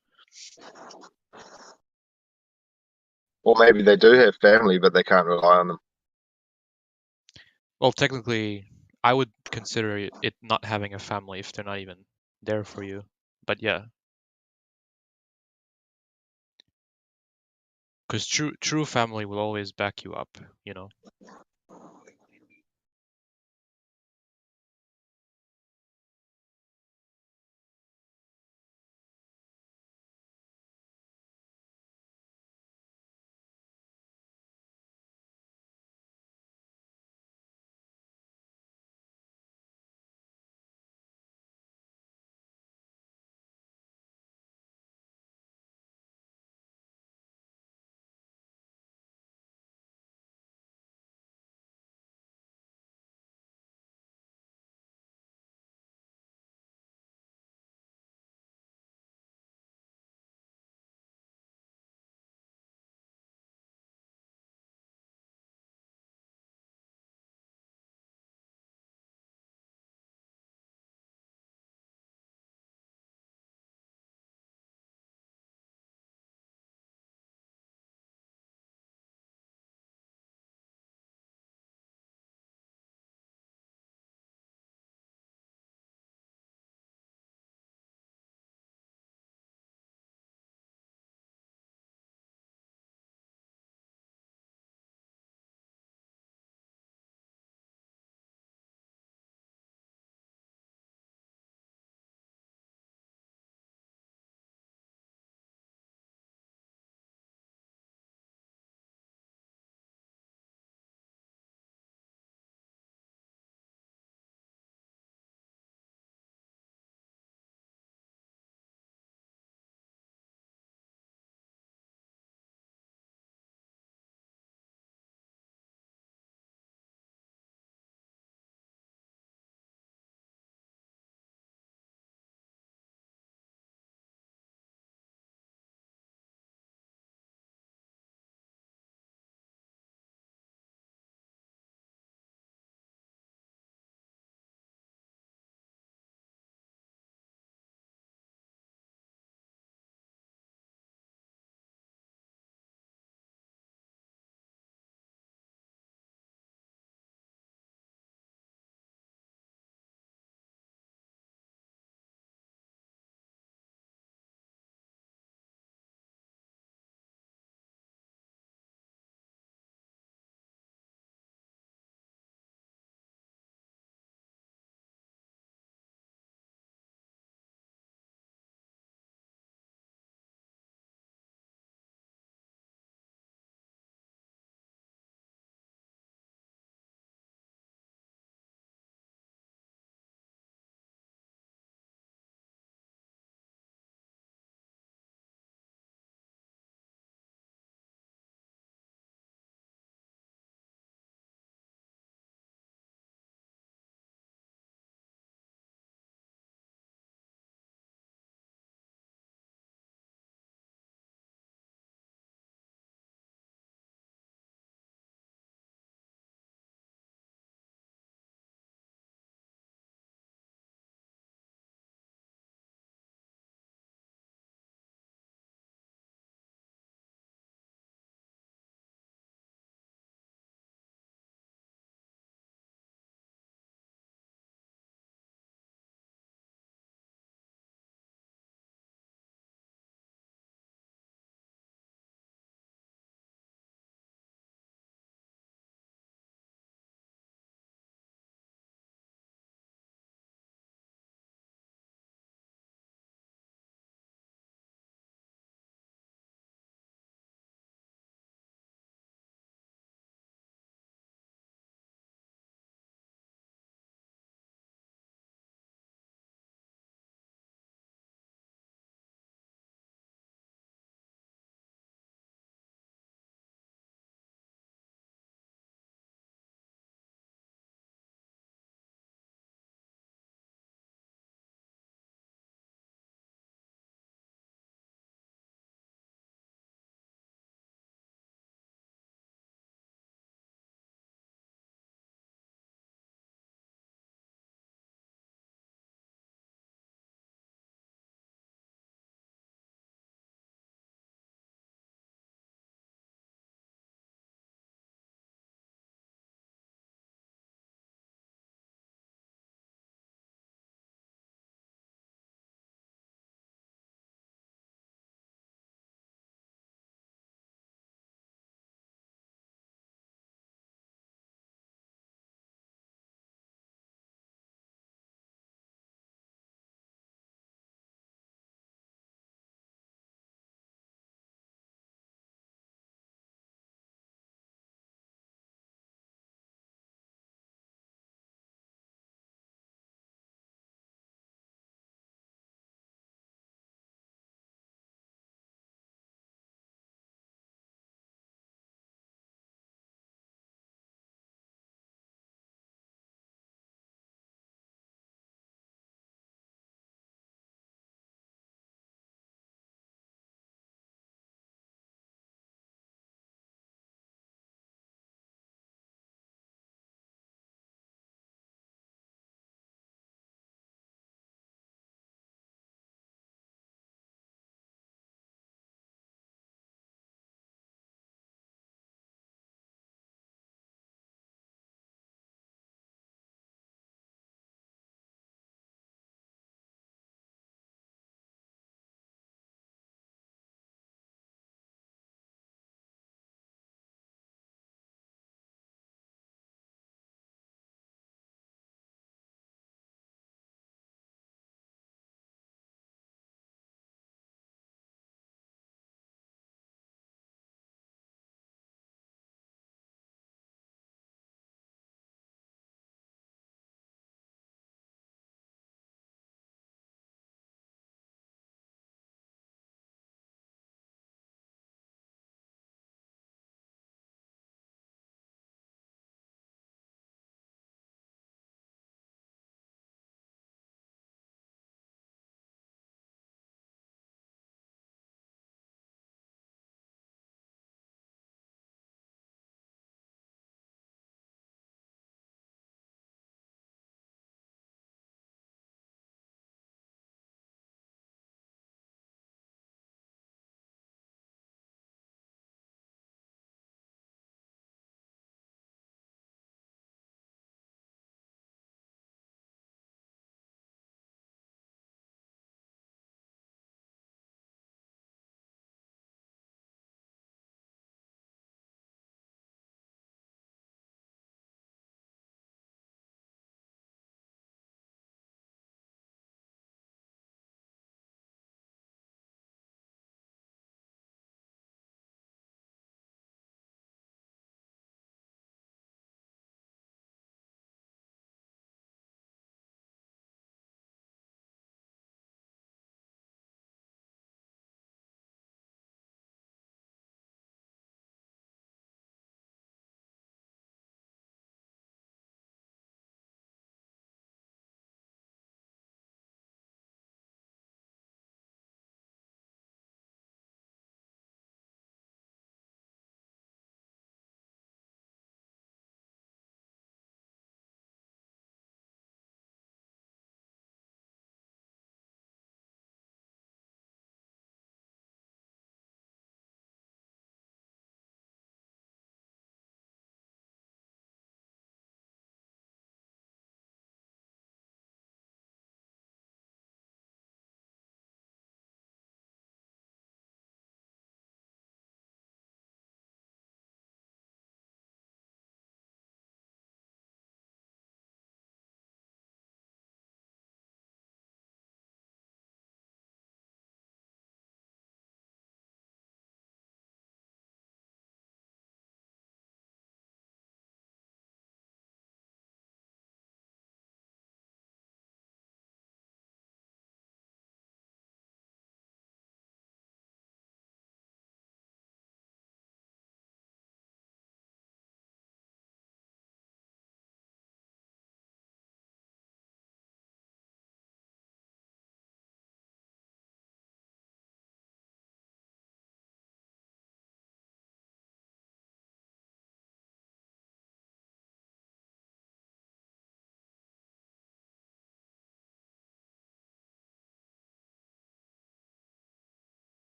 Speaker 5: Or maybe they do have family, but they can't rely on them.
Speaker 17: Well, technically, I would consider it not having a family if they're not even there for you. But yeah. Because true family will always back you up, you know.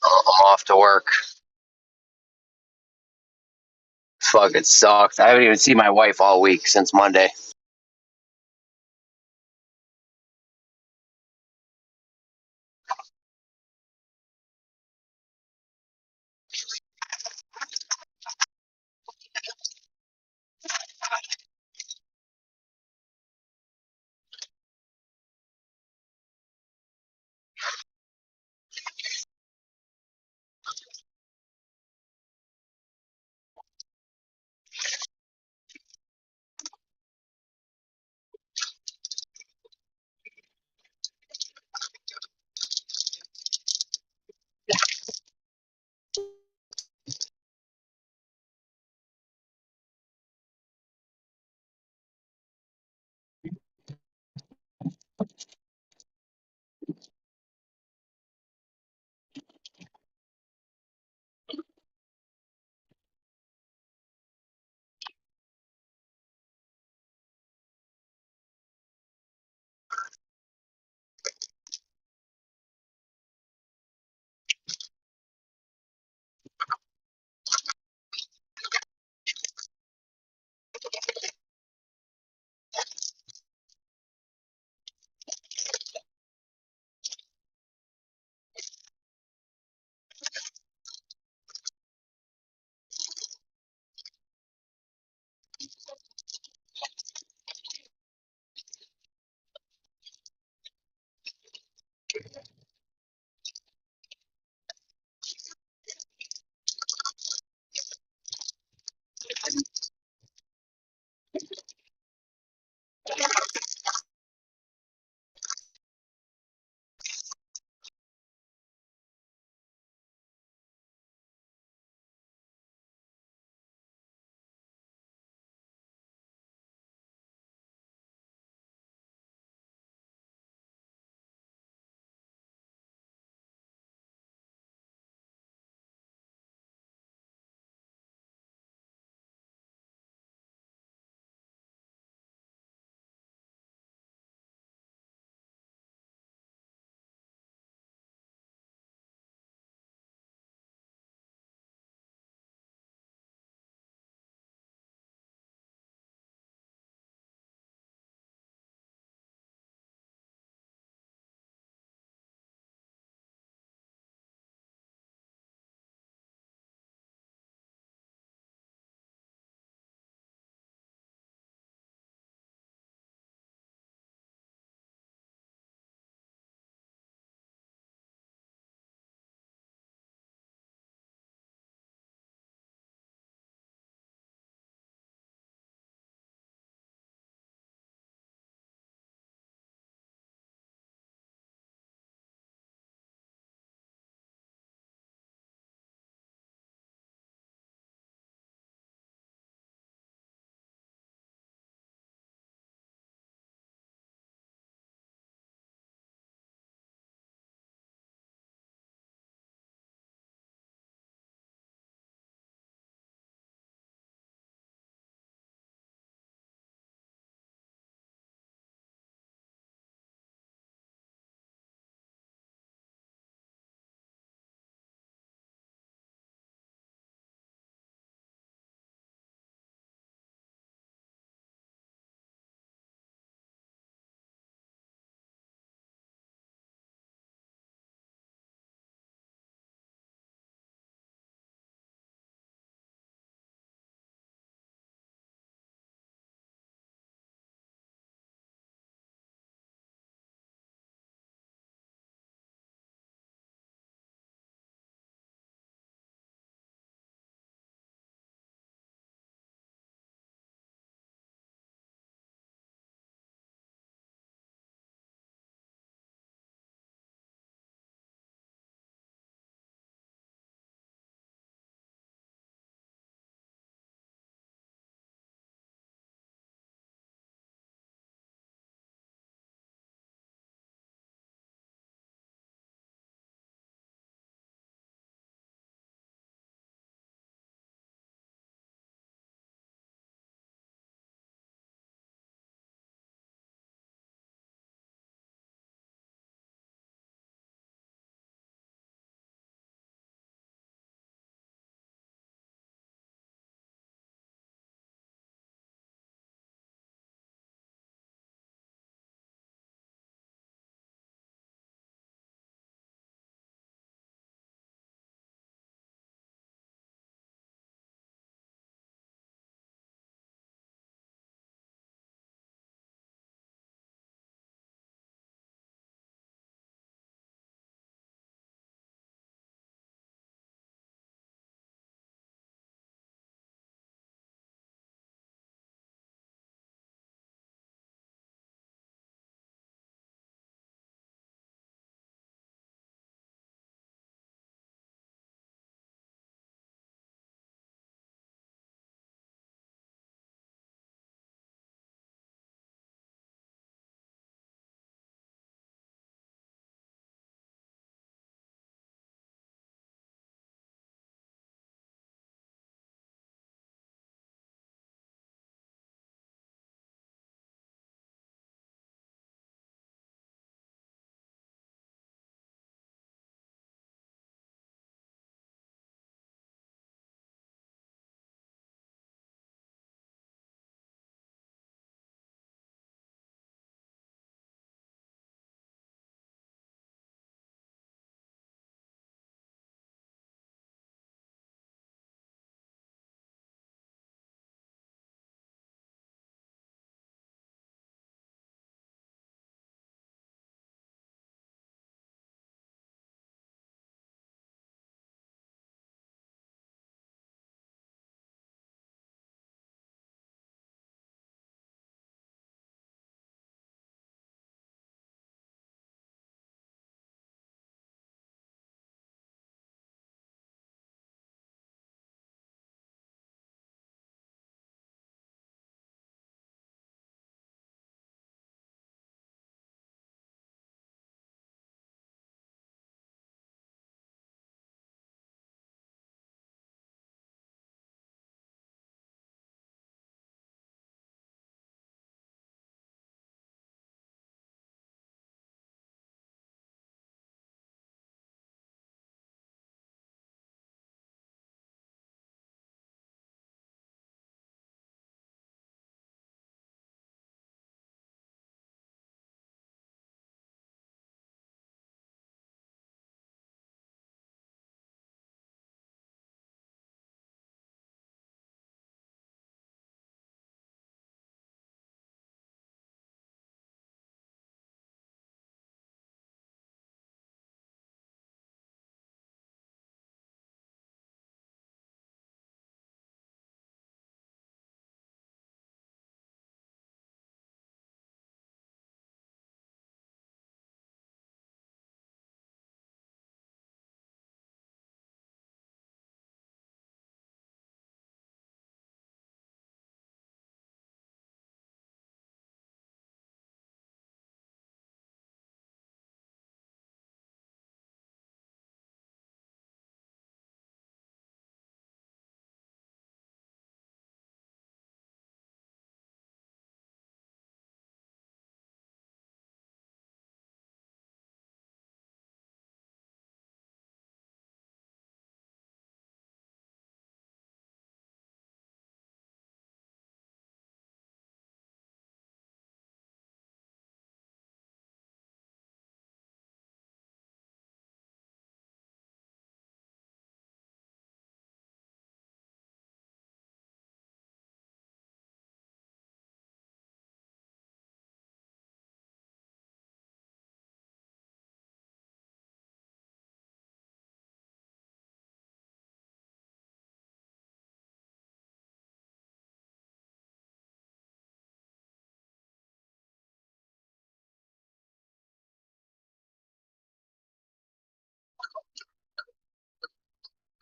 Speaker 9: I'm off to work. Fuck, it sucks. I haven't even seen my wife all week since Monday.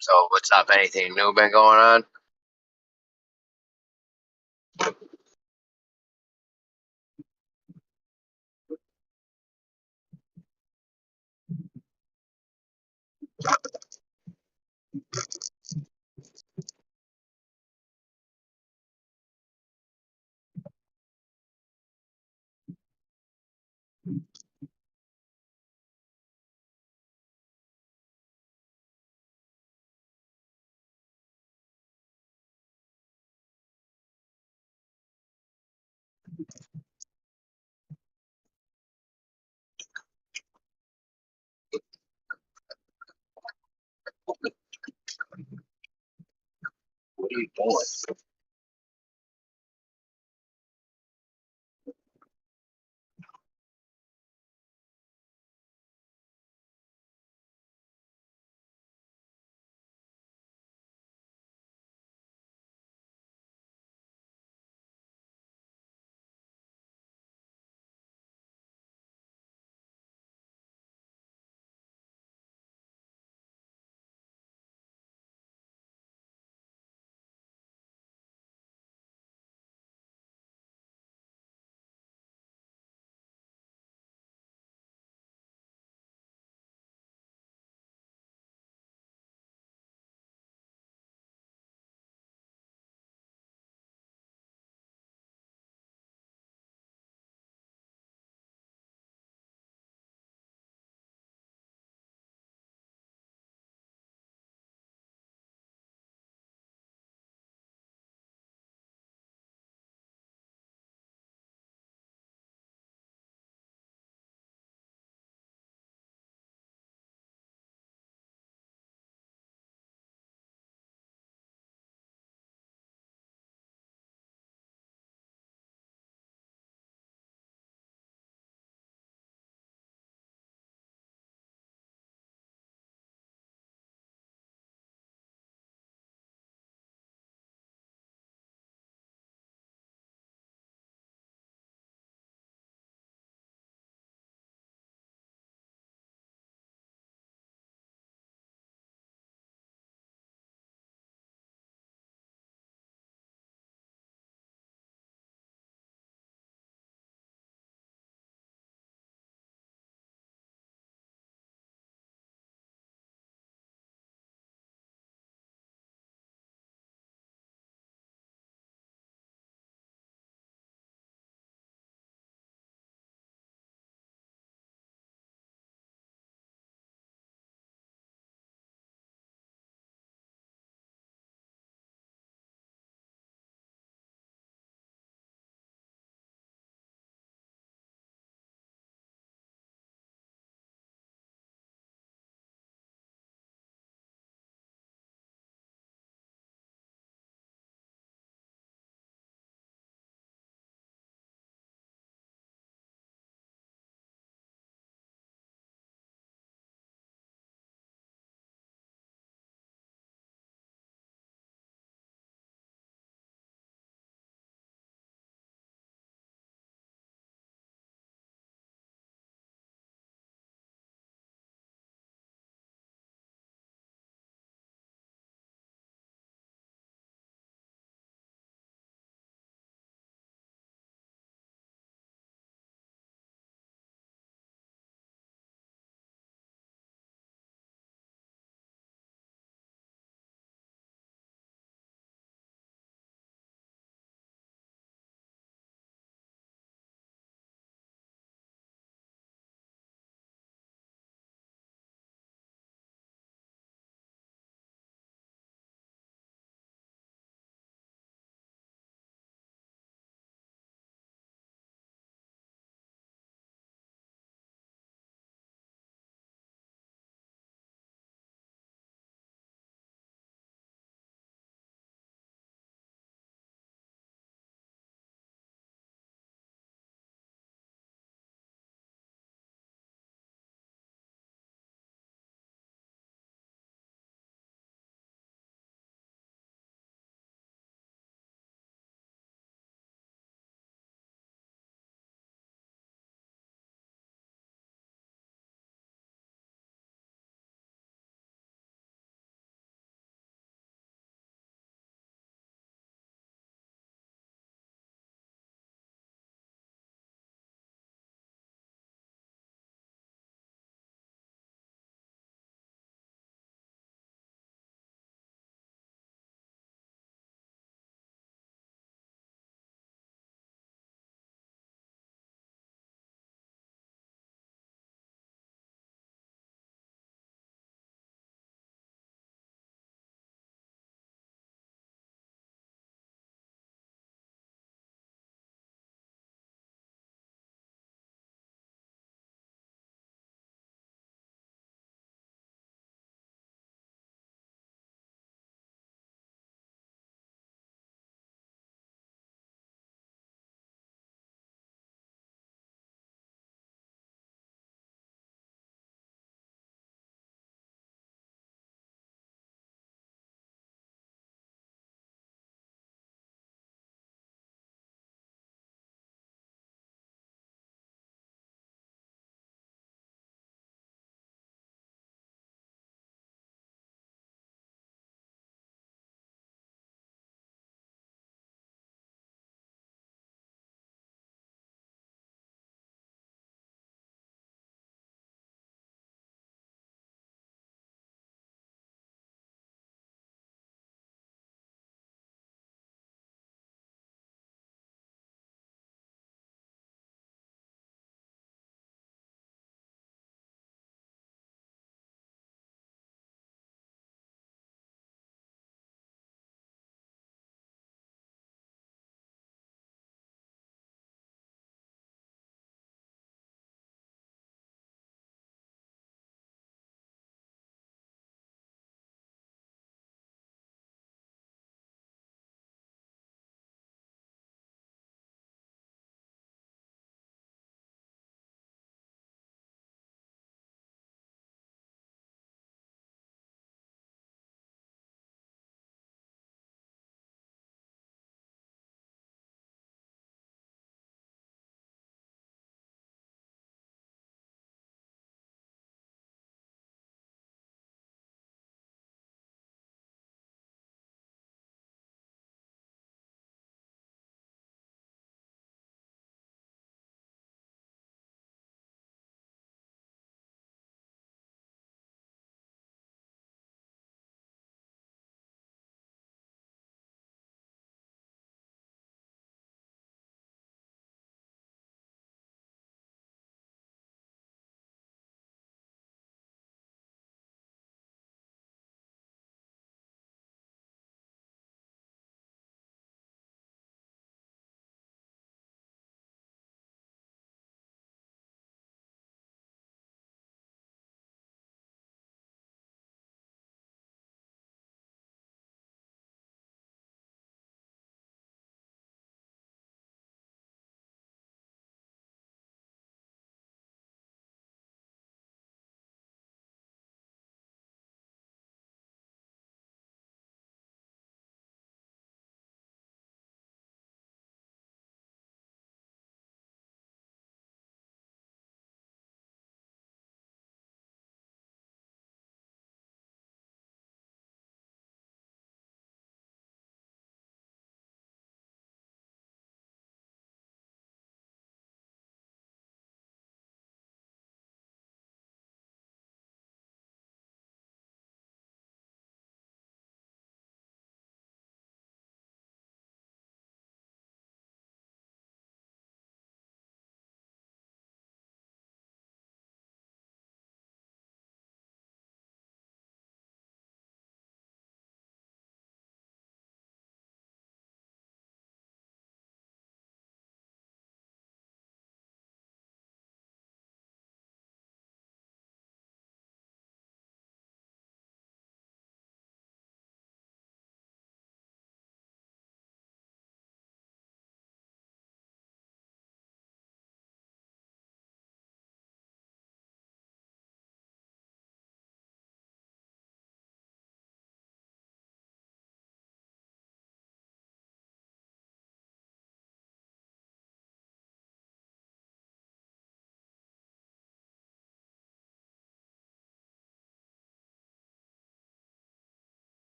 Speaker 9: So what's up? Anything new been going on? What are you doing?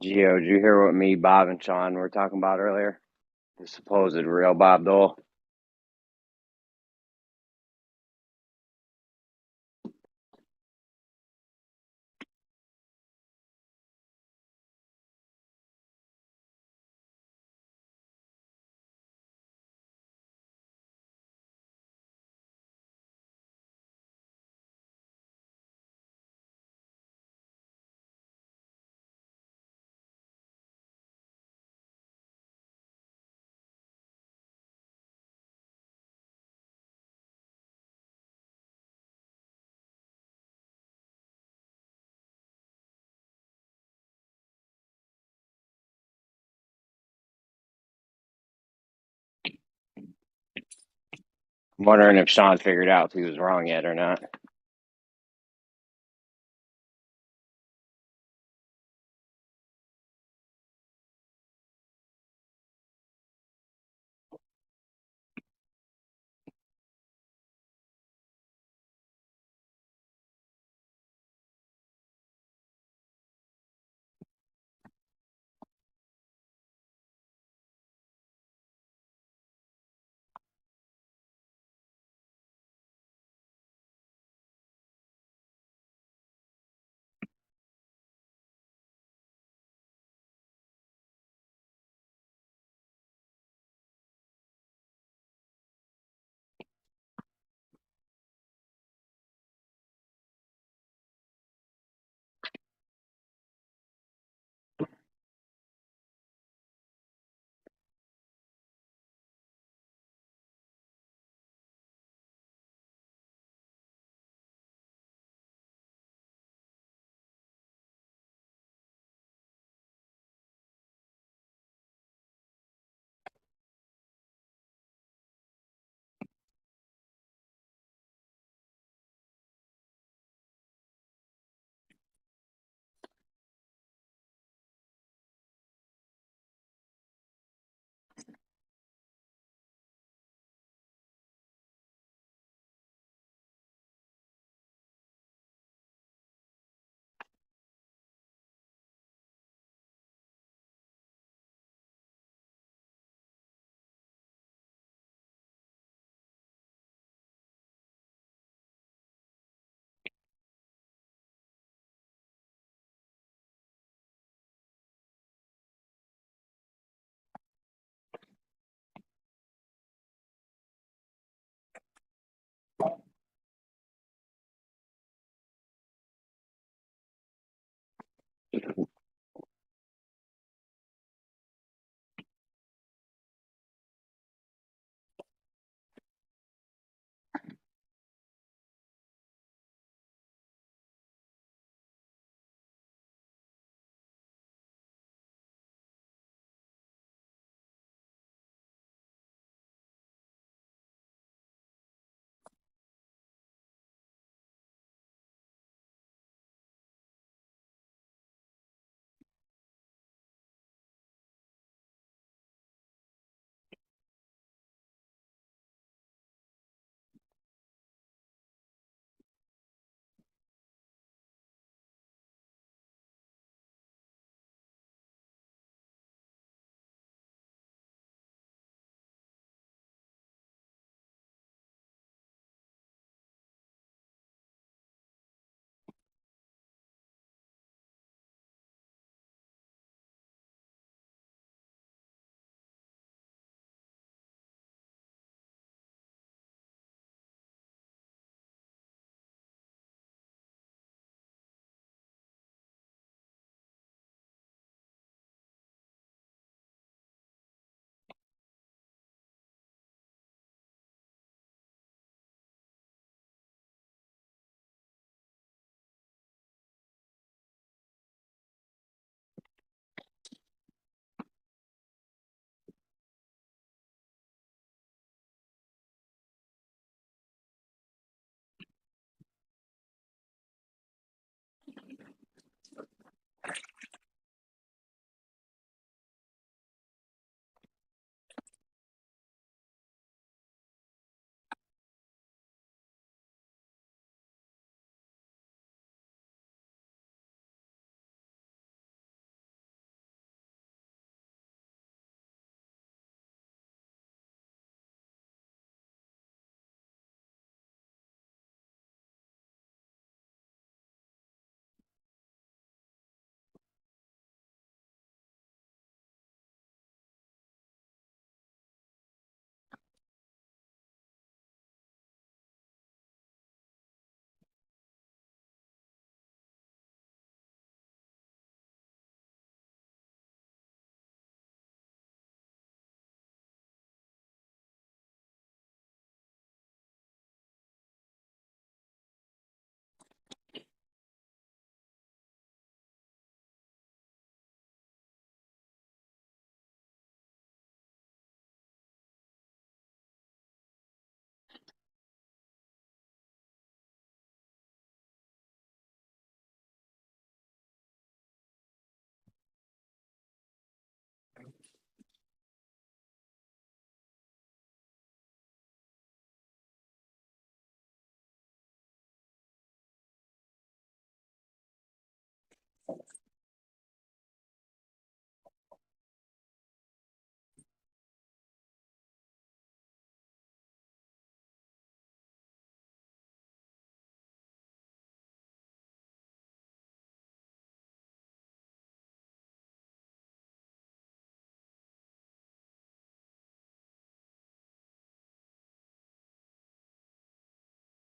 Speaker 2: Gio, did you hear what me, Bob, and Sean were talking about earlier? The supposed real Bob Dole. I'm wondering if Sean figured out if he was wrong yet or not.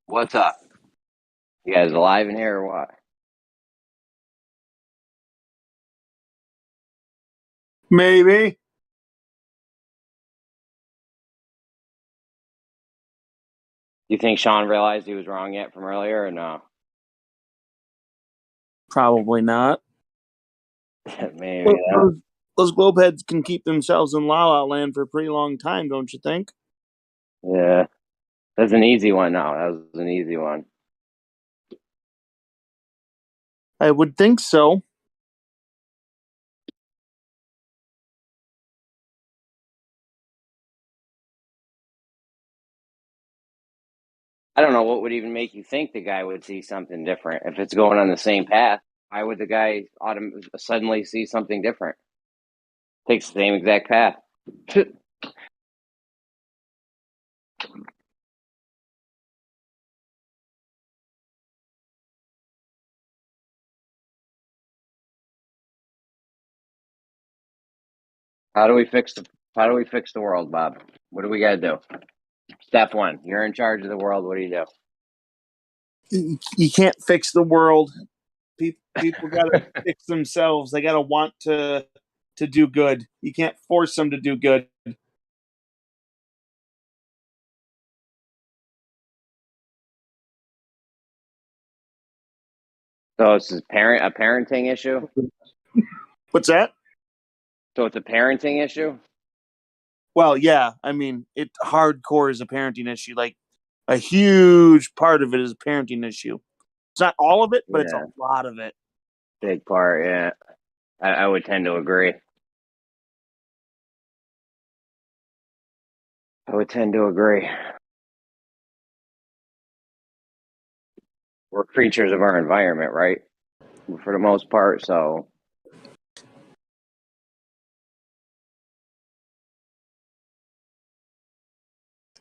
Speaker 2: What's up? You guys alive in here or what?
Speaker 21: Maybe.
Speaker 2: You think Sean realized he was wrong yet from earlier or no?
Speaker 21: Probably not.
Speaker 2: Maybe.
Speaker 21: Those globeheads can keep themselves in La La Land for a pretty long time, don't you think?
Speaker 2: Yeah. That's an easy one now. That was an easy one.
Speaker 21: I would think so.
Speaker 2: I don't know what would even make you think the guy would see something different. If it's going on the same path, why would the guy suddenly see something different? Takes the same exact path. How do we fix the world, Bob? What do we gotta do? Step one, you're in charge of the world. What do you do?
Speaker 21: You can't fix the world. People got to fix themselves. They got to want to do good. You can't force them to do good.
Speaker 2: So it's a parenting issue?
Speaker 21: What's that?
Speaker 2: So it's a parenting issue?
Speaker 21: Well, yeah. I mean, it hardcore is a parenting issue. Like a huge part of it is a parenting issue. It's not all of it, but it's a lot of it.
Speaker 2: Big part, yeah. I would tend to agree. We're creatures of our environment, right? For the most part, so.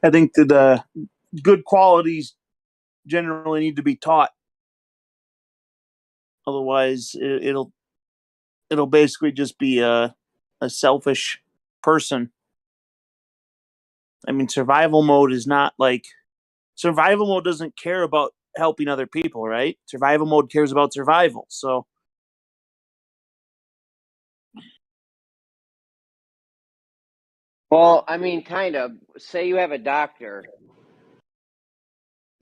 Speaker 21: I think that good qualities generally need to be taught. Otherwise, it'll basically just be a selfish person. I mean, survival mode doesn't care about helping other people, right? Survival mode cares about survival. So,
Speaker 2: Well, I mean, kind of. Say you have a doctor,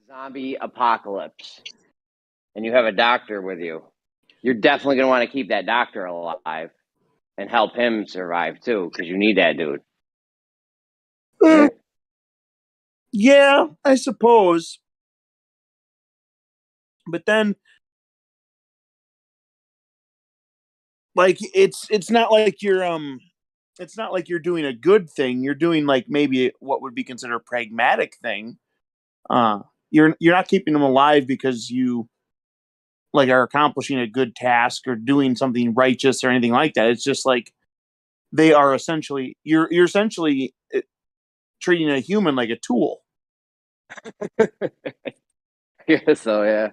Speaker 2: zombie apocalypse, and you have a doctor with you. You're definitely going to want to keep that doctor alive and help him survive too, because you need that dude. Right?
Speaker 21: Yeah, I suppose. But then, like, it's not like you're doing a good thing. You're doing like maybe what would be considered a pragmatic thing. You're not keeping them alive because you like are accomplishing a good task or doing something righteous or anything like that. It's just like they are essentially you're essentially treating a human like a tool.
Speaker 2: Yeah, so yeah.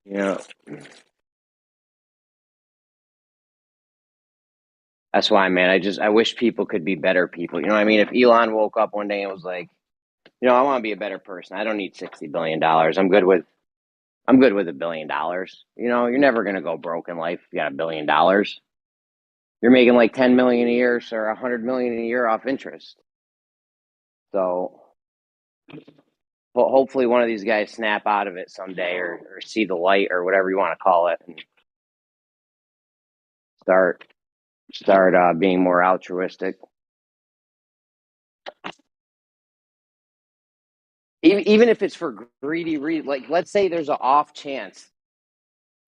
Speaker 2: Yeah. That's why, man, I wish people could be better people. You know what I mean? If Elon woke up one day and was like, I want to be a better person. I don't need $60 billion. I'm good with $1 billion. You're never going to go broke in life if you got $1 billion. You're making like 10 million a year or 100 million a year off interest. So hopefully one of these guys snap out of it someday or see the light or whatever you want to call it and start being more altruistic. Even if it's for greedy reasons, like let's say there's an off chance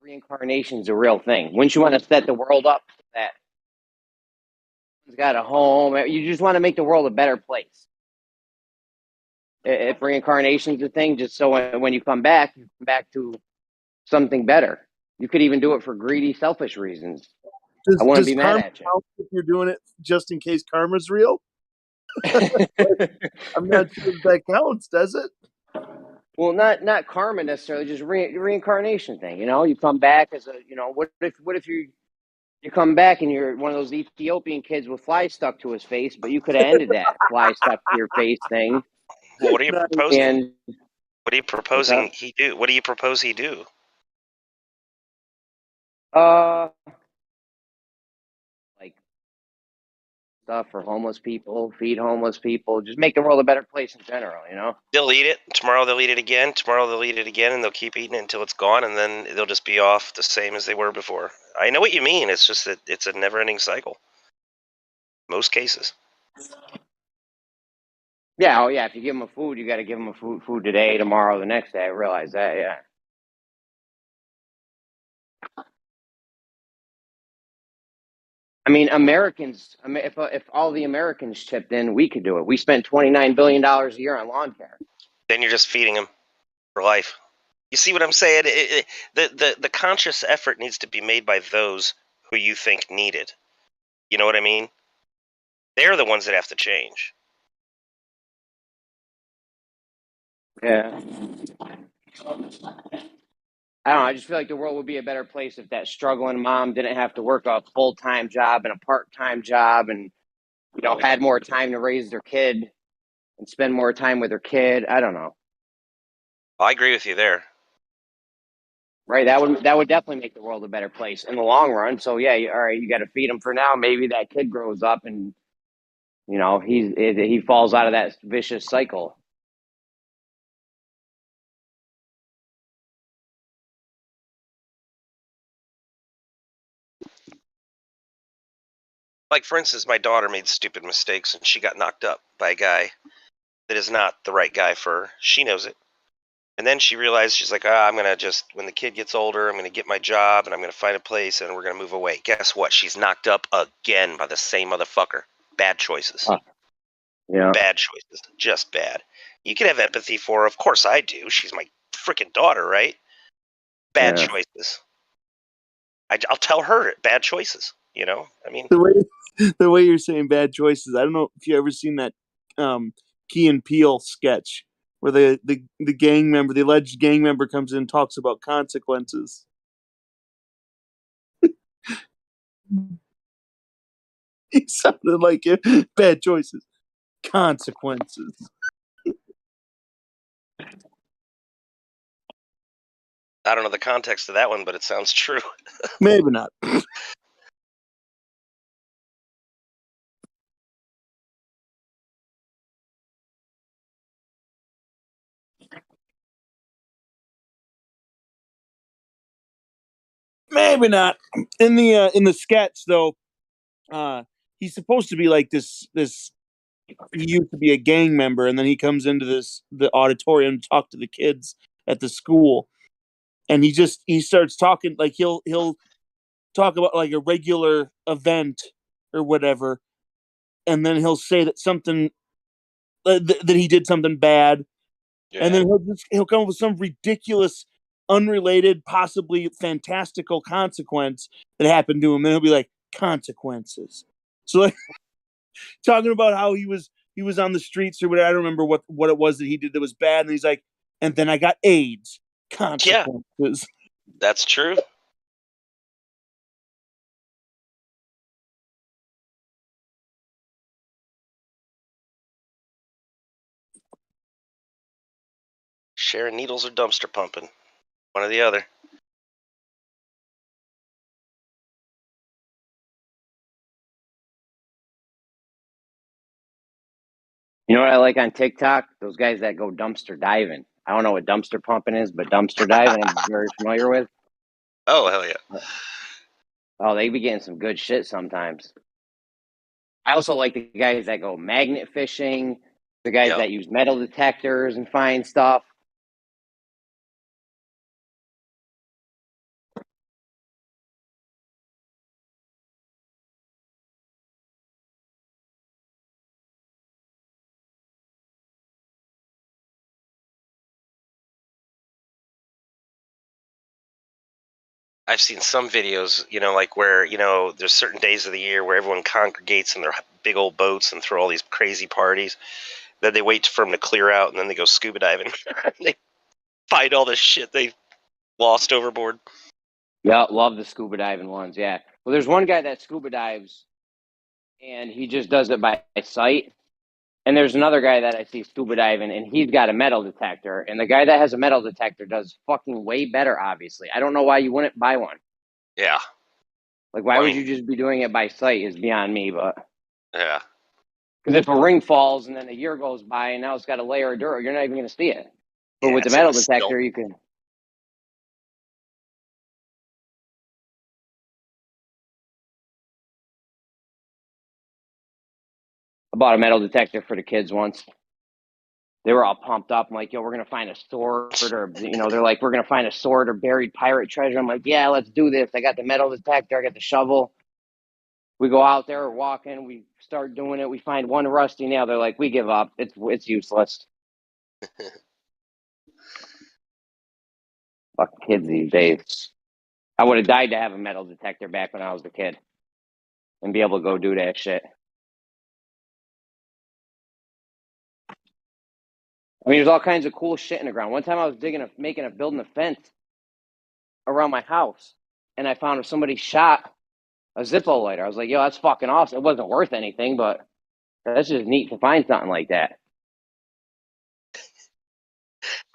Speaker 2: reincarnation's a real thing. Wouldn't you want to set the world up so that it's got a home? You just want to make the world a better place. If reincarnation's a thing, just so when you come back to something better. You could even do it for greedy, selfish reasons. I wouldn't be mad
Speaker 21: karma
Speaker 2: at you.
Speaker 21: count if you're doing it just in case karma's real? I'm not sure if that counts, does it?
Speaker 2: Well, not karma necessarily, just reincarnation thing. You know, you come back as what if you come back and you're one of those Ethiopian kids with flies stuck to his face, but you could have ended that fly stuck to your face thing.
Speaker 13: Well, what are you proposing?
Speaker 2: And
Speaker 13: what are you proposing he do? What do you propose he do?
Speaker 2: Like stuff for homeless people, feed homeless people, just make the world a better place in general, you know?
Speaker 13: They'll eat it. Tomorrow they'll eat it again. Tomorrow they'll eat it again, and they'll keep eating it until it's gone, and then they'll just be off the same as they were before. I know what you mean. It's just that it's a never-ending cycle. Most cases.
Speaker 2: Yeah, oh yeah, if you give them food, you got to give them food today, tomorrow, the next day. I realize that, yeah. I mean, Americans, if all the Americans chipped in, we could do it. We spent $29 billion a year on lawn care.
Speaker 13: Then you're just feeding them for life. You see what I'm saying? The conscious effort needs to be made by those who you think need it. You know what I mean? They're the ones that have to change.
Speaker 2: Yeah. I don't know. I just feel like the world would be a better place if that struggling mom didn't have to work a full-time job and a part-time job and, had more time to raise their kid and spend more time with their kid. I don't know.
Speaker 13: I agree with you there.
Speaker 2: Right. That would definitely make the world a better place in the long run. So yeah, all right, you got to feed him for now. Maybe that kid grows up and, he falls out of that vicious cycle.
Speaker 13: Like, for instance, my daughter made stupid mistakes and she got knocked up by a guy that is not the right guy for her. She knows it. And then she realized, she's like, I'm going to just, when the kid gets older, I'm going to get my job and I'm going to find a place and we're going to move away. Guess what? She's knocked up again by the same motherfucker. Bad choices.
Speaker 2: Yeah.
Speaker 13: Bad choices. Just bad. You can have empathy for her. Of course I do. She's my freaking daughter, right? Bad choices. I'll tell her bad choices, I mean.
Speaker 21: The way you're saying bad choices, I don't know if you ever seen that Key and Peele sketch where the gang member, the alleged gang member, comes in and talks about consequences. He sounded like it. Bad choices. Consequences.
Speaker 13: I don't know the context of that one, but it sounds true.
Speaker 21: Maybe not. Maybe not. In the sketch though, he's supposed to be like this. He used to be a gang member, and then he comes into the auditorium to talk to the kids at the school, and he starts talking like he'll talk about like a regular event or whatever, and then he'll say that something that he did something bad, and then he'll come up with some ridiculous, unrelated, possibly fantastical consequence that happened to him. Then he'll be like, consequences. So like talking about how he was on the streets or whatever. I don't remember what it was that he did that was bad, and he's like, and then I got AIDS. Consequences.
Speaker 13: Yeah, that's true. Sharing needles or dumpster pumping. One or the other.
Speaker 2: You know what I like on TikTok? Those guys that go dumpster diving. I don't know what dumpster pumping is, but dumpster diving I'm very familiar with.
Speaker 13: Oh, hell yeah.
Speaker 2: Oh, they be getting some good shit sometimes. I also like the guys that go magnet fishing, the guys that use metal detectors and find stuff.
Speaker 13: I've seen some videos, like where, there's certain days of the year where everyone congregates in their big old boats and throw all these crazy parties. Then they wait for them to clear out, and then they go scuba diving. They find all this shit they lost overboard.
Speaker 2: Yeah, love the scuba diving ones. Yeah. Well, there's one guy that scuba dives, and he just does it by sight. And there's another guy that I see scuba diving, and he's got a metal detector. And the guy that has a metal detector does fucking way better, obviously. I don't know why you wouldn't buy one.
Speaker 13: Yeah.
Speaker 2: Like, why would you just be doing it by sight is beyond me, but...
Speaker 13: Yeah.
Speaker 2: Because if a ring falls and then a year goes by and now it's got a layer of dirt, you're not even going to see it. But with the metal detector, you can... I bought a metal detector for the kids once. They were all pumped up. I'm like, yo, we're going to find a sword or, they're like, we're going to find a sword or buried pirate treasure. I'm like, yeah, let's do this. I got the metal detector. I got the shovel. We go out there, we're walking. We start doing it. We find one rusty nail. They're like, we give up. It's useless. Fucking kids these days. I would have died to have a metal detector back when I was a kid and be able to go do that shit. I mean, there's all kinds of cool shit in the ground. One time I was building a fence around my house, and I found somebody shot a Zippo lighter. I was like, yo, that's fucking awesome. It wasn't worth anything, but that's just neat to find something like that.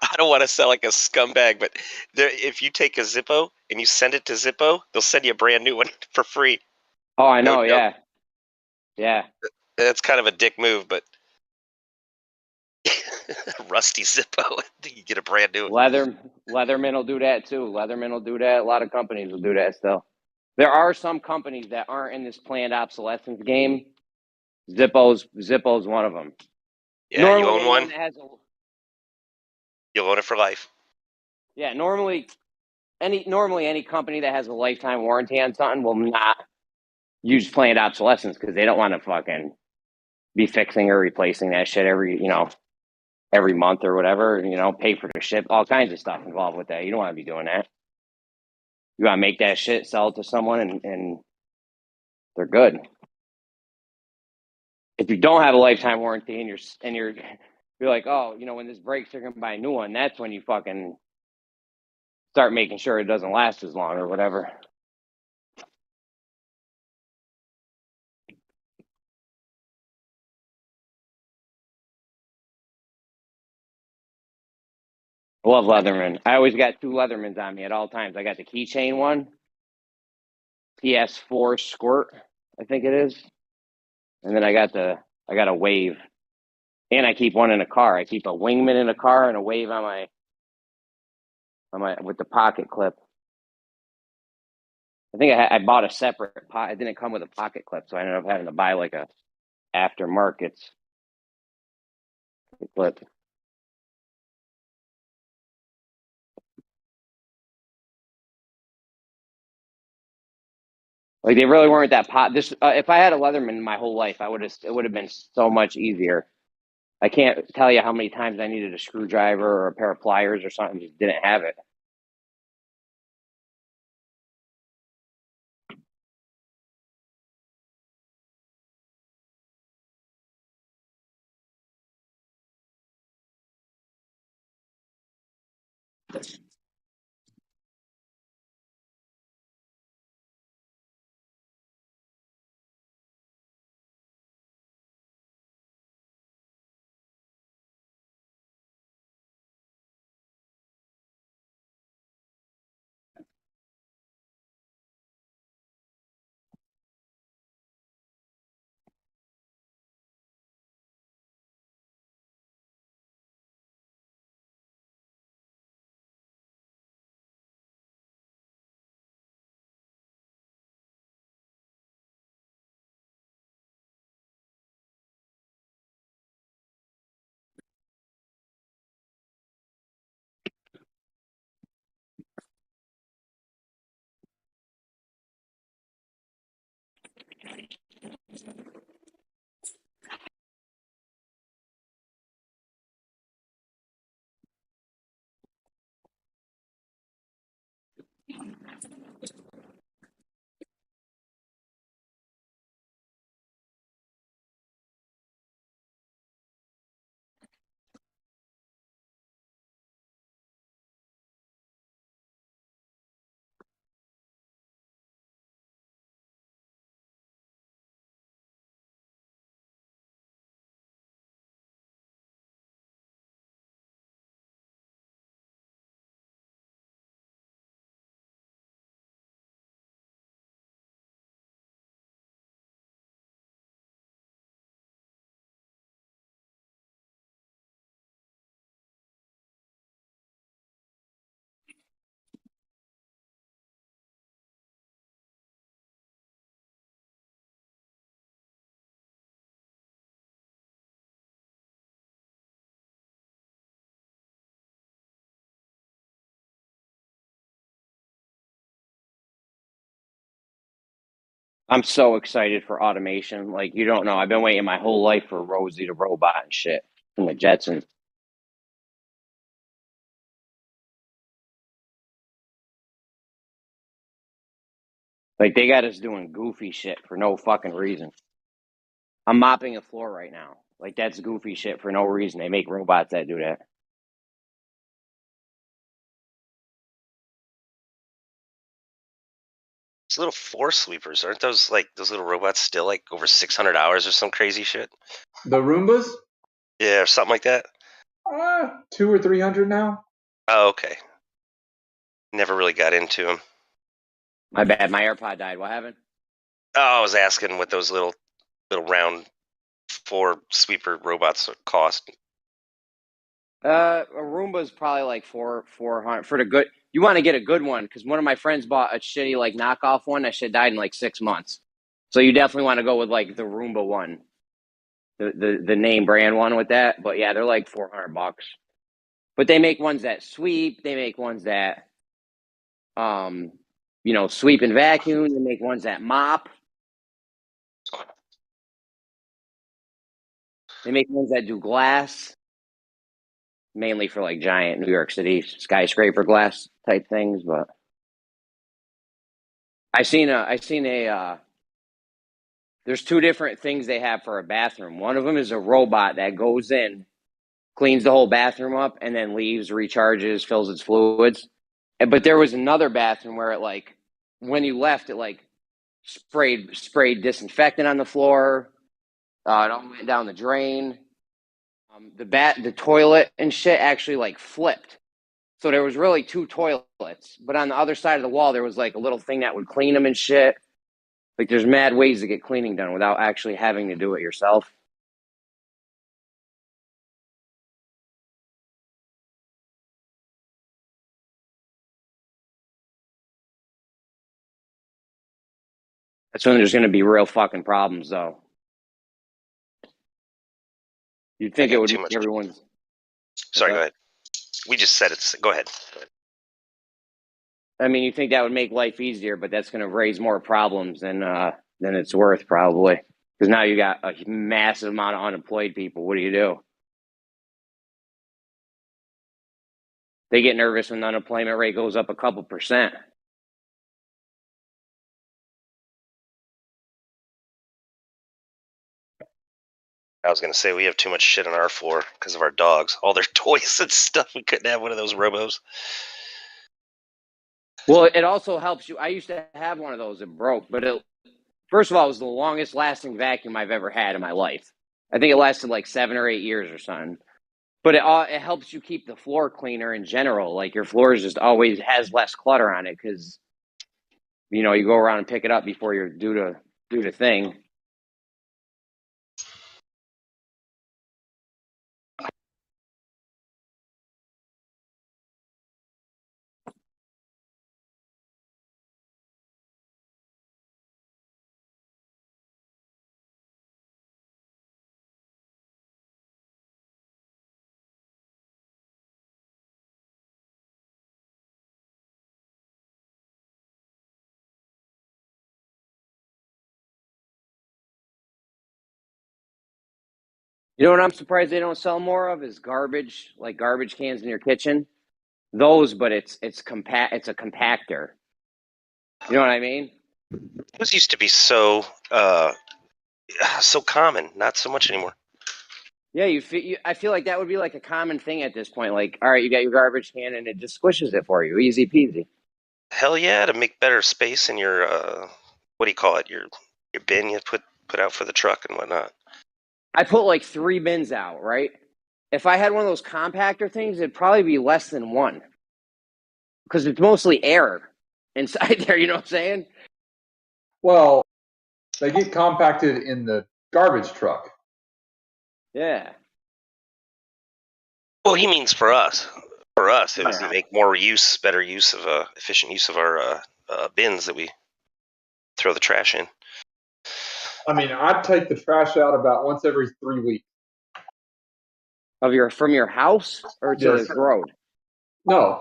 Speaker 13: I don't want to sound like a scumbag, but if you take a Zippo and you send it to Zippo, they'll send you a brand new one for free.
Speaker 2: Oh, I know, yeah. Yeah.
Speaker 13: That's kind of a dick move, but rusty Zippo, you get a brand new one.
Speaker 2: Leatherman will do that too. Leatherman will do that. A lot of companies will do that still. There are some companies that aren't in this planned obsolescence game. Zippo's one of them.
Speaker 13: Yeah,
Speaker 2: normally
Speaker 13: you own one? You'll own it for life.
Speaker 2: Yeah, normally any company that has a lifetime warranty on something will not use planned obsolescence because they don't want to fucking be fixing or replacing that shit every month or whatever, pay for the ship, all kinds of stuff involved with that. You don't want to be doing that. You want to make that shit, sell it to someone, and they're good. If you don't have a lifetime warranty and you're like, oh, when this breaks, you're gonna buy a new one. That's when you fucking start making sure it doesn't last as long or whatever. I love Leatherman. I always got 2 Leathermans on me at all times. I got the keychain one, PS4 Squirt, I think it is, and then I got a Wave, and I keep one in a car. I keep a Wingman in a car and a Wave on my with the pocket clip. I think I bought a separate pot. It didn't come with a pocket clip, so I ended up having to buy like a aftermarket clip. Like they really weren't that pot. This if I had a Leatherman my whole life, it would have been so much easier. I can't tell you how many times I needed a screwdriver or a pair of pliers or something, just didn't have it. I'm so excited for automation. Like, you don't know. I've been waiting my whole life for Rosie the robot and shit from the Jetsons. Like, they got us doing goofy shit for no fucking reason. I'm mopping a floor right now. Like, that's goofy shit for no reason. They make robots that do that.
Speaker 13: Those little floor sweepers, aren't those like those little robots still like over 600 hours or some crazy shit?
Speaker 15: The Roombas?
Speaker 13: Yeah, or something like that.
Speaker 15: 200 or 300 now.
Speaker 13: Oh, okay. Never really got into them.
Speaker 2: My bad. My AirPod died. What happened?
Speaker 13: Oh, I was asking what those little round floor sweeper robots cost.
Speaker 2: A Roomba's probably like 400 for the good. You want to get a good one because one of my friends bought a shitty like knockoff one that shit died in like 6 months. So you definitely want to go with like the Roomba one, the name brand one with that. But yeah, they're like $400. But they make ones that sweep. They make ones that sweep and vacuum. They make ones that mop. They make ones that do glass, mainly for like giant New York City skyscraper glass type things. But I seen a there's two different things they have for a bathroom. One of them is a robot that goes in, cleans the whole bathroom up, and then leaves, recharges, fills its fluids. But there was another bathroom where it like, when you left, it like sprayed disinfectant on the floor. It all went down the drain. The toilet and shit actually like flipped. So there was really two toilets, but on the other side of the wall there was like a little thing that would clean them and shit. Like, there's mad ways to get cleaning done without actually having to do it yourself. That's when there's going to be real fucking problems, though. You'd think it would make everyone's...
Speaker 13: Sorry, go ahead. We just said it. Go ahead.
Speaker 2: I mean, you think that would make life easier, but that's going to raise more problems than it's worth, probably. Because now you got a massive amount of unemployed people. What do you do? They get nervous when the unemployment rate goes up a couple percent.
Speaker 13: I was going to say we have too much shit on our floor because of our dogs. All their toys and stuff. We couldn't have one of those robos.
Speaker 2: Well, it also helps you. I used to have one of those. It broke. But first of all, it was the longest lasting vacuum I've ever had in my life. I think it lasted like 7 or 8 years or something. But it helps you keep the floor cleaner in general. Like, your floor just always has less clutter on it because, you go around and pick it up before you're due to do the thing. You know what I'm surprised they don't sell more of is garbage, like garbage cans in your kitchen. Those, but it's a compactor. You know what I mean?
Speaker 13: Those used to be so common. Not so much anymore.
Speaker 2: Yeah, I feel like that would be like a common thing at this point. Like, all right, you got your garbage can, and it just squishes it for you, easy peasy.
Speaker 13: Hell yeah, to make better space in your what do you call it? Your bin you put out for the truck and whatnot.
Speaker 2: I put like 3 bins out, right? If I had one of those compactor things, it'd probably be less than 1. Because it's mostly air inside there, you know what I'm saying?
Speaker 15: Well, they get compacted in the garbage truck.
Speaker 2: Yeah.
Speaker 13: Well, he means for us. For us, it would make better use of efficient use of our bins that we throw the trash in.
Speaker 15: I mean, I'd take the trash out about once every 3 weeks.
Speaker 2: From your house or to the road?
Speaker 15: No,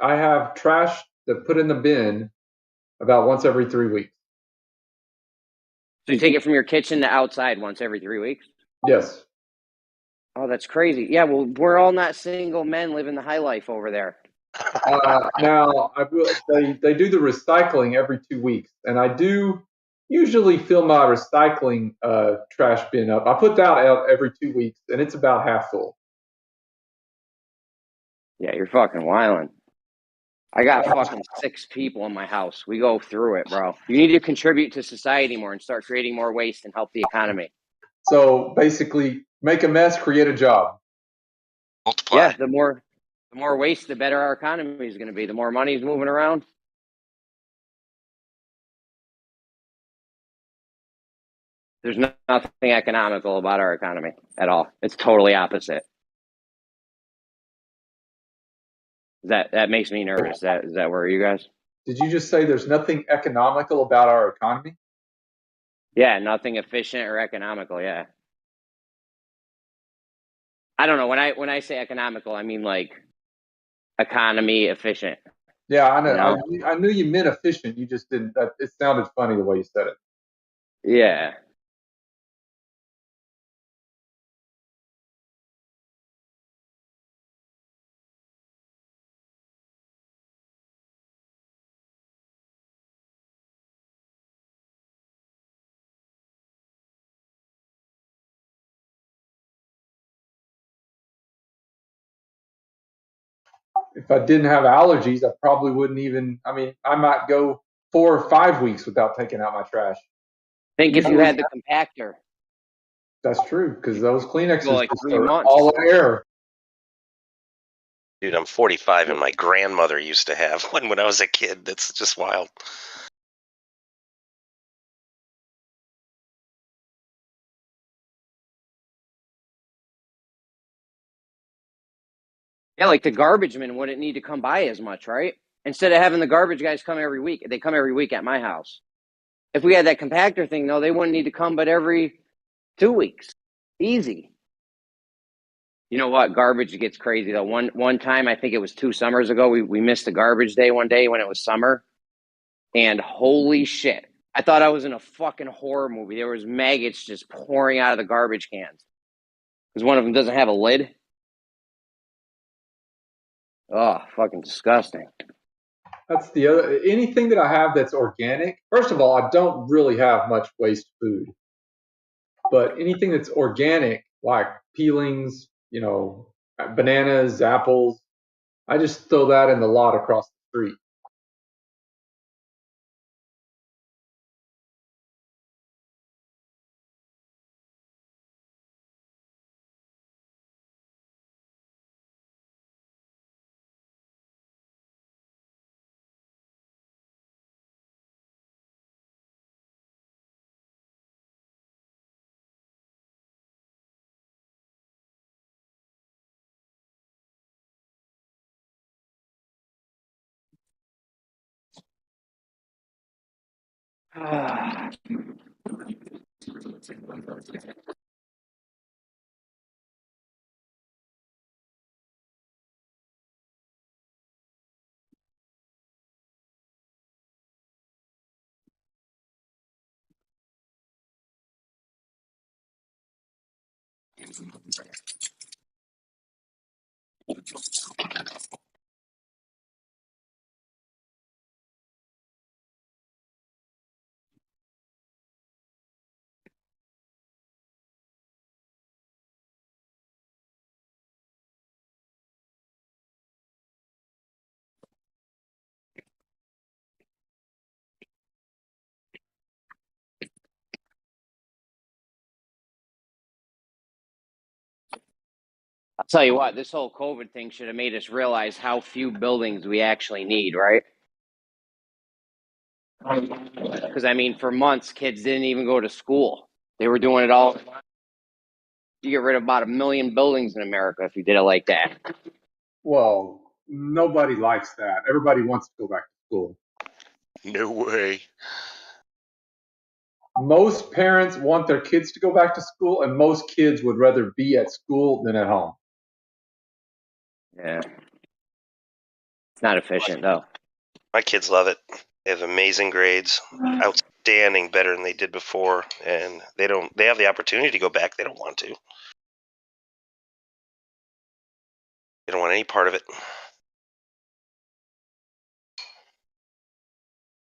Speaker 15: I have trash to put in the bin about once every 3 weeks.
Speaker 2: So you take it from your kitchen to outside once every 3 weeks?
Speaker 15: Yes.
Speaker 2: Oh, that's crazy. Yeah, well, we're all not single men living the high life over there.
Speaker 15: Now, they do the recycling every 2 weeks, and I do usually fill my recycling trash bin up. I put that out every 2 weeks, and it's about half full.
Speaker 2: Yeah, you're fucking wildin'. I got fucking 6 people in my house. We go through it, bro. You need to contribute to society more and start creating more waste and help the economy.
Speaker 15: So basically, make a mess, create a job.
Speaker 13: Multiply.
Speaker 2: Yeah, the more waste, the better our economy is going to be. The more money's moving around. There's nothing economical about our economy at all. It's totally opposite. That makes me nervous. Is that where you guys?
Speaker 15: Did you just say there's nothing economical about our economy?
Speaker 2: Yeah, nothing efficient or economical. Yeah. I don't know. When I say economical, I mean like economy efficient.
Speaker 15: Yeah, I know.
Speaker 2: You know?
Speaker 15: I knew you meant efficient. You just didn't. It sounded funny the way you said it.
Speaker 2: Yeah.
Speaker 15: If I didn't have allergies, I probably wouldn't even. I mean, I might go 4 or 5 weeks without taking out my trash.
Speaker 2: Think if you had the compactor.
Speaker 15: That's true, because those Kleenexes
Speaker 2: Go like
Speaker 15: just
Speaker 2: 3
Speaker 15: are
Speaker 2: months.
Speaker 15: all air.
Speaker 13: Dude, I'm 45 and my grandmother used to have one when I was a kid. That's just wild.
Speaker 2: Yeah, like the garbage men wouldn't need to come by as much, right? Instead of having the garbage guys come every week, they come every week at my house. If we had that compactor thing, though, they wouldn't need to come but every 2 weeks. Easy. You know what? Garbage gets crazy, though. One time, I think it was 2 summers ago, we missed a garbage day one day when it was summer. And holy shit. I thought I was in a fucking horror movie. There was maggots just pouring out of the garbage cans. Because one of them doesn't have a lid. Oh, fucking disgusting.
Speaker 15: That's the other. Anything that I have that's organic. First of all, I don't really have much waste food, but anything that's organic, like peelings, bananas, apples, I just throw that in the lot across the street.
Speaker 2: I'll tell you what, this whole COVID thing should have made us realize how few buildings we actually need, right? Because, I mean, for months, kids didn't even go to school. They were doing it all. You get rid of about 1 million buildings in America if you did it like that.
Speaker 15: Well, nobody likes that. Everybody wants to go back to school.
Speaker 13: No way.
Speaker 15: Most parents want their kids to go back to school, and most kids would rather be at school than at home.
Speaker 2: Yeah. It's not efficient, though.
Speaker 13: My kids love it. They have amazing grades. understanding better than they did before, and they have the opportunity to go back. They don't want to. They don't want any part of it.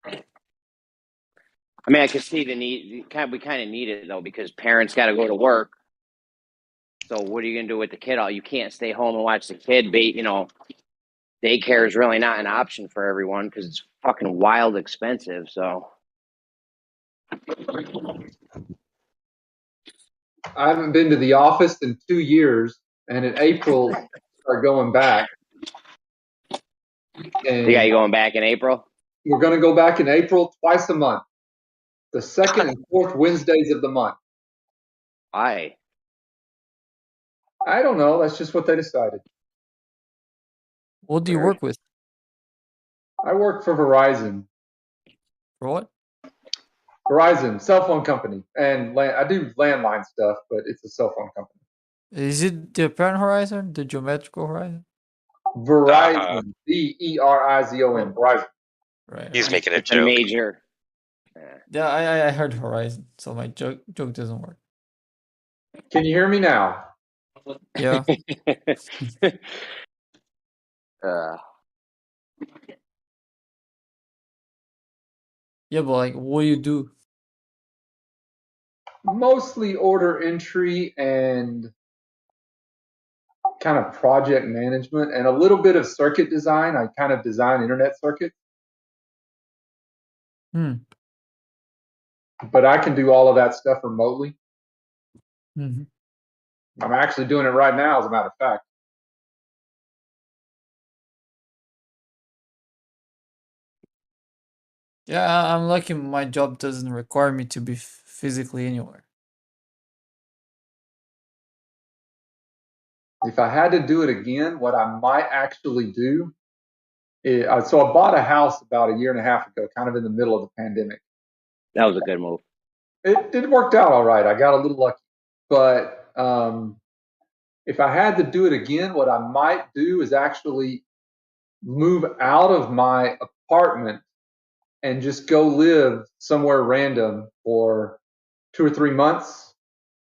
Speaker 2: I mean, I can see the need. We kind of need it though, because parents got to go to work. So what are you gonna do with the kid? You can't stay home and watch the kid. Daycare is really not an option for everyone because it's fucking wild expensive. So
Speaker 15: I haven't been to the office in 2 years, and in April start going back. And
Speaker 2: you got you going back in April?
Speaker 15: We're going to go back in April twice a month, the second and fourth Wednesdays of the month.
Speaker 2: Why?
Speaker 15: I don't know. That's just what they decided.
Speaker 4: What do you work with?
Speaker 15: I work for Verizon.
Speaker 4: For what?
Speaker 15: Verizon, cell phone company. And I do landline stuff, but it's a cell phone company.
Speaker 4: Is it the parent horizon, the geometrical horizon?
Speaker 15: Verizon, Verizon, Verizon.
Speaker 4: Right.
Speaker 13: He's making a
Speaker 2: It's
Speaker 13: joke.
Speaker 2: a major.
Speaker 4: Yeah, I heard horizon, so my joke doesn't work.
Speaker 15: Can you hear me now?
Speaker 4: Yeah. Yeah, but like, what do you do?
Speaker 15: Mostly order entry and kind of project management and a little bit of circuit design. I kind of design internet circuits. But I can do all of that stuff remotely.
Speaker 4: Mm-hmm.
Speaker 15: I'm actually doing it right now, as a matter of fact.
Speaker 4: Yeah, I'm lucky my job doesn't require me to be physically anywhere.
Speaker 15: If I had to do it again, what I might actually do is, so I bought a house about a year and a half ago, kind of in the middle of the pandemic.
Speaker 2: That was a good move.
Speaker 15: It worked out all right. I got a little lucky. But if I had to do it again, what I might do is actually move out of my apartment and just go live somewhere random for 2 or 3 months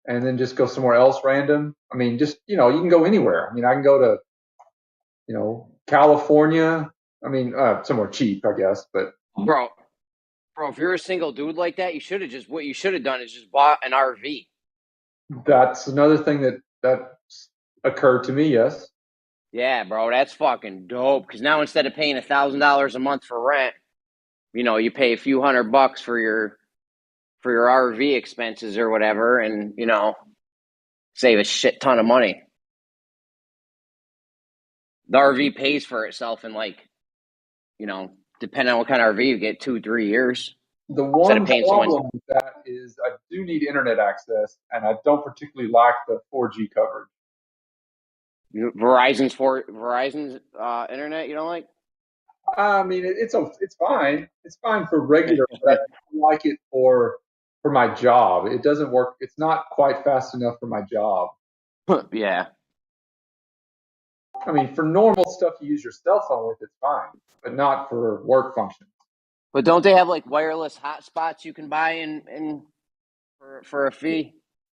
Speaker 15: and then just go somewhere else random. I mean, just, you can go anywhere. I mean, I can go to, California. I mean, somewhere cheap, I guess, but.
Speaker 2: Bro, if you're a single dude like that, what you should have done is just bought an RV.
Speaker 15: That's another thing that occurred to me, yes.
Speaker 2: Yeah, bro, that's fucking dope. Because now instead of paying $1,000 a month for rent, you pay a few $100 for your RV expenses or whatever, and save a shit ton of money. The RV pays for itself in depending on what kind of RV you get, 2-3 years.
Speaker 15: The one problem with that is I do need internet access, and I don't particularly like the 4G coverage.
Speaker 2: Verizon's internet you don't like?
Speaker 15: I mean, it's fine. It's fine for regular, but I don't like it for my job. It doesn't work. It's not quite fast enough for my job.
Speaker 2: Yeah.
Speaker 15: I mean, for normal stuff you use your cell phone with, it's fine, but not for work functions.
Speaker 2: But don't they have wireless hotspots you can buy for a fee?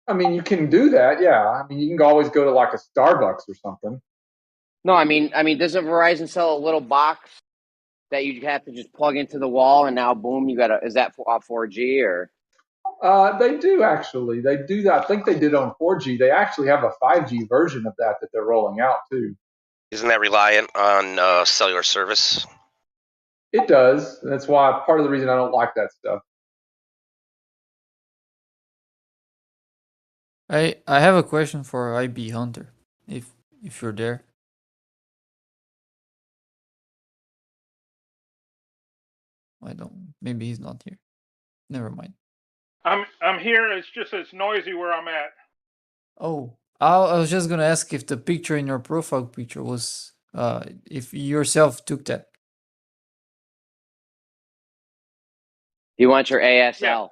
Speaker 15: I mean, you can do that, yeah. I mean, you can always go to a Starbucks or something.
Speaker 2: No, I mean, doesn't Verizon sell a little box that you have to just plug into the wall, and now boom, is that 4G or?
Speaker 15: They do actually. They do that. I think they did on 4G. They actually have a 5G version of that they're rolling out too.
Speaker 13: Isn't that reliant on cellular service?
Speaker 15: It does. That's why part of the reason I don't like that stuff.
Speaker 4: I have a question for IB Hunter, if you're there. I don't. Maybe he's not here. Never mind.
Speaker 19: I'm here. It's noisy where I'm at.
Speaker 4: Oh, I was just gonna ask if the picture in your profile picture was if you yourself took that.
Speaker 2: You want your ASL?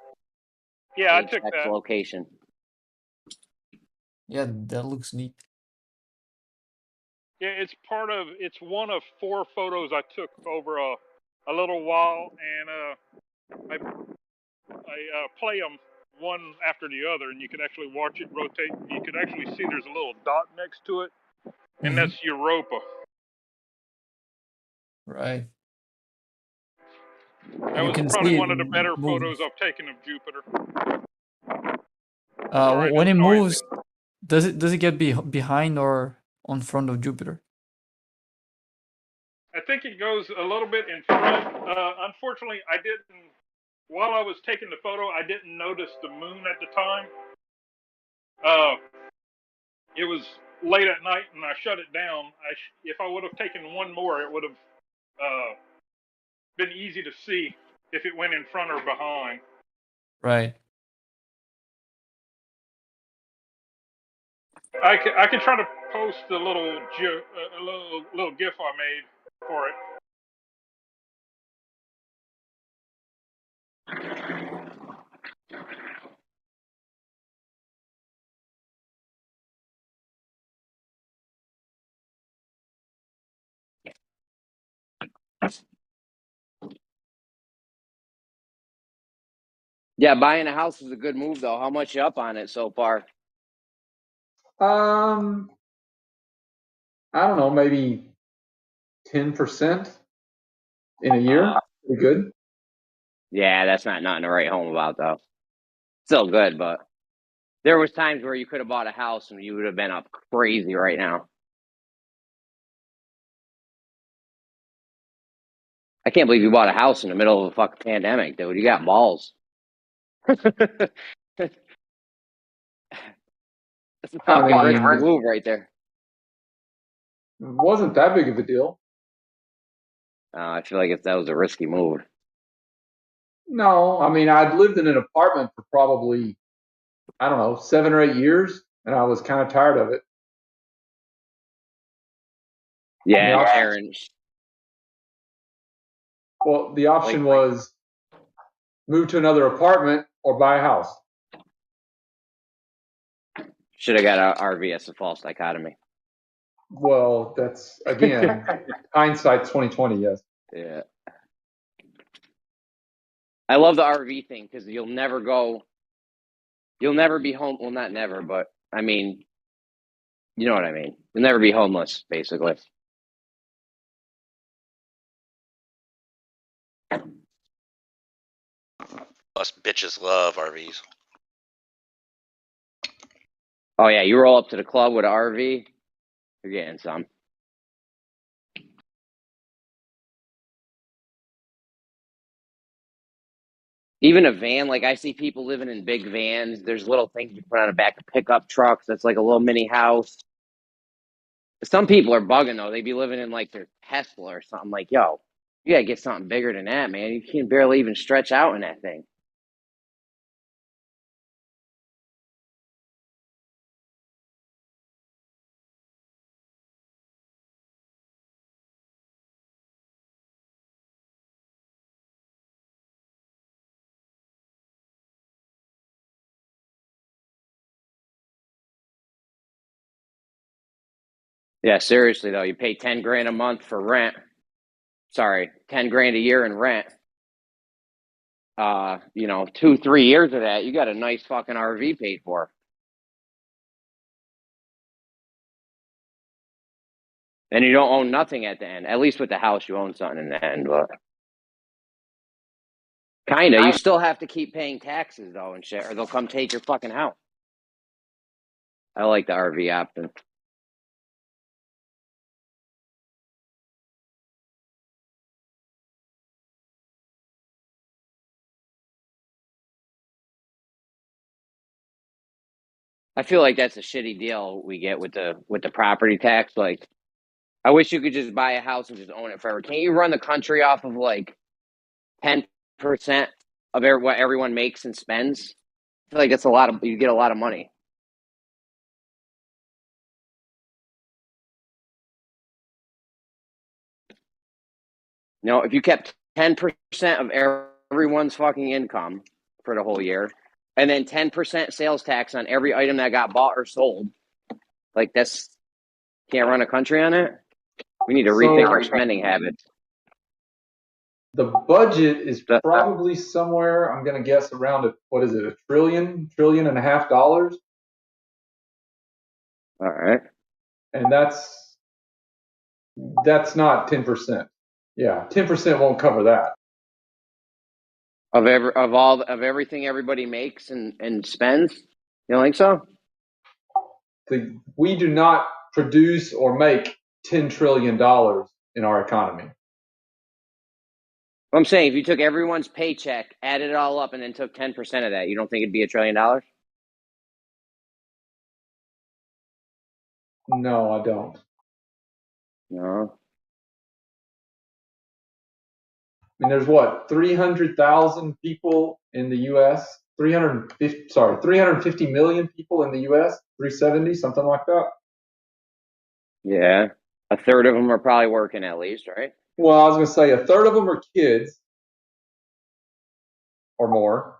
Speaker 19: Yeah, I took that.
Speaker 2: Location.
Speaker 4: Yeah, that looks neat.
Speaker 19: Yeah, it's one of 4 photos I took over a little while, and I play them one after the other, and you can actually watch it rotate. You can actually see there's a little dot next to it, and that's Europa.
Speaker 4: Right.
Speaker 19: That was probably one of the better photos I've taken of Jupiter.
Speaker 4: When it moves, does it get behind or on front of Jupiter?
Speaker 19: I think it goes a little bit in front. Unfortunately, I didn't. While I was taking the photo, I didn't notice the moon at the time. It was late at night, and I shut it down. If I would have taken one more, it would have been easy to see if it went in front or behind.
Speaker 4: Right.
Speaker 19: I can try to post a little GIF I made for it.
Speaker 2: Yeah, buying a house is a good move, though. How much you up on it so far?
Speaker 15: I don't know, maybe 10% in a year. Pretty good.
Speaker 2: Yeah, that's not nothing to write home about, though. Still good, but there was times where you could have bought a house and you would have been up crazy right now. I can't believe you bought a house in the middle of a fucking pandemic, dude. You got balls. That's a fucking risky move right there.
Speaker 15: It wasn't that big of a deal.
Speaker 2: I feel like that was a risky move.
Speaker 15: No, I mean, I'd lived in an apartment for probably, I don't know, 7 or 8 years, and I was kind of tired of it.
Speaker 2: Yeah, Aaron.
Speaker 15: Well, the option was move to another apartment or buy a house.
Speaker 2: Should have got an RV as a false dichotomy.
Speaker 15: Well, that's, again, hindsight's 20/20, yes.
Speaker 2: Yeah. I love the RV thing because you'll never be home. Well, not never, but I mean, you know what I mean. You'll never be homeless, basically.
Speaker 13: Us bitches love RVs.
Speaker 2: Oh yeah, you roll up to the club with an RV, you're getting some. Even a van, like I see people living in big vans. There's little things you put on the back of pickup trucks. That's like a little mini house. Some people are bugging though. They be living in like their Tesla or something. Like, yo, you gotta get something bigger than that, man. You can barely even stretch out in that thing. Yeah, seriously though, you pay 10 grand a month for rent. Sorry, 10 grand a year in rent. 2-3 years of that, you got a nice fucking RV paid for. And you don't own nothing at the end. At least with the house, you own something in the end, but kinda. You still have to keep paying taxes though and shit, or they'll come take your fucking house. I like the RV option. I feel like that's a shitty deal we get with the property tax. Like, I wish you could just buy a house and just own it forever. Can't you run the country off of like 10% of what everyone makes and spends? I feel like that's you get a lot of money. If you kept 10% of everyone's fucking income for the whole year, and then 10% sales tax on every item that got bought or sold, like can't run a country on it. We need to rethink our spending habits.
Speaker 15: The budget is probably somewhere, I'm going to guess, around what is it, $1 trillion and a half dollars?
Speaker 2: All right.
Speaker 15: And that's not 10%. Yeah, 10% won't cover that.
Speaker 2: Of everything everybody makes and spends? You don't think so?
Speaker 15: We do not produce or make $10 trillion in our economy.
Speaker 2: I'm saying if you took everyone's paycheck, added it all up, and then took 10% of that, you don't think it'd be $1 trillion?
Speaker 15: No, I don't.
Speaker 2: No.
Speaker 15: I mean, there's 300,000 people in the U.S. 350 million people in the U.S. 370, something like that.
Speaker 2: Yeah, a third of them are probably working at least, right?
Speaker 15: Well, I was going to say a third of them are kids or more.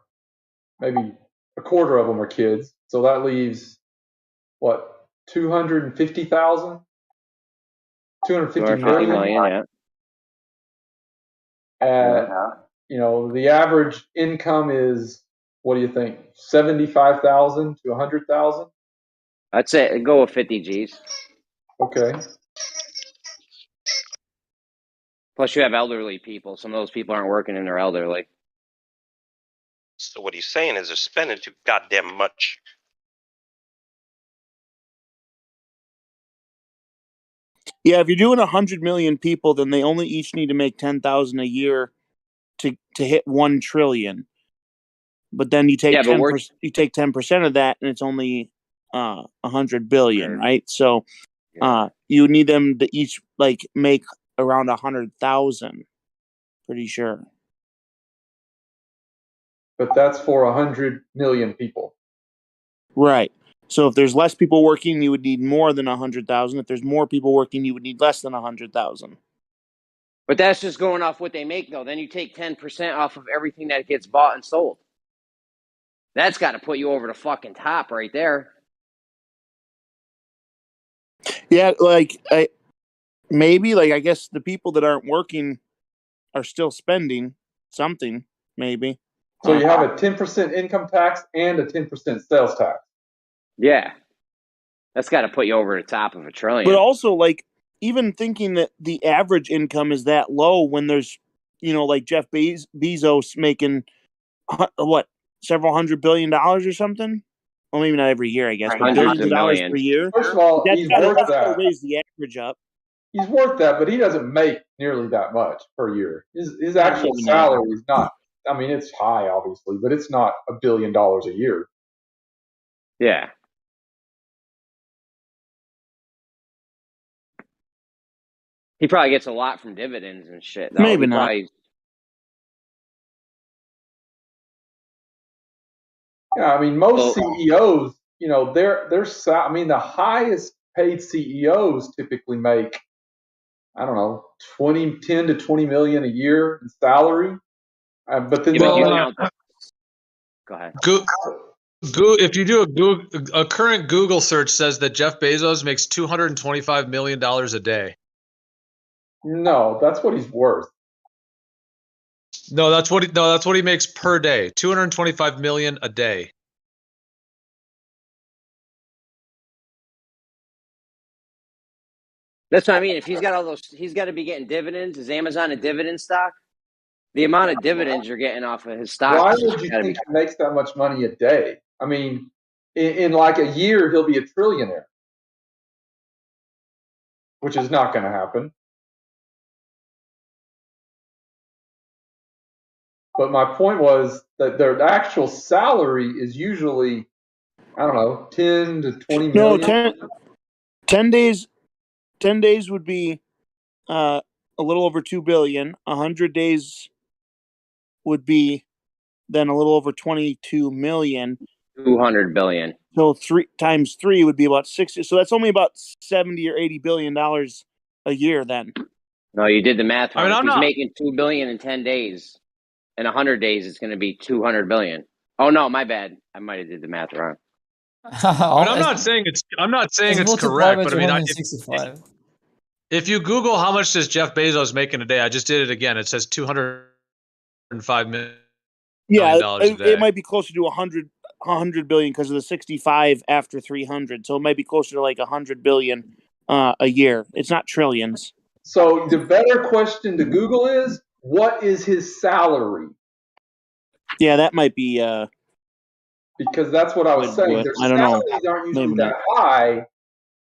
Speaker 15: Maybe a quarter of them are kids. So that leaves 250,000? 250 million,
Speaker 2: yeah.
Speaker 15: The average income is, what do you think, 75,000 to 100,000?
Speaker 2: I'd say go with 50 G's.
Speaker 15: Okay.
Speaker 2: Plus, you have elderly people. Some of those people aren't working and they're elderly.
Speaker 13: So what he's saying is they're spending too goddamn much.
Speaker 21: Yeah, if you're doing 100 million people, then they only each need to make 10,000 a year to hit 1 trillion. But then you take 10%. You take 10% of that, and it's only 100 billion, right? So you need them to each make around 100,000. Pretty sure.
Speaker 15: But that's for 100 million people.
Speaker 21: Right. So if there's less people working, you would need more than 100,000. If there's more people working, you would need less than 100,000.
Speaker 2: But that's just going off what they make, though. Then you take 10% off of everything that gets bought and sold. That's got to put you over the fucking top right there.
Speaker 21: Yeah, I guess the people that aren't working are still spending something, maybe.
Speaker 15: So you have a 10% income tax and a 10% sales tax.
Speaker 2: Yeah. That's got to put you over the top of $1 trillion.
Speaker 21: But also, even thinking that the average income is that low when there's, Jeff Bezos making, several $100 billion or something? Well, maybe not every year, I guess, but billions of dollars per year.
Speaker 15: First of all, he's worth that.
Speaker 21: Gotta raise the average up.
Speaker 15: He's worth that, but he doesn't make nearly that much per year. His actual salary is not. I mean, it's high, obviously, but it's not $1 billion a year.
Speaker 2: Yeah. He probably gets a lot from dividends and shit, though.
Speaker 21: Maybe not.
Speaker 15: Yeah, I mean, most CEOs, the highest paid CEOs typically make, I don't know, 10 to 20 million a year in salary. But then
Speaker 2: go ahead.
Speaker 10: If you do a current Google search says that Jeff Bezos makes $225 million a day.
Speaker 15: No, that's what he's worth.
Speaker 10: No, that's what he makes per day. $225 million a day.
Speaker 2: That's what I mean. If he's got all those, he's got to be getting dividends. Is Amazon a dividend stock? The amount of dividends you're getting off of his stock.
Speaker 15: Why would you think he makes that much money a day? I mean, in like a year, he'll be a trillionaire, which is not going to happen. But my point was that their actual salary is usually, I don't know, 10 to 20 million.
Speaker 21: No, 10 days. 10 days would be a little over 2 billion. 100 days would be then a little over 22 million.
Speaker 2: 200 billion.
Speaker 21: So 3 times 3 would be about 60. So that's only about 70 or 80 billion dollars a year then.
Speaker 2: No, you did the math wrong.
Speaker 21: I mean,
Speaker 2: if he's making 2 billion in 10 days, in 100 days, it's going to be 200 billion. Oh no, my bad. I might have did the math wrong.
Speaker 10: I'm not saying it's correct, but I mean, If you Google how much does Jeff Bezos make in a day, I just did it again. It says $205 million a day.
Speaker 21: It might be closer to 100 billion because of the 65 after 300. So it might be closer to like 100 billion a year. It's not trillions.
Speaker 15: So the better question to Google is, what is his salary?
Speaker 21: Yeah, that might be.
Speaker 15: Because that's what I was saying. Their
Speaker 21: I don't know.
Speaker 15: salaries aren't usually
Speaker 21: Maybe
Speaker 15: that high.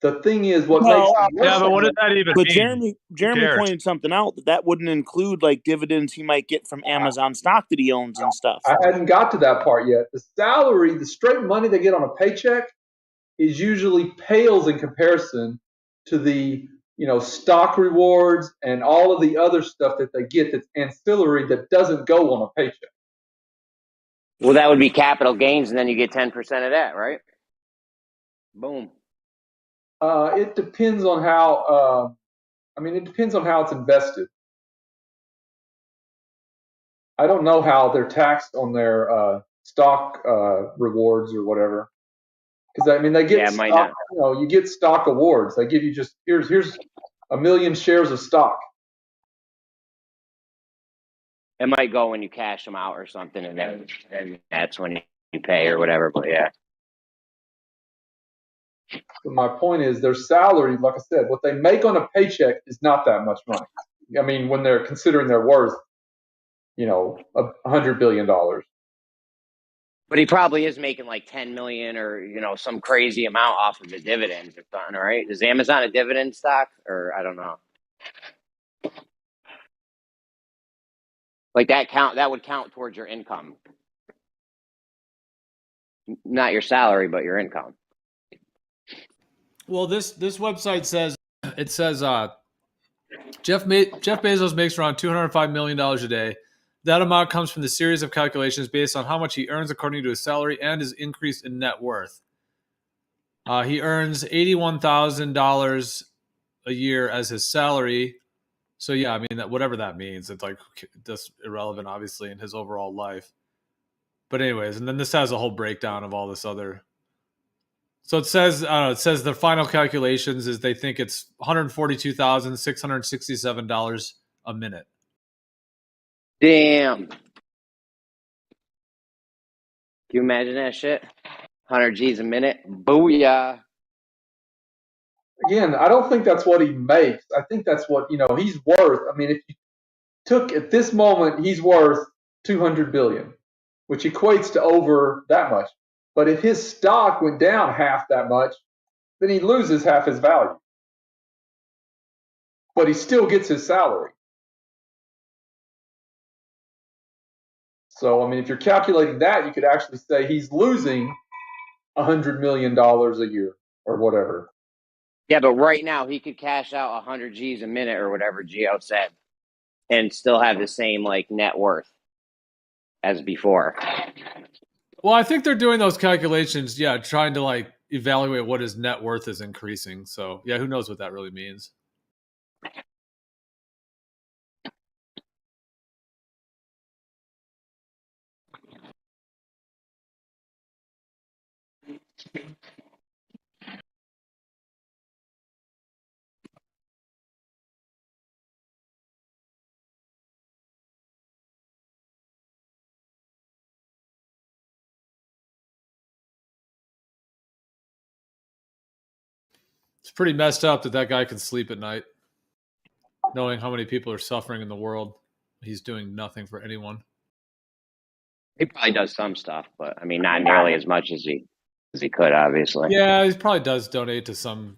Speaker 15: The thing is, what
Speaker 21: Well,
Speaker 15: makes them
Speaker 10: Yeah,
Speaker 15: worth
Speaker 10: but what
Speaker 15: so
Speaker 10: does that even
Speaker 21: But
Speaker 10: mean?
Speaker 21: Jeremy
Speaker 10: cares?
Speaker 21: pointed something out that wouldn't include like dividends he might get from Amazon stock that he owns and stuff.
Speaker 15: I hadn't got to that part yet. The salary, the straight money they get on a paycheck, is usually pales in comparison to the stock rewards and all of the other stuff that they get that's ancillary that doesn't go on a paycheck.
Speaker 2: Well, that would be capital gains, and then you get 10% of that, right? Boom.
Speaker 15: It depends on how. It depends on how it's invested. I don't know how they're taxed on their stock rewards or whatever. Because they get stock. You get stock awards. They give you just here's 1 million shares of stock.
Speaker 2: It might go when you cash them out or something, and then that's when you pay or whatever. But yeah.
Speaker 15: So my point is, their salary, like I said, what they make on a paycheck is not that much money. I mean, when they're considering their worth, $100 billion.
Speaker 2: But he probably is making like 10 million or some crazy amount off of the dividends or something, right? Is Amazon a dividend stock, or I don't know? Like that would count towards your income, not your salary, but your income.
Speaker 10: Well, this website says Jeff Bezos makes around $205 million a day. That amount comes from the series of calculations based on how much he earns according to his salary and his increase in net worth. He earns $81,000 a year as his salary. So yeah, I mean, whatever that means, it's like that's irrelevant, obviously, in his overall life. But anyways, and then this has a whole breakdown of all this other. So it says, the final calculations is they think it's $142,667 a minute.
Speaker 2: Damn. Can you imagine that shit? 100 G's a minute. Booyah.
Speaker 15: Again, I don't think that's what he makes. I think that's what he's worth. I mean, if you took at this moment, he's worth 200 billion, which equates to over that much. But if his stock went down half that much, then he loses half his value. But he still gets his salary. So, I mean, if you're calculating that, you could actually say he's losing $100 million a year or whatever.
Speaker 2: Yeah, but right now he could cash out 100 G's a minute or whatever Gio said and still have the same net worth as before.
Speaker 10: Well, I think they're doing those calculations, trying to evaluate what his net worth is increasing. So, yeah, who knows what that really means. It's pretty messed up that guy can sleep at night, knowing how many people are suffering in the world. He's doing nothing for anyone.
Speaker 2: He probably does some stuff, but I mean, not nearly as much as he could, obviously.
Speaker 10: Yeah, he probably does donate to some,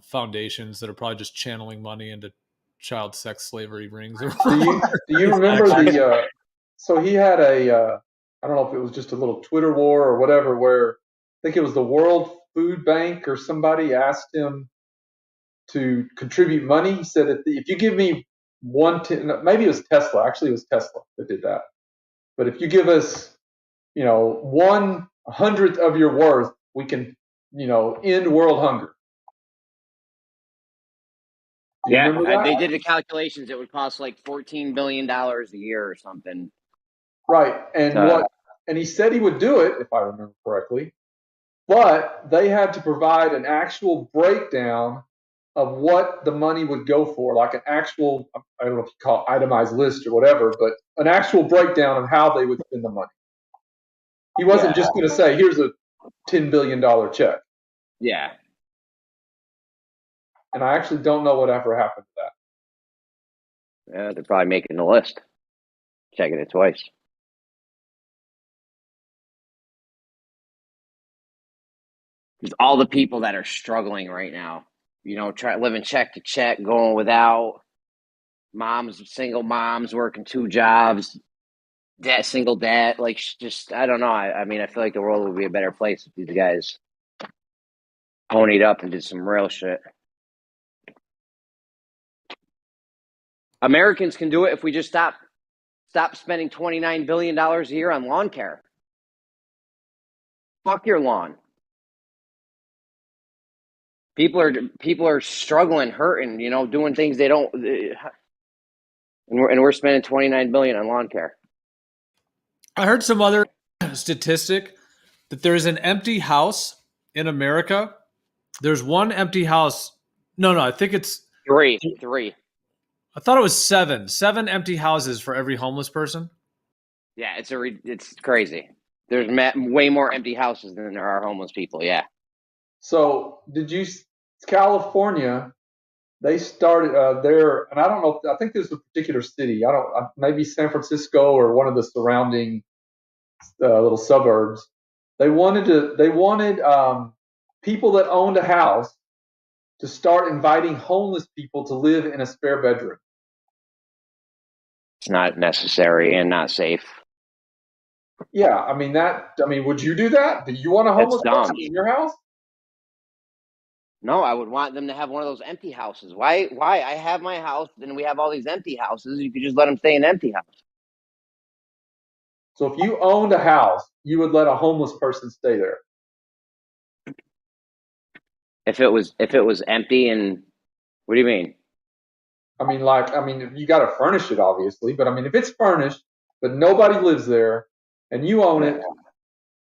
Speaker 10: foundations that are probably just channeling money into child sex slavery rings.
Speaker 15: Do you remember so he had I don't know if it was just a little Twitter war or whatever, where I think it was the World Food Bank or somebody asked him to contribute money. He said, if you give me maybe it was Tesla. Actually, it was Tesla that did that. But if you give us, 1/100th of your worth, we can, end world hunger.
Speaker 2: Yeah, they did the calculations. It would cost like $14 billion a year or something.
Speaker 15: Right, and he said he would do it, if I remember correctly, but they had to provide an actual breakdown of what the money would go for, like an actual, I don't know if you call it itemized list or whatever, but an actual breakdown of how they would spend the money. He wasn't just going to say, here's a $10 billion check.
Speaker 2: Yeah.
Speaker 15: And I actually don't know whatever happened to that.
Speaker 2: Yeah, they're probably making the list. Checking it twice. There's all the people that are struggling right now. You know, living check to check, going without. Single moms working 2 jobs. Single dad. Like, just, I don't know. I mean, I feel like the world would be a better place if these guys ponied up and did some real shit. Americans can do it if we just stop spending $29 billion a year on lawn care. Fuck your lawn. People are struggling, hurting, you know, doing things they don't, and we're spending $29 billion on lawn care.
Speaker 10: I heard some other statistic that there's an empty house in America. There's one empty house. No, I think it's
Speaker 2: three.
Speaker 10: I thought it was 7 empty houses for every homeless person.
Speaker 2: Yeah, it's crazy. There's way more empty houses than there are homeless people. Yeah.
Speaker 15: So California, they started there, and I don't know, I think there's a particular city. Maybe San Francisco or one of the surrounding little suburbs. They wanted people that owned a house to start inviting homeless people to live in a spare bedroom.
Speaker 2: It's not necessary and not safe.
Speaker 15: Yeah, I mean, would you do that? Do you want a homeless person in your house?
Speaker 2: No, I would want them to have one of those empty houses. Why? I have my house, then we have all these empty houses. You could just let them stay in an empty house.
Speaker 15: So if you owned a house, you would let a homeless person stay there.
Speaker 2: If it was empty, and what do you mean?
Speaker 15: I mean, you got to furnish it, obviously, but I mean, if it's furnished, but nobody lives there, and you own it,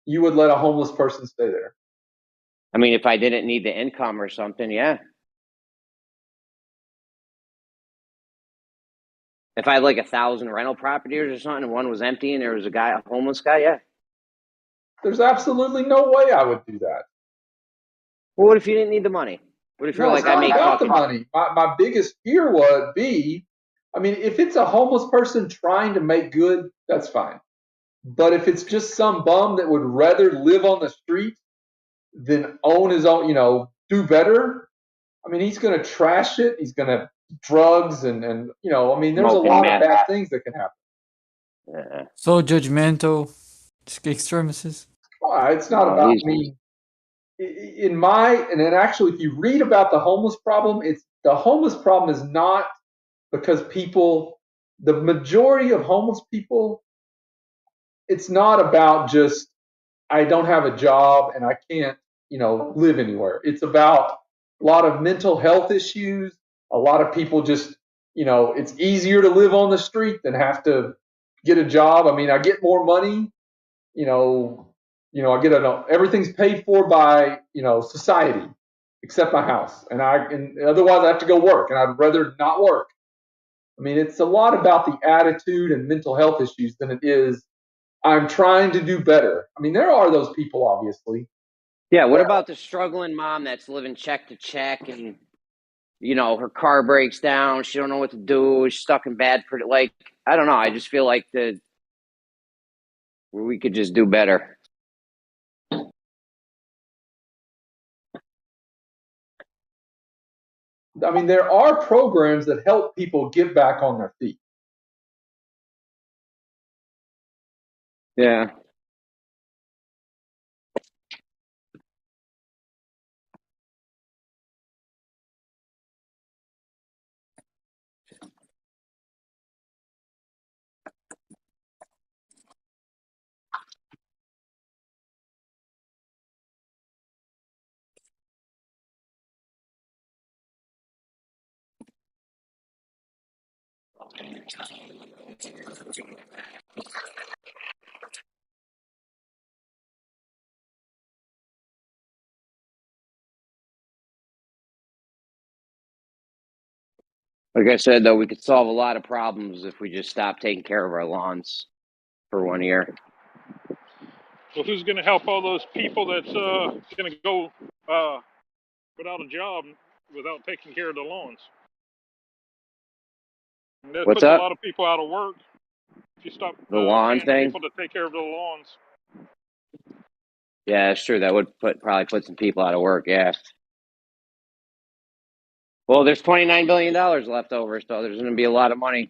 Speaker 15: you would let a homeless person stay there.
Speaker 2: I mean, if I didn't need the income or something, yeah. If I had like 1,000 rental properties or something, and one was empty, and there was a homeless guy, yeah.
Speaker 15: There's absolutely no way I would do that.
Speaker 2: Well, what if you didn't need the money? What if you're like, I make
Speaker 15: about the money? My biggest fear would be, I mean, if it's a homeless person trying to make good, that's fine. But if it's just some bum that would rather live on the street than own his own, do better, I mean, he's going to trash it. He's going to drugs and I mean, there's a lot of bad things that can happen.
Speaker 2: Yeah.
Speaker 4: So judgmental, extremists.
Speaker 15: Well, it's not about me. And then actually, if you read about the homeless problem, the homeless problem is not because the majority of homeless people, it's not about just, I don't have a job and I can't, live anywhere. It's about a lot of mental health issues. A lot of people just, it's easier to live on the street than have to get a job. I mean, I get more money, I get everything's paid for by, society, except my house. And otherwise I have to go work, and I'd rather not work. I mean, it's a lot about the attitude and mental health issues than it is, I'm trying to do better. I mean, there are those people, obviously.
Speaker 2: Yeah, what about the struggling mom that's living check to check, and, her car breaks down, she don't know what to do, she's stuck in bed for, like, I don't know, I just feel like we could just do better.
Speaker 15: I mean, there are programs that help people get back on their feet.
Speaker 2: Yeah. Like I said, though, we could solve a lot of problems if we just stop taking care of our lawns for 1 year.
Speaker 19: Well, who's going to help all those people that's going to go without a job without taking care of the lawns? And that
Speaker 2: What's
Speaker 19: puts a
Speaker 2: up?
Speaker 19: lot of people out of work. If you stop
Speaker 2: The lawn
Speaker 19: paying
Speaker 2: thing?
Speaker 19: people to take care of the lawns.
Speaker 2: Yeah, that's true. That would probably put some people out of work, yeah. Well, there's $29 billion left over, so there's going to be a lot of money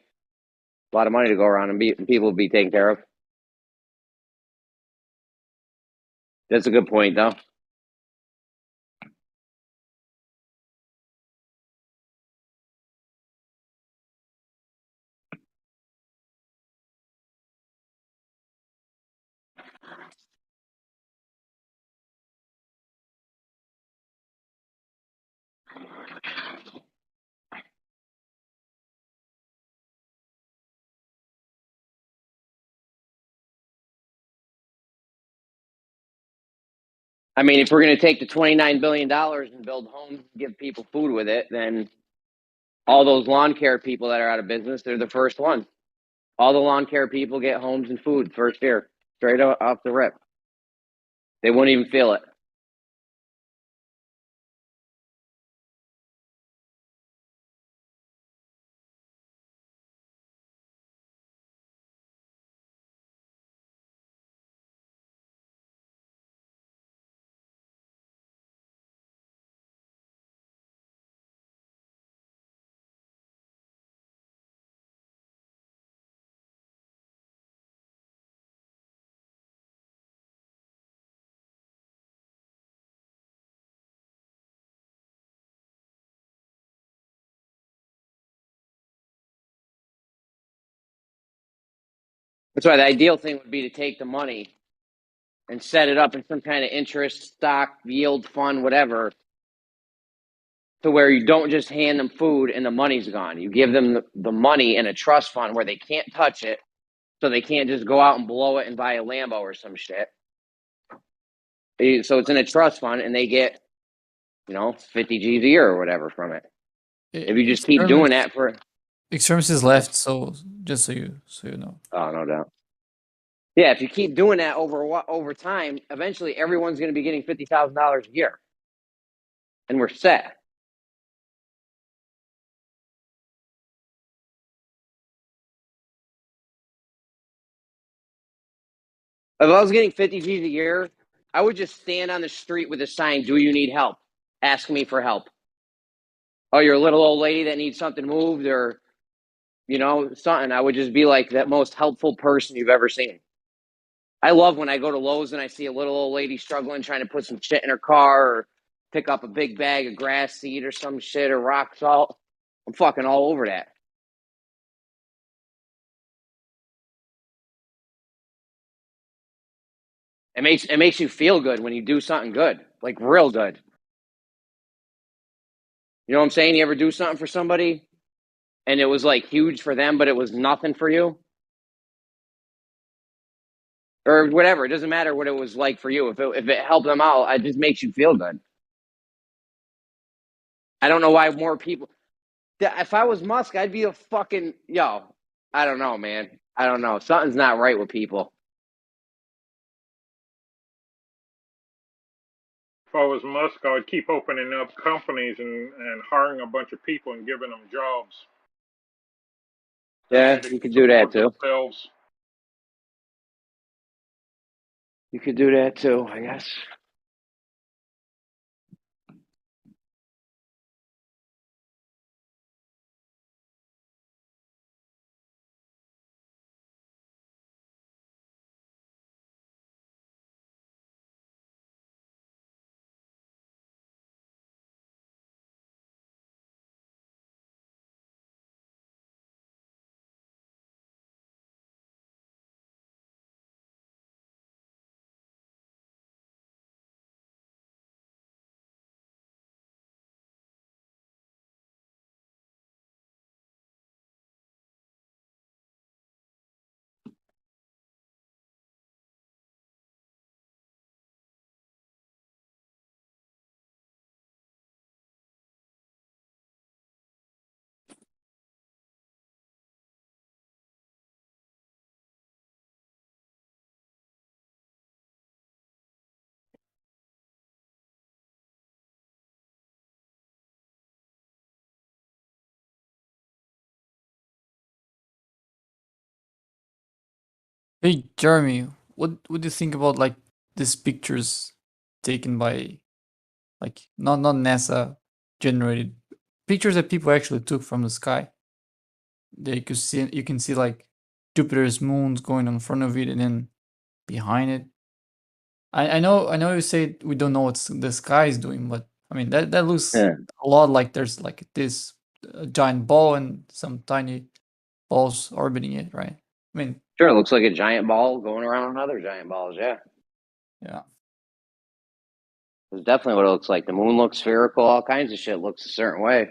Speaker 2: to go around and people will be taken care of. That's a good point, though. I mean, if we're going to take the $29 billion and build homes and give people food with it, then all those lawn care people that are out of business, they're the first ones. All the lawn care people get homes and food first year, straight off the rip. They won't even feel it. That's why the ideal thing would be to take the money and set it up in some kind of interest, stock, yield fund, whatever, to where you don't just hand them food and the money's gone. You give them the money in a trust fund where they can't touch it, so they can't just go out and blow it and buy a Lambo or some shit. So it's in a trust fund, and they get, 50 G's a year or whatever from it. If you just keep doing that for...
Speaker 4: Extremis is left, so just so you know.
Speaker 2: Oh, no doubt. Yeah, if you keep doing that over time, eventually everyone's going to be getting $50,000 a year. And we're set. If I was getting 50 G's a year, I would just stand on the street with a sign, "Do you need help? Ask me for help." Oh, you're a little old lady that needs something moved or, something. I would just be like that most helpful person you've ever seen. I love when I go to Lowe's and I see a little old lady struggling, trying to put some shit in her car or pick up a big bag of grass seed or some shit or rock salt. I'm fucking all over that. It makes you feel good when you do something good, like real good. You know what I'm saying? You ever do something for somebody and it was like huge for them, but it was nothing for you? Or whatever. It doesn't matter what it was like for you. If it helped them out, it just makes you feel good. I don't know why more people... If I was Musk, I'd be a fucking... I don't know, man. I don't know. Something's not right with people.
Speaker 19: If I was Musk, I would keep opening up companies and hiring a bunch of people and giving them jobs.
Speaker 2: Yeah, you could do that too.
Speaker 19: Themselves.
Speaker 2: You could do that too, I guess.
Speaker 4: Hey, Jeremy, what do you think about like these pictures taken by like not NASA generated pictures that people actually took from the sky? You can see like Jupiter's moons going in front of it and then behind it. I know you say we don't know what the sky is doing, but I mean that looks a lot like there's like this giant ball and some tiny balls orbiting it, right? I mean,
Speaker 2: Sure, it looks like a giant ball going around other giant balls. Yeah.
Speaker 4: Yeah.
Speaker 2: It's definitely what it looks like. The moon looks spherical. All kinds of shit looks a certain way.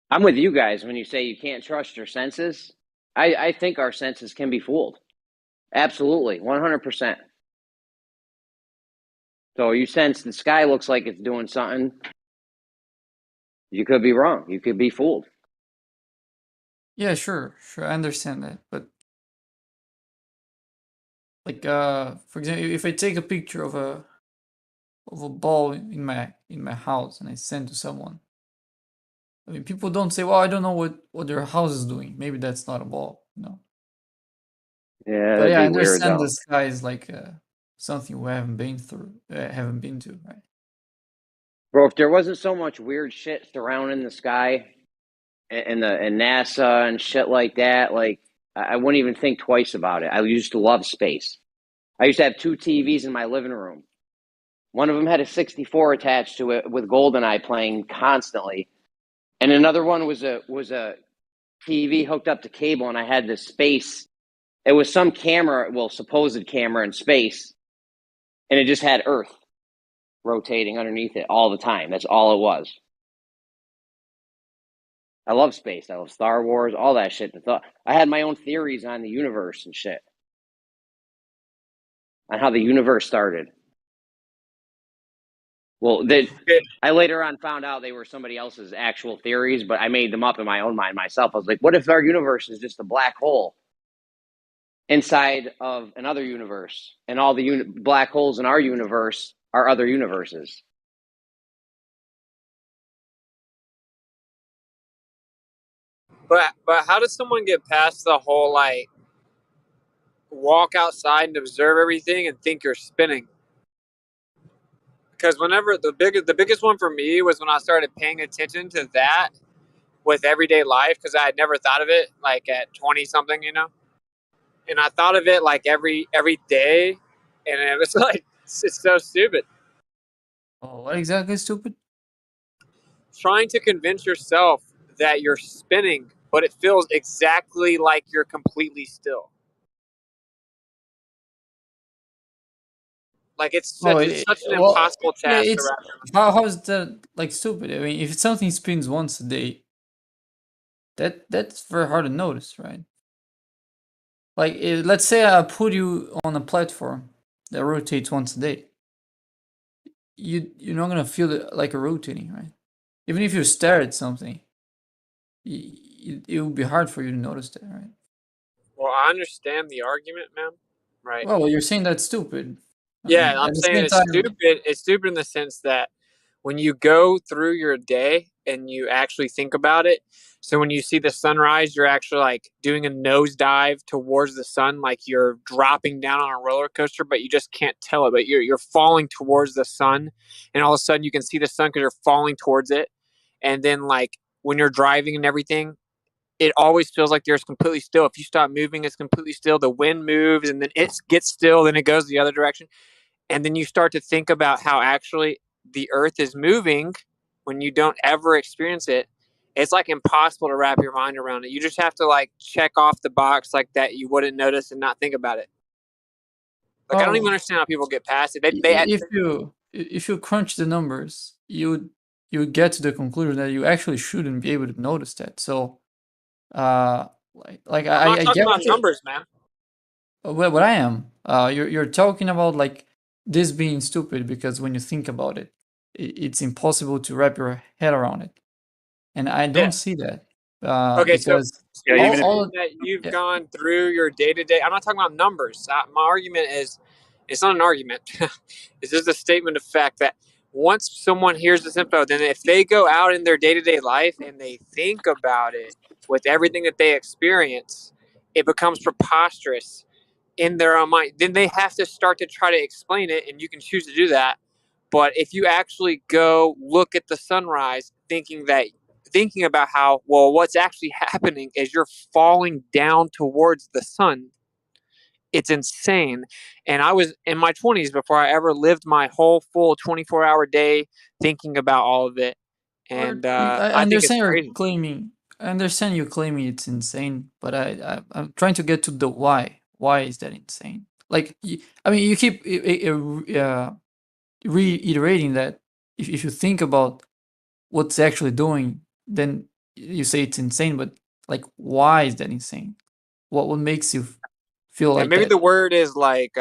Speaker 2: I'm with you guys when you say you can't trust your senses. I think our senses can be fooled. Absolutely, 100%. So you sense the sky looks like it's doing something. You could be wrong. You could be fooled.
Speaker 4: Yeah, sure, I understand that, but like for example, if I take a picture of a ball in my house and I send to someone, I mean, people don't say, "Well, I don't know what their house is doing. Maybe that's not a ball," you know.
Speaker 2: Yeah,
Speaker 4: But
Speaker 2: that'd
Speaker 4: yeah, I
Speaker 2: be weird
Speaker 4: understand
Speaker 2: though.
Speaker 4: the sky is like something we haven't been to, right?
Speaker 2: Bro, if there wasn't so much weird shit surrounding the sky and NASA and shit like that, like I wouldn't even think twice about it. I used to love space. I used to have 2 TVs in my living room. One of them had a 64 attached to it with GoldenEye playing constantly, and another one was a TV hooked up to cable, and I had this space. It was some camera, well, supposed camera in space, and it just had Earth rotating underneath it all the time. That's all it was. I love space. I love Star Wars, all that shit. I had my own theories on the universe and shit, on how the universe started. Well, I later on found out they were somebody else's actual theories, but I made them up in my own mind myself. I was like, what if our universe is just a black hole inside of another universe, and all the black holes in our universe are other universes?
Speaker 12: But how does someone get past the whole like walk outside and observe everything and think you're spinning? Because whenever the biggest one for me was when I started paying attention to that with everyday life, because I had never thought of it like at 20 something, you know, and I thought of it like every day, and it was like it's so stupid.
Speaker 4: Oh, what exactly is stupid?
Speaker 12: Trying to convince yourself that you're spinning, but it feels exactly like you're completely still. Like it's such an impossible task to wrap your mind.
Speaker 4: How is that like stupid? I mean, if something spins once a day, that's very hard to notice, right? Like, let's say I put you on a platform that rotates once a day. You're not gonna feel it like a rotating, right? Even if you stare at something, it would be hard for you to notice that, right?
Speaker 12: Well, I understand the argument, man. Right.
Speaker 4: Well, you're saying that's stupid.
Speaker 12: Yeah, I'm
Speaker 4: At the
Speaker 12: saying
Speaker 4: same
Speaker 12: it's
Speaker 4: time,
Speaker 12: stupid. It's stupid in the sense that when you go through your day and you actually think about it, so when you see the sunrise, you're actually like doing a nosedive towards the sun, like you're dropping down on a roller coaster, but you just can't tell it. But you're falling towards the sun, and all of a sudden you can see the sun because you're falling towards it. And then like when you're driving and everything, it always feels like there's completely still. If you stop moving, it's completely still. The wind moves, and then it gets still, then it goes the other direction. And then you start to think about how actually the earth is moving when you don't ever experience it. It's like impossible to wrap your mind around it. You just have to like check off the box like that you wouldn't notice and not think about it. Like I don't even understand how people get past it.
Speaker 4: If you crunch the numbers, you would get to the conclusion that you actually shouldn't be able to notice that. So,
Speaker 12: I'm not talking about numbers, man.
Speaker 4: What I am, you're talking about like this being stupid because when you think about it, it's impossible to wrap your head around it, and I don't see that.
Speaker 12: Okay, so
Speaker 4: because
Speaker 12: you're
Speaker 4: all,
Speaker 12: saying
Speaker 4: all
Speaker 12: that you've
Speaker 4: yeah,
Speaker 12: gone through your day-to-day. I'm not talking about numbers. My argument is, it's not an argument. It's just a statement of fact that once someone hears this info, then if they go out in their day-to-day life and they think about it with everything that they experience, it becomes preposterous in their own mind. Then they have to start to try to explain it, and you can choose to do that. But if you actually go look at the sunrise thinking about how, well, what's actually happening is you're falling down towards the sun, it's insane. And I was in my 20s before I ever lived my whole full 24-hour day thinking about all of it. And
Speaker 4: I
Speaker 12: I think it's
Speaker 4: understand you're
Speaker 12: crazy.
Speaker 4: claiming. I understand you claiming it's insane, but I'm trying to get to the why. Why is that insane? Like, I mean, you keep reiterating that if you think about what's actually doing, then you say it's insane. But like, why is that insane? What makes you feel
Speaker 12: Yeah,
Speaker 4: like
Speaker 12: maybe
Speaker 4: that?
Speaker 12: the word is like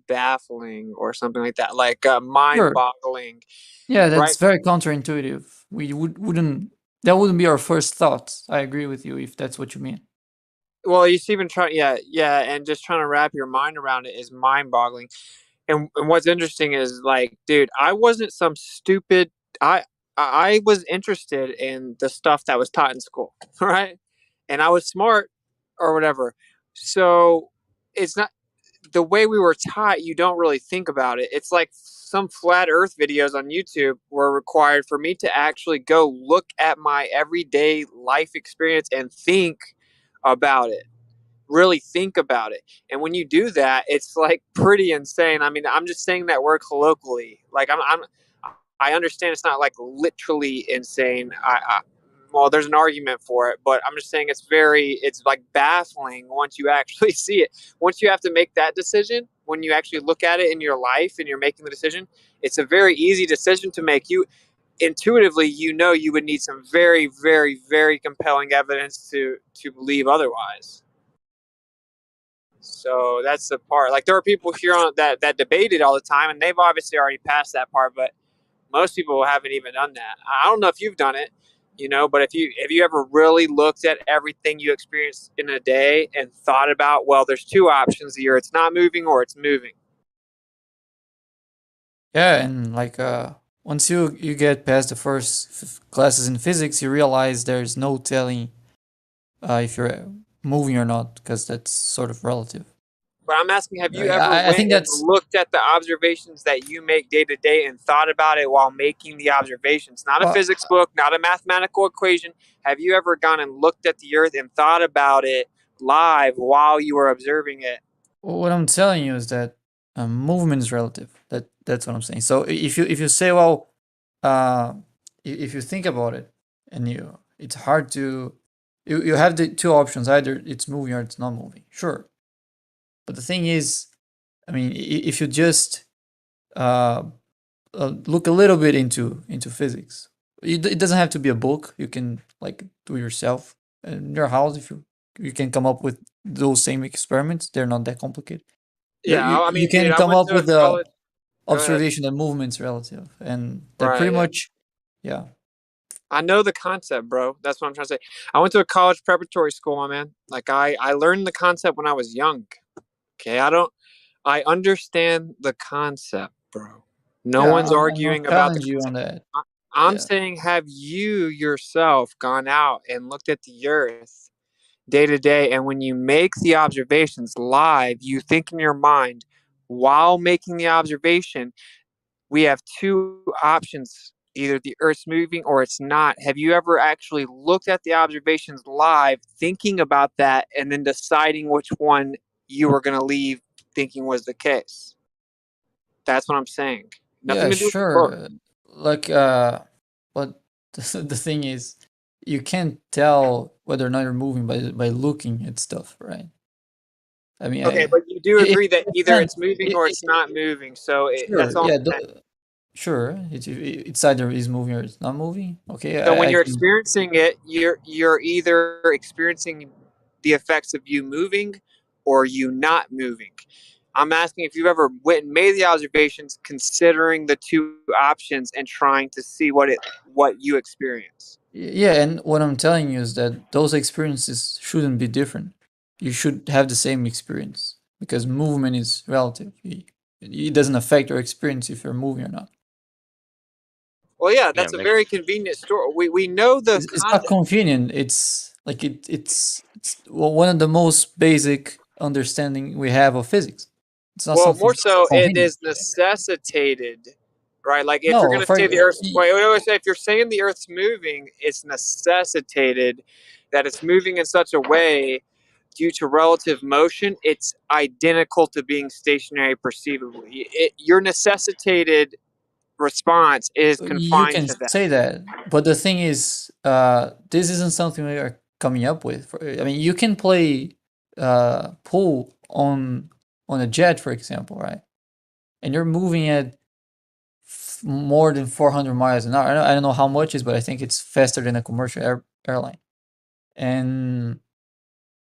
Speaker 12: baffling or something like that, like
Speaker 4: Sure.
Speaker 12: mind-boggling,
Speaker 4: Yeah,
Speaker 12: right?
Speaker 4: that's very counterintuitive. We wouldn't that wouldn't be our first thoughts. I agree with you if that's what you mean.
Speaker 12: Well, you even try, yeah, and just trying to wrap your mind around it is mind-boggling. And what's interesting is, like, dude, I wasn't some stupid. I was interested in the stuff that was taught in school, right? And I was smart or whatever. So it's not the way we were taught. You don't really think about it. It's like some flat Earth videos on YouTube were required for me to actually go look at my everyday life experience and think about it, really think about it. And when you do that, it's like pretty insane. I mean, I'm just saying that word colloquially. Like, I understand it's not like literally insane. Well, there's an argument for it, but I'm just saying it's like baffling once you actually see it. Once you have to make that decision, when you actually look at it in your life and you're making the decision, it's a very easy decision to make. You intuitively, you would need some very, very, very compelling evidence to believe otherwise. So that's the part. Like, there are people here on that debate it all the time, and they've obviously already passed that part. But most people haven't even done that. I don't know if you've done it, but if you ever really looked at everything you experienced in a day and thought about, well, there's two options here: it's not moving or it's moving.
Speaker 4: Yeah, and like once you get past the first classes in physics, you realize there's no telling if you're moving or not, because that's sort of relative.
Speaker 12: But I'm asking, have you
Speaker 4: Like,
Speaker 12: ever
Speaker 4: I
Speaker 12: went
Speaker 4: think
Speaker 12: and
Speaker 4: that's
Speaker 12: looked at the observations that you make day to day and thought about it while making the observations? Not a
Speaker 4: well,
Speaker 12: physics book, not a mathematical equation. Have you ever gone and looked at the Earth and thought about it live while you were observing it?
Speaker 4: what I'm telling you is that movement is relative. That's what I'm saying. So if you say, well, if you think about it, and it's hard to you have the two options: either it's moving or it's not moving. Sure, but the thing is, I mean, if you just look a little bit into physics, it doesn't have to be a book. You can like do yourself in your house. If you can come up with those same experiments, they're not that complicated.
Speaker 12: Yeah, I
Speaker 4: You
Speaker 12: mean, dude,
Speaker 4: can
Speaker 12: I
Speaker 4: come
Speaker 12: went
Speaker 4: up
Speaker 12: to a
Speaker 4: with the
Speaker 12: college. Go ahead.
Speaker 4: observation that movement's relative, and that
Speaker 12: Right,
Speaker 4: pretty
Speaker 12: yeah.
Speaker 4: much, yeah.
Speaker 12: I know the concept, bro. That's what I'm trying to say. I went to a college preparatory school, my man. Like, I learned the concept when I was young. Okay, I understand the concept, bro. No
Speaker 4: Yeah,
Speaker 12: one's
Speaker 4: I'm not
Speaker 12: arguing about the
Speaker 4: challenging you on
Speaker 12: concept.
Speaker 4: that.
Speaker 12: I'm
Speaker 4: Yeah.
Speaker 12: saying, have you yourself gone out and looked at the Earth day to day, and when you make the observations live, you think in your mind, while making the observation, we have two options: either the Earth's moving or it's not. Have you ever actually looked at the observations live, thinking about that, and then deciding which one you were going to leave thinking was the case? That's what I'm saying. Nothing
Speaker 4: Yeah,
Speaker 12: to do with the book.
Speaker 4: sure. Like, but the thing is, you can't tell whether or not you're moving by looking at stuff, right? I mean,
Speaker 12: Okay, but you do
Speaker 4: it
Speaker 12: agree that
Speaker 4: makes
Speaker 12: either
Speaker 4: sense.
Speaker 12: it's moving or it's not moving. So that's
Speaker 4: Sure,
Speaker 12: all
Speaker 4: yeah,
Speaker 12: I'm saying.
Speaker 4: sure. It's either is moving or it's not moving. Okay,
Speaker 12: So when
Speaker 4: I
Speaker 12: you're
Speaker 4: can.
Speaker 12: experiencing it, you're either experiencing the effects of you moving or you not moving. I'm asking if you've ever went and made the observations, considering the two options and trying to see what you experience.
Speaker 4: Yeah, and what I'm telling you is that those experiences shouldn't be different. You should have the same experience because movement is relative. It doesn't affect your experience if you're moving or not.
Speaker 12: Well, yeah,
Speaker 14: Yeah,
Speaker 12: that's a very convenient story. We know the
Speaker 4: It's not
Speaker 12: context.
Speaker 4: convenient. It's like it's one of the most basic understanding we have of physics. It's not
Speaker 12: Well,
Speaker 4: something
Speaker 12: more so, it
Speaker 4: convenient.
Speaker 12: is necessitated, right? Like if you're
Speaker 4: No,
Speaker 12: going to say the Earth, wait, if you're saying the Earth's moving, it's necessitated that it's moving in such a way due to relative motion. It's identical to being stationary perceivably. Your necessitated response is
Speaker 4: you
Speaker 12: confined
Speaker 4: can
Speaker 12: to that.
Speaker 4: say that, but the thing is, this isn't something we are coming up with. I mean, you can play pool on a jet, for example, right? And you're moving at more than 400 miles an hour. I don't know how much is, but I think it's faster than a commercial airline. And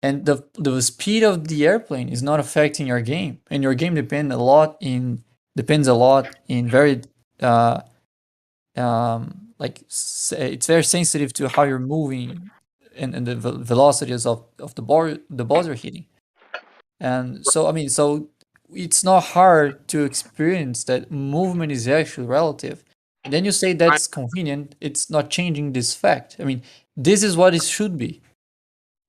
Speaker 4: the speed of the airplane is not affecting your game, and your game depends a lot in very it's very sensitive to how you're moving and the velocities of the balls you're hitting. And so I mean, so it's not hard to experience that movement is actually relative. And then you say that's convenient. It's not changing this fact. I mean, this is what it should be.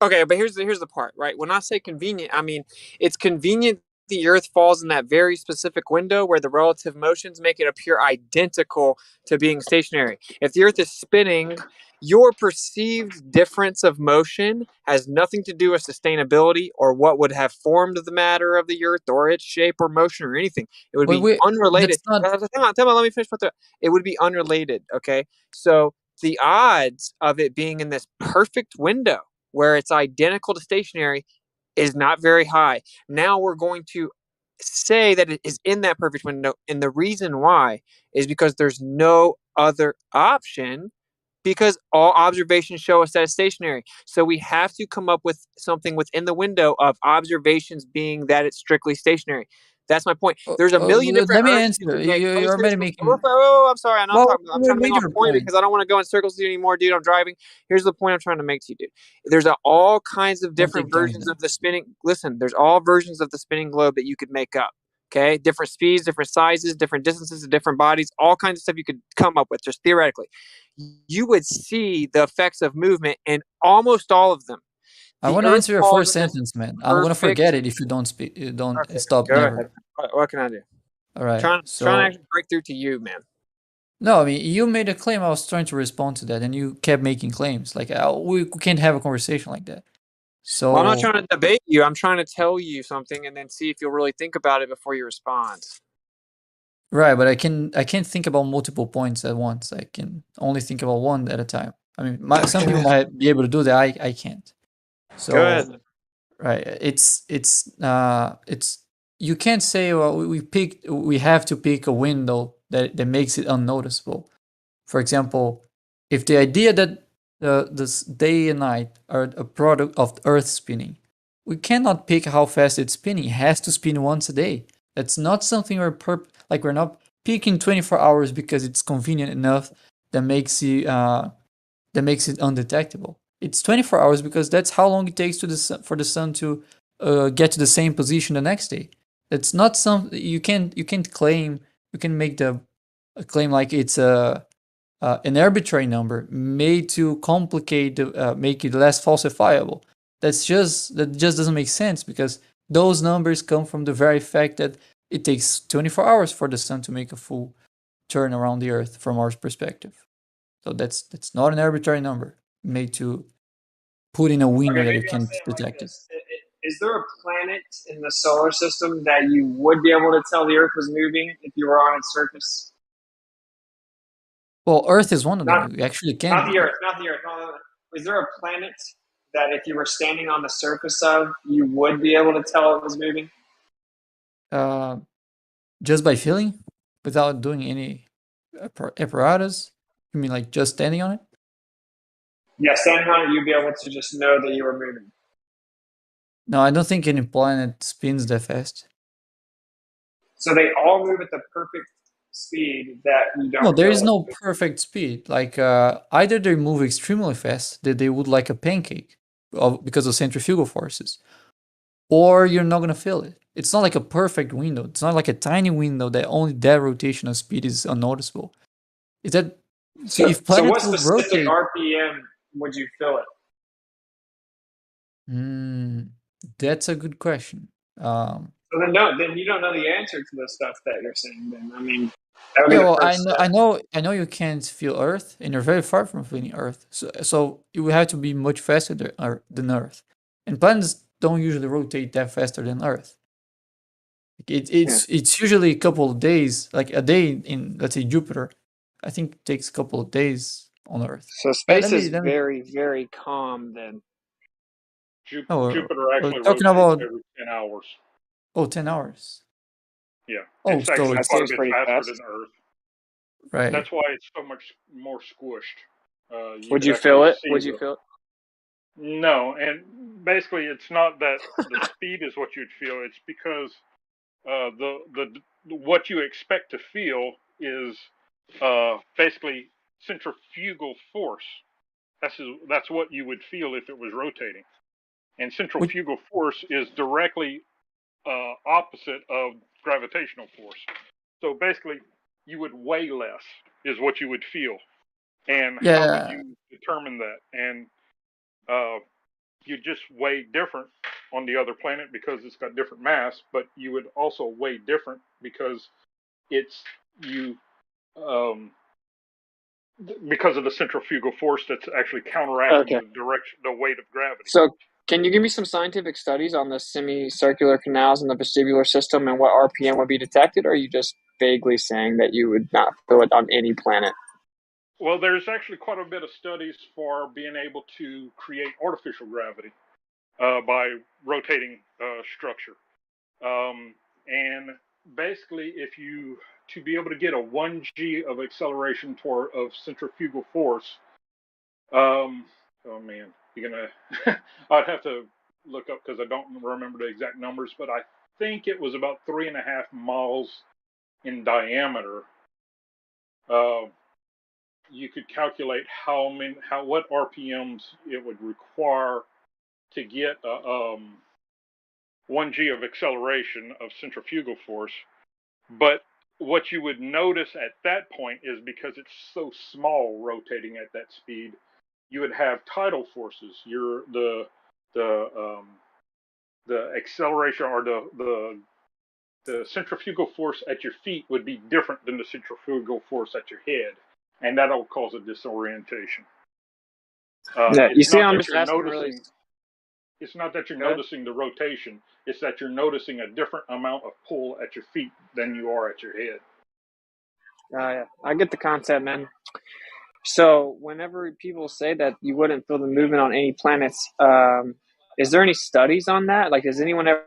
Speaker 12: Okay, but here's the part, right? When I say convenient, I mean it's convenient the Earth falls in that very specific window where the relative motions make it appear identical to being stationary. If the Earth is spinning, your perceived difference of motion has nothing to do with sustainability or what would have formed the matter of the Earth or its shape or motion or anything. It would be unrelated.
Speaker 4: That's not.
Speaker 12: Tell me, let me finish my thought. It would be unrelated, okay? So the odds of it being in this perfect window where it's identical to stationary is not very high. Now we're going to say that it is in that perfect window, and the reason why is because there's no other option, because all observations show us that it's stationary. So we have to come up with something within the window of observations being that it's strictly stationary. That's my point. There's a million different
Speaker 4: Let me
Speaker 12: Earths you
Speaker 4: answer.
Speaker 12: could make. Let me
Speaker 4: You're
Speaker 12: finish.
Speaker 4: already making.
Speaker 12: I'm sorry. I'm
Speaker 4: Well,
Speaker 12: I'm trying to make
Speaker 4: make
Speaker 12: my
Speaker 4: your
Speaker 12: point
Speaker 4: point.
Speaker 12: because I don't want to go in circles with you anymore, dude. I'm driving. Here's the point I'm trying to make to you, dude. There's all kinds of
Speaker 4: Don't
Speaker 12: different
Speaker 4: take turns
Speaker 12: versions
Speaker 4: then.
Speaker 12: of the spinning. Listen, there's all versions of the spinning globe that you could make up. Okay, different speeds, different sizes, different distances, different bodies, all kinds of stuff you could come up with just theoretically. You would see the effects of movement in almost all of them.
Speaker 4: I
Speaker 12: The
Speaker 4: want to
Speaker 12: Earth
Speaker 4: answer your
Speaker 12: falls
Speaker 4: first
Speaker 12: in this
Speaker 4: sentence, man. I'm gonna
Speaker 12: perfect.
Speaker 4: forget it if you don't speak. You don't
Speaker 12: Okay,
Speaker 4: stop.
Speaker 12: go
Speaker 4: Never.
Speaker 12: ahead. What can I do?
Speaker 4: All right.
Speaker 12: Trying to
Speaker 4: So
Speaker 12: actually break through to you, man.
Speaker 4: no, I mean you made a claim. I was trying to respond to that, and you kept making claims. Like we can't have a conversation like that. So
Speaker 12: Well, I'm not trying to debate you. I'm trying to tell you something and then see if you'll really think about it before you respond.
Speaker 4: right, but I can't think about multiple points at once. I can only think about one at a time. I mean, some people might be able to do that. I can't. So
Speaker 12: Go ahead.
Speaker 4: right, it's you can't say, well, we have to pick a window that makes it unnoticeable. For example, if the idea that this day and night are a product of Earth spinning, we cannot pick how fast it's spinning. It has to spin once a day. That's not something we're not picking 24 hours because it's convenient enough that makes it undetectable. It's 24 hours because that's how long it takes for the sun to get to the same position the next day. That's not something you can't claim. You can make a claim like it's an arbitrary number made to complicate make it less falsifiable. That just doesn't make sense because those numbers come from the very fact that it takes 24 hours for the sun to make a full turn around the Earth from our perspective. So that's not an arbitrary number made to put in a window
Speaker 12: Okay,
Speaker 4: that you
Speaker 12: maybe I'll
Speaker 4: can't
Speaker 12: say it like
Speaker 4: detect it.
Speaker 12: this. Is there a planet in the solar system that you would be able to tell the Earth was moving if you were on its surface?
Speaker 4: Well, Earth is one of
Speaker 12: Not,
Speaker 4: them. You actually
Speaker 12: not
Speaker 4: can.
Speaker 12: the Earth, not the Earth. Is there a planet that if you were standing on the surface of, you would be able to tell it was moving?
Speaker 4: Just by feeling, without doing any apparatus. You mean like just standing on it?
Speaker 12: Yeah, standing on it, you'd be able to just know that you were moving.
Speaker 4: No, I don't think any planet spins that fast.
Speaker 12: So they all move at the perfect speed that you don't
Speaker 4: No, there is
Speaker 12: feel
Speaker 4: no
Speaker 12: it.
Speaker 4: perfect speed. Like either they move extremely fast, that they would like a pancake because of centrifugal forces, or you're not gonna feel it. It's not like a perfect window. It's not like a tiny window that only that rotational speed is unnoticeable. Is that see if
Speaker 12: So what
Speaker 4: planets would
Speaker 12: specific
Speaker 4: rotate?
Speaker 12: RPM would you feel it?
Speaker 4: That's a good question.
Speaker 12: So then you don't know the answer to the stuff that you're saying. Then I mean, that would be
Speaker 4: Yeah,
Speaker 12: the
Speaker 4: well,
Speaker 12: first step.
Speaker 4: I know you can't feel Earth, and you're very far from feeling Earth. So it would have to be much faster than Earth, and planets don't usually rotate that faster than Earth. It's usually a couple of days, like a day in let's say Jupiter. I think it takes a couple of days on Earth.
Speaker 12: So space is very, very calm then.
Speaker 19: Jupiter actually
Speaker 4: talking
Speaker 19: rotates
Speaker 4: about
Speaker 19: every 10 hours.
Speaker 4: 10 hours.
Speaker 19: Yeah.
Speaker 4: Oh,
Speaker 19: It's
Speaker 4: so
Speaker 19: actually
Speaker 4: it's
Speaker 19: quite a bit faster than Earth.
Speaker 4: right.
Speaker 19: That's why it's so much more squished.
Speaker 12: Would you feel it? Would you feel it?
Speaker 19: No, and basically it's not that the speed is what you'd feel. It's because the what you expect to feel is basically centrifugal force. That's what you would feel if it was rotating. And centrifugal force is directly opposite of gravitational force. So basically, you would weigh less is what you would feel. And how would you determine that? And you just weigh different on the other planet because it's got different mass, but you would also weigh different because it's because of the centrifugal force that's actually counteracting the weight of gravity.
Speaker 12: So can you give me some scientific studies on the semicircular canals in the vestibular system and what RPM would be detected, or are you just vaguely saying that you would not feel it on any planet?
Speaker 19: Well, there's actually quite a bit of studies for being able to create artificial gravity by rotating structure. And basically, to be able to get a 1g of acceleration of centrifugal force, oh man, you're gonna, I'd have to look up because I don't remember the exact numbers, but I think it was about 3.5 miles in diameter. You could calculate what RPMs it would require to get 1g of acceleration of centrifugal force. But what you would notice at that point is because it's so small rotating at that speed, you would have tidal forces. The acceleration or the centrifugal force at your feet would be different than the centrifugal force at your head, and that'll cause a disorientation.
Speaker 12: You see, I'm just asking really.
Speaker 19: It's not that you're noticing the rotation; it's that you're noticing a different amount of pull at your feet than you are at your head.
Speaker 12: Yeah, I get the concept, man. So whenever people say that you wouldn't feel the movement on any planets, is there any studies on that? Like, has anyone ever